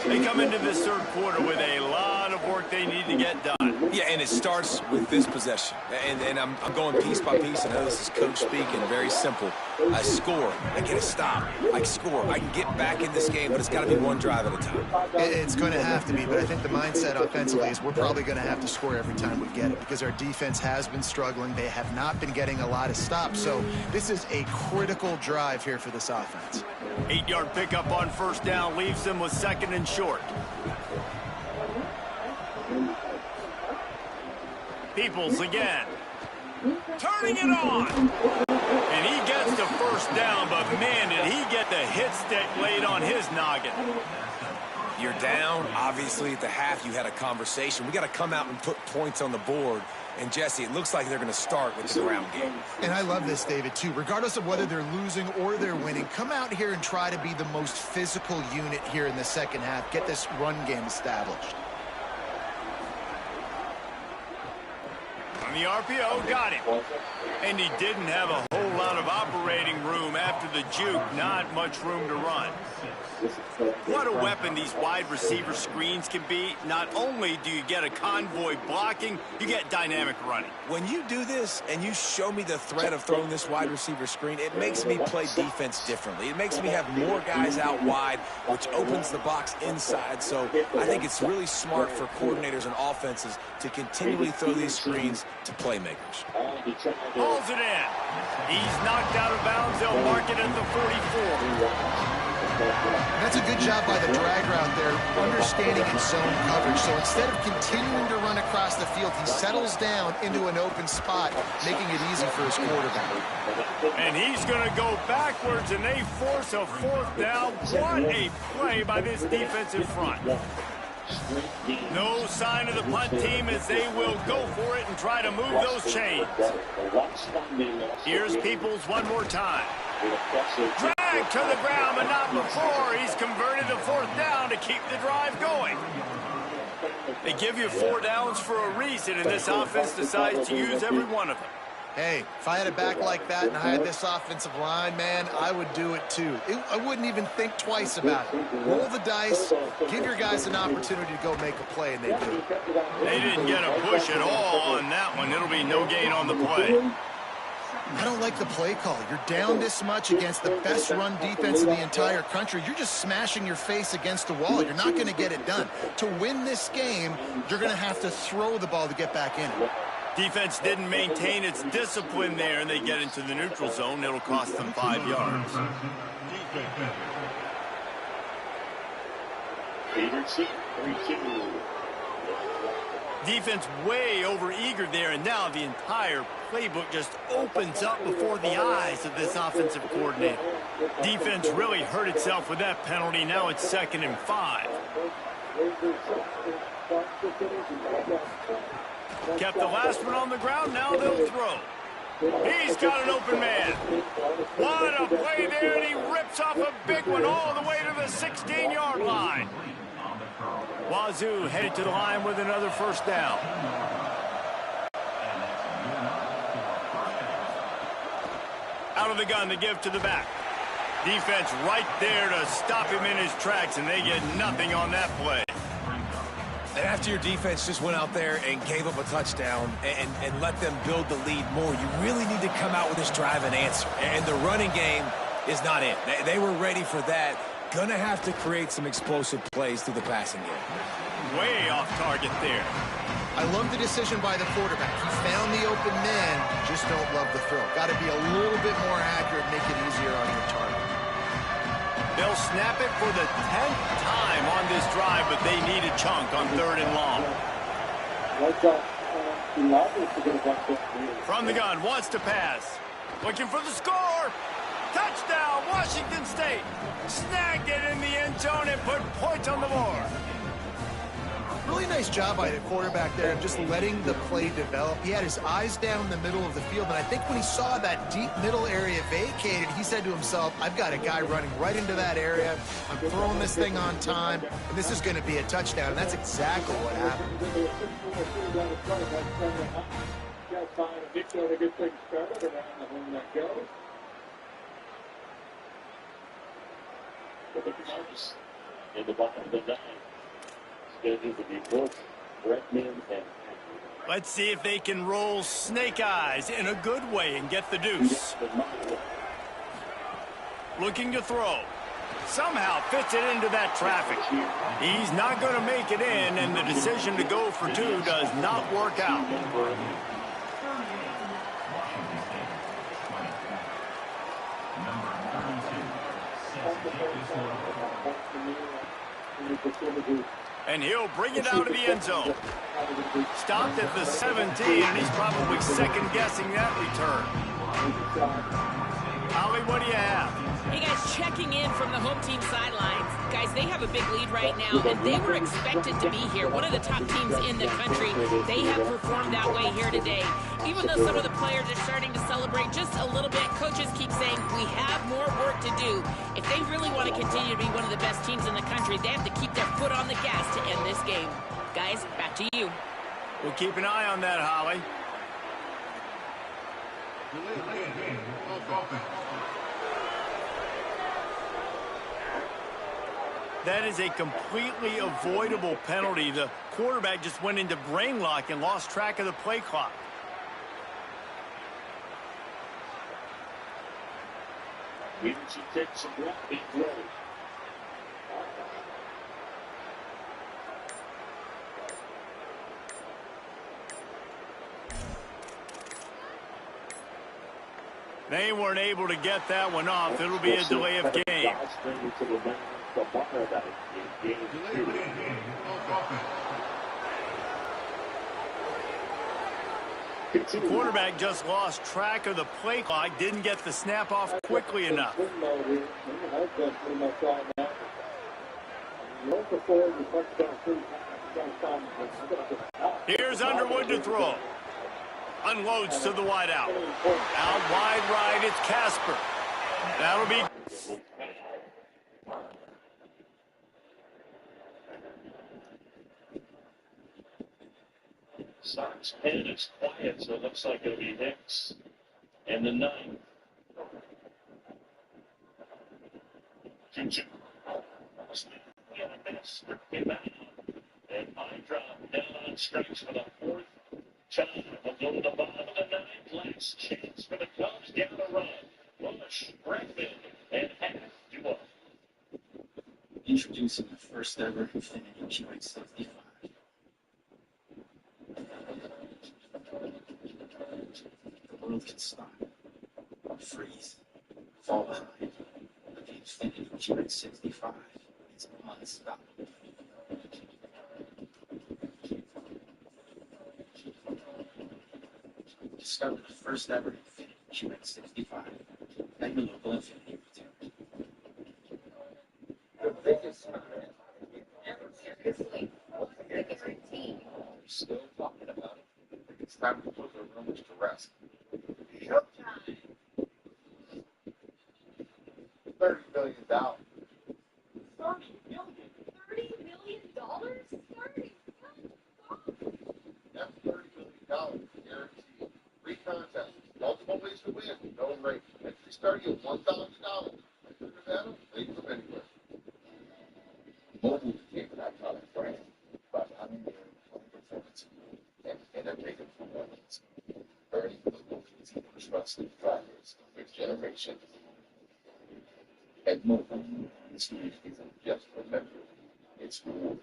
They come into this third quarter with a lot of work they need to get done. Yeah, and it starts with this possession. And I'm going piece by piece. I know this is coach speaking, very simple. I score, I get a stop, I score. I can get back in this game, but it's got to be one drive at a time. It's going to have to be, but I think the mindset offensively is we're probably going to have to score every time we get it because our defense has been struggling. They have not been getting a lot of stops, so this is a critical drive here for this offense. 8-yard pickup on first down leaves them with second and short. Peoples again. Turning it on. And he gets the first down, but man, did he get the hit stick laid on his noggin. You're down. Obviously, at the half, you had a conversation. We got to come out and put points on the board. And, Jesse, it looks like they're going to start with the ground game. And I love this, David, too. Regardless of whether they're losing or they're winning, come out here and try to be the most physical unit here in the second half. Get this run game established. On the RPO, got him. And he didn't have a whole lot of operating room after the juke. Not much room to run. What a weapon these wide receiver screens can be. Not only do you get a convoy blocking, you get dynamic running. When you do this and you show me the threat of throwing this wide receiver screen, it makes me play defense differently. It makes me have more guys out wide, which opens the box inside. So I think it's really smart for coordinators and offenses to continually throw these screens to playmakers. Hauls it in. He's knocked out of bounds. They'll mark it at the 44. That's a good job by the drag route there, understanding his zone coverage. So instead of continuing to run across the field, he settles down into an open spot, making it easy for his quarterback. And he's going to go backwards, and they force a fourth down. What a play by this defensive front. No sign of the punt team as they will go for it and try to move those chains. Here's Peoples one more time. Drag to the ground, but not before. He's converted the fourth down to keep the drive going. They give you 4 downs for a reason, and this offense decides to use every one of them. Hey, if I had a back like that and I had this offensive line, man, I would do it too. I wouldn't even think twice about it. Roll the dice, give your guys an opportunity to go make a play, and they do. They didn't get a push at all on that one. It'll be no gain on the play. I don't like the play call. You're down this much against the best run defense in the entire country. You're just smashing your face against the wall. You're not going to get it done. To win this game, you're going to have to throw the ball to get back in it. Defense didn't maintain its discipline there, and they get into the neutral zone. It'll cost them 5 yards. Defense way over eager there, and now the entire playbook just opens up before the eyes of this offensive coordinator. Defense really hurt itself with that penalty. Now it's 2nd and 5. Kept the last one on the ground, now they'll throw. He's got an open man. What a play there, and he rips off a big one all the way to the 16-yard line. Wazoo headed to the line with another first down. Out of the gun to give to the back. Defense right there to stop him in his tracks, and they get nothing on that play. And after your defense just went out there and gave up a touchdown and let them build the lead more, you really need to come out with this drive and answer. And the running game is not it. They were ready for that. Gonna have to create some explosive plays through the passing game. Way off target there. I love the decision by the quarterback. He found the open man, just don't love the throw. Got to be a little bit more accurate, make it easier on your target. They'll snap it for the 10th time on this drive, but they need a chunk on 3rd and long. From the gun, wants to pass. Looking for the score. Touchdown, Washington State. Snagged it in the end zone and put points on the board. Really nice job by the quarterback there of just letting the play develop. He had his eyes down the middle of the field, and I think when he saw that deep middle area vacated, he said to himself, I've got a guy running right into that area. I'm throwing this thing on time, and this is going to be a touchdown, and that's exactly what happened. In the bottom of the nine. Scheduled to be Brooks, Bretman, and let's see if they can roll snake eyes in a good way and get the deuce. Looking to throw. Somehow fits it into that traffic. He's not going to make it in, and the decision to go for 2 does not work out. And he'll bring it out of the end zone. Stopped at the 17, and he's probably second-guessing that return. Ollie, what do you have? Hey, guys, checking in from the home team sidelines. Guys, they have a big lead right now, and they were expected to be here. One of the top teams in the country. They have performed that way here today. Even though some of the players are starting to celebrate just a little bit, coaches keep saying we have more work to do. If they really want to continue to be one of the best teams in the country, they have to keep their foot on the gas to end this game. Guys, back to you. We'll keep an eye on that, Holly. That is a completely avoidable penalty. The quarterback just went into brain lock and lost track of the play clock. Agency takes a block, big throw. They weren't able to get that one off. It'll be a delay of game. The quarterback just lost track of the play clock, didn't get the snap off quickly enough. Here's Underwood to throw. Unloads to the wide out. Out wide right, it's Casper. That'll be... Sox pen is quiet, so it looks like it'll be Hicks and the 9. 2-2. And my drop down on strikes for the 4th time. We'll go to the bottom of the 9th. Last chance for the Cubs. Get on a run. Bush, Bregman, and Hack do up. Introducing the first ever Infinity GX65. The world can stop, freeze, fall behind, but the Infinity GX65 is unstoppable. Discover the first ever Infinity GX65 at your local Infinity retailer. The biggest comment we've ever It's like, what's the guarantee? Still talking about it. It's time to put the rumors to rest. Showtime. $30 million. $30 million? $30 million? $30 That's $30 million guaranteed. 3 contests, multiple ways to win, no rate. Entry starting at $1,000. Nevada, they come anywhere. Mobile became an iconic brand by pioneering performance and innovative performance, earning the loyalty and trust of drivers of their generation. At Mobile, history isn't just remembered, it's rewarded.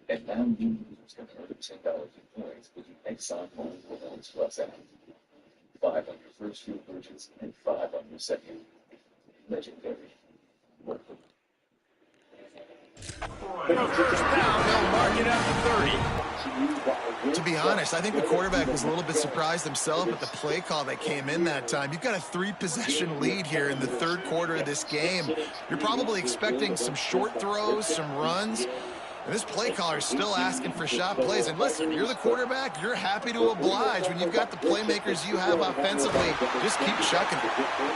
And now new users can earn $10 in points with the Exxon Mobil Rewards Plus app. 5 on your first fuel purchase and 5 on your second. Legendary. Mobile. First down, they'll mark it at the 30. To be honest, I think the quarterback was a little bit surprised himself at the play call that came in that time. You've got a 3-possession lead here in the third quarter of this game. You're probably expecting some short throws, some runs. And this play caller is still asking for shot plays. And listen, you're the quarterback. You're happy to oblige when you've got the playmakers you have offensively. Just keep chucking it.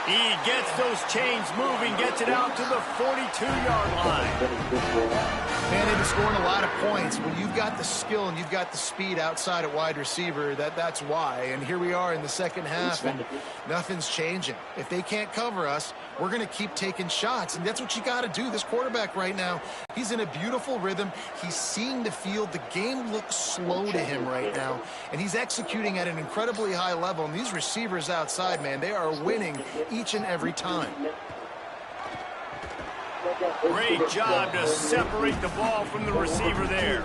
He gets those chains moving, gets it out to the 42-yard line. Man, they've been scoring a lot of points. When you've got the skill and you've got the speed outside at wide receiver, that's why. And here we are in the second half, and nothing's changing. If they can't cover us, we're going to keep taking shots, and that's what you got to do. This quarterback right now, he's in a beautiful rhythm. He's seeing the field. The game looks slow to him right now, and he's executing at an incredibly high level. And these receivers outside, man, they are winning each and every time. Great job to separate the ball from the receiver there.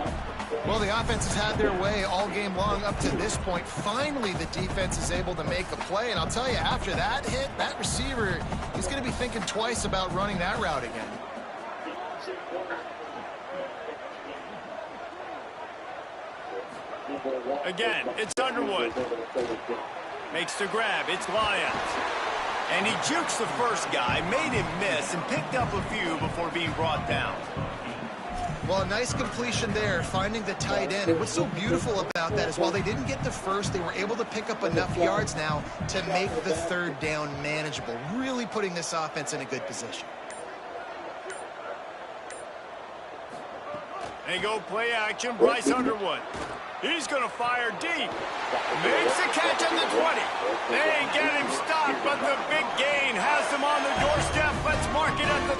Well, the offense has had their way all game long up to this point. Finally, the defense is able to make a play. And I'll tell you, after that hit, that receiver, he's going to be thinking twice about running that route again. Again, it's Underwood. Makes the grab. It's Lyons. And he jukes the first guy, made him miss, and picked up a few before being brought down. Well, a nice completion there, finding the tight end. And what's so beautiful about that is while they didn't get the first, they were able to pick up enough yards now to make the third down manageable, really putting this offense in a good position. They go play action, Bryce Underwood. He's going to fire deep. Makes the catch at the 20. They get him stopped, but the big gain has him on the doorstep. Let's mark it at the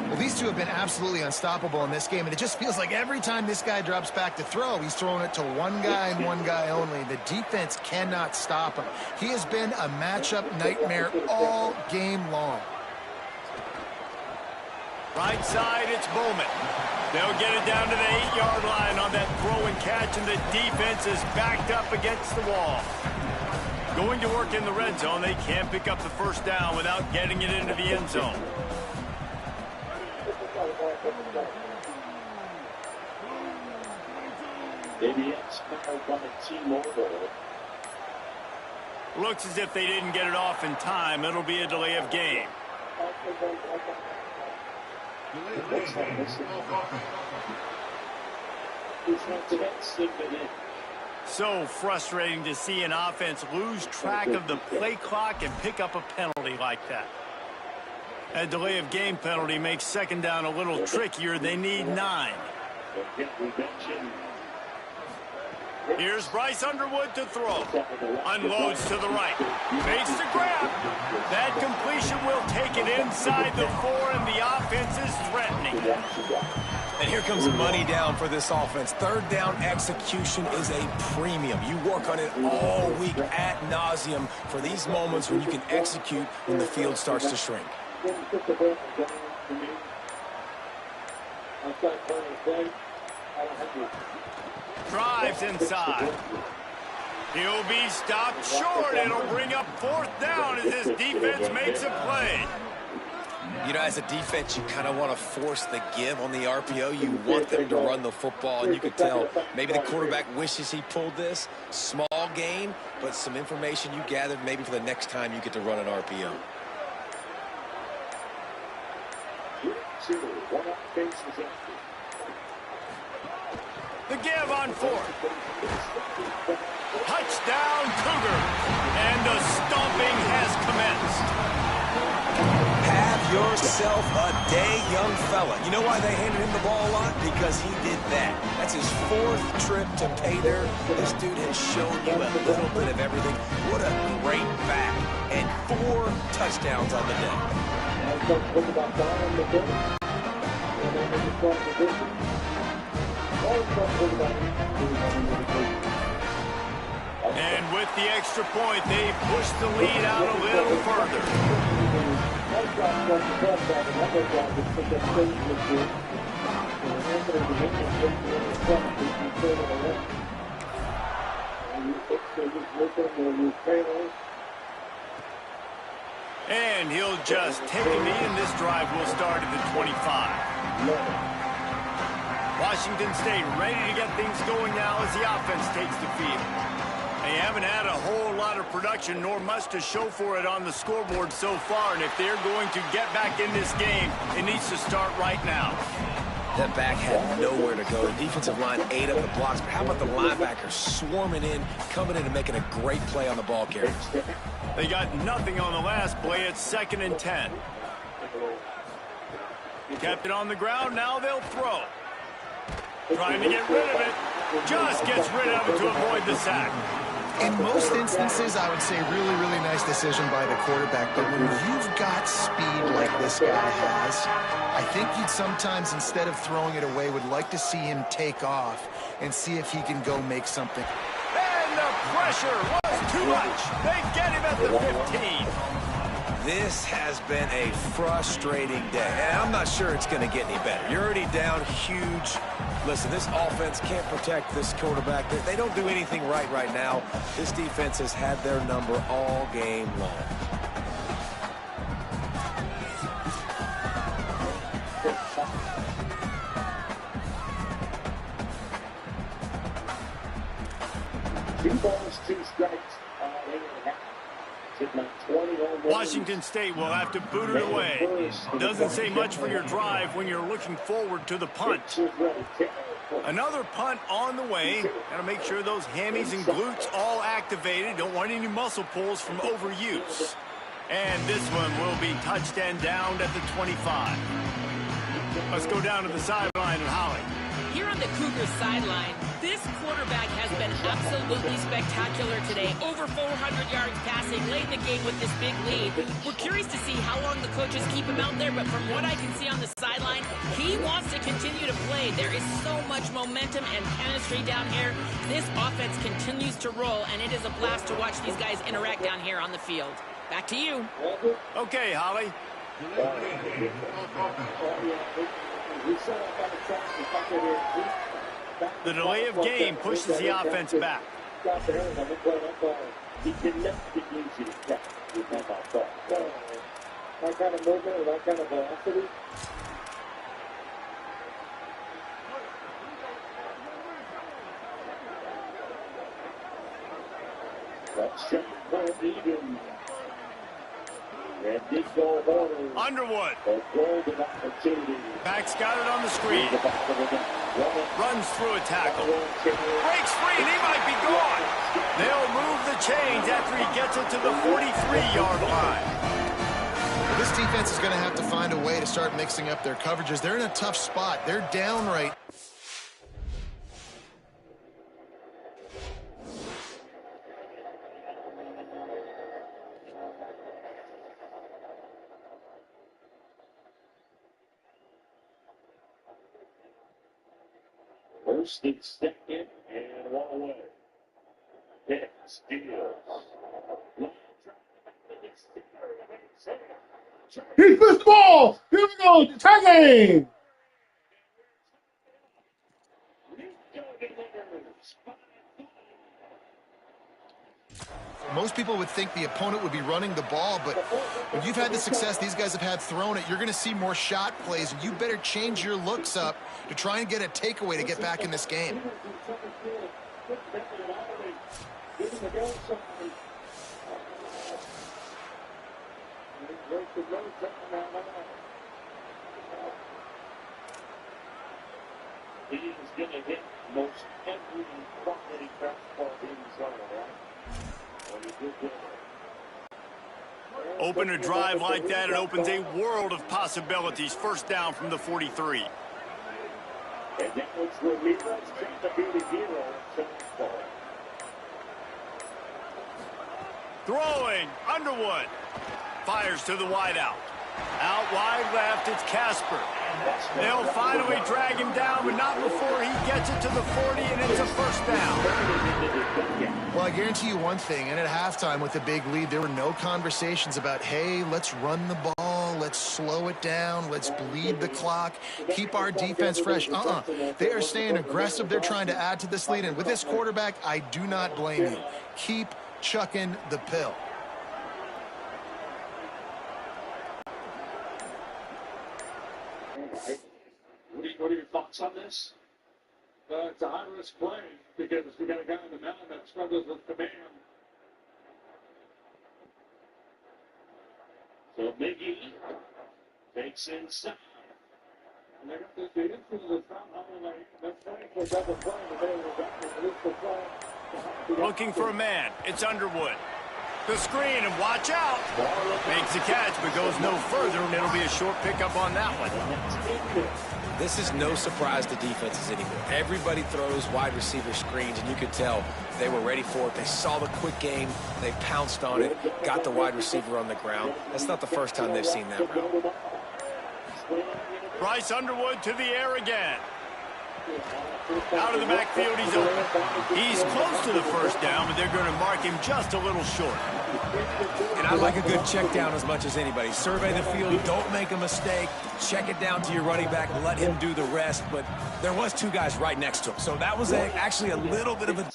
13. Well, these two have been absolutely unstoppable in this game, and it just feels like every time this guy drops back to throw, he's throwing it to one guy and one guy only. The defense cannot stop him. He has been a matchup nightmare all game long. Right side, it's Bowman. They'll get it down to the 8-yard line on that throw and catch, and the defense is backed up against the wall. Going to work in the red zone, they can't pick up the first down without getting it into the end zone. Looks as if they didn't get it off in time. It'll be a delay of game. So frustrating to see an offense lose track of the play clock and pick up a penalty like that. A delay of game penalty makes second down a little trickier. They need 9. Here's Bryce Underwood to throw. Unloads to the right. Makes the grab. That completion will take it inside the 4, and the offense is threatening. And here comes money down for this offense. Third down execution is a premium. You work on it all week ad nauseum for these moments when you can execute when the field starts to shrink. Drives inside. He'll be stopped short. It'll bring up 4th down as his defense makes a play. You know, as a defense, you kind of want to force the give on the RPO. You want them to run the football, and you could tell maybe the quarterback wishes he pulled this. Small gain, but some information you gathered maybe for the next time you get to run an RPO. 2. One out base is empty. The give on 4th. Touchdown, Cougars. And the stomping has commenced. Have yourself a day, young fella. You know why they handed him the ball a lot? Because he did that. That's his 4th trip to pay dirt. This dude has shown you a little bit of everything. What a great back. And 4 touchdowns on the day. And with the extra point, they push the lead out a little further. And he'll just take a knee, and this drive will start at the 25. Washington State ready to get things going now as the offense takes the field. They haven't had a whole lot of production, nor much to show for it on the scoreboard so far, and if they're going to get back in this game, it needs to start right now. That back had nowhere to go. The defensive line ate up the blocks, but how about the linebackers swarming in, coming in and making a great play on the ball carrier? They got nothing on the last play. It's 2nd and 10. Kept it on the ground. Now they'll throw. Trying to get rid of it. Just gets rid of it to avoid the sack. In most instances, I would say really, really nice decision by the quarterback. But when you've got speed like this guy has, I think you'd sometimes, instead of throwing it away, would like to see him take off and see if he can go make something. And the pressure was too much. They get him at the 15. This has been a frustrating day, and I'm not sure it's going to get any better. You're already down huge. Listen, this offense can't protect this quarterback. They don't do anything right now. This defense has had their number all game long. Washington State will have to boot it away. Doesn't say much for your drive when you're looking forward to the punt. Another punt on the way. Got to make sure those hammies and glutes all activated. Don't want any muscle pulls from overuse. And this one will be touched and downed at the 25. Let's go down to the sideline and Holly. Here on the Cougars sideline, this quarterback has been absolutely spectacular today. Over 400 yards passing, late in the game with this big lead. We're curious to see how long the coaches keep him out there, but from what I can see on the sideline, he wants to continue to play. There is so much momentum and chemistry down here. This offense continues to roll, and it is a blast to watch these guys interact down here on the field. Back to you. Okay, Holly. The delay of game pushes the offense back. That kind of movement and that kind of velocity. That's check for Eden. Underwood. Back's got it on the screen. Runs through a tackle. Breaks free, and he might be gone. They'll move the chains after he gets it to the 43-yard line. This defense is going to have to find a way to start mixing up their coverages. They're in a tough spot. They're down right. First and second, and one away. Pick steals. He pushed the ball. Here we go. Tagging. Most people would think the opponent would be running the ball, but when you've had the success these guys have had throwing it, you're going to see more shot plays, and you better change your looks up to try and get a takeaway to get back in this game. going to hit most every quality fastball in zone, right? Well, he did that. Open a drive like that, it opens a world of possibilities. First down from the 43. And that was Ramirez trying to be the hero of fastball. Throwing, Underwood. Fires to the wideout. Out wide left, it's Casper. They'll finally drag him down, but not before he gets it to the 40, and it's a first down. Well, I guarantee you one thing, and at halftime with the big lead, there were no conversations about, hey, let's run the ball, let's slow it down, let's bleed the clock, keep our defense fresh. They are staying aggressive. They're trying to add to this lead, and with this quarterback, I do not blame you. Keep chucking the pill. What are your thoughts on this? It's a high-risk play because we got a guy on the mound that struggles with command. So Miggy takes inside. And they got the influence of Tom Holloway. That's playing for double play. Looking for a man. It's Underwood. The screen, and watch out. Makes the catch, but goes no further, and it'll be a short pickup on that one. This is no surprise to defenses anymore. Everybody throws wide receiver screens, and you could tell they were ready for it. They saw the quick game. They pounced on it, got the wide receiver on the ground. That's not the first time they've seen that route. Bryce Underwood to the air again. Out of the backfield, he's open. He's close to the first down, but they're going to mark him just a little short. And I like a good check down as much as anybody. Survey the field, don't make a mistake. Check it down to your running back and let him do the rest. But there was two guys right next to him. So that was actually a little bit of a...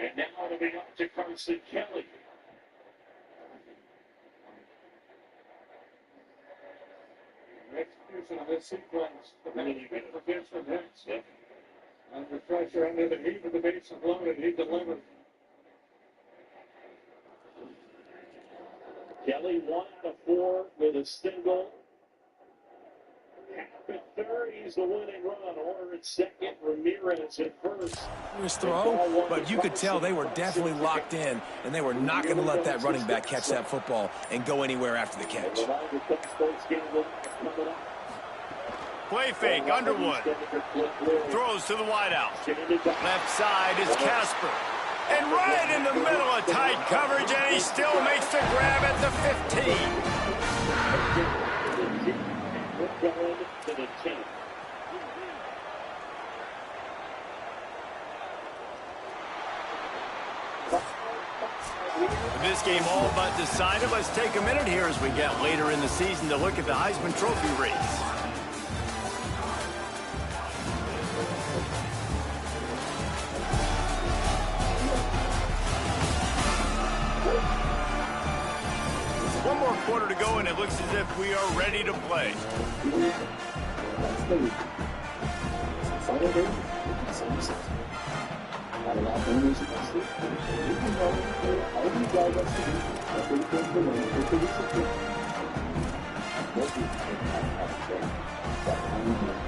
And now it'll be up to Carson Kelly. Execution of this sequence, the many bit of against from Hicks. Under pressure, under the heat of the bases loaded, he delivered. Kelly 1 out of 4 with a single. At third, he's the winning run. Order at second, Ramirez at first. Nice throw, but you could tell they were definitely locked in, and they were not going to let that running back catch that football and go anywhere after the catch. Play fake, Underwood. Throws to the wideout. Left side is Casper. And right in the middle of tight coverage, and he still makes the grab at the 15. This game all but decided. Let's take a minute here as we get later in the season to look at the Heisman Trophy race. One more quarter to go, and it looks as if we are ready to play.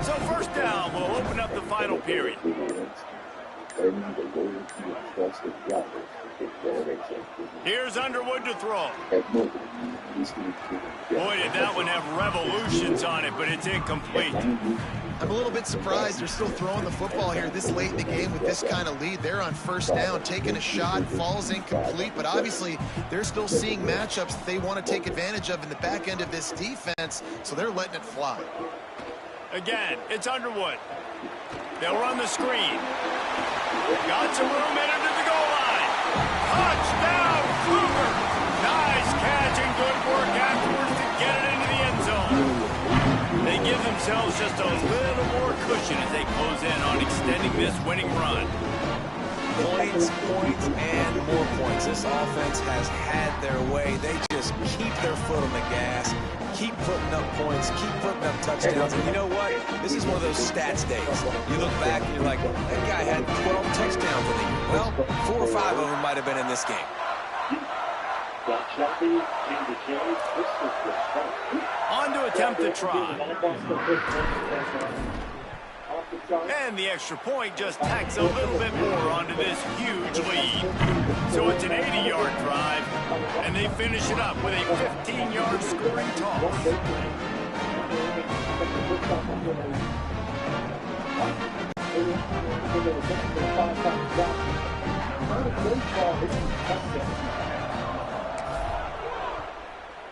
So first down, we'll open up the final period. Here's Underwood to throw. Boy, did that one have revolutions on it, but it's incomplete. I'm a little bit surprised they're still throwing the football here this late in the game with this kind of lead. They're on first down, taking a shot, falls incomplete, but obviously they're still seeing matchups that they want to take advantage of in the back end of this defense, so they're letting it fly. Again, it's Underwood. They'll run the screen. Got some room in under the goal line. Touchdown, Cougar! Nice catch and good work afterwards to get it into the end zone. They give themselves just a little more cushion as they close in on extending this winning run. Points, and more points. This offense has had their way. They just keep their foot on the gas, keep putting up points, keep putting up touchdowns. And you know what? This is one of those stats days. You look back and you're like, that guy had 12 touchdowns in the year. Well, 4 or 5 of them might have been in this game. On to attempt to try. And the extra point just tacks a little bit more onto this huge lead. So it's an 80-yard drive, and they finish it up with a 15-yard scoring toss.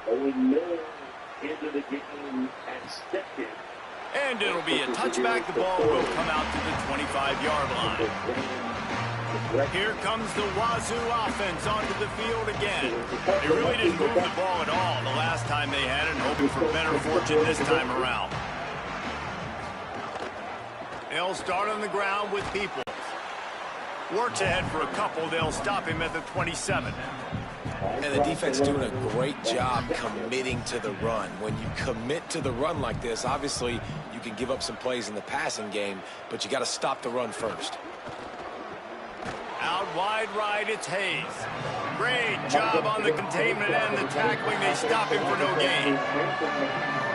Owen Miller into the game at second. And it'll be a touchback. The ball will come out to the 25-yard line. Here comes the Wazoo offense onto the field again. They really didn't move the ball at all the last time they had it, hoping for better fortune this time around. They'll start on the ground with people. Works ahead for a couple. They'll stop him at the 27. And the defense doing a great job committing to the run. When you commit to the run like this, obviously you can give up some plays in the passing game, but you got to stop the run first. Out wide right, it's Hayes. Great job on the containment and the tackling. They stop him for no gain.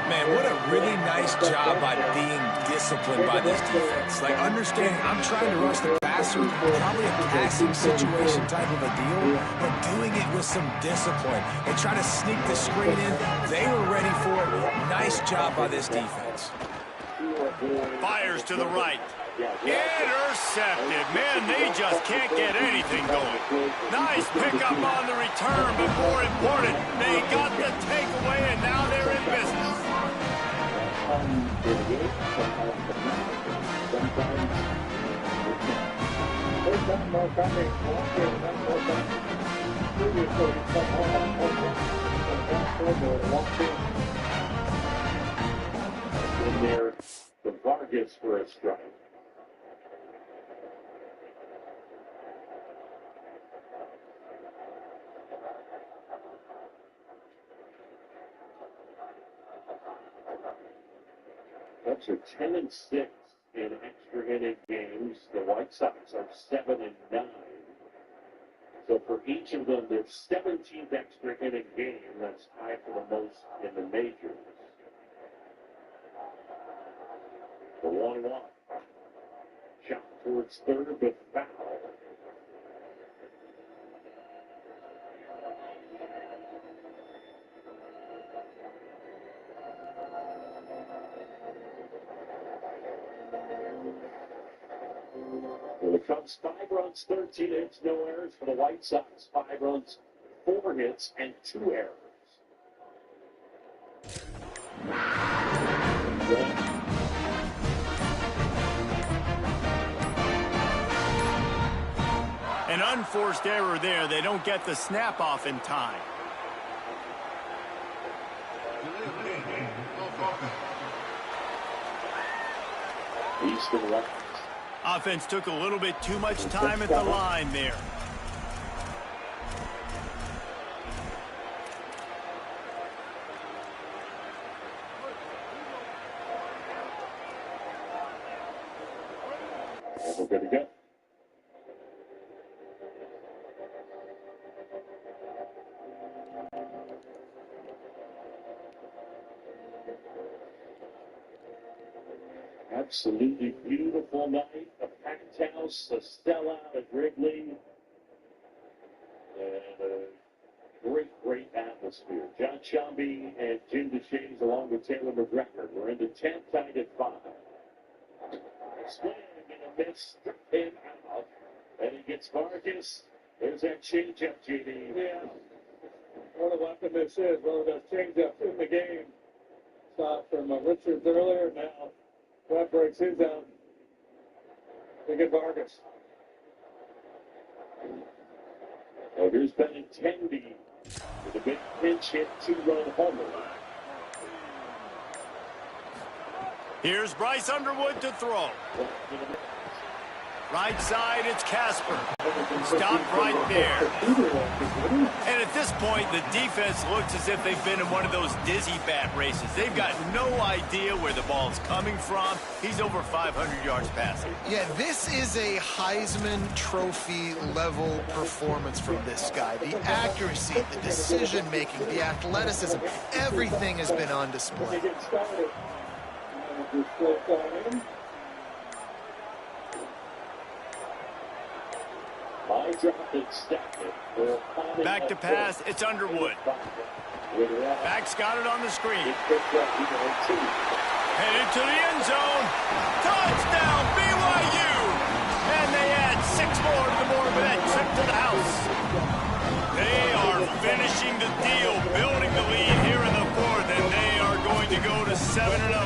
Man, what a really nice job by being disciplined by this defense. Like, understanding I'm trying to rush the passer, probably a passing situation type of a deal, but doing it with some discipline and trying to sneak the screen in. They were ready for it. Nice job by this defense. Fires to the right. Intercepted. Man, they just can't get anything going. Nice pickup on the return, but more important, they got the takeaway, and now they're in business. In there, the Vargas for a strike. Cubs are 10-6 in extra inning games. The White Sox are 7-9. So for each of them, their 17th extra inning game. That's tied for the most in the majors. The 1-1. Shot towards third, but foul. For the Cubs, 5 runs, 13 hits, no errors. For the White Sox, 5 runs, 4 hits, and 2 errors. An unforced error there. They don't get the snap off in time. Easton left. Offense took a little bit too much time at the line there. We're good to go. Absolutely beautiful night. A packed house, a sellout at Wrigley. And a great atmosphere. John Chambee and Jim DeShanes along with Taylor McGregor. We're in the 10th, tied at 5. Swing and a miss, struck him out. And he gets Vargas. There's that changeup, JD. Yeah. What a weapon this is. One of those changeups in the game. Stop from Richards earlier. Now Webb breaks his down. They get Vargas. Well, here's Benintendi with a big pinch hit, 2-run homer. Here's Bryce Underwood to throw. Right side, it's Casper. Stopped right there. And at this point, the defense looks as if they've been in one of those dizzy bat races. They've got no idea where the ball's coming from. He's over 500 yards passing. Yeah, this is a Heisman Trophy level performance from this guy. The accuracy, the decision-making, the athleticism, everything has been on display. Back to pass, it's Underwood. Back's got it on the screen. Headed to the end zone. Touchdown, BYU! And they add 6 more to the board with that trip to the house. They are finishing the deal, building the lead here in the 4th, and they are going to go to 7-0.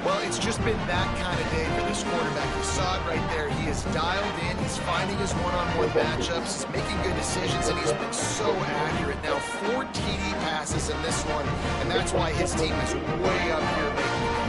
Well, it's just been that kind of day for this quarterback. You saw it right there. He is dialed in. He's finding his one-on-one matchups. He's making good decisions, and he's been so accurate. Now, 4 TD passes in this one, and that's why his team is way up here making it.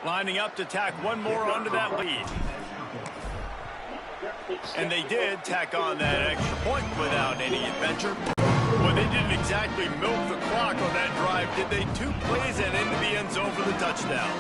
Lining up to tack one more onto that lead. And they did tack on that extra point without any adventure. Well, they didn't exactly milk the clock on that drive, did they? 2 plays and into the end zone for the touchdown.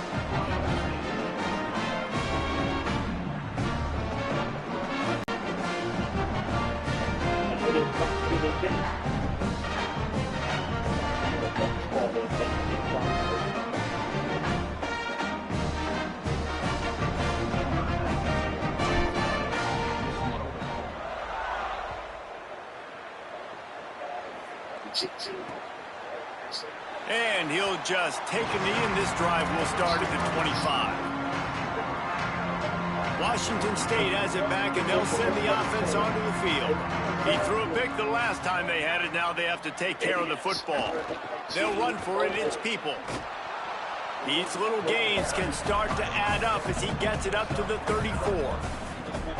And he'll just take a knee, and this drive will start at the 25. Washington State has it back, and they'll send the offense onto the field. He threw a pick the last time they had it. Now they have to take care of the football. They'll run for it. It's People. These little gains can start to add up as he gets it up to the 34.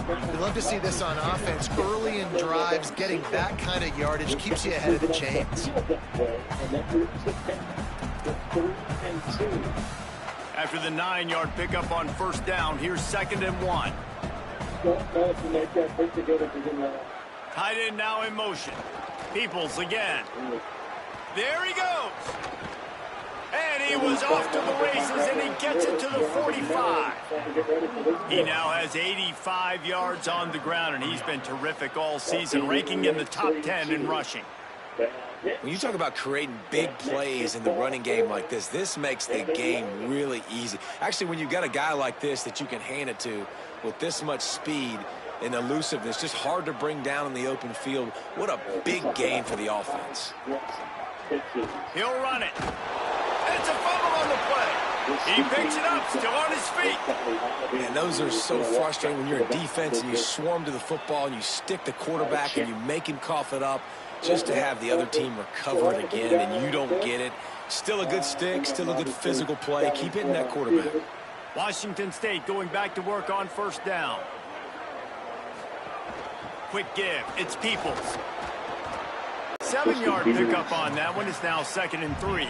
We'd love to see this on offense. Early in drives, getting that kind of yardage keeps you ahead of the chains. After the 9-yard pickup on first down, here's 2nd and 1. Tight end now in motion. Peoples again. There he goes. And he was off to the races, and he gets it to the 45. He now has 85 yards on the ground, and he's been terrific all season, ranking in the top 10 in rushing. When you talk about creating big plays in the running game like this makes the game really easy. Actually, when you've got a guy like this that you can hand it to with this much speed and elusiveness, just hard to bring down in the open field, what a big gain for the offense. He'll run it. It's a fumble on the play. He picks it up, still on his feet. And those are so frustrating when you're in defense and you swarm to the football and you stick the quarterback and you make him cough it up just to have the other team recover it again and you don't get it. Still a good stick, still a good physical play. Keep hitting that quarterback. Washington State going back to work on first down. Quick give. It's Peoples. 7-yard pickup on that one. It's now 2nd and 3.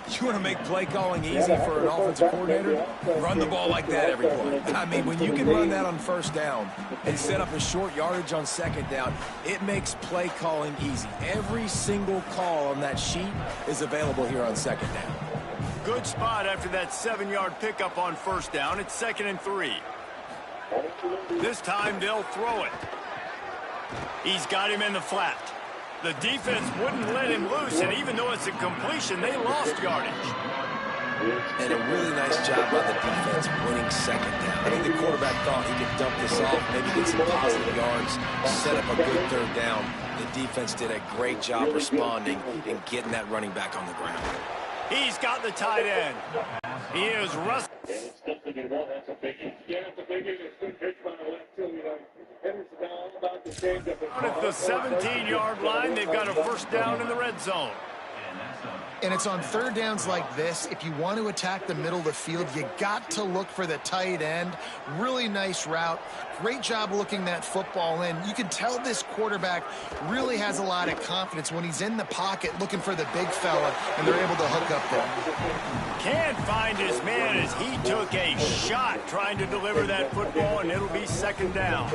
You want to make play calling easy for an offensive coordinator? Run the ball like that every play. I mean, when you can run that on first down and set up a short yardage on 2nd down, it makes play calling easy. Every single call on that sheet is available here on 2nd down. Good spot after that 7-yard pickup on first down. It's 2nd and 3. This time they'll throw it. He's got him in the flat. The defense wouldn't let him loose, and even though it's a completion, they lost yardage. And a really nice job by the defense winning 2nd down. I think the quarterback thought he could dump this off, maybe get some positive yards, set up a good 3rd down. The defense did a great job responding and getting that running back on the ground. He's got the tight end. He is Russ. That's a biggie. Yeah, it's a biggie. It's a good pitch by the left, too, you know. At the 17-yard line, they've got a first down in the red zone. And it's on third downs like this. If you want to attack the middle of the field, you got to look for the tight end. Really nice route. Great job looking that football in. You can tell this quarterback really has a lot of confidence when he's in the pocket looking for the big fella, and they're able to hook up there. Can't find his man as he took a shot trying to deliver that football, and it'll be second down.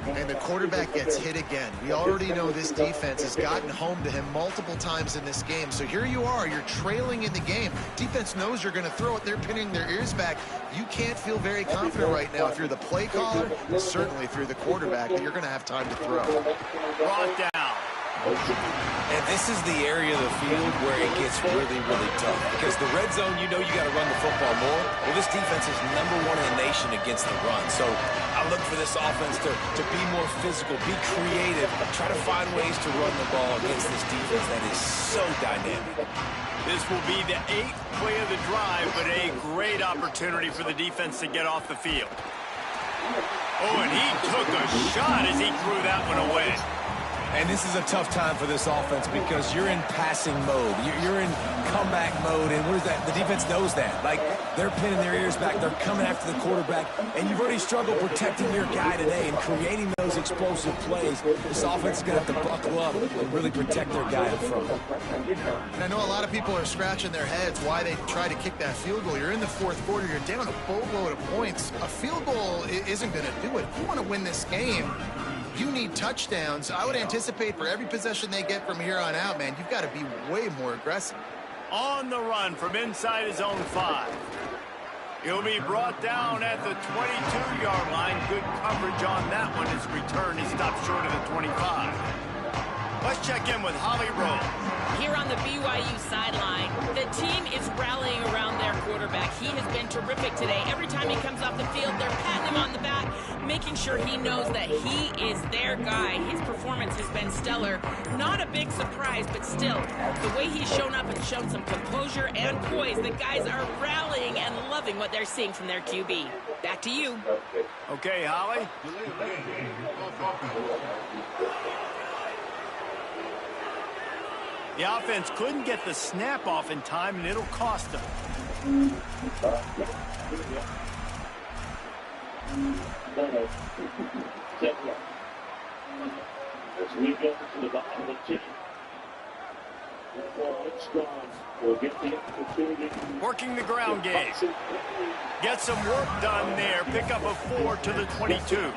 And the quarterback gets hit again. We already know this defense has gotten home to him multiple times in this game. So here you are. You're trailing in the game. Defense knows you're going to throw it. They're pinning their ears back. You can't feel very confident right now if you're the play caller, and certainly if you're the quarterback, that you're going to have time to throw. Brought down. And this is the area of the field where it gets really, really tough. Because the red zone, you know you got to run the football more. Well, this defense is #1 in the nation against the run. So I look for this offense to be more physical, be creative, try to find ways to run the ball against this defense that is so dynamic. This will be the 8th play of the drive, but a great opportunity for the defense to get off the field. Oh, and he took a shot as he threw that one away. And this is a tough time for this offense because you're in passing mode. You're in comeback mode, and what is that? The defense knows that. Like, they're pinning their ears back. They're coming after the quarterback, and you've already struggled protecting your guy today and creating those explosive plays. This offense is going to have to buckle up and really protect their guy in front. And I know a lot of people are scratching their heads why they try to kick that field goal. You're in the fourth quarter. You're down a boatload of points. A field goal isn't going to do it. If you want to win this game, you need touchdowns. I would anticipate for every possession they get from here on out, man, you've got to be way more aggressive. On the run from inside his own 5. He'll be brought down at the 22-yard line. Good coverage on that one. His return is stopped short of the 25. Let's check in with Holly Rowe. Here on the BYU sideline, the team is rallying around their quarterback. He has been terrific today. Every time he comes off the field, they're patting him on the back, making sure he knows that he is their guy. His performance has been stellar. Not a big surprise, but still, the way he's shown up and shown some composure and poise, the guys are rallying and loving what they're seeing from their QB. Back to you. Okay, Holly. The offense couldn't get the snap off in time, and it'll cost them. As we go to the bottom of the team. We'll get the opportunity. Working the ground game. Get some work done there. Pick up a 4 to the 22.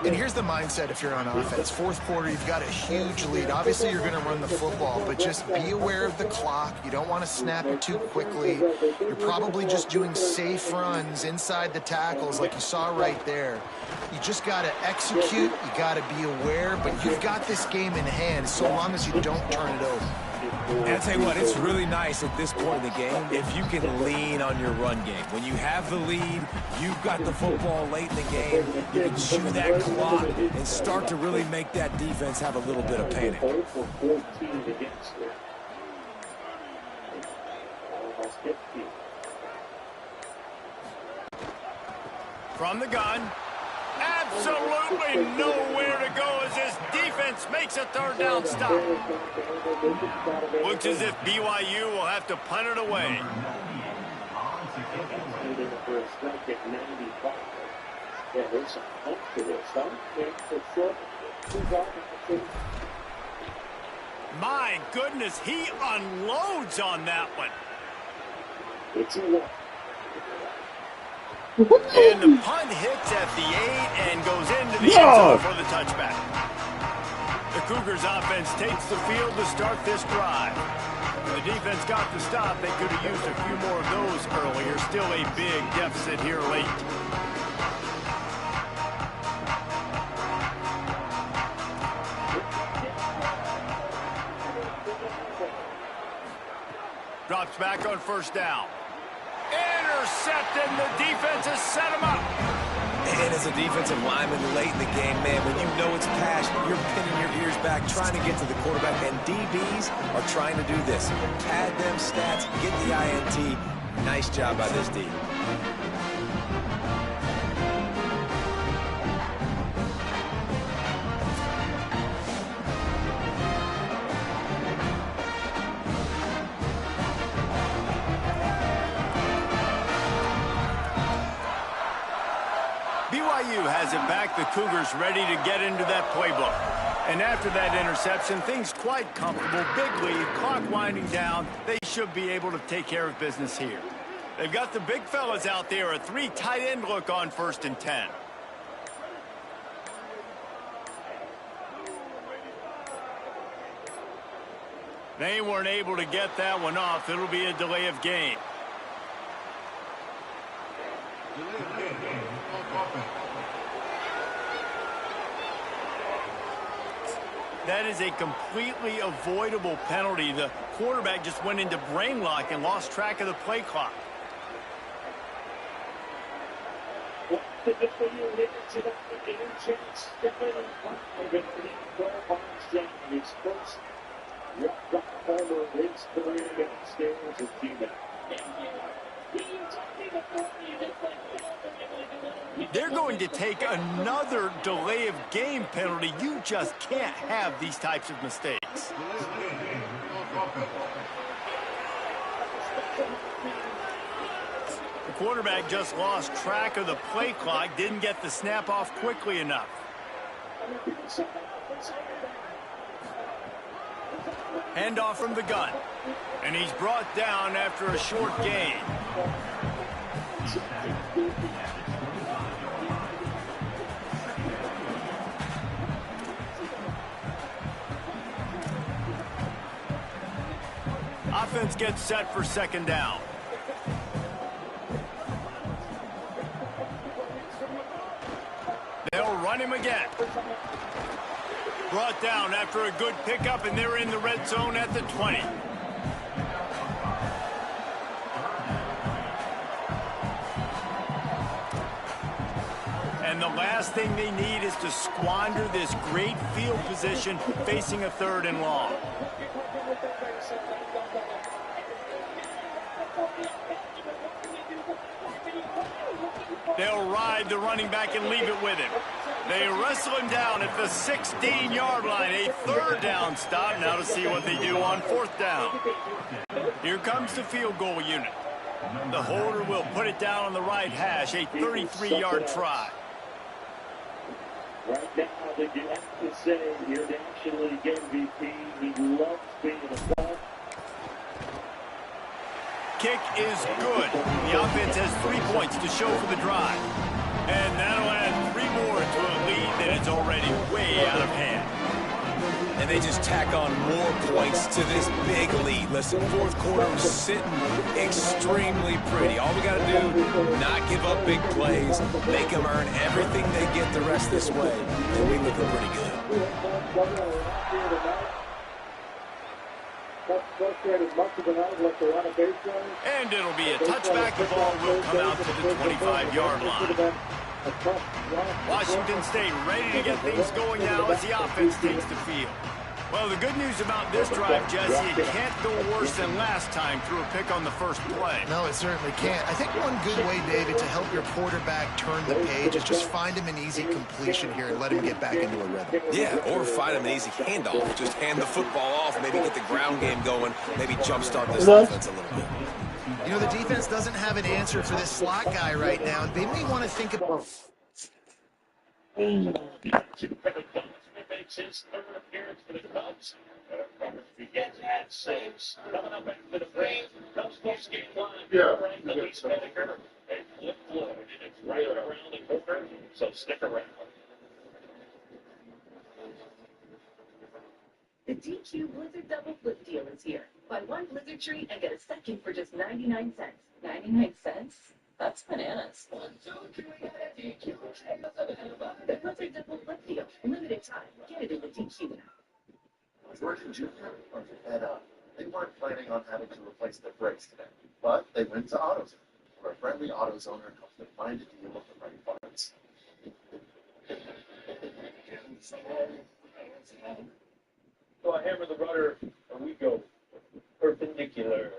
And here's the mindset if you're on offense. Fourth quarter, you've got a huge lead. Obviously, you're going to run the football, but just be aware of the clock. You don't want to snap it too quickly. You're probably just doing safe runs inside the tackles like you saw right there. You just got to execute. You got to be aware, but you've got this game in hand so long as you don't turn it over. And I'll tell you what, it's really nice at this point in the game if you can lean on your run game. When you have the lead, you've got the football late in the game, you can chew that clock and start to really make that defense have a little bit of panic. From the gun. Absolutely nowhere to go as this defense makes a third down stop. Looks as if BYU will have to punt it away. My goodness, he unloads on that one. And the punt hits at the 8 and goes into the end zone for the touchback. The Cougars offense takes the field to start this drive. The defense got the stop. They could have used a few more of those earlier. Still a big deficit here late. Drops back on first down. Intercepted, and the defense has set him up. And as a defensive lineman late in the game, man, when you know it's passed, you're pinning your ears back, trying to get to the quarterback, and DBs are trying to do this. Pad them stats, get the INT. Nice job by this D. has it back. The Cougars ready to get into that playbook. And after that interception, things quite comfortable. Big lead, clock winding down. They should be able to take care of business here. They've got the big fellas out there. A 3 tight end look on 1st and 10. They weren't able to get that one off. It'll be a delay of game. That is a completely avoidable penalty. The quarterback just went into brain lock and lost track of the play clock. They're going to take another delay of game penalty. You just can't have these types of mistakes. The quarterback just lost track of the play clock, didn't get the snap off quickly enough. Handoff from the gun. And he's brought down after a short gain. Offense gets set for 2nd down. They'll run him again. Brought down after a good pickup, and they're in the red zone at the 20. And the last thing they need is to squander this great field position facing a 3rd and long. They'll ride the running back and leave it with him. They wrestle him down at the 16-yard line. A 3rd down stop. Now to see what they do on 4th down. Here comes the field goal unit. The holder will put it down on the right hash. A 33-yard try. Right now, they do have to say your National League MVP. He loves being in the ball. Kick is good. The offense has 3 points to show for the drive. And that'll add 3 more to a lead that is already way out of hand. And they just tack on more points to this big lead. Listen, 4th quarter was sitting extremely pretty. All we got to do, not give up big plays, make them earn everything they get the rest this way, and we looking pretty good. And it'll be a touchback. The ball will come out to the 25-yard line. Washington State ready to get things going now as the offense takes the field. Well, the good news about this drive, Jesse, it can't go worse than last time through a pick on the first play. No, it certainly can't. I think one good way, David, to help your quarterback turn the page is just find him an easy completion here and let him get back into a rhythm. Yeah, or find him an easy handoff. Just hand the football off, maybe get the ground game going, maybe jumpstart this offense a little bit. You know, the defense doesn't have an answer for this slot guy right now, and they may want to think about... Makes his 3rd appearance for the Cubs. Begins at 6. Coming up after the break, Cubs post-game line. Right, the least Medicare. A flip floyd, and it's right around the corner, so stick around. The DQ Blizzard Double Flip Deal is here. Buy 1 Blizzard treat and get a 2nd for just 99 cents. 99 cents? That's bananas. 1, 2, 3, DQ. The Blizzard Double Flip Deal. Limited time. Get it in the DQ now. Georgia Jr. or fed up. They weren't planning on having to replace their brakes today, but they went to AutoZone, where a friendly AutoZoner helps them find a deal with the right parts. So I hammer the rudder, and we go perpendicular.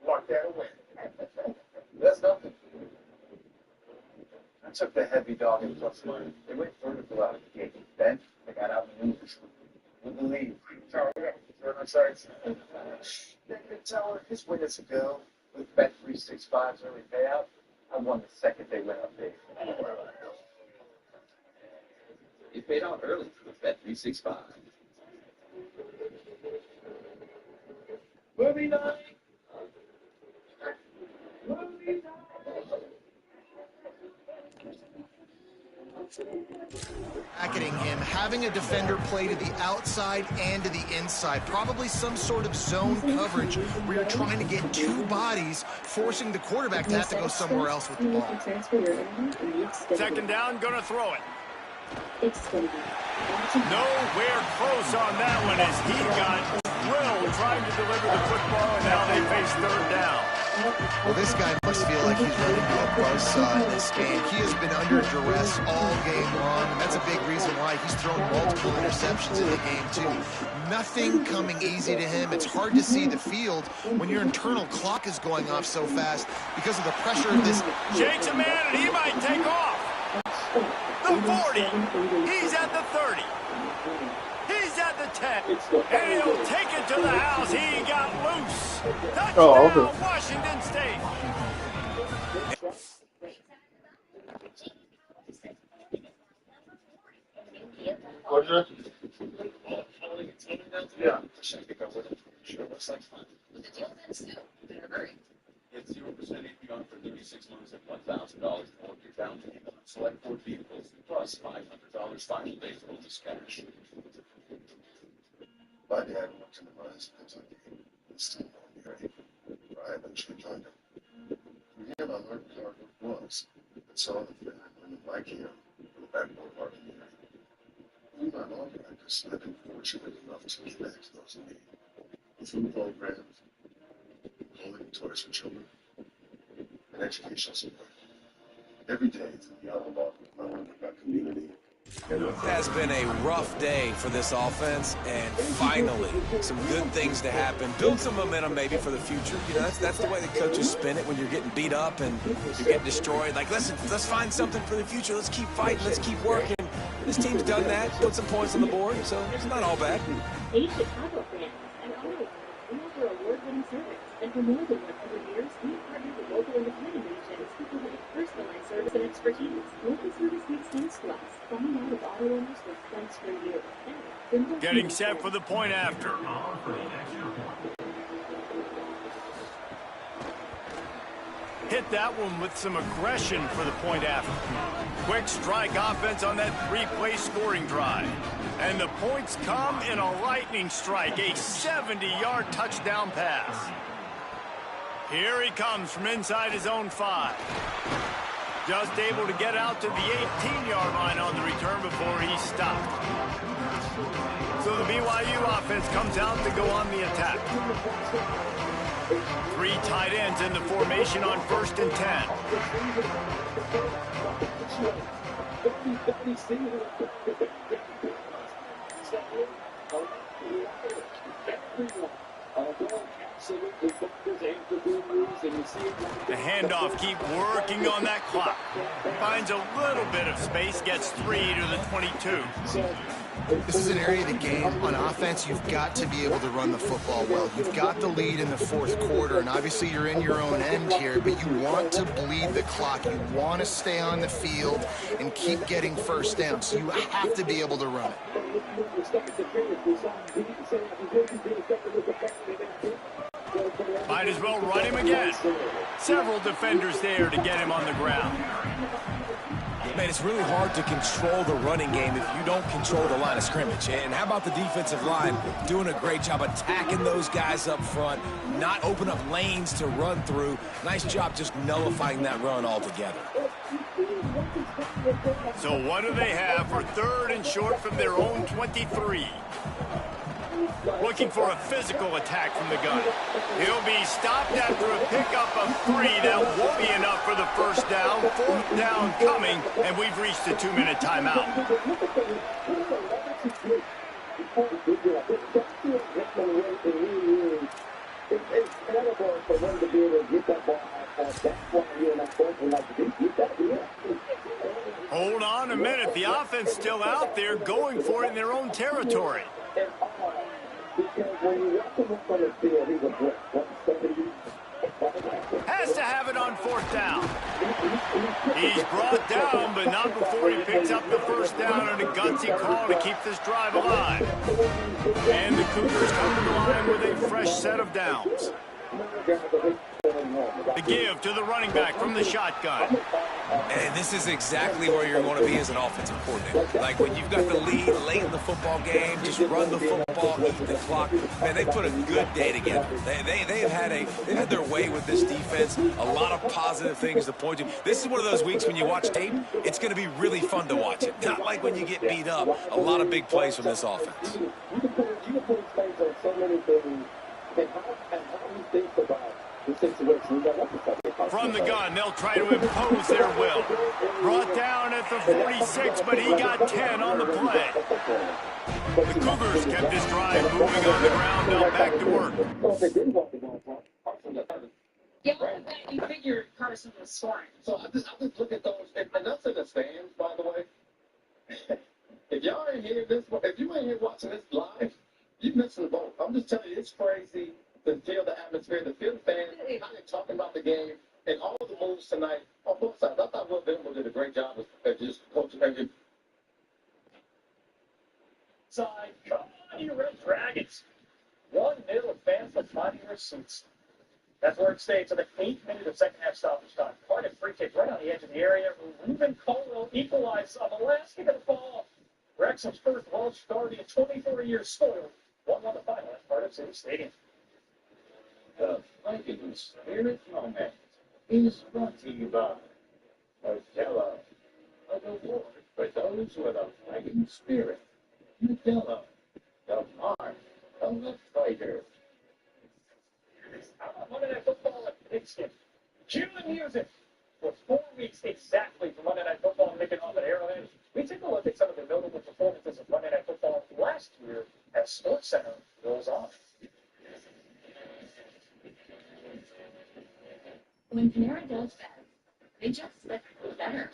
Mark that away. That's nothing. I took the heavy dog and plus mine. They went vertical out of the gate. Then they got out maneuvers. We believe. Turn on sides. They could tell her his win is a go. With Bet365's early payout, I won the second they went up big. get paid out early with Bet365. Movie night. Movie night. Bracketing him, having a defender play to the outside and to the inside. Probably some sort of zone coverage where you're trying to get two bodies, forcing the quarterback to have to go somewhere else with the ball. Second down, gonna throw it. Nowhere close on that one as he got drilled trying to deliver the football, and now they face third down. Well, this guy must feel like he's running to a buzzsaw in this game. He has been under duress all game long, and that's a big reason why he's thrown multiple interceptions in the game, too. Nothing coming easy to him. It's hard to see the field when your internal clock is going off so fast because of the pressure of this. Shakes a man, and he might take off. The 40. He's at the 30. He's at the 10. And he'll take it to the house. He got loose. Touchdown, Washington State. What's that? Yeah. Sure, looks like fun. But the deal ends too. In a hurry. Get 0% APR for 36 months at $1,000 for your down payment on select Ford vehicles, plus $500 final day bonus cash. My dad worked in the mines in Kentucky. He's still on here. I eventually joined him. From him, I learned what hard work was. And saw the fair women like him in the backboard part of the area. Through my law practice, I've been fortunate enough to connect those in need. The food programs, holding toys for children, and educational support. Every day through the dialogue with my work about community. It has been a rough day for this offense, and finally, some good things to happen. Build some momentum maybe for the future. You know, that's the way the coaches spin it when you're getting beat up and you're getting destroyed. Like, listen, let's find something for the future. Let's keep fighting. Let's keep working. This team's done that, put some points on the board, so it's not all bad. A Chicago brand and Auto, we offer award-winning service, and for more than 100 years, we've partnered with local independent agents who provide personalized service and expertise. Local service makes sense to us. Find out if auto owners will sense for you. Getting set for the point after. Hit that one with some aggression for the point after. Quick strike offense on that three-play scoring drive. And the points come in a lightning strike, a 70-yard touchdown pass. Here he comes from inside his own 5. Just able to get out to the 18-yard line on the return before he stopped. So the BYU offense comes out to go on the attack. 3 tight ends in the formation on 1st and 10. The handoff, keep working on that clock. Finds a little bit of space, gets 3 to the 22. This is an area of the game on offense you've got to be able to run the football well. You've got the lead in the 4th quarter, and obviously you're in your own end here, but you want to bleed the clock. You want to stay on the field and keep getting first down, so you have to be able to run it. Might as well run him again. Several defenders there to get him on the ground. Man, it's really hard to control the running game if you don't control the line of scrimmage. And how about the defensive line doing a great job attacking those guys up front, not open up lanes to run through. Nice job just nullifying that run altogether. So what do they have for 3rd and short from their own 23? Looking for a physical attack from the gun. He'll be stopped after a pickup of 3. That won't be enough for the first down. 4th down coming, and we've reached the 2-minute timeout. Hold on a minute. The offense still out there going for it in their own territory. Has to have it on 4th down. He's brought down, but not before he picks up the first down and a gutsy call to keep this drive alive. And the Cougars come to the line with a fresh set of downs. The give to the running back from the shotgun. And this is exactly where you're going to be as an offensive coordinator. Like when you've got the lead late in the football game, just run the football, eat the clock. Man, they put a good day together. They've had their way with this defense. A lot of positive things to point to. This is one of those weeks when you watch tape, it's going to be really fun to watch it. Not like when you get beat up. A lot of big plays from this offense. You can put his face on so many things, and how he thinks about the situation. From the gun, they'll try to impose their will. Brought down at the 46, but he got 10 on the play. The Cougars kept this drive moving on the ground. Now back to work. Yeah, you figured Carson was scoring. So I just look at those, and that's in the stands, by the way. If y'all ain't here if you ain't here watching this live, you missing the boat. I'm just telling you, it's crazy to feel the atmosphere, to feel the fans, how they're talking about the game, and all the moves tonight on both sides. I thought Will Venable did a great job of just coaching every. Side, come on, you Red Dragons. 1-0 advance with 5 year seats. That's where it stays to the 8th minute of second half stoppage time. Quite a free kick right on the edge of the area. Ruben Colwell equalized on the last kick of the ball. Wrexham's first Welsh start in 24 years spoiled. 1-1 the final as part of City Stadium. The Vikings Spirit Moment is brought to you by Modelo, an award for those with a fighting spirit. Modelo, the mark of the fighter. How about Monday Night Football at Pigskin? Cue the music. For 4 weeks exactly from Monday Night Football kicking off at Arrowhead, we take a look at some of the notable performances of Monday Night Football last year as SportsCenter rolls on. When Panera does better, they just slip better.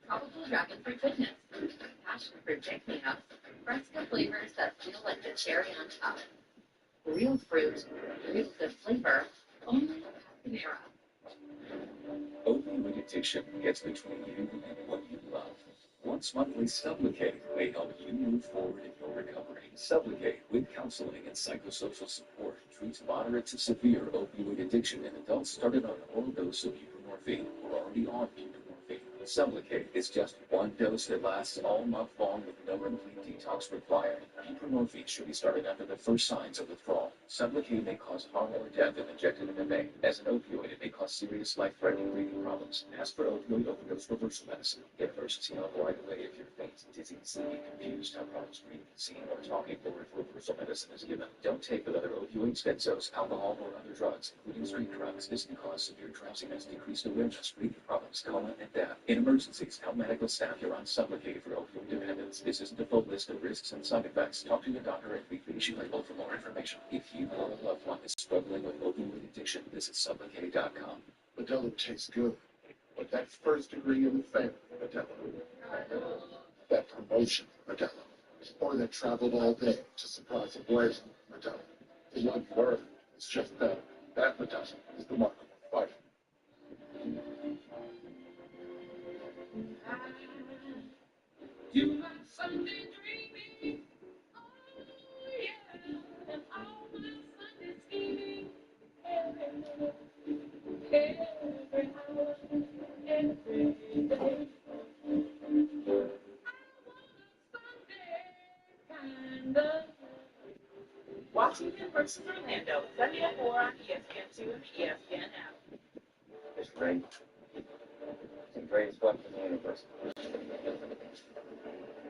Tropical dragon-fruit goodness, passion-fruit pick-me-ups, fresca flavors that feel like the cherry on top. Real fruit, real good flavor, only at Panera. Opioid addiction gets between you and what you love. Once monthly Sublocade may help you move forward in your recovery. Sublocade, with counseling and psychosocial support, treats moderate to severe opioid addiction in adults started on an oral dose of buprenorphine or already on buprenorphine. Sublocade is just one dose that lasts all month long with no complete detox required. Buprenorphine should be started after the first signs of withdrawal. Sublocade may cause harm or death if injected in the vein. As an opioid, it may cause serious life-threatening breathing problems. Ask for opioid overdose reversal medicine. Get emergency help right away if you're faint, dizzy, sleepy, confused, have problems breathing, seeing, or talking, or if reversal medicine is given. Don't take with other opioids, benzos, alcohol, or other drugs, including street drugs. This can cause severe drowsiness, decreased awareness, breathing problems, coma, and death. In emergencies, tell medical staff you're on Sublocade for opioid dependence. This isn't a full list of risks and side effects. Talk to your doctor and read the issue label for more information. If you or a loved one is struggling with opioid addiction, visit Sublocade.com. Modelo tastes good, but that first degree in the family, Modelo. That promotion, Modelo. Or that traveled all day to surprise a blazer, Modelo. The young word is just that. That Modelo is the mark of a fighter. You like Sunday dreaming, oh yeah, and all my Sunday scheming, every hour, every day. Washington versus Orlando, Sunday at 4 on ESPN2 and the ESPN app. It's great. It's the greatest weapon in the universe.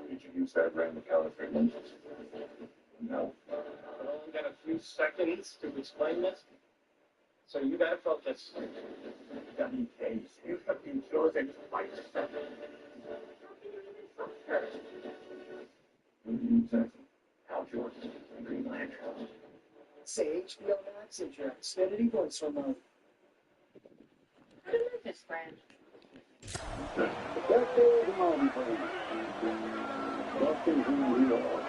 Did you use that random counterfeit? No. I've only got a few seconds to explain this, so you gotta focus. WKs, you have been chosen to fight. Exactly. Hal Jordan, Green Lantern. Say HBO Max is your Xfinity voice remote. How do you like this, friend? That is a moment for him. Nothing who we are.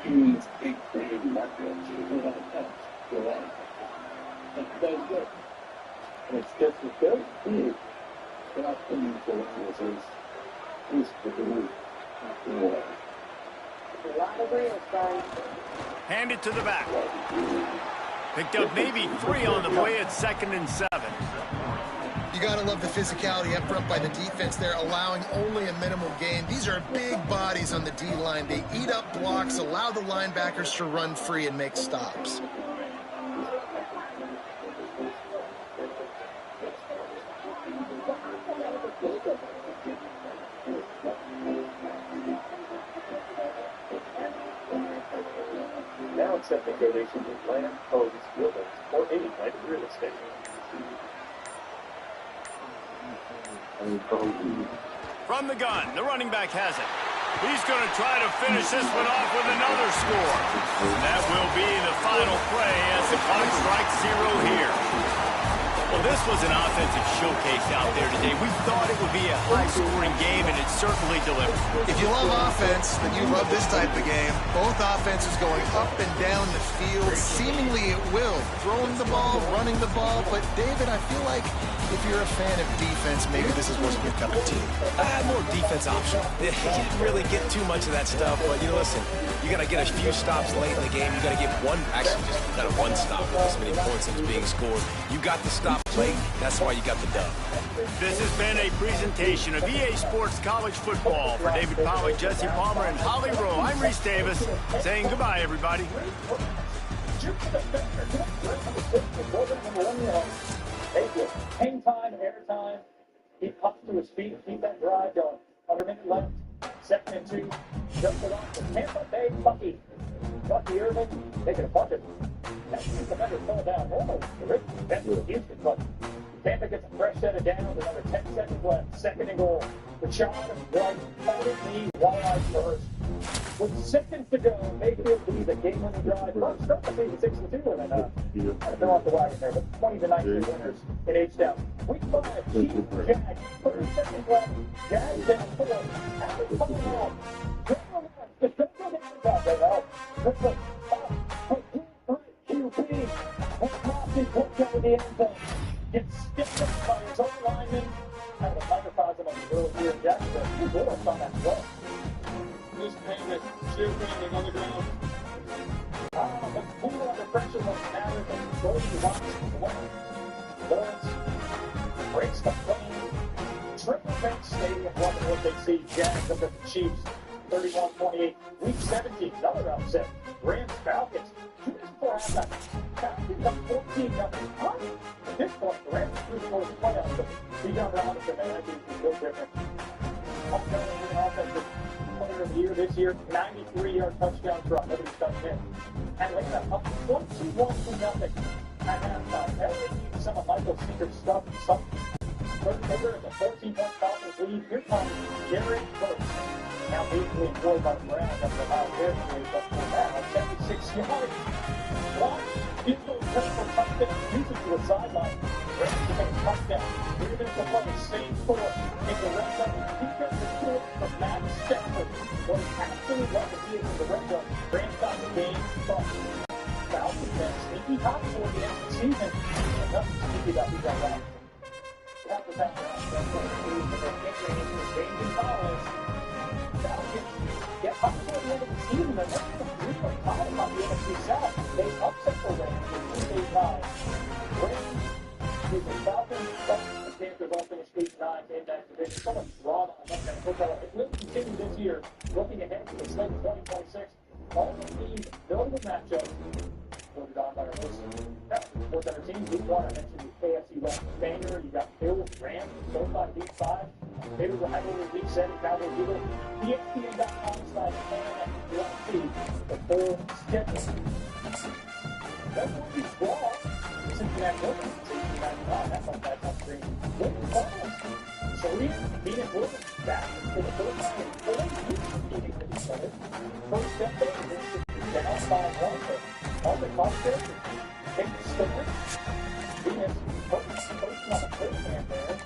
He means big thing, not good. Without touch. Correct. That's good. And it's just a very big opportunity for us is the belief after all. A lot of real, Brian. Hand it to the back. Picked up maybe 3 on the play at 2nd and 7. You got to love the physicality up front by the defense there, allowing only a minimal gain. These are big bodies on the D-line. They eat up blocks, allow the linebackers to run free and make stops. Now accepting donations of land, homes, buildings, or any kind of real estate. From the gun, the running back has it. He's going to try to finish this one off with another score. And that will be the final play as the clock strikes 0 here. Well, this was an offensive showcase out there today. We thought it would be a high-scoring game, and it certainly delivered. If you love offense, then you love this type of game. Both offenses going up and down the field, seemingly at will. Throwing the ball, running the ball. But, David, I feel like if you're a fan of defense, maybe this wasn't your cup of tea. More defense option. You didn't really get too much of that stuff, but, listen, you got to get a few stops late in the game. You got to get one stop with this many points that's being scored. You got the stop late. That's why you got the dub. This has been a presentation of EA Sports College Football. For David Pollack, Jesse Palmer, and Holly Rowe, I'm Reese Davis, saying goodbye, everybody. Thank you. Hang time, air time. He pops to his feet, keep that drive going. 100 minutes left, 2nd and 2. Just it off to Tampa Bay Bucky. Bucky Irvin taking a bucket. That's the defender fell down. Almost the Rich defense of Houston, but Tampa gets a fresh set of downs. Another 10 seconds left. 2nd and goal. Rashad White, folded knee, wide first. With seconds to go, Mayfield leads a game-winning drive. First start to be 6-2, and they're off the wagon there, but 20-19 winners in H-Town. Week 5, Chiefs, Jags, 30 seconds left. Jags down 4. After the final out. The Central District right now. Brooklyn, QB. Lofty puts over the end zone. Gets stiffed up by his own lineman. Kind of a microcosm of the early year in Jacksonville. Two bullets on that play. This payment, shooting on the ground. The pool under pressure was matters and goes to Washington away. Lawrence breaks the plane. Triple Bank Stadium, loving what they see. Jags up at the Chiefs, 31-28. Week 17, another upset. Rams Falcons. 2 minutes before halftime. Falcons up 14-0. Huh? At this point, the Rams are 3 scores playoffs, but Bijan Robinson, man, that dude's a little different. Offensive player of the year this year, 93-yard touchdown drop. Nobody's touched him. Atlanta up 21-0 at halftime. That would need some of Michael Seeger's stuff. Some third quarter at the 14-point Falcons lead. Here comes Jared Burks. Now basically employed by the Browns after about their series up for now. 76 yards. One field goal for touchdown. Uses to the sideline. Rams to make a touchdown. 3 minutes to play. Same score. In the red zone. Defensive score from Matt Stafford. What is absolutely love to be in the red zone. Rams got the game. But Falcons been sneaky hot for the end of the season. And nothing sneaky about these guys. That was that. That's what it is. But they're entering into the David Collins. Falcons get up to the end of the season, and that's the 3.5 about the NFC South. They upset the Rams in 2-9. Rams, the Falcons, but the Panthers all finished 8-9 in that division. So much drama on that kind of football. It will continue this year. Looking ahead to the slate 2026, all of these notable matchups voted on by our host. Sports Center teams. Week 1, I mentioned the AFC West banger. You got Bills, Rams, SoFi, Week 5. Maybe we'll have over Week 7, Cowboys, Eagles. ESPN.com/fan if you want to see the full schedule. That's what we saw. Cincinnati Williams, 1895. That's on that screen. Williams Balls. Saline, Phoenix Williams, back for the first time in 4 years competing with each other. First step there, down by 1. On the cockpit, take the story. Venus, first on the first hand there.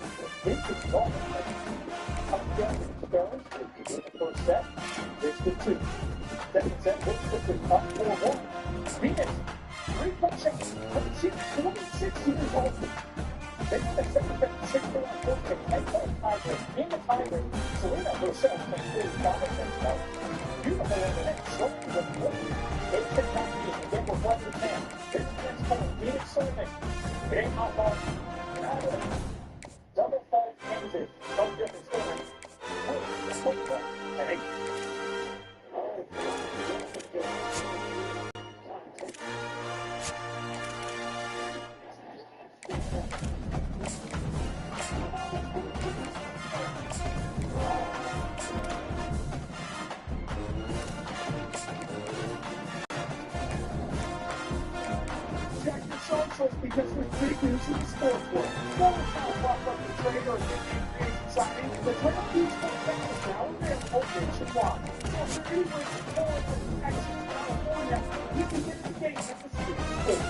This is wrong. Touchdown to the Spurs. The first set. This is 2. Second set, this is up 4-1. Venus, 3 push-ups. She's 26 years old. They highway. So we're not going to sell $45. Beautiful over there. So they took that and get what was in there. This is called Phoenix Survey. It ain't how long. Double fold exit. No different story. And because there's big news in the sports world. No one's going to walk up the trade or get signing. The draft news is now available nationwide. So if you're anywhere from Florida, Texas, California, you can get the game at the state.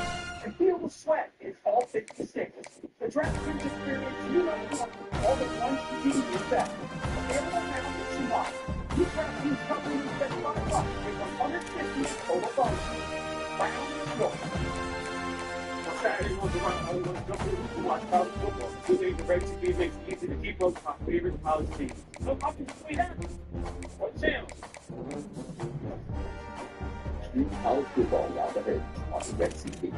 And feel the sweat is all 50 states. The draft news experience you know all the ones you need is that. Available now nationwide. You draft news companies that $5 with 150 total bonuses. Round is yours. Saturday was around only one company who watch college football. 2 days of race TV makes it easy to keep up with my favorite college teams. So how can we that? What channel? Stream college football now ahead on the Red TV.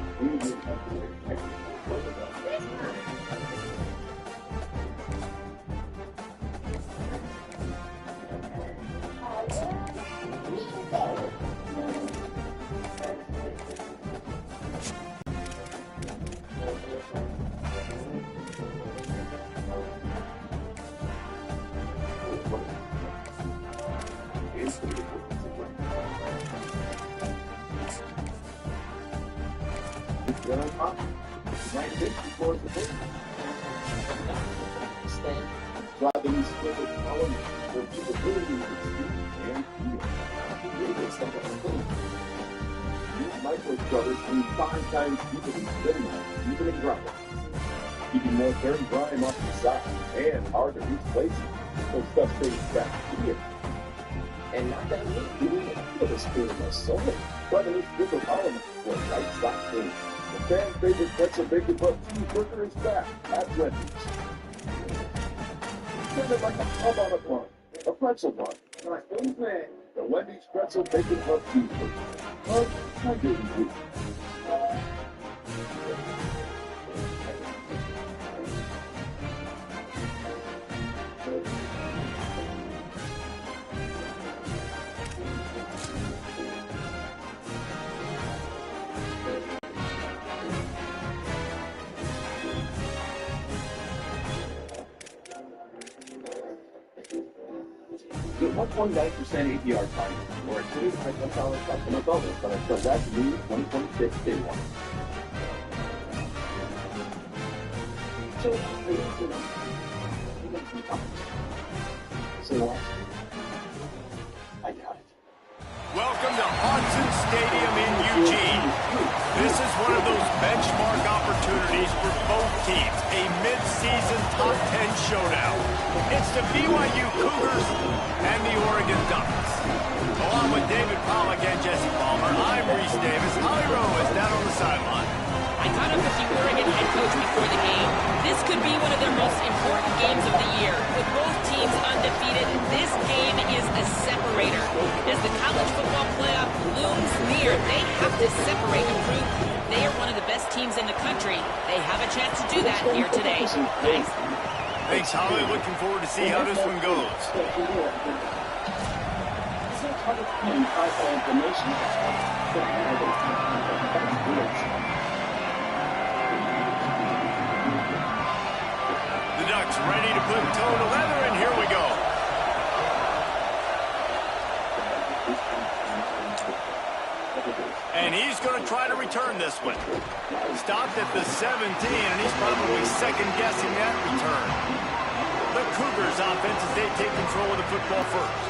Driving these swivel columns for capability of speed and feel. It's like a clean. These micro scrubbers can be 5 times deeper than spin lines, even in gravel. Keeping more dirt and grime off the side and hard to reach places, so stuff stays back here. And not that neat, you need to feel the speed of my soul. Driving these swivel columns for right side clean. The fan favorite pretzel bacon butt cheeseburger is back at Wendy's. Kind of like a hub on a bun, a pretzel bun. Like, oh man, the Wendy's pretzel bacon butt cheeseburger. Well, I didn't do. Get 1.9% APR finance or a $25 customer bonus on a transaction new 2026 day one. So what? I got it. Welcome to Hudson Stadium in Eugene. This is one of those benchmark opportunities for both teams, a mid-season top 10 showdown. It's the BYU Cougars and the Oregon Ducks. Along with David Pollack and Jesse Palmer, I'm Reese Davis. Holly Rowe is down on the sideline. I caught up with the Oregon head coach before the game. This could be one of their most important games of the year. With both teams undefeated, this game is a separator. As the college football playoff looms near, they have to separate and prove they are one of the best teams in the country. They have a chance to do that here today. Thanks. Thanks, Holly. Looking forward to see how this one goes. The Ducks ready to put toe to leather, and here we go. And he's going to try to return this one. Stopped at the 17, and he's probably second-guessing that return. The Cougars offense as they take control of the football first.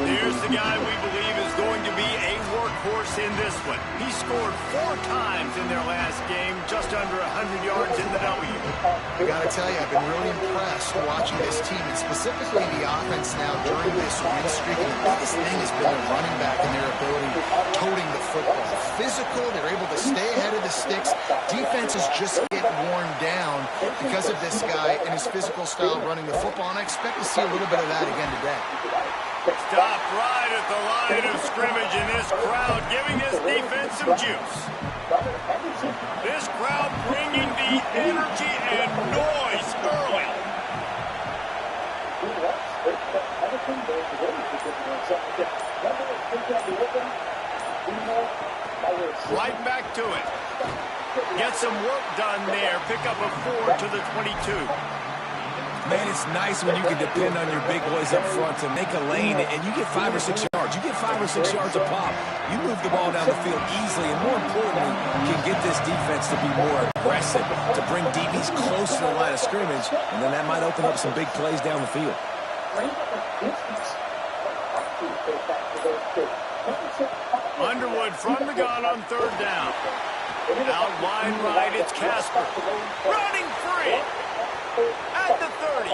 Here's the guy we believe is going to be a workhorse in this one. He scored 4 times in their last game, just under 100 yards in the W. I gotta tell you, I've been really impressed watching this team, and specifically the offense now during this win streak. And the biggest thing has been the running back and their ability toting the football. physical. They're able to stay ahead of the sticks. Defenses just get worn down because of this guy and his physical style running the football, and I expect to see a little bit of that again today. Stopped right at the line of scrimmage, and this crowd giving this defense some juice. This crowd bringing the energy and noise early. Right back to it. Get some work done there. Pick up a 4 to the 22. Man, it's nice when you can depend on your big boys up front to make a lane, and you get 5 or 6 yards. You get 5 or 6 yards a pop. You move the ball down the field easily, and more importantly, can get this defense to be more aggressive, to bring DBs close to the line of scrimmage, and then that might open up some big plays down the field. Underwood from the gun on 3rd down. Out wide right, it's Casper. Running free. At the 30.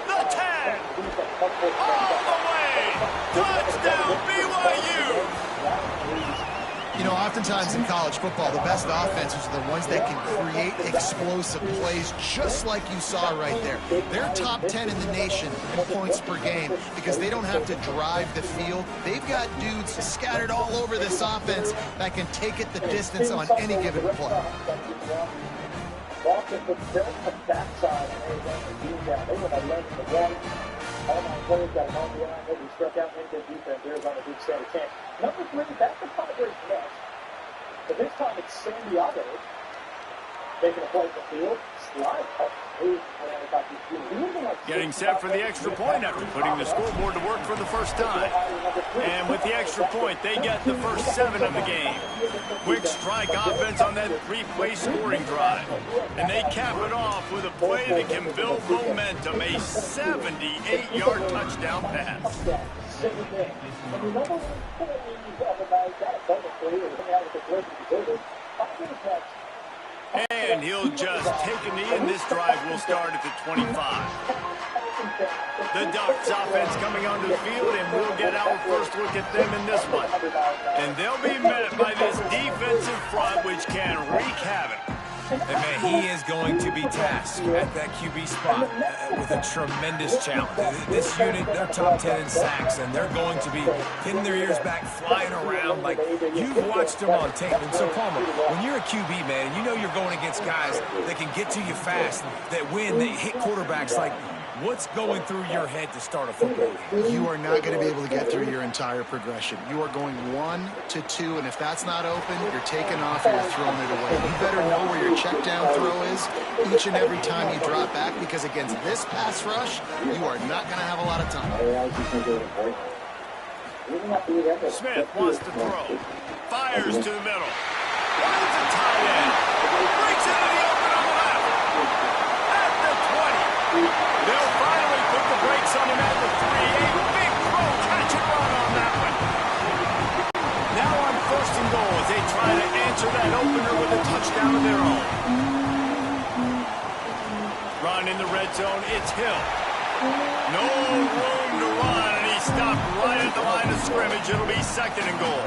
The 10. All the way. Touchdown, BYU. You know, oftentimes in college football, the best offenses are the ones that can create explosive plays, just like you saw right there. They're top 10 in the nation in points per game because they don't have to drive the field. They've got dudes scattered all over this offense that can take it the distance on any given play. All my players got an on the line. Nobody struck out. Made good defense. Arizona did stand a chance. Number 3, that's the Padres next. But this time it's San Diego taking a play at the field. Slide. Getting set for the extra point after putting the scoreboard to work for the first time. And with the extra point, they get the first 7 of the game. Quick strike offense on that 3-play scoring drive. And they cap it off with a play that can build momentum, a 78-yard touchdown pass. And he'll just take a knee, and this drive will start at the 25. The Ducks offense coming onto the field, and we'll get our first look at them in this one. And they'll be met by this defensive front, which can wreak havoc. And man, he is going to be tasked at that QB spot with a tremendous challenge. This unit, they're top 10 in sacks, and they're going to be pinning their ears back, flying around like you've watched them on tape. And so, Palmer, when you're a QB, man, you know you're going against guys that can get to you fast, that win, that hit quarterbacks. Like, what's going through your head to start a football game? You are not going to be able to get through your entire progression. You are going 1 to 2, and if that's not open, you're taking off or you're throwing it away. You better know where your check down throw is each and every time you drop back, because against this pass rush, you are not going to have a lot of time. Smith wants to throw. Fires to the middle. Runs a tight end. Breaks into the open on the left. At the 20. They'll finally put the brakes on him at the 3. A big throw, catch and run on that one. Now on 1st and goal as they try to answer that opener with a touchdown of their own. Run in the red zone, it's Hill. No room to run, and he stopped right at the line of scrimmage. It'll be 2nd and goal.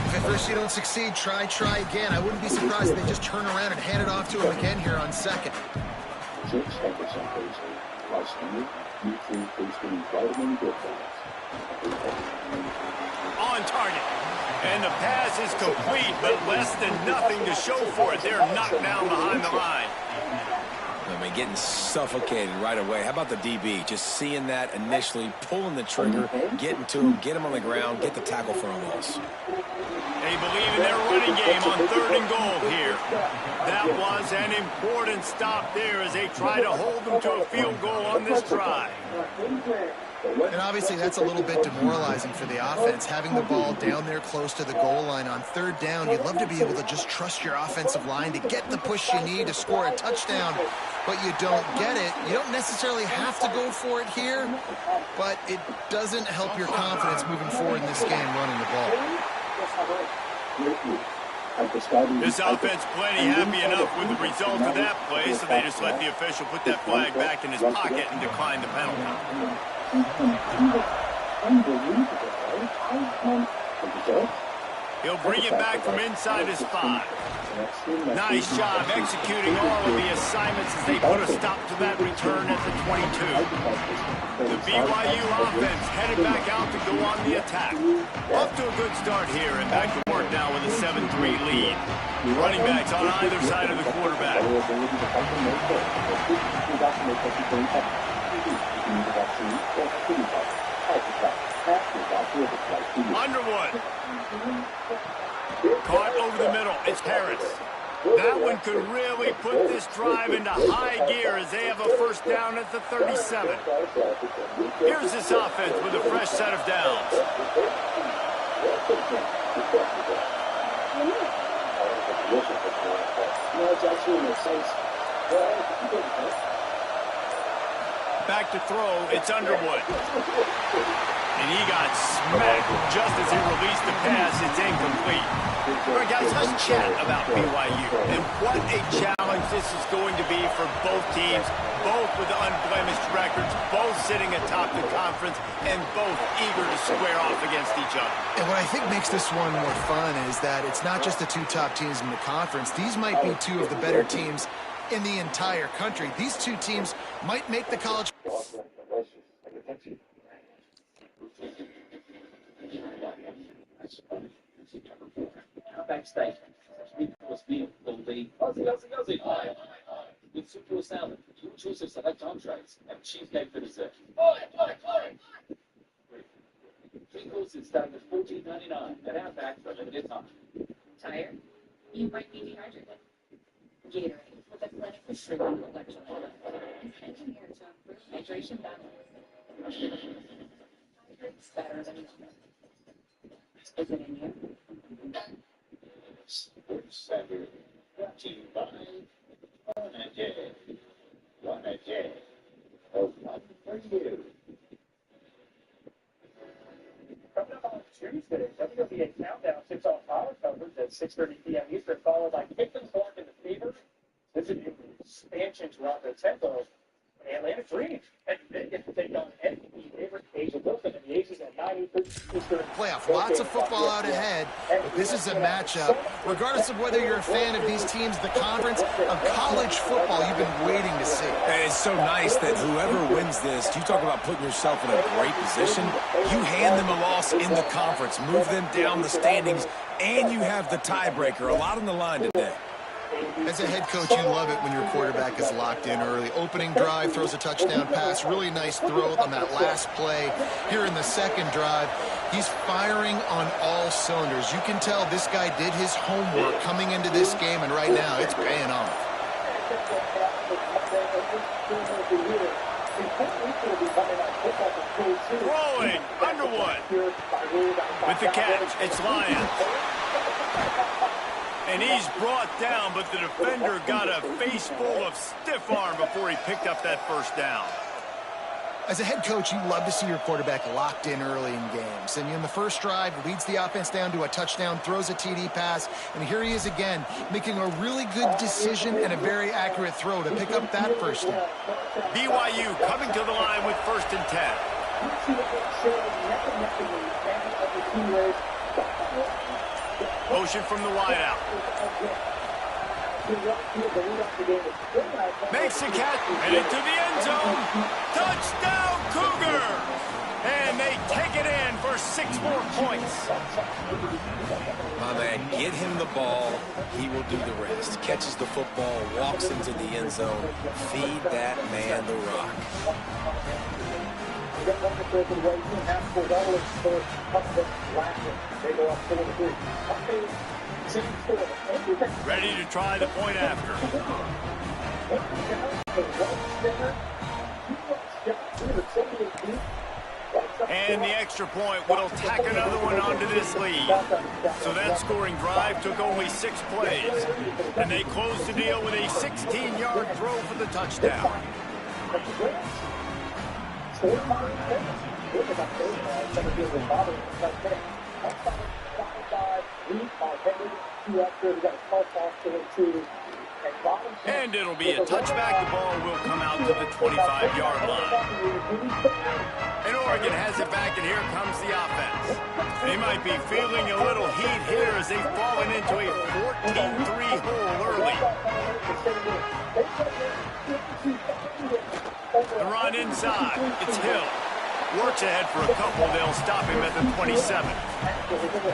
If at first you don't succeed, try again. I wouldn't be surprised if they just turn around and hand it off to him again here on 2nd. On target. And the pass is complete, but less than nothing to show for it. They're knocked down behind the line. I mean, getting suffocated right away. How about the DB? Just seeing that initially, pulling the trigger, getting to him, get him on the ground, get the tackle for a loss. They believe in their running game on 3rd and goal here. That was an important stop there as they try to hold them to a field goal on this drive. And obviously that's a little bit demoralizing for the offense, having the ball down there close to the goal line on 3rd down. You'd love to be able to just trust your offensive line to get the push you need to score a touchdown, but you don't get it. You don't necessarily have to go for it here, but it doesn't help your confidence moving forward in this game running the ball. This offense plenty happy enough with the result of that play, so they just let the official put that flag back in his pocket and decline the penalty. He'll bring it back from inside his 5. Nice job executing all of the assignments as they put a stop to that return at the 22. The BYU offense headed back out to go on the attack. Off to a good start here and back to work now with a 7-3 lead. Running backs on either side of the quarterback. Underwood. Caught over the middle. It's Harris. That one could really put this drive into high gear as they have a first down at the 37. Here's this offense with a fresh set of downs. Back to throw, it's Underwood. And he got smacked just as he released the pass. It's incomplete. All right, guys, let's chat about BYU and what a challenge this is going to be for both teams, both with unblemished records, both sitting atop the conference, and both eager to square off against each other. And what I think makes this one more fun is that it's not just the two top teams in the conference. These might be two of the better teams in the entire country. These two teams might make the college. Backstage, was me, Ozzy, with super salad, your choice of select entrees, and cheesecake for dessert. Three courses starting at $14.99 at Outback for a limited time. Tired? You might be dehydrated. Gatorade, with a clinically proven electrolyte, is engineered to improve hydration balance. Hydrates better than water. Is it in you? Sports Center, brought to you by One a day. Oh, one for you. Coming up on Tuesday, WNBA Countdown kicks off our coverage at 6:30 p.m. Eastern, followed by Pickens, Clark, and the Fever. This is the expansion to the tempo. Atlanta Dream and Vegas to take on MVP favorite Asia Wilson and the Aces at 9 Eastern. Playoff, lots of football out ahead. But this is a matchup, regardless of whether you're a fan of these teams, the conference of college football you've been waiting to see. And it's so nice that whoever wins this, you talk about putting yourself in a great position. You hand them a loss in the conference, move them down the standings, and you have the tiebreaker. A lot on the line today. As a head coach, you love it when your quarterback is locked in early. Opening drive, throws a touchdown pass, really nice throw on that last play. Here in the second drive, he's firing on all cylinders. You can tell this guy did his homework coming into this game, and right now it's paying off. Rolling, Underwood. With the catch, it's Lyons. And he's brought down, but the defender got a face full of stiff arm before he picked up that first down. As a head coach, you love to see your quarterback locked in early in games. And in the first drive, leads the offense down to a touchdown, throws a TD pass, and here he is again, making a really good decision and a very accurate throw to pick up that first down. BYU coming to the line with 1st and 10. Motion from the wideout. Makes the catch, and into the end zone. Touchdown, Cougars! And they take it in for 6 more points. My man, get him the ball. He will do the rest. Catches the football, walks into the end zone. Feed that man the rock. Ready to try the point after. And the extra point will tack another one onto this lead. So that scoring drive took only 6 plays. And they closed the deal with a 16-yard throw for the touchdown. And it'll be a touchback. The ball will come out to the 25-yard line. And Oregon has it back, and here comes the offense. They might be feeling a little heat here as they've fallen into a 14-3 hole early. The run inside. It's Hill. Works ahead for a couple. They'll stop him at the 27.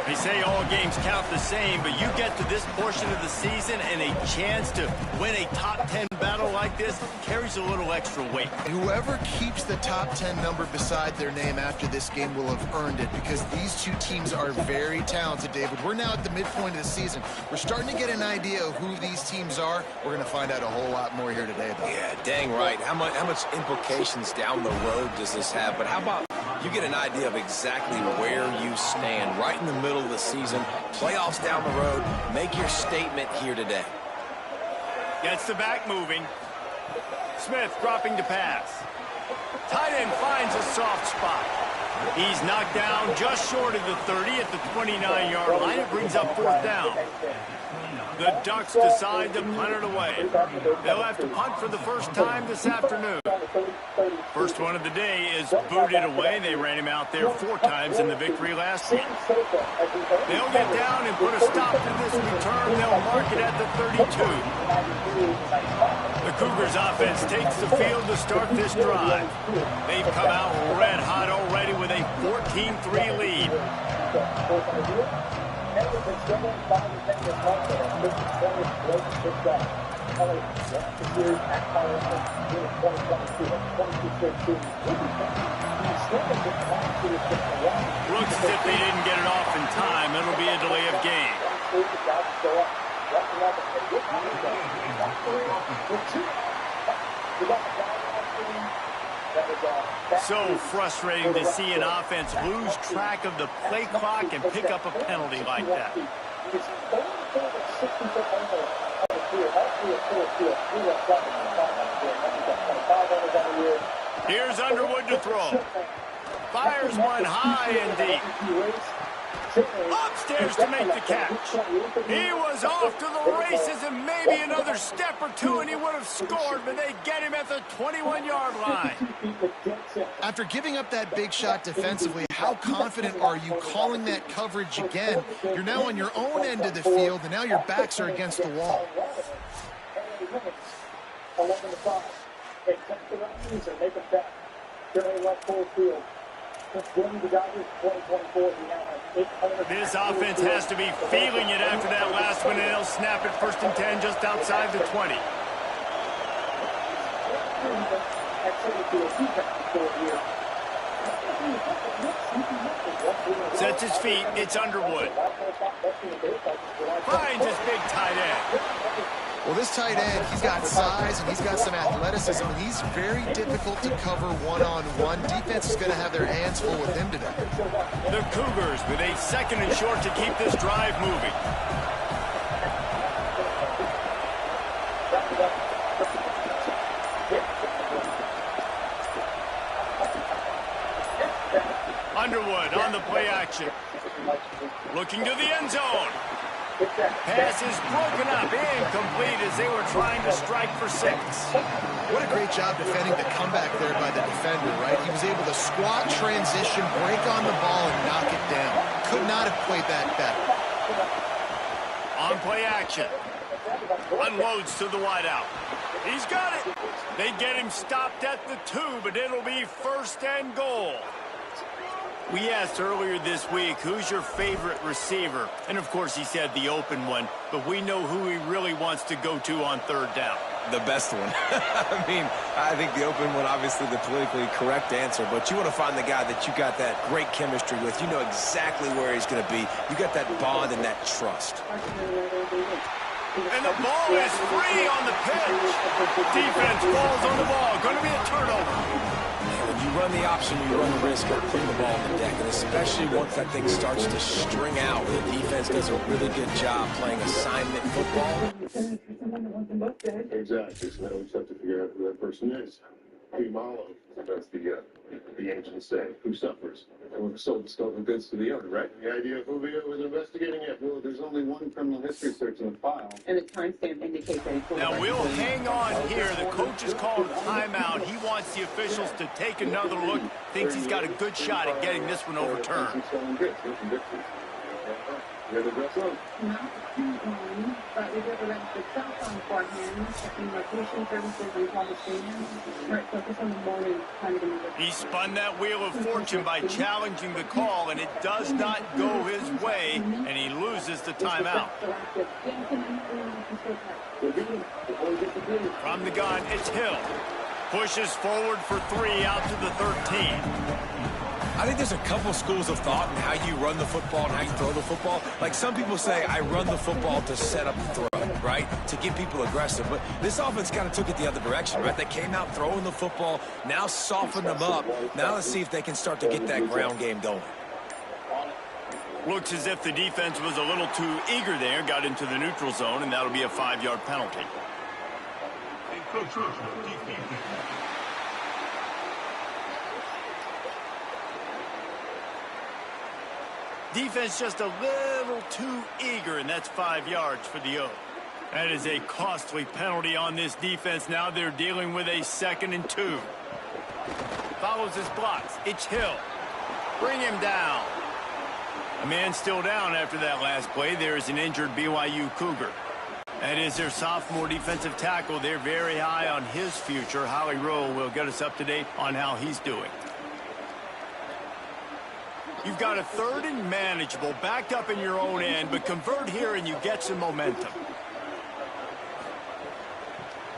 They say all games count the same, but you get to this portion of the season and a chance to win a top 10 battle like this carries a little extra weight. Whoever keeps the top 10 number beside their name after this game will have earned it, because these two teams are very talented, David. We're now at the midpoint of the season. We're starting to get an idea of who these teams are. We're going to find out a whole lot more here today, though. Yeah, dang right. How much implications down the road does this have? But how about you get an idea of exactly where you stand right in the middle of the season, playoffs down the road, make your statement here today. Gets the back moving. Smith dropping to pass. Tight end finds a soft spot. He's knocked down just short of the 30 at the 29-yard line. It brings up 4th down. The Ducks decide to punt it away. They'll have to punt for the first time this afternoon. First one of the day is booted away. They ran him out there 4 times in the victory last week. They'll get down and put a stop to this return. They'll mark it at the 32. The Cougars offense takes the field to start this drive. They've come out red hot already with a 14-3 lead. Looks as if they didn't get it off in time. It'll be a delay of game. So frustrating to see an offense lose track of the play clock and pick up a penalty like that. Here's Underwood to throw. Fires one high and deep. Upstairs to make the catch. He was off to the races and maybe another step or two and he would have scored, but they get him at the 21-yard line. After giving up that big shot defensively, how confident are you calling that coverage again? You're now on your own end of the field, and now your backs are against the wall. 11-5. They cut the runs and make them back. Currently left full field. This offense has to be feeling it after that last one, and they'll snap it 1st and 10 just outside the 20. Sets his feet. It's Underwood. Finds his big tight end. Well, this tight end, he's got size and he's got some athleticism, and he's very difficult to cover one-on-one. Defense is going to have their hands full with him today. The Cougars with a 2nd and short to keep this drive moving. Underwood on the play action. Looking to the end zone. Pass is broken up, incomplete as they were trying to strike for 6. What a great job defending the comeback there by the defender, right? He was able to squat, transition, break on the ball, and knock it down. Could not have played that better. On play action. Unloads to the wideout. He's got it. They get him stopped at the 2, but it'll be 1st and goal. We asked earlier this week, who's your favorite receiver? And, of course, he said the open one, but we know who he really wants to go to on 3rd down. The best one. I mean, I think the open one, obviously the politically correct answer, but you want to find the guy that you got that great chemistry with. You know exactly where he's going to be. You got that bond and that trust. And the ball is free on the pitch. Defense falls on the ball. Going to be a turnover. When you run the option, you run the risk of putting the ball on the deck, and especially once that thing starts to string out, the defense does a really good job playing assignment football. Exactly. So now we just have to figure out who that person is. Malo. That's the ancient say. Who suffers? And we've sold the stolen goods to the owner, right? The idea of who was investigating it. Well, there's only only one criminal history search in the file. And the timestamp indicates that he Now we'll hang on here. The coach is called a timeout. He wants the officials to take another look. Thinks he's got a good shot at getting this one overturned. But we did the registered cell phone for him, checking location services and call the station. Right, focus on the morning time to move. He spun that wheel of fortune by challenging the call, and it does not go his way, and he loses the timeout. From the gun, it's Hill. Pushes forward for three out to the 13. I think there's a couple schools of thought in how you run the football and how you throw the football. Like some people say, I run the football to set up the throw, right? To get people aggressive. But this offense kind of took it the other direction, right? They came out throwing the football, now softened them up. Now let's see if they can start to get that ground game going. Looks as if the defense was a little too eager there, got into the neutral zone, and that'll be a 5-yard penalty. Defense just a little too eager, and that's 5 yards for the O. That is a costly penalty on this defense. Now they're dealing with a 2nd and 2. Follows his blocks. It's Hill. Bring him down. A man still down after that last play. There is an injured BYU Cougar. That is their sophomore defensive tackle. They're very high on his future. Holly Rowe will get us up to date on how he's doing. You've got a 3rd and manageable, backed up in your own end, but convert here and you get some momentum.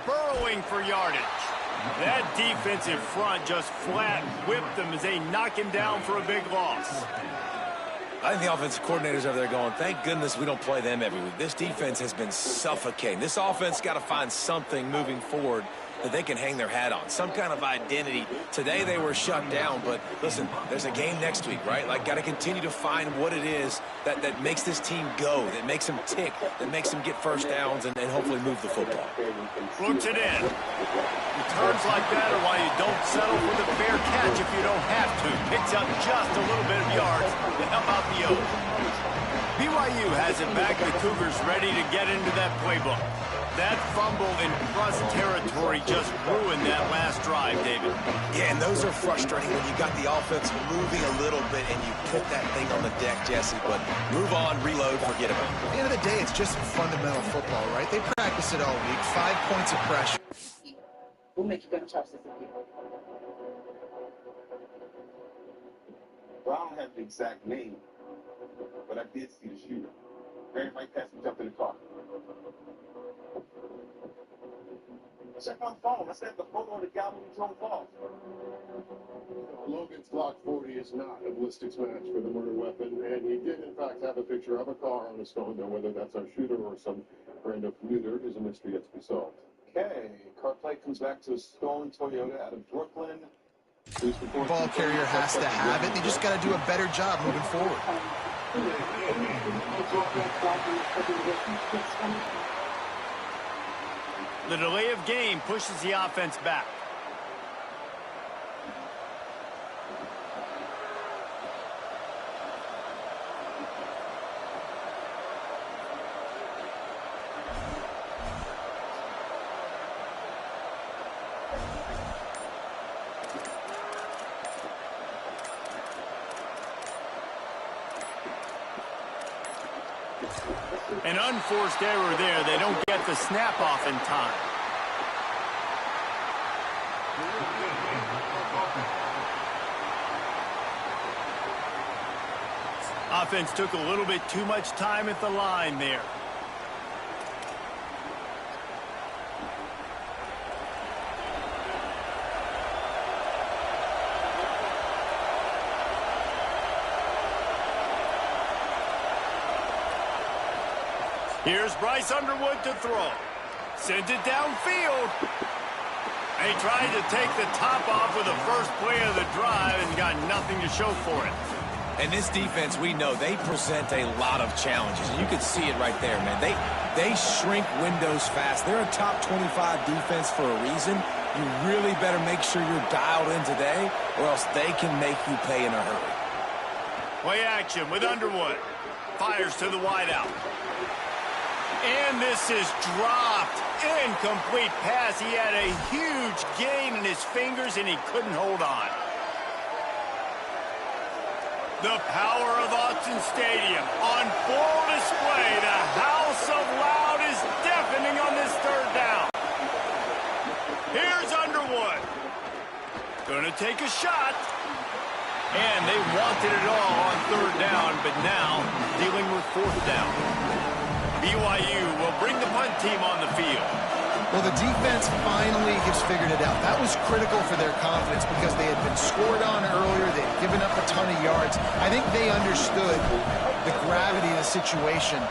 Burrowing for yardage. That defensive front just flat whipped them as they knock him down for a big loss. I think the offensive coordinators over there going, thank goodness we don't play them every week. This defense has been suffocating. This offense got to find something moving forward that they can hang their hat on, some kind of identity. Today they were shut down, but listen, there's a game next week, right? Like, got to continue to find what it is that makes this team go, that makes them tick, that makes them get first downs and hopefully move the football. Looks it in. Returns like that are why you don't settle for the fair catch if you don't have to. Picks up just a little bit of yards to help out the O's. BYU has it back. The Cougars ready to get into that playbook. That fumble in Russ territory just ruined that last drive, David. Yeah, and those are frustrating when you got the offense moving a little bit and you put that thing on the deck, Jesse. But move on, reload, forget about it. At the end of the day, it's just fundamental football, right? They practice it all week. 5 points of pressure. We'll make you go to trust this with you. Well, I don't have the exact name, but I did see the shooter. Ran right past me, jumped in the car. Check my phone. I sent the photo of the guy when he drove off. Logan's Glock 40 is not a ballistics match for the murder weapon, and he did, in fact, have a picture of a car on his phone. Now, whether that's our shooter or some random commuter is a mystery yet to be solved. Okay, car plate comes back to a stolen Toyota out of Brooklyn. Ball carrier has to have it. They just got to do a better job moving forward. The delay of game pushes the offense back. An unforced error there. They don't get the snap off in time. Offense took a little bit too much time at the line there. Here's Bryce Underwood to throw. Sends it downfield. They tried to take the top off with the first play of the drive and got nothing to show for it. And this defense, we know, they present a lot of challenges. And you can see it right there, man. They shrink windows fast. They're a top 25 defense for a reason. You really better make sure you're dialed in today, or else they can make you pay in a hurry. Play action with Underwood. Fires to the wideout. And this is dropped. Incomplete pass. He had a huge gain in his fingers, and he couldn't hold on. The power of Autzen Stadium on full display. The house of loud is deafening on this third down. Here's Underwood. Gonna take a shot. And they wanted it all on third down, but now dealing with fourth down. BYU will bring the punt team on the field. Well, the defense finally has figured it out. That was critical for their confidence because they had been scored on earlier. They had given up a ton of yards. I think they understood the gravity of the situation.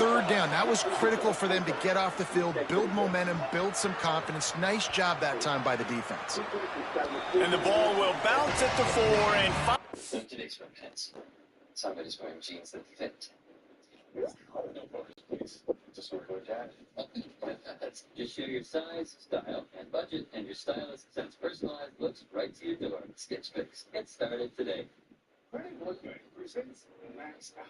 Third down, that was critical for them to get off the field, build momentum, build some confidence. Nice job that time by the defense. And the ball will bounce at the 4 and 5. So today's sweatpants. Somebody's wearing jeans that fit. No photos, please. Just sort of Dad. Just show your size, style, and budget, and your stylist sends personalized looks right to your door. Stitch Fix. Get started today. Credit One Bank presents Max Out.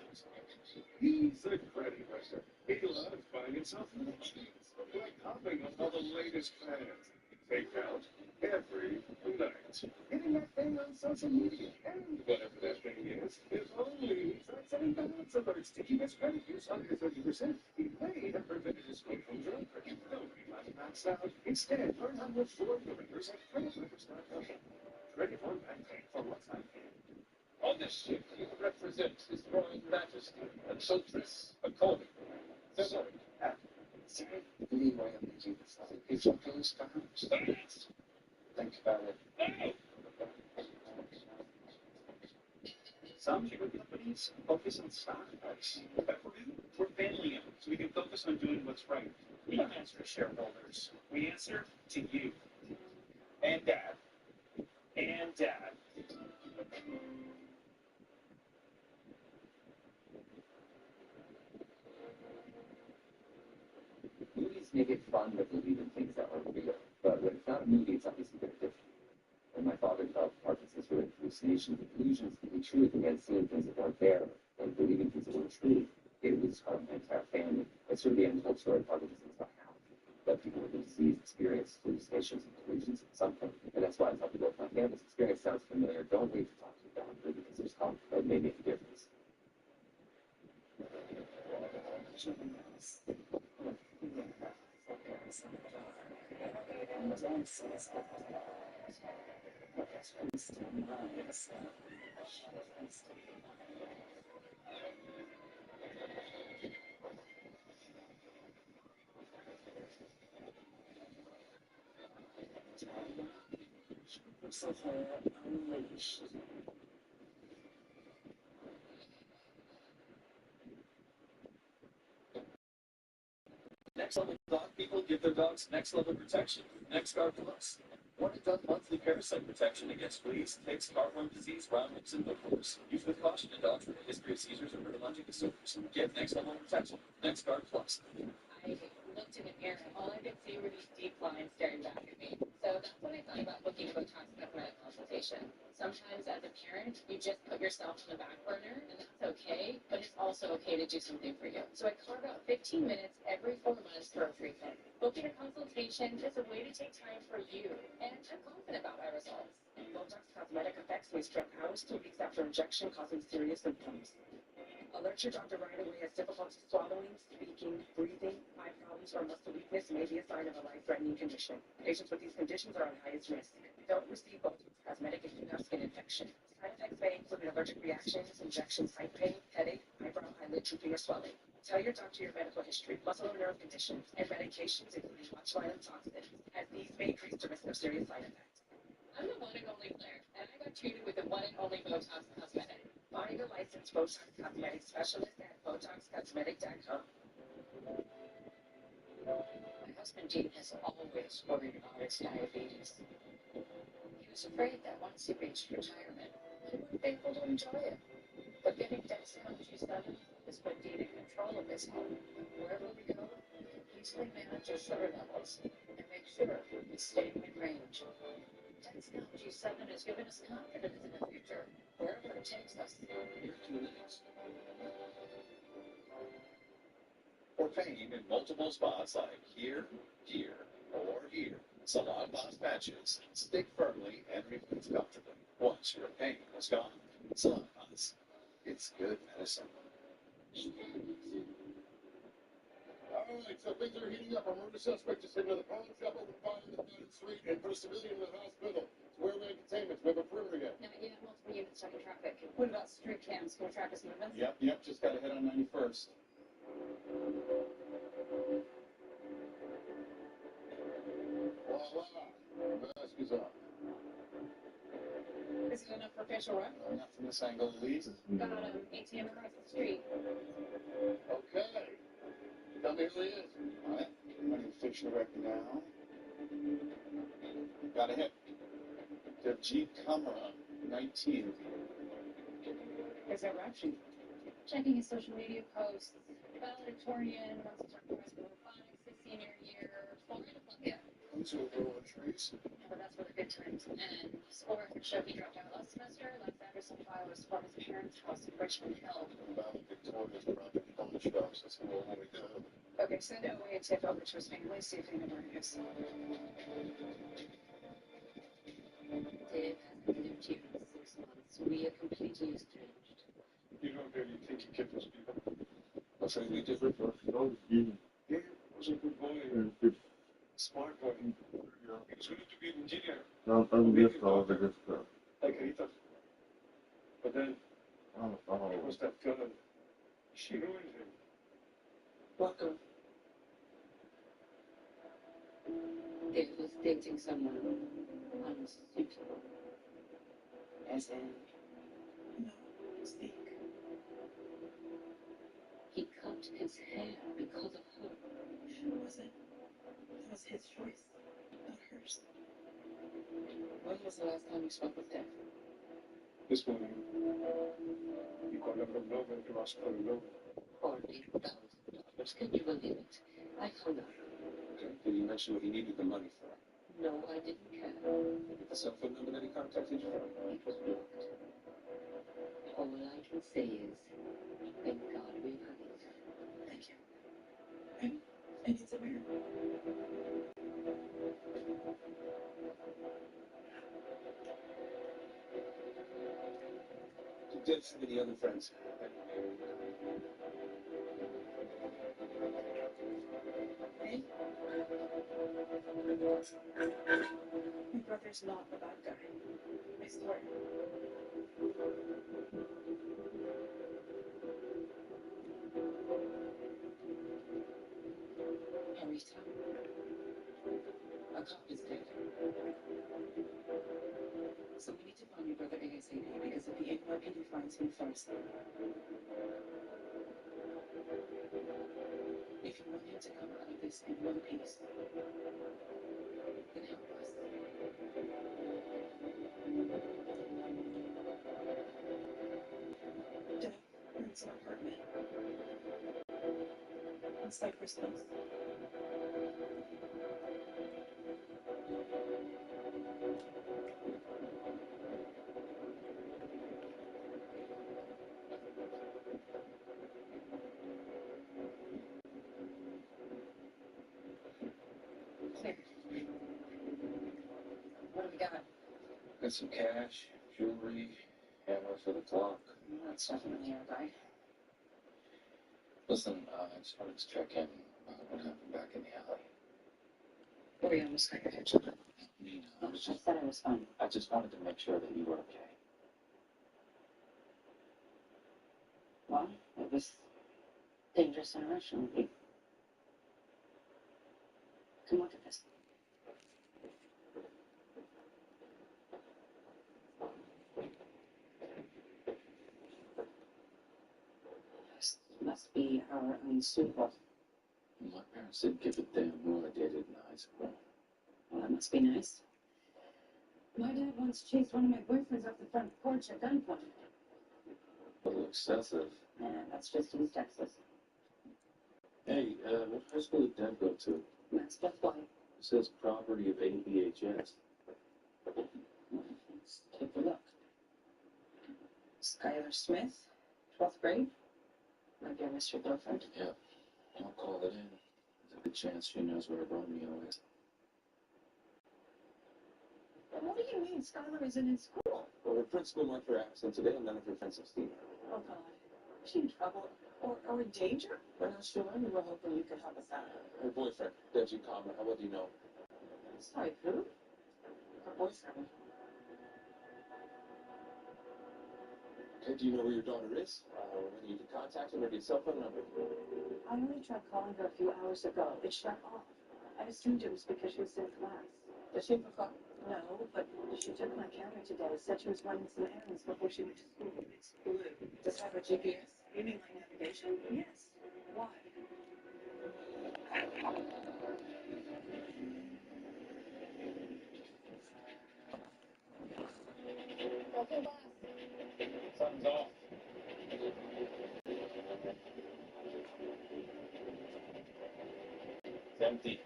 He's a credit investor. He loves buying and selling machines, like hopping on all the latest fads. Take out every night. Hitting that thing on social media, and whatever that thing is, if only he starts setting balance alerts to keep his credit use under 30%. He may have prevented his quote from drunk. Don't be like Max Out. Instead, learn how much your lenders at creditlickers.com. Credit One Bank for what's on hand. On this ship, you represent His Royal Majesty, a Sultress, a Coney. Sorry, Sorry, I believe I am making this picture close to her. Think about it. Some bigger companies focus on stock price. But we're family owned, so we can focus on doing what's right. We don't answer to shareholders. We answer to you. And Dad. And Dad. Movies make it fun to believe in things that are real, but when it's not a movie, it's obviously very different. When my father developed Parkinson's related hallucinations and delusions, he truly began seeing things that weren't there and believing things that weren't true. It was harming my entire family. That's sort of the end whole story of Parkinson's by now. But people with the disease experience hallucinations and delusions at some point. And that's why I tell people, if my family's experience sounds familiar, don't wait to talk to your doctor because there's help that may make a difference. Next level dog people give their dogs next level protection. NexGard Plus. One and done monthly parasite protection against fleas, ticks, heartworm disease, roundworms, and hookworms. Used with caution in dogs with a history of seizures or neurologic disorders. Get next level protection. NexGard Plus. I looked in the mirror, and all I could see were these deep lines staring back at me. So that's when I thought about booking a Botox cosmetic consultation. Sometimes as a parent, you just put yourself on the back burner, and that's okay, but it's also okay to do something for you. So I carve out 15 minutes every 4 months for a treatment. Booking a consultation is a way to take time for you, and I'm confident about my results. Botox cosmetic effects may strike hours to weeks after injection, causing serious symptoms. Alert your doctor right away as difficulty swallowing, speaking, breathing, eye problems, or muscle weakness may be a sign of a life-threatening condition. Patients with these conditions are on highest risk. Don't receive Botox cosmetic if you have skin infection. Side effects may include allergic reactions, injection site pain, headache, eyebrow, eyelid drooping, or swelling. Tell your doctor your medical history, muscle or nerve conditions, and medications including botulinum toxins, as these may increase the risk of serious side effects. I'm the one and only Claire, and I got treated with the one and only Botox cosmetic. Find a licensed Botox cosmetic specialist at BotoxCosmetic.com. My husband Dean has always worried about his diabetes. He was afraid that once he reached retirement, he wouldn't be able to enjoy it. But getting Dexcom G7 has put Dean in control of his home. Wherever we go, he can easily manage his sugar levels and make sure he's staying in range. Dexcom G7 has given us confidence in the future, wherever it takes us. Here's 2 minutes. For pain in multiple spots like here, here, or here, Salon Boss patches stick firmly and release comfortably. Once your pain is gone, Salon Boss. It's good medicine. All right, so things are heating up. A murder suspect just hit another pawn shop, opened fire in the battered street, and put a civilian in the hospital. Where are we in containment? We have a perimeter yet. Now, you have multiple units checking traffic. What about street cams? Can we track his movements? Yep, just got a hit on 91st. Voila, mask is on. Is it enough for facial run? Not from this angle, at least. Got an ATM across the street. Okay. Tell me who he is. On it. Running facial rec now. Got a hit. The Jeep Camera 19. Is that rap sheet? Checking his social media posts. Valedictorian, wants to start press robotics his senior year. Florida plug in. Who's who growing trees? Yeah, but that's for the good times. And school records show he dropped out last semester. Last Anderson file was from his parents' house in Richmond Hill. Valedictorian's project pawn shops. That's who all we do. Okay, send away a tip over to his family, see if they know where he is. Dave hasn't lived here in 6 months. We are completely estranged. You don't really think he killed those people? I'll say we different. He was a good boy. Smart boy. He was going to be an engineer. Like Rita. But then, it was that girl. She ruined him. What girl? Dave was dating someone unsuitable. As in? No, mistake. He cut his hair because of her. It wasn't. That was his choice, not hers. When was the last time you spoke with Dave? This morning, he called up from nowhere to ask for a loan. $40,000. Can you believe it? I hung up. Okay. Did he mention what he needed the money for? No, I didn't care. The cell phone number that he contacted you from? It was blocked. All I can say is, thank God we had it. Thank you. I need some air. Did some of the other friends. Hey? My brother's not a bad guy. I swear. Rita, a cop is dead. So we need to find your brother ASAP because if the NYPD finds him first, if you want him to come out of this in one piece, then help us. Dad rents an apartment on Cypress Hills. Clear. What do we got? Got some cash, jewelry, hammer for the clock. That's definitely our guy. Listen, I just wanted to check in what happened back in the alley. We almost got your headshot. Nina, I said I was fine. I just wanted to make sure that you were okay. Well, it was dangerous and irrational. Come look at this. This must be our unsuitable. My parents didn't give a damn who I dated in high school. Well, that must be nice. My dad once chased one of my boyfriends off the front porch at gunpoint. A little excessive. Yeah, that's just East Texas. Hey, what high school did Dad go to? That's just why. It says property of ABHS. Let's take a look. Skylar Smith, 12th grade. Might be a mystery girlfriend. Yeah. I'll call it in. There's a good chance she knows where Romeo is. What do you mean Skylar isn't in school? Well, her principal marked her absent today and none of her friends have seen her. Oh, God. Is she in trouble? Or in danger? We're not sure. We were hoping you could help us out. Her boyfriend, Deji Palmer. How well do you know? Sorry, who? Her boyfriend. Okay, do you know where your daughter is? Whether you can contact her or get a cell phone number? I only tried calling her a few hours ago. It shut off. I assumed it was because she was in class. Does she have a phone? No, but she took my counter today. Said she was running some errands before she went to school. It's blue. Does it have a GPS? You mean like navigation? Yes. Why? Something's off. It's empty.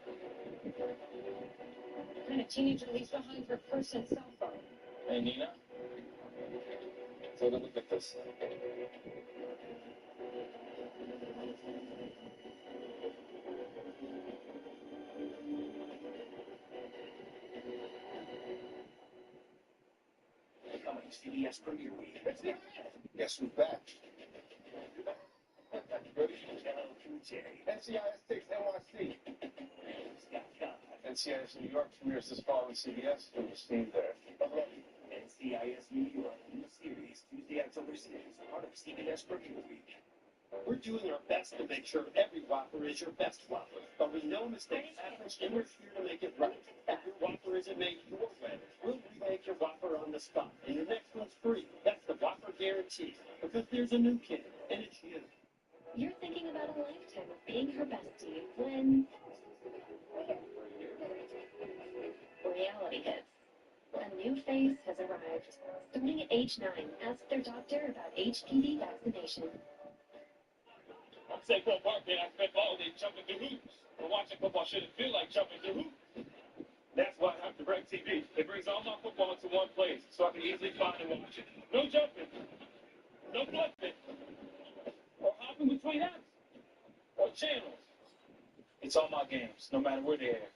What kind of teenager leaves behind her purse and cell phone? Hey, Nina? Take a look at this. Coming CBS Premier Week. Guess who's back? NCIS takes NYC. NCIS New York premieres this fall on CBS. It was seen there. NCIS New York, new series, Tuesday, October 6th, part of CBS Premier Week. We're doing our best to make sure every Whopper is your best Whopper. But we know mistakes happen, and we're here to make it right. If your Whopper isn't made your way, we'll remake your Whopper on the spot. And your next one's free. That's the Whopper guarantee. Because there's a new kid, and it's you. You're thinking about a lifetime of being her bestie when reality hits. A new phase has arrived. Starting at age 9, ask their doctor about HPV vaccination. I'm saying football, man. I spent all day jumping through hoops. But watching football shouldn't feel like jumping through hoops. That's why I have DirecTV. It brings all my football into one place, so I can easily find and watch it. No jumping, no flipping, or hopping between apps, or channels. It's all my games, no matter where they are.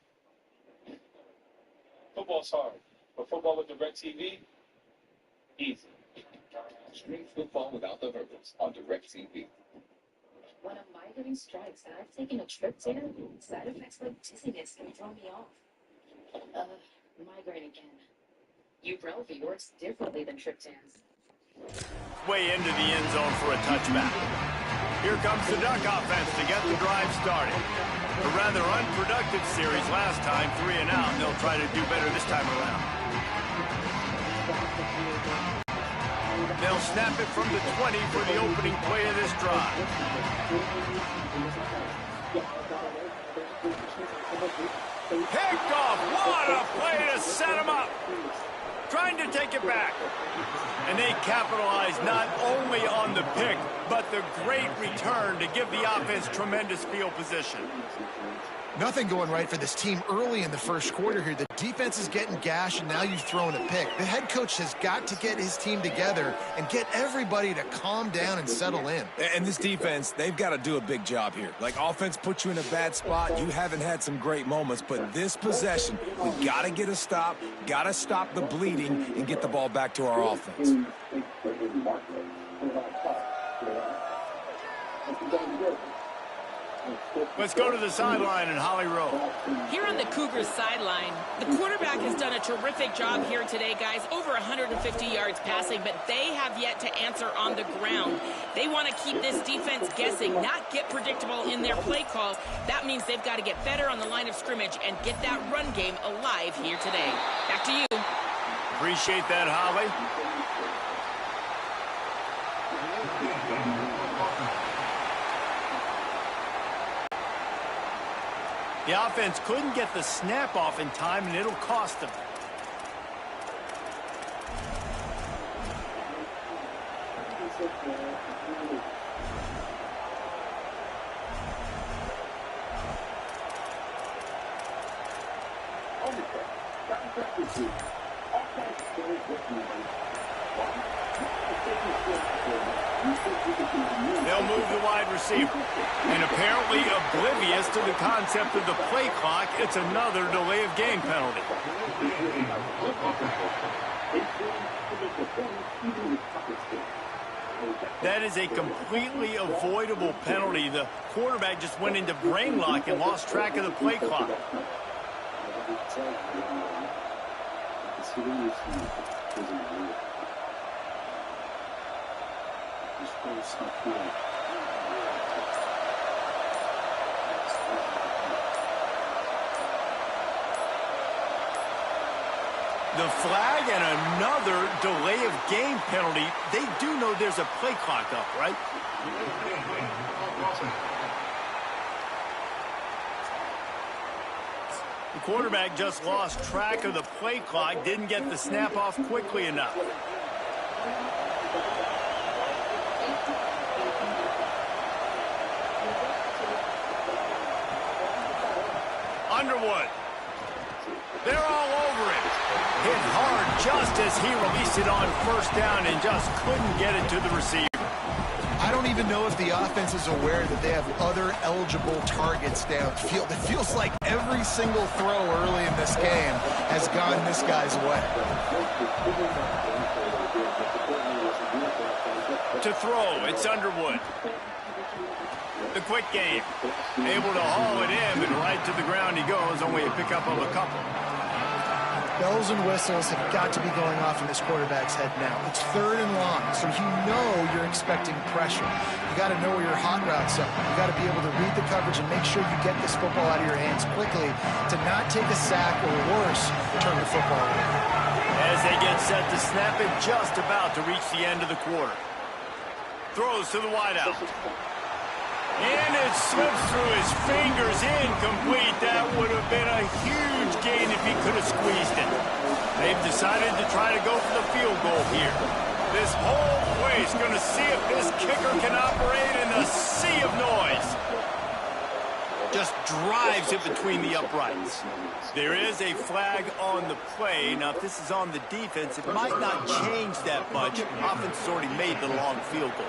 Football's hard, but football with DirecTV, easy. Stream football without the hurdles on DirecTV. When a migraine strikes and I've taken a triptan, side effects like dizziness can throw me off. Migraine again. Ubrelvy works differently than triptans. Way into the end zone for a touchback. Here comes the Duck offense to get the drive started. A rather unproductive series last time, 3 and out, and they'll try to do better this time around. They'll snap it from the 20 for the opening play of this drive. Picked off. What a play to set him up. Trying to take it back. And they capitalize not only on the pick, but the great return to give the offense tremendous field position. Nothing going right for this team early in the first quarter here. The defense is getting gashed, and now you've thrown a pick. The head coach has got to get his team together and get everybody to calm down and settle in. And this defense, they've got to do a big job here. Like, offense put you in a bad spot. You haven't had some great moments, but this possession, we got to get a stop, got to stop the bleeding, and get the ball back to our offense. Let's go to the sideline in Holly Rowe. Here on the Cougars sideline, the quarterback has done a terrific job here today, guys. Over 150 yards passing, but they have yet to answer on the ground. They want to keep this defense guessing, not get predictable in their play call. That means they've got to get better on the line of scrimmage and get that run game alive here today. Back to you. Appreciate that, Holly. The offense couldn't get the snap off in time, and it'll cost them. They'll move the wide receiver. And apparently oblivious to the concept of the play clock, it's another delay of game penalty. That is a completely avoidable penalty. The quarterback just went into brain lock and lost track of the play clock. The flag and another delay of game penalty. They do know there's a play clock up, right? The quarterback just lost track of the play clock, didn't get the snap off quickly enough. Underwood. They're all over it. Hit hard just as he released it on first down and just couldn't get it to the receiver. I don't even know if the offense is aware that they have other eligible targets downfield. It feels like every single throw early in this game has gone this guy's way. To throw, it's Underwood. The quick game. Able to haul it in, but right to the ground he goes, only a pickup of a couple. Bells and whistles have got to be going off in this quarterback's head now. It's 3rd and long, so you know you're expecting pressure. You got to know where your hot routes are. You got to be able to read the coverage and make sure you get this football out of your hands quickly to not take a sack or worse, turn the football over. As they get set to snap it, just about to reach the end of the quarter. Throws to the wideout. And it slips through his fingers, incomplete. That would have been a huge gain if he could have squeezed it. They've decided to try to go for the field goal here. This whole place going to see if this kicker can operate in the sea of noise. Just drives it between the uprights. There is a flag on the play. Now, if this is on the defense, it might not change that much. Offense has already made the long field goal.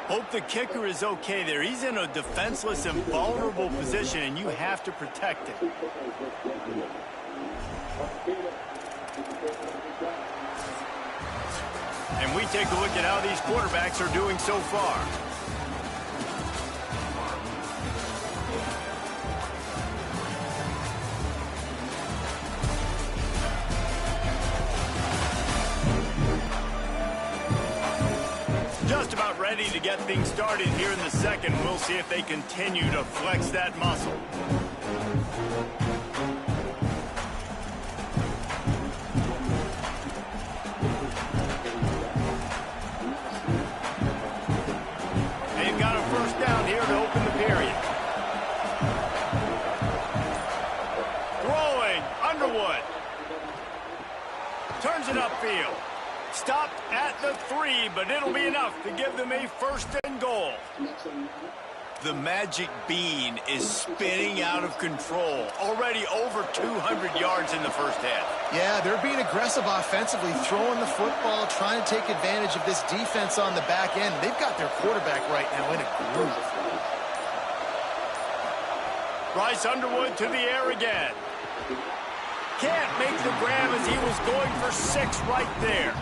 Hope the kicker is okay there. He's in a defenseless and vulnerable position, and you have to protect him. And we take a look at how these quarterbacks are doing so far. Just about ready to get things started here in the second. We'll see if they continue to flex that muscle. They've got a first down here to open the period. Throwing, Underwood. Turns it upfield. Stopped at the 3, but it'll be enough to give them a 1st and goal. The magic bean is spinning out of control. Already over 200 yards in the first half. Yeah, they're being aggressive offensively, throwing the football, trying to take advantage of this defense on the back end. They've got their quarterback right now in a groove. Bryce Underwood to the air again. Can't make the grab as he was going for 6 right there.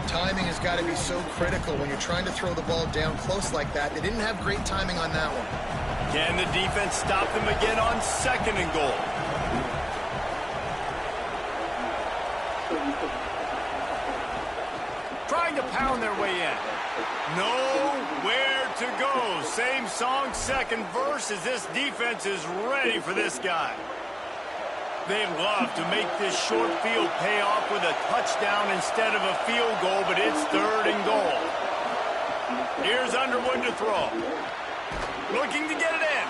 Timing has got to be so critical when you're trying to throw the ball down close like that. They didn't have great timing on that one. Can the defense stop them again on 2nd and goal? Trying to pound their way in. Nowhere to go. Same song, second verse, as this defense is ready for this guy. They'd love to make this short field pay off with a touchdown instead of a field goal, but it's 3rd and goal. Here's Underwood to throw. Looking to get it in.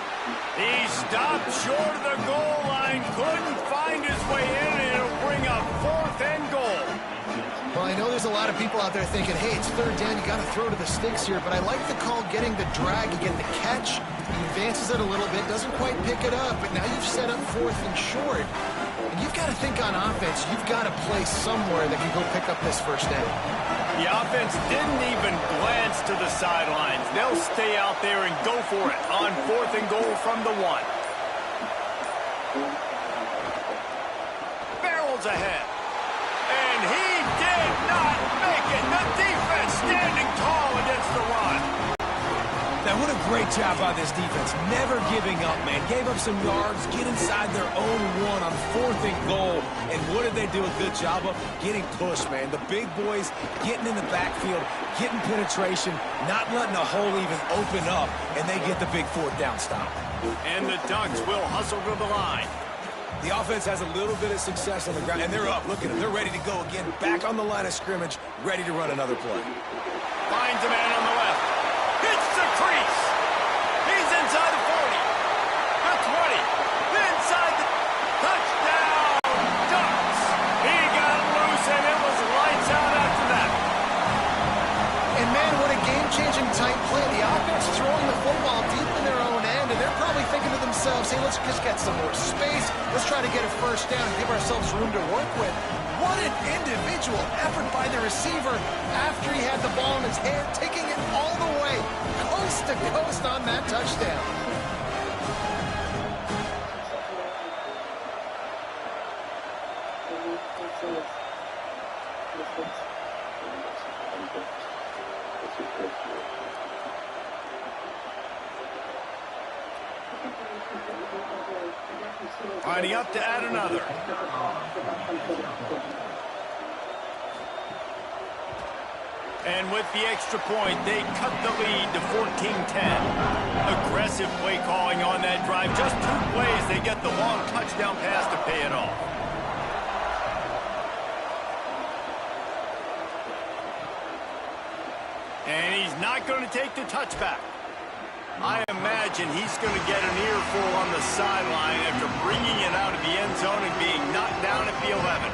He stopped short of the goal line, couldn't find his way in, and it'll bring up 4th and goal. Well, I know this there's a lot of people out there thinking, hey, it's third down, you got to throw to the sticks here. But I like the call getting the drag, you get the catch, he advances it a little bit, doesn't quite pick it up, but now you've set up 4th and short. And you've got to think on offense, you've got to play somewhere that can go pick up this first down. The offense didn't even glance to the sidelines. They'll stay out there and go for it on 4th and goal from the 1. Barrels ahead. And he did not make it. The defense standing tall against the run. Now, what a great job by this defense. Never giving up, man. Gave up some yards, get inside their own 1 on 4th and goal. And what did they do a good job of? Getting pushed, man. The big boys getting in the backfield, getting penetration, not letting a hole even open up, and they get the big 4th down stop. And the Ducks will hustle to the line. The offense has a little bit of success on the ground, and they're up. Look at them. They're ready to go again. Back on the line of scrimmage, ready to run another play. Finds a man on the left. Hits the crease. He's inside the 40. The 20. Inside the touchdown. Ducks. He got loose, and it was lights out after that. And, man, what a game-changing type play. The offense throwing the football deep in their own end, and they're probably thinking to themselves, hey, let's just get some more space. Let's try to get a first down and give ourselves room to work with. What an individual effort by the receiver after he had the ball in his hand, taking it all the way, coast to coast on that touchdown. Lining up to add another. And with the extra point, they cut the lead to 14-10. Aggressive play calling on that drive. Just 2 plays, they get the long touchdown pass to pay it off. And he's not going to take the touchback. I imagine he's going to get an earful on the sideline after bringing it out of the end zone and being knocked down at the 11.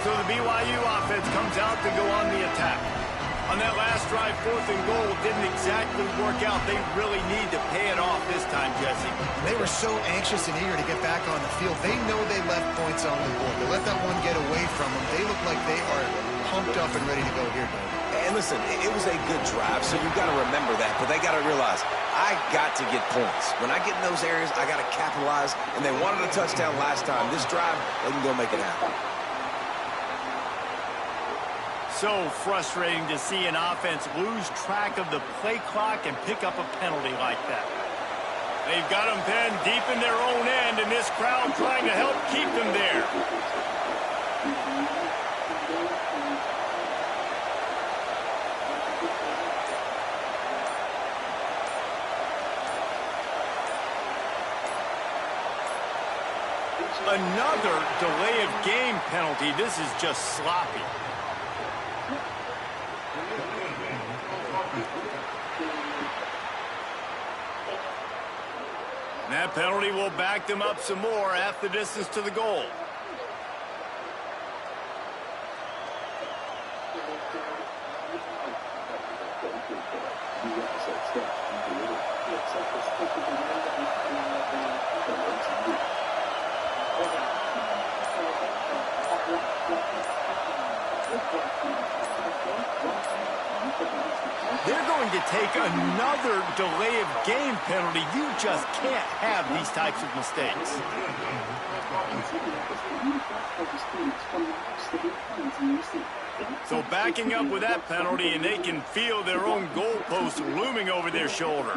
So the BYU offense comes out to go on the attack. On that last drive, 4th and goal didn't exactly work out. They really need to pay it off this time, Jesse. They were so anxious and eager to get back on the field. They know they left points on the board. They let that one get away from them. They look like they are pumped up and ready to go here, Dave. And listen, it was a good drive, so you've got to remember that. But they got to realize, I got to get points. When I get in those areas, I got to capitalize. And they wanted a touchdown last time. This drive, they can go make it happen. So frustrating to see an offense lose track of the play clock and pick up a penalty like that. They've got them pinned deep in their own end, and this crowd trying to help keep them there. Another delay of game penalty. This is just sloppy. That penalty will back them up some more, half the distance to the goal. They're going to take another delay of game penalty. You just can't have these types of mistakes. So backing up with that penalty, and they can feel their own goalpost looming over their shoulder.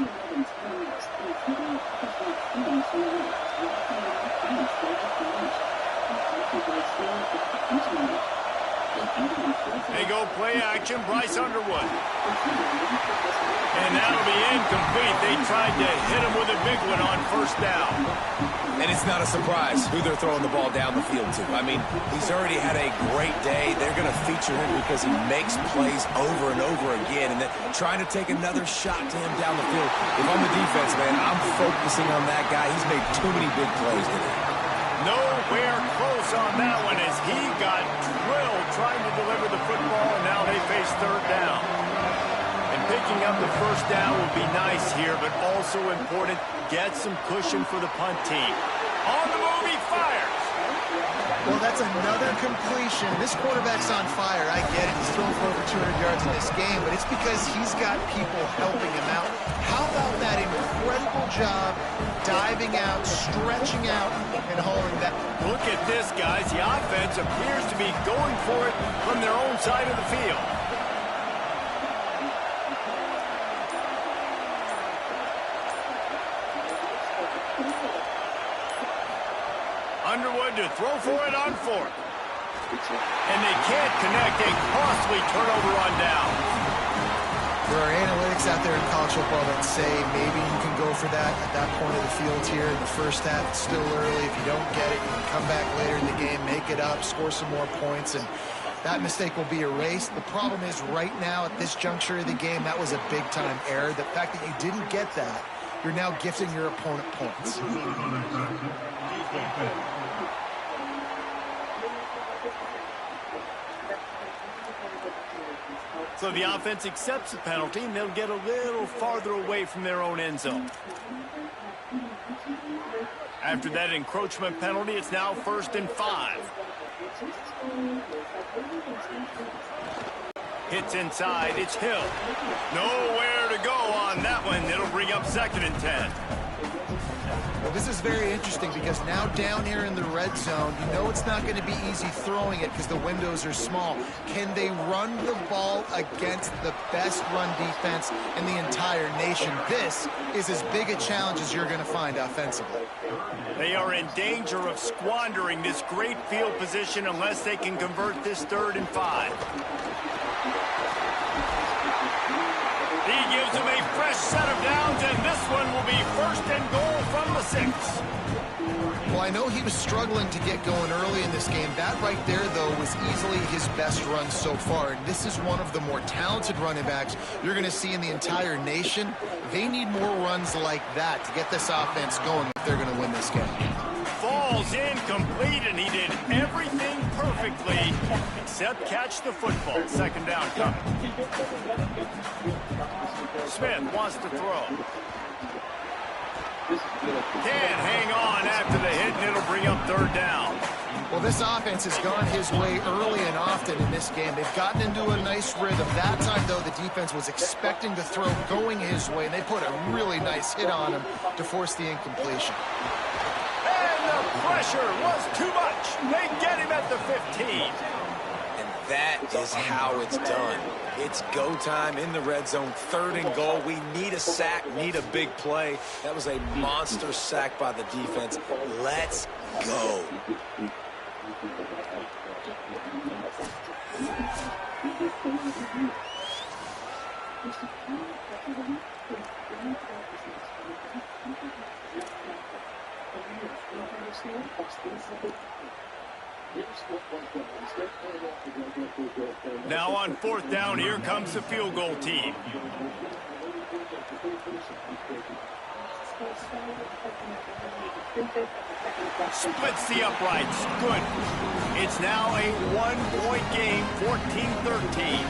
They go play action, Bryce Underwood. And that'll be incomplete. They tried to hit him with a big one on first down. And it's not a surprise who they're throwing the ball down the field to. I mean, he's already had a great day. They're going to feature him because he makes plays over and over again. And then trying to take another shot to him down the field. If I'm the defense, man, I'm focusing on that guy. He's made too many big plays today. Nowhere close on that one as he got drilled trying to deliver the football, and now they face third down. And picking up the first down will be nice here, but also important, get some cushion for the punt team. On the move, he fires. Well, that's another completion. This quarterback's on fire. I get it. He's thrown for over 200 yards in this game, but it's because he's got people helping him out. How about that incredible job diving out, stretching out, and hauling that? Look at this, guys. The offense appears to be going for it from their own side of the field. Underwood to throw for it on fourth. And they can't connect. A costly turnover on down. There are analytics out there in college football that say maybe you can go for that at that point of the field here in the first half. It's still early. If you don't get it, you can come back later in the game, make it up, score some more points, and that mistake will be erased. The problem is right now at this juncture of the game, that was a big-time error. The fact that you didn't get that, you're now gifting your opponent points. So the offense accepts the penalty, and they'll get a little farther away from their own end zone. After that encroachment penalty, it's now 1st and 5. Hits inside, it's Hill. Nowhere to go on that one. It'll bring up 2nd and 10. Well, this is very interesting because now down here in the red zone, you know it's not going to be easy throwing it because the windows are small. Can they run the ball against the best run defense in the entire nation? This is as big a challenge as you're going to find offensively. They are in danger of squandering this great field position unless they can convert this 3rd and 5. He gives them a fresh set of downs, and this one will be 1st and goal from the 6. Well, I know he was struggling to get going early in this game. That right there, though, was easily his best run so far. And this is one of the more talented running backs you're going to see in the entire nation. They need more runs like that to get this offense going if they're going to win this game. Falls incomplete, and he did everything perfectly except catch the football. 2nd down coming. Smith wants to throw. Can't hang on after the hit, and it'll bring up 3rd down. Well, this offense has gone his way early and often in this game. They've gotten into a nice rhythm. That time, though, the defense was expecting the throw going his way, and they put a really nice hit on him to force the incompletion. And the pressure was too much. They get him at the 15. That is how it's done. It's go time in the red zone, 3rd and goal. We need a sack, need a big play. That was a monster sack by the defense. Let's go. Now on 4th down, here comes the field goal team. Splits the uprights. Good. It's now a 1-point game, 14-13.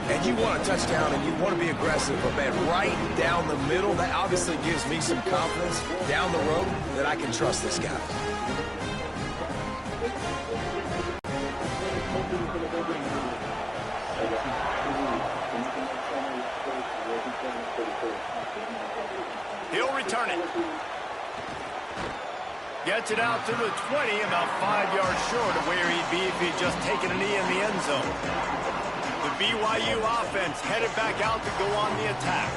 And you want a touchdown and you want to be aggressive, but man, right down the middle, that obviously gives me some confidence down the road that I can trust this guy. He'll return it. Gets it out to the 20, about 5 yards short of where he'd be if he'd just taken a knee in the end zone. The BYU offense headed back out to go on the attack.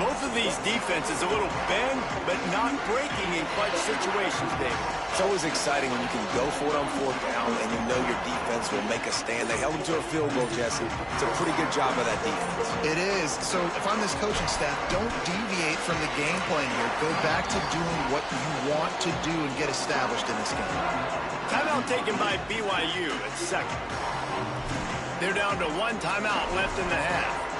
Both of these defenses a little bend, but not breaking in clutch situations, David. It's always exciting when you can go for it on 4th down and you know your defense will make a stand. They held them to a field goal, Jesse. It's a pretty good job by that defense. It is. So if I'm this coaching staff, don't deviate from the game plan here. Go back to doing what you want to do and get established in this game. Timeout taken by BYU at 2nd. They're down to 1 timeout left in the half.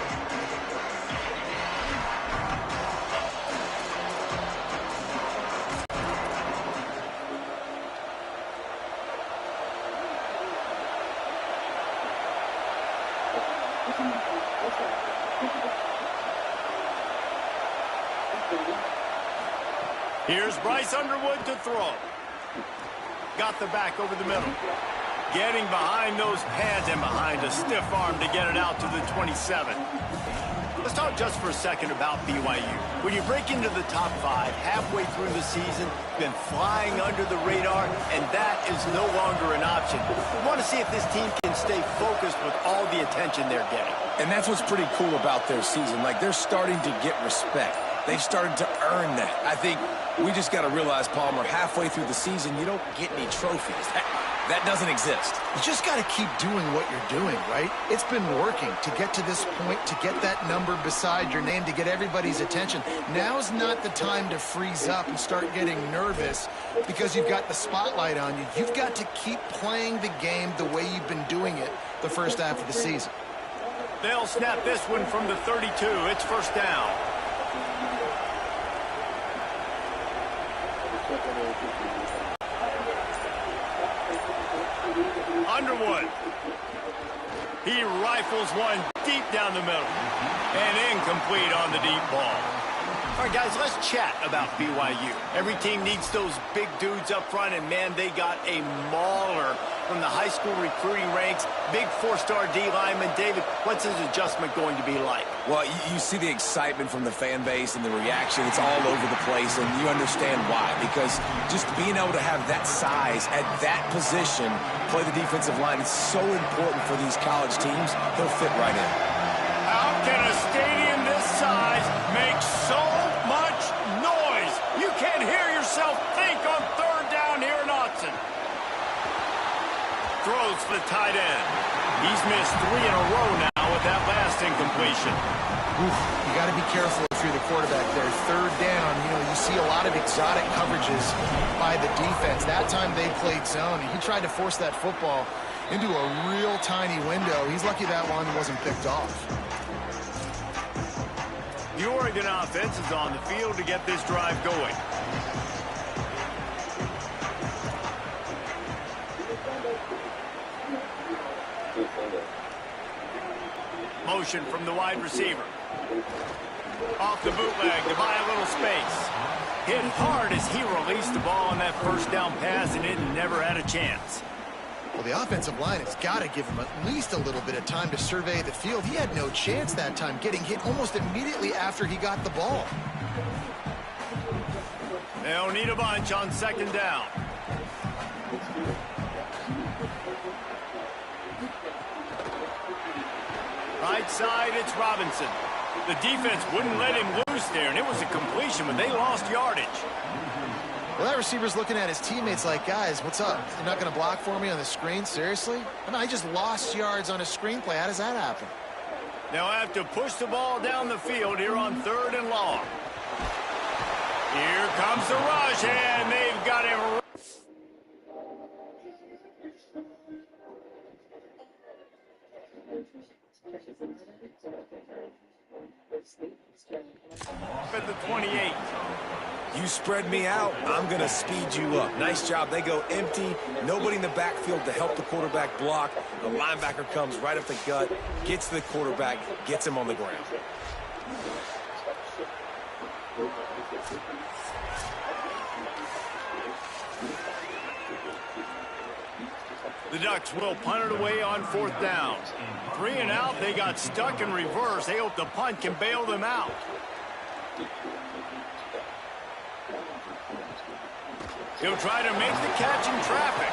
Here's Bryce Underwood to throw. Got the back over the middle. Getting behind those pads and behind a stiff arm to get it out to the 27. Let's talk just for a second about BYU. When you break into the top 5 halfway through the season, been flying under the radar, and that is no longer an option. We want to see if this team can stay focused with all the attention they're getting. And that's what's pretty cool about their season. Like, they're starting to get respect. They've started to earn that. I think we just got to realize, Palmer, halfway through the season, you don't get any trophies. That doesn't exist. You just got to keep doing what you're doing, right? It's been working to get to this point, to get that number beside your name, to get everybody's attention. Now's not the time to freeze up and start getting nervous because you've got the spotlight on you. You've got to keep playing the game the way you've been doing it the first half of the season. They'll snap this one from the 32. It's first down. Underwood. He rifles one deep down the middle. And incomplete on the deep ball. All right, guys, let's chat about BYU. Every team needs those big dudes up front, and, man, they got a mauler from the high school recruiting ranks. Big 4-star D lineman. David, what's his adjustment going to be like? Well, you see the excitement from the fan base and the reaction. It's all over the place, and you understand why. Because just being able to have that size at that position, play the defensive line, it's so important for these college teams. He'll fit right in. How can a stadium this size make so much noise? You can't hear yourself think on third down here in Autzen. Throws for the tight end. He's missed 3 in a row now with that last incompletion. Oof, you got to be careful if you're the quarterback there. Third down, you see a lot of exotic coverages by the defense. That time they played zone, and he tried to force that football into a real tiny window. He's lucky that one wasn't picked off. The Oregon offense is on the field to get this drive going. Motion from the wide receiver. Off the bootleg to buy a little space. Hit hard as he released the ball on that first down pass, and it never had a chance. Well, the offensive line has got to give him at least a little bit of time to survey the field. He had no chance that time, getting hit almost immediately after he got the ball. They'll need a bunch on second down. Right side, it's Robinson. The defense wouldn't let him loose there, and it was a completion, but they lost yardage. Well, that receiver's looking at his teammates like, guys, what's up? You're not going to block for me on the screen? Seriously? I mean, I just lost yards on a screenplay. How does that happen? They'll have to push the ball down the field here on 3rd and long. Here comes the rush, and they've got him. At the 28. You spread me out, I'm going to speed you up. Nice job. They go empty. Nobody in the backfield to help the quarterback block. The linebacker comes right up the gut, gets to the quarterback, gets him on the ground. The Ducks will punt it away on 4th down. 3 and out. They got stuck in reverse. They hope the punt can bail them out. He'll try to make the catch in traffic.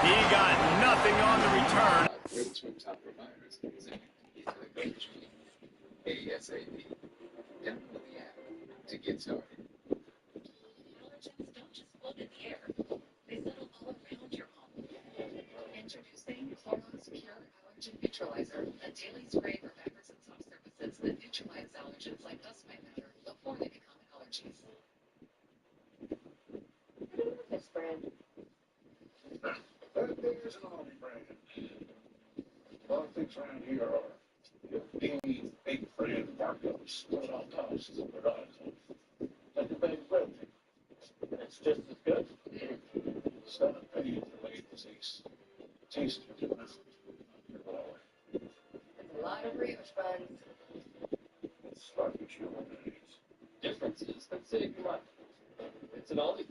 He got nothing on the return. Top providers using ASAP. Download the app to get started. Allergens don't just float in the air. They settle all around your home. Introducing Clorox Pure Allergen Neutralizer, a daily spray for fabrics and soft surfaces that neutralize allergens like dust mite matter before they become allergies. This brand. There's an Army brand. A lot of things around here are beans, big friend, markups, what all costs of production. Like a bag of protein. It's just as good. 7 pennies for late disease. Tastes good. There's a lot of real say, come on. It's an ollie.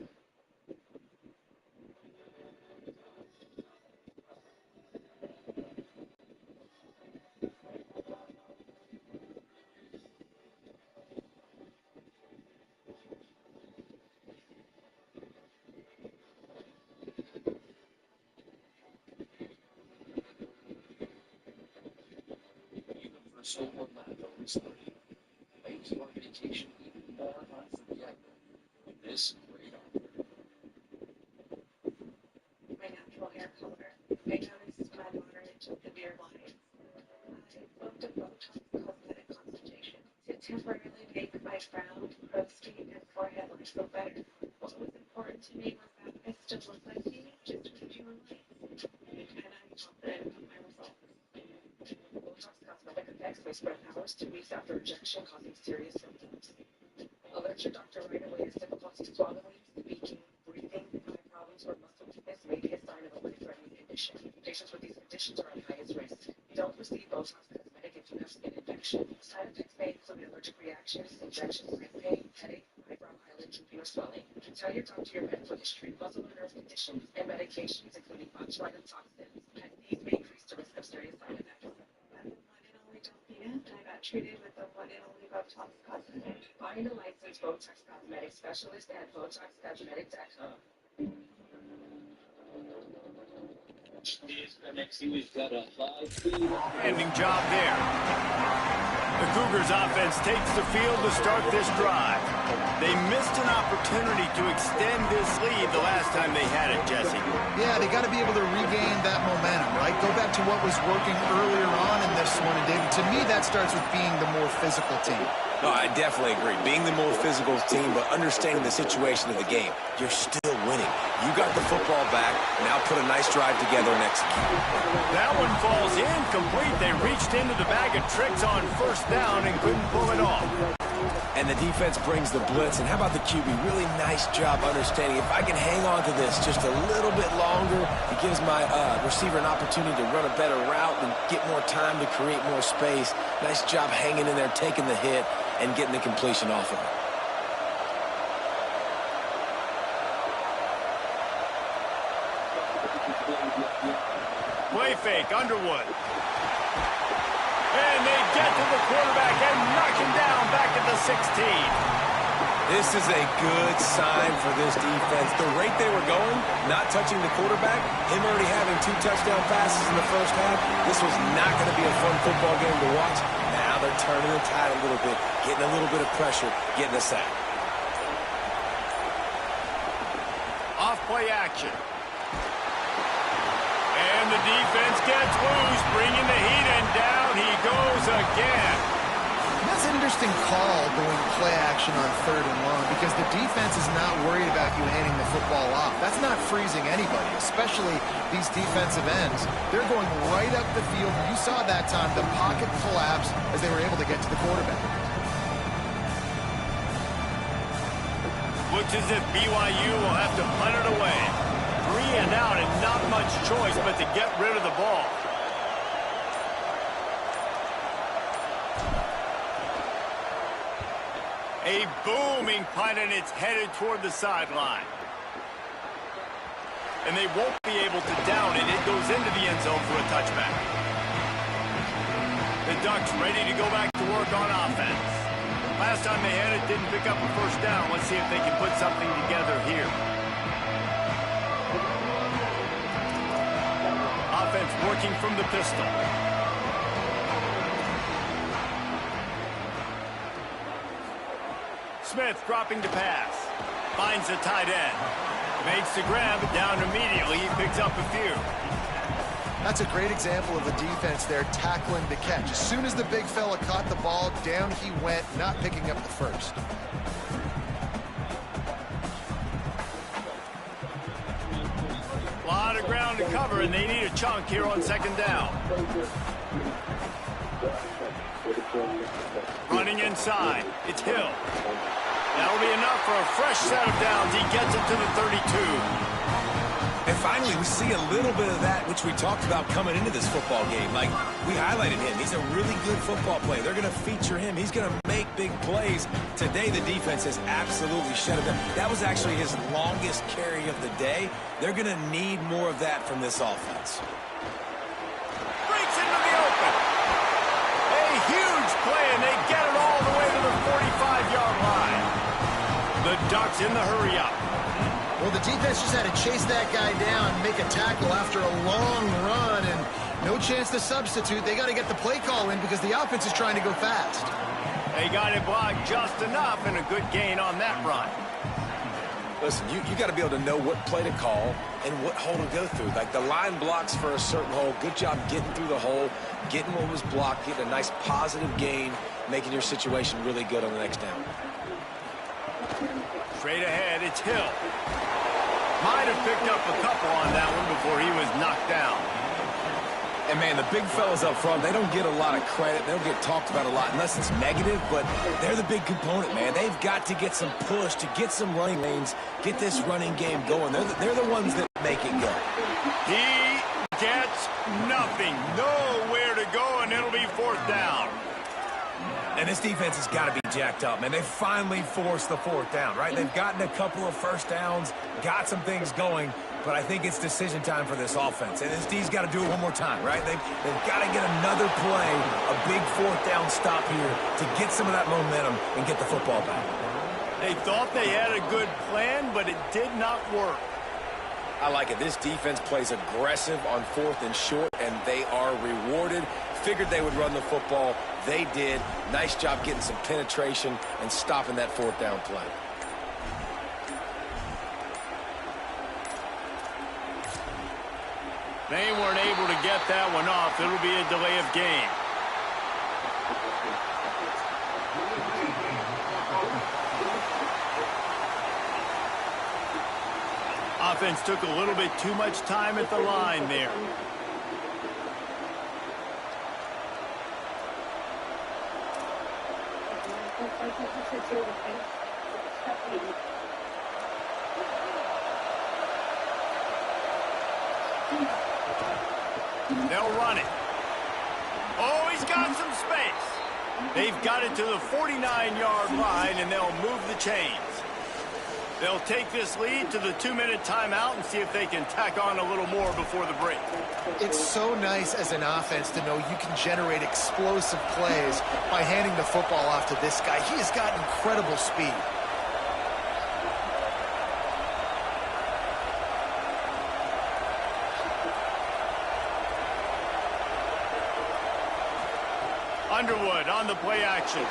Solar lab restarting makes your vacation even more unforgettable with this great offer. My natural hair color. I noticed my moderate to severe lines. I booked a Botox cosmetic consultation to temporarily make my frown, crusty, and forehead lines look better. What was important to me was that I still look like me, just with fewer lines. And I'm confident of my results. Botox cosmetic effects may spread hours to weeks after injection, causing serious symptoms. Alert your doctor right away as difficulty swallowing, speaking, breathing, eye problems, or muscle weakness may be a sign of a life-threatening condition. Patients with these conditions are at highest risk. Don't receive Botox cosmetic if you have skin infection. Side effects may include allergic reactions, injections, eye pain, headache, eyebrow, eyelid drooping, or swelling. Tell your doctor your medical history, muscle and nerve conditions, and medications, including botulinum toxins, and these may increase the risk of serious side effects. And I got treated with the one and only Botox cosmetic. Find a licensed Botox cosmetic specialist at BotoxCosmetic.com. Next, we've got a high speed. Ending job there. The Cougars offense takes the field to start this drive. They missed an opportunity to extend this lead the last time they had it, Jesse. Yeah, they got to be able to regain that momentum, right? Go back to what was working earlier on in this one. And David, to me, that starts with being the more physical team. No, I definitely agree. Being the more physical team, but understanding the situation of the game. You're still winning. You got the football back. Now put a nice drive together and execute. That one falls incomplete. They reached into the bag of tricks on first down and couldn't pull it off. And the defense brings the blitz. And how about the QB? Really nice job understanding. If I can hang on to this just a little bit longer, it gives my receiver an opportunity to run a better route and get more time to create more space. Nice job hanging in there, taking the hit, and getting the completion off of it. Play fake, Underwood. And they get to the quarterback and knock him down back at the 16. This is a good sign for this defense. The rate they were going, not touching the quarterback, him already having 2 touchdown passes in the first half, this was not going to be a fun football game to watch. Now they're turning the tide a little bit, getting a little bit of pressure, getting a sack. Off play action. And the defense gets loose, bringing the heat, and down he goes again. That's an interesting call going play action on 3rd and long because the defense is not worried about you handing the football off. That's not freezing anybody, especially these defensive ends. They're going right up the field. You saw that time the pocket collapse as they were able to get to the quarterback. Looks as if BYU will have to punt it away. 3 and out and not much choice but to get rid of the ball. A booming punt, and it's headed toward the sideline. And they won't be able to down it. It goes into the end zone for a touchback. The Ducks ready to go back to work on offense. Last time they had it, didn't pick up a first down. Let's see if they can put something together here. Offense working from the pistol. Smith dropping to pass. Finds the tight end. Makes the grab, down immediately. He picks up a few. That's a great example of the defense there tackling the catch. As soon as the big fella caught the ball, down he went, not picking up the first. A lot of ground to cover, and they need a chunk here on 2nd down. Running inside. It's Hill. That'll be enough for a fresh set of downs. He gets it to the 32. And finally, we see a little bit of that, which we talked about coming into this football game. Like, we highlighted him. He's a really good football player. They're going to feature him. He's going to make big plays. Today, the defense has absolutely shut him down. That was actually his longest carry of the day. They're going to need more of that from this offense. Breaks into the open. A huge play, and they get it all the way to the 45-yard line. The Ducks in the hurry-up. Well, the defense just had to chase that guy down, make a tackle after a long run, and no chance to substitute. They got to get the play call in because the offense is trying to go fast. They got it blocked just enough, and a good gain on that run. Listen, you got to be able to know what play to call and what hole to go through. Like, the line blocks for a certain hole. Good job getting through the hole, getting what was blocked, getting a nice positive gain, making your situation really good on the next down. Straight ahead, it's Hill. Might have picked up a couple on that one before he was knocked down. And, man, the big fellas up front, they don't get a lot of credit. They don't get talked about a lot unless it's negative, but they're the big component, man. They've got to get some push, to get some running lanes, get this running game going. They're the ones that make it go. He gets nothing. Nowhere to go, and it'll be 4th down. And this defense has got to be jacked up, man. They finally forced the 4th down, right? They've gotten a couple of first downs, got some things going, but I think it's decision time for this offense. And this D's got to do it one more time, right? They've got to get another play, a big 4th down stop here to get some of that momentum and get the football back. They thought they had a good plan, but it did not work. I like it. This defense plays aggressive on 4th and short, and they are rewarded. Figured they would run the football. They did. Nice job getting some penetration and stopping that 4th down play. They weren't able to get that one off. It'll be a delay of game. Offense took a little bit too much time at the line there. They'll run it. Oh, he's got some space. They've got it to the 49-yard line, and they'll move the chains. They'll take this lead to the 2-minute timeout and see if they can tack on a little more before the break. It's so nice as an offense to know you can generate explosive plays by handing the football off to this guy. He has got incredible speed. Underwood on the play action.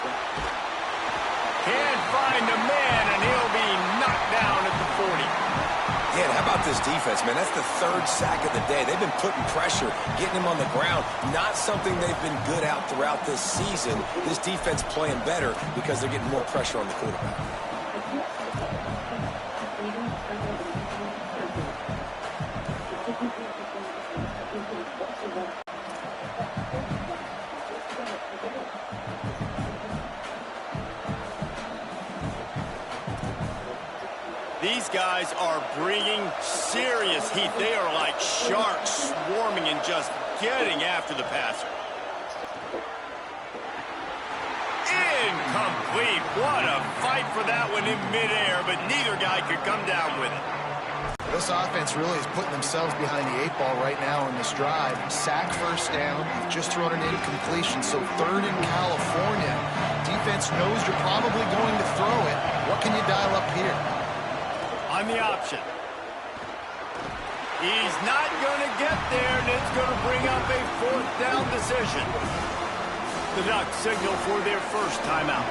Can't find a man, and he'll be knocked down at the 40. Yeah, and how about this defense, man? That's the 3rd sack of the day. They've been putting pressure, getting him on the ground. Not something they've been good at throughout this season. This defense playing better because they're getting more pressure on the quarterback. These guys are bringing serious heat. They are like sharks swarming and just getting after the passer. Incomplete. What a fight for that one in midair, but neither guy could come down with it. This offense really is putting themselves behind the 8 ball right now in this drive. Sack 1st down. You've just thrown an incompletion, so 3rd in California. Defense knows you're probably going to throw it. What can you dial up here? On the option. He's not going to get there, and it's going to bring up a 4th down decision. The Ducks signal for their first timeout.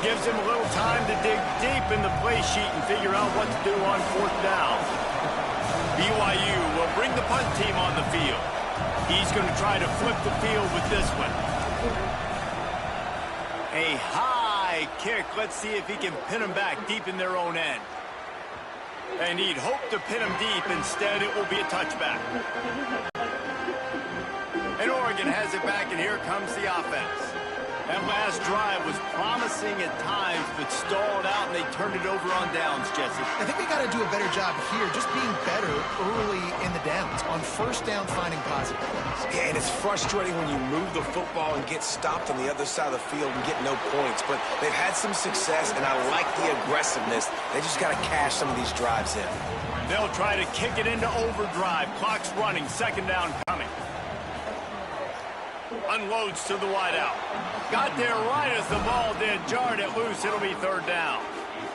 Gives him a little time to dig deep in the play sheet and figure out what to do on 4th down. BYU will bring the punt team on the field. He's going to try to flip the field with this one. A high kick. Let's see if he can pin them back deep in their own end. And he'd hope to pin him deep. Instead, it will be a touchback. And Oregon has it back, and here comes the offense. That last drive was promising at times, but stalled out, and they turned it over on downs, Jesse. I think they got to do a better job here, just being better early in the downs, on first down finding positive plays. Yeah, and it's frustrating when you move the football and get stopped on the other side of the field and get no points. But they've had some success, and I like the aggressiveness. They just got to cash some of these drives in. They'll try to kick it into overdrive. Clock's running. Second down coming. Unloads to the wideout. Got there right as the ball did. Jarred it loose. It'll be third down.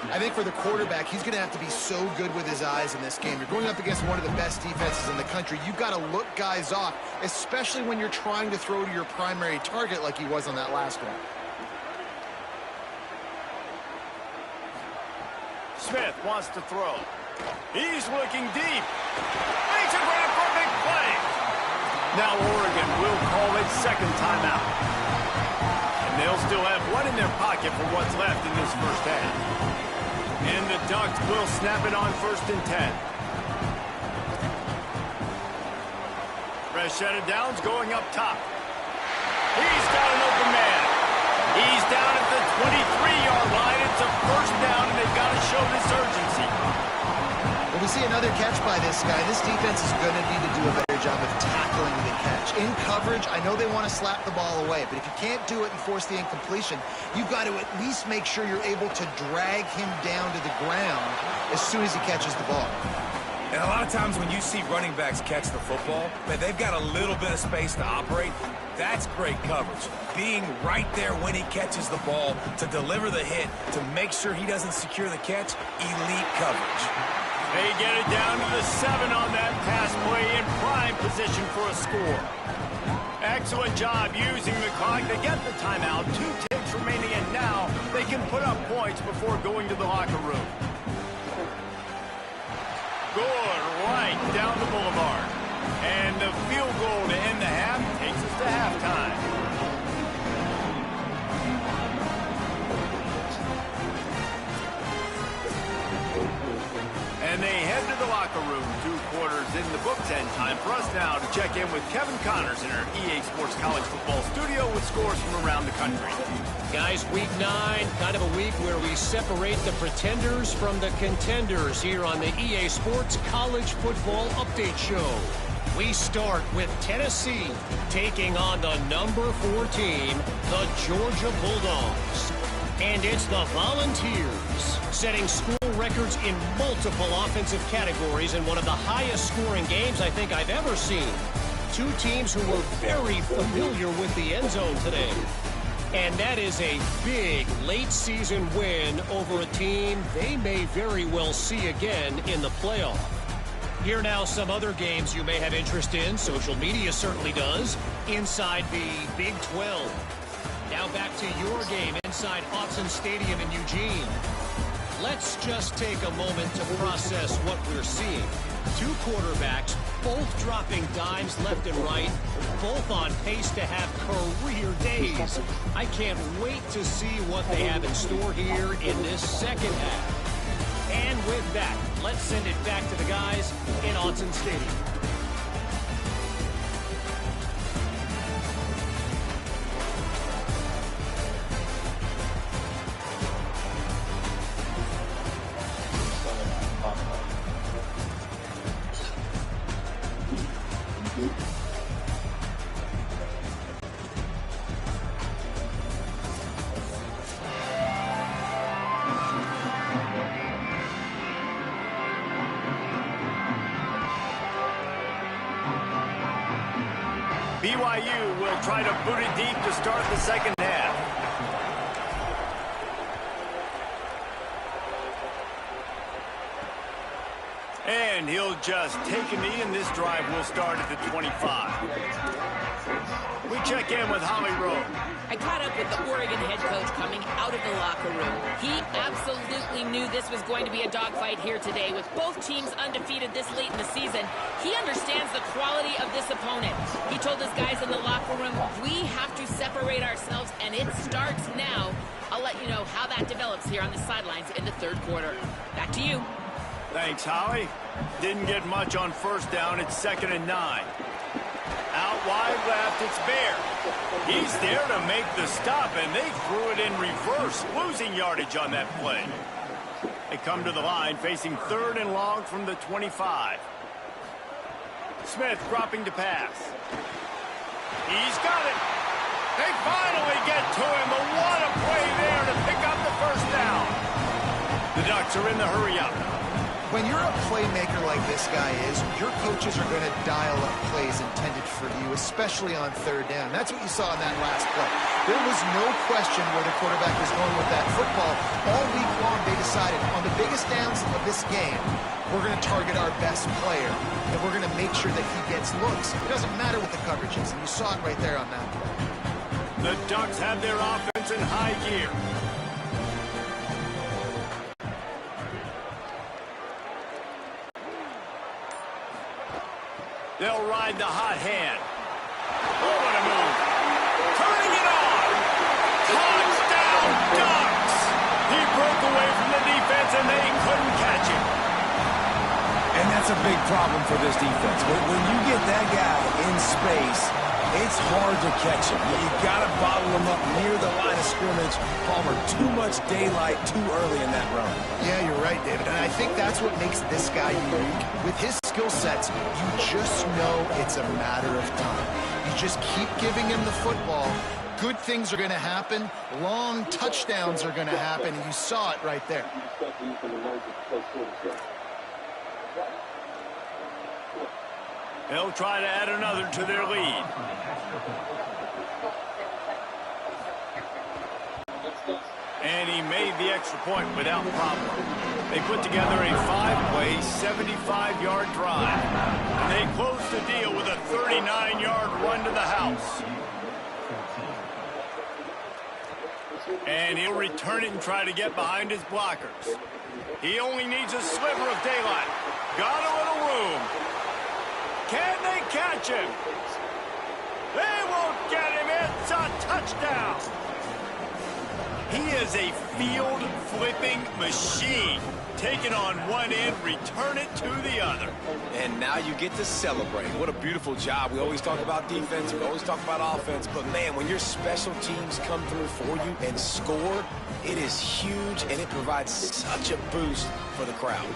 I think for the quarterback, he's going to have to be so good with his eyes in this game. You're going up against one of the best defenses in the country. You've got to look guys off, especially when you're trying to throw to your primary target like he was on that last one. Smith wants to throw. He's looking deep. Makes a grab for a big play. Now Oregon will call its second timeout. And they'll still have one in their pocket for what's left in this first half. And the Ducks will snap it on 1st and 10. Fresh set of downs going up top. He's got an open man. He's down at the 23-yard line. It's a first down, and they've got to show this urgency. Well, we see another catch by this guy. This defense is going to need to do a better job of tackling the catch. In coverage, I know they want to slap the ball away, but if you can't do it and force the incompletion, you've got to at least make sure you're able to drag him down to the ground as soon as he catches the ball. And a lot of times when you see running backs catch the football, man, they've got a little bit of space to operate. That's great coverage. Being right there when he catches the ball to deliver the hit, to make sure he doesn't secure the catch, elite coverage. They get it down to the 7 on that pass play, in prime position for a score. Excellent job using the clock. They get the timeout. 2 ticks remaining, and now they can put up points before going to the locker room. Good, right down the boulevard. And the field goal to end the half takes us to halftime. And they head to the locker room. 2 quarters in the books, and time for us now to check in with Kevin Connors in our EA Sports College Football Studio with scores from around the country. Guys, week 9, kind of a week where we separate the pretenders from the contenders here on the EA Sports College Football Update Show. We start with Tennessee taking on the number 4 team, the Georgia Bulldogs. And it's the Volunteers setting score records in multiple offensive categories in one of the highest scoring games I think I've ever seen. 2 teams who were very familiar with the end zone today. And that is a big late-season win over a team they may very well see again in the playoff. Here now some other games you may have interest in. Social media certainly does. Inside the Big 12. Now back to your game inside Autzen Stadium in Eugene. Let's just take a moment to process what we're seeing. 2 quarterbacks, both dropping dimes left and right, both on pace to have career days. I can't wait to see what they have in store here in this second half. And with that, let's send it back to the guys in Autzen Stadium. BYU will try to boot it deep to start the second half. And he'll just take a knee, and this drive will start at the 25. We check in with Holly Rowe. I caught up with the Oregon head coach coming out of the locker room. He absolutely knew this was going to be a dogfight here today. With both teams undefeated this late in the season, he understands the quality of this opponent. He told his guys in the locker room, we have to separate ourselves, and it starts now. I'll let you know how that develops here on the sidelines in the 3rd quarter. Back to you. Thanks, Holly. Didn't get much on first down. It's 2nd and 9. Out wide left, it's Bear. He's there to make the stop, and they threw it in reverse, losing yardage on that play. They come to the line, facing 3rd and long from the 25. Smith dropping to pass. He's got it. They finally get to him, but what a play there to pick up the first down. The Ducks are in the hurry-up. When you're a playmaker like this guy is, your coaches are going to dial up plays intended for you, especially on 3rd down. That's what you saw in that last play. There was no question where the quarterback was going with that football. All week long, they decided on the biggest downs of this game, we're going to target our best player, and we're going to make sure that he gets looks. It doesn't matter what the coverage is, and you saw it right there on that play. The Ducks have their offense in high gear. They'll ride the hot hand. Oh, what a move. Turning it on. Touchdown, Ducks. He broke away from the defense, and they couldn't catch him. And that's a big problem for this defense. When you get that guy in space, it's hard to catch him. You got to bottle him up near the line of scrimmage. Palmer, too much daylight too early in that run. Yeah, you're right, David. And I think that's what makes this guy unique. With his skill sets, you just know it's a matter of time. You just keep giving him the football. Good things are going to happen. Long touchdowns are going to happen. And you saw it right there. They'll try to add another to their lead. And he made the extra point without problem. They put together a 5-play, 75-yard drive. And they close the deal with a 39-yard run to the house. And he'll return it and try to get behind his blockers. He only needs a sliver of daylight. Got a little room. Can they catch him? They won't get him. It's a touchdown. He is a field-flipping machine. Take it on one end, return it to the other. And now you get to celebrate. What a beautiful job. We always talk about defense, we always talk about offense, but man, when your special teams come through for you and score, it is huge, and it provides such a boost for the crowd.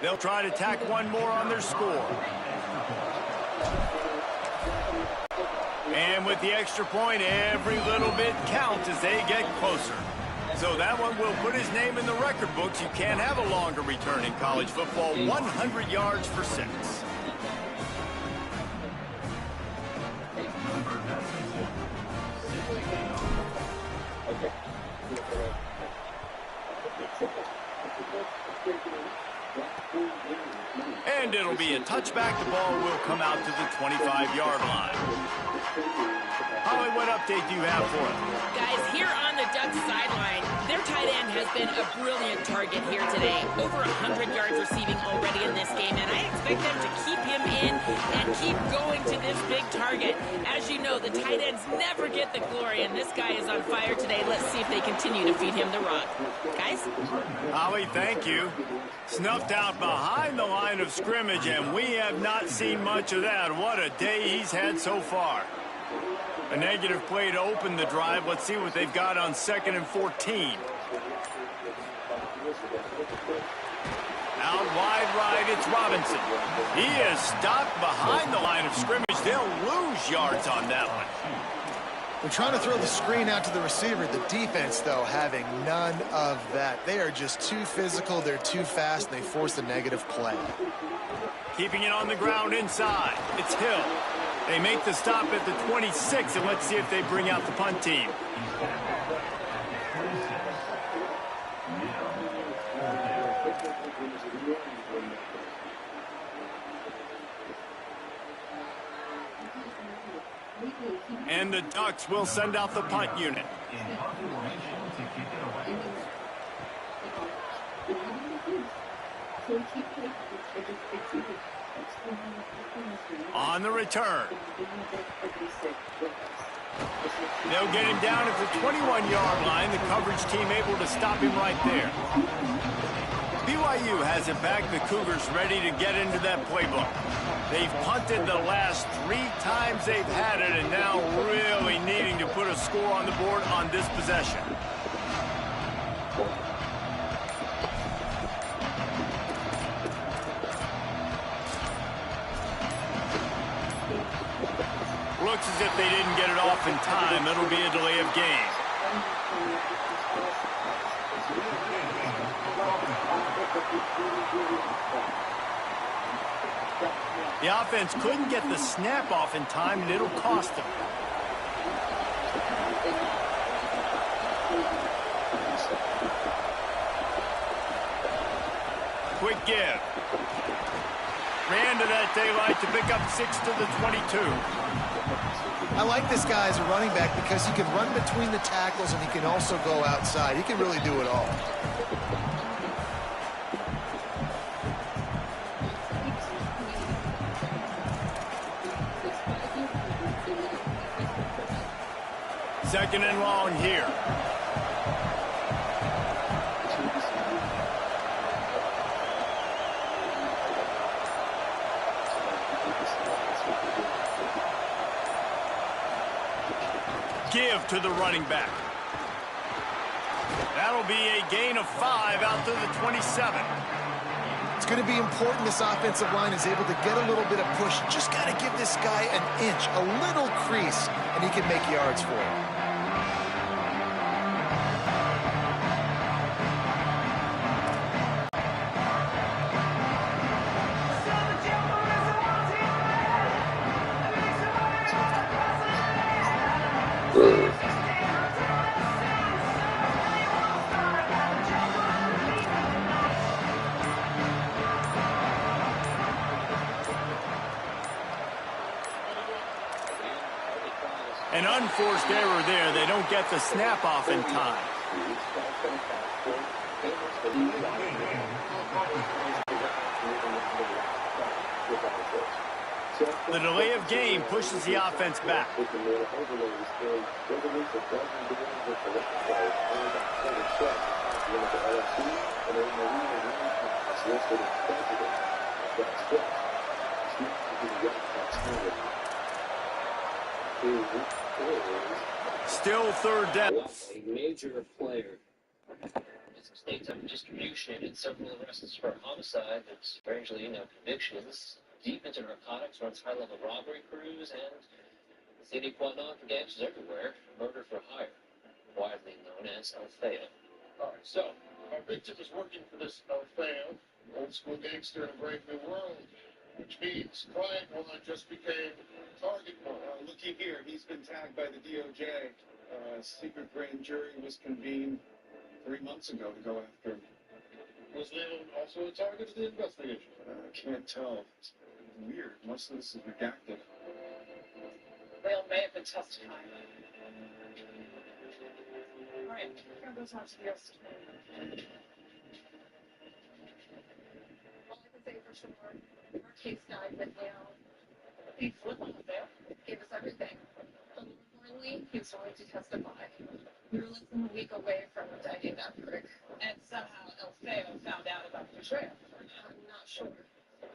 They'll try to tack one more on their score. And with the extra point, every little bit counts as they get closer. So that one will put his name in the record books. You can't have a longer return in college football. 100 yards for 6. And it'll be a touchback. The ball will come out to the 25-yard line. Holly, what update do you have for us? Guys, here on the Ducks sideline, their tight end has been a brilliant target here today. Over 100 yards receiving already in this game, and I expect them to keep him in and keep going to this big target. As you know, the tight ends never get the glory, and this guy is on fire today. Let's see if they continue to feed him the rock. Guys? Holly, thank you. Snuffed out behind the line of scrimmage, and we have not seen much of that. What a day he's had so far. A negative play to open the drive. Let's see what they've got on 2nd and 14. Out wide right, it's Robinson. He is stopped behind the line of scrimmage. They'll lose yards on that one. They're trying to throw the screen out to the receiver. The defense, though, having none of that. They are just too physical, they're too fast, and they force a negative play. Keeping it on the ground inside. It's Hill. They make the stop at the 26, and let's see if they bring out the punt team. And the Ducks will send out the punt unit. On the return. They'll get him down at the 21-yard line. The coverage team able to stop him right there. BYU has it back. The Cougars ready to get into that playbook. They've punted the last 3 times they've had it, and now really needing to put a score on the board on this possession. Looks as if they didn't get it off in time. It'll be a delay of game. The offense couldn't get the snap off in time, and it'll cost them. Quick give. Ran to that daylight to pick up 6 to the 22. I like this guy as a running back because he can run between the tackles and he can also go outside. He can really do it all. Second and long here. Give to the running back. That'll be a gain of 5 out to the 27. It's going to be important this offensive line is able to get a little bit of push. Just got to give this guy an inch, a little crease, and he can make yards for it. An unforced error there. They don't get the snap off in time. The delay of game pushes the offense back. Still third down. A major player. States of distribution and several arrests for homicide and strangely, convictions. Deep into narcotics, runs high-level robbery crews, and CD Quanon for gangsters everywhere. Murder for hire, widely known as Althea. All right, so our victim is working for this Althea, old school gangster in a brave new world, which means client one just became target one. Looky here, he's been tagged by the DOJ. Secret grand jury was convened 3 months ago to go after him. Was Leon also a target of the investigation? I can't tell. It's weird. Most of this is redacted. Leon may have been testifying. All right, here goes on to the rest. All I can say for sure, our case died with Leon. He flipped on there, gave us everything. But more importantly, he was willing to testify. We were less than a week away from indicting that prick. And somehow Althea found out about the betrayal. I'm not sure.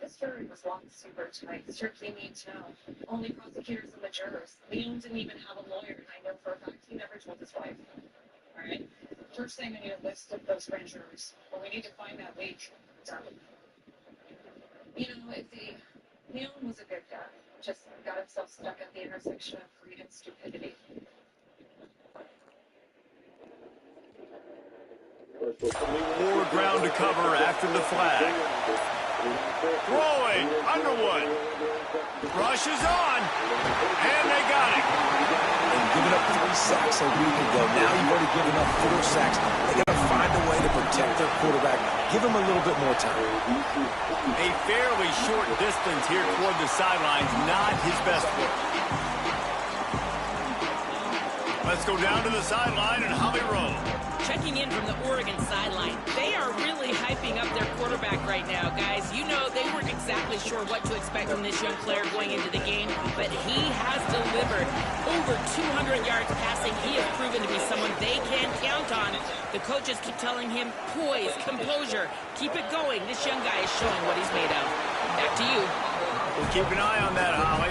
This jury was locked super tight, strictly need to know. Only prosecutors and the jurors. Leon didn't even have a lawyer, and I know for a fact he never told his wife. All right? First thing, we need a list of those grand jurors. But we need to find that leak. Done. Izzy, Leon was a good guy. Just got himself stuck at the intersection of greed and stupidity. More ground to cover after the flag. Throwing, Underwood. Rush is on, and they got it. And giving up 3 sacks a week ago. Now you've already given up 4 sacks. They got to find a way to protect their quarterback. Give him a little bit more time. A fairly short distance here toward the sidelines, not his best work. Let's go down to the sideline and Holly Rowe. Checking in from the Oregon sideline. They are really hyping up their quarterback right now, guys. You know, they weren't exactly sure what to expect from this young player going into the game, but he has delivered over 200 yards passing. He has proven to be someone they can count on. The coaches keep telling him, poise, composure, keep it going. This young guy is showing what he's made of. Back to you. We'll keep an eye on that, Holly.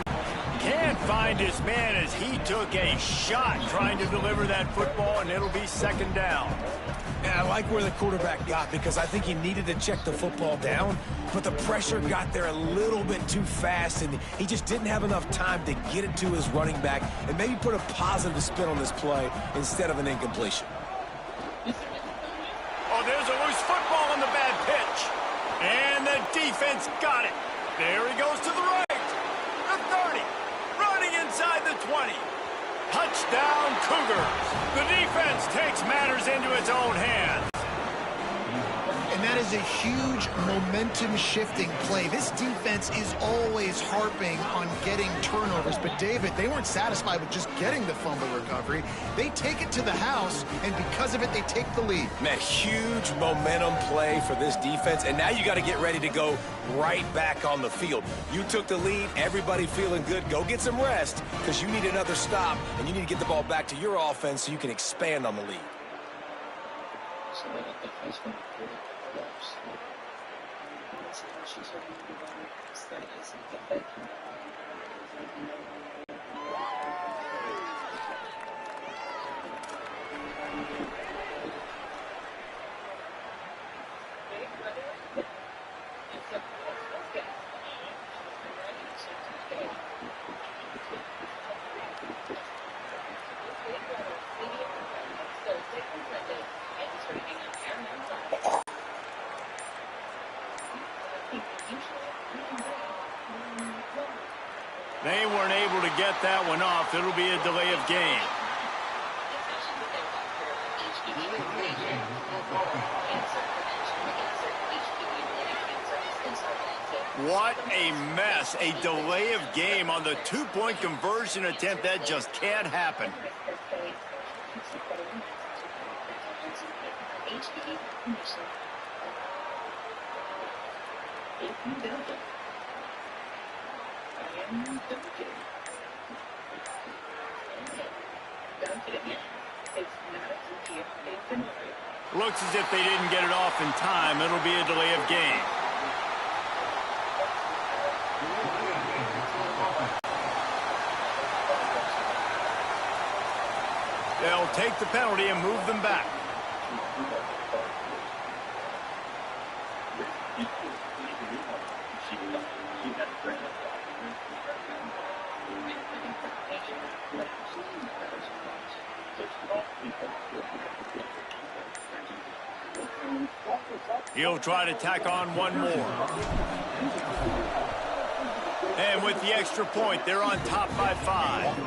Can't find his man as he took a shot trying to deliver that football, and it'll be second down. Yeah, I like where the quarterback got because I think he needed to check the football down, but the pressure got there a little bit too fast, and he just didn't have enough time to get it to his running back and maybe put a positive spin on this play instead of an incompletion. Oh, there's a loose football on the bad pitch. And the defense got it. There he goes to the right. The 30. Running inside the 20. Touchdown, Cougars. The defense takes matters into its own hands. And that is a huge momentum-shifting play. This defense is always harping on getting turnovers, but David, they weren't satisfied with just getting the fumble recovery. They take it to the house, and because of it, they take the lead. Man, huge momentum play for this defense, and now you got to get ready to go right back on the field. You took the lead, everybody feeling good. Go get some rest, because you need another stop, and you need to get the ball back to your offense so you can expand on the lead. They weren't able to get that one off. It'll be a delay of game. What a mess. A delay of game on the two-point conversion attempt. That just can't happen. Looks as if they didn't get it off in time. It'll be a delay of game. They'll take the penalty and move them back. He'll try to tack on one more. And with the extra point, they're on top by 5.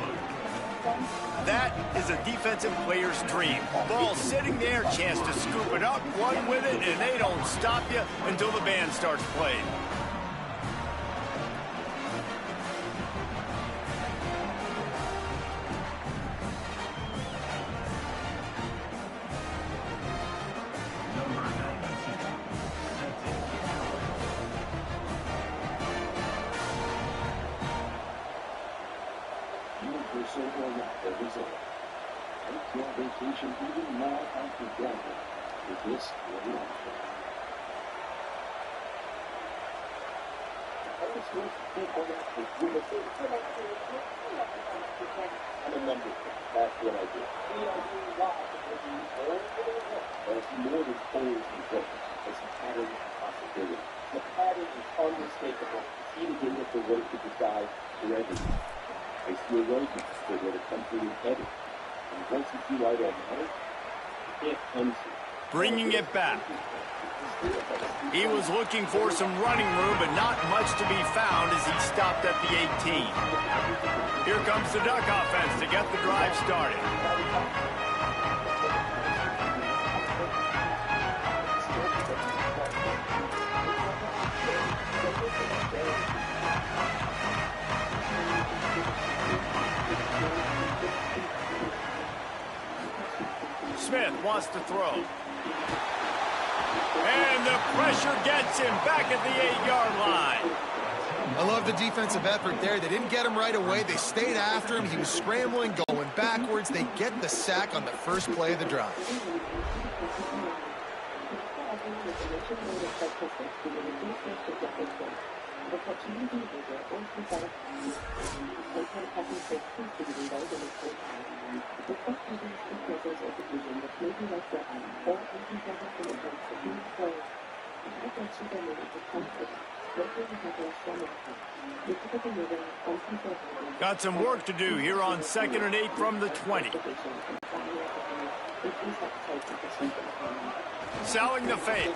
That is a defensive player's dream. Ball sitting there, chance to scoop it up, run with it, and they don't stop you until the band starts playing. Bringing it back. He was looking for some running room, but not much to be found as he stopped at the 18. Here comes the Duck offense to get the drive started. Smith wants to throw. And the pressure gets him back at the 8-yard line. I love the defensive effort there. They didn't get him right away. They stayed after him. He was scrambling, going backwards. They get the sack on the first play of the drive. Got some work to do here on 2nd and 8 from the 20. Selling the fake.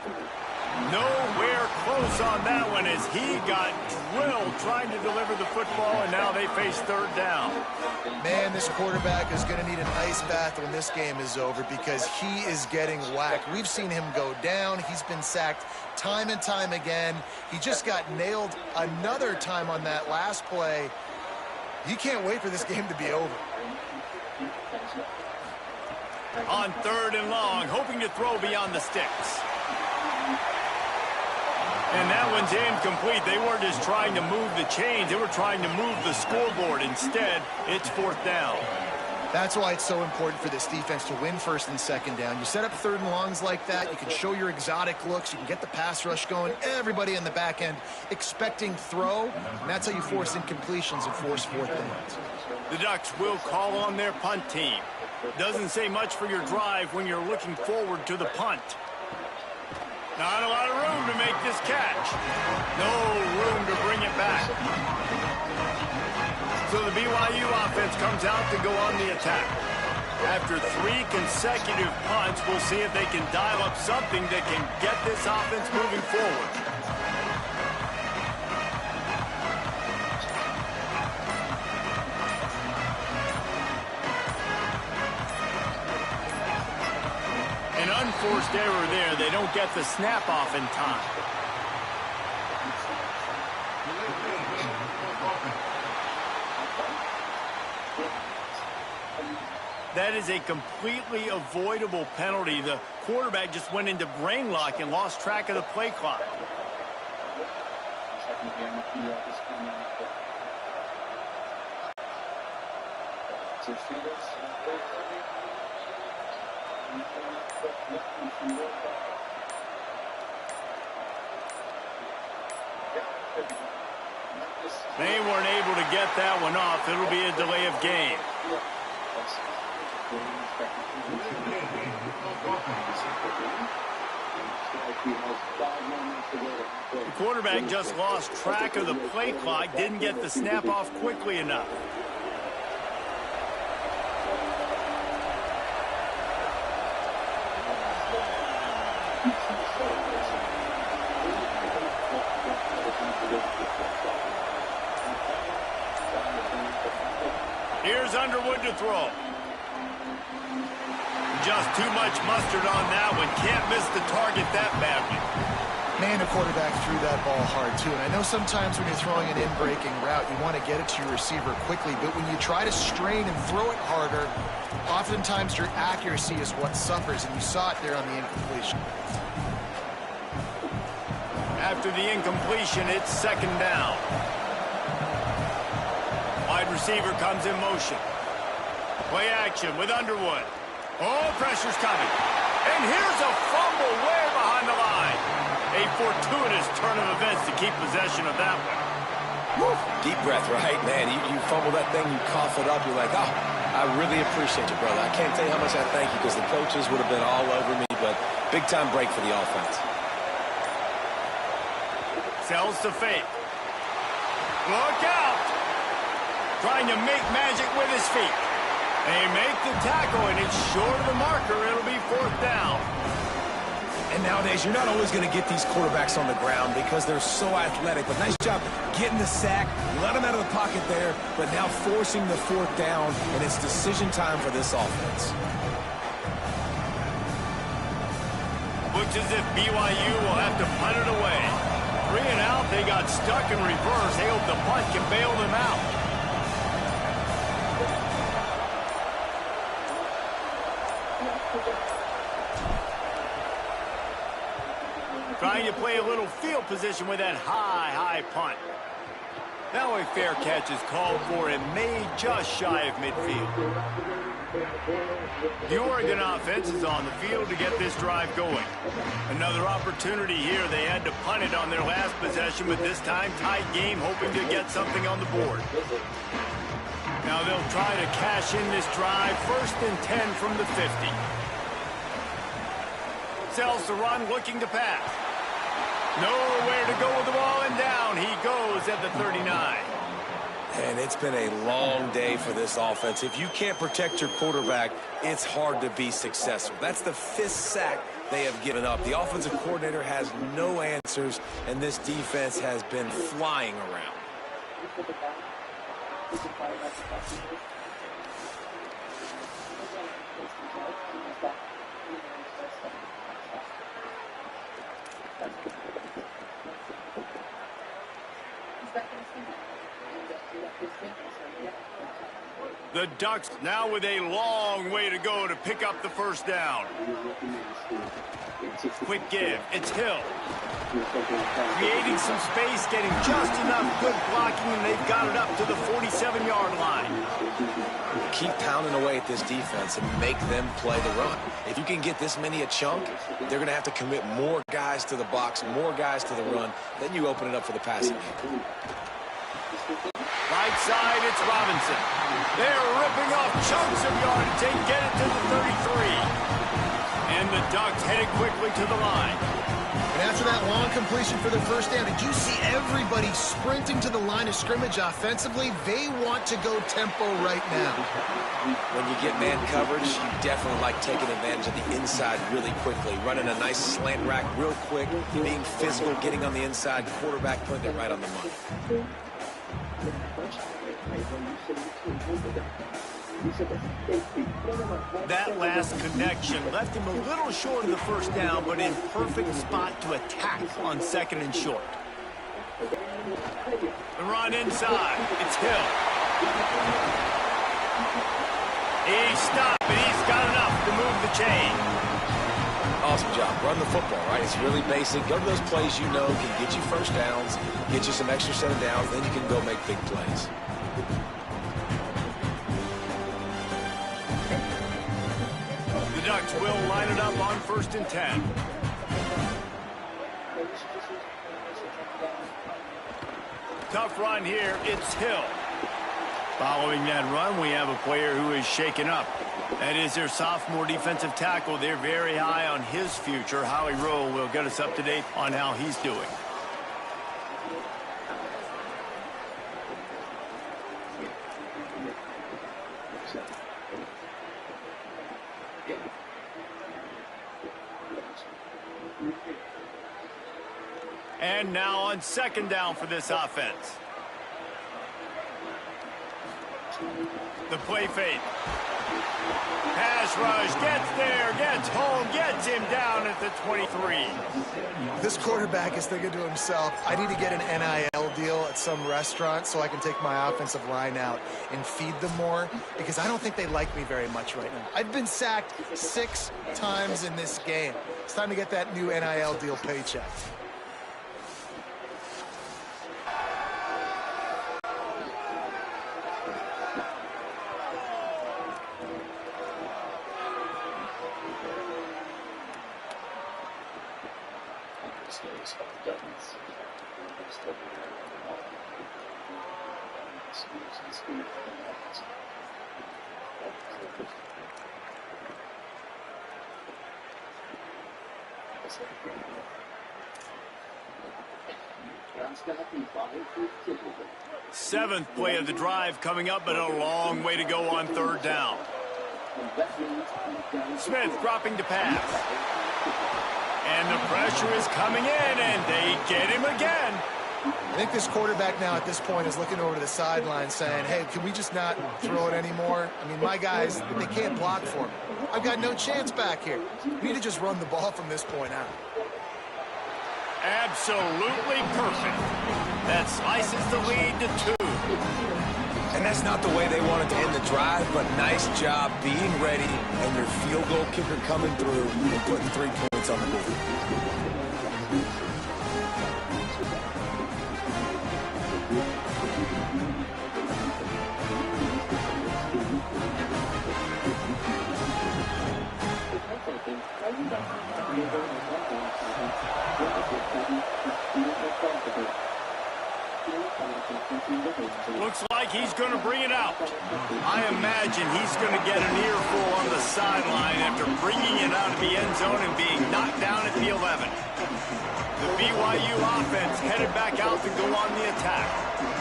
Nowhere close on that one as he got drilled trying to deliver the football, and now they face 3rd down. Man, this quarterback is going to need an ice bath when this game is over because he is getting whacked. We've seen him go down. He's been sacked time and time again. He just got nailed another time on that last play. He can't wait for this game to be over. On 3rd and long, hoping to throw beyond the sticks. And that one's incomplete. They weren't just trying to move the chains. They were trying to move the scoreboard. Instead, it's 4th down. That's why it's so important for this defense to win 1st and 2nd down. You set up 3rd and longs like that. You can show your exotic looks. You can get the pass rush going. Everybody in the back end expecting throw. And that's how you force incompletions and force 4th downs. The Ducks will call on their punt team. Doesn't say much for your drive when you're looking forward to the punt. Not a lot of room to make this catch. No room to bring it back. So the BYU offense comes out to go on the attack. After 3 consecutive punts, we'll see if they can dial up something that can get this offense moving forward. An unforced error there. They don't get the snap off in time. That is a completely avoidable penalty. The quarterback just went into brain lock and lost track of the play clock. They weren't able to get that one off. It'll be a delay of game. The quarterback just lost track of the play clock, didn't get the snap off quickly enough. Here's Underwood to throw. Just too much mustard on that one. Can't miss the target that badly. Man, the quarterback threw that ball hard, too. And I know sometimes when you're throwing an in-breaking route, you want to get it to your receiver quickly. But when you try to strain and throw it harder, oftentimes your accuracy is what suffers. And you saw it there on the incompletion. After the incompletion, it's 2nd down. Wide receiver comes in motion. Play action with Underwood. Oh, pressure's coming. And here's a fumble way behind the line. A fortuitous turn of events to keep possession of that one. Woo. Deep breath, right? Man, you fumble that thing, you cough it up, you're like, oh, I really appreciate you, brother. I can't tell you how much I thank you because the coaches would have been all over me, but big-time break for the offense. Sells to fake. Look out! Trying to make magic with his feet. They make the tackle, and it's short of the marker. It'll be 4th down. And nowadays, you're not always going to get these quarterbacks on the ground because they're so athletic. But nice job getting the sack. You let them out of the pocket there, but now forcing the 4th down, and it's decision time for this offense. Looks as if BYU will have to punt it away. 3 and out, they got stuck in reverse. They hope the punt can bail them out. Trying to play a little field position with that high punt. Now a fair catch is called for and made just shy of midfield. The Oregon offense is on the field to get this drive going. Another opportunity here. They had to punt it on their last possession, but this time tight game, hoping to get something on the board. Now they'll try to cash in this drive. 1st and 10 from the 50. Sells the run, looking to pass. Nowhere to go with the ball, and down he goes at the 39. And it's been a long day for this offense. If you can't protect your quarterback, it's hard to be successful. That's the 5th sack they have given up. The offensive coordinator has no answers, and this defense has been flying around. The Ducks now with a long way to go to pick up the 1st down. Quick give. It's Hill. Creating some space, getting just enough good blocking, and they've got it up to the 47-yard line. Keep pounding away at this defense and make them play the run. If you can get this many a chunk, they're going to have to commit more guys to the box, more guys to the run. Then you open it up for the passing game. Right side, it's Robinson. They're ripping off chunks of yardage. They get it to the 33. And the Ducks headed quickly to the line. And after that long completion for the 1st down, did you see everybody sprinting to the line of scrimmage offensively? They want to go tempo right now. When you get man coverage, you definitely like taking advantage of the inside really quickly. Running a nice slant rack real quick, being physical, getting on the inside, quarterback putting it right on the money. That last connection left him a little short of the 1st down, but in perfect spot to attack on 2nd and short. The run inside. It's Hill. He stopped, and he's got enough to move the chain. Awesome job. Run the football, right? It's really basic. Go to those plays you know can get you 1st downs, get you some extra set of downs, then you can go make big plays. The Ducks will line it up on 1st and 10. Tough run here. It's Hill. Following that run, we have a player who is shaken up. That is their sophomore defensive tackle. They're very high on his future. Howie Rowe will get us up to date on how he's doing. And now on 2nd down for this offense. The play fake. Pass rush, gets there, gets home, gets him down at the 23. This quarterback is thinking to himself, I need to get an NIL deal at some restaurant so I can take my offensive line out and feed them more, because I don't think they like me very much right now. I've been sacked 6 times in this game. It's time to get that new NIL deal paycheck. Seventh play of the drive coming up, but a long way to go on 3rd down. Smith dropping to pass. And the pressure is coming in, and they get him again. I think this quarterback now at this point is looking over to the sideline saying, hey, can we just not throw it anymore? I mean, my guys, they can't block for me. I've got no chance back here. We need to just run the ball from this point out. Absolutely perfect. That slices the lead to 2. And that's not the way they wanted to end the drive, but nice job being ready and your field goal kicker coming through and putting 3 points on the board. like he's going to bring it out. I imagine he's going to get an earful on the sideline after bringing it out of the end zone and being knocked down at the 11. The BYU offense headed back out to go on the attack.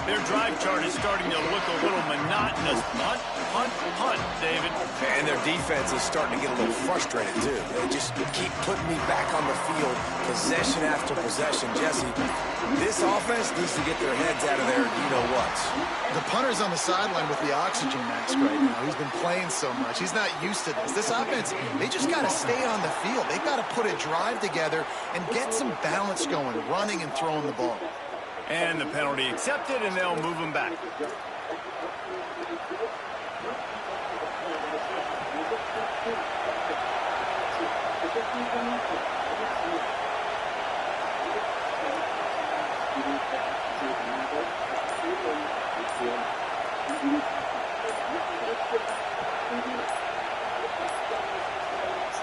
Their drive chart is starting to look a little monotonous. Punt, punt, punt, David. And their defense is starting to get a little frustrated, too. They just keep putting me back on the field, possession after possession. Jesse, this offense needs to get their heads out of their you-know-whats. The punter's on the sideline with the oxygen mask right now. He's been playing so much. He's not used to this. This offense, they just got to stay on the field. They've got to put a drive together and get some balance going, running and throwing the ball. And the penalty accepted, and they'll move him back.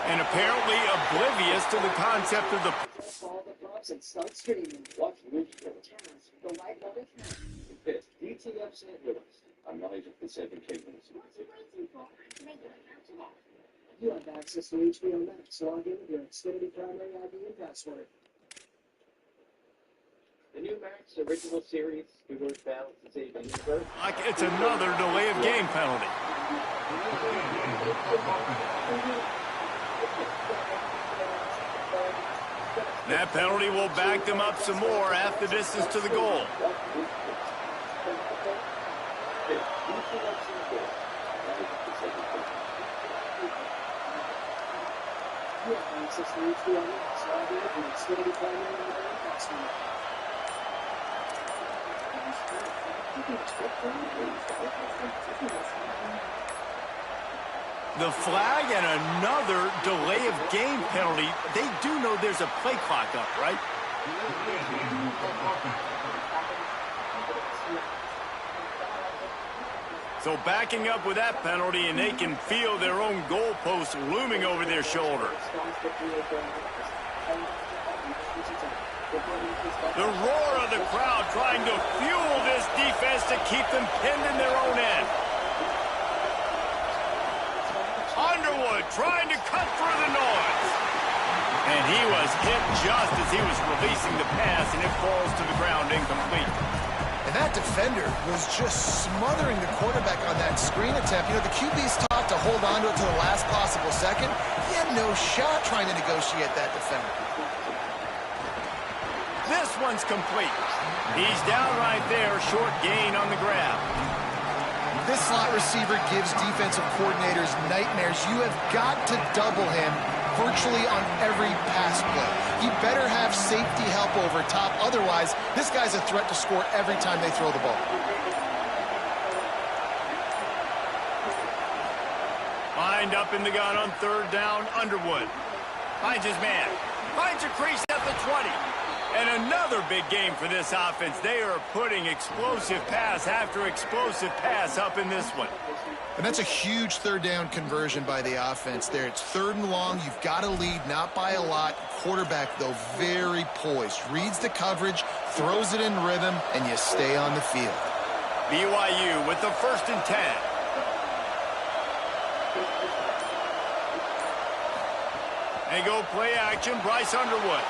And apparently oblivious to the concept of the... And start screaming, watch Rich the white water town. DTF St. Louis. I'm not even considering cable. What's he waiting for? Make it account today. You have access to HBO Max. Log in with your Xfinity primary ID and password. The new Max original series, Reverse Balance and Saving Universe. Like it's another delay of game penalty. That penalty will back them up some more, half the distance to the goal. The flag and another delay of game penalty. They do know there's a play clock up, right? So backing up with that penalty, and they can feel their own goalpost looming over their shoulders. The roar of the crowd trying to fuel this defense to keep them pinned in their own end. Underwood trying to cut through the noise. And he was hit just as he was releasing the pass, and it falls to the ground incomplete. And that defender was just smothering the quarterback on that screen attempt. You know, the QB's taught to hold on to it to the last possible second. He had no shot trying to negotiate that defender. This one's complete. He's down right there, short gain on the grab. This slot receiver gives defensive coordinators nightmares. You have got to double him virtually on every pass play. He better have safety help over top. Otherwise, this guy's a threat to score every time they throw the ball. Lined up in the gun on third down, Underwood. Finds his man. Finds a crease at the 20. And another big game for this offense. They are putting explosive pass after explosive pass up in this one. And that's a huge third down conversion by the offense there. It's third and long. You've got to lead, not by a lot. Quarterback, though, very poised. Reads the coverage, throws it in rhythm, and you stay on the field. BYU with the 1st and 10. They go play action. Bryce Underwood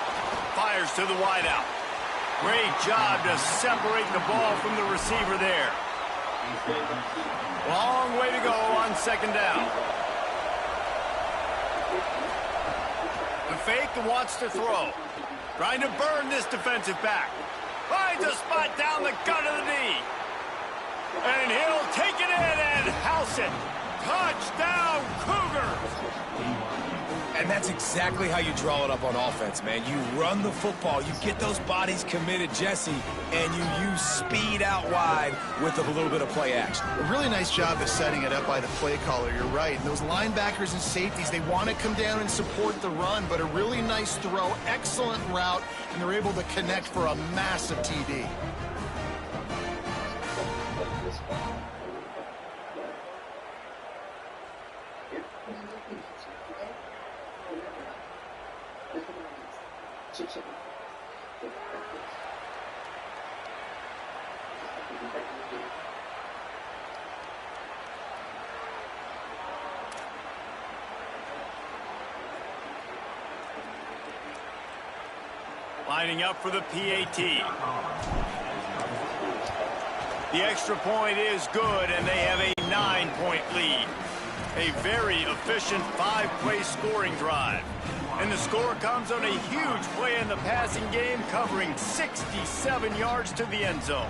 fires to the wideout. Great job to separate the ball from the receiver there. Long way to go on 2nd down. The fake wants to throw. Trying to burn this defensive back. Finds a spot down the gut of the knee. And he'll take it in and house it. Touchdown, Cougars! And that's exactly how you draw it up on offense, man. You run the football, you get those bodies committed, Jesse, and you use speed out wide with a little bit of play action. A really nice job of setting it up by the play caller, you're right. And those linebackers and safeties, they want to come down and support the run, but a really nice throw, excellent route, and they're able to connect for a massive TD. Lining up for the PAT. The extra point is good, and they have a 9-point lead. A very efficient 5-play scoring drive. And the score comes on a huge play in the passing game, covering 67 yards to the end zone.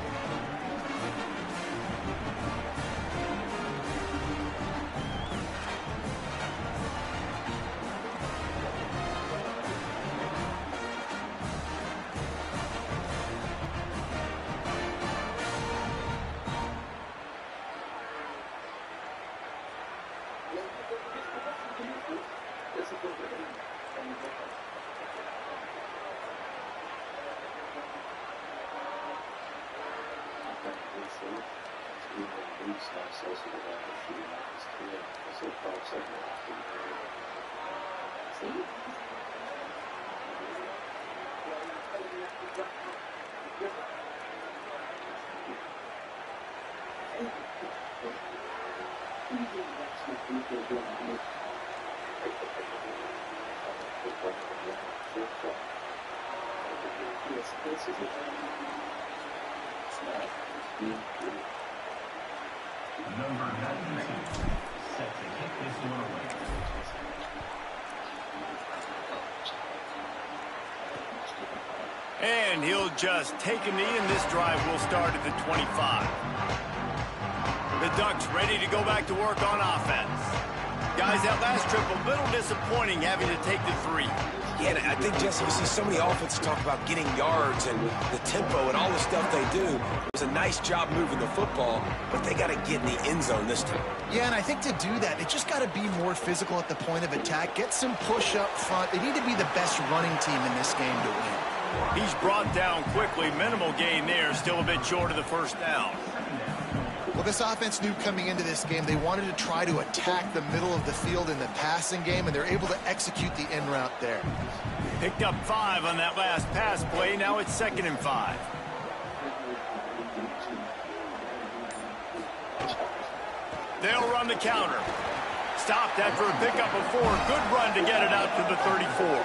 And he'll just take a knee, and this drive will start at the 25. The Ducks ready to go back to work on offense. Guys, that last trip a little disappointing having to take the 3. Yeah, and I think, Jesse, you see so many offenses talk about getting yards and the tempo and all the stuff they do. It was a nice job moving the football, but they got to get in the end zone this time. Yeah, and I think to do that, they just got to be more physical at the point of attack, get some push up front. They need to be the best running team in this game to win. He's brought down quickly. Minimal gain there. Still a bit short of the first down. Well, this offense knew coming into this game they wanted to try to attack the middle of the field in the passing game, and they're able to execute the in route there. Picked up 5 on that last pass play. Now it's 2nd and 5. They'll run the counter. Stopped after a pickup of 4. Good run to get it out to the 34.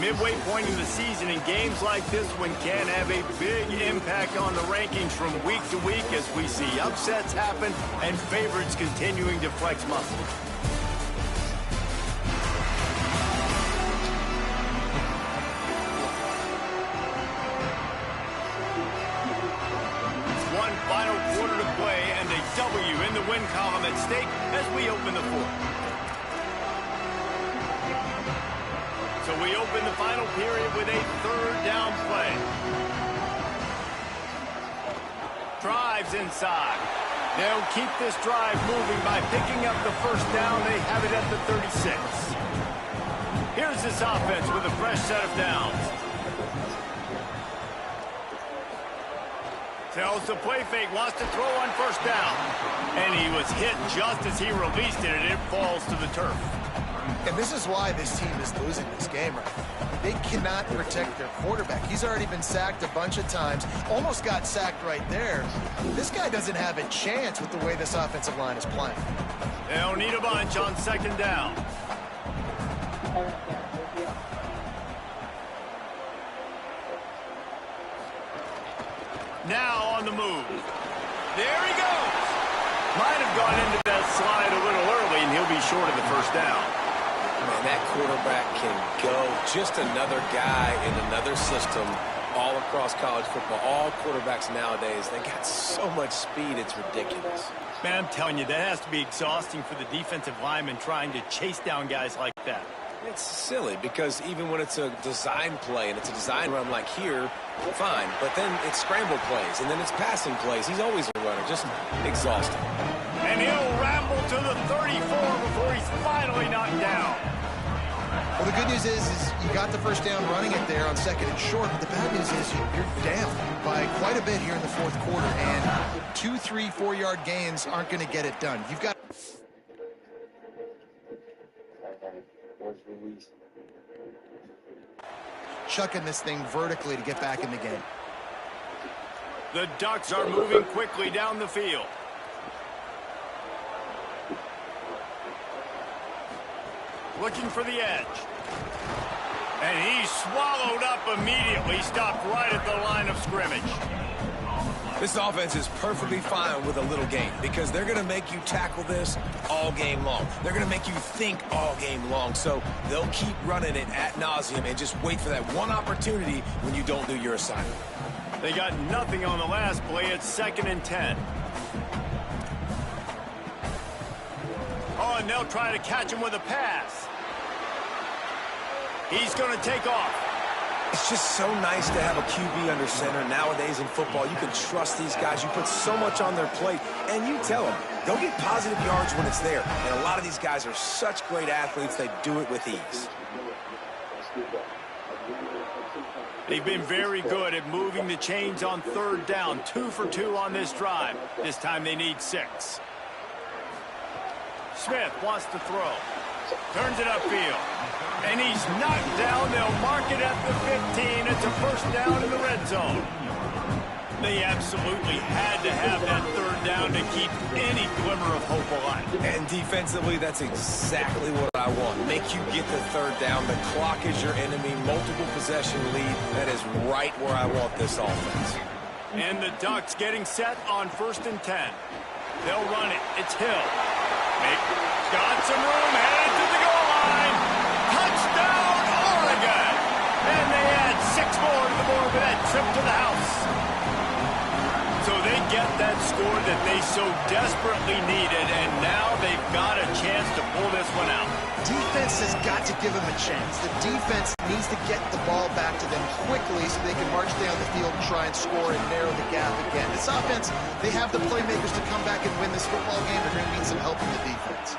Midway point in the season, and games like this one can have a big impact on the rankings from week to week as we see upsets happen and favorites continuing to flex muscle. One final quarter to play and a W in the win column at stake as we open the 4th. So we open the final period with a 3rd down play. Drives inside. They'll keep this drive moving by picking up the first down. They have it at the 36. Here's this offense with a fresh set of downs. Tells the play fake, wants to throw on first down. And he was hit just as he released it, and it falls to the turf. And this is why this team is losing this game right now. They cannot protect their quarterback. He's already been sacked a bunch of times, almost got sacked right there. This guy doesn't have a chance with the way this offensive line is playing. They'll need a bunch on 2nd down. Now on the move. There he goes. Might have gone into that slide a little early, and he'll be short of the first down. Man, that quarterback can go. Just another guy in another system all across college football. All quarterbacks nowadays, they got so much speed, it's ridiculous. Man, I'm telling you, that has to be exhausting for the defensive lineman trying to chase down guys like that. It's silly because even when it's a design play and it's a design run like here, fine. But then it's scramble plays and then it's passing plays. He's always a runner, just exhausting. And he'll ramble to the 34 before he's finally knocked down. Well, the good news is you got the first down running it there on 2nd and short, but the bad news is you're down by quite a bit here in the 4th quarter, and 2, 3, 4-yard gains aren't going to get it done. You've got... chucking this thing vertically to get back in the game. The Ducks are moving quickly down the field. Looking for the edge. And he's swallowed up immediately, stopped right at the line of scrimmage. This offense is perfectly fine with a little game because they're going to make you tackle this all game long. They're going to make you think all game long. So they'll keep running it ad nauseum and just wait for that one opportunity when you don't do your assignment. They got nothing on the last play. It's 2nd and 10. Oh, and they'll try to catch him with a pass. He's going to take off. It's just so nice to have a QB under center nowadays in football. You can trust these guys. You put so much on their plate, and you tell them, go get positive yards when it's there. And a lot of these guys are such great athletes, they do it with ease. They've been very good at moving the chains on 3rd down. 2 for 2 on this drive. This time they need 6. Smith wants to throw. Turns it upfield. And he's knocked down. They'll mark it at the 15. It's a 1st down in the red zone. They absolutely had to have that 3rd down to keep any glimmer of hope alive. And defensively, that's exactly what I want. Make you get the 3rd down. The clock is your enemy. Multiple possession lead. That is right where I want this offense. And the Ducks getting set on 1st and 10. They'll run it. It's Hill. Got some room, headed to the goal line. Touchdown, Oregon! And they add 6 more to the board with that trip to the house. So they get that score that they so desperately needed, and now they've got a chance to pull this one out. Defense has got to give them a chance. The defense needs to get the ball back to them quickly so they can march down the field and try and score and narrow the gap again. This offense, they have the playmakers to come back and win this football game. They're going to need some help from the defense.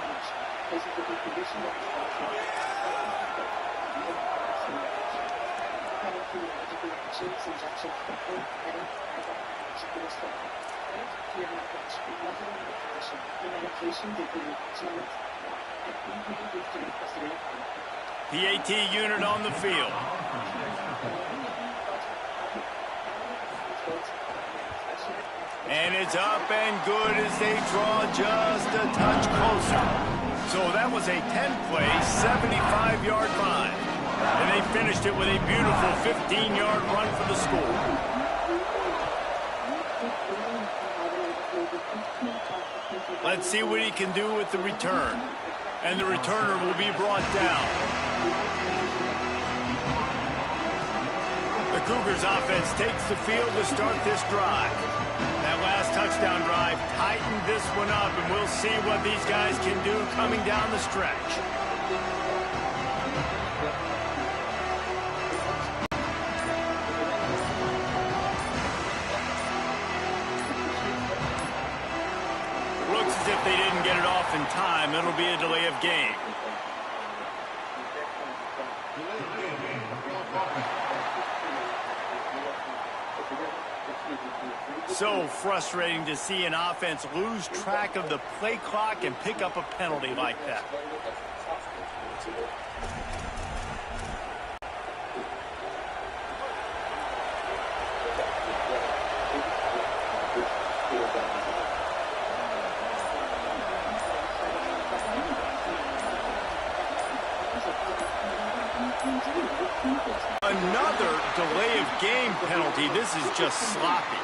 PAT unit on the field. And it's up and good as they draw just a touch closer. So that was a 10-play, 75-yard drive. And they finished it with a beautiful 15-yard run for the score. Let's see what he can do with the return. And the returner will be brought down. The Cougars offense takes the field to start this drive. That last touchdown drive tightened this one up, and we'll see what these guys can do coming down the stretch. Looks as if they didn't get it off in time. It'll be a delay of game. So frustrating to see an offense lose track of the play clock and pick up a penalty like that. Another delay of game penalty. This is just sloppy.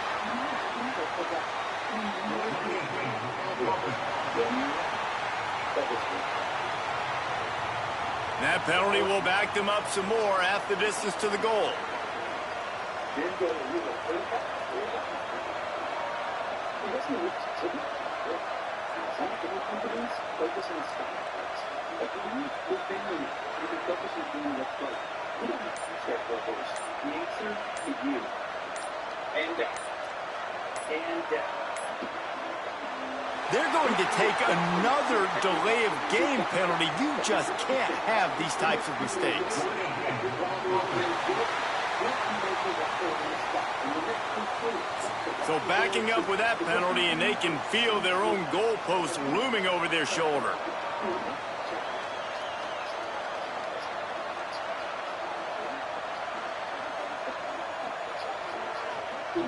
That penalty will back them up some more at the distance to the goal. They're going to take another delay of game penalty. You just can't have these types of mistakes. So backing up with that penalty, and they can feel their own goalpost looming over their shoulder. And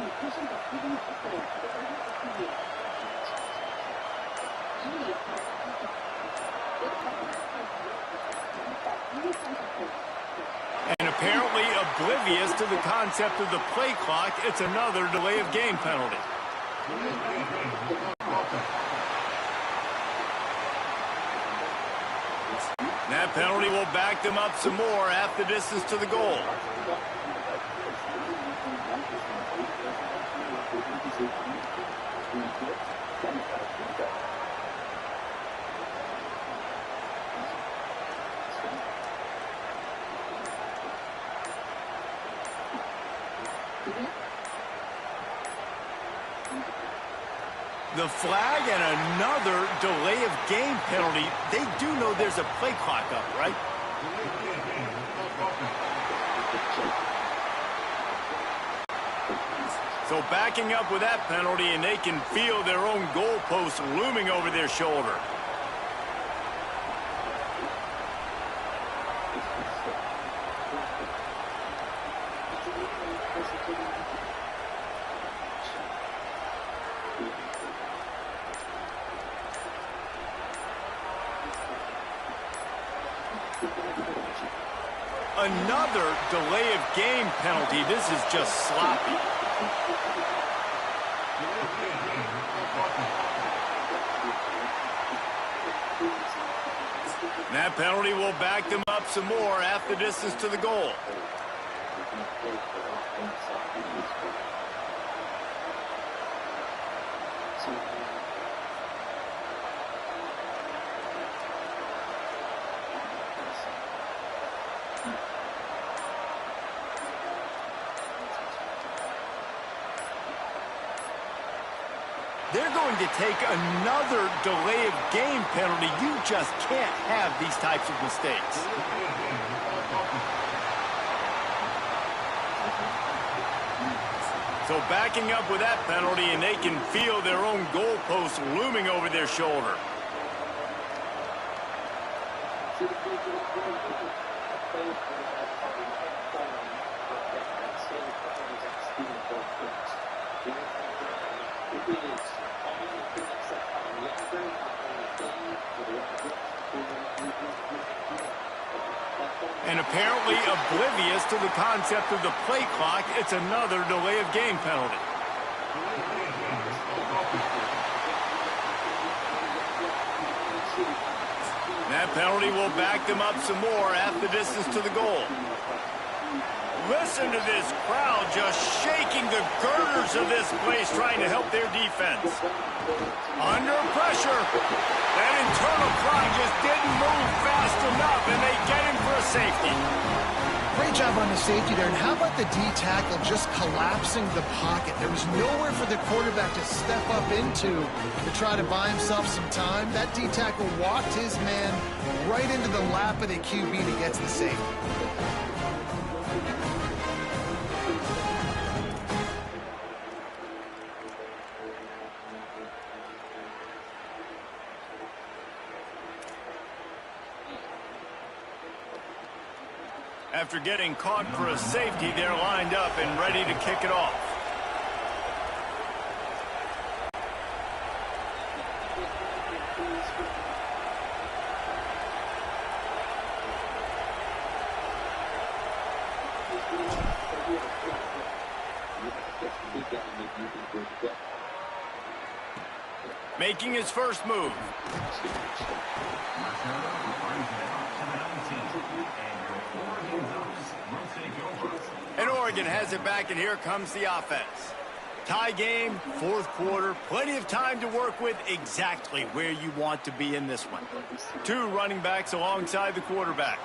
apparently oblivious to the concept of the play clock, it's another delay of game penalty. That penalty will back them up some more, half the distance to the goal. The flag and another delay of game penalty. They do know there's a play clock up, right? So backing up with that penalty, and they can feel their own goalpost looming over their shoulder. Another delay of game penalty. This is just sloppy. That penalty will back them up some more, half the distance to the goal. They're going to take another delay of game penalty. You just can't have these types of mistakes. So backing up with that penalty, and they can feel their own goalpost looming over their shoulder. And apparently oblivious to the concept of the play clock, it's another delay of game penalty. That penalty will back them up some more, half the distance to the goal. Listen to this crowd just shaking the girders of this place, trying to help their defense. Under pressure. That internal clock just didn't move fast enough, and they get in for a safety. Great job on the safety there. And how about the D tackle just collapsing the pocket? There was nowhere for the quarterback to step up into to try to buy himself some time. That D tackle walked his man right into the lap of the QB to get to the safety. After getting caught for a safety, they're lined up and ready to kick it off. Making his first move. And Oregon has it back, and here comes the offense. Tie game, fourth quarter, plenty of time to work with, exactly where you want to be in this one. Two running backs alongside the quarterback.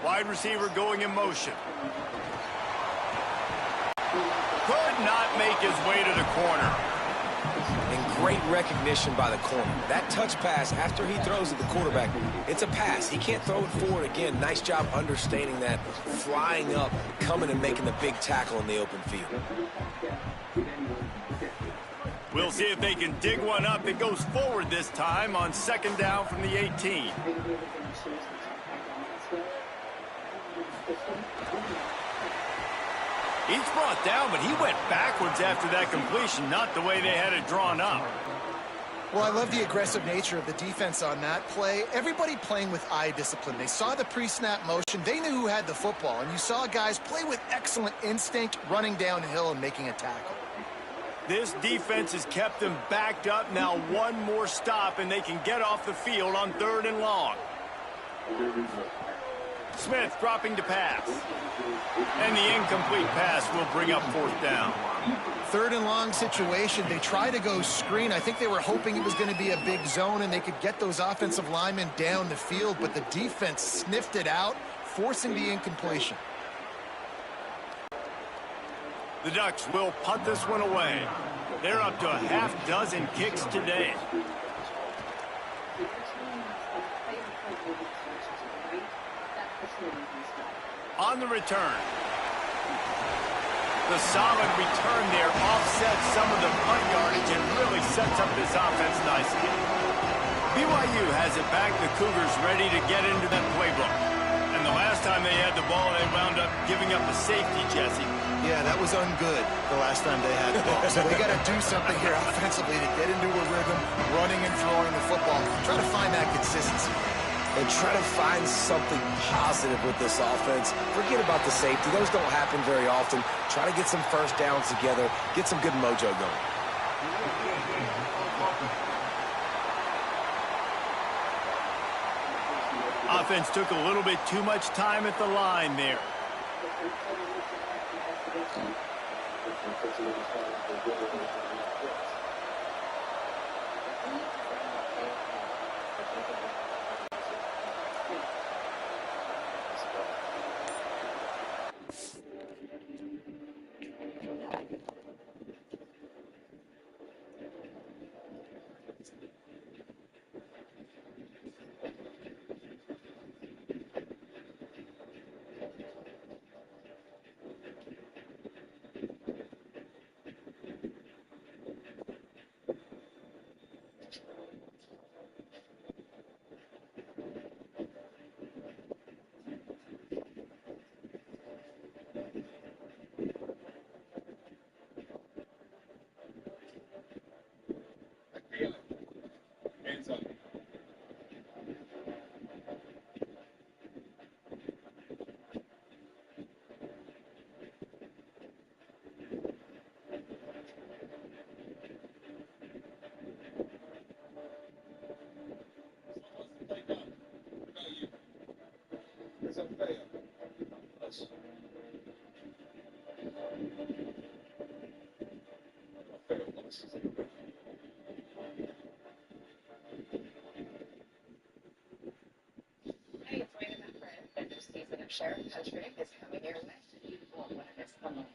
Wide receiver going in motion. Could not make his way to the corner. And great recognition by the corner. That touch pass after he throws at the quarterback, it's a pass. He can't throw it forward again. Nice job understanding that, flying up, coming and making the big tackle in the open field. We'll see if they can dig one up. It goes forward this time on second down from the 18. He's brought down, but he went backwards after that completion, not the way they had it drawn up. Well, I love the aggressive nature of the defense on that play. Everybody playing with eye discipline. They saw the pre-snap motion. They knew who had the football, and you saw guys play with excellent instinct, running downhill and making a tackle. This defense has kept them backed up. Now one more stop, and they can get off the field on 3rd and long. Smith dropping to pass. And the incomplete pass will bring up 4th down. 3rd and long situation. They try to go screen. I think they were hoping it was going to be a big zone and they could get those offensive linemen down the field, but the defense sniffed it out, forcing the incompletion. The Ducks will punt this one away. They're up to a half-dozen kicks today. On the return. The solid return there offsets some of the punt yardage and really sets up this offense nicely. BYU has it back. The Cougars ready to get into that playbook. And the last time they had the ball, they wound up giving up a safety, Jesse. Yeah, that was ungood the last time they had the ball. So they got to do something here offensively to get into a rhythm, running and throwing the football. Try to find that consistency. And try to find something positive with this offense. Forget about the safety. Those don't happen very often. Try to get some first downs together. Get some good mojo going. Offense took a little bit too much time at the line there. Hands up. It's a fail. Us. Hey, it's Wayne and Friend. The new season of Sheriff AJTRIP is coming your way. You won't want to miss the moment.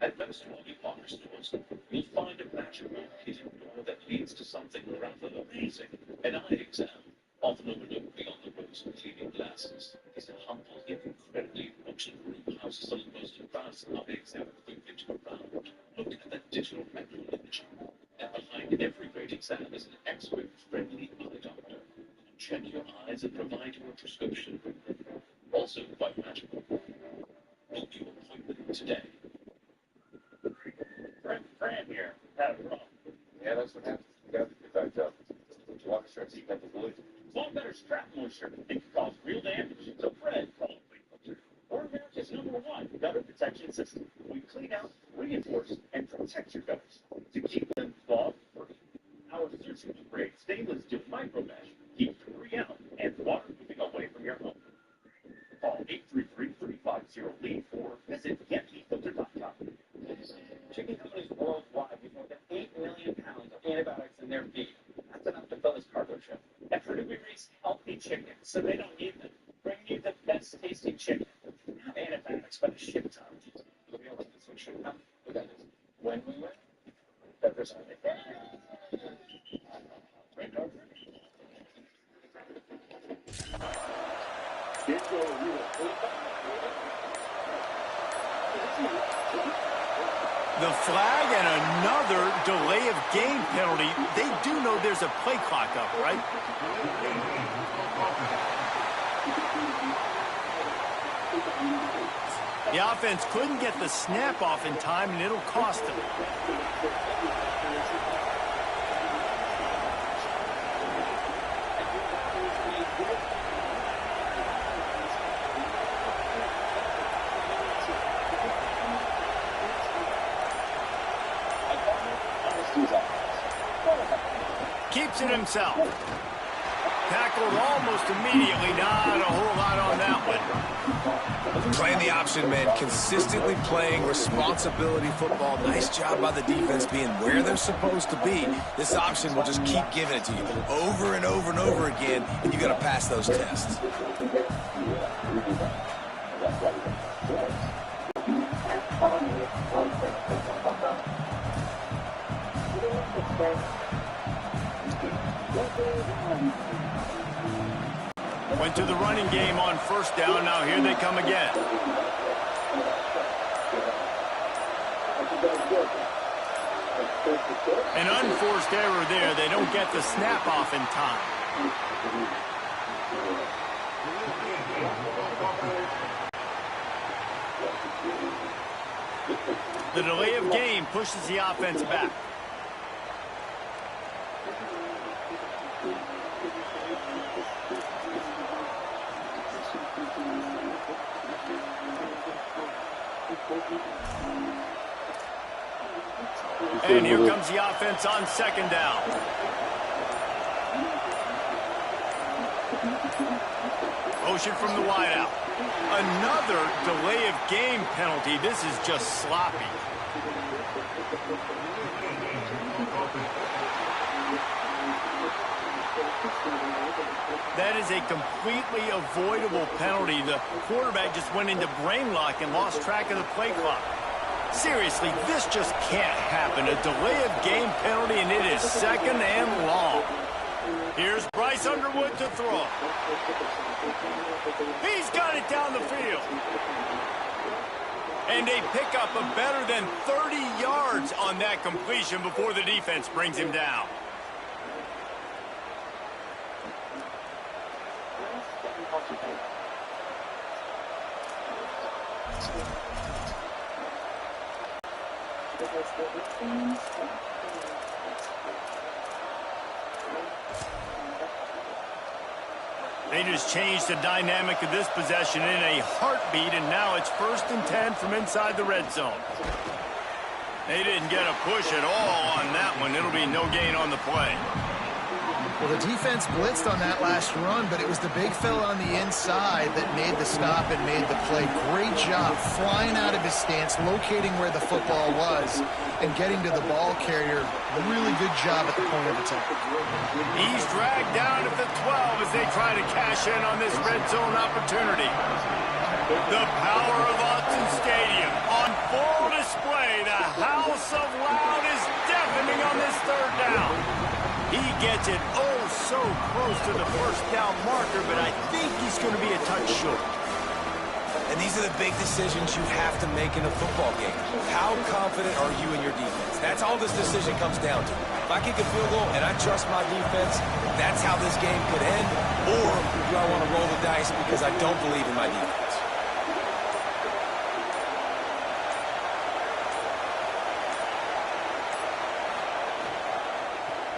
At most Wally Parker stores, you'll find a magical hidden door that leads to something rather amazing. An eye exam, often overlooked beyond the rows of cleaning glasses, is a humble yet incredibly functional room houses some of the most advanced eye exam equipment around. Look at that digital retinal imaging. And behind every great exam is an expert-friendly eye doctor who will check your eyes and provide you a prescription. Also quite magical. Book your appointment today. Fran here. Had a problem. Yeah, that's what happens. You got to get water starts eating up the fluid. One better strap moisture. It can cause real damage. So Fred called Weight. We're America's #1 gutter protection system. We clean out, reinforce, and protect your gutters to keep them clog-free. Our surgical grade stainless steel micro mesh keeps debris out and water moving away from your home. Call 833-350-LEAD or visit GetMeFilter.com. Chicken companies worldwide use more than 8 million pounds of antibiotics in their feed. That's enough to fill this cargo ship. At Purdue, we raise healthy chickens, so they don't need them. Bring you the best tasting chicken. Not antibiotics, but a shit ton. We'll be able to get some shit done. But that is When we win, peppers. Red card. The flag and another delay of game penalty. They do know there's a play clock up, right? The offense couldn't get the snap off in time, and it'll cost them. Keeps it himself. Tackled almost immediately. Not a whole lot on that one. Playing the option, man. Consistently playing responsibility football. Nice job by the defense being where they're supposed to be. This option will just keep giving it to you over and over and over again, and you got to pass those tests. Went to the running game on first down. Now here they come again. An unforced error there. They don't get the snap off in time. The delay of game pushes the offense back. And here comes the offense on second down. Motion from the wideout. Another delay of game penalty. This is just sloppy. That is a completely avoidable penalty. The quarterback just went into brain lock and lost track of the play clock. Seriously, this just can't happen. A delay of game penalty, and it is second and long. Here's Bryce Underwood to throw. He's got it down the field. And they pick up a better than 30 yards on that completion before the defense brings him down. They just changed the dynamic of this possession in a heartbeat, and now it's 1st and 10 from inside the red zone. They didn't get a push at all on that one. It'll be no gain on the play. Well, the defense blitzed on that last run, but it was the big fella on the inside that made the stop and made the play. Great job flying out of his stance, locating where the football was, and getting to the ball carrier. Really good job at the point of attack. He's dragged down at the 12 as they try to cash in on this red zone opportunity. The power of Autzen Stadium on full display. The house of loud is deafening on this 3rd down. He gets it so close to the 1st down marker, but I think he's going to be a touch short. And these are the big decisions you have to make in a football game. How confident are you in your defense? That's all this decision comes down to. If I kick a field goal and I trust my defense, that's how this game could end. Or do I want to roll the dice because I don't believe in my defense?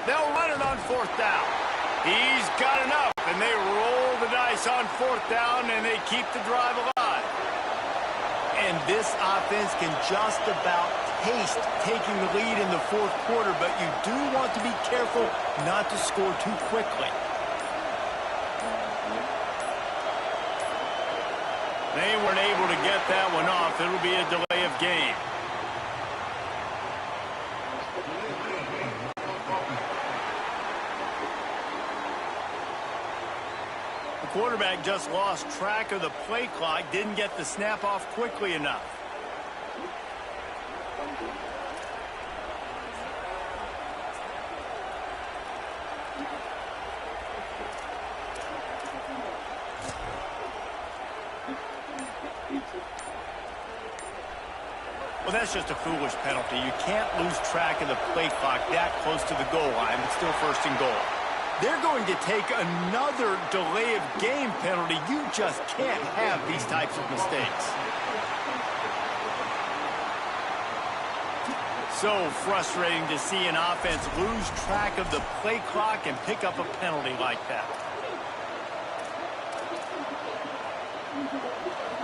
They'll run it on 4th down. He's got enough, and they roll the dice on 4th down, and they keep the drive alive. And this offense can just about taste taking the lead in the 4th quarter, but you do want to be careful not to score too quickly. They weren't able to get that one off. It'll be a delay of game. Quarterback just lost track of the play clock, didn't get the snap off quickly enough. Well, that's just a foolish penalty. You can't lose track of the play clock that close to the goal line, but still 1st and goal. they're going to take another delay of game penalty. You just can't have these types of mistakes. So frustrating to see an offense lose track of the play clock and pick up a penalty like that.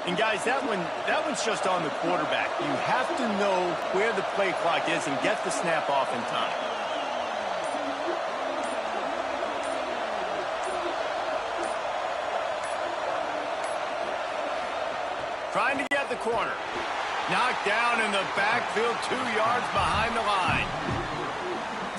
And guys, that one's just on the quarterback. You have to know where the play clock is and get the snap off in time. Trying to get the corner. Knocked down in the backfield, 2 yards behind the line.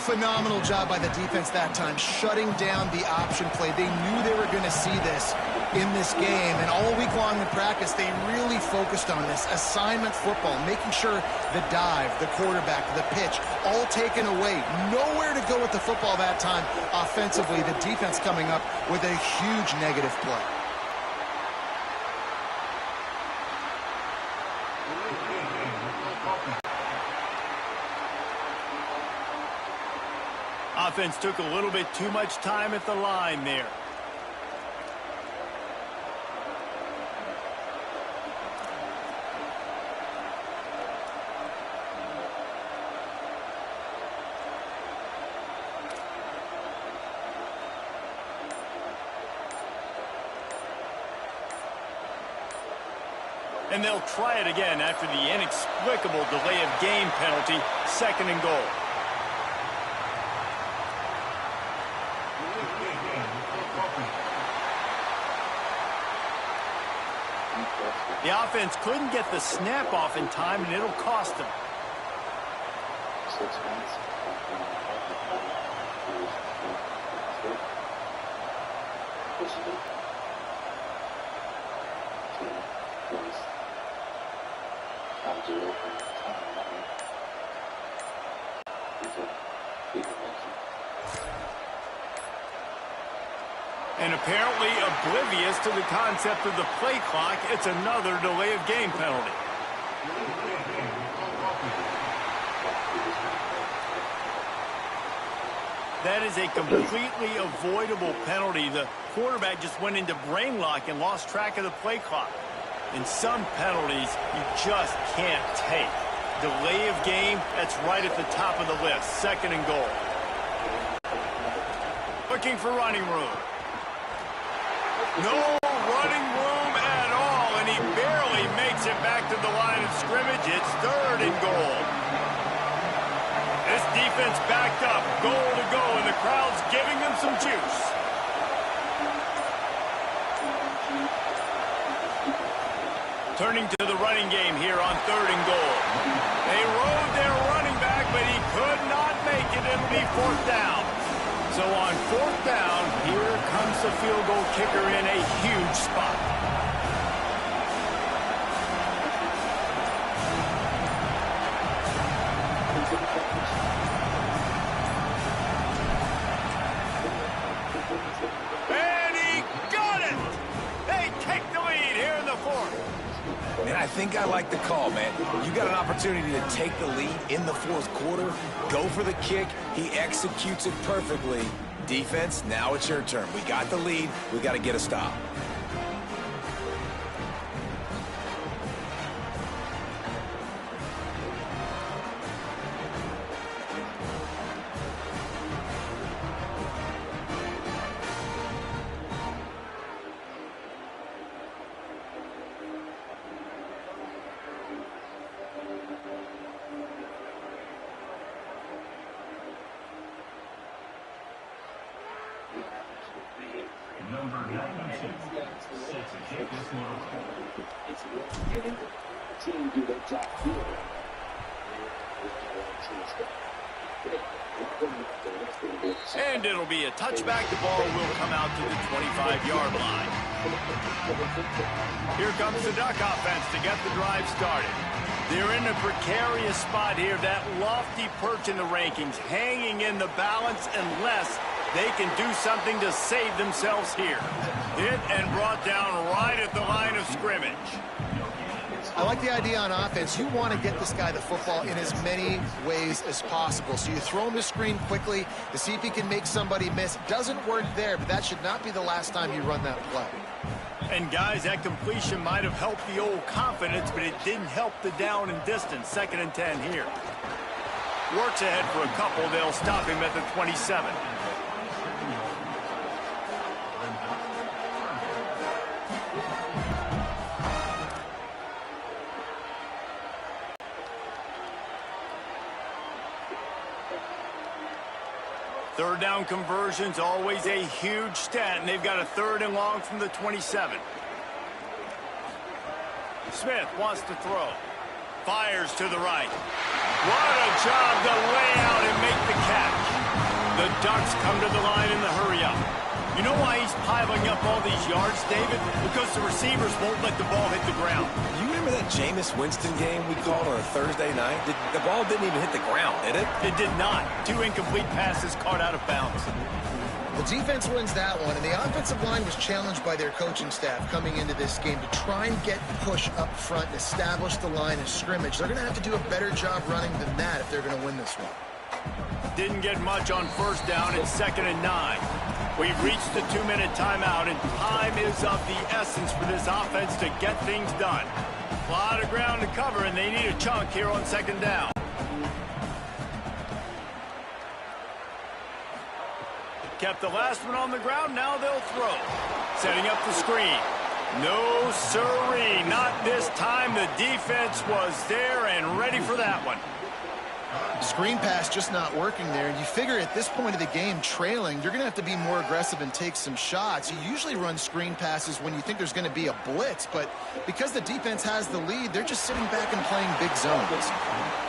Phenomenal job by the defense that time, shutting down the option play. They knew they were going to see this in this game, and all week long in practice, they really focused on this. Assignment football, making sure the dive, the quarterback, the pitch, all taken away. Nowhere to go with the football that time offensively. The defense coming up with a huge negative play. Offense took a little bit too much time at the line there. And they'll try it again after the inexplicable delay of game penalty, 2nd and goal. The offense couldn't get the snap off in time, and it'll cost them. And apparently oblivious to the concept of the play clock, it's another delay of game penalty. That is a completely avoidable penalty. The quarterback just went into brain lock and lost track of the play clock. And some penalties you just can't take. Delay of game, that's right at the top of the list. 2nd and goal. Looking for running room. No running room at all, and he barely makes it back to the line of scrimmage. It's 3rd and goal. This defense backed up, goal to go, and the crowd's giving them some juice. Turning to the running game here on 3rd and goal. They rode their running back, but he could not make it. It'll be 4th down. So on 4th down, here comes the field goal kicker in a huge spot. And he got it! They take the lead here in the 4th. Man, I think I like the call, man. You got an opportunity to take the lead in the 4th quarter. Go for the kick. He executes it perfectly. Defense, now it's your turn. We got the lead. We got to get a stop. And it'll be a touchback. The ball will come out to the 25-yard line. Here comes the Duck offense to get the drive started. They're in a precarious spot here. That lofty perch in the rankings, hanging in the balance unless they can do something to save themselves here. Hit and brought down right at the line of scrimmage. I like the idea on offense. You want to get this guy the football in as many ways as possible. So you throw him the screen quickly to see if he can make somebody miss. Doesn't work there, but that should not be the last time you run that play. And guys, that completion might have helped the old confidence, but it didn't help the down and distance. 2nd and 10 here. Works ahead for a couple. They'll stop him at the 27. Third down conversions, always a huge stat, and they've got a 3rd and long from the 27. Smith wants to throw. Fires to the right. What a job to lay out and make the catch. The Ducks come to the line in the hurry-up. You know why he's piling up all these yards, David? Because the receivers won't let the ball hit the ground. You remember that Jameis Winston game we called on a Thursday night? The ball didn't even hit the ground, did it? It did not. 2 incomplete passes caught out of bounds. The defense wins that one, and the offensive line was challenged by their coaching staff coming into this game to try and get push up front and establish the line of scrimmage. They're going to have to do a better job running than that if they're going to win this one. Didn't get much on 1st down. It's 2nd and 9. We've reached the 2-minute timeout, and time is of the essence for this offense to get things done. A lot of ground to cover, and they need a chunk here on 2nd down. Kept the last one on the ground. Now they'll throw. Setting up the screen. No siree. Not this time. The defense was there and ready for that one. Screen pass just not working there. You figure at this point of the game, trailing, you're going to have to be more aggressive and take some shots. You usually run screen passes when you think there's going to be a blitz, but because the defense has the lead, they're just sitting back and playing big zones.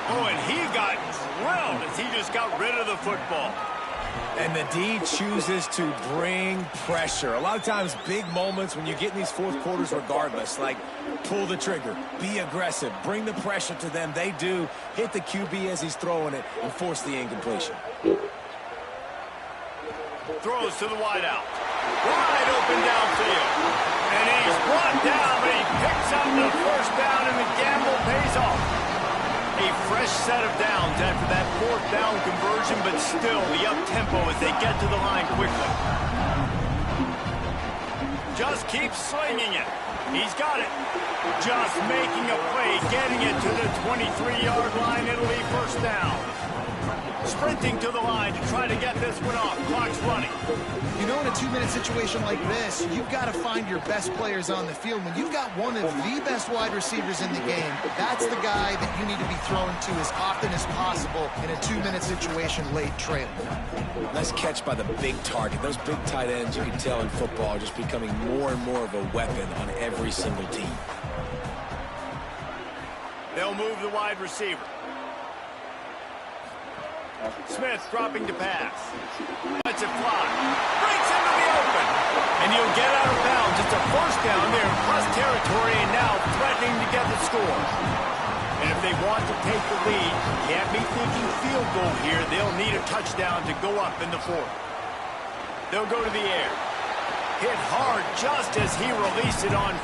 Oh, and he got drilled as he just got rid of the football. And the D chooses to bring pressure. A lot of times, big moments when you get in these fourth quarters regardless, like pull the trigger, be aggressive, bring the pressure to them. They do. Hit the QB as he's throwing it and force the incompletion. Throws to the wideout. Wide open downfield. And he's brought down, but he picks up the 1st down, and the gamble pays off. A fresh set of downs after that 4th down conversion, but still the up-tempo as they get to the line quickly. Just keep slinging it. He's got it. Just making a play, getting it to the 23-yard line. It'll be 1st down. Sprinting to the line to try to get this one off. Clock's running. You know, in a 2-minute situation like this, you've got to find your best players on the field. When you've got one of the best wide receivers in the game, that's the guy that you need to be thrown to as often as possible in a 2-minute situation late trailing. Nice catch by the big target. Those big tight ends, you can tell in football, are just becoming more and more of a weapon on every single team. They'll move the wide receiver. Smith dropping to pass. Lets it fly. Breaks into the open. And he'll get out of bounds. It's a 1st down there in plus territory, and now threatening to get the score. And if they want to take the lead, can't be thinking field goal here. They'll need a touchdown to go up in the 4th. They'll go to the air. Hit hard just as he released it on 1st.